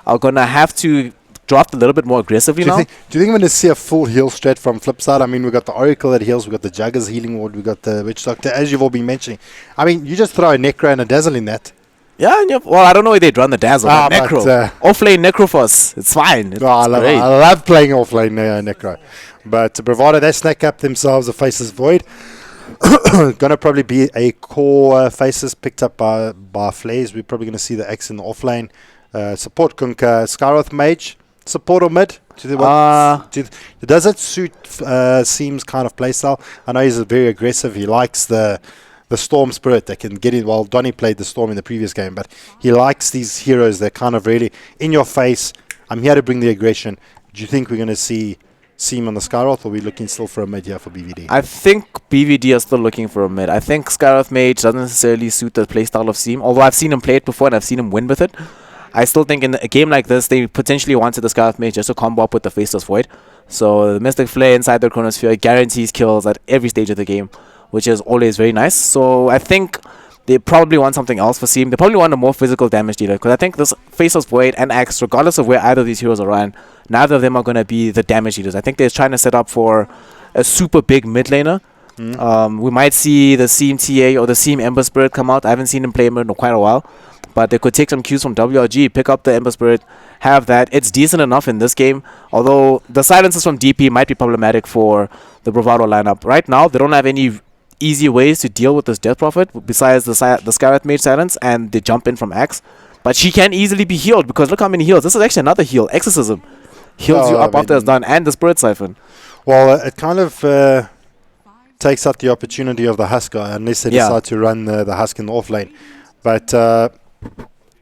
Speaker 3: are going to have to draft a little bit more aggressively now.
Speaker 14: Do you think we're going to see a full heal strat from Flipside? I mean, we've got the Oracle that heals, we've got the Juggers Healing Ward, we've got the Witch Doctor, as you've all been mentioning. I mean, you just throw a Necro and a Dazzle in that.
Speaker 3: Yeah, well, I don't know if they'd run the Dazzle, but Necro. Off-lane Necro for us. It's fine.
Speaker 14: I love playing off-lane Necro. But Bravado, they snack up themselves a Faceless Void. Going to probably be a core Faces picked up by Flays. We're probably going to see the X in the off-lane. Support Kunkka, Skyroth Mage. Support or mid? Does it suit Seam's kind of playstyle? I know he's very aggressive. He likes the Storm Spirit that can get in. Well, Donny played the Storm in the previous game, but he likes these heroes that kind of really in your face. I'm here to bring the aggression. Do you think we're going to see Seam on the Skyroth, or are we looking still for a mid here for BVD?
Speaker 3: I think BVD are still looking for a mid. I think Skyroth Mage doesn't necessarily suit the playstyle of Seam, although I've seen him play it before and I've seen him win with it. I still think in a game like this, they potentially wanted the Skyroth Mage just to combo up with the Faceless Void. So the Mystic Flare inside the Chronosphere guarantees kills at every stage of the game, which is always very nice. So I think they probably want something else for Seam. They probably want a more physical damage dealer, because I think this Faceless Void and Axe, regardless of where either of these heroes are on, neither of them are going to be the damage dealers. I think they're trying to set up for a super big mid laner. We might see the Seam TA or the Seam Ember Spirit come out. I haven't seen him play mid in quite a while. But they could take some cues from WRG, pick up the Ember Spirit, have that. It's decent enough in this game, although the silences from DP might be problematic for the Bravado lineup. Right now, they don't have any easy ways to deal with this Death Prophet, besides the Skyrath Mage silence and the jump in from Axe. But she can easily be healed, because look how many heals. This is actually another heal. Exorcism heals you up after it's done, and the Spirit Siphon.
Speaker 14: Well, it kind of takes out the opportunity of the Husker, unless they decide to run the Husk in the off lane. But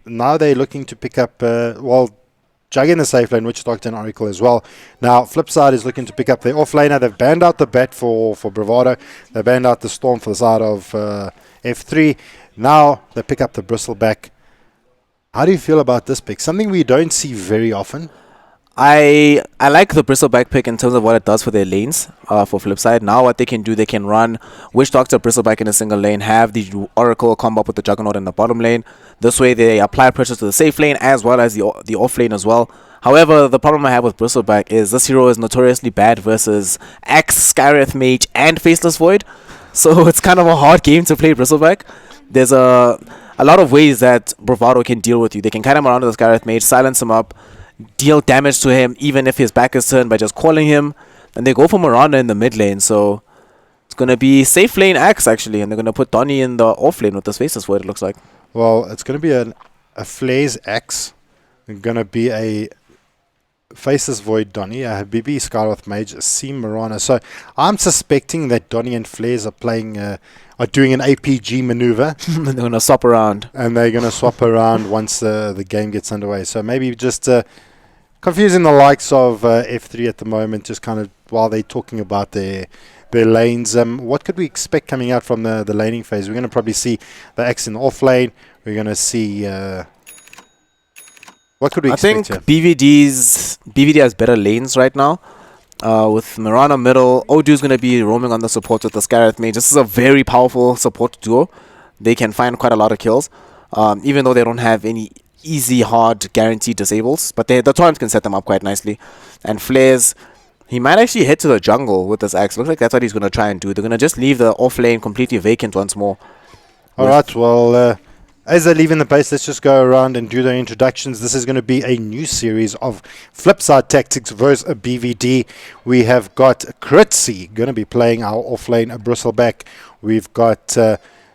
Speaker 14: now they're looking to pick up, Jug in the safe lane, Witch Doctor and Oracle as well. Now, Flipside is looking to pick up their off-laner. They've banned out the Bat for Bravado. They banned out the Storm for the side of F3. Now, they pick up the Bristleback. How do you feel about this pick? Something we don't see very often.
Speaker 3: I like the Bristleback pick in terms of what it does for their lanes for Flipside. Now what they can do, they can run Witch Doctor, Bristleback in a single lane, have the Oracle combo up with the Juggernaut in the bottom lane. This way they apply pressure to the safe lane as well as the off lane as well. However, the problem I have with Bristleback is this hero is notoriously bad versus Axe, Skyrath Mage and Faceless Void. So it's kind of a hard game to play Bristleback. There's a lot of ways that Bravado can deal with you. They can kite him around with the Skyrath Mage, silence him up, deal damage to him even if his back is turned by just calling him, and they go for Miranda in the mid lane. So it's going to be safe lane Axe actually, and they're going to put Donny in the off lane with this Faceless Void, it looks like.
Speaker 14: Well, it's going to be a Flays Axe, going to be a Faceless Void Donny, a Habibi Skyroth Mage, a Seam Miranda. So I'm suspecting that Donny and Flays are playing are doing an APG maneuver.
Speaker 3: They're going to swap around.
Speaker 14: And they're going to swap around once the game gets underway. So maybe just confusing the likes of F3 at the moment, just kind of while they're talking about their lanes. What could we expect coming out from the laning phase? We're going to probably see the X in the off lane. We're going to see... what could we expect
Speaker 3: I think BVD's BVD has better lanes right now. With Mirana middle, Odu's going to be roaming on the support with the Scarith Mage. This is a very powerful support duo. They can find quite a lot of kills, even though they don't have any easy, hard, guaranteed disables. But the torrent can set them up quite nicely. And Flares, he might actually head to the jungle with this axe. Looks like that's what he's going to try and do. They're going to just leave the off lane completely vacant once more.
Speaker 14: Alright, well, as they're leaving the base, let's just go around and do their introductions. This is going to be a new series of Flipside Tactics versus BVD. We have got Kritzy going to be playing our offlane Bristleback. We've got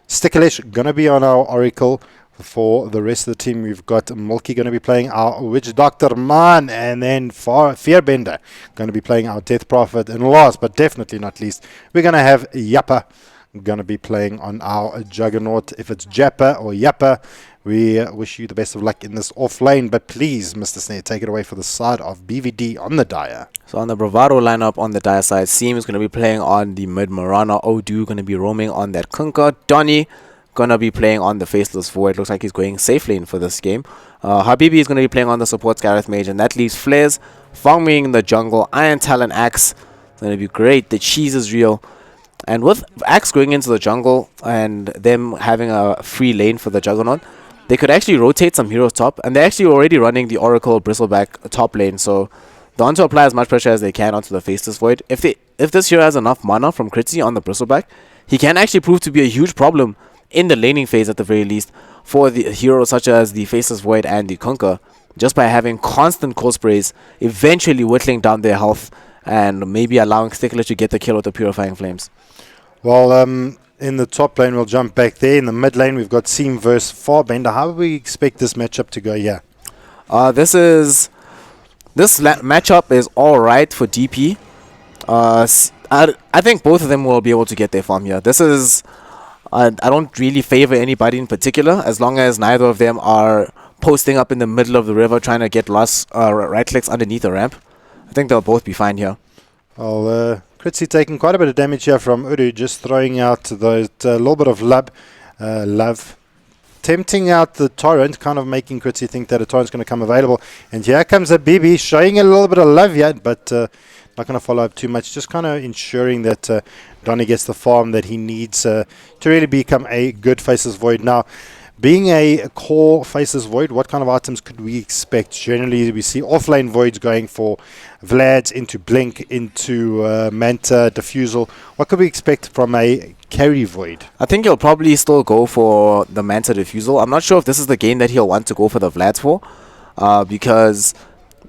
Speaker 14: Sticklish going to be on our Oracle. For the rest of the team, we've got Mulkey going to be playing our Witch Doctor Man, and then Fearbender going to be playing our Death Prophet. And last but definitely not least, we're going to have Yappa going to be playing on our Juggernaut. If it's Jappa or Yappa, we wish you the best of luck in this off lane. But please, Mr. Snare, take it away for the side of BVD on the Dire.
Speaker 3: So on the Bravado lineup on the Dire side, Seam is going to be playing on the mid Marana. Odu going to be roaming on that Kunkka. Donny going to be playing on the Faceless Void. Looks like he's going safe lane for this game. Habibi is going to be playing on the support Scarith Mage, and that leaves Flares, Fangming in the jungle, Iron Talon Axe. It's going to be great. The cheese is real. And with Axe going into the jungle and them having a free lane for the Juggernaut, they could actually rotate some heroes top, and they're actually already running the Oracle Bristleback top lane, so they want to apply as much pressure as they can onto the Faceless Void. If this hero has enough mana from Kritzy on the Bristleback, he can actually prove to be a huge problem in the laning phase at the very least for the heroes such as the Faceless Void and the Kunkka, just by having constant cold sprays, eventually whittling down their health and maybe allowing Stickler to get the kill with the Purifying Flames.
Speaker 14: Well, in the top lane, we'll jump back there. In the mid lane, we've got Seam versus Farbender. How do we expect this matchup to go here?
Speaker 3: This matchup is alright for DP. I think both of them will be able to get their farm here. This is... I don't really favor anybody in particular, as long as neither of them are posting up in the middle of the river trying to get right clicks underneath the ramp. I think they'll both be fine here.
Speaker 14: Well, Kritzy taking quite a bit of damage here from Uru, just throwing out that little bit of love. Tempting out the torrent, kind of making Kritzy think that a torrent's going to come available. And here comes a BB, showing a little bit of love yet, but not going to follow up too much. Just kind of ensuring that Donny gets the farm that he needs to really become a good Faceless Void. Now, being a core Faceless Void, what kind of items could we expect? Generally, we see offlane Voids going for Vlads, into Blink, into Manta, Diffusal. What could we expect from a carry Void?
Speaker 3: I think he'll probably still go for the Manta Diffusal. I'm not sure if this is the game that he'll want to go for the Vlads for, because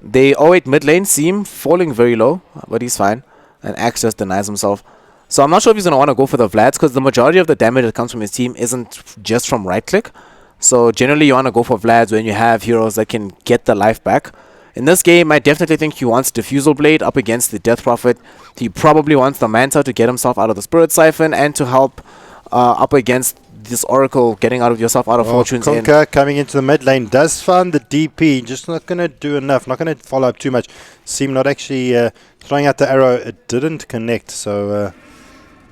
Speaker 3: they 08 mid lane seem falling very low, but he's fine. And Axe just denies himself. So I'm not sure if he's going to want to go for the Vlads, because the majority of the damage that comes from his team isn't just from right click. So generally you want to go for Vlads when you have heroes that can get the life back. In this game, I definitely think he wants Diffusal Blade up against the Death Prophet. He probably wants the Manta to get himself out of the Spirit Siphon and to help up against this Oracle, getting yourself out of Fortune's End.
Speaker 14: Kunkka coming into the mid lane does find the DP, just not going to do enough, not going to follow up too much. Seem not actually throwing out the arrow, it didn't connect, so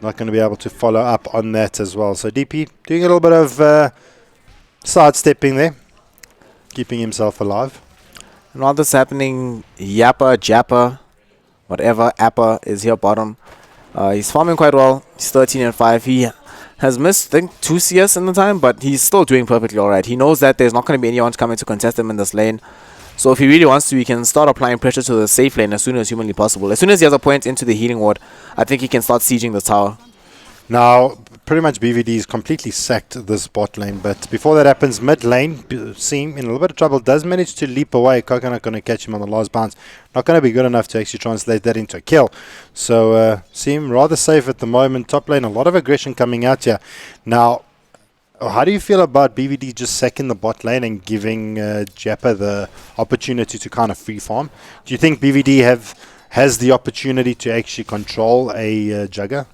Speaker 14: not going to be able to follow up on that as well. So DP doing a little bit of sidestepping there, keeping himself alive.
Speaker 3: And while this is happening, Yappa, Jappa, whatever, Appa is here bottom. He's farming quite well. He's 13 and 5. He has missed, I think, 2 CS in the time, but he's still doing perfectly alright. He knows that there's not going to be anyone coming to contest him in this lane. So if he really wants to, he can start applying pressure to the safe lane as soon as humanly possible. As soon as he has a point into the healing ward, I think he can start sieging the tower.
Speaker 14: Now, pretty much BVD is completely sacked this bot lane, but before that happens, mid lane, Seam in a little bit of trouble, does manage to leap away. Coconut going to catch him on the last bounce. Not going to be good enough to actually translate that into a kill. So, Seam rather safe at the moment. Top lane, a lot of aggression coming out here. Now, how do you feel about BVD just sacking the bot lane and giving Jappa the opportunity to kind of free farm? Do you think BVD has the opportunity to actually control a Jugger?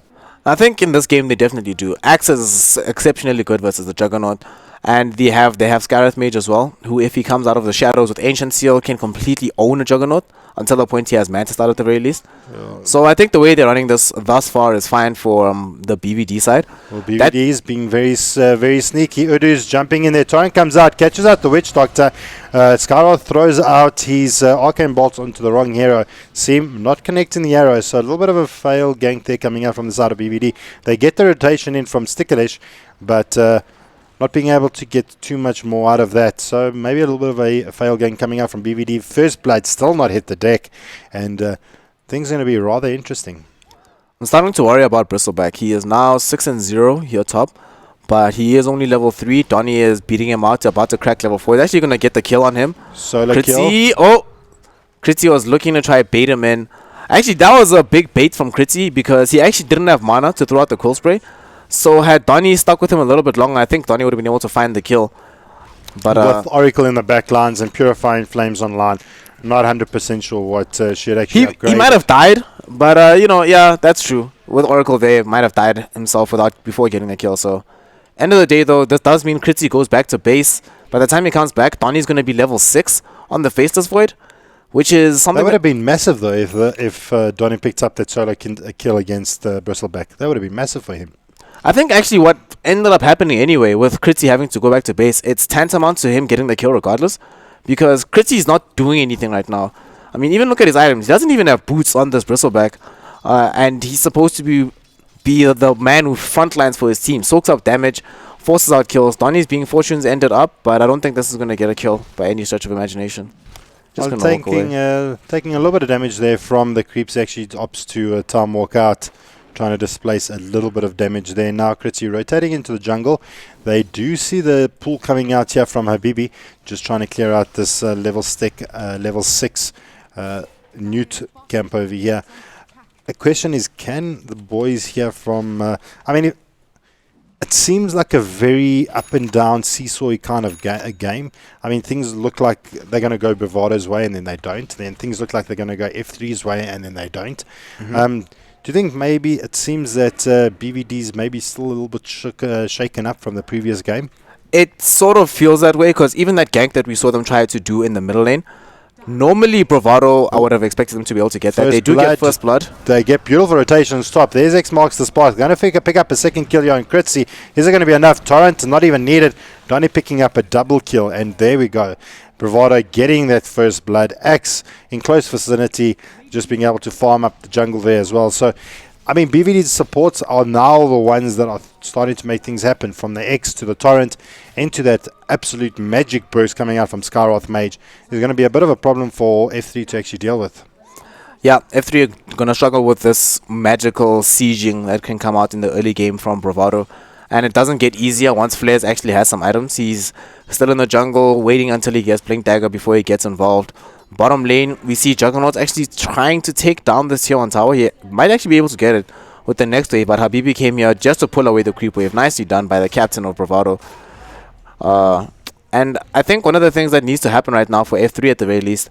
Speaker 3: I think in this game they definitely do. Axe is exceptionally good versus the Juggernaut. And they have Scarith Mage as well, who if he comes out of the shadows with Ancient Seal can completely own a Juggernaut until the point he has Mantis out at the very least. So I think the way they're running this thus far is fine for the BVD side.
Speaker 14: Well, BVD is being very sneaky. Udu's jumping in there. Torrent comes out, catches out the Witch Doctor. Skyroth throws out his Arcane Bolts onto the wrong hero. Seem not connecting the arrow, so a little bit of a fail gank there coming out from the side of BVD. They get the rotation in from Sticklish, but not being able to get too much more out of that. So maybe a little bit of a fail gank coming out from BVD. First Blood still not hit the deck, and things are going to be rather interesting.
Speaker 3: I'm starting to worry about Bristleback. He is now 6-0 here top, but he is only level 3. Donnie is beating him out, about to crack level 4. He's actually going to get the kill on him.
Speaker 14: Solo kill.
Speaker 3: Oh! Kritzy was looking to try bait him in. Actually, that was a big bait from Kritzy because he actually didn't have mana to throw out the Cool Spray. So had Donnie stuck with him a little bit longer, I think Donnie would have been able to find the kill. But
Speaker 14: with Oracle in the back lines and Purifying Flames online, not 100% sure what she had actually upgraded.
Speaker 3: He might have died, but yeah, that's true. With Oracle there, might have died himself before getting the kill. So end of the day though, this does mean Kritzy goes back to base. By the time he comes back, Donnie's going to be level 6 on the Faceless Void, which is something
Speaker 14: that would have been massive though if Donnie picked up that solo kill against Bristleback. That would have been massive for him.
Speaker 3: I think actually what ended up happening anyway with Kritzy having to go back to base, it's tantamount to him getting the kill regardless, because Kritzy is not doing anything right now. I mean, even look at his items. He doesn't even have boots on this Bristleback, and he's supposed to be the man who frontlines for his team, soaks up damage, forces out kills. Donnie's being Fortunes ended up, but I don't think this is going to get a kill by any stretch of imagination. Just
Speaker 14: well,
Speaker 3: gonna walk away.
Speaker 14: Taking a little bit of damage there from the creeps. Actually opts to time walk out, trying to displace a little bit of damage there. Now Kritzy rotating into the jungle. They do see the pull coming out here from Habibi, just trying to clear out this level 6 Newt camp over here. The question is, can the boys here from I mean, it seems like a very up and down seesaw kind of game. I mean, things look like they're going to go Bravado's way and then they don't. Then things look like they're going to go F3's way and then they don't. Do you think maybe it seems that BVD's maybe still a little bit shaken up from the previous game?
Speaker 3: It sort of feels that way because even that gank that we saw them try to do in the middle lane, normally Bravado, I would have expected them to be able to get that. They do get first blood.
Speaker 14: They get beautiful rotation stop. There's X marks the spot. Going to pick up a second kill here on Kritzy. Is it going to be enough? Torrent not even needed. Donnie picking up a double kill, and there we go. Bravado getting that first blood. Axe in close vicinity, just being able to farm up the jungle there as well. So, I mean, BVD's supports are now the ones that are starting to make things happen, from the X to the Torrent into that absolute magic burst coming out from Skyroth Mage. Is going to be a bit of a problem for F3 to actually deal with.
Speaker 3: Yeah, F3 are going to struggle with this magical sieging that can come out in the early game from Bravado. And it doesn't get easier once Flares actually has some items. He's still in the jungle, waiting until he gets Blink Dagger before he gets involved. Bottom lane, we see Juggernaut actually trying to take down this tier 1 tower. He might actually be able to get it with the next wave, but Habibi came here just to pull away the creep wave. Nicely done by the captain of Bravado. And I think one of the things that needs to happen right now for F3 at the very least,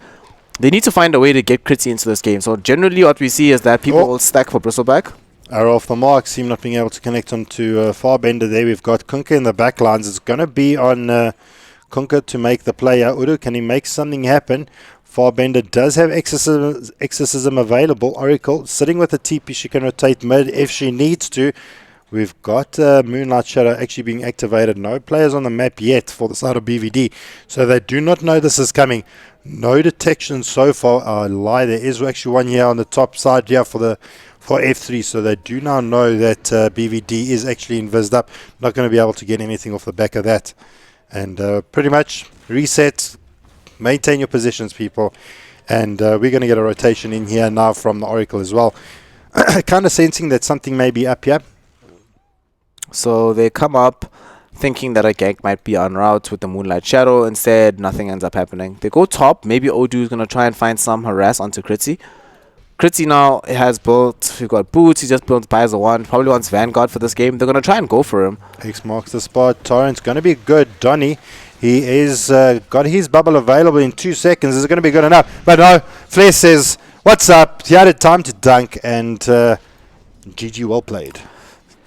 Speaker 3: they need to find a way to get Kritzy into this game. So generally what we see is that people will stack for Bristleback.
Speaker 14: Arrow off the mark, seem not being able to connect onto Farbender there. We've got Kunka in the back lines. It's going to be on Kunka to make the play. Udu, can he make something happen? Farbender does have exorcism available. Oracle sitting with the TP. She can rotate mid if she needs to. We've got Moonlight Shadow actually being activated. No players on the map yet for the side of BVD. So they do not know this is coming. No detection so far. I lie, there is actually one here on the top side here for F3. So they do now know that BVD is actually invised up. Not going to be able to get anything off the back of that. And pretty much reset. Maintain your positions, people. And we're going to get a rotation in here now from the Oracle as well. Kind of sensing that something may be up here.
Speaker 3: So they come up thinking that a gank might be en route with the Moonlight Shadow. Instead, nothing ends up happening. They go top. Maybe Odu is going to try and find some harass onto Kritzy. Kritzy now has built, we've got boots, he just built Bias 1, probably wants Vanguard for this game. They're going to try and go for him.
Speaker 14: X marks the spot. Torrent's going to be good. Donnie, he is got his bubble available in 2 seconds. Is it going to be good enough? But no, Flair says, what's up? He had a time to dunk, and GG, well played.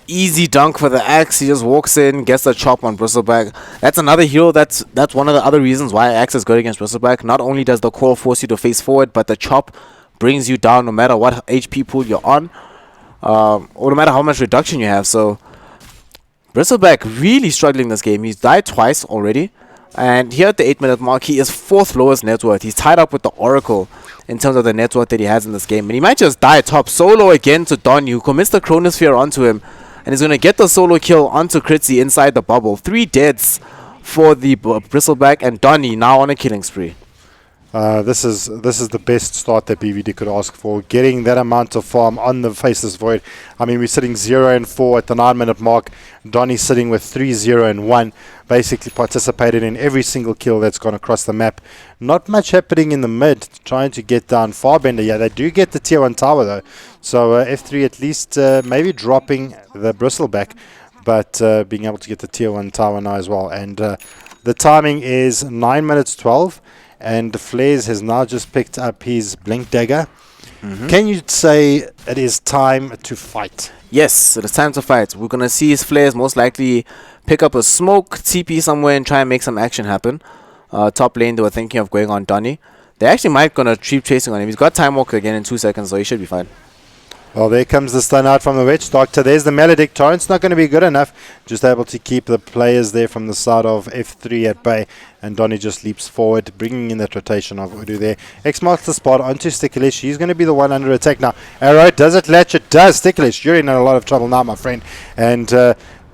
Speaker 3: Easy dunk for the Axe. He just walks in, gets the chop on Bristleback. That's another hero. That's one of the other reasons why Axe is good against Bristleback. Not only does the core force you to face forward, but the chop brings you down no matter what HP pool you're on, or no matter how much reduction you have. So Bristleback really struggling this game. He's died twice already, and here at the 8-minute mark, he is 4th lowest net worth. He's tied up with the Oracle in terms of the net worth that he has in this game, and he might just die top solo again to Donny, who commits the Chronosphere onto him, and he's going to get the solo kill onto Kritzy inside the bubble. 3 deads for the Bristleback, and Donny now on a killing spree.
Speaker 14: This is the best start that BVD could ask for. Getting that amount of farm on the Faceless Void. I mean, we're sitting 0-4 at the 9-minute mark. Donny sitting with 3-0-1. Basically participated in every single kill that's gone across the map. Not much happening in the mid, trying to get down Farbender. Yeah, they do get the tier 1 tower though. So F3 at least maybe dropping the Bristleback, but being able to get the tier 1 tower now as well. And the timing is 9 minutes 12. And Flares has now just picked up his Blink Dagger. Can you say it is time to fight?
Speaker 3: Yes, it is time to fight. We're going to see his Flares most likely pick up a smoke, TP somewhere, and try and make some action happen. Top lane, they were thinking of going on Donny. They actually might going to keep chasing on him. He's got Time Walk again in 2 seconds, so he should be fine.
Speaker 14: Well, there comes the stun out from the Witch Doctor. There's the Maledict. Torrent's not going to be good enough. Just able to keep the players there from the side of F3 at bay. And Donny just leaps forward, bringing in that rotation of Udu there. X marks the spot onto Sticklish. He's going to be the one under attack now. Arrow, does it latch? It does. Sticklish, you're in a lot of trouble now, my friend. And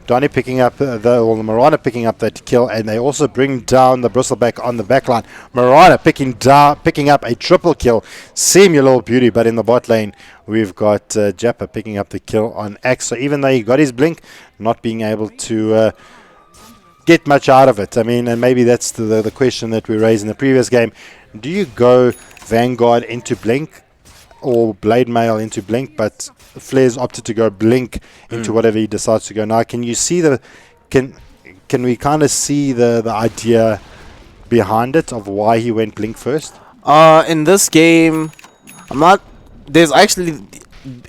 Speaker 14: Donny picking up the Marana picking up that kill, and they also bring down the Bristleback on the backline. Marana picking up a triple kill. Seem your little beauty, but in the bot lane we've got Jappa picking up the kill on Axe. So even though he got his blink, not being able to get much out of it. I mean, and maybe that's the question that we raised in the previous game. Do you go Vanguard into blink or Blade Mail into blink? But Flares opted to go blink into whatever he decides to go now. Can you see can we kind of see the idea behind it of why he went blink first?
Speaker 3: In this game, there's actually,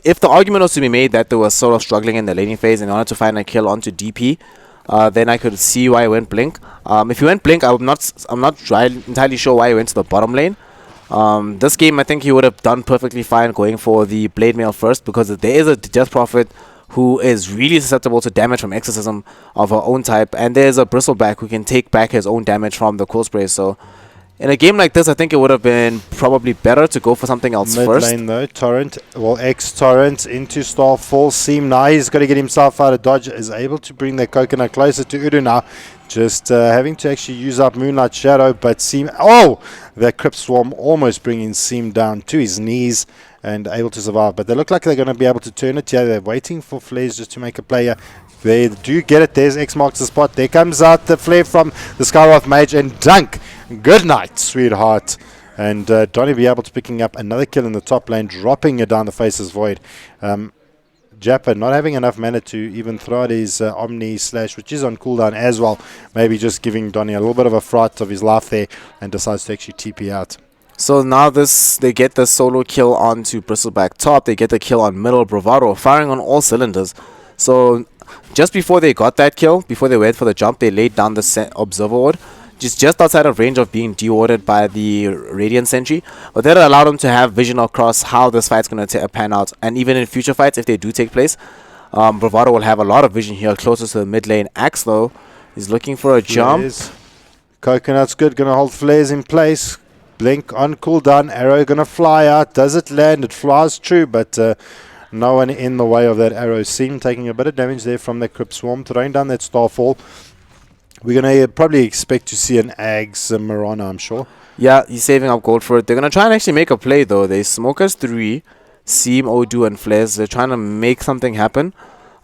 Speaker 3: if the argument was to be made that they were sort of struggling in the laning phase and wanted to find a kill onto DP, then I could see why he went blink. If he went blink, I'm not entirely sure why he went to the bottom lane. This game, I think he would have done perfectly fine going for the Blade Mail first, because there is a Death Prophet who is really susceptible to damage from Exorcism of her own type, and there's a Bristleback who can take back his own damage from the Cool Spray. So in a game like this, I think it would have been probably better to go for something else first.
Speaker 14: Mid lane though, Torrent, well, Torrent into Starfall. Seam now, he's got to get himself out of dodge, is able to bring the Coconut closer to Udu now. Just having to actually use up Moonlight Shadow, but Seam, that Crypt Swarm almost bringing Seam down to his knees and able to survive. But they look like they're going to be able to turn it here. They're waiting for Flares just to make a player. They do get it. There's X marks the spot. There comes out the flare from the Skyroth Mage and dunk. Good night, sweetheart. And Donny be able to picking up another kill in the top lane, dropping it down the Faceless Void. Jappa not having enough mana to even throw out his Omni Slash, which is on cooldown as well. Maybe just giving Donny a little bit of a fright of his life there, and decides to actually TP out.
Speaker 3: So now they get the solo kill onto Bristleback top. They get the kill on middle Bravado, firing on all cylinders. So just before they got that kill, before they went for the jump, they laid down the Observer Ward, just outside of range of being de-warded by the Radiant Sentry. But that allowed them to have vision across how this fight's going to pan out. And even in future fights, if they do take place, Bravado will have a lot of vision here closer to the mid lane. Axe, though, is looking for a jump.
Speaker 14: Coconut's good, going to hold Flares in place. Blink on cooldown, arrow going to fly out. Does it land? It flies true, but no one in the way of that arrow. Seam taking a bit of damage there from the Crypt Swarm, throwing down that Starfall. We're going to probably expect to see an Ags Marana, I'm sure.
Speaker 3: Yeah, he's saving up gold for it. They're going to try and actually make a play, though. They smoke us 3, Seam, Odu, and Flares. They're trying to make something happen.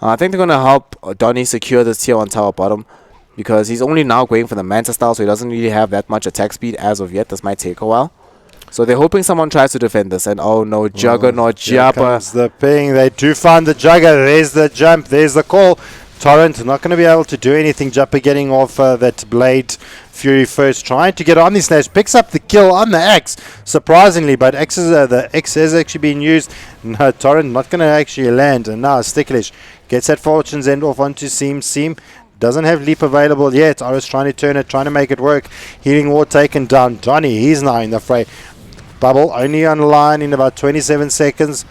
Speaker 3: I think they're going to help Donny secure this tier 1 tower bottom, because he's only now going for the Manta style, so he doesn't really have that much attack speed as of yet. This might take a while. So they're hoping someone tries to defend this. And oh no, Juggernaut,
Speaker 14: Here
Speaker 3: Jappa.
Speaker 14: comes the ping. They do find the Jugger. There's the jump. There's the call. Torrent not going to be able to do anything. Jumper getting off that blade. Fury first trying to get Omni Slash. Picks up the kill on the X, surprisingly, but the X has actually been used. No, Torrent not going to actually land. And now Sticklish gets that Fortune's End off onto Seam. Seam doesn't have leap available yet. Oris trying to turn it, trying to make it work. Healing Ward taken down. Donny, he's now in the fray. Bubble only online in about 27 seconds.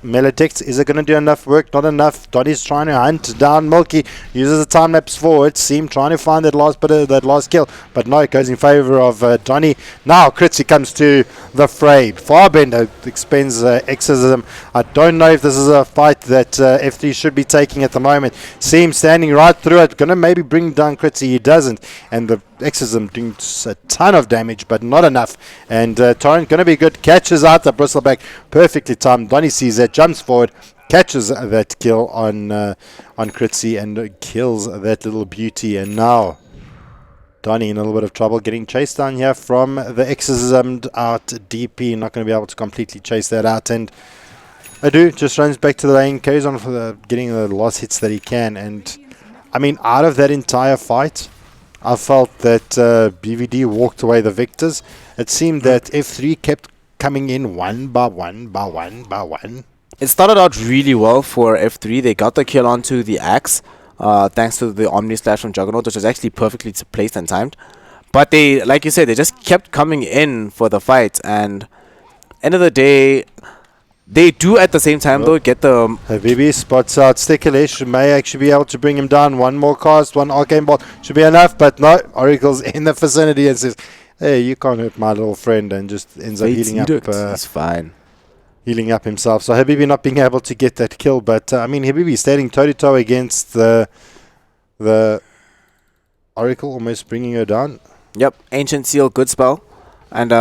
Speaker 14: Melotix, is it going to do enough work? Not enough. Donny's trying to hunt down Milky. Uses a time lapse forward. Seam trying to find that last kill, but no, it goes in favor of Donny. Now Kritzy comes to the fray. Farbender expends exorcism. I don't know if this is a fight that F3 should be taking at the moment. Seam standing right through it. Going to maybe bring down Kritzy. He doesn't, and the exorcism doing a ton of damage, but not enough. And Torrent going to be good. Catches out the bristleback perfectly timed. Donny sees that, jumps forward, catches that kill on Kritzy, and kills that little beauty. And now Donny in a little bit of trouble, getting chased down here from the exorcismed out DP. Not going to be able to completely chase that out. And Adu just runs back to the lane, carries on for getting the last hits that he can. And I mean, out of that entire fight, I felt that BVD walked away the victors. It seemed that F3 kept coming in one by one by one by one.
Speaker 3: It started out really well for F3. They got the kill onto the Axe, thanks to the Omni Slash from Juggernaut, which was actually perfectly placed and timed. But they, like you said, they just kept coming in for the fight. And end of the day, they do at the same time though get the
Speaker 14: Habibi spots out Sticklish, may actually be able to bring him down. One more cast, one arcane ball should be enough, but no, Oracle's in the vicinity and says, hey, you can't hurt my little friend, and just ends up healing up.
Speaker 3: He's fine.
Speaker 14: Healing up himself. So Habibi not being able to get that kill, but I mean, Habibi standing toe to toe against the Oracle, almost bringing her down.
Speaker 3: Yep, Ancient Seal, good spell. And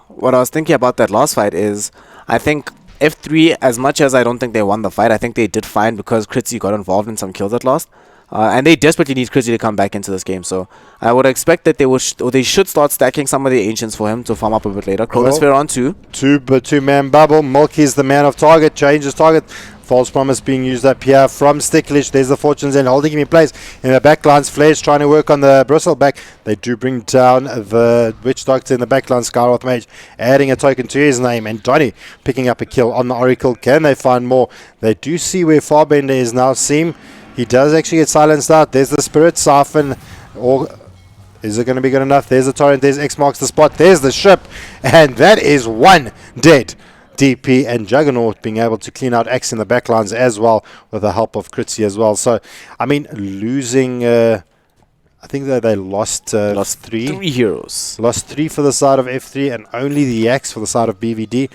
Speaker 3: what I was thinking about that last fight is, I think F3, as much as I don't think they won the fight, I think they did fine because Kritzy got involved in some kills at last. And they desperately need Kritzy to come back into this game. So I would expect that they should start stacking some of the Ancients for him to farm up a bit later. Chronosphere on 2.
Speaker 14: Two-man bubble. Milky's the man of target. Changes target. False promise being used up here from Sticklish. There's the Fortunes End holding him in place. In the backlines, Flares trying to work on the bristleback. They do bring down the Witch Doctor in the backline. Skyroth Mage adding a token to his name. And Donny picking up a kill on the Oracle. Can they find more? They do see where Farbender is now. Seam. He does actually get silenced out. There's the Spirit Siphon. Or is it going to be good enough? There's the Torrent. There's X marks the spot. There's the ship. And that is one dead. DP and Juggernaut being able to clean out X in the backlines as well with the help of Kritzy as well. So, I mean, losing, I think that they lost three.
Speaker 3: 3 heroes.
Speaker 14: Lost 3 for the side of F3 and only the X for the side of BVD.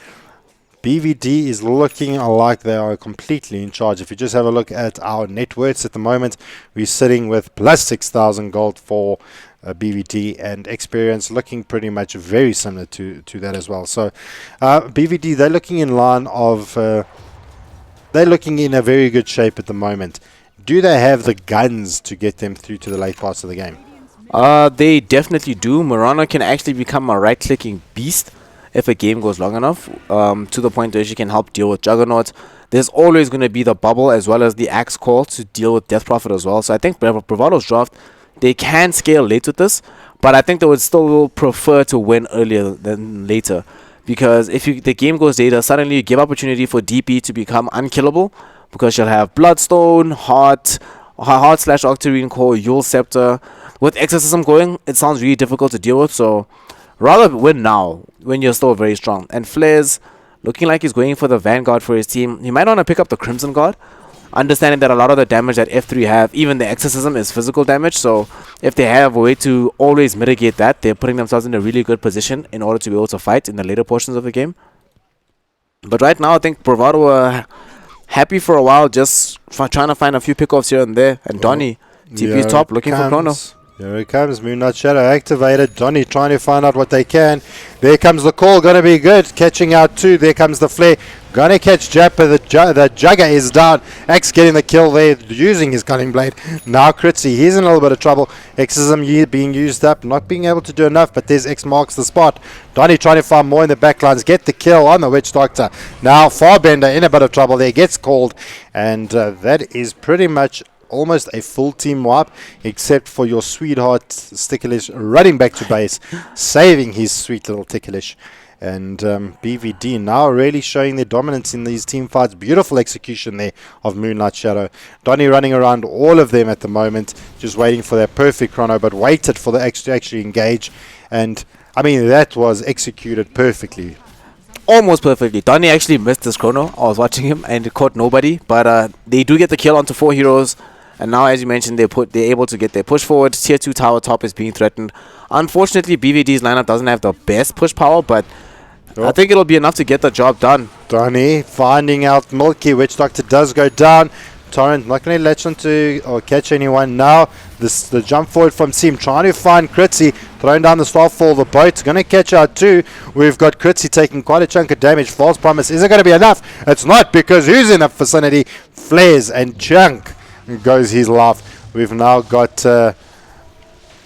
Speaker 14: BVD is looking like they are completely in charge. If you just have a look at our net worths at the moment, we're sitting with plus 6,000 gold for BVD, and experience looking pretty much very similar to that as well. So BVD, they're looking in line of they're looking in a very good shape at the moment. Do they have the guns to get them through to the late parts of the game?
Speaker 3: They definitely do. Murano can actually become a right-clicking beast if a game goes long enough, to the point where she can help deal with Juggernaut. There's always going to be the bubble as well as the Axe Call to deal with Death Prophet as well. So I think Bravado's draft, they can scale late with this, but I think they would still prefer to win earlier than later. Because if the game goes later, suddenly you give opportunity for DP to become unkillable, because she'll have Bloodstone, Heart / Octarine Core, Yule Scepter. With Exorcism going, it sounds really difficult to deal with, so rather win now, when you're still very strong. And Flares, looking like he's going for the Vanguard for his team. He might want to pick up the Crimson Guard, understanding that a lot of the damage that F3 have, even the Exorcism, is physical damage. So if they have a way to always mitigate that, they're putting themselves in a really good position in order to be able to fight in the later portions of the game. But right now, I think Bravado were happy for a while, just trying to find a few pickoffs here and there. And Donny, TP's top, looking for Chrono.
Speaker 14: Here it comes, Moon Knight Shadow activated. Donny trying to find out what they can. There comes the call, gonna be good. Catching out 2, there comes the flare. Gonna catch Japper, the Jugger is down. X getting the kill there, using his Cunning Blade. Now Kritzy, he's in a little bit of trouble. Exorcism being used up, not being able to do enough, but there's X marks the spot. Donny trying to find more in the backlines, get the kill on the Witch Doctor. Now Farbender in a bit of trouble there, gets called, and that is pretty much almost a full team wipe, except for your sweetheart Sticklish running back to base, saving his sweet little Ticklish. And BVD now really showing their dominance in these team fights. Beautiful execution there of Moonlight Shadow. Donny running around all of them at the moment, just waiting for that perfect chrono, but waited for the X to actually engage. And I mean, that was executed perfectly.
Speaker 3: Almost perfectly. Donny actually missed his chrono. I was watching him and it caught nobody, but they do get the kill onto 4 heroes. And now, as you mentioned, they're able to get their push forward. Tier 2 tower top is being threatened. Unfortunately, BVD's lineup doesn't have the best push power, but I think it'll be enough to get the job done.
Speaker 14: Donny finding out Milky. Witch Doctor does go down. Torrent not going to latch onto or catch anyone now. The jump forward from Seam trying to find Kritzy. Throwing down the Starfall. The boat's going to catch out too. We've got Kritzy taking quite a chunk of damage. False Promise. Is it going to be enough? It's not, because who's in the vicinity? Flares and Chunk goes his life. We've now got...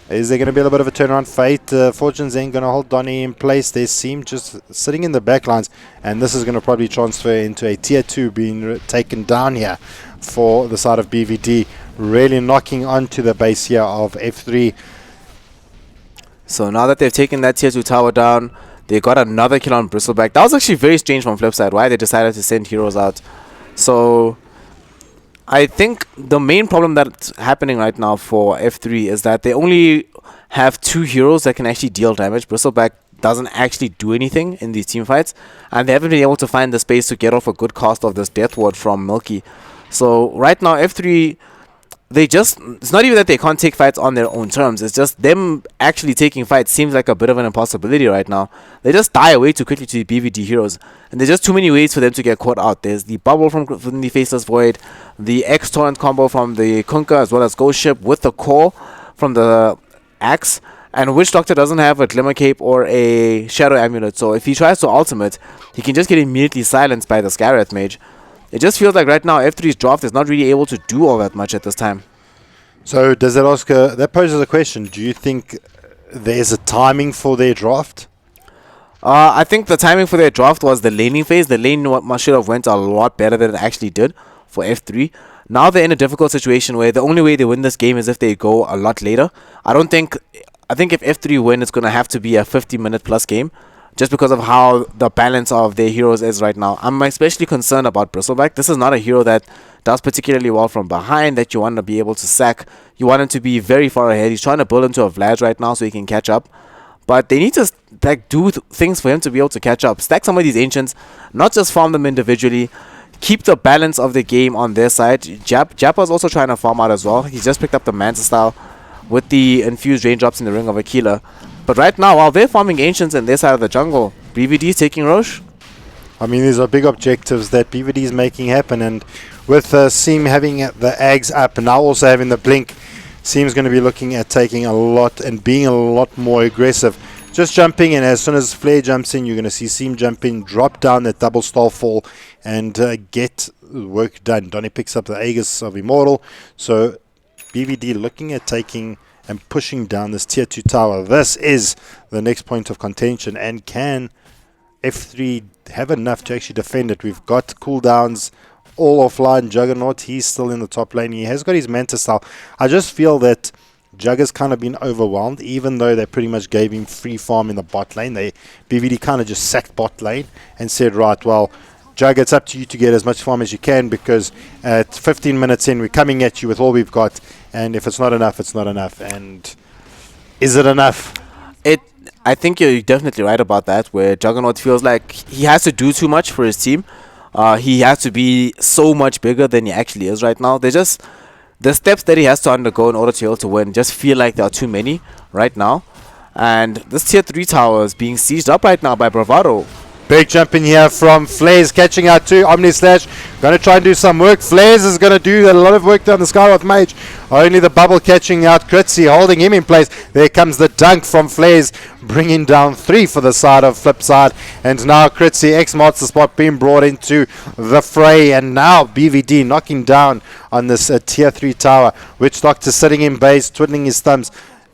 Speaker 14: is there going to be a little bit of a turnaround? Fate, Fortune's then going to hold Donny in place. They seem just sitting in the back lines, and this is going to probably transfer into a tier 2 being taken down here for the side of BVD, really knocking onto the base here of F3.
Speaker 3: So now that they've taken that tier 2 tower down, they got another kill on Bristleback. That was actually very strange from Flipside, why they decided to send heroes out. So I think the main problem that's happening right now for F3 is that they only have 2 heroes that can actually deal damage. Bristleback doesn't actually do anything in these team fights, and they haven't been able to find the space to get off a good cast of this Death Ward from Milky. So right now F3, it's not even that they can't take fights on their own terms, it's just them actually taking fights seems like a bit of an impossibility right now. They just die away too quickly to the BVD heroes, and there's just too many ways for them to get caught out. There's the bubble from the Faceless Void, the X Torrent combo from the Kunkka, as well as Ghost Ship with the core from the Axe, and Witch Doctor doesn't have a Glimmer Cape or a Shadow Amulet, so if he tries to ultimate, he can just get immediately silenced by the Skywrath Mage. It just feels like right now F3's draft is not really able to do all that much at this time.
Speaker 14: So does that ask that poses a question? Do you think there's a timing for their draft?
Speaker 3: I think the timing for their draft was the laning phase. The lane should have went a lot better than it actually did for F3. Now they're in a difficult situation where the only way they win this game is if they go a lot later. I think if F3 win, it's going to have to be a 50-minute plus game, just because of how the balance of their heroes is right now. I'm especially concerned about Bristleback. This is not a hero that does particularly well from behind, that you want to be able to sack. You want him to be very far ahead. He's trying to build into a Vlad right now so he can catch up. But they need to do things for him to be able to catch up. Stack some of these Ancients, not just farm them individually. Keep the balance of the game on their side. Jappa's also trying to farm out as well. He's just picked up the Manta style with the infused raindrops in the Ring of Aquila. But right now, while they're farming Ancients in their side of the jungle, BVD is taking Roche.
Speaker 14: I mean, these are big objectives that BVD is making happen, and with Seam having the Ags up and now also having the Blink, Seam's going to be looking at taking a lot and being a lot more aggressive. Just jumping in, as soon as Flare jumps in, you're going to see Seam jump in, drop down that double Starfall, and get work done. Donny picks up the Aegis of Immortal, so BVD looking at taking and pushing down this tier 2 tower. This is the next point of contention, and can F3 have enough to actually defend it? We've got cooldowns all offline. Juggernaut, he's still in the top lane. He has got his Manta style. I just feel that Jug has kind of been overwhelmed, even though they pretty much gave him free farm in the bot lane. BVD kind of just sacked bot lane and said, right, well, Jug, it's up to you to get as much farm as you can, because at 15 minutes in, we're coming at you with all we've got, and if it's not enough, it's not enough. And is it enough?
Speaker 3: I think you're definitely right about that, where Juggernaut feels like he has to do too much for his team. He has to be so much bigger than he actually is right now. The steps that he has to undergo in order to be able to win just feel like there are too many right now. And this tier 3 tower is being sieged up right now by Bravado.
Speaker 14: Big jump in here from Flares, catching out to Omni Slash. Going to try and do some work. Flares is going to do a lot of work down the Skywrath Mage. Only the bubble catching out Kritzy, holding him in place. There comes the dunk from Flares, bringing down 3 for the side of Flipside. And now Kritzy, X-Master Spot being brought into the fray. And now BVD knocking down on this tier 3 tower. Witch Doctor sitting in base, twiddling his thumbs.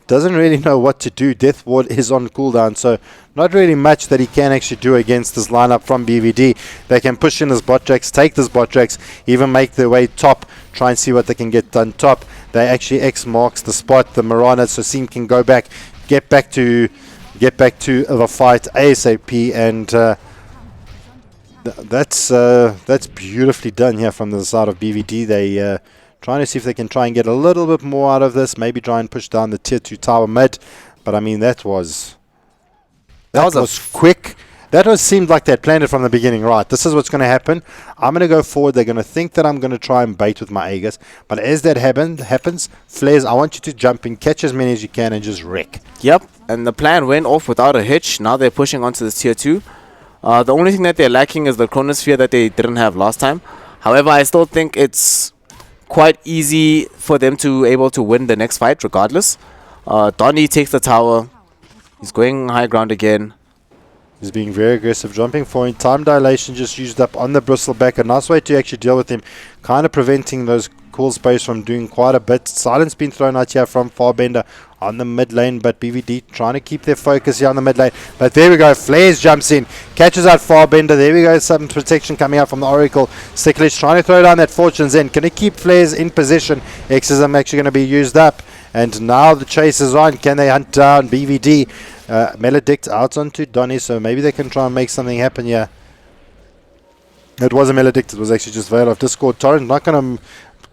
Speaker 14: Doesn't really know what to do. Death Ward is on cooldown, so not really much that he can actually do against this lineup from BVD. They can push in his bot tracks, take this bot tracks, even make their way top try and see what they can get done top. They actually X marks the spot. The Marana, so Seam can go back, get back to the fight ASAP, and that's beautifully done here from the side of BVD. They trying to see if they can try and get a little bit more out of this. Maybe try and push down the tier 2 tower mid. But I mean, that was quick. That seemed like they had planned it from the beginning. Right, this is what's going to happen. I'm going to go forward. They're going to think that I'm going to try and bait with my Aegis. But as that happens, Flares, I want you to jump in, catch as many as you can, and just wreck.
Speaker 3: Yep, and the plan went off without a hitch. Now they're pushing onto the tier 2. The only thing that they're lacking is the Chronosphere that they didn't have last time. However, I still think it's quite easy for them to able to win the next fight regardless. Donny takes the tower. He's going high ground again.
Speaker 14: He's being very aggressive, jumping forward. Time dilation just used up on the Bristleback. A nice way to actually deal with him, kind of preventing those cool space from doing quite a bit. Silence being thrown out here from Farbender on the mid lane, but BVD trying to keep their focus here on the mid lane. But there we go, Flares jumps in, catches out Farbender. There we go, some protection coming out from the Oracle. Sicklish trying to throw down that Fortune's End. Can he keep Flares in position? Exism actually going to be used up. And now the chase is on. Can they hunt down BVD? Melodict out onto Donny, so maybe they can try and make something happen here. It wasn't Melodict, it was actually just Veil of Discord. Torrent not going to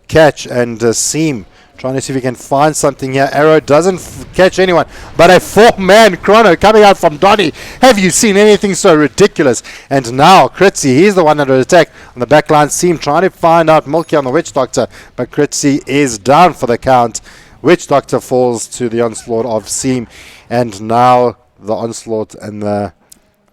Speaker 14: catch, and Seam trying to see if he can find something here. Arrow doesn't catch anyone, but a 4-man chrono coming out from Donny. Have you seen anything so ridiculous? And now Kritzy, he's the one under attack on the backline. Seam trying to find out Milky on the Witch Doctor, but Kritzy is down for the count. Witch Doctor falls to the onslaught of Seam, and now the onslaught and the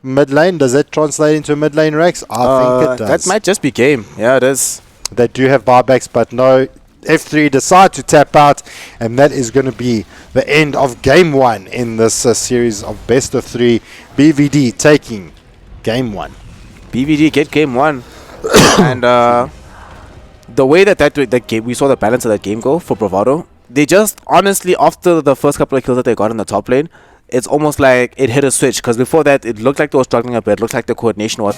Speaker 14: mid lane. Does that translate into mid lane Rex? I think it does.
Speaker 3: That might just be game. Yeah, it is.
Speaker 14: They do have buybacks, but no. F3 decide to tap out, and that is going to be the end of game 1 in this series of best of 3. BVD taking game 1.
Speaker 3: BVD get game 1. And the way that game, we saw the balance of that game go for Bravado. They just, honestly, after the first couple of kills that they got in the top lane, it's almost like it hit a switch. Because before that, it looked like they were struggling a bit. It looked like the coordination was...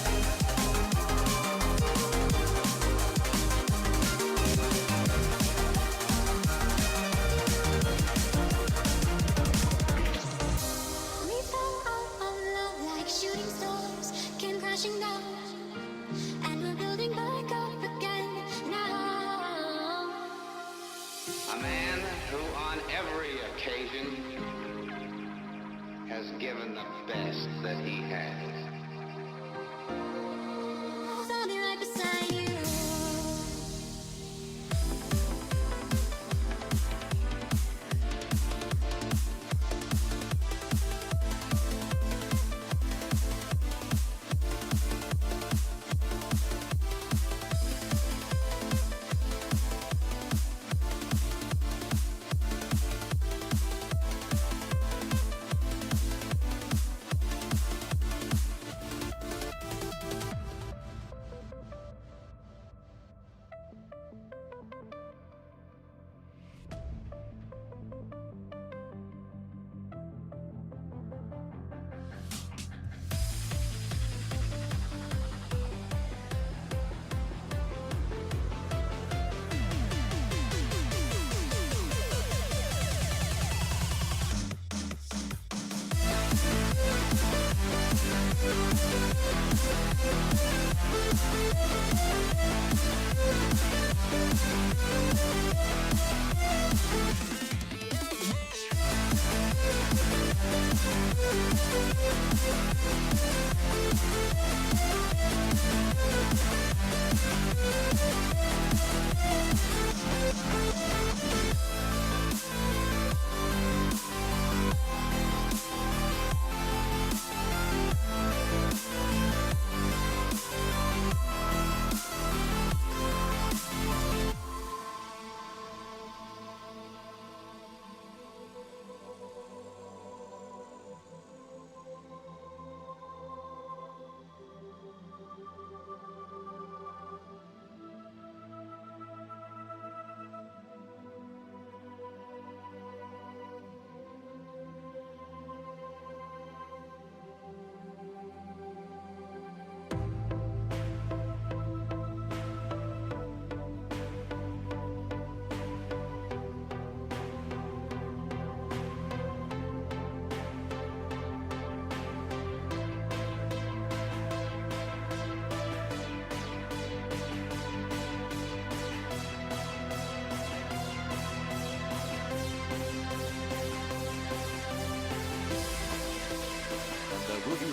Speaker 21: A man who on every occasion has given the best that he has. I'll be right beside you.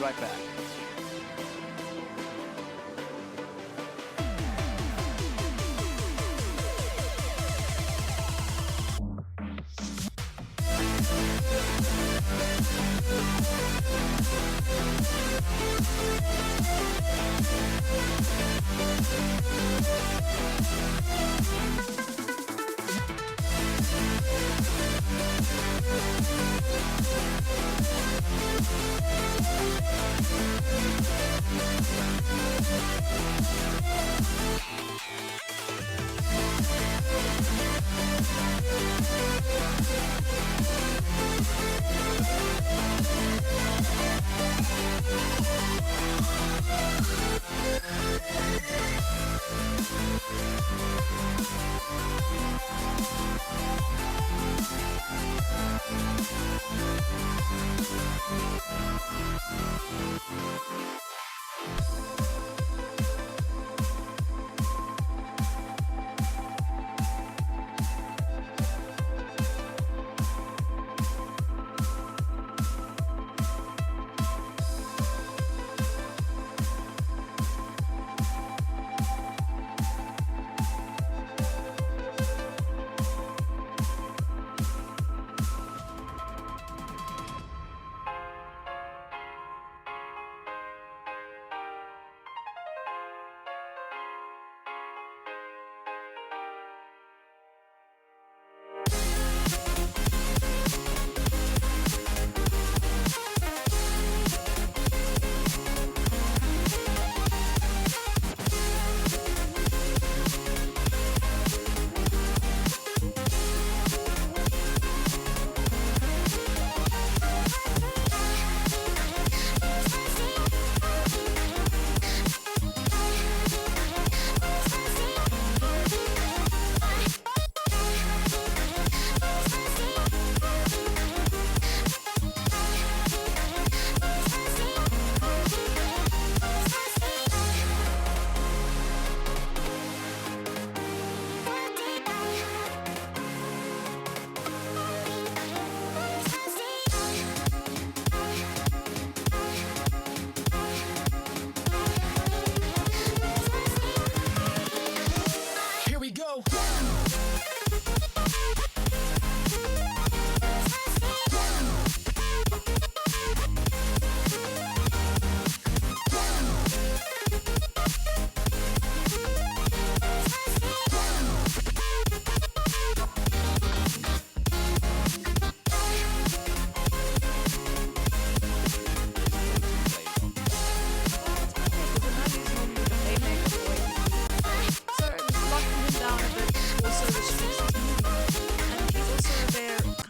Speaker 2: right back.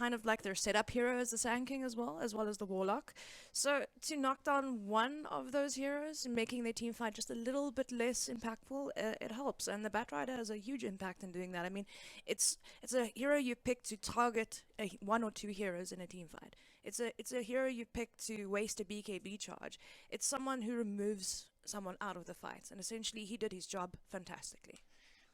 Speaker 22: kind of like their setup hero as the Sand King as well as the Warlock. So to knock down one of those heroes and making their team fight just a little bit less impactful, it helps. And the Batrider has a huge impact in doing that. I mean, it's a hero you pick to target one or two heroes in a team fight. It's a hero you pick to waste a BKB charge. It's someone who removes someone out of the fight, and essentially he did his job fantastically.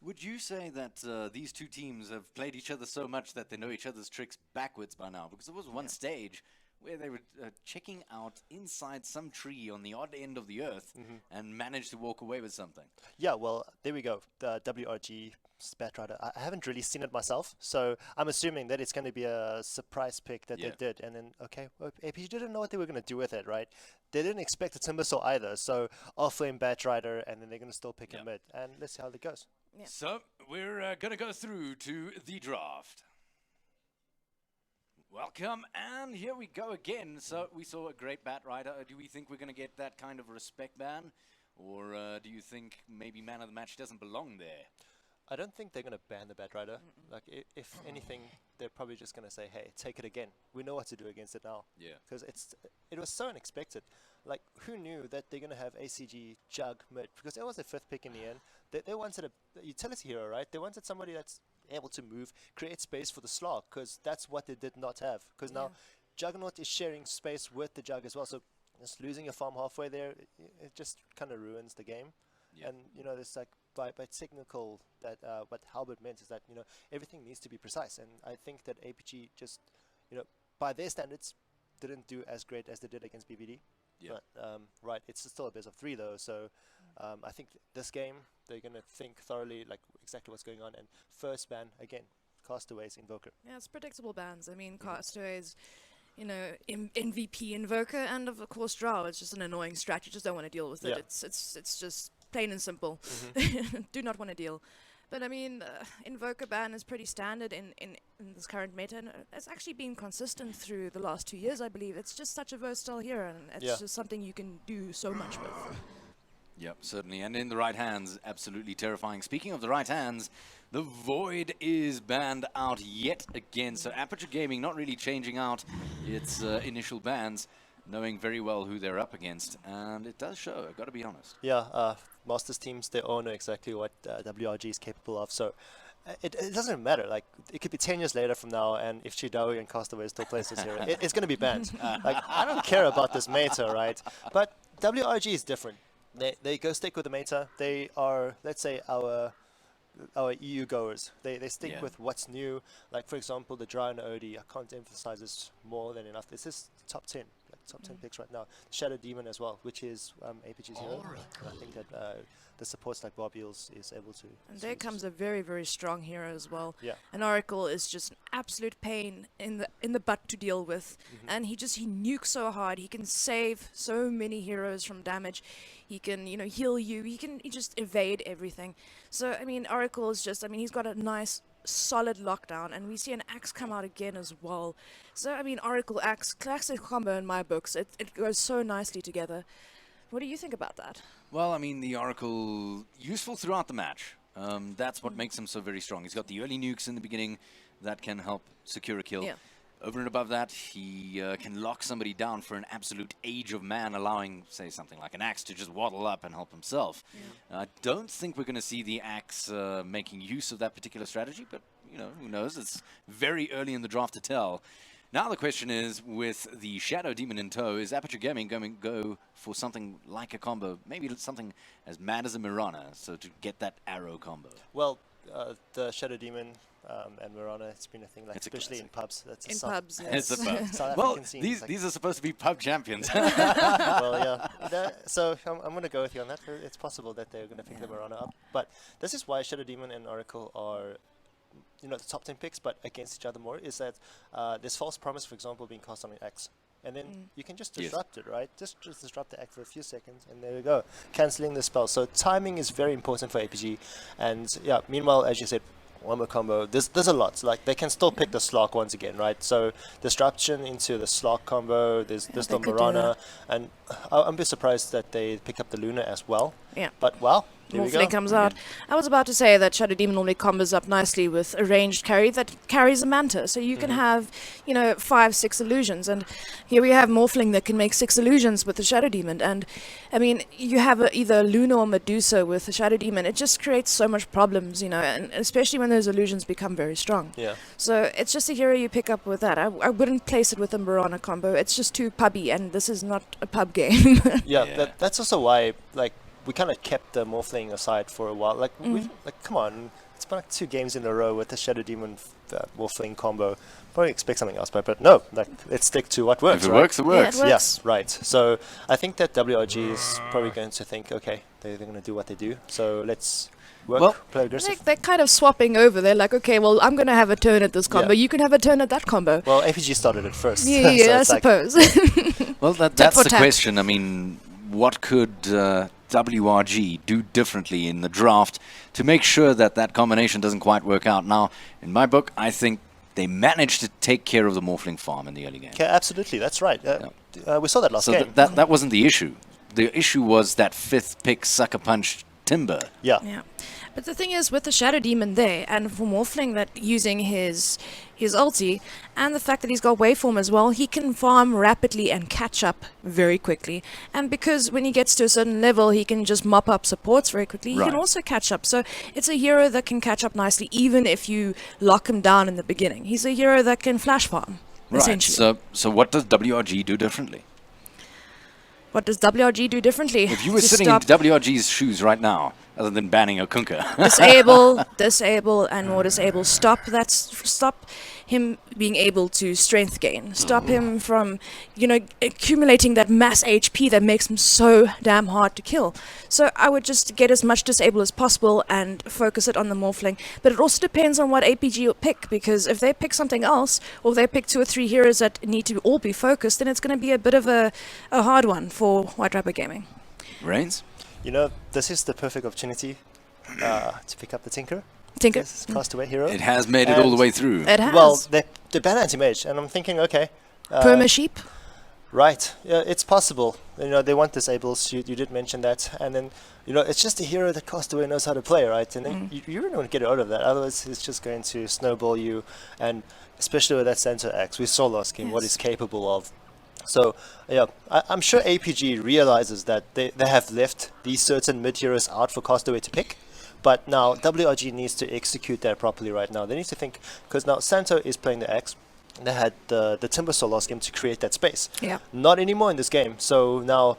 Speaker 2: Would you say that these two teams have played each other so much that they know each other's tricks backwards by now? Because there was one stage where they were checking out inside some tree on the odd end of the earth and managed to walk away with something.
Speaker 23: Yeah, well, there we go. The WRG Batrider. I haven't really seen it myself, so I'm assuming that it's going to be a surprise pick that they did. And then, okay, well, APG didn't know what they were going to do with it, right? They didn't expect a Timbersaw either, so off-lane Batrider, and then they're going to still pick him mid. And let's see how it goes.
Speaker 22: Yeah.
Speaker 2: So we're going to go through to the draft. Welcome, and here we go again. So we saw a great Batrider. Do we think we're going to get that kind of respect ban? Or do you think maybe man of the match doesn't belong there?
Speaker 23: I don't think they're going to ban the Batrider. Like, if anything, they're probably just going to say, hey, take it again. We know what to do against it now.
Speaker 2: Yeah.
Speaker 23: Because it was so unexpected. Like, who knew that they're going to have ACG Jug mid? Because it was their fifth pick in the end. They wanted a utility hero, right? They wanted somebody that's able to move, create space for the slog, because that's what they did not have. Because now Juggernaut is sharing space with the Jug as well. So just losing your farm halfway there, it just kind of ruins the game. And, you know, there's like, by technical, that what Halbert meant is that, you know, everything needs to be precise. And I think that APG just, you know, by their standards, didn't do as great as they did against BBD.
Speaker 2: Yeah.
Speaker 23: But, right, it's still a best of 3 though, so I think this game, they're going to think thoroughly, like, exactly what's going on. And first ban, again, Castaways, Invoker.
Speaker 22: Yeah, it's predictable bans. I mean, Castaways, you know, MVP Invoker, and of course Drow. It's just an annoying strat. You just don't want to deal with it.
Speaker 23: Yeah.
Speaker 22: It's just plain and simple. Do not want to deal. But I mean, Invoker ban is pretty standard in this current meta, and it's actually been consistent through the last 2 years, I believe. It's just such a versatile hero, and it's just something you can do so much with.
Speaker 2: Yep, certainly. And in the right hands, absolutely terrifying. Speaking of the right hands, the Void is banned out yet again. So Aperture Gaming not really changing out its initial bans, knowing very well who they're up against. And it does show, I've got to be honest.
Speaker 23: Yeah, Masters teams, they all know exactly what WRG is capable of. So it doesn't matter. Like, it could be 10 years later from now, and if Chidawi and Castaway still plays this hero, it's going to be banned. Like, I don't care about this meta, right? But WRG is different. They go stick with the meta. They are, let's say, our EU goers. They stick with what's new. Like, for example, the Dry and OD. I can't emphasize this more than enough. This is top 10, like top 10 picks right now. Shadow Demon as well, which is APG's hero. And I think that the supports like Bob Eels is able to.
Speaker 22: And there comes a very, very strong hero as well.
Speaker 23: Yeah.
Speaker 22: And Oracle is just an absolute pain in the butt to deal with. And he nukes so hard. He can save so many heroes from damage. He can, you know, heal you. He just evade everything. So, I mean, Oracle is just, I mean, he's got a nice, solid lockdown. And we see an Axe come out again as well. So, I mean, Oracle Axe, classic combo in my books. It goes so nicely together. What do you think about that?
Speaker 2: Well, I mean, the Oracle, useful throughout the match. That's what makes him so very strong. He's got the early nukes in the beginning that can help secure a kill.
Speaker 22: Yeah.
Speaker 2: Over and above that, he can lock somebody down for an absolute age of man, allowing, say, something like an Axe to just waddle up and help himself. I don't think we're going to see the Axe making use of that particular strategy, but, you know, who knows? It's very early in the draft to tell. Now the question is, with the Shadow Demon in tow, is Aperture Gaming going to go for something like a combo, maybe something as mad as a Mirana, so to get that arrow combo?
Speaker 23: Well, the Shadow Demon and Mirana, it's been a thing, like, especially in pubs. That's
Speaker 22: in pubs, yes.
Speaker 2: It's a pub.
Speaker 23: South
Speaker 2: Well,
Speaker 23: African scene, like
Speaker 2: these are supposed to be pub champions.
Speaker 23: Well, yeah. So I'm going to go with you on that. It's possible that they're going to pick the Mirana up. But this is why Shadow Demon and Oracle are, you know, the top 10 picks, but against each other more, is that there's false promise, for example, being cast on an Axe. And then you can just disrupt it, right? Just disrupt the Axe for a few seconds, and there we go. Cancelling the spell. So timing is very important for APG. And yeah, meanwhile, as you said, one more combo. There's a lot. Like, they can still pick the Slark once again, right? So disruption into the Slark combo. There's the Mirana, and I'm a bit surprised that they pick up the Luna as well.
Speaker 22: Yeah.
Speaker 23: But wow.
Speaker 22: Morphling comes out. I was about to say that Shadow Demon normally combos up nicely with a ranged carry that carries a Manta. So you can have, you know, 5-6 illusions. And here we have Morphling that can make 6 illusions with the Shadow Demon. And, I mean, you have either Luna or Medusa with the Shadow Demon. It just creates so much problems, you know, and especially when those illusions become very strong.
Speaker 23: Yeah.
Speaker 22: So it's just a hero you pick up with that. I wouldn't place it with a Mirana combo. It's just too pubby, and this is not a pub game.
Speaker 23: That's also why, like, we kind of kept the Morphling aside for a while. Like, come on, it's been like 2 games in a row with the Shadow Demon Morphling combo. Probably expect something else, but no, like, let's stick to what works.
Speaker 2: If it works, it works.
Speaker 23: Yeah, yes, right. So I think that WRG is probably going to think, okay, they're going to do what they do. So let's play aggressive.
Speaker 22: They're kind of swapping over. They're like, okay, well, I'm going to have a turn at this combo. You can have a turn at that combo.
Speaker 23: Well, APG started it first.
Speaker 22: Yeah, so I suppose.
Speaker 2: Well, that's the question. I mean, what could WRG do differently in the draft to make sure that that combination doesn't quite work out? Now, in my book, I think they managed to take care of the Morphling farm in the early game.
Speaker 23: Okay, absolutely, that's right. We saw that last game.
Speaker 2: So that wasn't the issue. The issue was that 5th pick sucker punch Timber.
Speaker 23: Yeah.
Speaker 22: But the thing is, with the Shadow Demon there, and for Morphling that using his ulti, and the fact that he's got waveform as well, he can farm rapidly and catch up very quickly. And because when he gets to a certain level, he can just mop up supports very quickly, he can also catch up. So it's a hero that can catch up nicely, even if you lock him down in the beginning. He's a hero that can flash farm, essentially.
Speaker 2: So what does WRG do differently?
Speaker 22: What does WRG do differently?
Speaker 2: If you were sitting in WRG's shoes right now, Other than banning a Kunka.
Speaker 22: disable, and more disable. Stop him being able to strength gain. Stop him from, accumulating that mass HP that makes him so damn hard to kill. So I would just get as much disable as possible and focus it on the Morphling. But it also depends on what APG will pick, because if they pick something else, or they pick 2 or 3 heroes that need to all be focused, then it's going to be a bit of a hard one for White Rabbit Gaming.
Speaker 2: Reigns?
Speaker 23: This is the perfect opportunity to pick up the Tinker.
Speaker 22: Tinker.
Speaker 23: This Castaway hero.
Speaker 2: It has made it all the way through.
Speaker 22: It has.
Speaker 23: Well, they ban anti-mage, and I'm thinking, okay.
Speaker 22: Perma sheep?
Speaker 23: Right. Yeah, it's possible. They want disables. You did mention that. And then, it's just a hero that Castaway knows how to play, right? And then you really want to get out of that. Otherwise, it's just going to snowball you. And especially with that center X, we saw last game what he's capable of. So, yeah, I'm sure APG realizes that they have left these certain mid-heroes out for Castaway to pick. But now WRG needs to execute that properly right now. They need to think, because now Santo is playing the X. They had the Timbersaw last game to create that space.
Speaker 22: Yeah.
Speaker 23: Not anymore in this game. So now,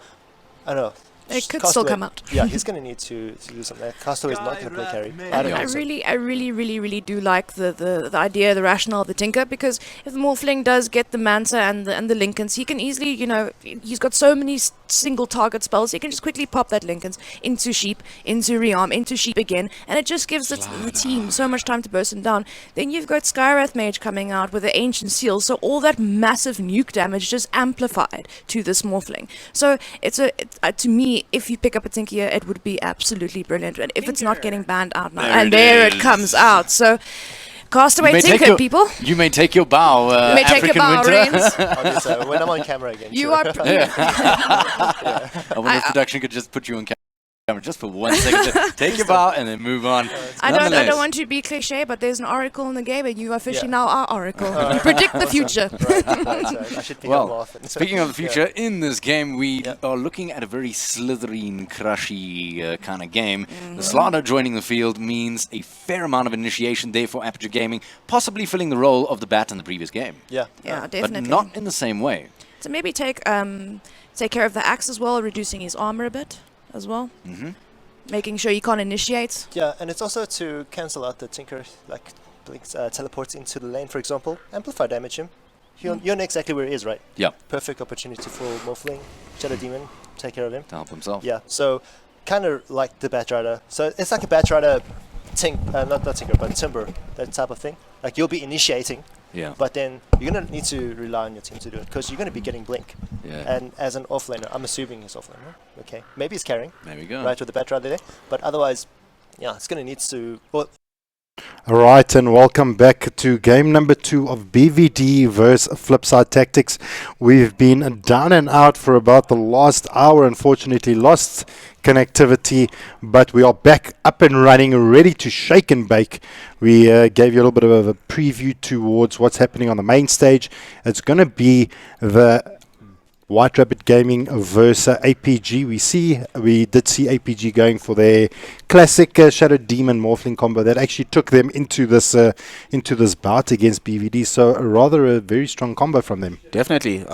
Speaker 23: I don't know.
Speaker 22: It could still come out.
Speaker 23: Yeah, he's going to need to do something. Castaway is not going to play carry.
Speaker 22: I really do like the idea, the rationale of the Tinker, because if the Morphling does get the Manta and the Lincolns, he can easily, he's got so many single target spells, he can just quickly pop that Lincolns into Sheep, into Rearm, into Sheep again, and it just gives the team so much time to burst him down. Then you've got Skywrath Mage coming out with the Ancient Seal, so all that massive nuke damage just amplified to this Morphling. So to me, if you pick up a Tinker, it would be absolutely brilliant. And if it's not getting banned out now, and there it comes out. So, Castaway Tinker, people.
Speaker 2: You may take your bow,
Speaker 22: you may take your bow, Reigns.
Speaker 23: When I'm on camera again.
Speaker 22: You are.
Speaker 2: I wonder if production could just put you on camera just for 1 second. Take your bow and then move on.
Speaker 22: I don't want to be cliche, but there's an oracle in the game, and you officially now are oracle. You predict the future.
Speaker 23: I should pick up more often.
Speaker 2: Speaking of the future, in this game we are looking at a very Slytherin, crushy kind of game. The Slaughter joining the field means a fair amount of initiation there for Aperture Gaming, possibly filling the role of the Bat in the previous game.
Speaker 23: Yeah,
Speaker 22: definitely.
Speaker 2: But not in the same way.
Speaker 22: So maybe take care of the axe as well, reducing his armor a bit as well. Making sure you can't initiate.
Speaker 23: Yeah, and it's also to cancel out the Tinker, teleports into the lane, for example. Amplify damage him. You know exactly where he is, right?
Speaker 2: Yeah.
Speaker 23: Perfect opportunity for Morphling, Shadow Demon, take care of him.
Speaker 2: To help himself.
Speaker 23: Yeah, so kind of like the Batrider. So it's like a Batrider, not Tinker, but Timber, that type of thing. Like you'll be initiating.
Speaker 2: Yeah.
Speaker 23: But then you're going to need to rely on your team to do it, because you're going to be getting Blink.
Speaker 2: Yeah.
Speaker 23: And as an offlaner, I'm assuming he's offlaner. Okay. Maybe he's carrying.
Speaker 2: There we go.
Speaker 23: Right, with the Batrider there. But otherwise, yeah, it's going to need to... Well,
Speaker 4: Alright, and welcome back to game number 2 of BVD versus Flipside Tactics. We've been down and out for about the last hour, unfortunately lost connectivity, but we are back up and running, ready to shake and bake. We gave you a little bit of a preview towards what's happening on the main stage. It's going to be the White Rabbit Gaming versus APG. We did see APG going for their classic Shadow Demon Morphling combo that actually took them into this bout against BVD. So rather a very strong combo from them.
Speaker 3: Definitely.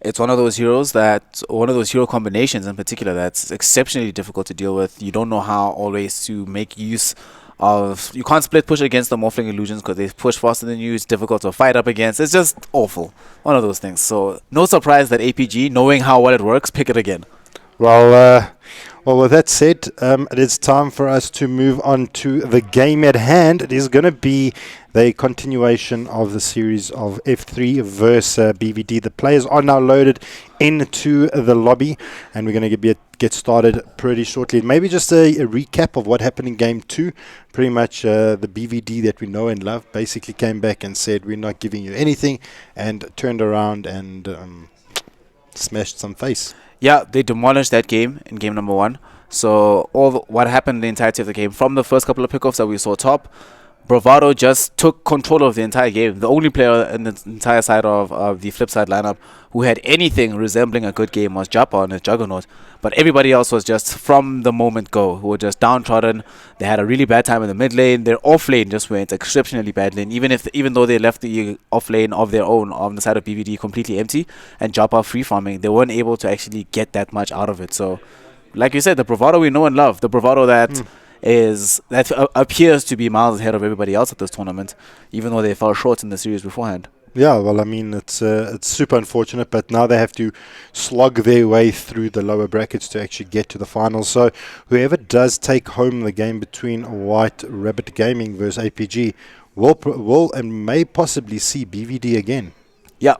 Speaker 3: It's one of those hero combinations in particular that's exceptionally difficult to deal with. You don't know how always to make use of. You can't split push against the Morphling illusions because they push faster than you. It's difficult to fight up against. It's just awful. One of those things. So no surprise that APG, knowing how well it works, pick it again.
Speaker 4: Well, with that said, it is time for us to move on to the game at hand. It is going to be the continuation of the series of F3 versus BVD. The players are now loaded into the lobby, and we're going to get started pretty shortly. Maybe just a recap of what happened in game 2. Pretty much the BVD that we know and love basically came back and said, we're not giving you anything, and turned around and smashed some face.
Speaker 3: Yeah, they demolished that game in game number 1. So what happened in the entirety of the game, from the first couple of pickoffs that we saw top, Bravado just took control of the entire game. The only player in the entire side of the flip side lineup who had anything resembling a good game was Japa on his Juggernaut. But everybody else was just from the moment go, who were just downtrodden. They had a really bad time in the mid lane. Their off lane just went exceptionally badly. And even though they left the off lane of their own on the side of BVD completely empty and Japa free farming, they weren't able to actually get that much out of it. So like you said, the Bravado we know and love, the Bravado that appears to be miles ahead of everybody else at this tournament, even though they fell short in the series beforehand.
Speaker 4: Yeah, well, I mean, it's super unfortunate, but now they have to slog their way through the lower brackets to actually get to the finals. So whoever does take home the game between White Rabbit Gaming versus APG will and may possibly see BVD again.
Speaker 3: Yeah.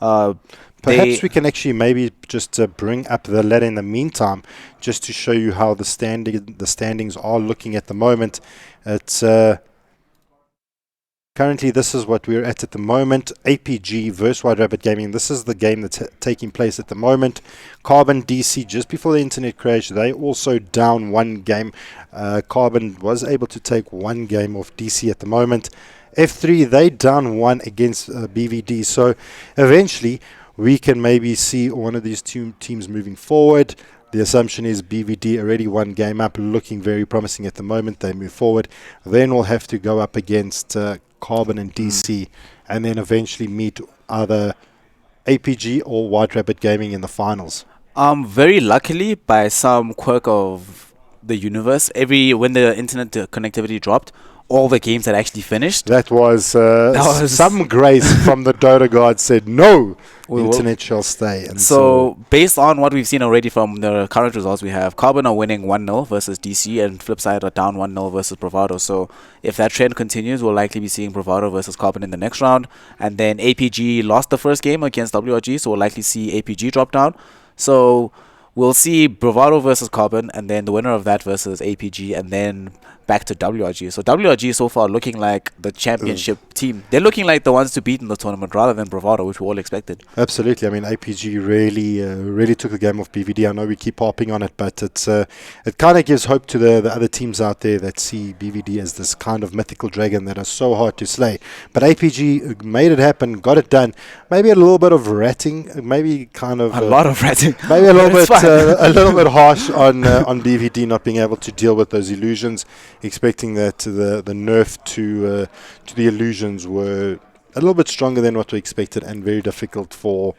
Speaker 4: Perhaps we can actually maybe just bring up the ladder in the meantime, just to show you how the standings are looking at the moment. It's currently, this is what we're at the moment. APG versus White Rabbit Gaming. This is the game that's taking place at the moment. Carbon DC, just before the internet crash, they also down one game. Carbon was able to take one game off DC at the moment. F3, they down one against BVD. So eventually, we can maybe see one of these two teams moving forward. The assumption is BVD already one game up, looking very promising at the moment. They move forward. Then we'll have to go up against Carbon and DC, and then eventually meet either APG or White Rabbit Gaming in the finals.
Speaker 3: Very luckily, by some quirk of the universe, when the internet connectivity dropped, all the games had actually finished.
Speaker 4: That was some grace from the Dota gods said, no, internet shall stay. And
Speaker 3: so based on what we've seen already from the current results we have, Carbon are winning 1-0 versus DC, and Flipside are down 1-0 versus Bravado. So if that trend continues, we'll likely be seeing Bravado versus Carbon in the next round. And then APG lost the first game against WRG, so we'll likely see APG drop down. So we'll see Bravado versus Carbon, and then the winner of that versus APG, and then back to WRG. So WRG so far looking like the championship team. They're looking like the ones to beat in the tournament rather than Bravado, which we all expected.
Speaker 4: Absolutely. I mean, APG really took the game off BVD. I know we keep harping on it, but it kind of gives hope to the other teams out there that see BVD as this kind of mythical dragon that is so hard to slay. But APG made it happen, got it done. Maybe a little bit of ratting, maybe kind of
Speaker 3: a lot of ratting.
Speaker 4: Maybe a little bit harsh on BVD not being able to deal with those illusions. Expecting that the nerf to the illusions were a little bit stronger than what we expected, and very difficult for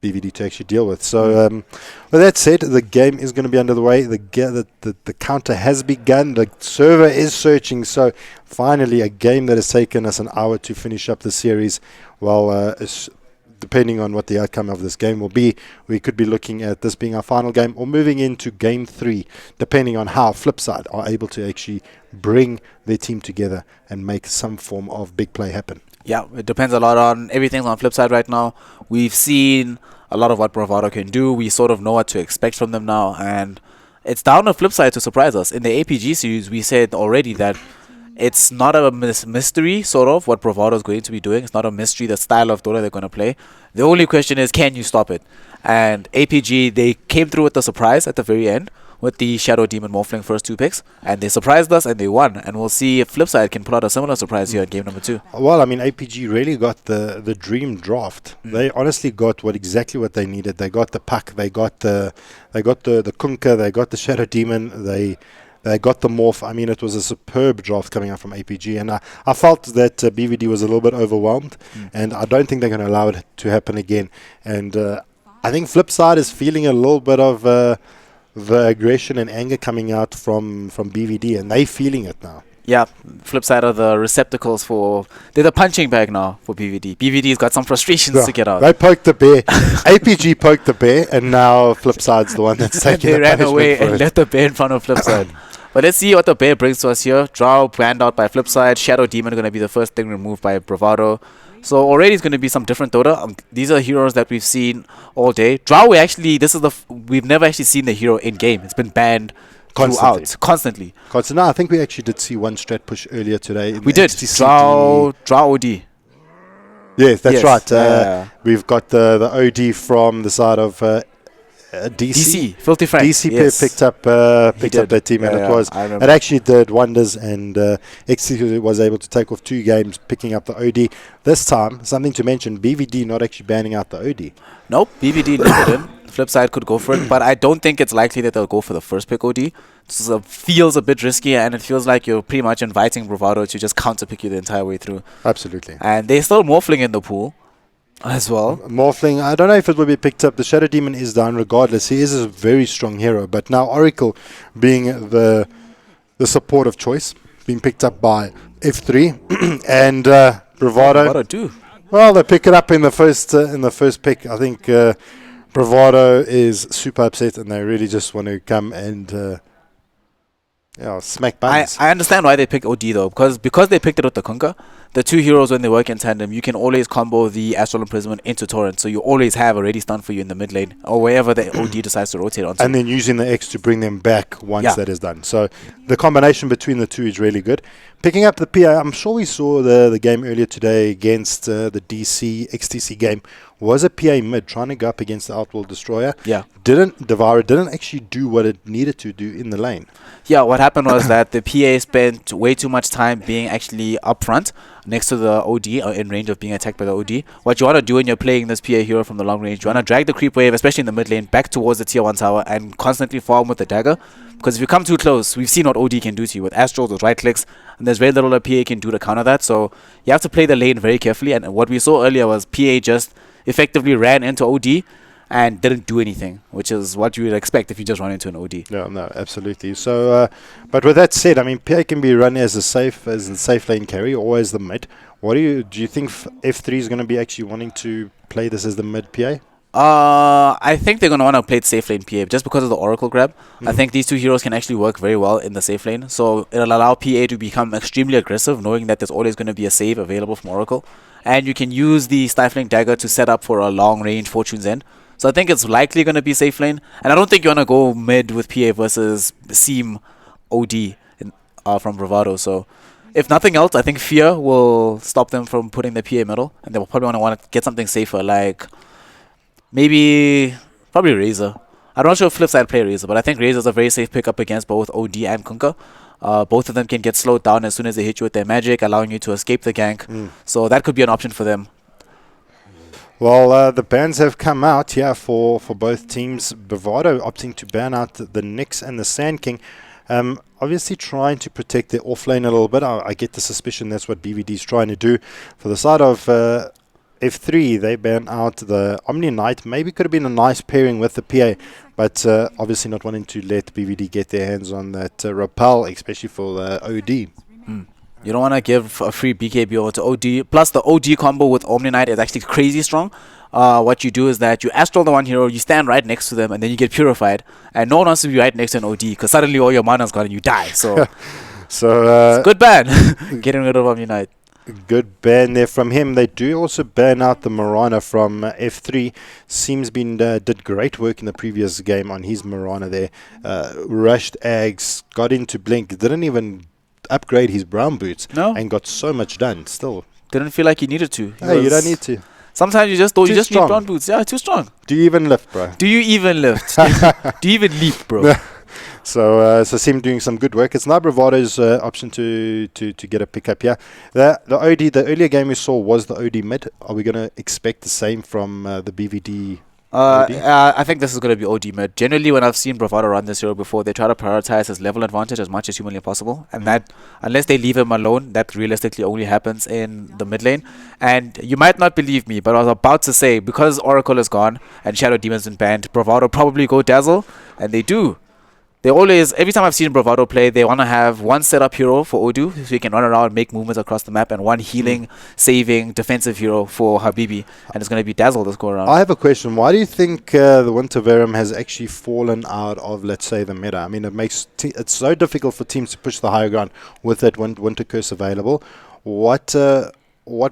Speaker 4: BVD to actually deal with. So with that said, the game is going to be under the way. The counter has begun. The server is searching. So finally, a game that has taken us an hour to finish up the series. Well, depending on what the outcome of this game will be, we could be looking at this being our final game or moving into game 3, depending on how Flipside are able to actually bring their team together and make some form of big play happen.
Speaker 3: Yeah, it depends a lot on everything's on Flipside right now. We've seen a lot of what Bravado can do. We sort of know what to expect from them now, and it's down to Flipside to surprise us. In the APG series, we said already that it's not a mystery, sort of, what Bravado is going to be doing. It's not a mystery, the style of Dota they're going to play. The only question is, can you stop it? And APG, they came through with the surprise at the very end with the Shadow Demon Morphling first 2 picks. And they surprised us and they won. And we'll see if Flipside can pull out a similar surprise here in game number 2.
Speaker 4: Well, I mean, APG really got the dream draft. They honestly got exactly what they needed. They got the Puck, they got the Kunka, they got the Shadow Demon, they got the Morph. I mean, it was a superb draft coming out from APG, and I felt that BVD was a little bit overwhelmed, and I don't think they're going to allow it to happen again. And I think Flipside is feeling a little bit of the aggression and anger coming out from BVD, and they're feeling it now.
Speaker 3: Yeah, Flipside are the receptacles they're the punching bag now for BVD. BVD's got some frustrations to get out.
Speaker 4: They poked the bear. APG poked the bear, and now Flipside's the one that's taking the punishment.
Speaker 3: They ran away and left the bear in front of Flipside. But let's see what the bear brings to us here. Drow banned out by Flipside. Shadow Demon going to be the first thing removed by Bravado. So already it's going to be some different Dota. These are heroes that we've seen all day. Drow, we've never actually seen the hero in game. It's been banned constantly.
Speaker 4: No, I think we actually did see one strat push earlier today.
Speaker 3: We did. Drow OD.
Speaker 4: Yes, that's right. We've got the OD from the side of DC.
Speaker 3: Filthy Frank.
Speaker 4: DC picked up that team, and it actually did wonders, and XC was able to take off 2 games picking up the OD. This time, something to mention, BVD not actually banning out the OD.
Speaker 3: Nope, BVD left it in. Flipside could go for it, but I don't think it's likely that they'll go for the first pick OD. It feels a bit risky, and it feels like you're pretty much inviting Bravado to just counter pick you the entire way through.
Speaker 4: Absolutely.
Speaker 3: And they're still morphling in the pool. As well.
Speaker 4: Morphling, I don't know if it will be picked up. The Shadow Demon is down regardless. He is a very strong hero. But now Oracle being the support of choice, being picked up by F3 and Bravado.
Speaker 3: too.
Speaker 4: Well, they pick it up in the first pick. I think Bravado is super upset and they really just want to come and smack buttons.
Speaker 3: I understand why they picked OD though, because they picked it with the Kunkka. The two heroes, when they work in tandem, you can always combo the Astral Imprisonment into Torrent, so you always have a ready stun for you in the mid lane or wherever the OD decides to rotate onto.
Speaker 4: And then using the X to bring them back once that is done. So the combination between the two is really good. Picking up the PA, I'm sure we saw the game earlier today against the DC XTC game. Was a PA mid trying to go up against the Outworld Destroyer.
Speaker 3: Yeah.
Speaker 4: Devourer didn't actually do what it needed to do in the lane.
Speaker 3: Yeah, what happened was that the PA spent way too much time being actually up front next to the OD, in range of being attacked by the OD. What you want to do when you're playing this PA hero from the long range, you want to drag the creep wave, especially in the mid lane, back towards the tier 1 tower and constantly farm with the dagger. Because if you come too close, we've seen what OD can do to you with Astrals, with right clicks, and there's very little a PA can do to counter that. So you have to play the lane very carefully. And what we saw earlier was PA just effectively ran into OD and didn't do anything, which is what you would expect if you just run into an OD.
Speaker 4: No, absolutely. So, but with that said, I mean, PA can be run as the safe lane carry or as the mid. What do you think F3 is going to be actually wanting to play this as the mid PA?
Speaker 3: I think they're going to want to play it safe lane PA just because of the Oracle grab. I think these two heroes can actually work very well in the safe lane. So it'll allow PA to become extremely aggressive, knowing that there's always going to be a save available from Oracle. And you can use the Stifling Dagger to set up for a long range Fortune's End. So I think it's likely going to be safe lane. And I don't think you want to go mid with PA versus Seam OD from Bravado. So if nothing else, I think Fear will stop them from putting the PA middle. And they will probably want to get something safer, like probably Razor. I'm not sure if Flipside play Razor, but I think Razor is a very safe pickup against both OD and Kunkka. Both of them can get slowed down as soon as they hit you with their magic, allowing you to escape the gank. So that could be an option for them.
Speaker 4: Well, the bans have come out here for both teams. Bravado opting to ban out the Nyx and the Sand King. Obviously trying to protect their offlane a little bit. I get the suspicion that's what BVD is trying to do. For the side of F3, they ban out the Omni Knight. Maybe could have been a nice pairing with the PA, but obviously not wanting to let BVD get their hands on that Repel, especially for the OD.
Speaker 3: You don't want to give a free BKB over to OD. Plus, the OD combo with Omni Knight is actually crazy strong. What you do is that you Astral the one hero, you stand right next to them, and then you get purified. And no one wants to be right next to an OD, because suddenly all your mana's gone and you die. So, it's a good ban. Getting rid of Omni Knight.
Speaker 4: Good ban there from him. They do also ban out the Marana from F3. Seems did great work in the previous game on his Marana there. Rushed Ags, got into Blink, didn't even upgrade his brown boots, and got so much done still.
Speaker 3: Didn't feel like he needed to.
Speaker 4: Hey, you don't need to.
Speaker 3: Sometimes you just need brown boots. Yeah, too strong.
Speaker 4: Do you even lift, bro?
Speaker 3: Do you even lift? Do you even leap, bro?
Speaker 4: So Sim doing some good work. It's now Bravado's option to get a pickup here. The OD, the earlier game we saw was the OD mid. Are we going to expect the same from the BVD?
Speaker 3: I think this is going to be OD mid. Generally, when I've seen Bravado run this hero before, they try to prioritize his level advantage as much as humanly possible. And that, unless they leave him alone, that realistically only happens in the mid lane. And you might not believe me, but I was about to say, because Oracle is gone and Shadow Demon's been banned, Bravado probably go Dazzle, and they do. They always, every time I've seen Bravado play, they want to have one setup hero for Odu, so he can run around, make movements across the map, and one healing, saving, defensive hero for Habibi. And it's going to be Dazzle this go around.
Speaker 4: I have a question. Why do you think the Winter Verum has actually fallen out of, let's say, the meta? I mean, it makes it's so difficult for teams to push the higher ground with that Winter Curse available. What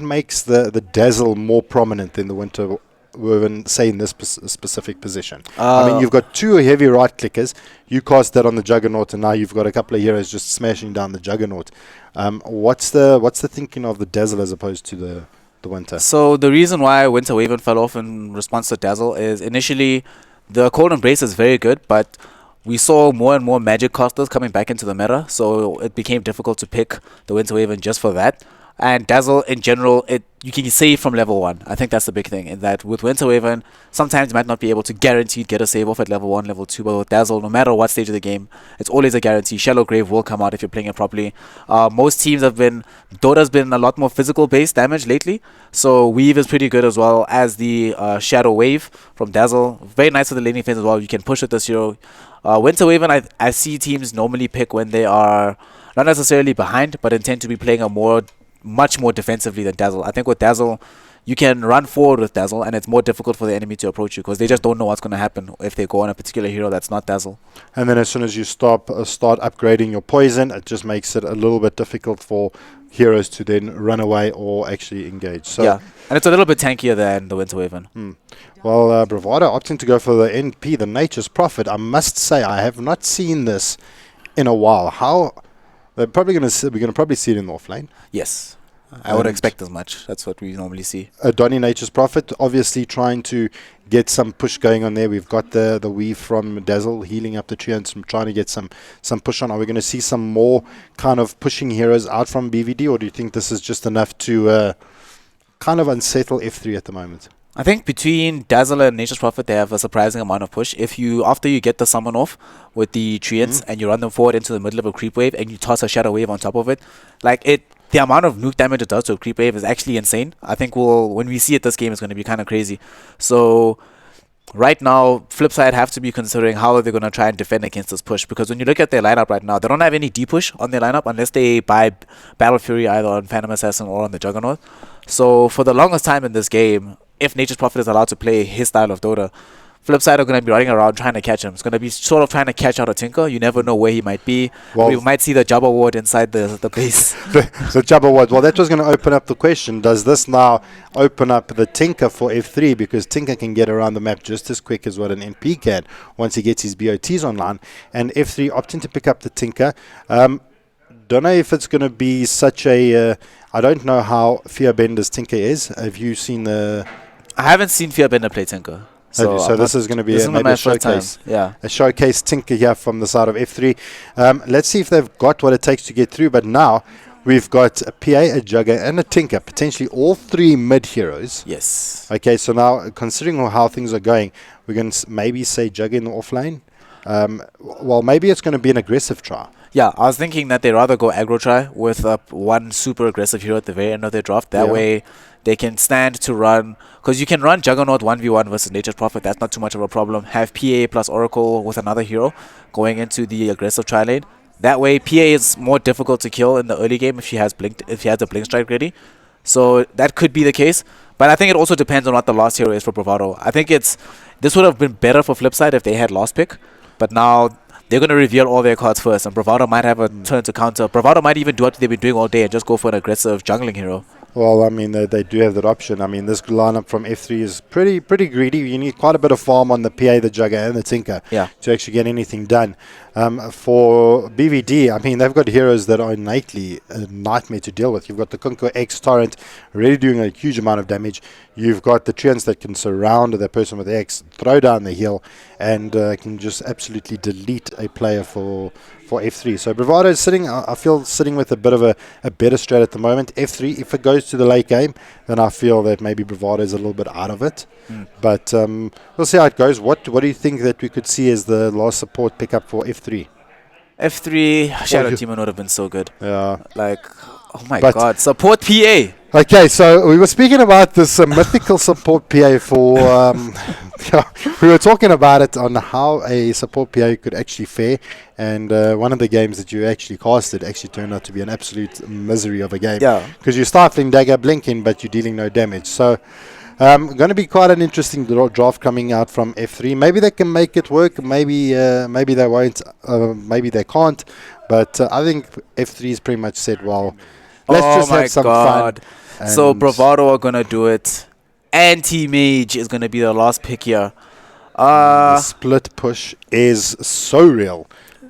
Speaker 4: makes the Dazzle more prominent than the Winter Verum, say, in this specific position? I mean, you've got two heavy right clickers. You cast that on the Juggernaut, and now you've got a couple of heroes just smashing down the Juggernaut. What's the thinking of the Dazzle as opposed to the Winter?
Speaker 3: So the reason why Winter Waven fell off in response to Dazzle is initially the Cold Embrace is very good, but we saw more and more magic casters coming back into the meta, so it became difficult to pick the Winter Waven just for that. And Dazzle, in general, you can save from level 1. I think that's the big thing, in that with Winter Wyvern, sometimes you might not be able to guaranteed get a save off at level 1, level 2, but with Dazzle, no matter what stage of the game, it's always a guarantee. Shallow Grave will come out if you're playing it properly. Most teams Dota's been a lot more physical-based damage lately, so Weave is pretty good as well as the Shadow Wave from Dazzle. Very nice for the laning phase as well. You can push with this hero. Winter Wyvern, I see teams normally pick when they are not necessarily behind, but intend to be playing much more defensively than Dazzle. I think with Dazzle, you can run forward with Dazzle, and it's more difficult for the enemy to approach you because they just don't know what's going to happen if they go on a particular hero that's not Dazzle.
Speaker 4: And then as soon as you start upgrading your poison, it just makes it a little bit difficult for heroes to then run away or actually engage. So
Speaker 3: yeah, and it's a little bit tankier than the Winter Wyvern.
Speaker 4: Well, Bravado opting to go for the NP, the Nature's Prophet. I must say, I have not seen this in a while. We're probably going to see it in the offlane.
Speaker 3: Yes. I would expect as much. That's what we normally see.
Speaker 4: Donny Nature's Prophet, obviously trying to get some push going on there. We've got the weave from Dazzle healing up the tree and trying to get some push on. Are we going to see some more kind of pushing heroes out from BVD, or do you think this is just enough to kind of unsettle F3 at the moment?
Speaker 3: I think between Dazzle and Nature's Prophet, they have a surprising amount of push. After you get the summon off with the treants and you run them forward into the middle of a creep wave and you toss a shadow wave on top of it, the amount of nuke damage it does to a creep wave is actually insane. I think when we see it this game, it's going to be kind of crazy. So right now, Flipside have to be considering how are they going to try and defend against this push, because when you look at their lineup right now, they don't have any D push on their lineup unless they buy Battle Fury either on Phantom Assassin or on the Juggernaut. So for the longest time in this game, if Nature's Prophet is allowed to play his style of Dota, Flipside are going to be running around trying to catch him. It's going to be sort of trying to catch out a Tinker. You never know where he might be. Well, we might see the Jabba Ward inside the base.
Speaker 4: the Jabba Ward. Well, that was going to open up the question. Does this now open up the Tinker for F3? Because Tinker can get around the map just as quick as what an NP can once he gets his BOTs online. And F3 opting to pick up the Tinker. Don't know if it's going to be such a... I don't know how Fearbender's Tinker is. Have you seen the...
Speaker 3: I haven't seen Fearbender play Tinker.
Speaker 4: So this is going to be maybe a showcase.
Speaker 3: Yeah.
Speaker 4: A showcase Tinker here from the side of F3. Let's see if they've got what it takes to get through. But now we've got a PA, a Jugger, and a Tinker. Potentially all three mid heroes.
Speaker 3: Yes.
Speaker 4: Okay, so now considering how things are going, we're going to maybe say Jugger in the offlane. Well, maybe it's going to be an aggressive try.
Speaker 3: Yeah, I was thinking that they'd rather go aggro try with one super aggressive hero at the very end of their draft. That way they can stand to run, because you can run Juggernaut 1v1 versus Nature's Prophet. That's not too much of a problem. Have PA plus Oracle with another hero going into the aggressive tri lane. That way PA is more difficult to kill in the early game if she has the blink strike ready. So that could be the case. But I think it also depends on what the last hero is for Bravado. I think this would have been better for Flipside if they had last pick. But now they're going to reveal all their cards first, and Bravado might have a turn to counter. Bravado might even do what they've been doing all day and just go for an aggressive jungling hero.
Speaker 4: Well, I mean, they do have that option. I mean, this lineup from F3 is pretty greedy. You need quite a bit of farm on the PA, the Jugger, and the Tinker to actually get anything done. For BVD, I mean, they've got heroes that are innately a nightmare to deal with. You've got the Kunko X Torrent really doing a huge amount of damage. You've got the treants that can surround that person with X, throw down the heal, and can just absolutely delete a player for F3. So Bravado is sitting with a bit of a better strat at the moment. F3, if it goes to the late game, then I feel that maybe Bravado is a little bit out of it. But we'll see how it goes. What do you think that we could see as the last support pickup for F3?
Speaker 3: F3, Shadow Demon would have been so good.
Speaker 4: Yeah.
Speaker 3: Oh my god, support PA!
Speaker 4: Okay, so we were speaking about this mythical support PA for... we were talking about it on how a support PA could actually fare, and one of the games that you actually casted actually turned out to be an absolute misery of a game. Yeah. Because you're stifling dagger, blinking, but you're dealing no damage. So... going to be quite an interesting draft coming out from F3. Maybe they can make it work. Maybe they won't. Maybe they can't. But I think F3 is pretty much said, well, let's just have some fun.
Speaker 3: So Bravado are going to do it. Anti-Mage is going to be the last pick here.
Speaker 4: The split push is so real.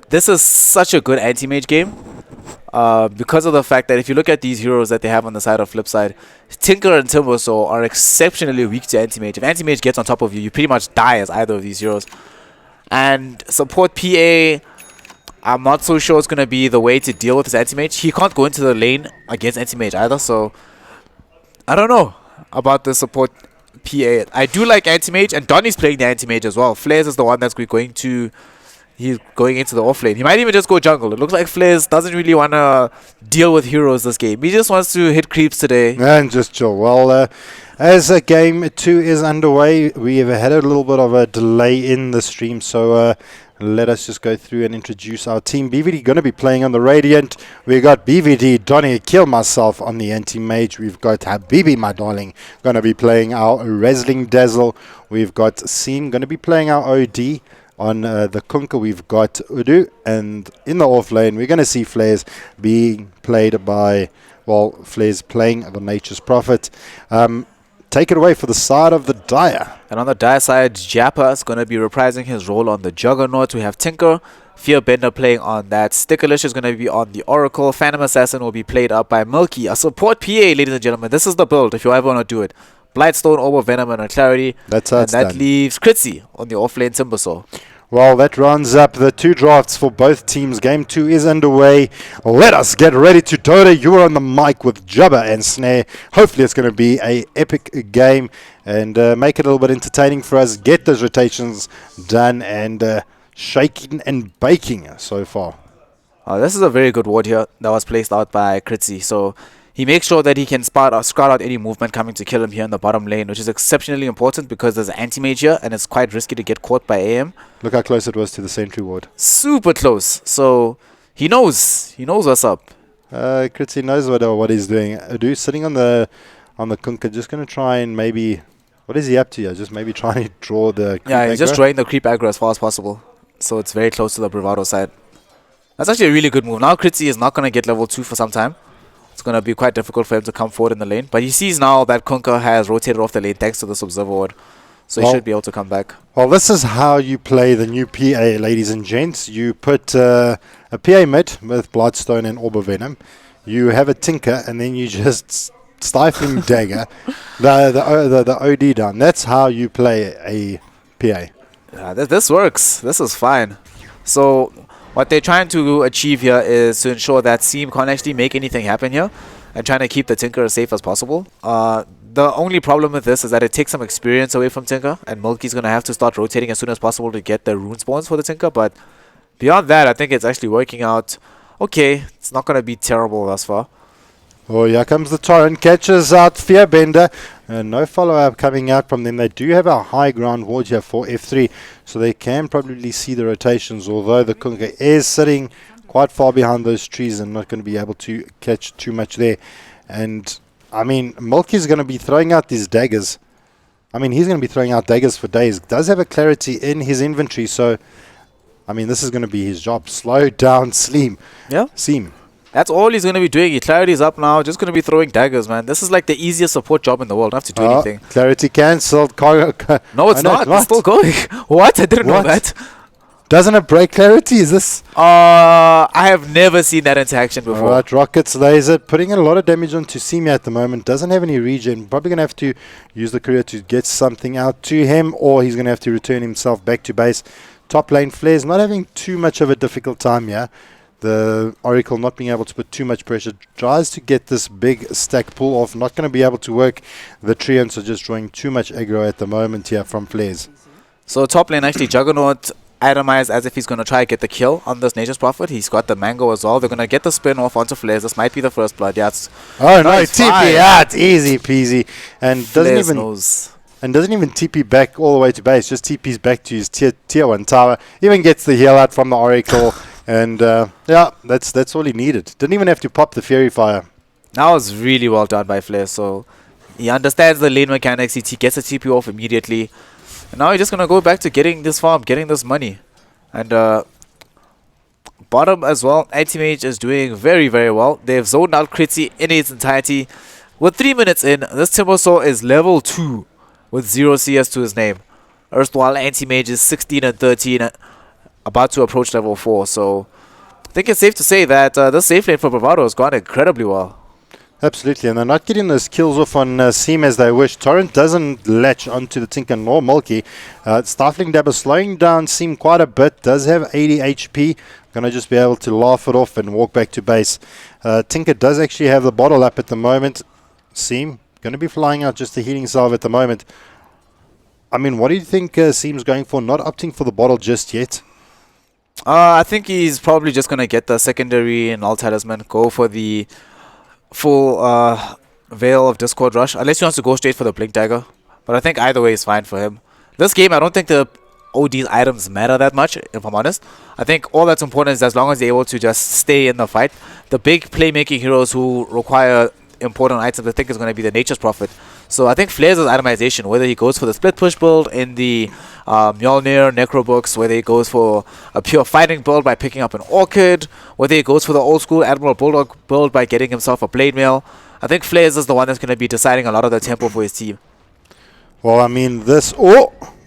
Speaker 3: This is such a good anti-Mage game. Because of the fact that if you look at these heroes that they have on the side of Flipside, Tinker and Timbersaw are exceptionally weak to Anti-Mage. If Anti-Mage gets on top of you, you pretty much die as either of these heroes. And support PA, I'm not so sure it's going to be the way to deal with this anti-mage. He can't go into the lane against anti-mage either, so I don't know about the support PA. I do like anti-mage, and Donnie's playing the anti-mage as well. Flares is the one that's going to... He's going into the off lane. He might even just go jungle. It looks like Flares doesn't really want to deal with heroes this game. He just wants to hit creeps today.
Speaker 4: And just chill. Well, as game 2 is underway, we have had a little bit of a delay in the stream, so let us just go through and introduce our team. BVD going to be playing on the Radiant. We got BVD, Donny, Kill Myself on the anti-mage. We've got Habibi, my darling, going to be playing our Wrestling Dazzle. We've got Seam going to be playing our OD. On the Kunkka, we've got Udu, and in the off lane, we're going to see Flares being played by, well, Flares playing the Nature's Prophet. Take it away for the side of the Dire.
Speaker 3: And on the Dire side, Jappa is going to be reprising his role on the Juggernaut. We have Tinker, Fearbender playing on that. Stickerlish is going to be on the Oracle. Phantom Assassin will be played up by Milky, a support PA, ladies and gentlemen. This is the build if you ever want to do it. Blightstone, Orb of Venom, and a Clarity.
Speaker 4: That's how
Speaker 3: and
Speaker 4: it's
Speaker 3: that
Speaker 4: done.
Speaker 3: leaves Kritzy on the offlane Timbersaw.
Speaker 4: Well, that rounds up the 2 drafts for both teams. Game 2 is underway. Let us get ready to Dota. You are on the mic with Jabba and Snare. Hopefully it's going to be a epic game and make it a little bit entertaining for us. Get those rotations done and shaking and baking so far.
Speaker 3: This is a very good ward here that was placed out by Kritzy. So he makes sure that he can scout out any movement coming to kill him here in the bottom lane, which is exceptionally important because there's an anti-mage here and it's quite risky to get caught by AM.
Speaker 4: Look how close it was to the sentry ward.
Speaker 3: Super close. So he knows what's up.
Speaker 4: Kritzy knows what he's doing. Adu sitting on the Kunkka, just going to try and maybe... What is he up to here? Just maybe try and draw the creep
Speaker 3: Yeah, he's just
Speaker 4: aggro?
Speaker 3: drawing the creep aggro as far as possible. So it's very close to the Bravado side. That's actually a really good move. Now Kritzy is not going to get level 2 for some time. It's going to be quite difficult for him to come forward in the lane. But he sees now that Kunkka has rotated off the lane thanks to this Observer ward. So he should be able to come back.
Speaker 4: Well, this is how you play the new PA, ladies and gents. You put a PA mid with Bloodstone and Orb of Venom. You have a Tinker, and then you just Stifling Dagger, the OD down. That's how you play a PA.
Speaker 3: Yeah, this works. This is fine. So what they're trying to achieve here is to ensure that Seam can't actually make anything happen here and trying to keep the Tinker as safe as possible. The only problem with this is that it takes some experience away from Tinker, and Milky's going to have to start rotating as soon as possible to get the rune spawns for the Tinker. But beyond that, I think it's actually working out okay. It's not going to be terrible thus far.
Speaker 4: Oh, here comes the Torrent, catches out Fearbender, and no follow-up coming out from them. They do have a high ground ward here for F3, so they can probably see the rotations, although the Kunkka is sitting quite far behind those trees and not going to be able to catch too much there. And, I mean, Milky's going to be throwing out these daggers. I mean, he's going to be throwing out daggers for days. Does have a clarity in his inventory, so, I mean, this is going to be his job. Slow down, Seam.
Speaker 3: Yeah.
Speaker 4: Seam.
Speaker 3: That's all he's going to be doing. His Clarity's up now. Just going to be throwing daggers, man. This is like the easiest support job in the world. Don't have to do anything.
Speaker 4: Clarity cancelled.
Speaker 3: No, it's not. It's still going. What? I didn't know that.
Speaker 4: Doesn't it break Clarity? Is this?
Speaker 3: I have never seen that interaction before.
Speaker 4: Alright, Rockets, Laser, putting a lot of damage onto Simi at the moment. Doesn't have any regen. Probably going to have to use the courier to get something out to him, or he's going to have to return himself back to base. Top lane Flares not having too much of a difficult time here. The Oracle not being able to put too much pressure, tries to get this big stack pull off, not going to be able to work the Treant, so just drawing too much aggro at the moment here from Flares.
Speaker 3: So top lane actually Juggernaut itemized as if he's going to try to get the kill on this Nature's Prophet. He's got the Mango as well. They're going to get the spin off onto Flares. This might be the first blood. Yeah, it's
Speaker 4: oh no, TP out, easy peasy, and
Speaker 3: Flares
Speaker 4: doesn't even TP back all the way to base, just TP's back to his tier 1 tower, even gets the heal out from the Oracle. And yeah, that's all he needed. Didn't even have to pop the Fury Fire.
Speaker 3: That was really well done by Flair. So he understands the lane mechanics. He gets the TP off immediately. And now he's just going to go back to getting this farm, getting this money. And bottom as well, Anti-Mage is doing very, very well. They've zoned out Kritzy in its entirety. With 3 minutes in, this Timbersaw is level 2 with 0 CS to his name. Erstwhile Anti-Mage is 16 and 13. About to approach level 4, so I think it's safe to say that this safe lane for Bravado has gone incredibly well.
Speaker 14: Absolutely, and they're not getting those kills off on Seam as they wish. Torrent doesn't latch onto the Tinker nor Mulkey. Stifling Dabber slowing down Seam quite a bit, does have 80 HP. Going to just be able to laugh it off and walk back to base. Tinker does actually have the bottle up at the moment. Seam going to be flying out just the healing salve at the moment. I mean, what do you think Seam's going for? Not opting for the bottle just yet.
Speaker 3: I think he's probably just going to get the secondary and all talisman, go for the full Veil of Discord Rush, unless he wants to go straight for the Blink Dagger. But I think either way is fine for him. This game, I don't think the OD's items matter that much, if I'm honest. I think all that's important is as long as they're able to just stay in the fight. The big playmaking heroes who require important items, I think, is going to be the Nature's Prophet. So I think Flair's itemization, whether he goes for the split push build in the Mjolnir Necro books, whether he goes for a pure fighting build by picking up an Orchid, whether he goes for the old school Admiral Bulldog build by getting himself a Blade Mail, I think Flair's is the one that's going to be deciding a lot of the tempo for his team.
Speaker 14: Well, I mean, this...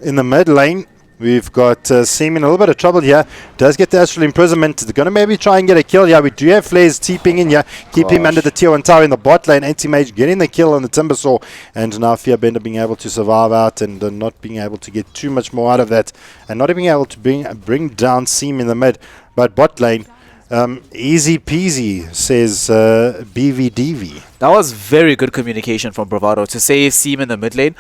Speaker 14: in the mid lane, we've got Seam in a little bit of trouble here. Does get the Astral Imprisonment. They're going to maybe try and get a kill here. We do have Flares TPing in here. Keep him under the tier 1 tower in the bot lane. Anti-Mage getting the kill on the Timbersaw. And now Fearbender being able to survive out and not being able to get too much more out of that. And not being able to bring down Seam in the mid. But bot lane, easy peasy, says BVDV.
Speaker 3: That was very good communication from Bravado to save Seam in the mid lane.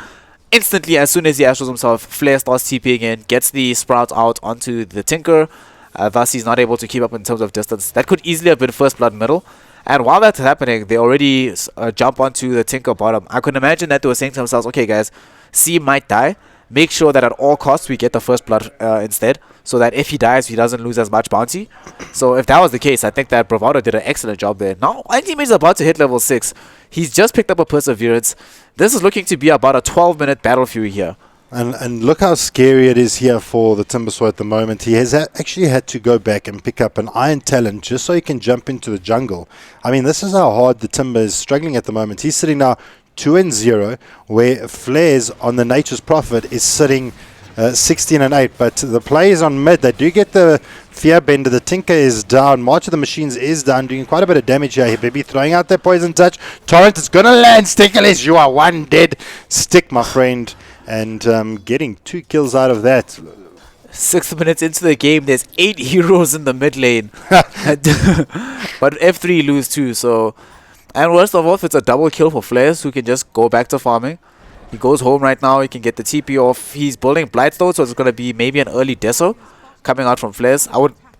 Speaker 3: Instantly, as soon as he astrals himself, Flare starts TPing in, gets the Sprout out onto the Tinker. Thus, he's not able to keep up in terms of distance. That could easily have been first blood middle. And while that's happening, they already jump onto the Tinker bottom. I could imagine that they were saying to themselves, okay guys, C might die. Make sure that at all costs we get the first blood instead, so that if he dies, he doesn't lose as much bounty. So if that was the case, I think that Bravado did an excellent job there. Now, Anti-Mage is about to hit level 6. He's just picked up a Perseverance. This is looking to be about a 12-minute battle fury here.
Speaker 14: And look how scary it is here for the Timbersaw at the moment. He has actually had to go back and pick up an Iron Talon just so he can jump into the jungle. I mean, this is how hard the Timber is struggling at the moment. He's sitting now 2-0, where Flares on the Nature's Prophet is sitting 16-8. But the players on mid, they do get the Fearbender. The Tinker is down. March of the Machines is down, doing quite a bit of damage here. Baby throwing out their Poison Touch. Torrent is going to land. Stickless, you are one dead stick, my friend. And getting 2 kills out of that.
Speaker 3: 6 minutes into the game, there's 8 heroes in the mid lane. But F3 lose too, so... And worst of all, if it's a double kill for Flares, who can just go back to farming. He goes home right now, he can get the TP off. He's building Blightstone, so it's going to be maybe an early Deso coming out from Flares.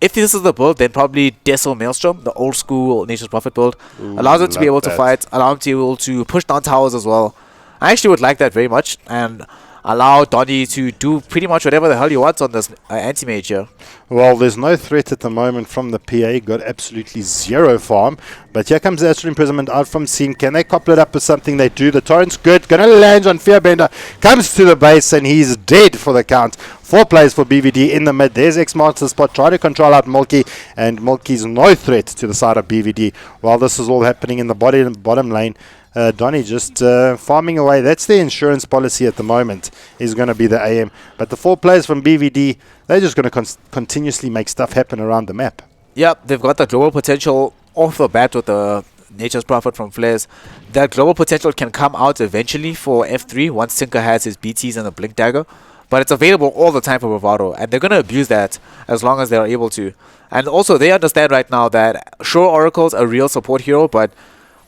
Speaker 3: If this is the build, then probably Deso Maelstrom, the old school Nature's Prophet build. Allows him to be able to fight, allow him to be able to push down towers as well. I actually would like that very much, and allow Donny to do pretty much whatever the hell he wants on this anti-mage here.
Speaker 14: Well, there's no threat at the moment from the PA. Got absolutely 0 farm. But here comes the Astral Imprisonment out from Seam. Can they couple it up with something? They do. The Torrent's good. Gonna land on Fearbender. Comes to the base and he's dead for the count. 4 players for BVD in the mid. There's X-Master Spot. Try to control out Mulkey. And Mulkey's no threat to the side of BVD. While this is all happening in the bottom lane, Donny just farming away. That's the insurance policy at the moment, is going to be the AM. But the 4 players from BVD, they're just going to continuously make stuff happen around the map.
Speaker 3: Yep, they've got the global potential off the bat with the Nature's Prophet from Flares. That global potential can come out eventually for F3 once Tinker has his BTs and the Blink Dagger. But it's available all the time for Bravado, and they're going to abuse that as long as they are able to. And also, they understand right now that, sure, Oracle's a real support hero, but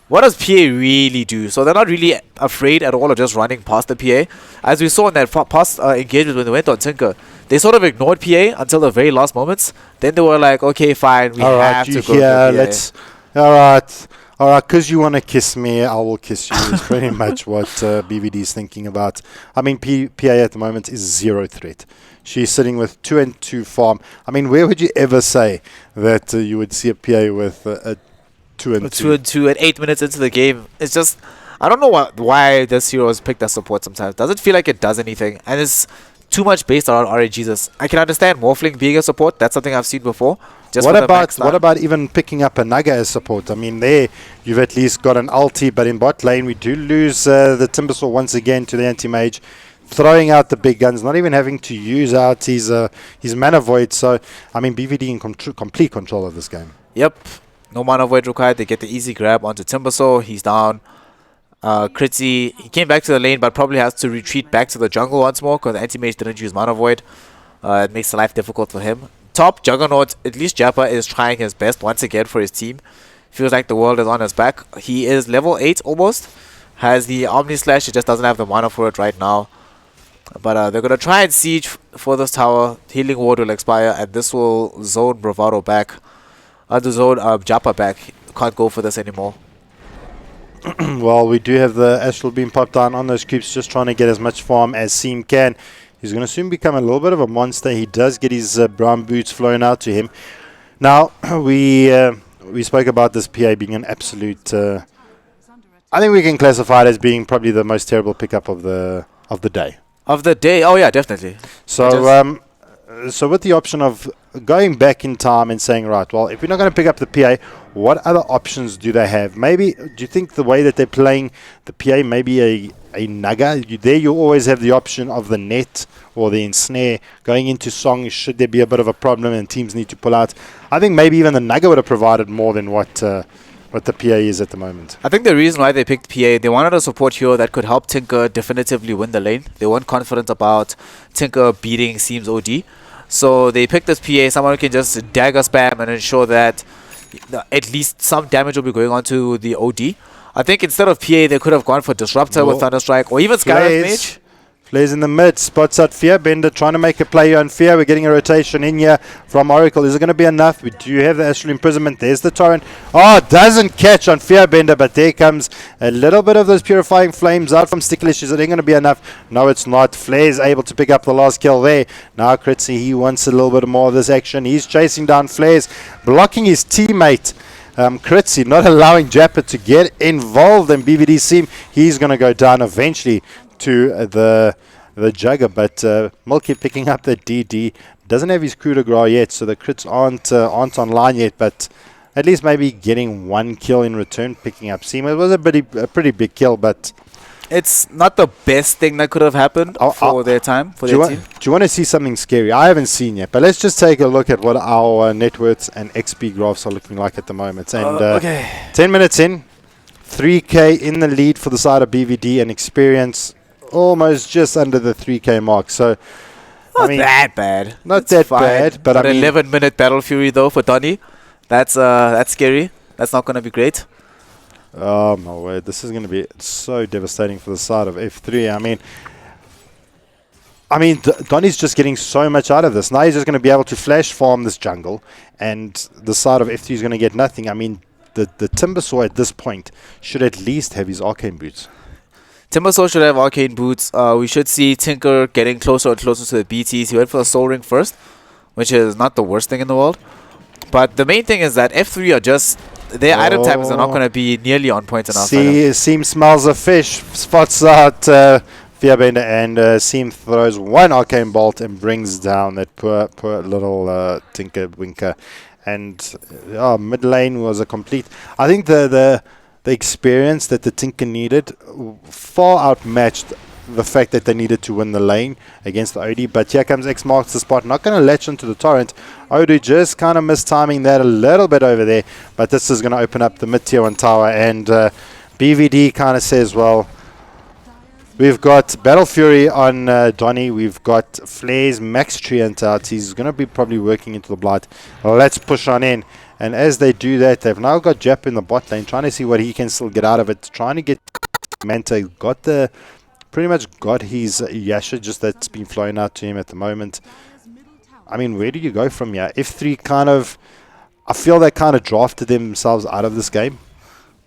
Speaker 3: what does PA really do? So they're not really afraid at all of just running past the PA. As we saw in that past engagement when they went on Tinker, they sort of ignored PA until the very last moments. Then they were like, okay, fine, we have to go to PA.
Speaker 14: Alright, because you want to kiss me, I will kiss you. Is pretty much what BVD is thinking about. I mean, PA at the moment is 0 threat. She's sitting with 2-2 farm. I mean, where would you ever say that you would see a PA with a 2-2?
Speaker 3: 2-2 at 8 minutes into the game. It's just, I don't know why this hero is picked as support sometimes. Doesn't feel like it does anything. And it's too much based around RNGs. I can understand Morphling being a support. That's something I've seen before. Just
Speaker 14: what about even picking up a Naga as support? I mean, there you've at least got an ulti, but in bot lane we do lose the Timbersaw once again to the anti-mage, throwing out the big guns, not even having to use out his mana void. So I mean, BVD in complete control of this game.
Speaker 3: Yep. No mana void required. They get the easy grab onto Timbersaw. He's down. Kritzy, he came back to the lane, but probably has to retreat back to the jungle once more because Anti-Mage didn't use mana void. It makes life difficult for him. Top Juggernaut, at least Jappa is trying his best once again for his team. Feels like the world is on his back. He is level 8 almost. Has the Omni Slash, he just doesn't have the mana for it right now. But they're going to try and siege for this tower. Healing Ward will expire, and this will zone Bravado back. The zone Jappa back. Can't go for this anymore.
Speaker 14: Well, we do have the Astral Beam popped down on those creeps, just trying to get as much farm as Seam can. He's going to soon become a little bit of a monster. He does get his brown boots flown out to him. Now, we spoke about this PA being an absolute... I think we can classify it as being probably the most terrible pickup of the day.
Speaker 3: Of the day? Oh, yeah, definitely.
Speaker 14: So, so with the option of going back in time and saying, right, well, if we're not going to pick up the PA, what other options do they have? Maybe, do you think the way that they're playing the PA, maybe a Naga? There you always have the option of the net or the ensnare going into Song should there be a bit of a problem and teams need to pull out. I think maybe even the Naga would have provided more than what the PA is at the moment.
Speaker 3: I think the reason why they picked PA, they wanted a support hero that could help Tinker definitively win the lane. They weren't confident about Tinker beating Seam's OD. So they picked this PA, someone who can just dagger spam and ensure that at least some damage will be going on to the OD. I think instead of PA, they could have gone for Disruptor with Thunderstrike or even Skywrath Mage.
Speaker 14: Plays in the mid, spots out Fearbender, trying to make a play on Fear. We're getting a rotation in here from Oracle. Is it going to be enough? We do have the Astral Imprisonment. There's the Torrent. Oh, doesn't catch on Fearbender, but there comes a little bit of those Purifying Flames out from Sticklish. Is it going to be enough? No, it's not. Flair's able to pick up the last kill there. Now Kritzy, he wants a little bit more of this action. He's chasing down Flair's, blocking his teammate. Kritzy not allowing Jappa to get involved in BVD Seam. He's going to go down eventually to the Jugger, but Milky picking up the DD. Doesn't have his coup de grace yet, so the crits aren't online yet, but at least maybe getting one kill in return, picking up Seam. It was a pretty big kill, but
Speaker 3: it's not the best thing that could have happened for their time, for their team.
Speaker 14: Do you want to see something scary? I haven't seen yet, but let's just take a look at what our net worths and XP graphs are looking like at the moment. And 10 minutes in, 3K in the lead for the side of BVD, and experience almost just under the 3K mark. So
Speaker 3: not that bad.
Speaker 14: Not that bad, but I mean,
Speaker 3: 11-minute Battle Fury though for Donny. That's scary. That's not going to be great.
Speaker 14: Oh my word, this is going to be so devastating for the side of F3. I mean, Donny's just getting so much out of this. Now he's just going to be able to flash farm this jungle, and the side of F3 is going to get nothing. I mean, the Timbersaw at this point should at least have his arcane boots.
Speaker 3: Timbersaw should have arcane boots. We should see Tinker getting closer and closer to the BTs. He went for the Soul Ring first, which is not the worst thing in the world. But the main thing is that F3 are just... Their item taps are not going to be nearly on point enough.
Speaker 14: Seam smells a fish, spots out Fearbender, and Seam throws one arcane bolt and brings down that poor little Tinker Winker. And mid lane was a complete... I think the experience that the Tinker needed far outmatched the fact that they needed to win the lane against the OD. But here comes X marks the spot. Not going to latch onto the Torrent. OD just kind of mistiming that a little bit over there. But this is going to open up the mid-tier 1 tower. And BVD kind of says, well, we've got Battle Fury on Donny. We've got Flair's Max Treant out. He's going to be probably working into the Blight. Let's push on in. And as they do that, they've now got Jap in the bot lane, trying to see what he can still get out of it. Trying to get Manta. Pretty much got his Yasha, just that's been flowing out to him at the moment. I mean, where do you go from here? F3 I feel they kind of drafted themselves out of this game.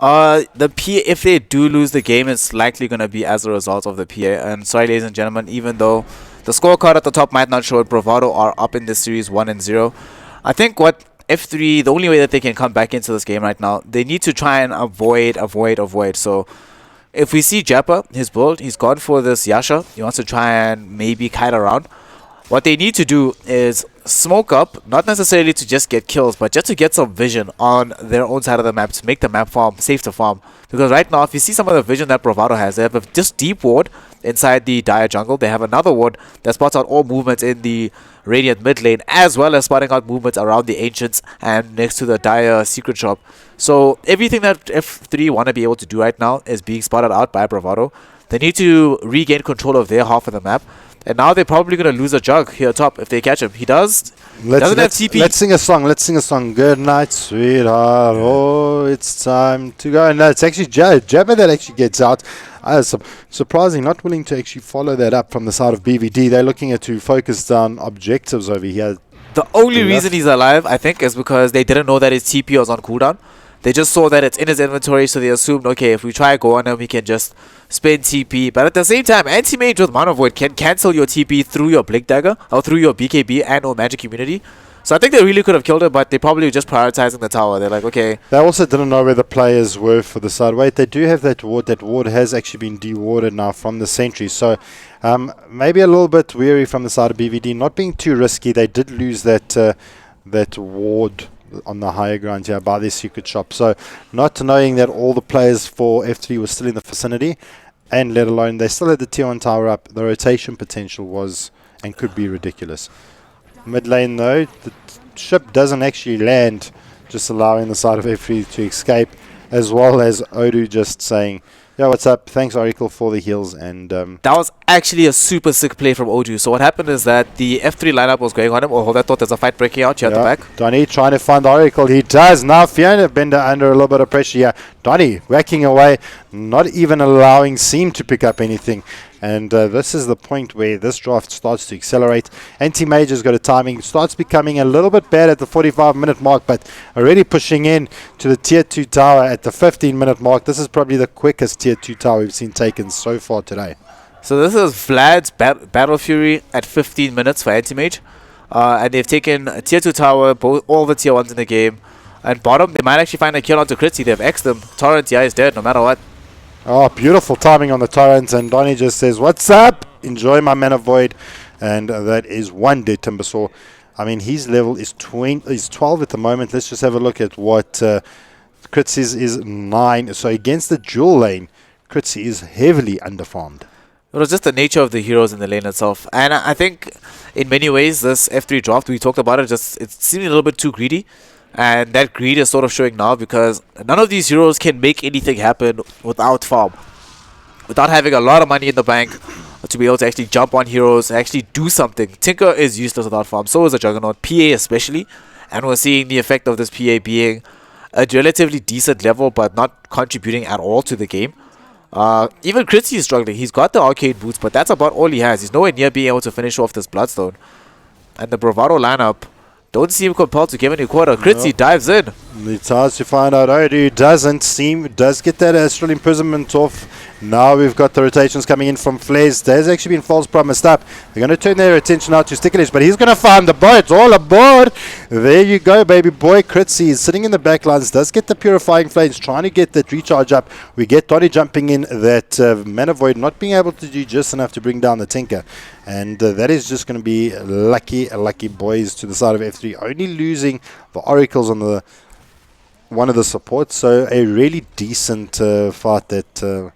Speaker 3: If they do lose the game, it's likely going to be as a result of the PA. And sorry, ladies and gentlemen, even though the scorecard at the top might not show it, Bravado are up in this series 1-0. I think what F3, the only way that they can come back into this game right now, they need to try and avoid. So if we see Jappa, his build, he's gone for this Yasha. He wants to try and maybe kite around. What they need to do is smoke up, not necessarily to just get kills, but just to get some vision on their own side of the map to make the map farm safe to farm. Because right now, if you see some of the vision that Bravado has, they have a just deep ward inside the Dire jungle. They have another ward that spots out all movements in the Radiant mid lane, as well as spotting out movements around the Ancients and next to the Dire secret shop. So everything that F3 want to be able to do right now is being spotted out by Bravado. They need to regain control of their half of the map. And now they're probably going to lose a Jug here top if they catch him. He doesn't have TP.
Speaker 14: Let's sing a song. Let's sing a song. Good night, sweetheart. Oh, it's time to go. And it's actually Jabba that actually gets out. Surprising, not willing to actually follow that up from the side of BVD. They're looking at to focus down objectives over here.
Speaker 3: The only reason he's alive, I think, is because they didn't know that his TP was on cooldown. They just saw that it's in his inventory, so they assumed, okay, if we try go on him, we can just spin TP. But at the same time, Anti-Mage with Mana Void can cancel your TP through your Blink Dagger, or through your BKB and or Magic Immunity. So I think they really could have killed him, but they probably were just prioritizing the tower. They're like, okay.
Speaker 14: They also didn't know where the players were for the side. Wait, they do have that ward. That ward has actually been dewarded now from the sentry. So maybe a little bit weary from the side of BVD. Not being too risky. They did lose that that ward on the higher ground here by their secret shop. So not knowing that all the players for F3 were still in the vicinity, and let alone they still had the tier 1 tower up, the rotation potential was and could be ridiculous. Mid lane though, the ship doesn't actually land, just allowing the side of F3 to escape, as well as Odu just saying, yeah, what's up? Thanks, Oracle, for the heals. And
Speaker 3: that was actually a super sick play from Odu. So what happened is that the F3 lineup was going on him. Oh, I thought there's a fight breaking out here at the back.
Speaker 14: Donny trying to find the Oracle. He does. Now Fiona Bender under a little bit of pressure here. Donny whacking away, not even allowing Seam to pick up anything. And this is the point where this draft starts to accelerate. Anti-Major's got a timing. Starts becoming a little bit bad at the 45-minute mark, but already pushing in to the Tier 2 tower at the 15-minute mark. This is probably the quickest Tier 2 tower we've seen taken so far today.
Speaker 3: So this is Vlad's Battle Fury at 15 minutes for Anti-Mage. And they've taken a Tier 2 tower, all the Tier 1s in the game. And bottom, they might actually find a kill onto Critzy. They've X'd them. Torrent, yeah, is dead no matter what.
Speaker 14: Oh, beautiful timing on the Torrents, and Donny just says, what's up? Enjoy my Mana Void. And that is one dead Timbersaw. I mean, his level is 12 at the moment. Let's just have a look at what Critzy's is 9. So against the dual lane, Critzy is heavily underfarmed.
Speaker 3: It was just the nature of the heroes in the lane itself. And I think in many ways, this F3 draft, we talked about it, it seemed a little bit too greedy. And that greed is sort of showing now because none of these heroes can make anything happen without farm. Without having a lot of money in the bank to be able to actually jump on heroes and actually do something. Tinker is useless without farm. So is a Juggernaut. PA especially. And we're seeing the effect of this PA being a relatively decent level but not contributing at all to the game. Even Critzy is struggling. He's got the arcade boots, but that's about all he has. He's nowhere near being able to finish off this Bloodstone. And the Bravado lineup don't seem compelled to give any quarter. Critzy dives in.
Speaker 14: It's hard to find out. Odu does get that Astral Imprisonment off. Now we've got the rotations coming in from Flares. There's actually been false promised up. They're going to turn their attention out to Sticklish, but he's going to find the boat. All aboard. There you go, baby boy. Critzy is sitting in the back lines. Does get the Purifying Flames, trying to get that recharge up. We get Donny jumping in, that Mana Void not being able to do just enough to bring down the Tinker. And that is just going to be lucky boys to the side of F3. Only losing the Oracles on the one of the supports. So a really decent fight that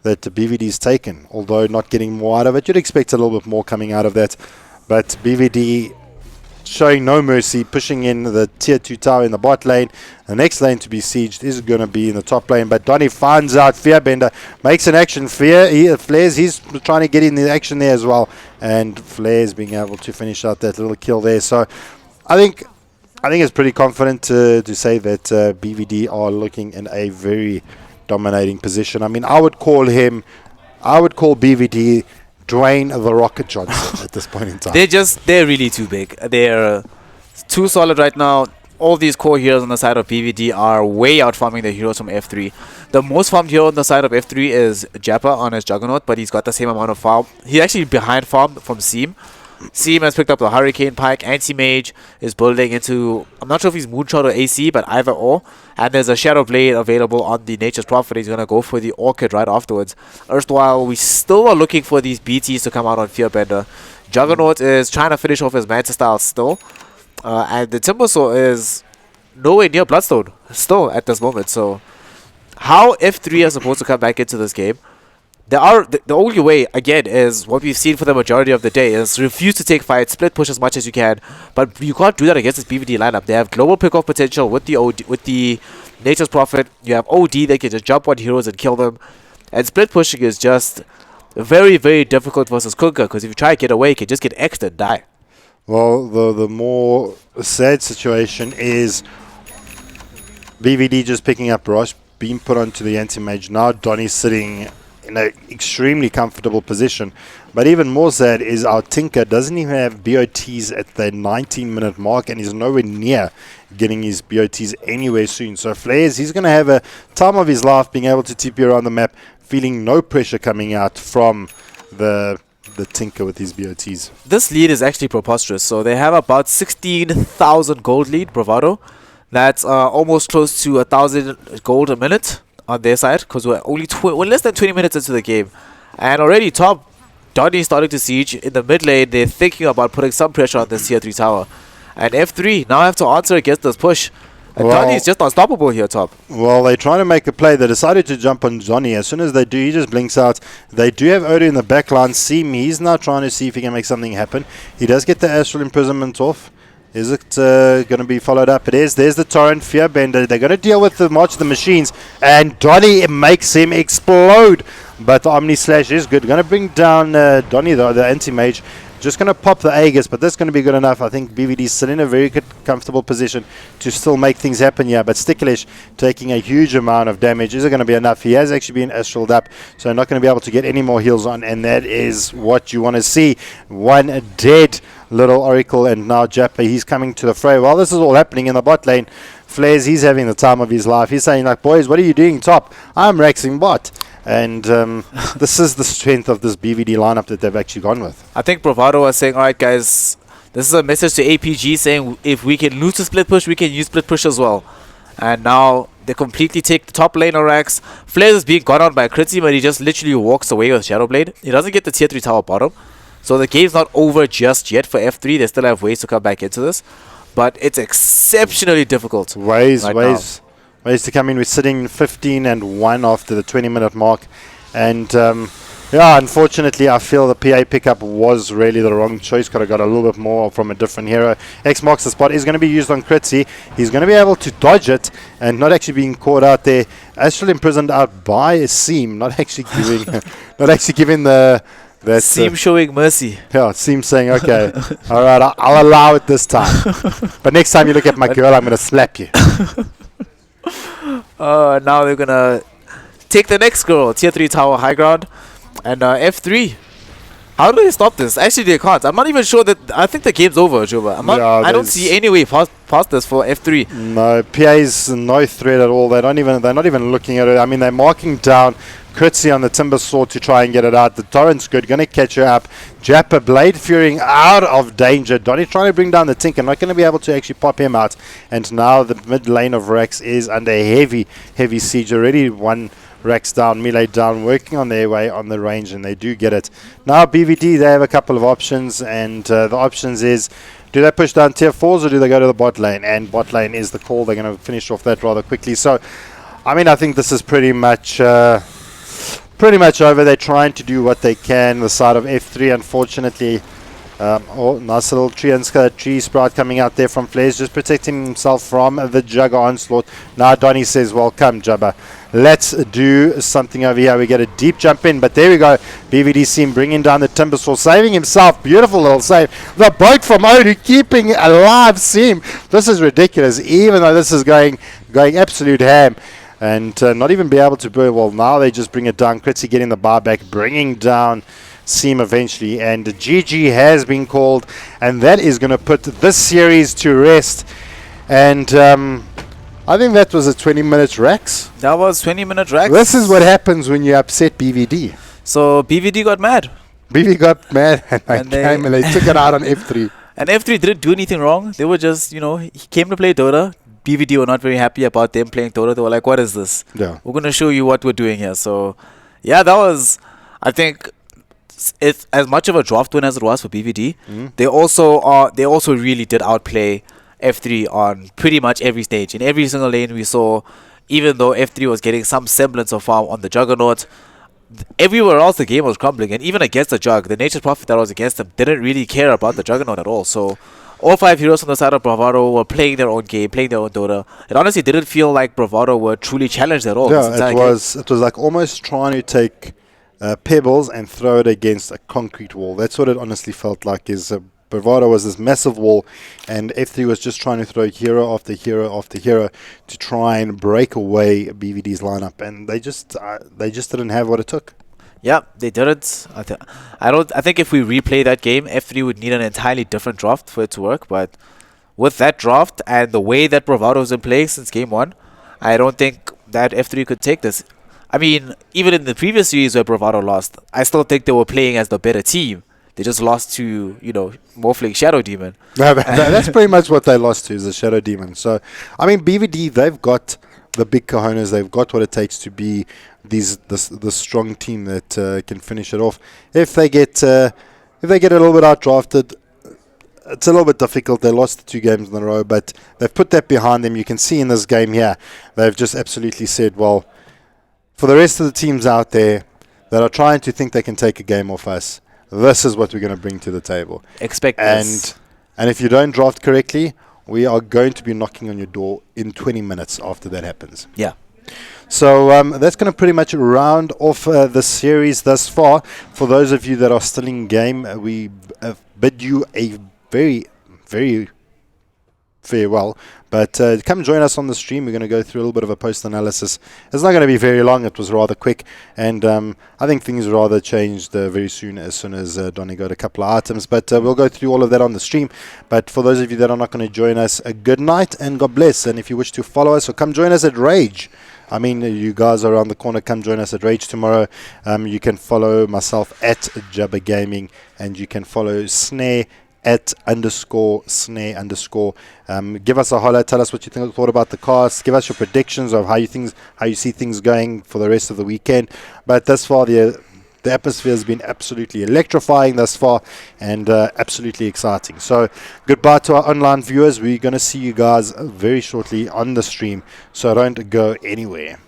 Speaker 14: that the BVD's taken, although not getting more out of it. You'd expect a little bit more coming out of that. But BVD showing no mercy, pushing in the tier 2 tower in the bot lane. The next lane to be sieged is going to be in the top lane. But Donny finds out Fearbender, makes an action. Flares, he's trying to get in the action there as well. And Flares being able to finish out that little kill there. So I think it's pretty confident to say that BVD are looking in a very dominating position. I mean, I would call BVD Dwayne the Rocket Johnson at this point in time.
Speaker 3: They're really too big. They're too solid right now. All these core heroes on the side of BVD are way out farming the heroes from F3. The most farmed hero on the side of F3 is Jappa on his Juggernaut, but he's got the same amount of farm. He's actually behind farm from Seam. Seam has picked up the Hurricane Pike. Anti-Mage is building into, I'm not sure if he's Moonshot or AC, but either or. And there's a Shadow Blade available on the Nature's Prophet. He's going to go for the Orchid right afterwards. Erstwhile, we still are looking for these BTs to come out on Fearbender. Juggernaut is trying to finish off his Manta style still. And the Timbersaw is nowhere near Bloodstone still at this moment. So how F3 are supposed to come back into this game the only way again is what we've seen for the majority of the day is refuse to take fights, split push as much as you can, but you can't do that against this BVD lineup. They have global pick-off potential with the Nature's Prophet. You have OD that can just jump on heroes and kill them, and split pushing is just very, very difficult versus Kunkka, because if you try to get away, you can just get X'd and die.
Speaker 14: Well, the more sad situation is BVD just picking up Rosh, being put onto the anti-mage. Now Donnie's sitting in an extremely comfortable position. But even more sad is our Tinker doesn't even have BOTs at the 19-minute mark, and he's nowhere near getting his BOTs anywhere soon. So Flares, he's going to have a time of his life being able to TP around the map, feeling no pressure coming out from the Tinker with his BOTs.
Speaker 3: This lead is actually preposterous. So they have about 16,000 gold lead, Bravado. That's almost close to 1,000 gold a minute on their side, because we're only we're less than 20 minutes into the game. And already top, Donnie's starting to siege. In the mid lane, they're thinking about putting some pressure on this tier 3 tower. And F3 now have to answer against this push. And Donnie's just unstoppable here top.
Speaker 14: Well, they're trying to make a play. They decided to jump on Johnny. As soon as they do, he just blinks out. They do have Odo in the back line. Seem he's now trying to see if he can make something happen. He does get the Astral Imprisonment off. Is it going to be followed up? It is. There's the Torrent Fearbender. They're going to deal with the March of the Machines. And Donnie makes him explode. But the Omni Slash is good. Going to bring down Donnie, the anti-mage. Just going to pop the Aegis, but that's going to be good enough. I think BVD's still in a very good, comfortable position to still make things happen here. But Sticklish taking a huge amount of damage. Is it going to be enough? He has actually been astraled up, so not going to be able to get any more heals on. And that is what you want to see. One dead little Oracle, and now Jappa, he's coming to the fray. While this is all happening in the bot lane, Flares, he's having the time of his life. He's saying, like, boys, what are you doing top? I'm Raxing bot. And this is the strength of this BVD lineup that they've actually gone with.
Speaker 3: I think Bravado was saying, alright guys, this is a message to APG saying if we can lose the split push, we can use split push as well. And now they completely take the top lane of Rax. Flares is being gone on by Critzy, but he just literally walks away with Shadowblade. He doesn't get the tier 3 tower bottom. So the game's not over just yet for F3. They still have ways to come back into this. But it's exceptionally difficult.
Speaker 14: Ways to come in. We're sitting 15-1 after the 20-minute mark. And yeah, unfortunately, I feel the PA pickup was really the wrong choice. Could have got a little bit more from a different hero. X marks the spot. Is going to be used on Critzy. He's going to be able to dodge it and not actually being caught out there. Astral imprisoned out by a Seam. Not actually giving the...
Speaker 3: Seem showing mercy.
Speaker 14: Yeah, Seem saying, okay, all right, I'll allow it this time. But next time you look at my girl, I'm going to slap you.
Speaker 3: Now they're going to take the next girl, tier 3 tower high ground. And F3, how do they stop this? Actually, they can't. I'm not even sure that... I think the game's over, Juba. I don't see any way past this for F3.
Speaker 14: No, PA's no threat at all. They're not even looking at it. I mean, they're marking down Critzy on the Timber Sword to try and get it out. The Torrent's good, going to catch her up. Jappa, Blade Furying out of danger. Donnie trying to bring down the Tinker, not going to be able to actually pop him out. And now the mid lane of Rex is under heavy siege. Already one Rex down, melee down, working on their way on the range, and they do get it. Now BVD, they have a couple of options, and the options is, do they push down tier 4s or do they go to the bot lane? And bot lane is the call. They're going to finish off that rather quickly. So, I mean, I think this is pretty much over. They're trying to do what they can. The side of F3, unfortunately. Oh, nice little tree sprout coming out there from Flares, just protecting himself from the Jugger onslaught. Now Donnie says, well, come, Jabba. Let's do something over here. We get a deep jump in, but there we go. BVD Seam bringing down the Timber Sword, saving himself. Beautiful little save. The boat from Odu keeping alive Seam. This is ridiculous, even though this is going absolute ham. And not even be able to burn. Well, now they just bring it down. Critzy getting the bar back, bringing down Seam eventually. And GG has been called. And that is going to put this series to rest. And I think that was a 20-minute Rax.
Speaker 3: That was 20-minute Rax.
Speaker 14: This is what happens when you upset BVD.
Speaker 3: So BVD got mad.
Speaker 14: BVD got mad and they took it out on F3.
Speaker 3: And F3 didn't do anything wrong. They were just, he came to play Dota. BVD were not very happy about them playing Dota. They were like, what is this?
Speaker 14: Yeah.
Speaker 3: We're going to show you what we're doing here. So, yeah, that was, I think, it's as much of a draft win as it was for BVD. They also really did outplay F3 on pretty much every stage. In every single lane we saw, even though F3 was getting some semblance of farm on the Juggernaut, everywhere else the game was crumbling, and even against the Jug, the Nature's Prophet that was against them didn't really care about the Juggernaut at all. So all 5 heroes on the side of Bravado were playing their own game, playing their own Dota. It honestly didn't feel like Bravado were truly challenged at all. this
Speaker 4: Yeah,
Speaker 3: entire
Speaker 4: it
Speaker 3: game.
Speaker 4: was. It was like almost trying to take pebbles and throw it against a concrete wall. That's what it honestly felt like. Is Bravado was this massive wall, and F3 was just trying to throw hero after hero after hero to try and break away BVD's lineup, and they just didn't have what it took.
Speaker 3: Yeah, they didn't. I think if we replay that game, F3 would need an entirely different draft for it to work. But with that draft and the way that Bravado's been playing since game 1, I don't think that F3 could take this. I mean, even in the previous series where Bravado lost, I still think they were playing as the better team. They just lost to, Morphling Shadow Demon.
Speaker 4: That's pretty much what they lost to, is the Shadow Demon. So, I mean, BVD, they've got the big cojones. They've got what it takes to be the strong team that can finish it off. If they get a little bit outdrafted, it's a little bit difficult. They lost 2 games in a row, but they've put that behind them. You can see in this game here, they've just absolutely said, well, for the rest of the teams out there that are trying to think they can take a game off us, this is what we're going to bring to the table.
Speaker 3: Expect this.
Speaker 4: And if you don't draft correctly, we are going to be knocking on your door in 20 minutes after that happens.
Speaker 3: Yeah.
Speaker 4: So that's going to pretty much round off the series thus far. For those of you that are still in game, we bid you a very, very farewell. But come join us on the stream. We're going to go through a little bit of a post-analysis. It's not going to be very long. It was rather quick. And I think things rather changed very soon as Donny got a couple of items. But we'll go through all of that on the stream. But for those of you that are not going to join us, a good night and God bless. And if you wish to follow us or come join us at Rage, I mean, you guys are around the corner. Come join us at Rage tomorrow. You can follow myself at Jabba Gaming. And you can follow Snare at _snare_. Give us a holler. Tell us what you thought about the cast. Give us your predictions of how you see things going for the rest of the weekend. But thus far, the atmosphere has been absolutely electrifying thus far, and absolutely exciting. So goodbye to our online viewers. We're going to see you guys very shortly on the stream. So don't go anywhere.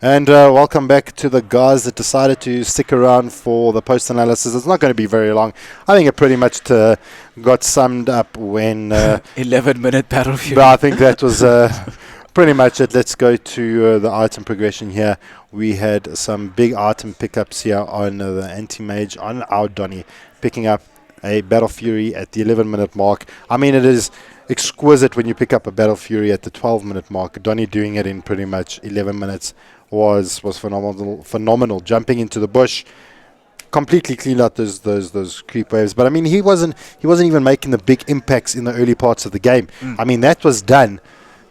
Speaker 4: And welcome back to the guys that decided to stick around for the post-analysis. It's not going to be very long. I think it pretty much got summed up when...
Speaker 3: 11-minute battlefield.
Speaker 4: But I think that was pretty much it. Let's go to the item progression here. We had some big item pickups here on the anti-mage, on our Donny, picking up a Battle Fury at the 11-minute mark. I mean, it is exquisite when you pick up a Battle Fury at the 12-minute mark. Donny doing it in pretty much 11 minutes. Was phenomenal. Jumping into the bush, completely cleaned out those creep waves. But I mean, he wasn't even making the big impacts in the early parts of the game. I mean, that was done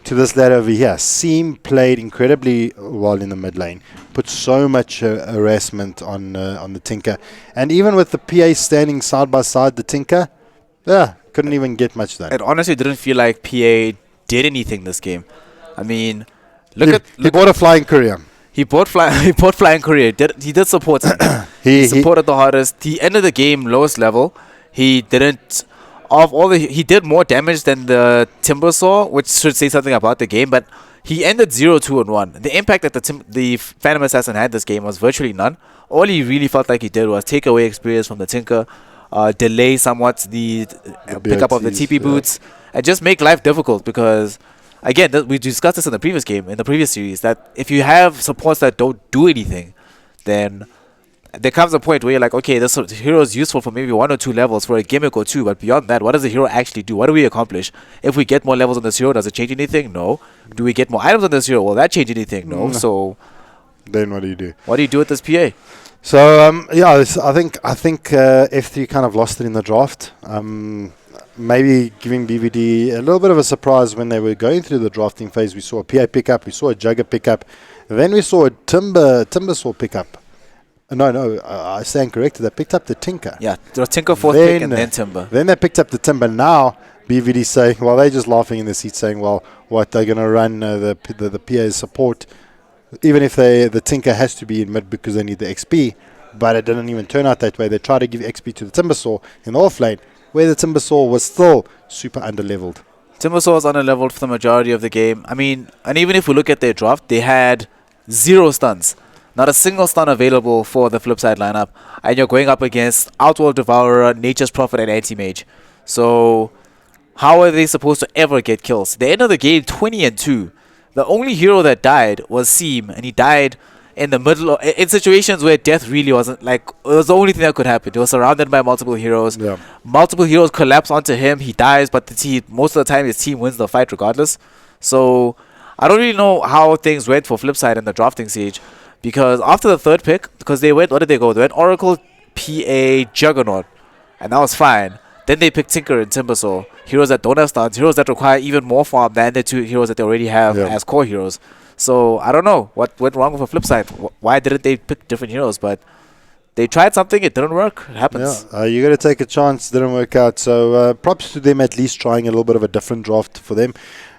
Speaker 4: to this lad over here. Seam played incredibly well in the mid lane, put so much harassment on the Tinker, and even with the PA standing side by side, the Tinker, couldn't even get much done.
Speaker 3: It honestly didn't feel like PA did anything this game. I mean.
Speaker 4: He bought a flying courier.
Speaker 3: He bought flying courier. He did support something. he supported the hardest. He ended the game lowest level. He didn't. He did more damage than the Timber Saw, which should say something about the game. But he ended 0-2-1. The impact that the Phantom Assassin had this game was virtually none. All he really felt like he did was take away experience from the Tinker, delay somewhat the pickup of the TP boots, and just make life difficult because. Again, we discussed this in the previous game, in the previous series, that if you have supports that don't do anything, then there comes a point where you're like, okay, this hero is useful for maybe 1 or 2 levels for a gimmick or 2, but beyond that, what does the hero actually do? What do we accomplish? If we get more levels on this hero, does it change anything? No. Do we get more items on this hero? Will that change anything? No. So
Speaker 4: then what do you do?
Speaker 3: What do you do with this PA?
Speaker 4: So I think F3 kind of lost it in the draft. Maybe giving BVD a little bit of a surprise when they were going through the drafting phase. We saw a PA pickup, we saw a Jugger pickup, then we saw a Timber Saw pickup. No, I stand corrected. They picked up the Tinker.
Speaker 3: Yeah, the Tinker 4th pick and then Timber.
Speaker 4: Then they picked up the Timber. Now BVD saying, well, they're just laughing in the seat saying, well, what, they're going to run the PA support, even if the Tinker has to be in mid because they need the XP, but it didn't even turn out that way. They tried to give XP to the Timber Saw in the off lane.
Speaker 14: where the Timbersaw was still super underleveled.
Speaker 3: Timbersaw was underleveled for the majority of the game. I mean, and even if we look at their draft, they had 0 stuns. Not a single stun available for the Flipside lineup. And you're going up against Outworld Devourer, Nature's Prophet, and Anti-Mage. So, how are they supposed to ever get kills? At the end of the game, 20-2. The only hero that died was Seam, and he died in the middle of, in situations where death really wasn't, like, it was the only thing that could happen. He was surrounded by multiple heroes.
Speaker 14: Yeah.
Speaker 3: Multiple heroes collapse onto him. He dies, but the team, most of the time his team wins the fight regardless. So, I don't really know how things went for Flipside in the drafting siege. Because after the 3rd pick, because they went, what did they go? They went Oracle, PA, Juggernaut. And that was fine. Then they picked Tinker and Timbersaw. Heroes that don't have stuns. Heroes that require even more farm than the 2 heroes that they already have as core heroes. So, I don't know what went wrong with the Flipside. Why didn't they pick different heroes? But they tried something. It didn't work. It happens.
Speaker 14: Yeah, you got to take a chance. Didn't work out. So, props to them at least trying a little bit of a different draft for them.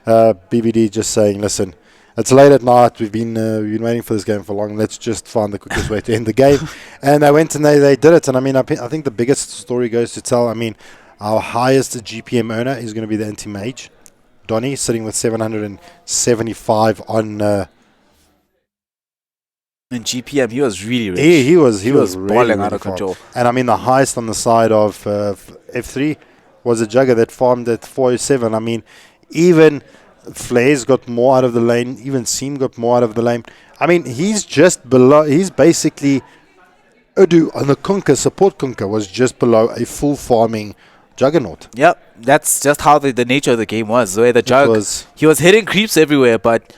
Speaker 14: BBD just saying, listen, it's late at night. We've been waiting for this game for long. Let's just find the quickest way to end the game. And they went and they did it. And I mean, I think the biggest story goes to tell. I mean, our highest GPM earner is going to be the Anti-Mage, Donny, sitting with 775 on.
Speaker 3: In GPM, he was really rich.
Speaker 14: He was really,
Speaker 3: balling
Speaker 14: really
Speaker 3: out of
Speaker 14: far.
Speaker 3: control.
Speaker 14: And I mean, the highest on the side of F3 was a Jugger that farmed at 407. I mean, even Flares got more out of the lane. Even Seam got more out of the lane. I mean, he's just below. He's basically Udu on the Kunkka, support Kunkka was just below a full farming Juggernaut.
Speaker 3: Yep, that's just how the nature of the game was. Where the Jug, he was hitting creeps everywhere, but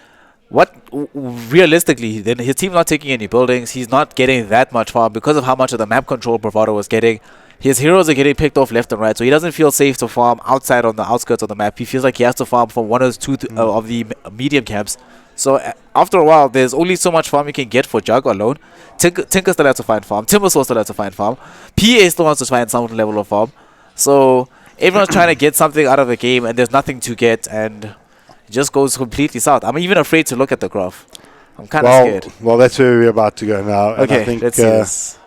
Speaker 3: realistically, then his team's not taking any buildings. He's not getting that much farm because of how much of the map control Bravado was getting. His heroes are getting picked off left and right, so he doesn't feel safe to farm outside on the outskirts of the map. He feels like he has to farm from one or two of the medium camps. So after a while, there's only so much farm you can get for Jug alone. Tinker still has to find farm. Timbersaw still has to find farm. PA still wants to find some level of farm. So everyone's trying to get something out of the game, and there's nothing to get, and it just goes completely south. I'm even afraid to look at the graph. I'm kind of scared.
Speaker 14: Well, that's where we're about to go now. And
Speaker 3: Okay,
Speaker 14: I think,
Speaker 3: let's see this.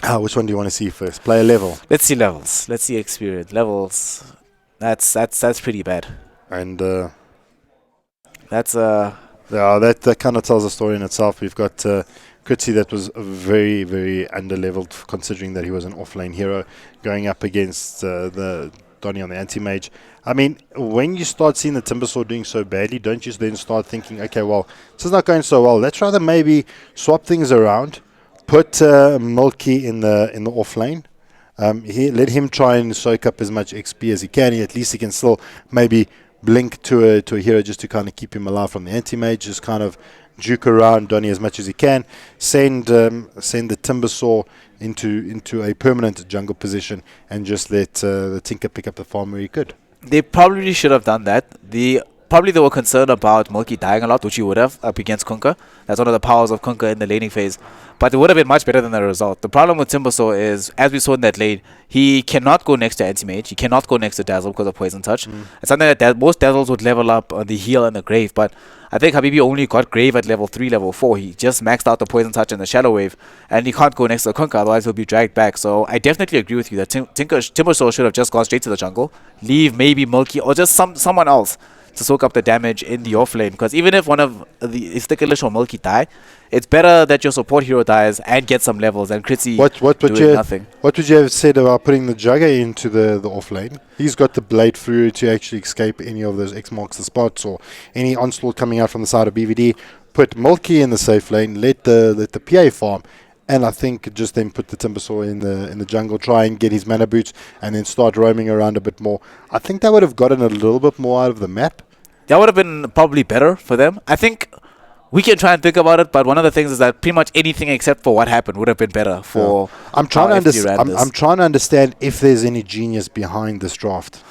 Speaker 14: Which one do you want to see first? Player level.
Speaker 3: Let's see levels. Let's see experience levels. That's pretty bad.
Speaker 14: And
Speaker 3: that's
Speaker 14: yeah, that kind of tells a story in itself. We've got Kritsi that was very, very underleveled considering that he was an offlane hero going up against the Donny on the Anti-Mage. I mean, when you start seeing the Timbersaw doing so badly, don't you then start thinking, okay, well, this is not going so well. Let's rather maybe swap things around. Put Milky in the off lane. Let him try and soak up as much XP as he can. At least he can still maybe blink to a hero just to kind of keep him alive from the Anti-Mage. Just kind of juke around Donny as much as he can. Send the Timbersaw into a permanent jungle position and just let the Tinker pick up the farm where he could.
Speaker 3: They probably should have done that. Probably they were concerned about Milky dying a lot, which he would have up against Kunkka. That's one of the powers of Kunkka in the laning phase. But it would have been much better than the result. The problem with Timbersaw is, as we saw in that lane, he cannot go next to Anti-Mage. He cannot go next to Dazzle because of Poison Touch. It's something that most Dazzles would level up on the heal and the Grave. But I think Habibi only got Grave at level 3, level 4. He just maxed out the Poison Touch and the Shadow Wave. And he can't go next to Kunkka, otherwise he'll be dragged back. So I definitely agree with you that Timbersaw should have just gone straight to the jungle. Leave maybe Milky or just someone else to soak up the damage in the off lane, because even if one of the Sticklish or Milky die, it's better that your support hero dies and get some levels and Kritsi doing nothing.
Speaker 14: What would you have said about putting the Jugger into the off lane? He's got the blade through to actually escape any of those X marks the spots or any onslaught coming out from the side of BVD. Put Milky in the safe lane, let the PA farm. And I think just then put the Timbersaw in the jungle, try and get his mana boots, and then start roaming around a bit more. I think that would have gotten a little bit more out of the map.
Speaker 3: That would have been probably better for them. I think we can try and think about it, but one of the things is that pretty much anything except for what happened would have been better for.
Speaker 14: Yeah. I'm trying to understand if there's any genius behind this draft.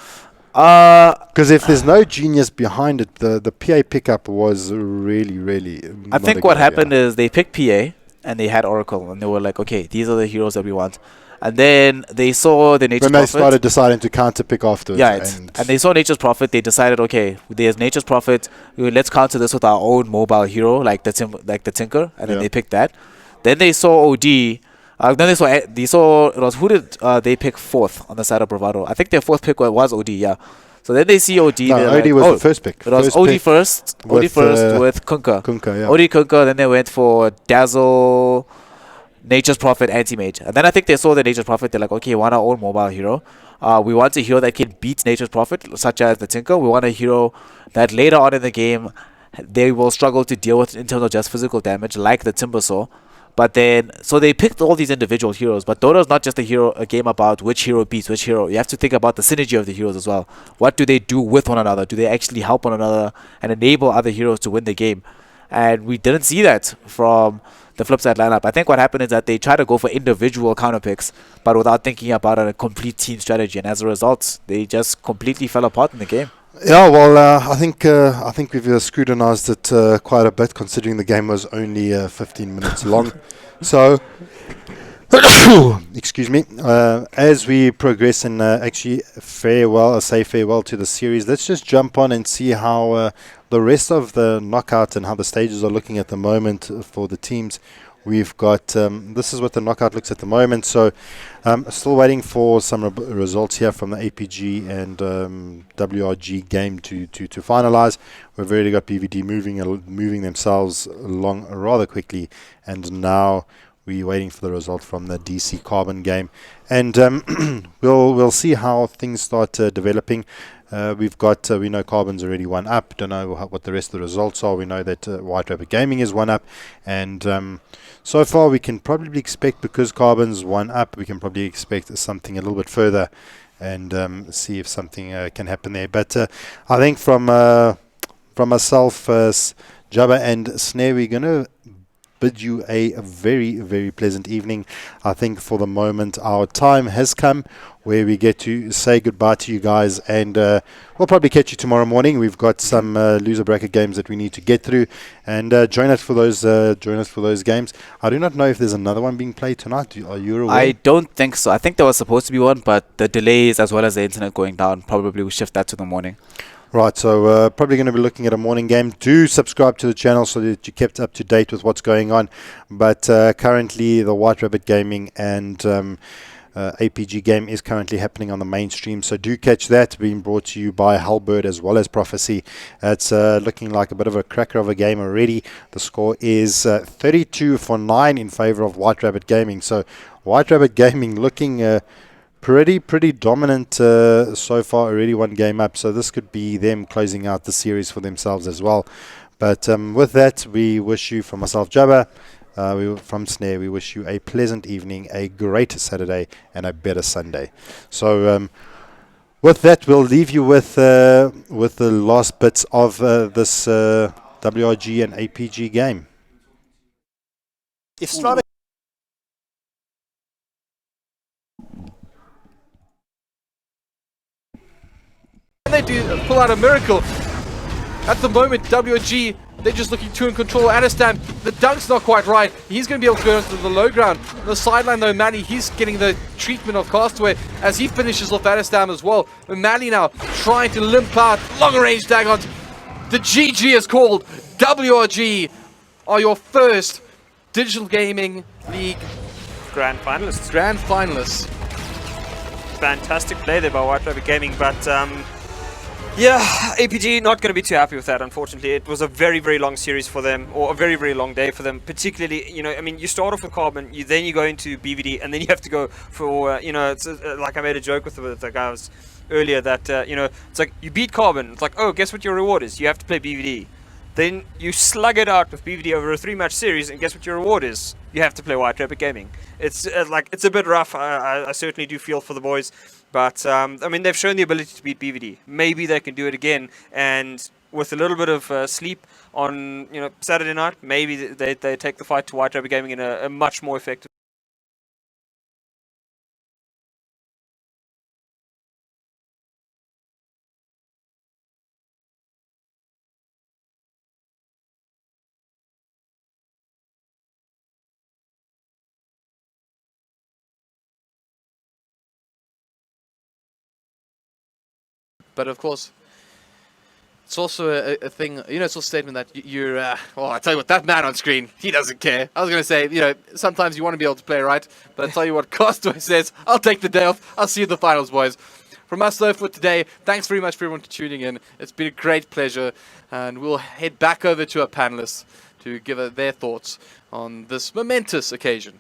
Speaker 14: Because if there's no genius behind it, the PA pickup was really.
Speaker 3: I think what happened is they picked PA. And they had Oracle, and they were like, okay, these are the heroes that we want. And then they saw the Nature's Prophet.
Speaker 14: When they started deciding to counter pick afterwards.
Speaker 3: Yeah, and they saw Nature's Prophet. They decided, okay, there's Nature's Prophet. Let's counter this with our own mobile hero, like the Tinker. And then they picked that. Then they saw OD. Then they saw it was, who did they pick fourth on the side of Bravado? I think their fourth pick was OD, yeah. So then they see OD.
Speaker 4: No,
Speaker 3: they're
Speaker 4: OD
Speaker 3: like,
Speaker 4: was
Speaker 3: oh,
Speaker 4: the first pick.
Speaker 3: It was
Speaker 4: First
Speaker 3: OD
Speaker 4: pick
Speaker 3: first. OD
Speaker 4: with,
Speaker 3: first with Kunka.
Speaker 4: Kunka, yeah.
Speaker 3: OD Kunka. Then they went for Dazzle, Nature's Prophet, Anti-Mage. And then I think they saw the Nature's Prophet. They're like, okay, we want our own mobile hero. We want a hero that can beat Nature's Prophet, such as the Tinker. We want a hero that later on in the game they will struggle to deal with in terms of just physical damage, like the Timbersaw. But then, so they picked all these individual heroes. But Dota is not just a game about which hero beats which hero. You have to think about the synergy of the heroes as well. What do they do with one another? Do they actually help one another and enable other heroes to win the game? And we didn't see that from the flip side lineup. I think what happened is that they tried to go for individual counter picks, but without thinking about a complete team strategy. And as a result, they just completely fell apart in the game.
Speaker 4: Yeah, well, I think we've scrutinized it quite a bit, considering the game was only 15 minutes long. So, excuse me. As we progress and actually say farewell to the series, let's just jump on and see how the rest of the knockout and how the stages are looking at the moment for the teams. We've got, this is what the knockout looks at the moment. So, still waiting for some results here from the APG and WRG game to finalize. We've already got BVD moving themselves along rather quickly, and now we're waiting for the result from the DC Carbon game, and we'll see how things start developing. We've got, we know Carbon's already 1 up. Don't know what the rest of the results are. We know that White Rabbit Gaming is 1 up, and so far we can probably expect, because Carbon's 1 up, we can probably expect something a little bit further, and see if something can happen there. But I think from myself, Jabba and Snare, we're gonna bid you a very, very pleasant evening. I think for the moment our time has come where we get to say goodbye to you guys, and we'll probably catch you tomorrow morning. We've got some loser bracket games that we need to get through, and join us for those games. I do not know if there's another one being played tonight. Are you aware?
Speaker 3: I don't think so. I think there was supposed to be one, but the delays as well as the internet going down probably will shift that to the morning.
Speaker 4: Right, so probably going to be looking at a morning game. Do subscribe to the channel so that you're kept up to date with what's going on. But currently, the White Rabbit Gaming and APG game is currently happening on the mainstream. So do catch that, being brought to you by Halberd as well as Prophecy. It's looking like a bit of a cracker of a game already. The score is 32-9 in favor of White Rabbit Gaming. So White Rabbit Gaming looking pretty dominant so far, already 1 game up, so this could be them closing out the series for themselves as well. But with that, we wish you, from myself, Jabba, from Snare, we wish you a pleasant evening, a great Saturday, and a better Sunday. So with that, we'll leave you with the last bits of this WRG and APG game.
Speaker 23: If Strata
Speaker 7: they do pull out a miracle. At the moment, WG, they're just looking to in control. Anistam, the dunk's not quite right. He's going to be able to go into the low ground. On the sideline though, Manny, he's getting the treatment of Castaway as he finishes off Anistam as well. And Manny now trying to limp out. Long range Dagons. The GG is called. WRG are your first Digital Gaming League
Speaker 8: Grand finalists.
Speaker 7: Grand finalists.
Speaker 8: Fantastic play there by White Rabbit Gaming, but yeah, APG not going to be too happy with that, unfortunately. It was a very, very long series for them, or a very, very long day for them, particularly, you know, I mean, you start off with Carbon, then you go into BVD, and then you have to go for, you know, it's like I made a joke with the guys earlier that, you know, it's like, you beat Carbon, it's like, oh, guess what your reward is? You have to play BVD. Then you slug it out with BVD over a 3-match series, and guess what your reward is? You have to play White Rabbit Gaming. It's like, it's a bit rough. I certainly do feel for the boys. But, I mean, they've shown the ability to beat BVD. Maybe they can do it again. And with a little bit of sleep on, you know, Saturday night, maybe they take the fight to White Rabbit Gaming in a much more effective.
Speaker 7: But of course, It's also a thing, universal statement that you're, well, I tell you what, that man on screen, he doesn't care. I was going to say, sometimes you want to be able to play right, but I tell you what, Castaway says, I'll take the day off. I'll see you in the finals, boys. From us, though, for today, thanks very much for everyone for tuning in. It's been a great pleasure, and we'll head back over to our panelists to give their thoughts on this momentous occasion.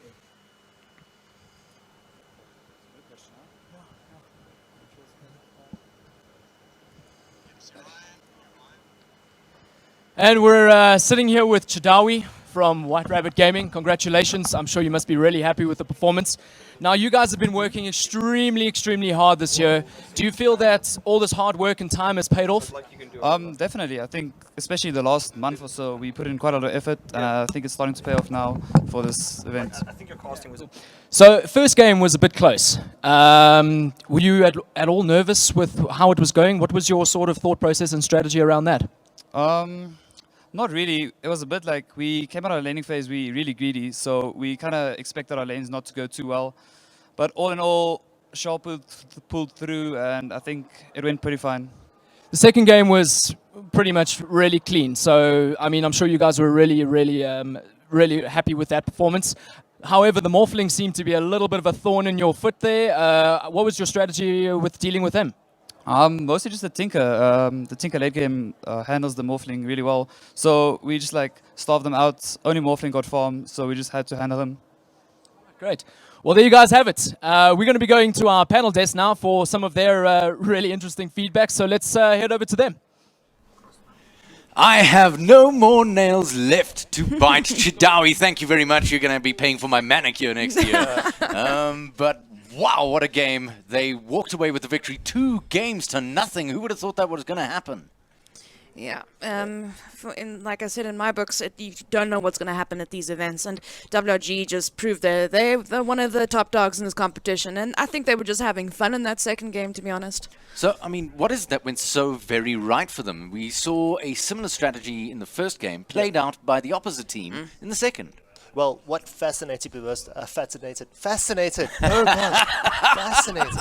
Speaker 10: And we're sitting here with Chidawi from White Rabbit Gaming. Congratulations. I'm sure you must be really happy with the performance. Now, you guys have been working extremely hard this year. Do you feel that all this hard work and time has paid off?
Speaker 11: Definitely. I think, especially the last month or so, we put in quite a lot of effort, and I think it's starting to pay off now for this event.
Speaker 8: I think your casting was...
Speaker 10: So, first game was a bit close. Were you at all nervous with how it was going? What was your sort of thought process and strategy around that?
Speaker 11: Not really. It was a bit like we came out of our laning phase, we really greedy, so we kind of expected our lanes not to go too well. But all in all, Shaw pulled through, and I think it went pretty fine.
Speaker 10: The second game was pretty much really clean. So, I mean, I'm sure you guys were really happy with that performance. However, the Morphling seemed to be a little bit of a thorn in your foot there. What was your strategy with dealing with him?
Speaker 11: Mostly just the Tinker. The Tinker late game handles the Morphling really well. So we just starved them out. Only Morphling got farm, so we just had to handle him.
Speaker 10: Great. Well, there you guys have it. We're going to be going to our panel desk now for some of their really interesting feedback. So let's head over to them.
Speaker 2: I have no more nails left to bite. Chidawi, thank you very much. You're going to be paying for my manicure next year. But wow, what a game. They walked away with the victory 2-0. Who would have thought that was going to happen?
Speaker 22: Yeah, like I said in my books, you don't know what's going to happen at these events, and WRG just proved they're one of the top dogs in this competition, and I think they were just having fun in that second game, to be honest.
Speaker 2: So, I mean, what is it that went so very right for them? We saw a similar strategy in the first game played out by the opposite team in the second.
Speaker 23: Well, what fascinated me most, fascinated. Oh gosh, fascinated.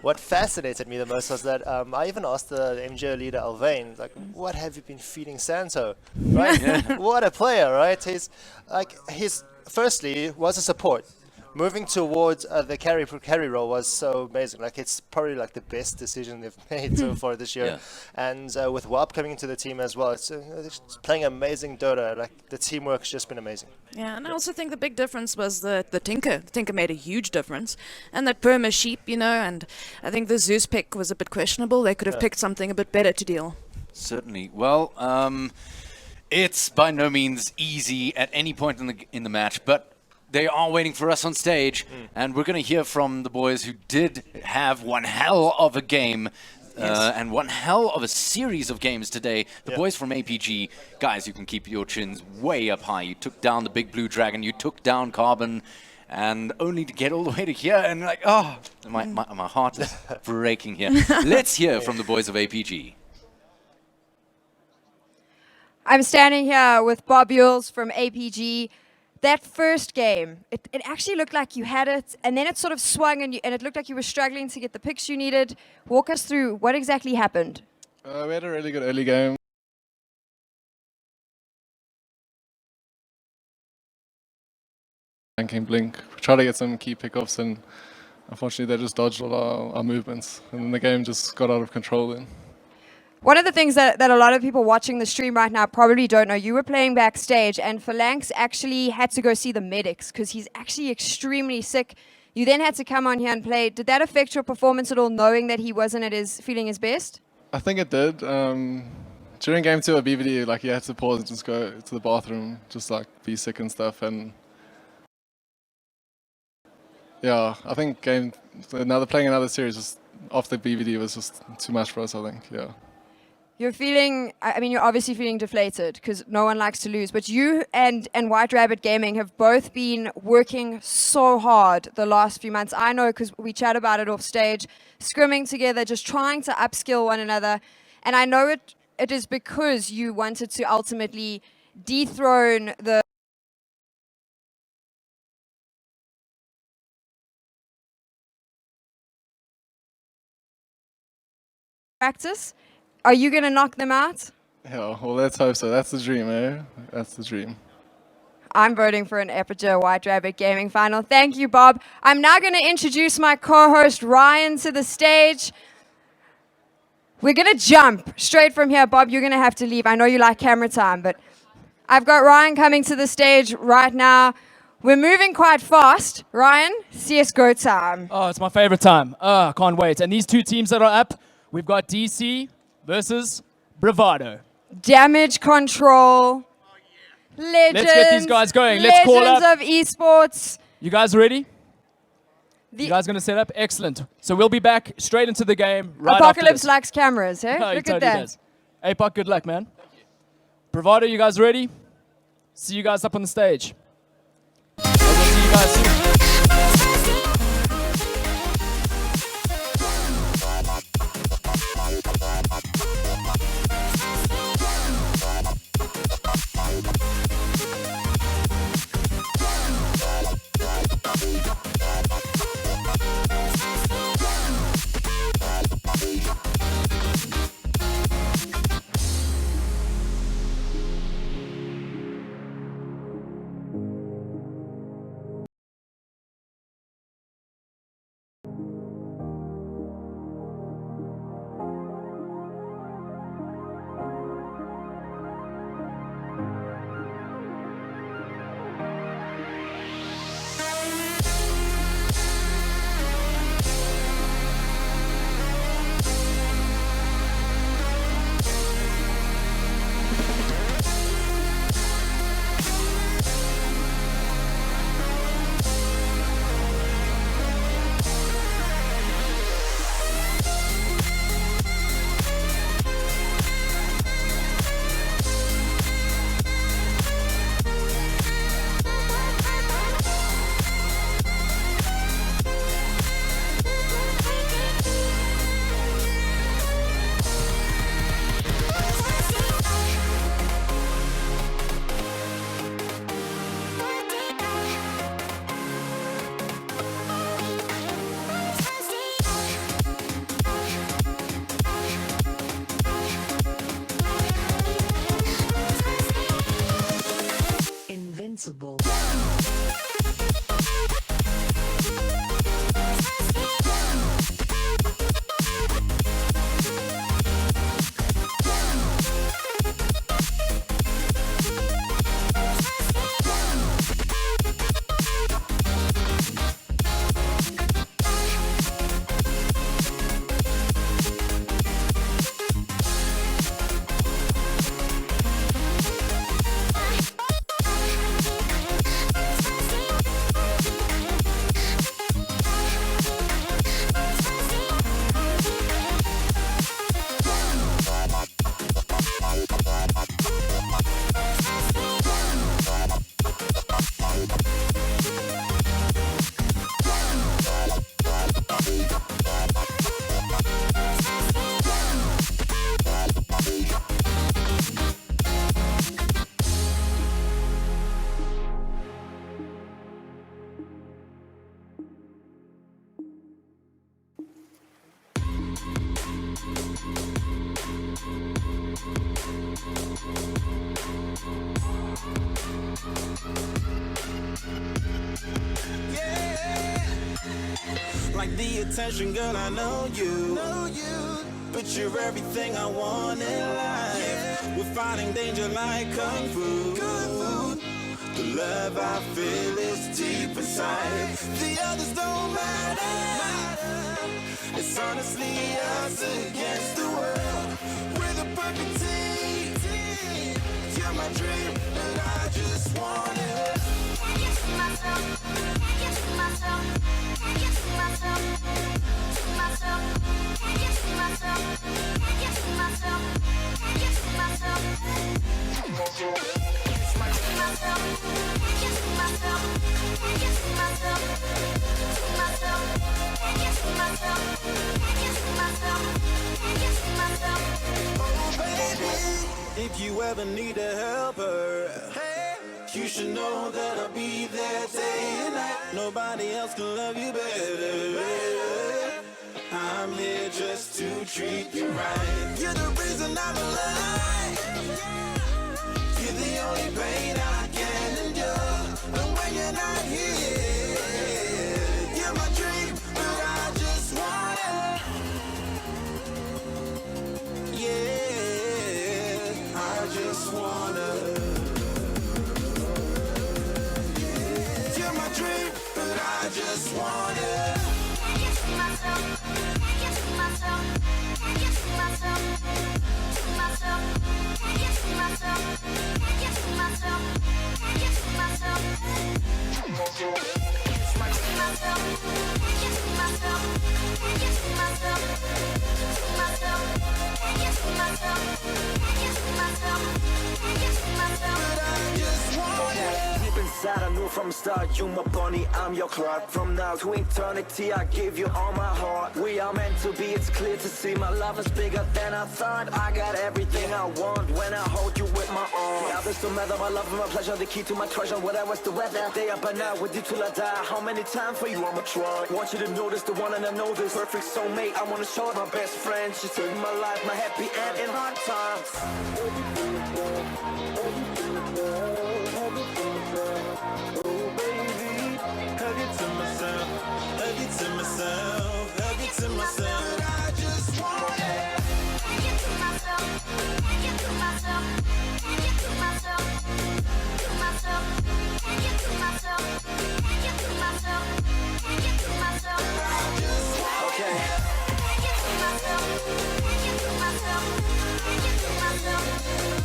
Speaker 23: What fascinated me the most was that I even asked the MGO leader Alvain, like, what have you been feeding Santo, right? What a player, right? He's firstly was a support. Moving towards the carry role was so amazing. Like, it's probably like the best decision they've made so far this year. Yeah. And with WAP coming into the team as well, it's playing amazing Dota. Like, the teamwork's just been amazing.
Speaker 22: Yeah, and I also think the big difference was the Tinker. The Tinker made a huge difference. And that Perma Sheep, and I think the Zeus pick was a bit questionable. They could have picked something a bit better to deal.
Speaker 2: Certainly. Well, it's by no means easy at any point in the match, but they are waiting for us on stage, and we're going to hear from the boys who did have one hell of a game and one hell of a series of games today. The boys from APG, guys, you can keep your chins way up high. You took down the big blue dragon, you took down Carbon, and only to get all the way to here, and my heart is breaking here. Let's hear from the boys of APG.
Speaker 9: I'm standing here with Bob Yules from APG. That first game, it actually looked like you had it, and then it sort of swung, and it looked like you were struggling to get the picks you needed. Walk us through what exactly happened.
Speaker 12: We had a really good early game. And came Blink. We tried to get some key pickoffs, and unfortunately they just dodged all our movements, and then the game just got out of control then.
Speaker 9: One of the things that a lot of people watching the stream right now probably don't know, you were playing backstage, and Phalanx actually had to go see the medics because he's actually extremely sick. You then had to come on here and play. Did that affect your performance at all, knowing that he wasn't feeling his best?
Speaker 12: I think it did. During game 2 of BVD, you had to pause and just go to the bathroom, just be sick and stuff. And yeah, I think playing another series just after BVD was just too much for us, I think, yeah.
Speaker 9: You're obviously feeling deflated because no one likes to lose, but you and White Rabbit Gaming have both been working so hard the last few months. I know because we chat about it off stage, scrimming together, just trying to upskill one another. And I know it is because you wanted to ultimately dethrone the practice. Are you going to knock them out?
Speaker 12: Yeah, well, let's hope so. That's the dream, eh? That's the dream.
Speaker 9: I'm voting for an Aperture White Rabbit Gaming final. Thank you, Bob. I'm now going to introduce my co-host, Ryan, to the stage. We're going to jump straight from here. Bob, you're going to have to leave. I know you like camera time, but I've got Ryan coming to the stage right now. We're moving quite fast. Ryan, CSGO time.
Speaker 10: Oh, it's my favorite time. Oh, I can't wait. And these two teams that are up, we've got DC versus Bravado.
Speaker 9: Damage control. Legends.
Speaker 10: Let's get these guys going. Let's call up.
Speaker 9: Legends of esports.
Speaker 10: You guys ready? You guys going to set up? Excellent. So we'll be back straight into the game right after
Speaker 9: Apocalypse
Speaker 10: this.
Speaker 9: likes cameras, eh?
Speaker 10: Oh, he
Speaker 9: Look
Speaker 10: totally
Speaker 9: at that.
Speaker 10: does. APOC, good luck, man. Bravado, you guys ready? See you guys up on the stage. We'll see you guys soon.
Speaker 1: Invincible.
Speaker 5: Like the attention, girl, I know you. But you're everything I want in life. We're fighting danger like kung fu. The love I feel is deep inside. The others don't matter. It's honestly us against the world. We're the perfect team. You're my dream, and I just want it. I can see myself. I can see myself. I can see myself. See myself. I can see myself. I can see myself. I can see myself. See myself. I can see myself. I can see myself. See myself. I can see myself. I can see myself. I can see myself. Oh baby, if you ever need a helper, you should know that I'll be there day and night. Nobody else can love you better. I'm here just to treat you right. You're the reason I'm alive. You're the only pain I can endure. And when you're not here, you're my dream, but I just wanna. Yeah, I just wanna. You're my dream, but I just wanna.
Speaker 1: Deep inside I knew from the start, you my bunny, I'm your Clark. From now to eternity I give you all my heart. We are meant to be, it's clear to see my love is bigger than I thought. I got everything I want when I hold you with my arms. The others don't matter, my love and my pleasure, the key to my treasure. Whatever's the weather, day up and out with you till I die. How many times for you I'ma try? Want you to notice the one and I know this perfect soulmate. I wanna show it my best friend. She saved my life, my happy end in hard times.
Speaker 5: Hug it to myself, hug it to myself, hug it to myself. But I just want it. Hug it to myself, hug it to myself, hug it to myself, to myself, hug it to myself, hug it to myself, hug it to myself. But I just want it. Hug it to myself, hug it to myself, hug it to myself.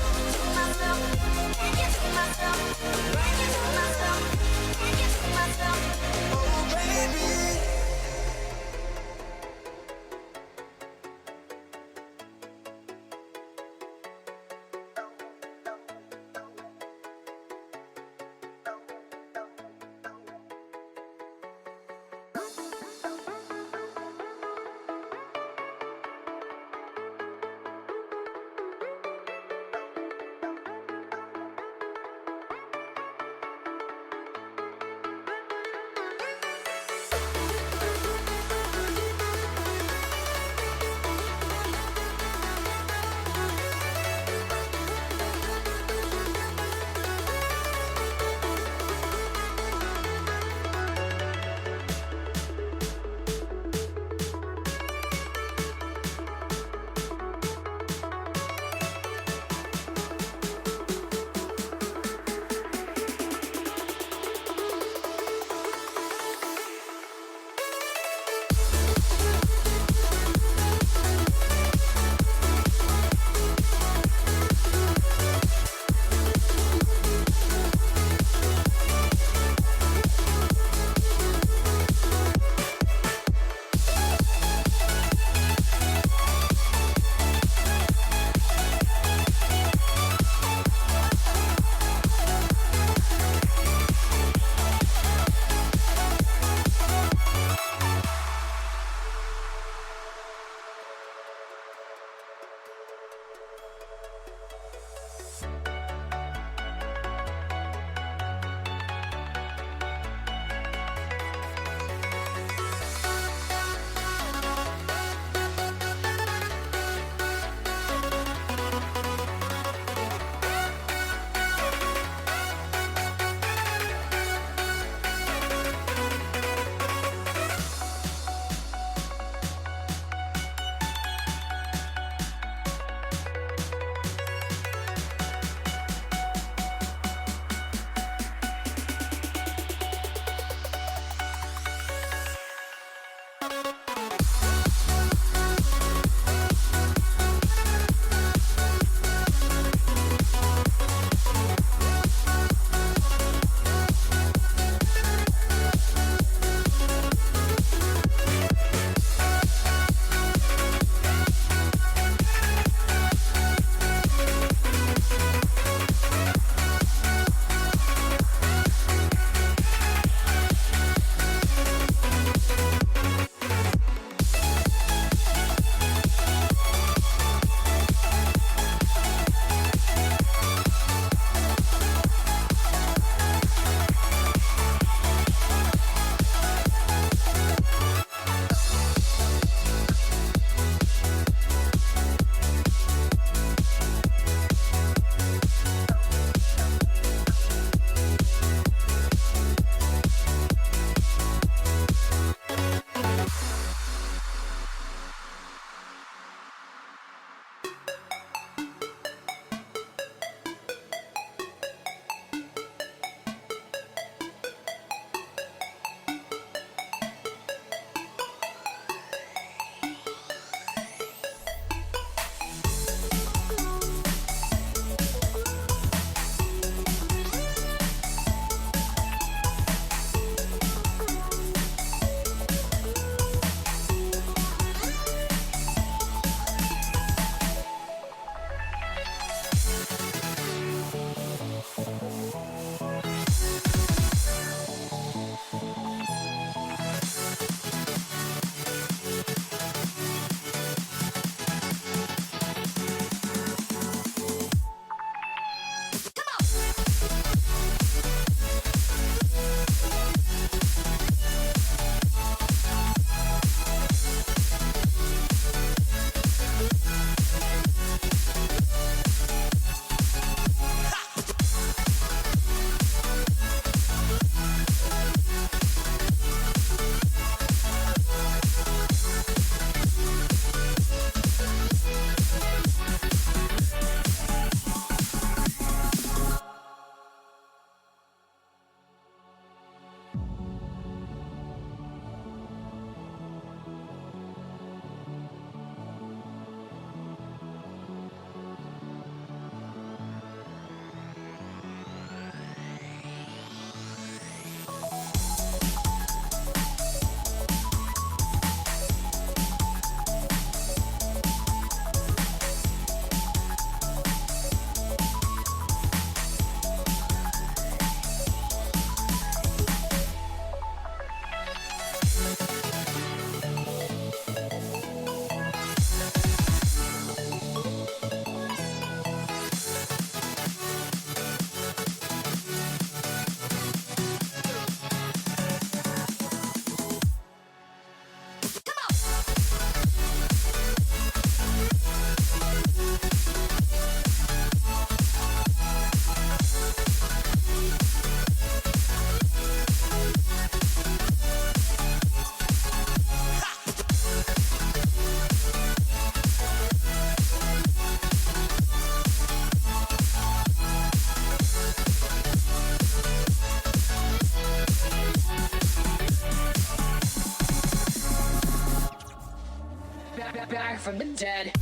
Speaker 6: back from the dead.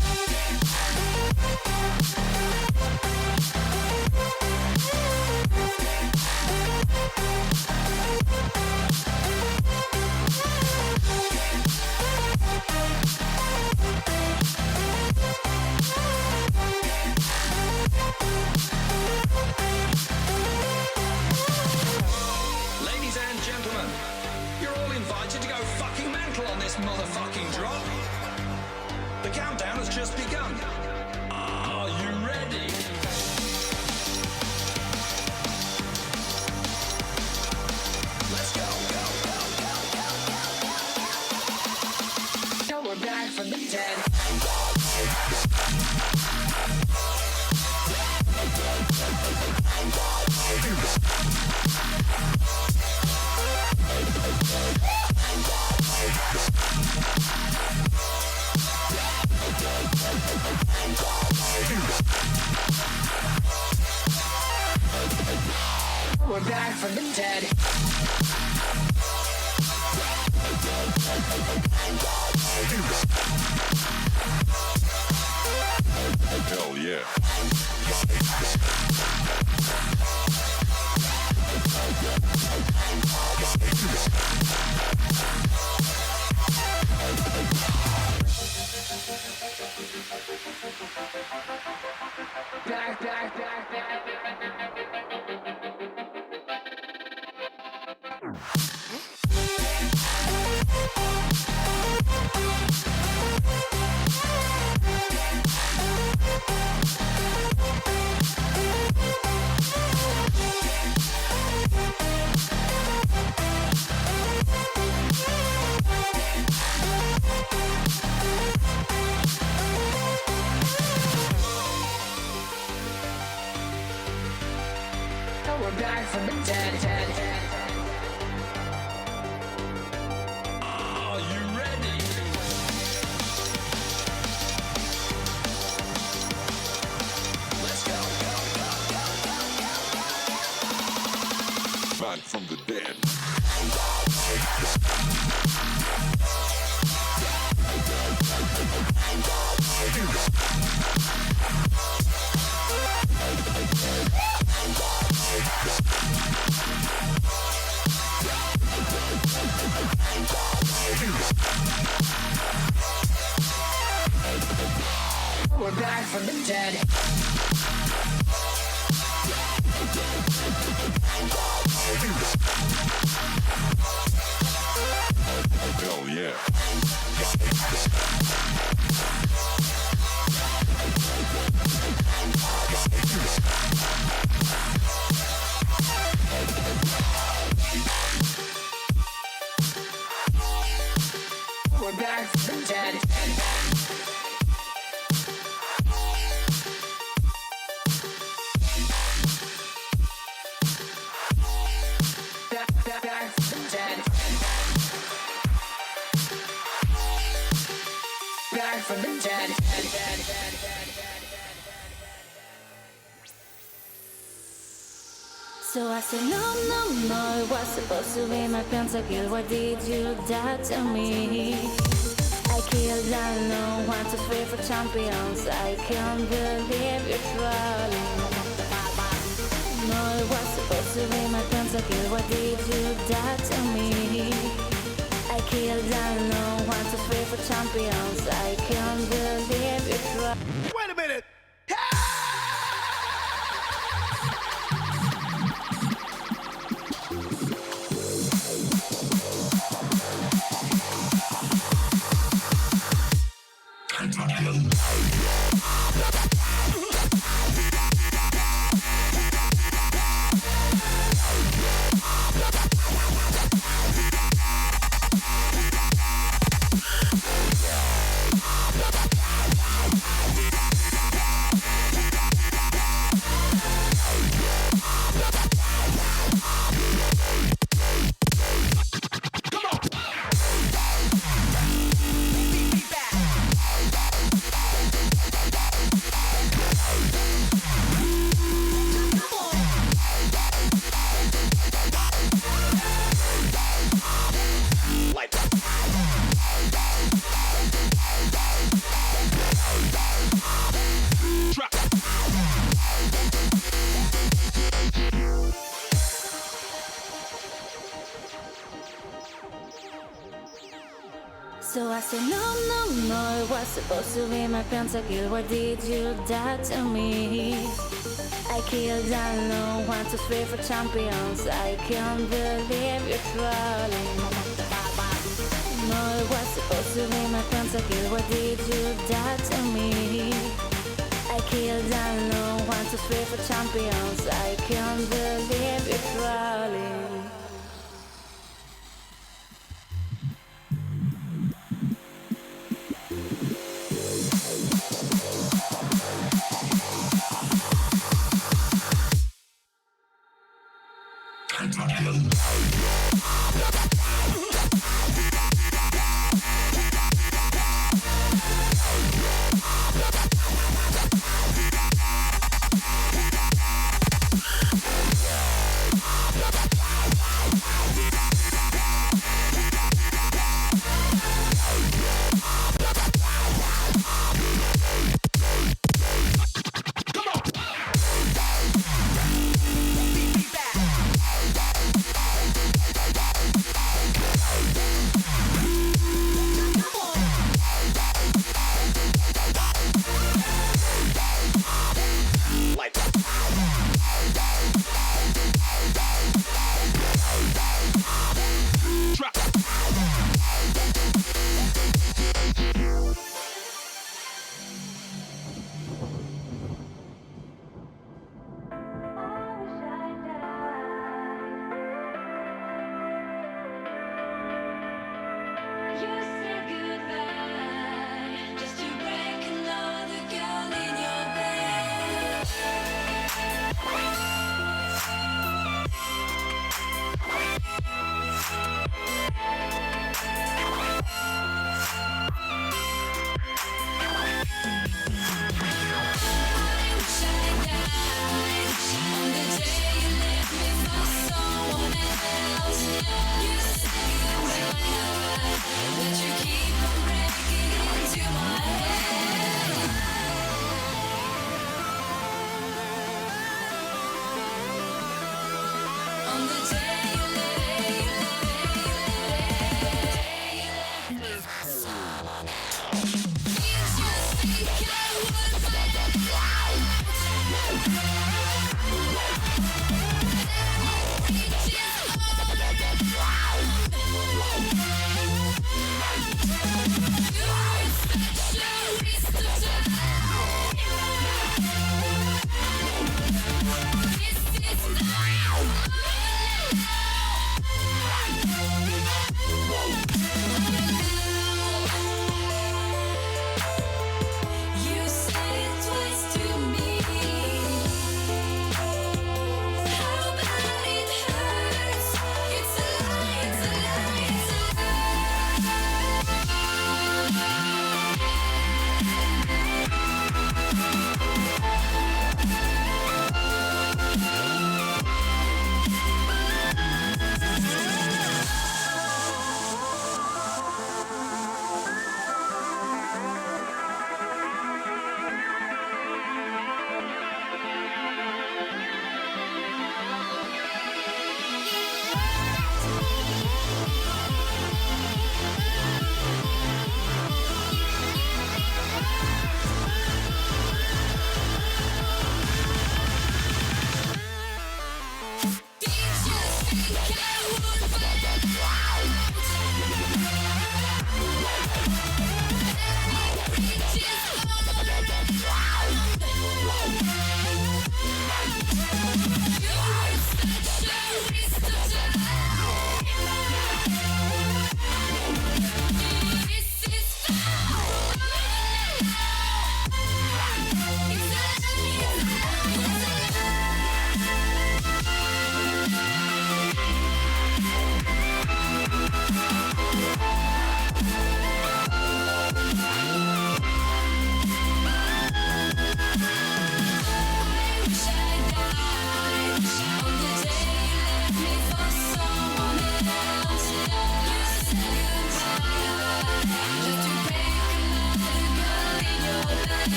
Speaker 15: Ladies and gentlemen, you're all invited to go fucking mental on this motherfucking drop. The countdown has just begun. Are you ready? Let's go, go, go, go, go, go.
Speaker 6: Now we're back from the dead. We're back from the dead.
Speaker 15: Hell yeah.
Speaker 6: Back, back, back, back. We're back from the dead, dead, dead.
Speaker 15: Are you ready?
Speaker 16: back from the dead.
Speaker 6: We're back from the dead.
Speaker 16: Hell yeah.
Speaker 6: We're back from the dead. Back from the dead. Back from the dead.
Speaker 13: So I said, no, no, no, it was supposed to be my pentakill. Why did you die to me? I killed alone, 1, 2, 3 for champions. I can't believe you're trolling. No, it was supposed to be my pentakill. Why did you die to me? I killed alone, 1, 2, 3 for champions. I can't believe you're trolling.
Speaker 5: Wait a minute!
Speaker 13: So I said, no, no, no, it was supposed to be my pentakill. Why did you die to me? I killed alone, 1, 2, 3 for champions. I can't believe you're trolling. No, it was supposed to be my pentakill. Why did you die to me? I killed alone, 1, 2, 3 for champions. I can't believe you're trolling.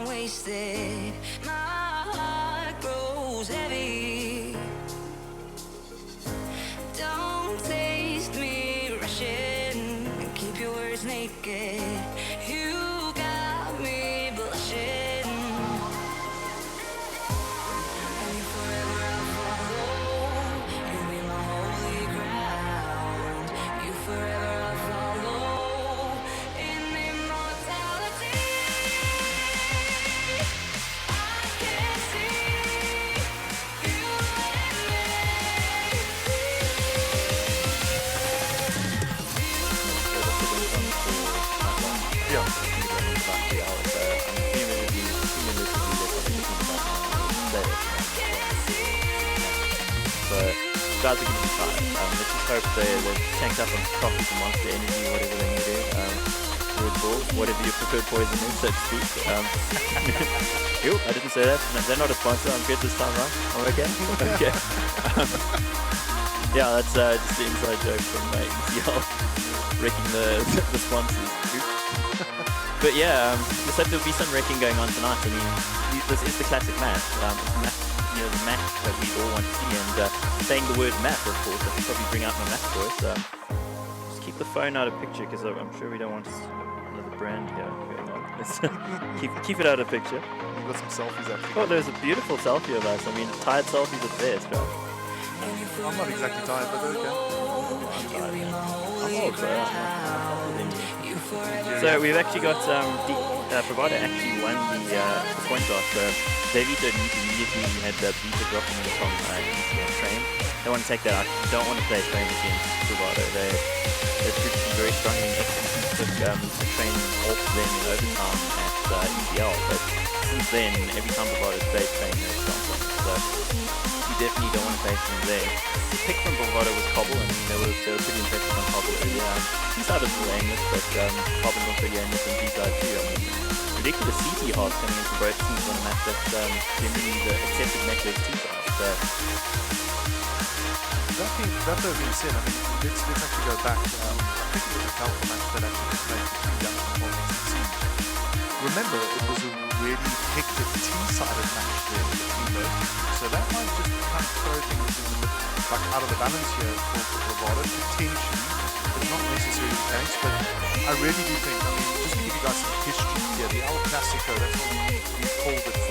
Speaker 13: time wasted. My heart grows heavy. Don't taste me rushing. Keep your words naked. You got me blushing. And if forever I follow, you'll be my holy ground. You forever I follow in immortality. I can see you and me.
Speaker 17: So guys are going to be fine. Let's just hope they're tanked up on coffee for Monster Energy, whatever they need to do. Red Bull, whatever your preferred poison is, so to speak. Yo, I didn't say that. No, they're not a sponsor. I'm good this time, right? I'm okay? Okay. Yeah, that's just the inside joke from ECL wrecking the sponsors. But yeah, just hope there'll be some wrecking going on tonight. I mean, this is the classic match. The match that we all want to see, and saying the word map, of course, I should probably bring out my map voice. Just keep the phone out of picture, because I'm sure we don't want another brand here going on. Let's keep it out of picture.
Speaker 19: We've got some selfies actually.
Speaker 17: Oh, there's a beautiful selfie of us. I mean, tired selfies at best, right?
Speaker 19: I'm not exactly tired, but okay.
Speaker 17: I'm tired, man. I'm old, bro. So we've actually got Bravado actually won the point toss. So they vetoed immediately. We had Vita dropping in from Train. They want to take that out. You don't want to play Train against Bravado. They're proved to be very strong. I mean, XTC took the Train off them in overtime at ECL. But since then, every time Bravado plays Train, they're strong. So you definitely don't want to face them there. The pick from Bravado was Cobble, and they were pretty impressive on Cobble earlier. T-side was a little aimless, but Cobble was pretty aimless on T-side too. I mean, ridiculous CT hearts coming in from both teams on a match that's generally the accepted match of T-side. So
Speaker 19: that though being said, I mean, let's actually go back. I think it was a Telco match that actually was played between Duncan and XTC. Remember, it was a really hectic team-sided match there between both teams. So that might just kind of throw things in the bit, like out of the balance here for Bravado, potentially. It's not necessarily the case, but I really do think, I mean, just to give you guys some history here, the El Clasico, that's what we called it for.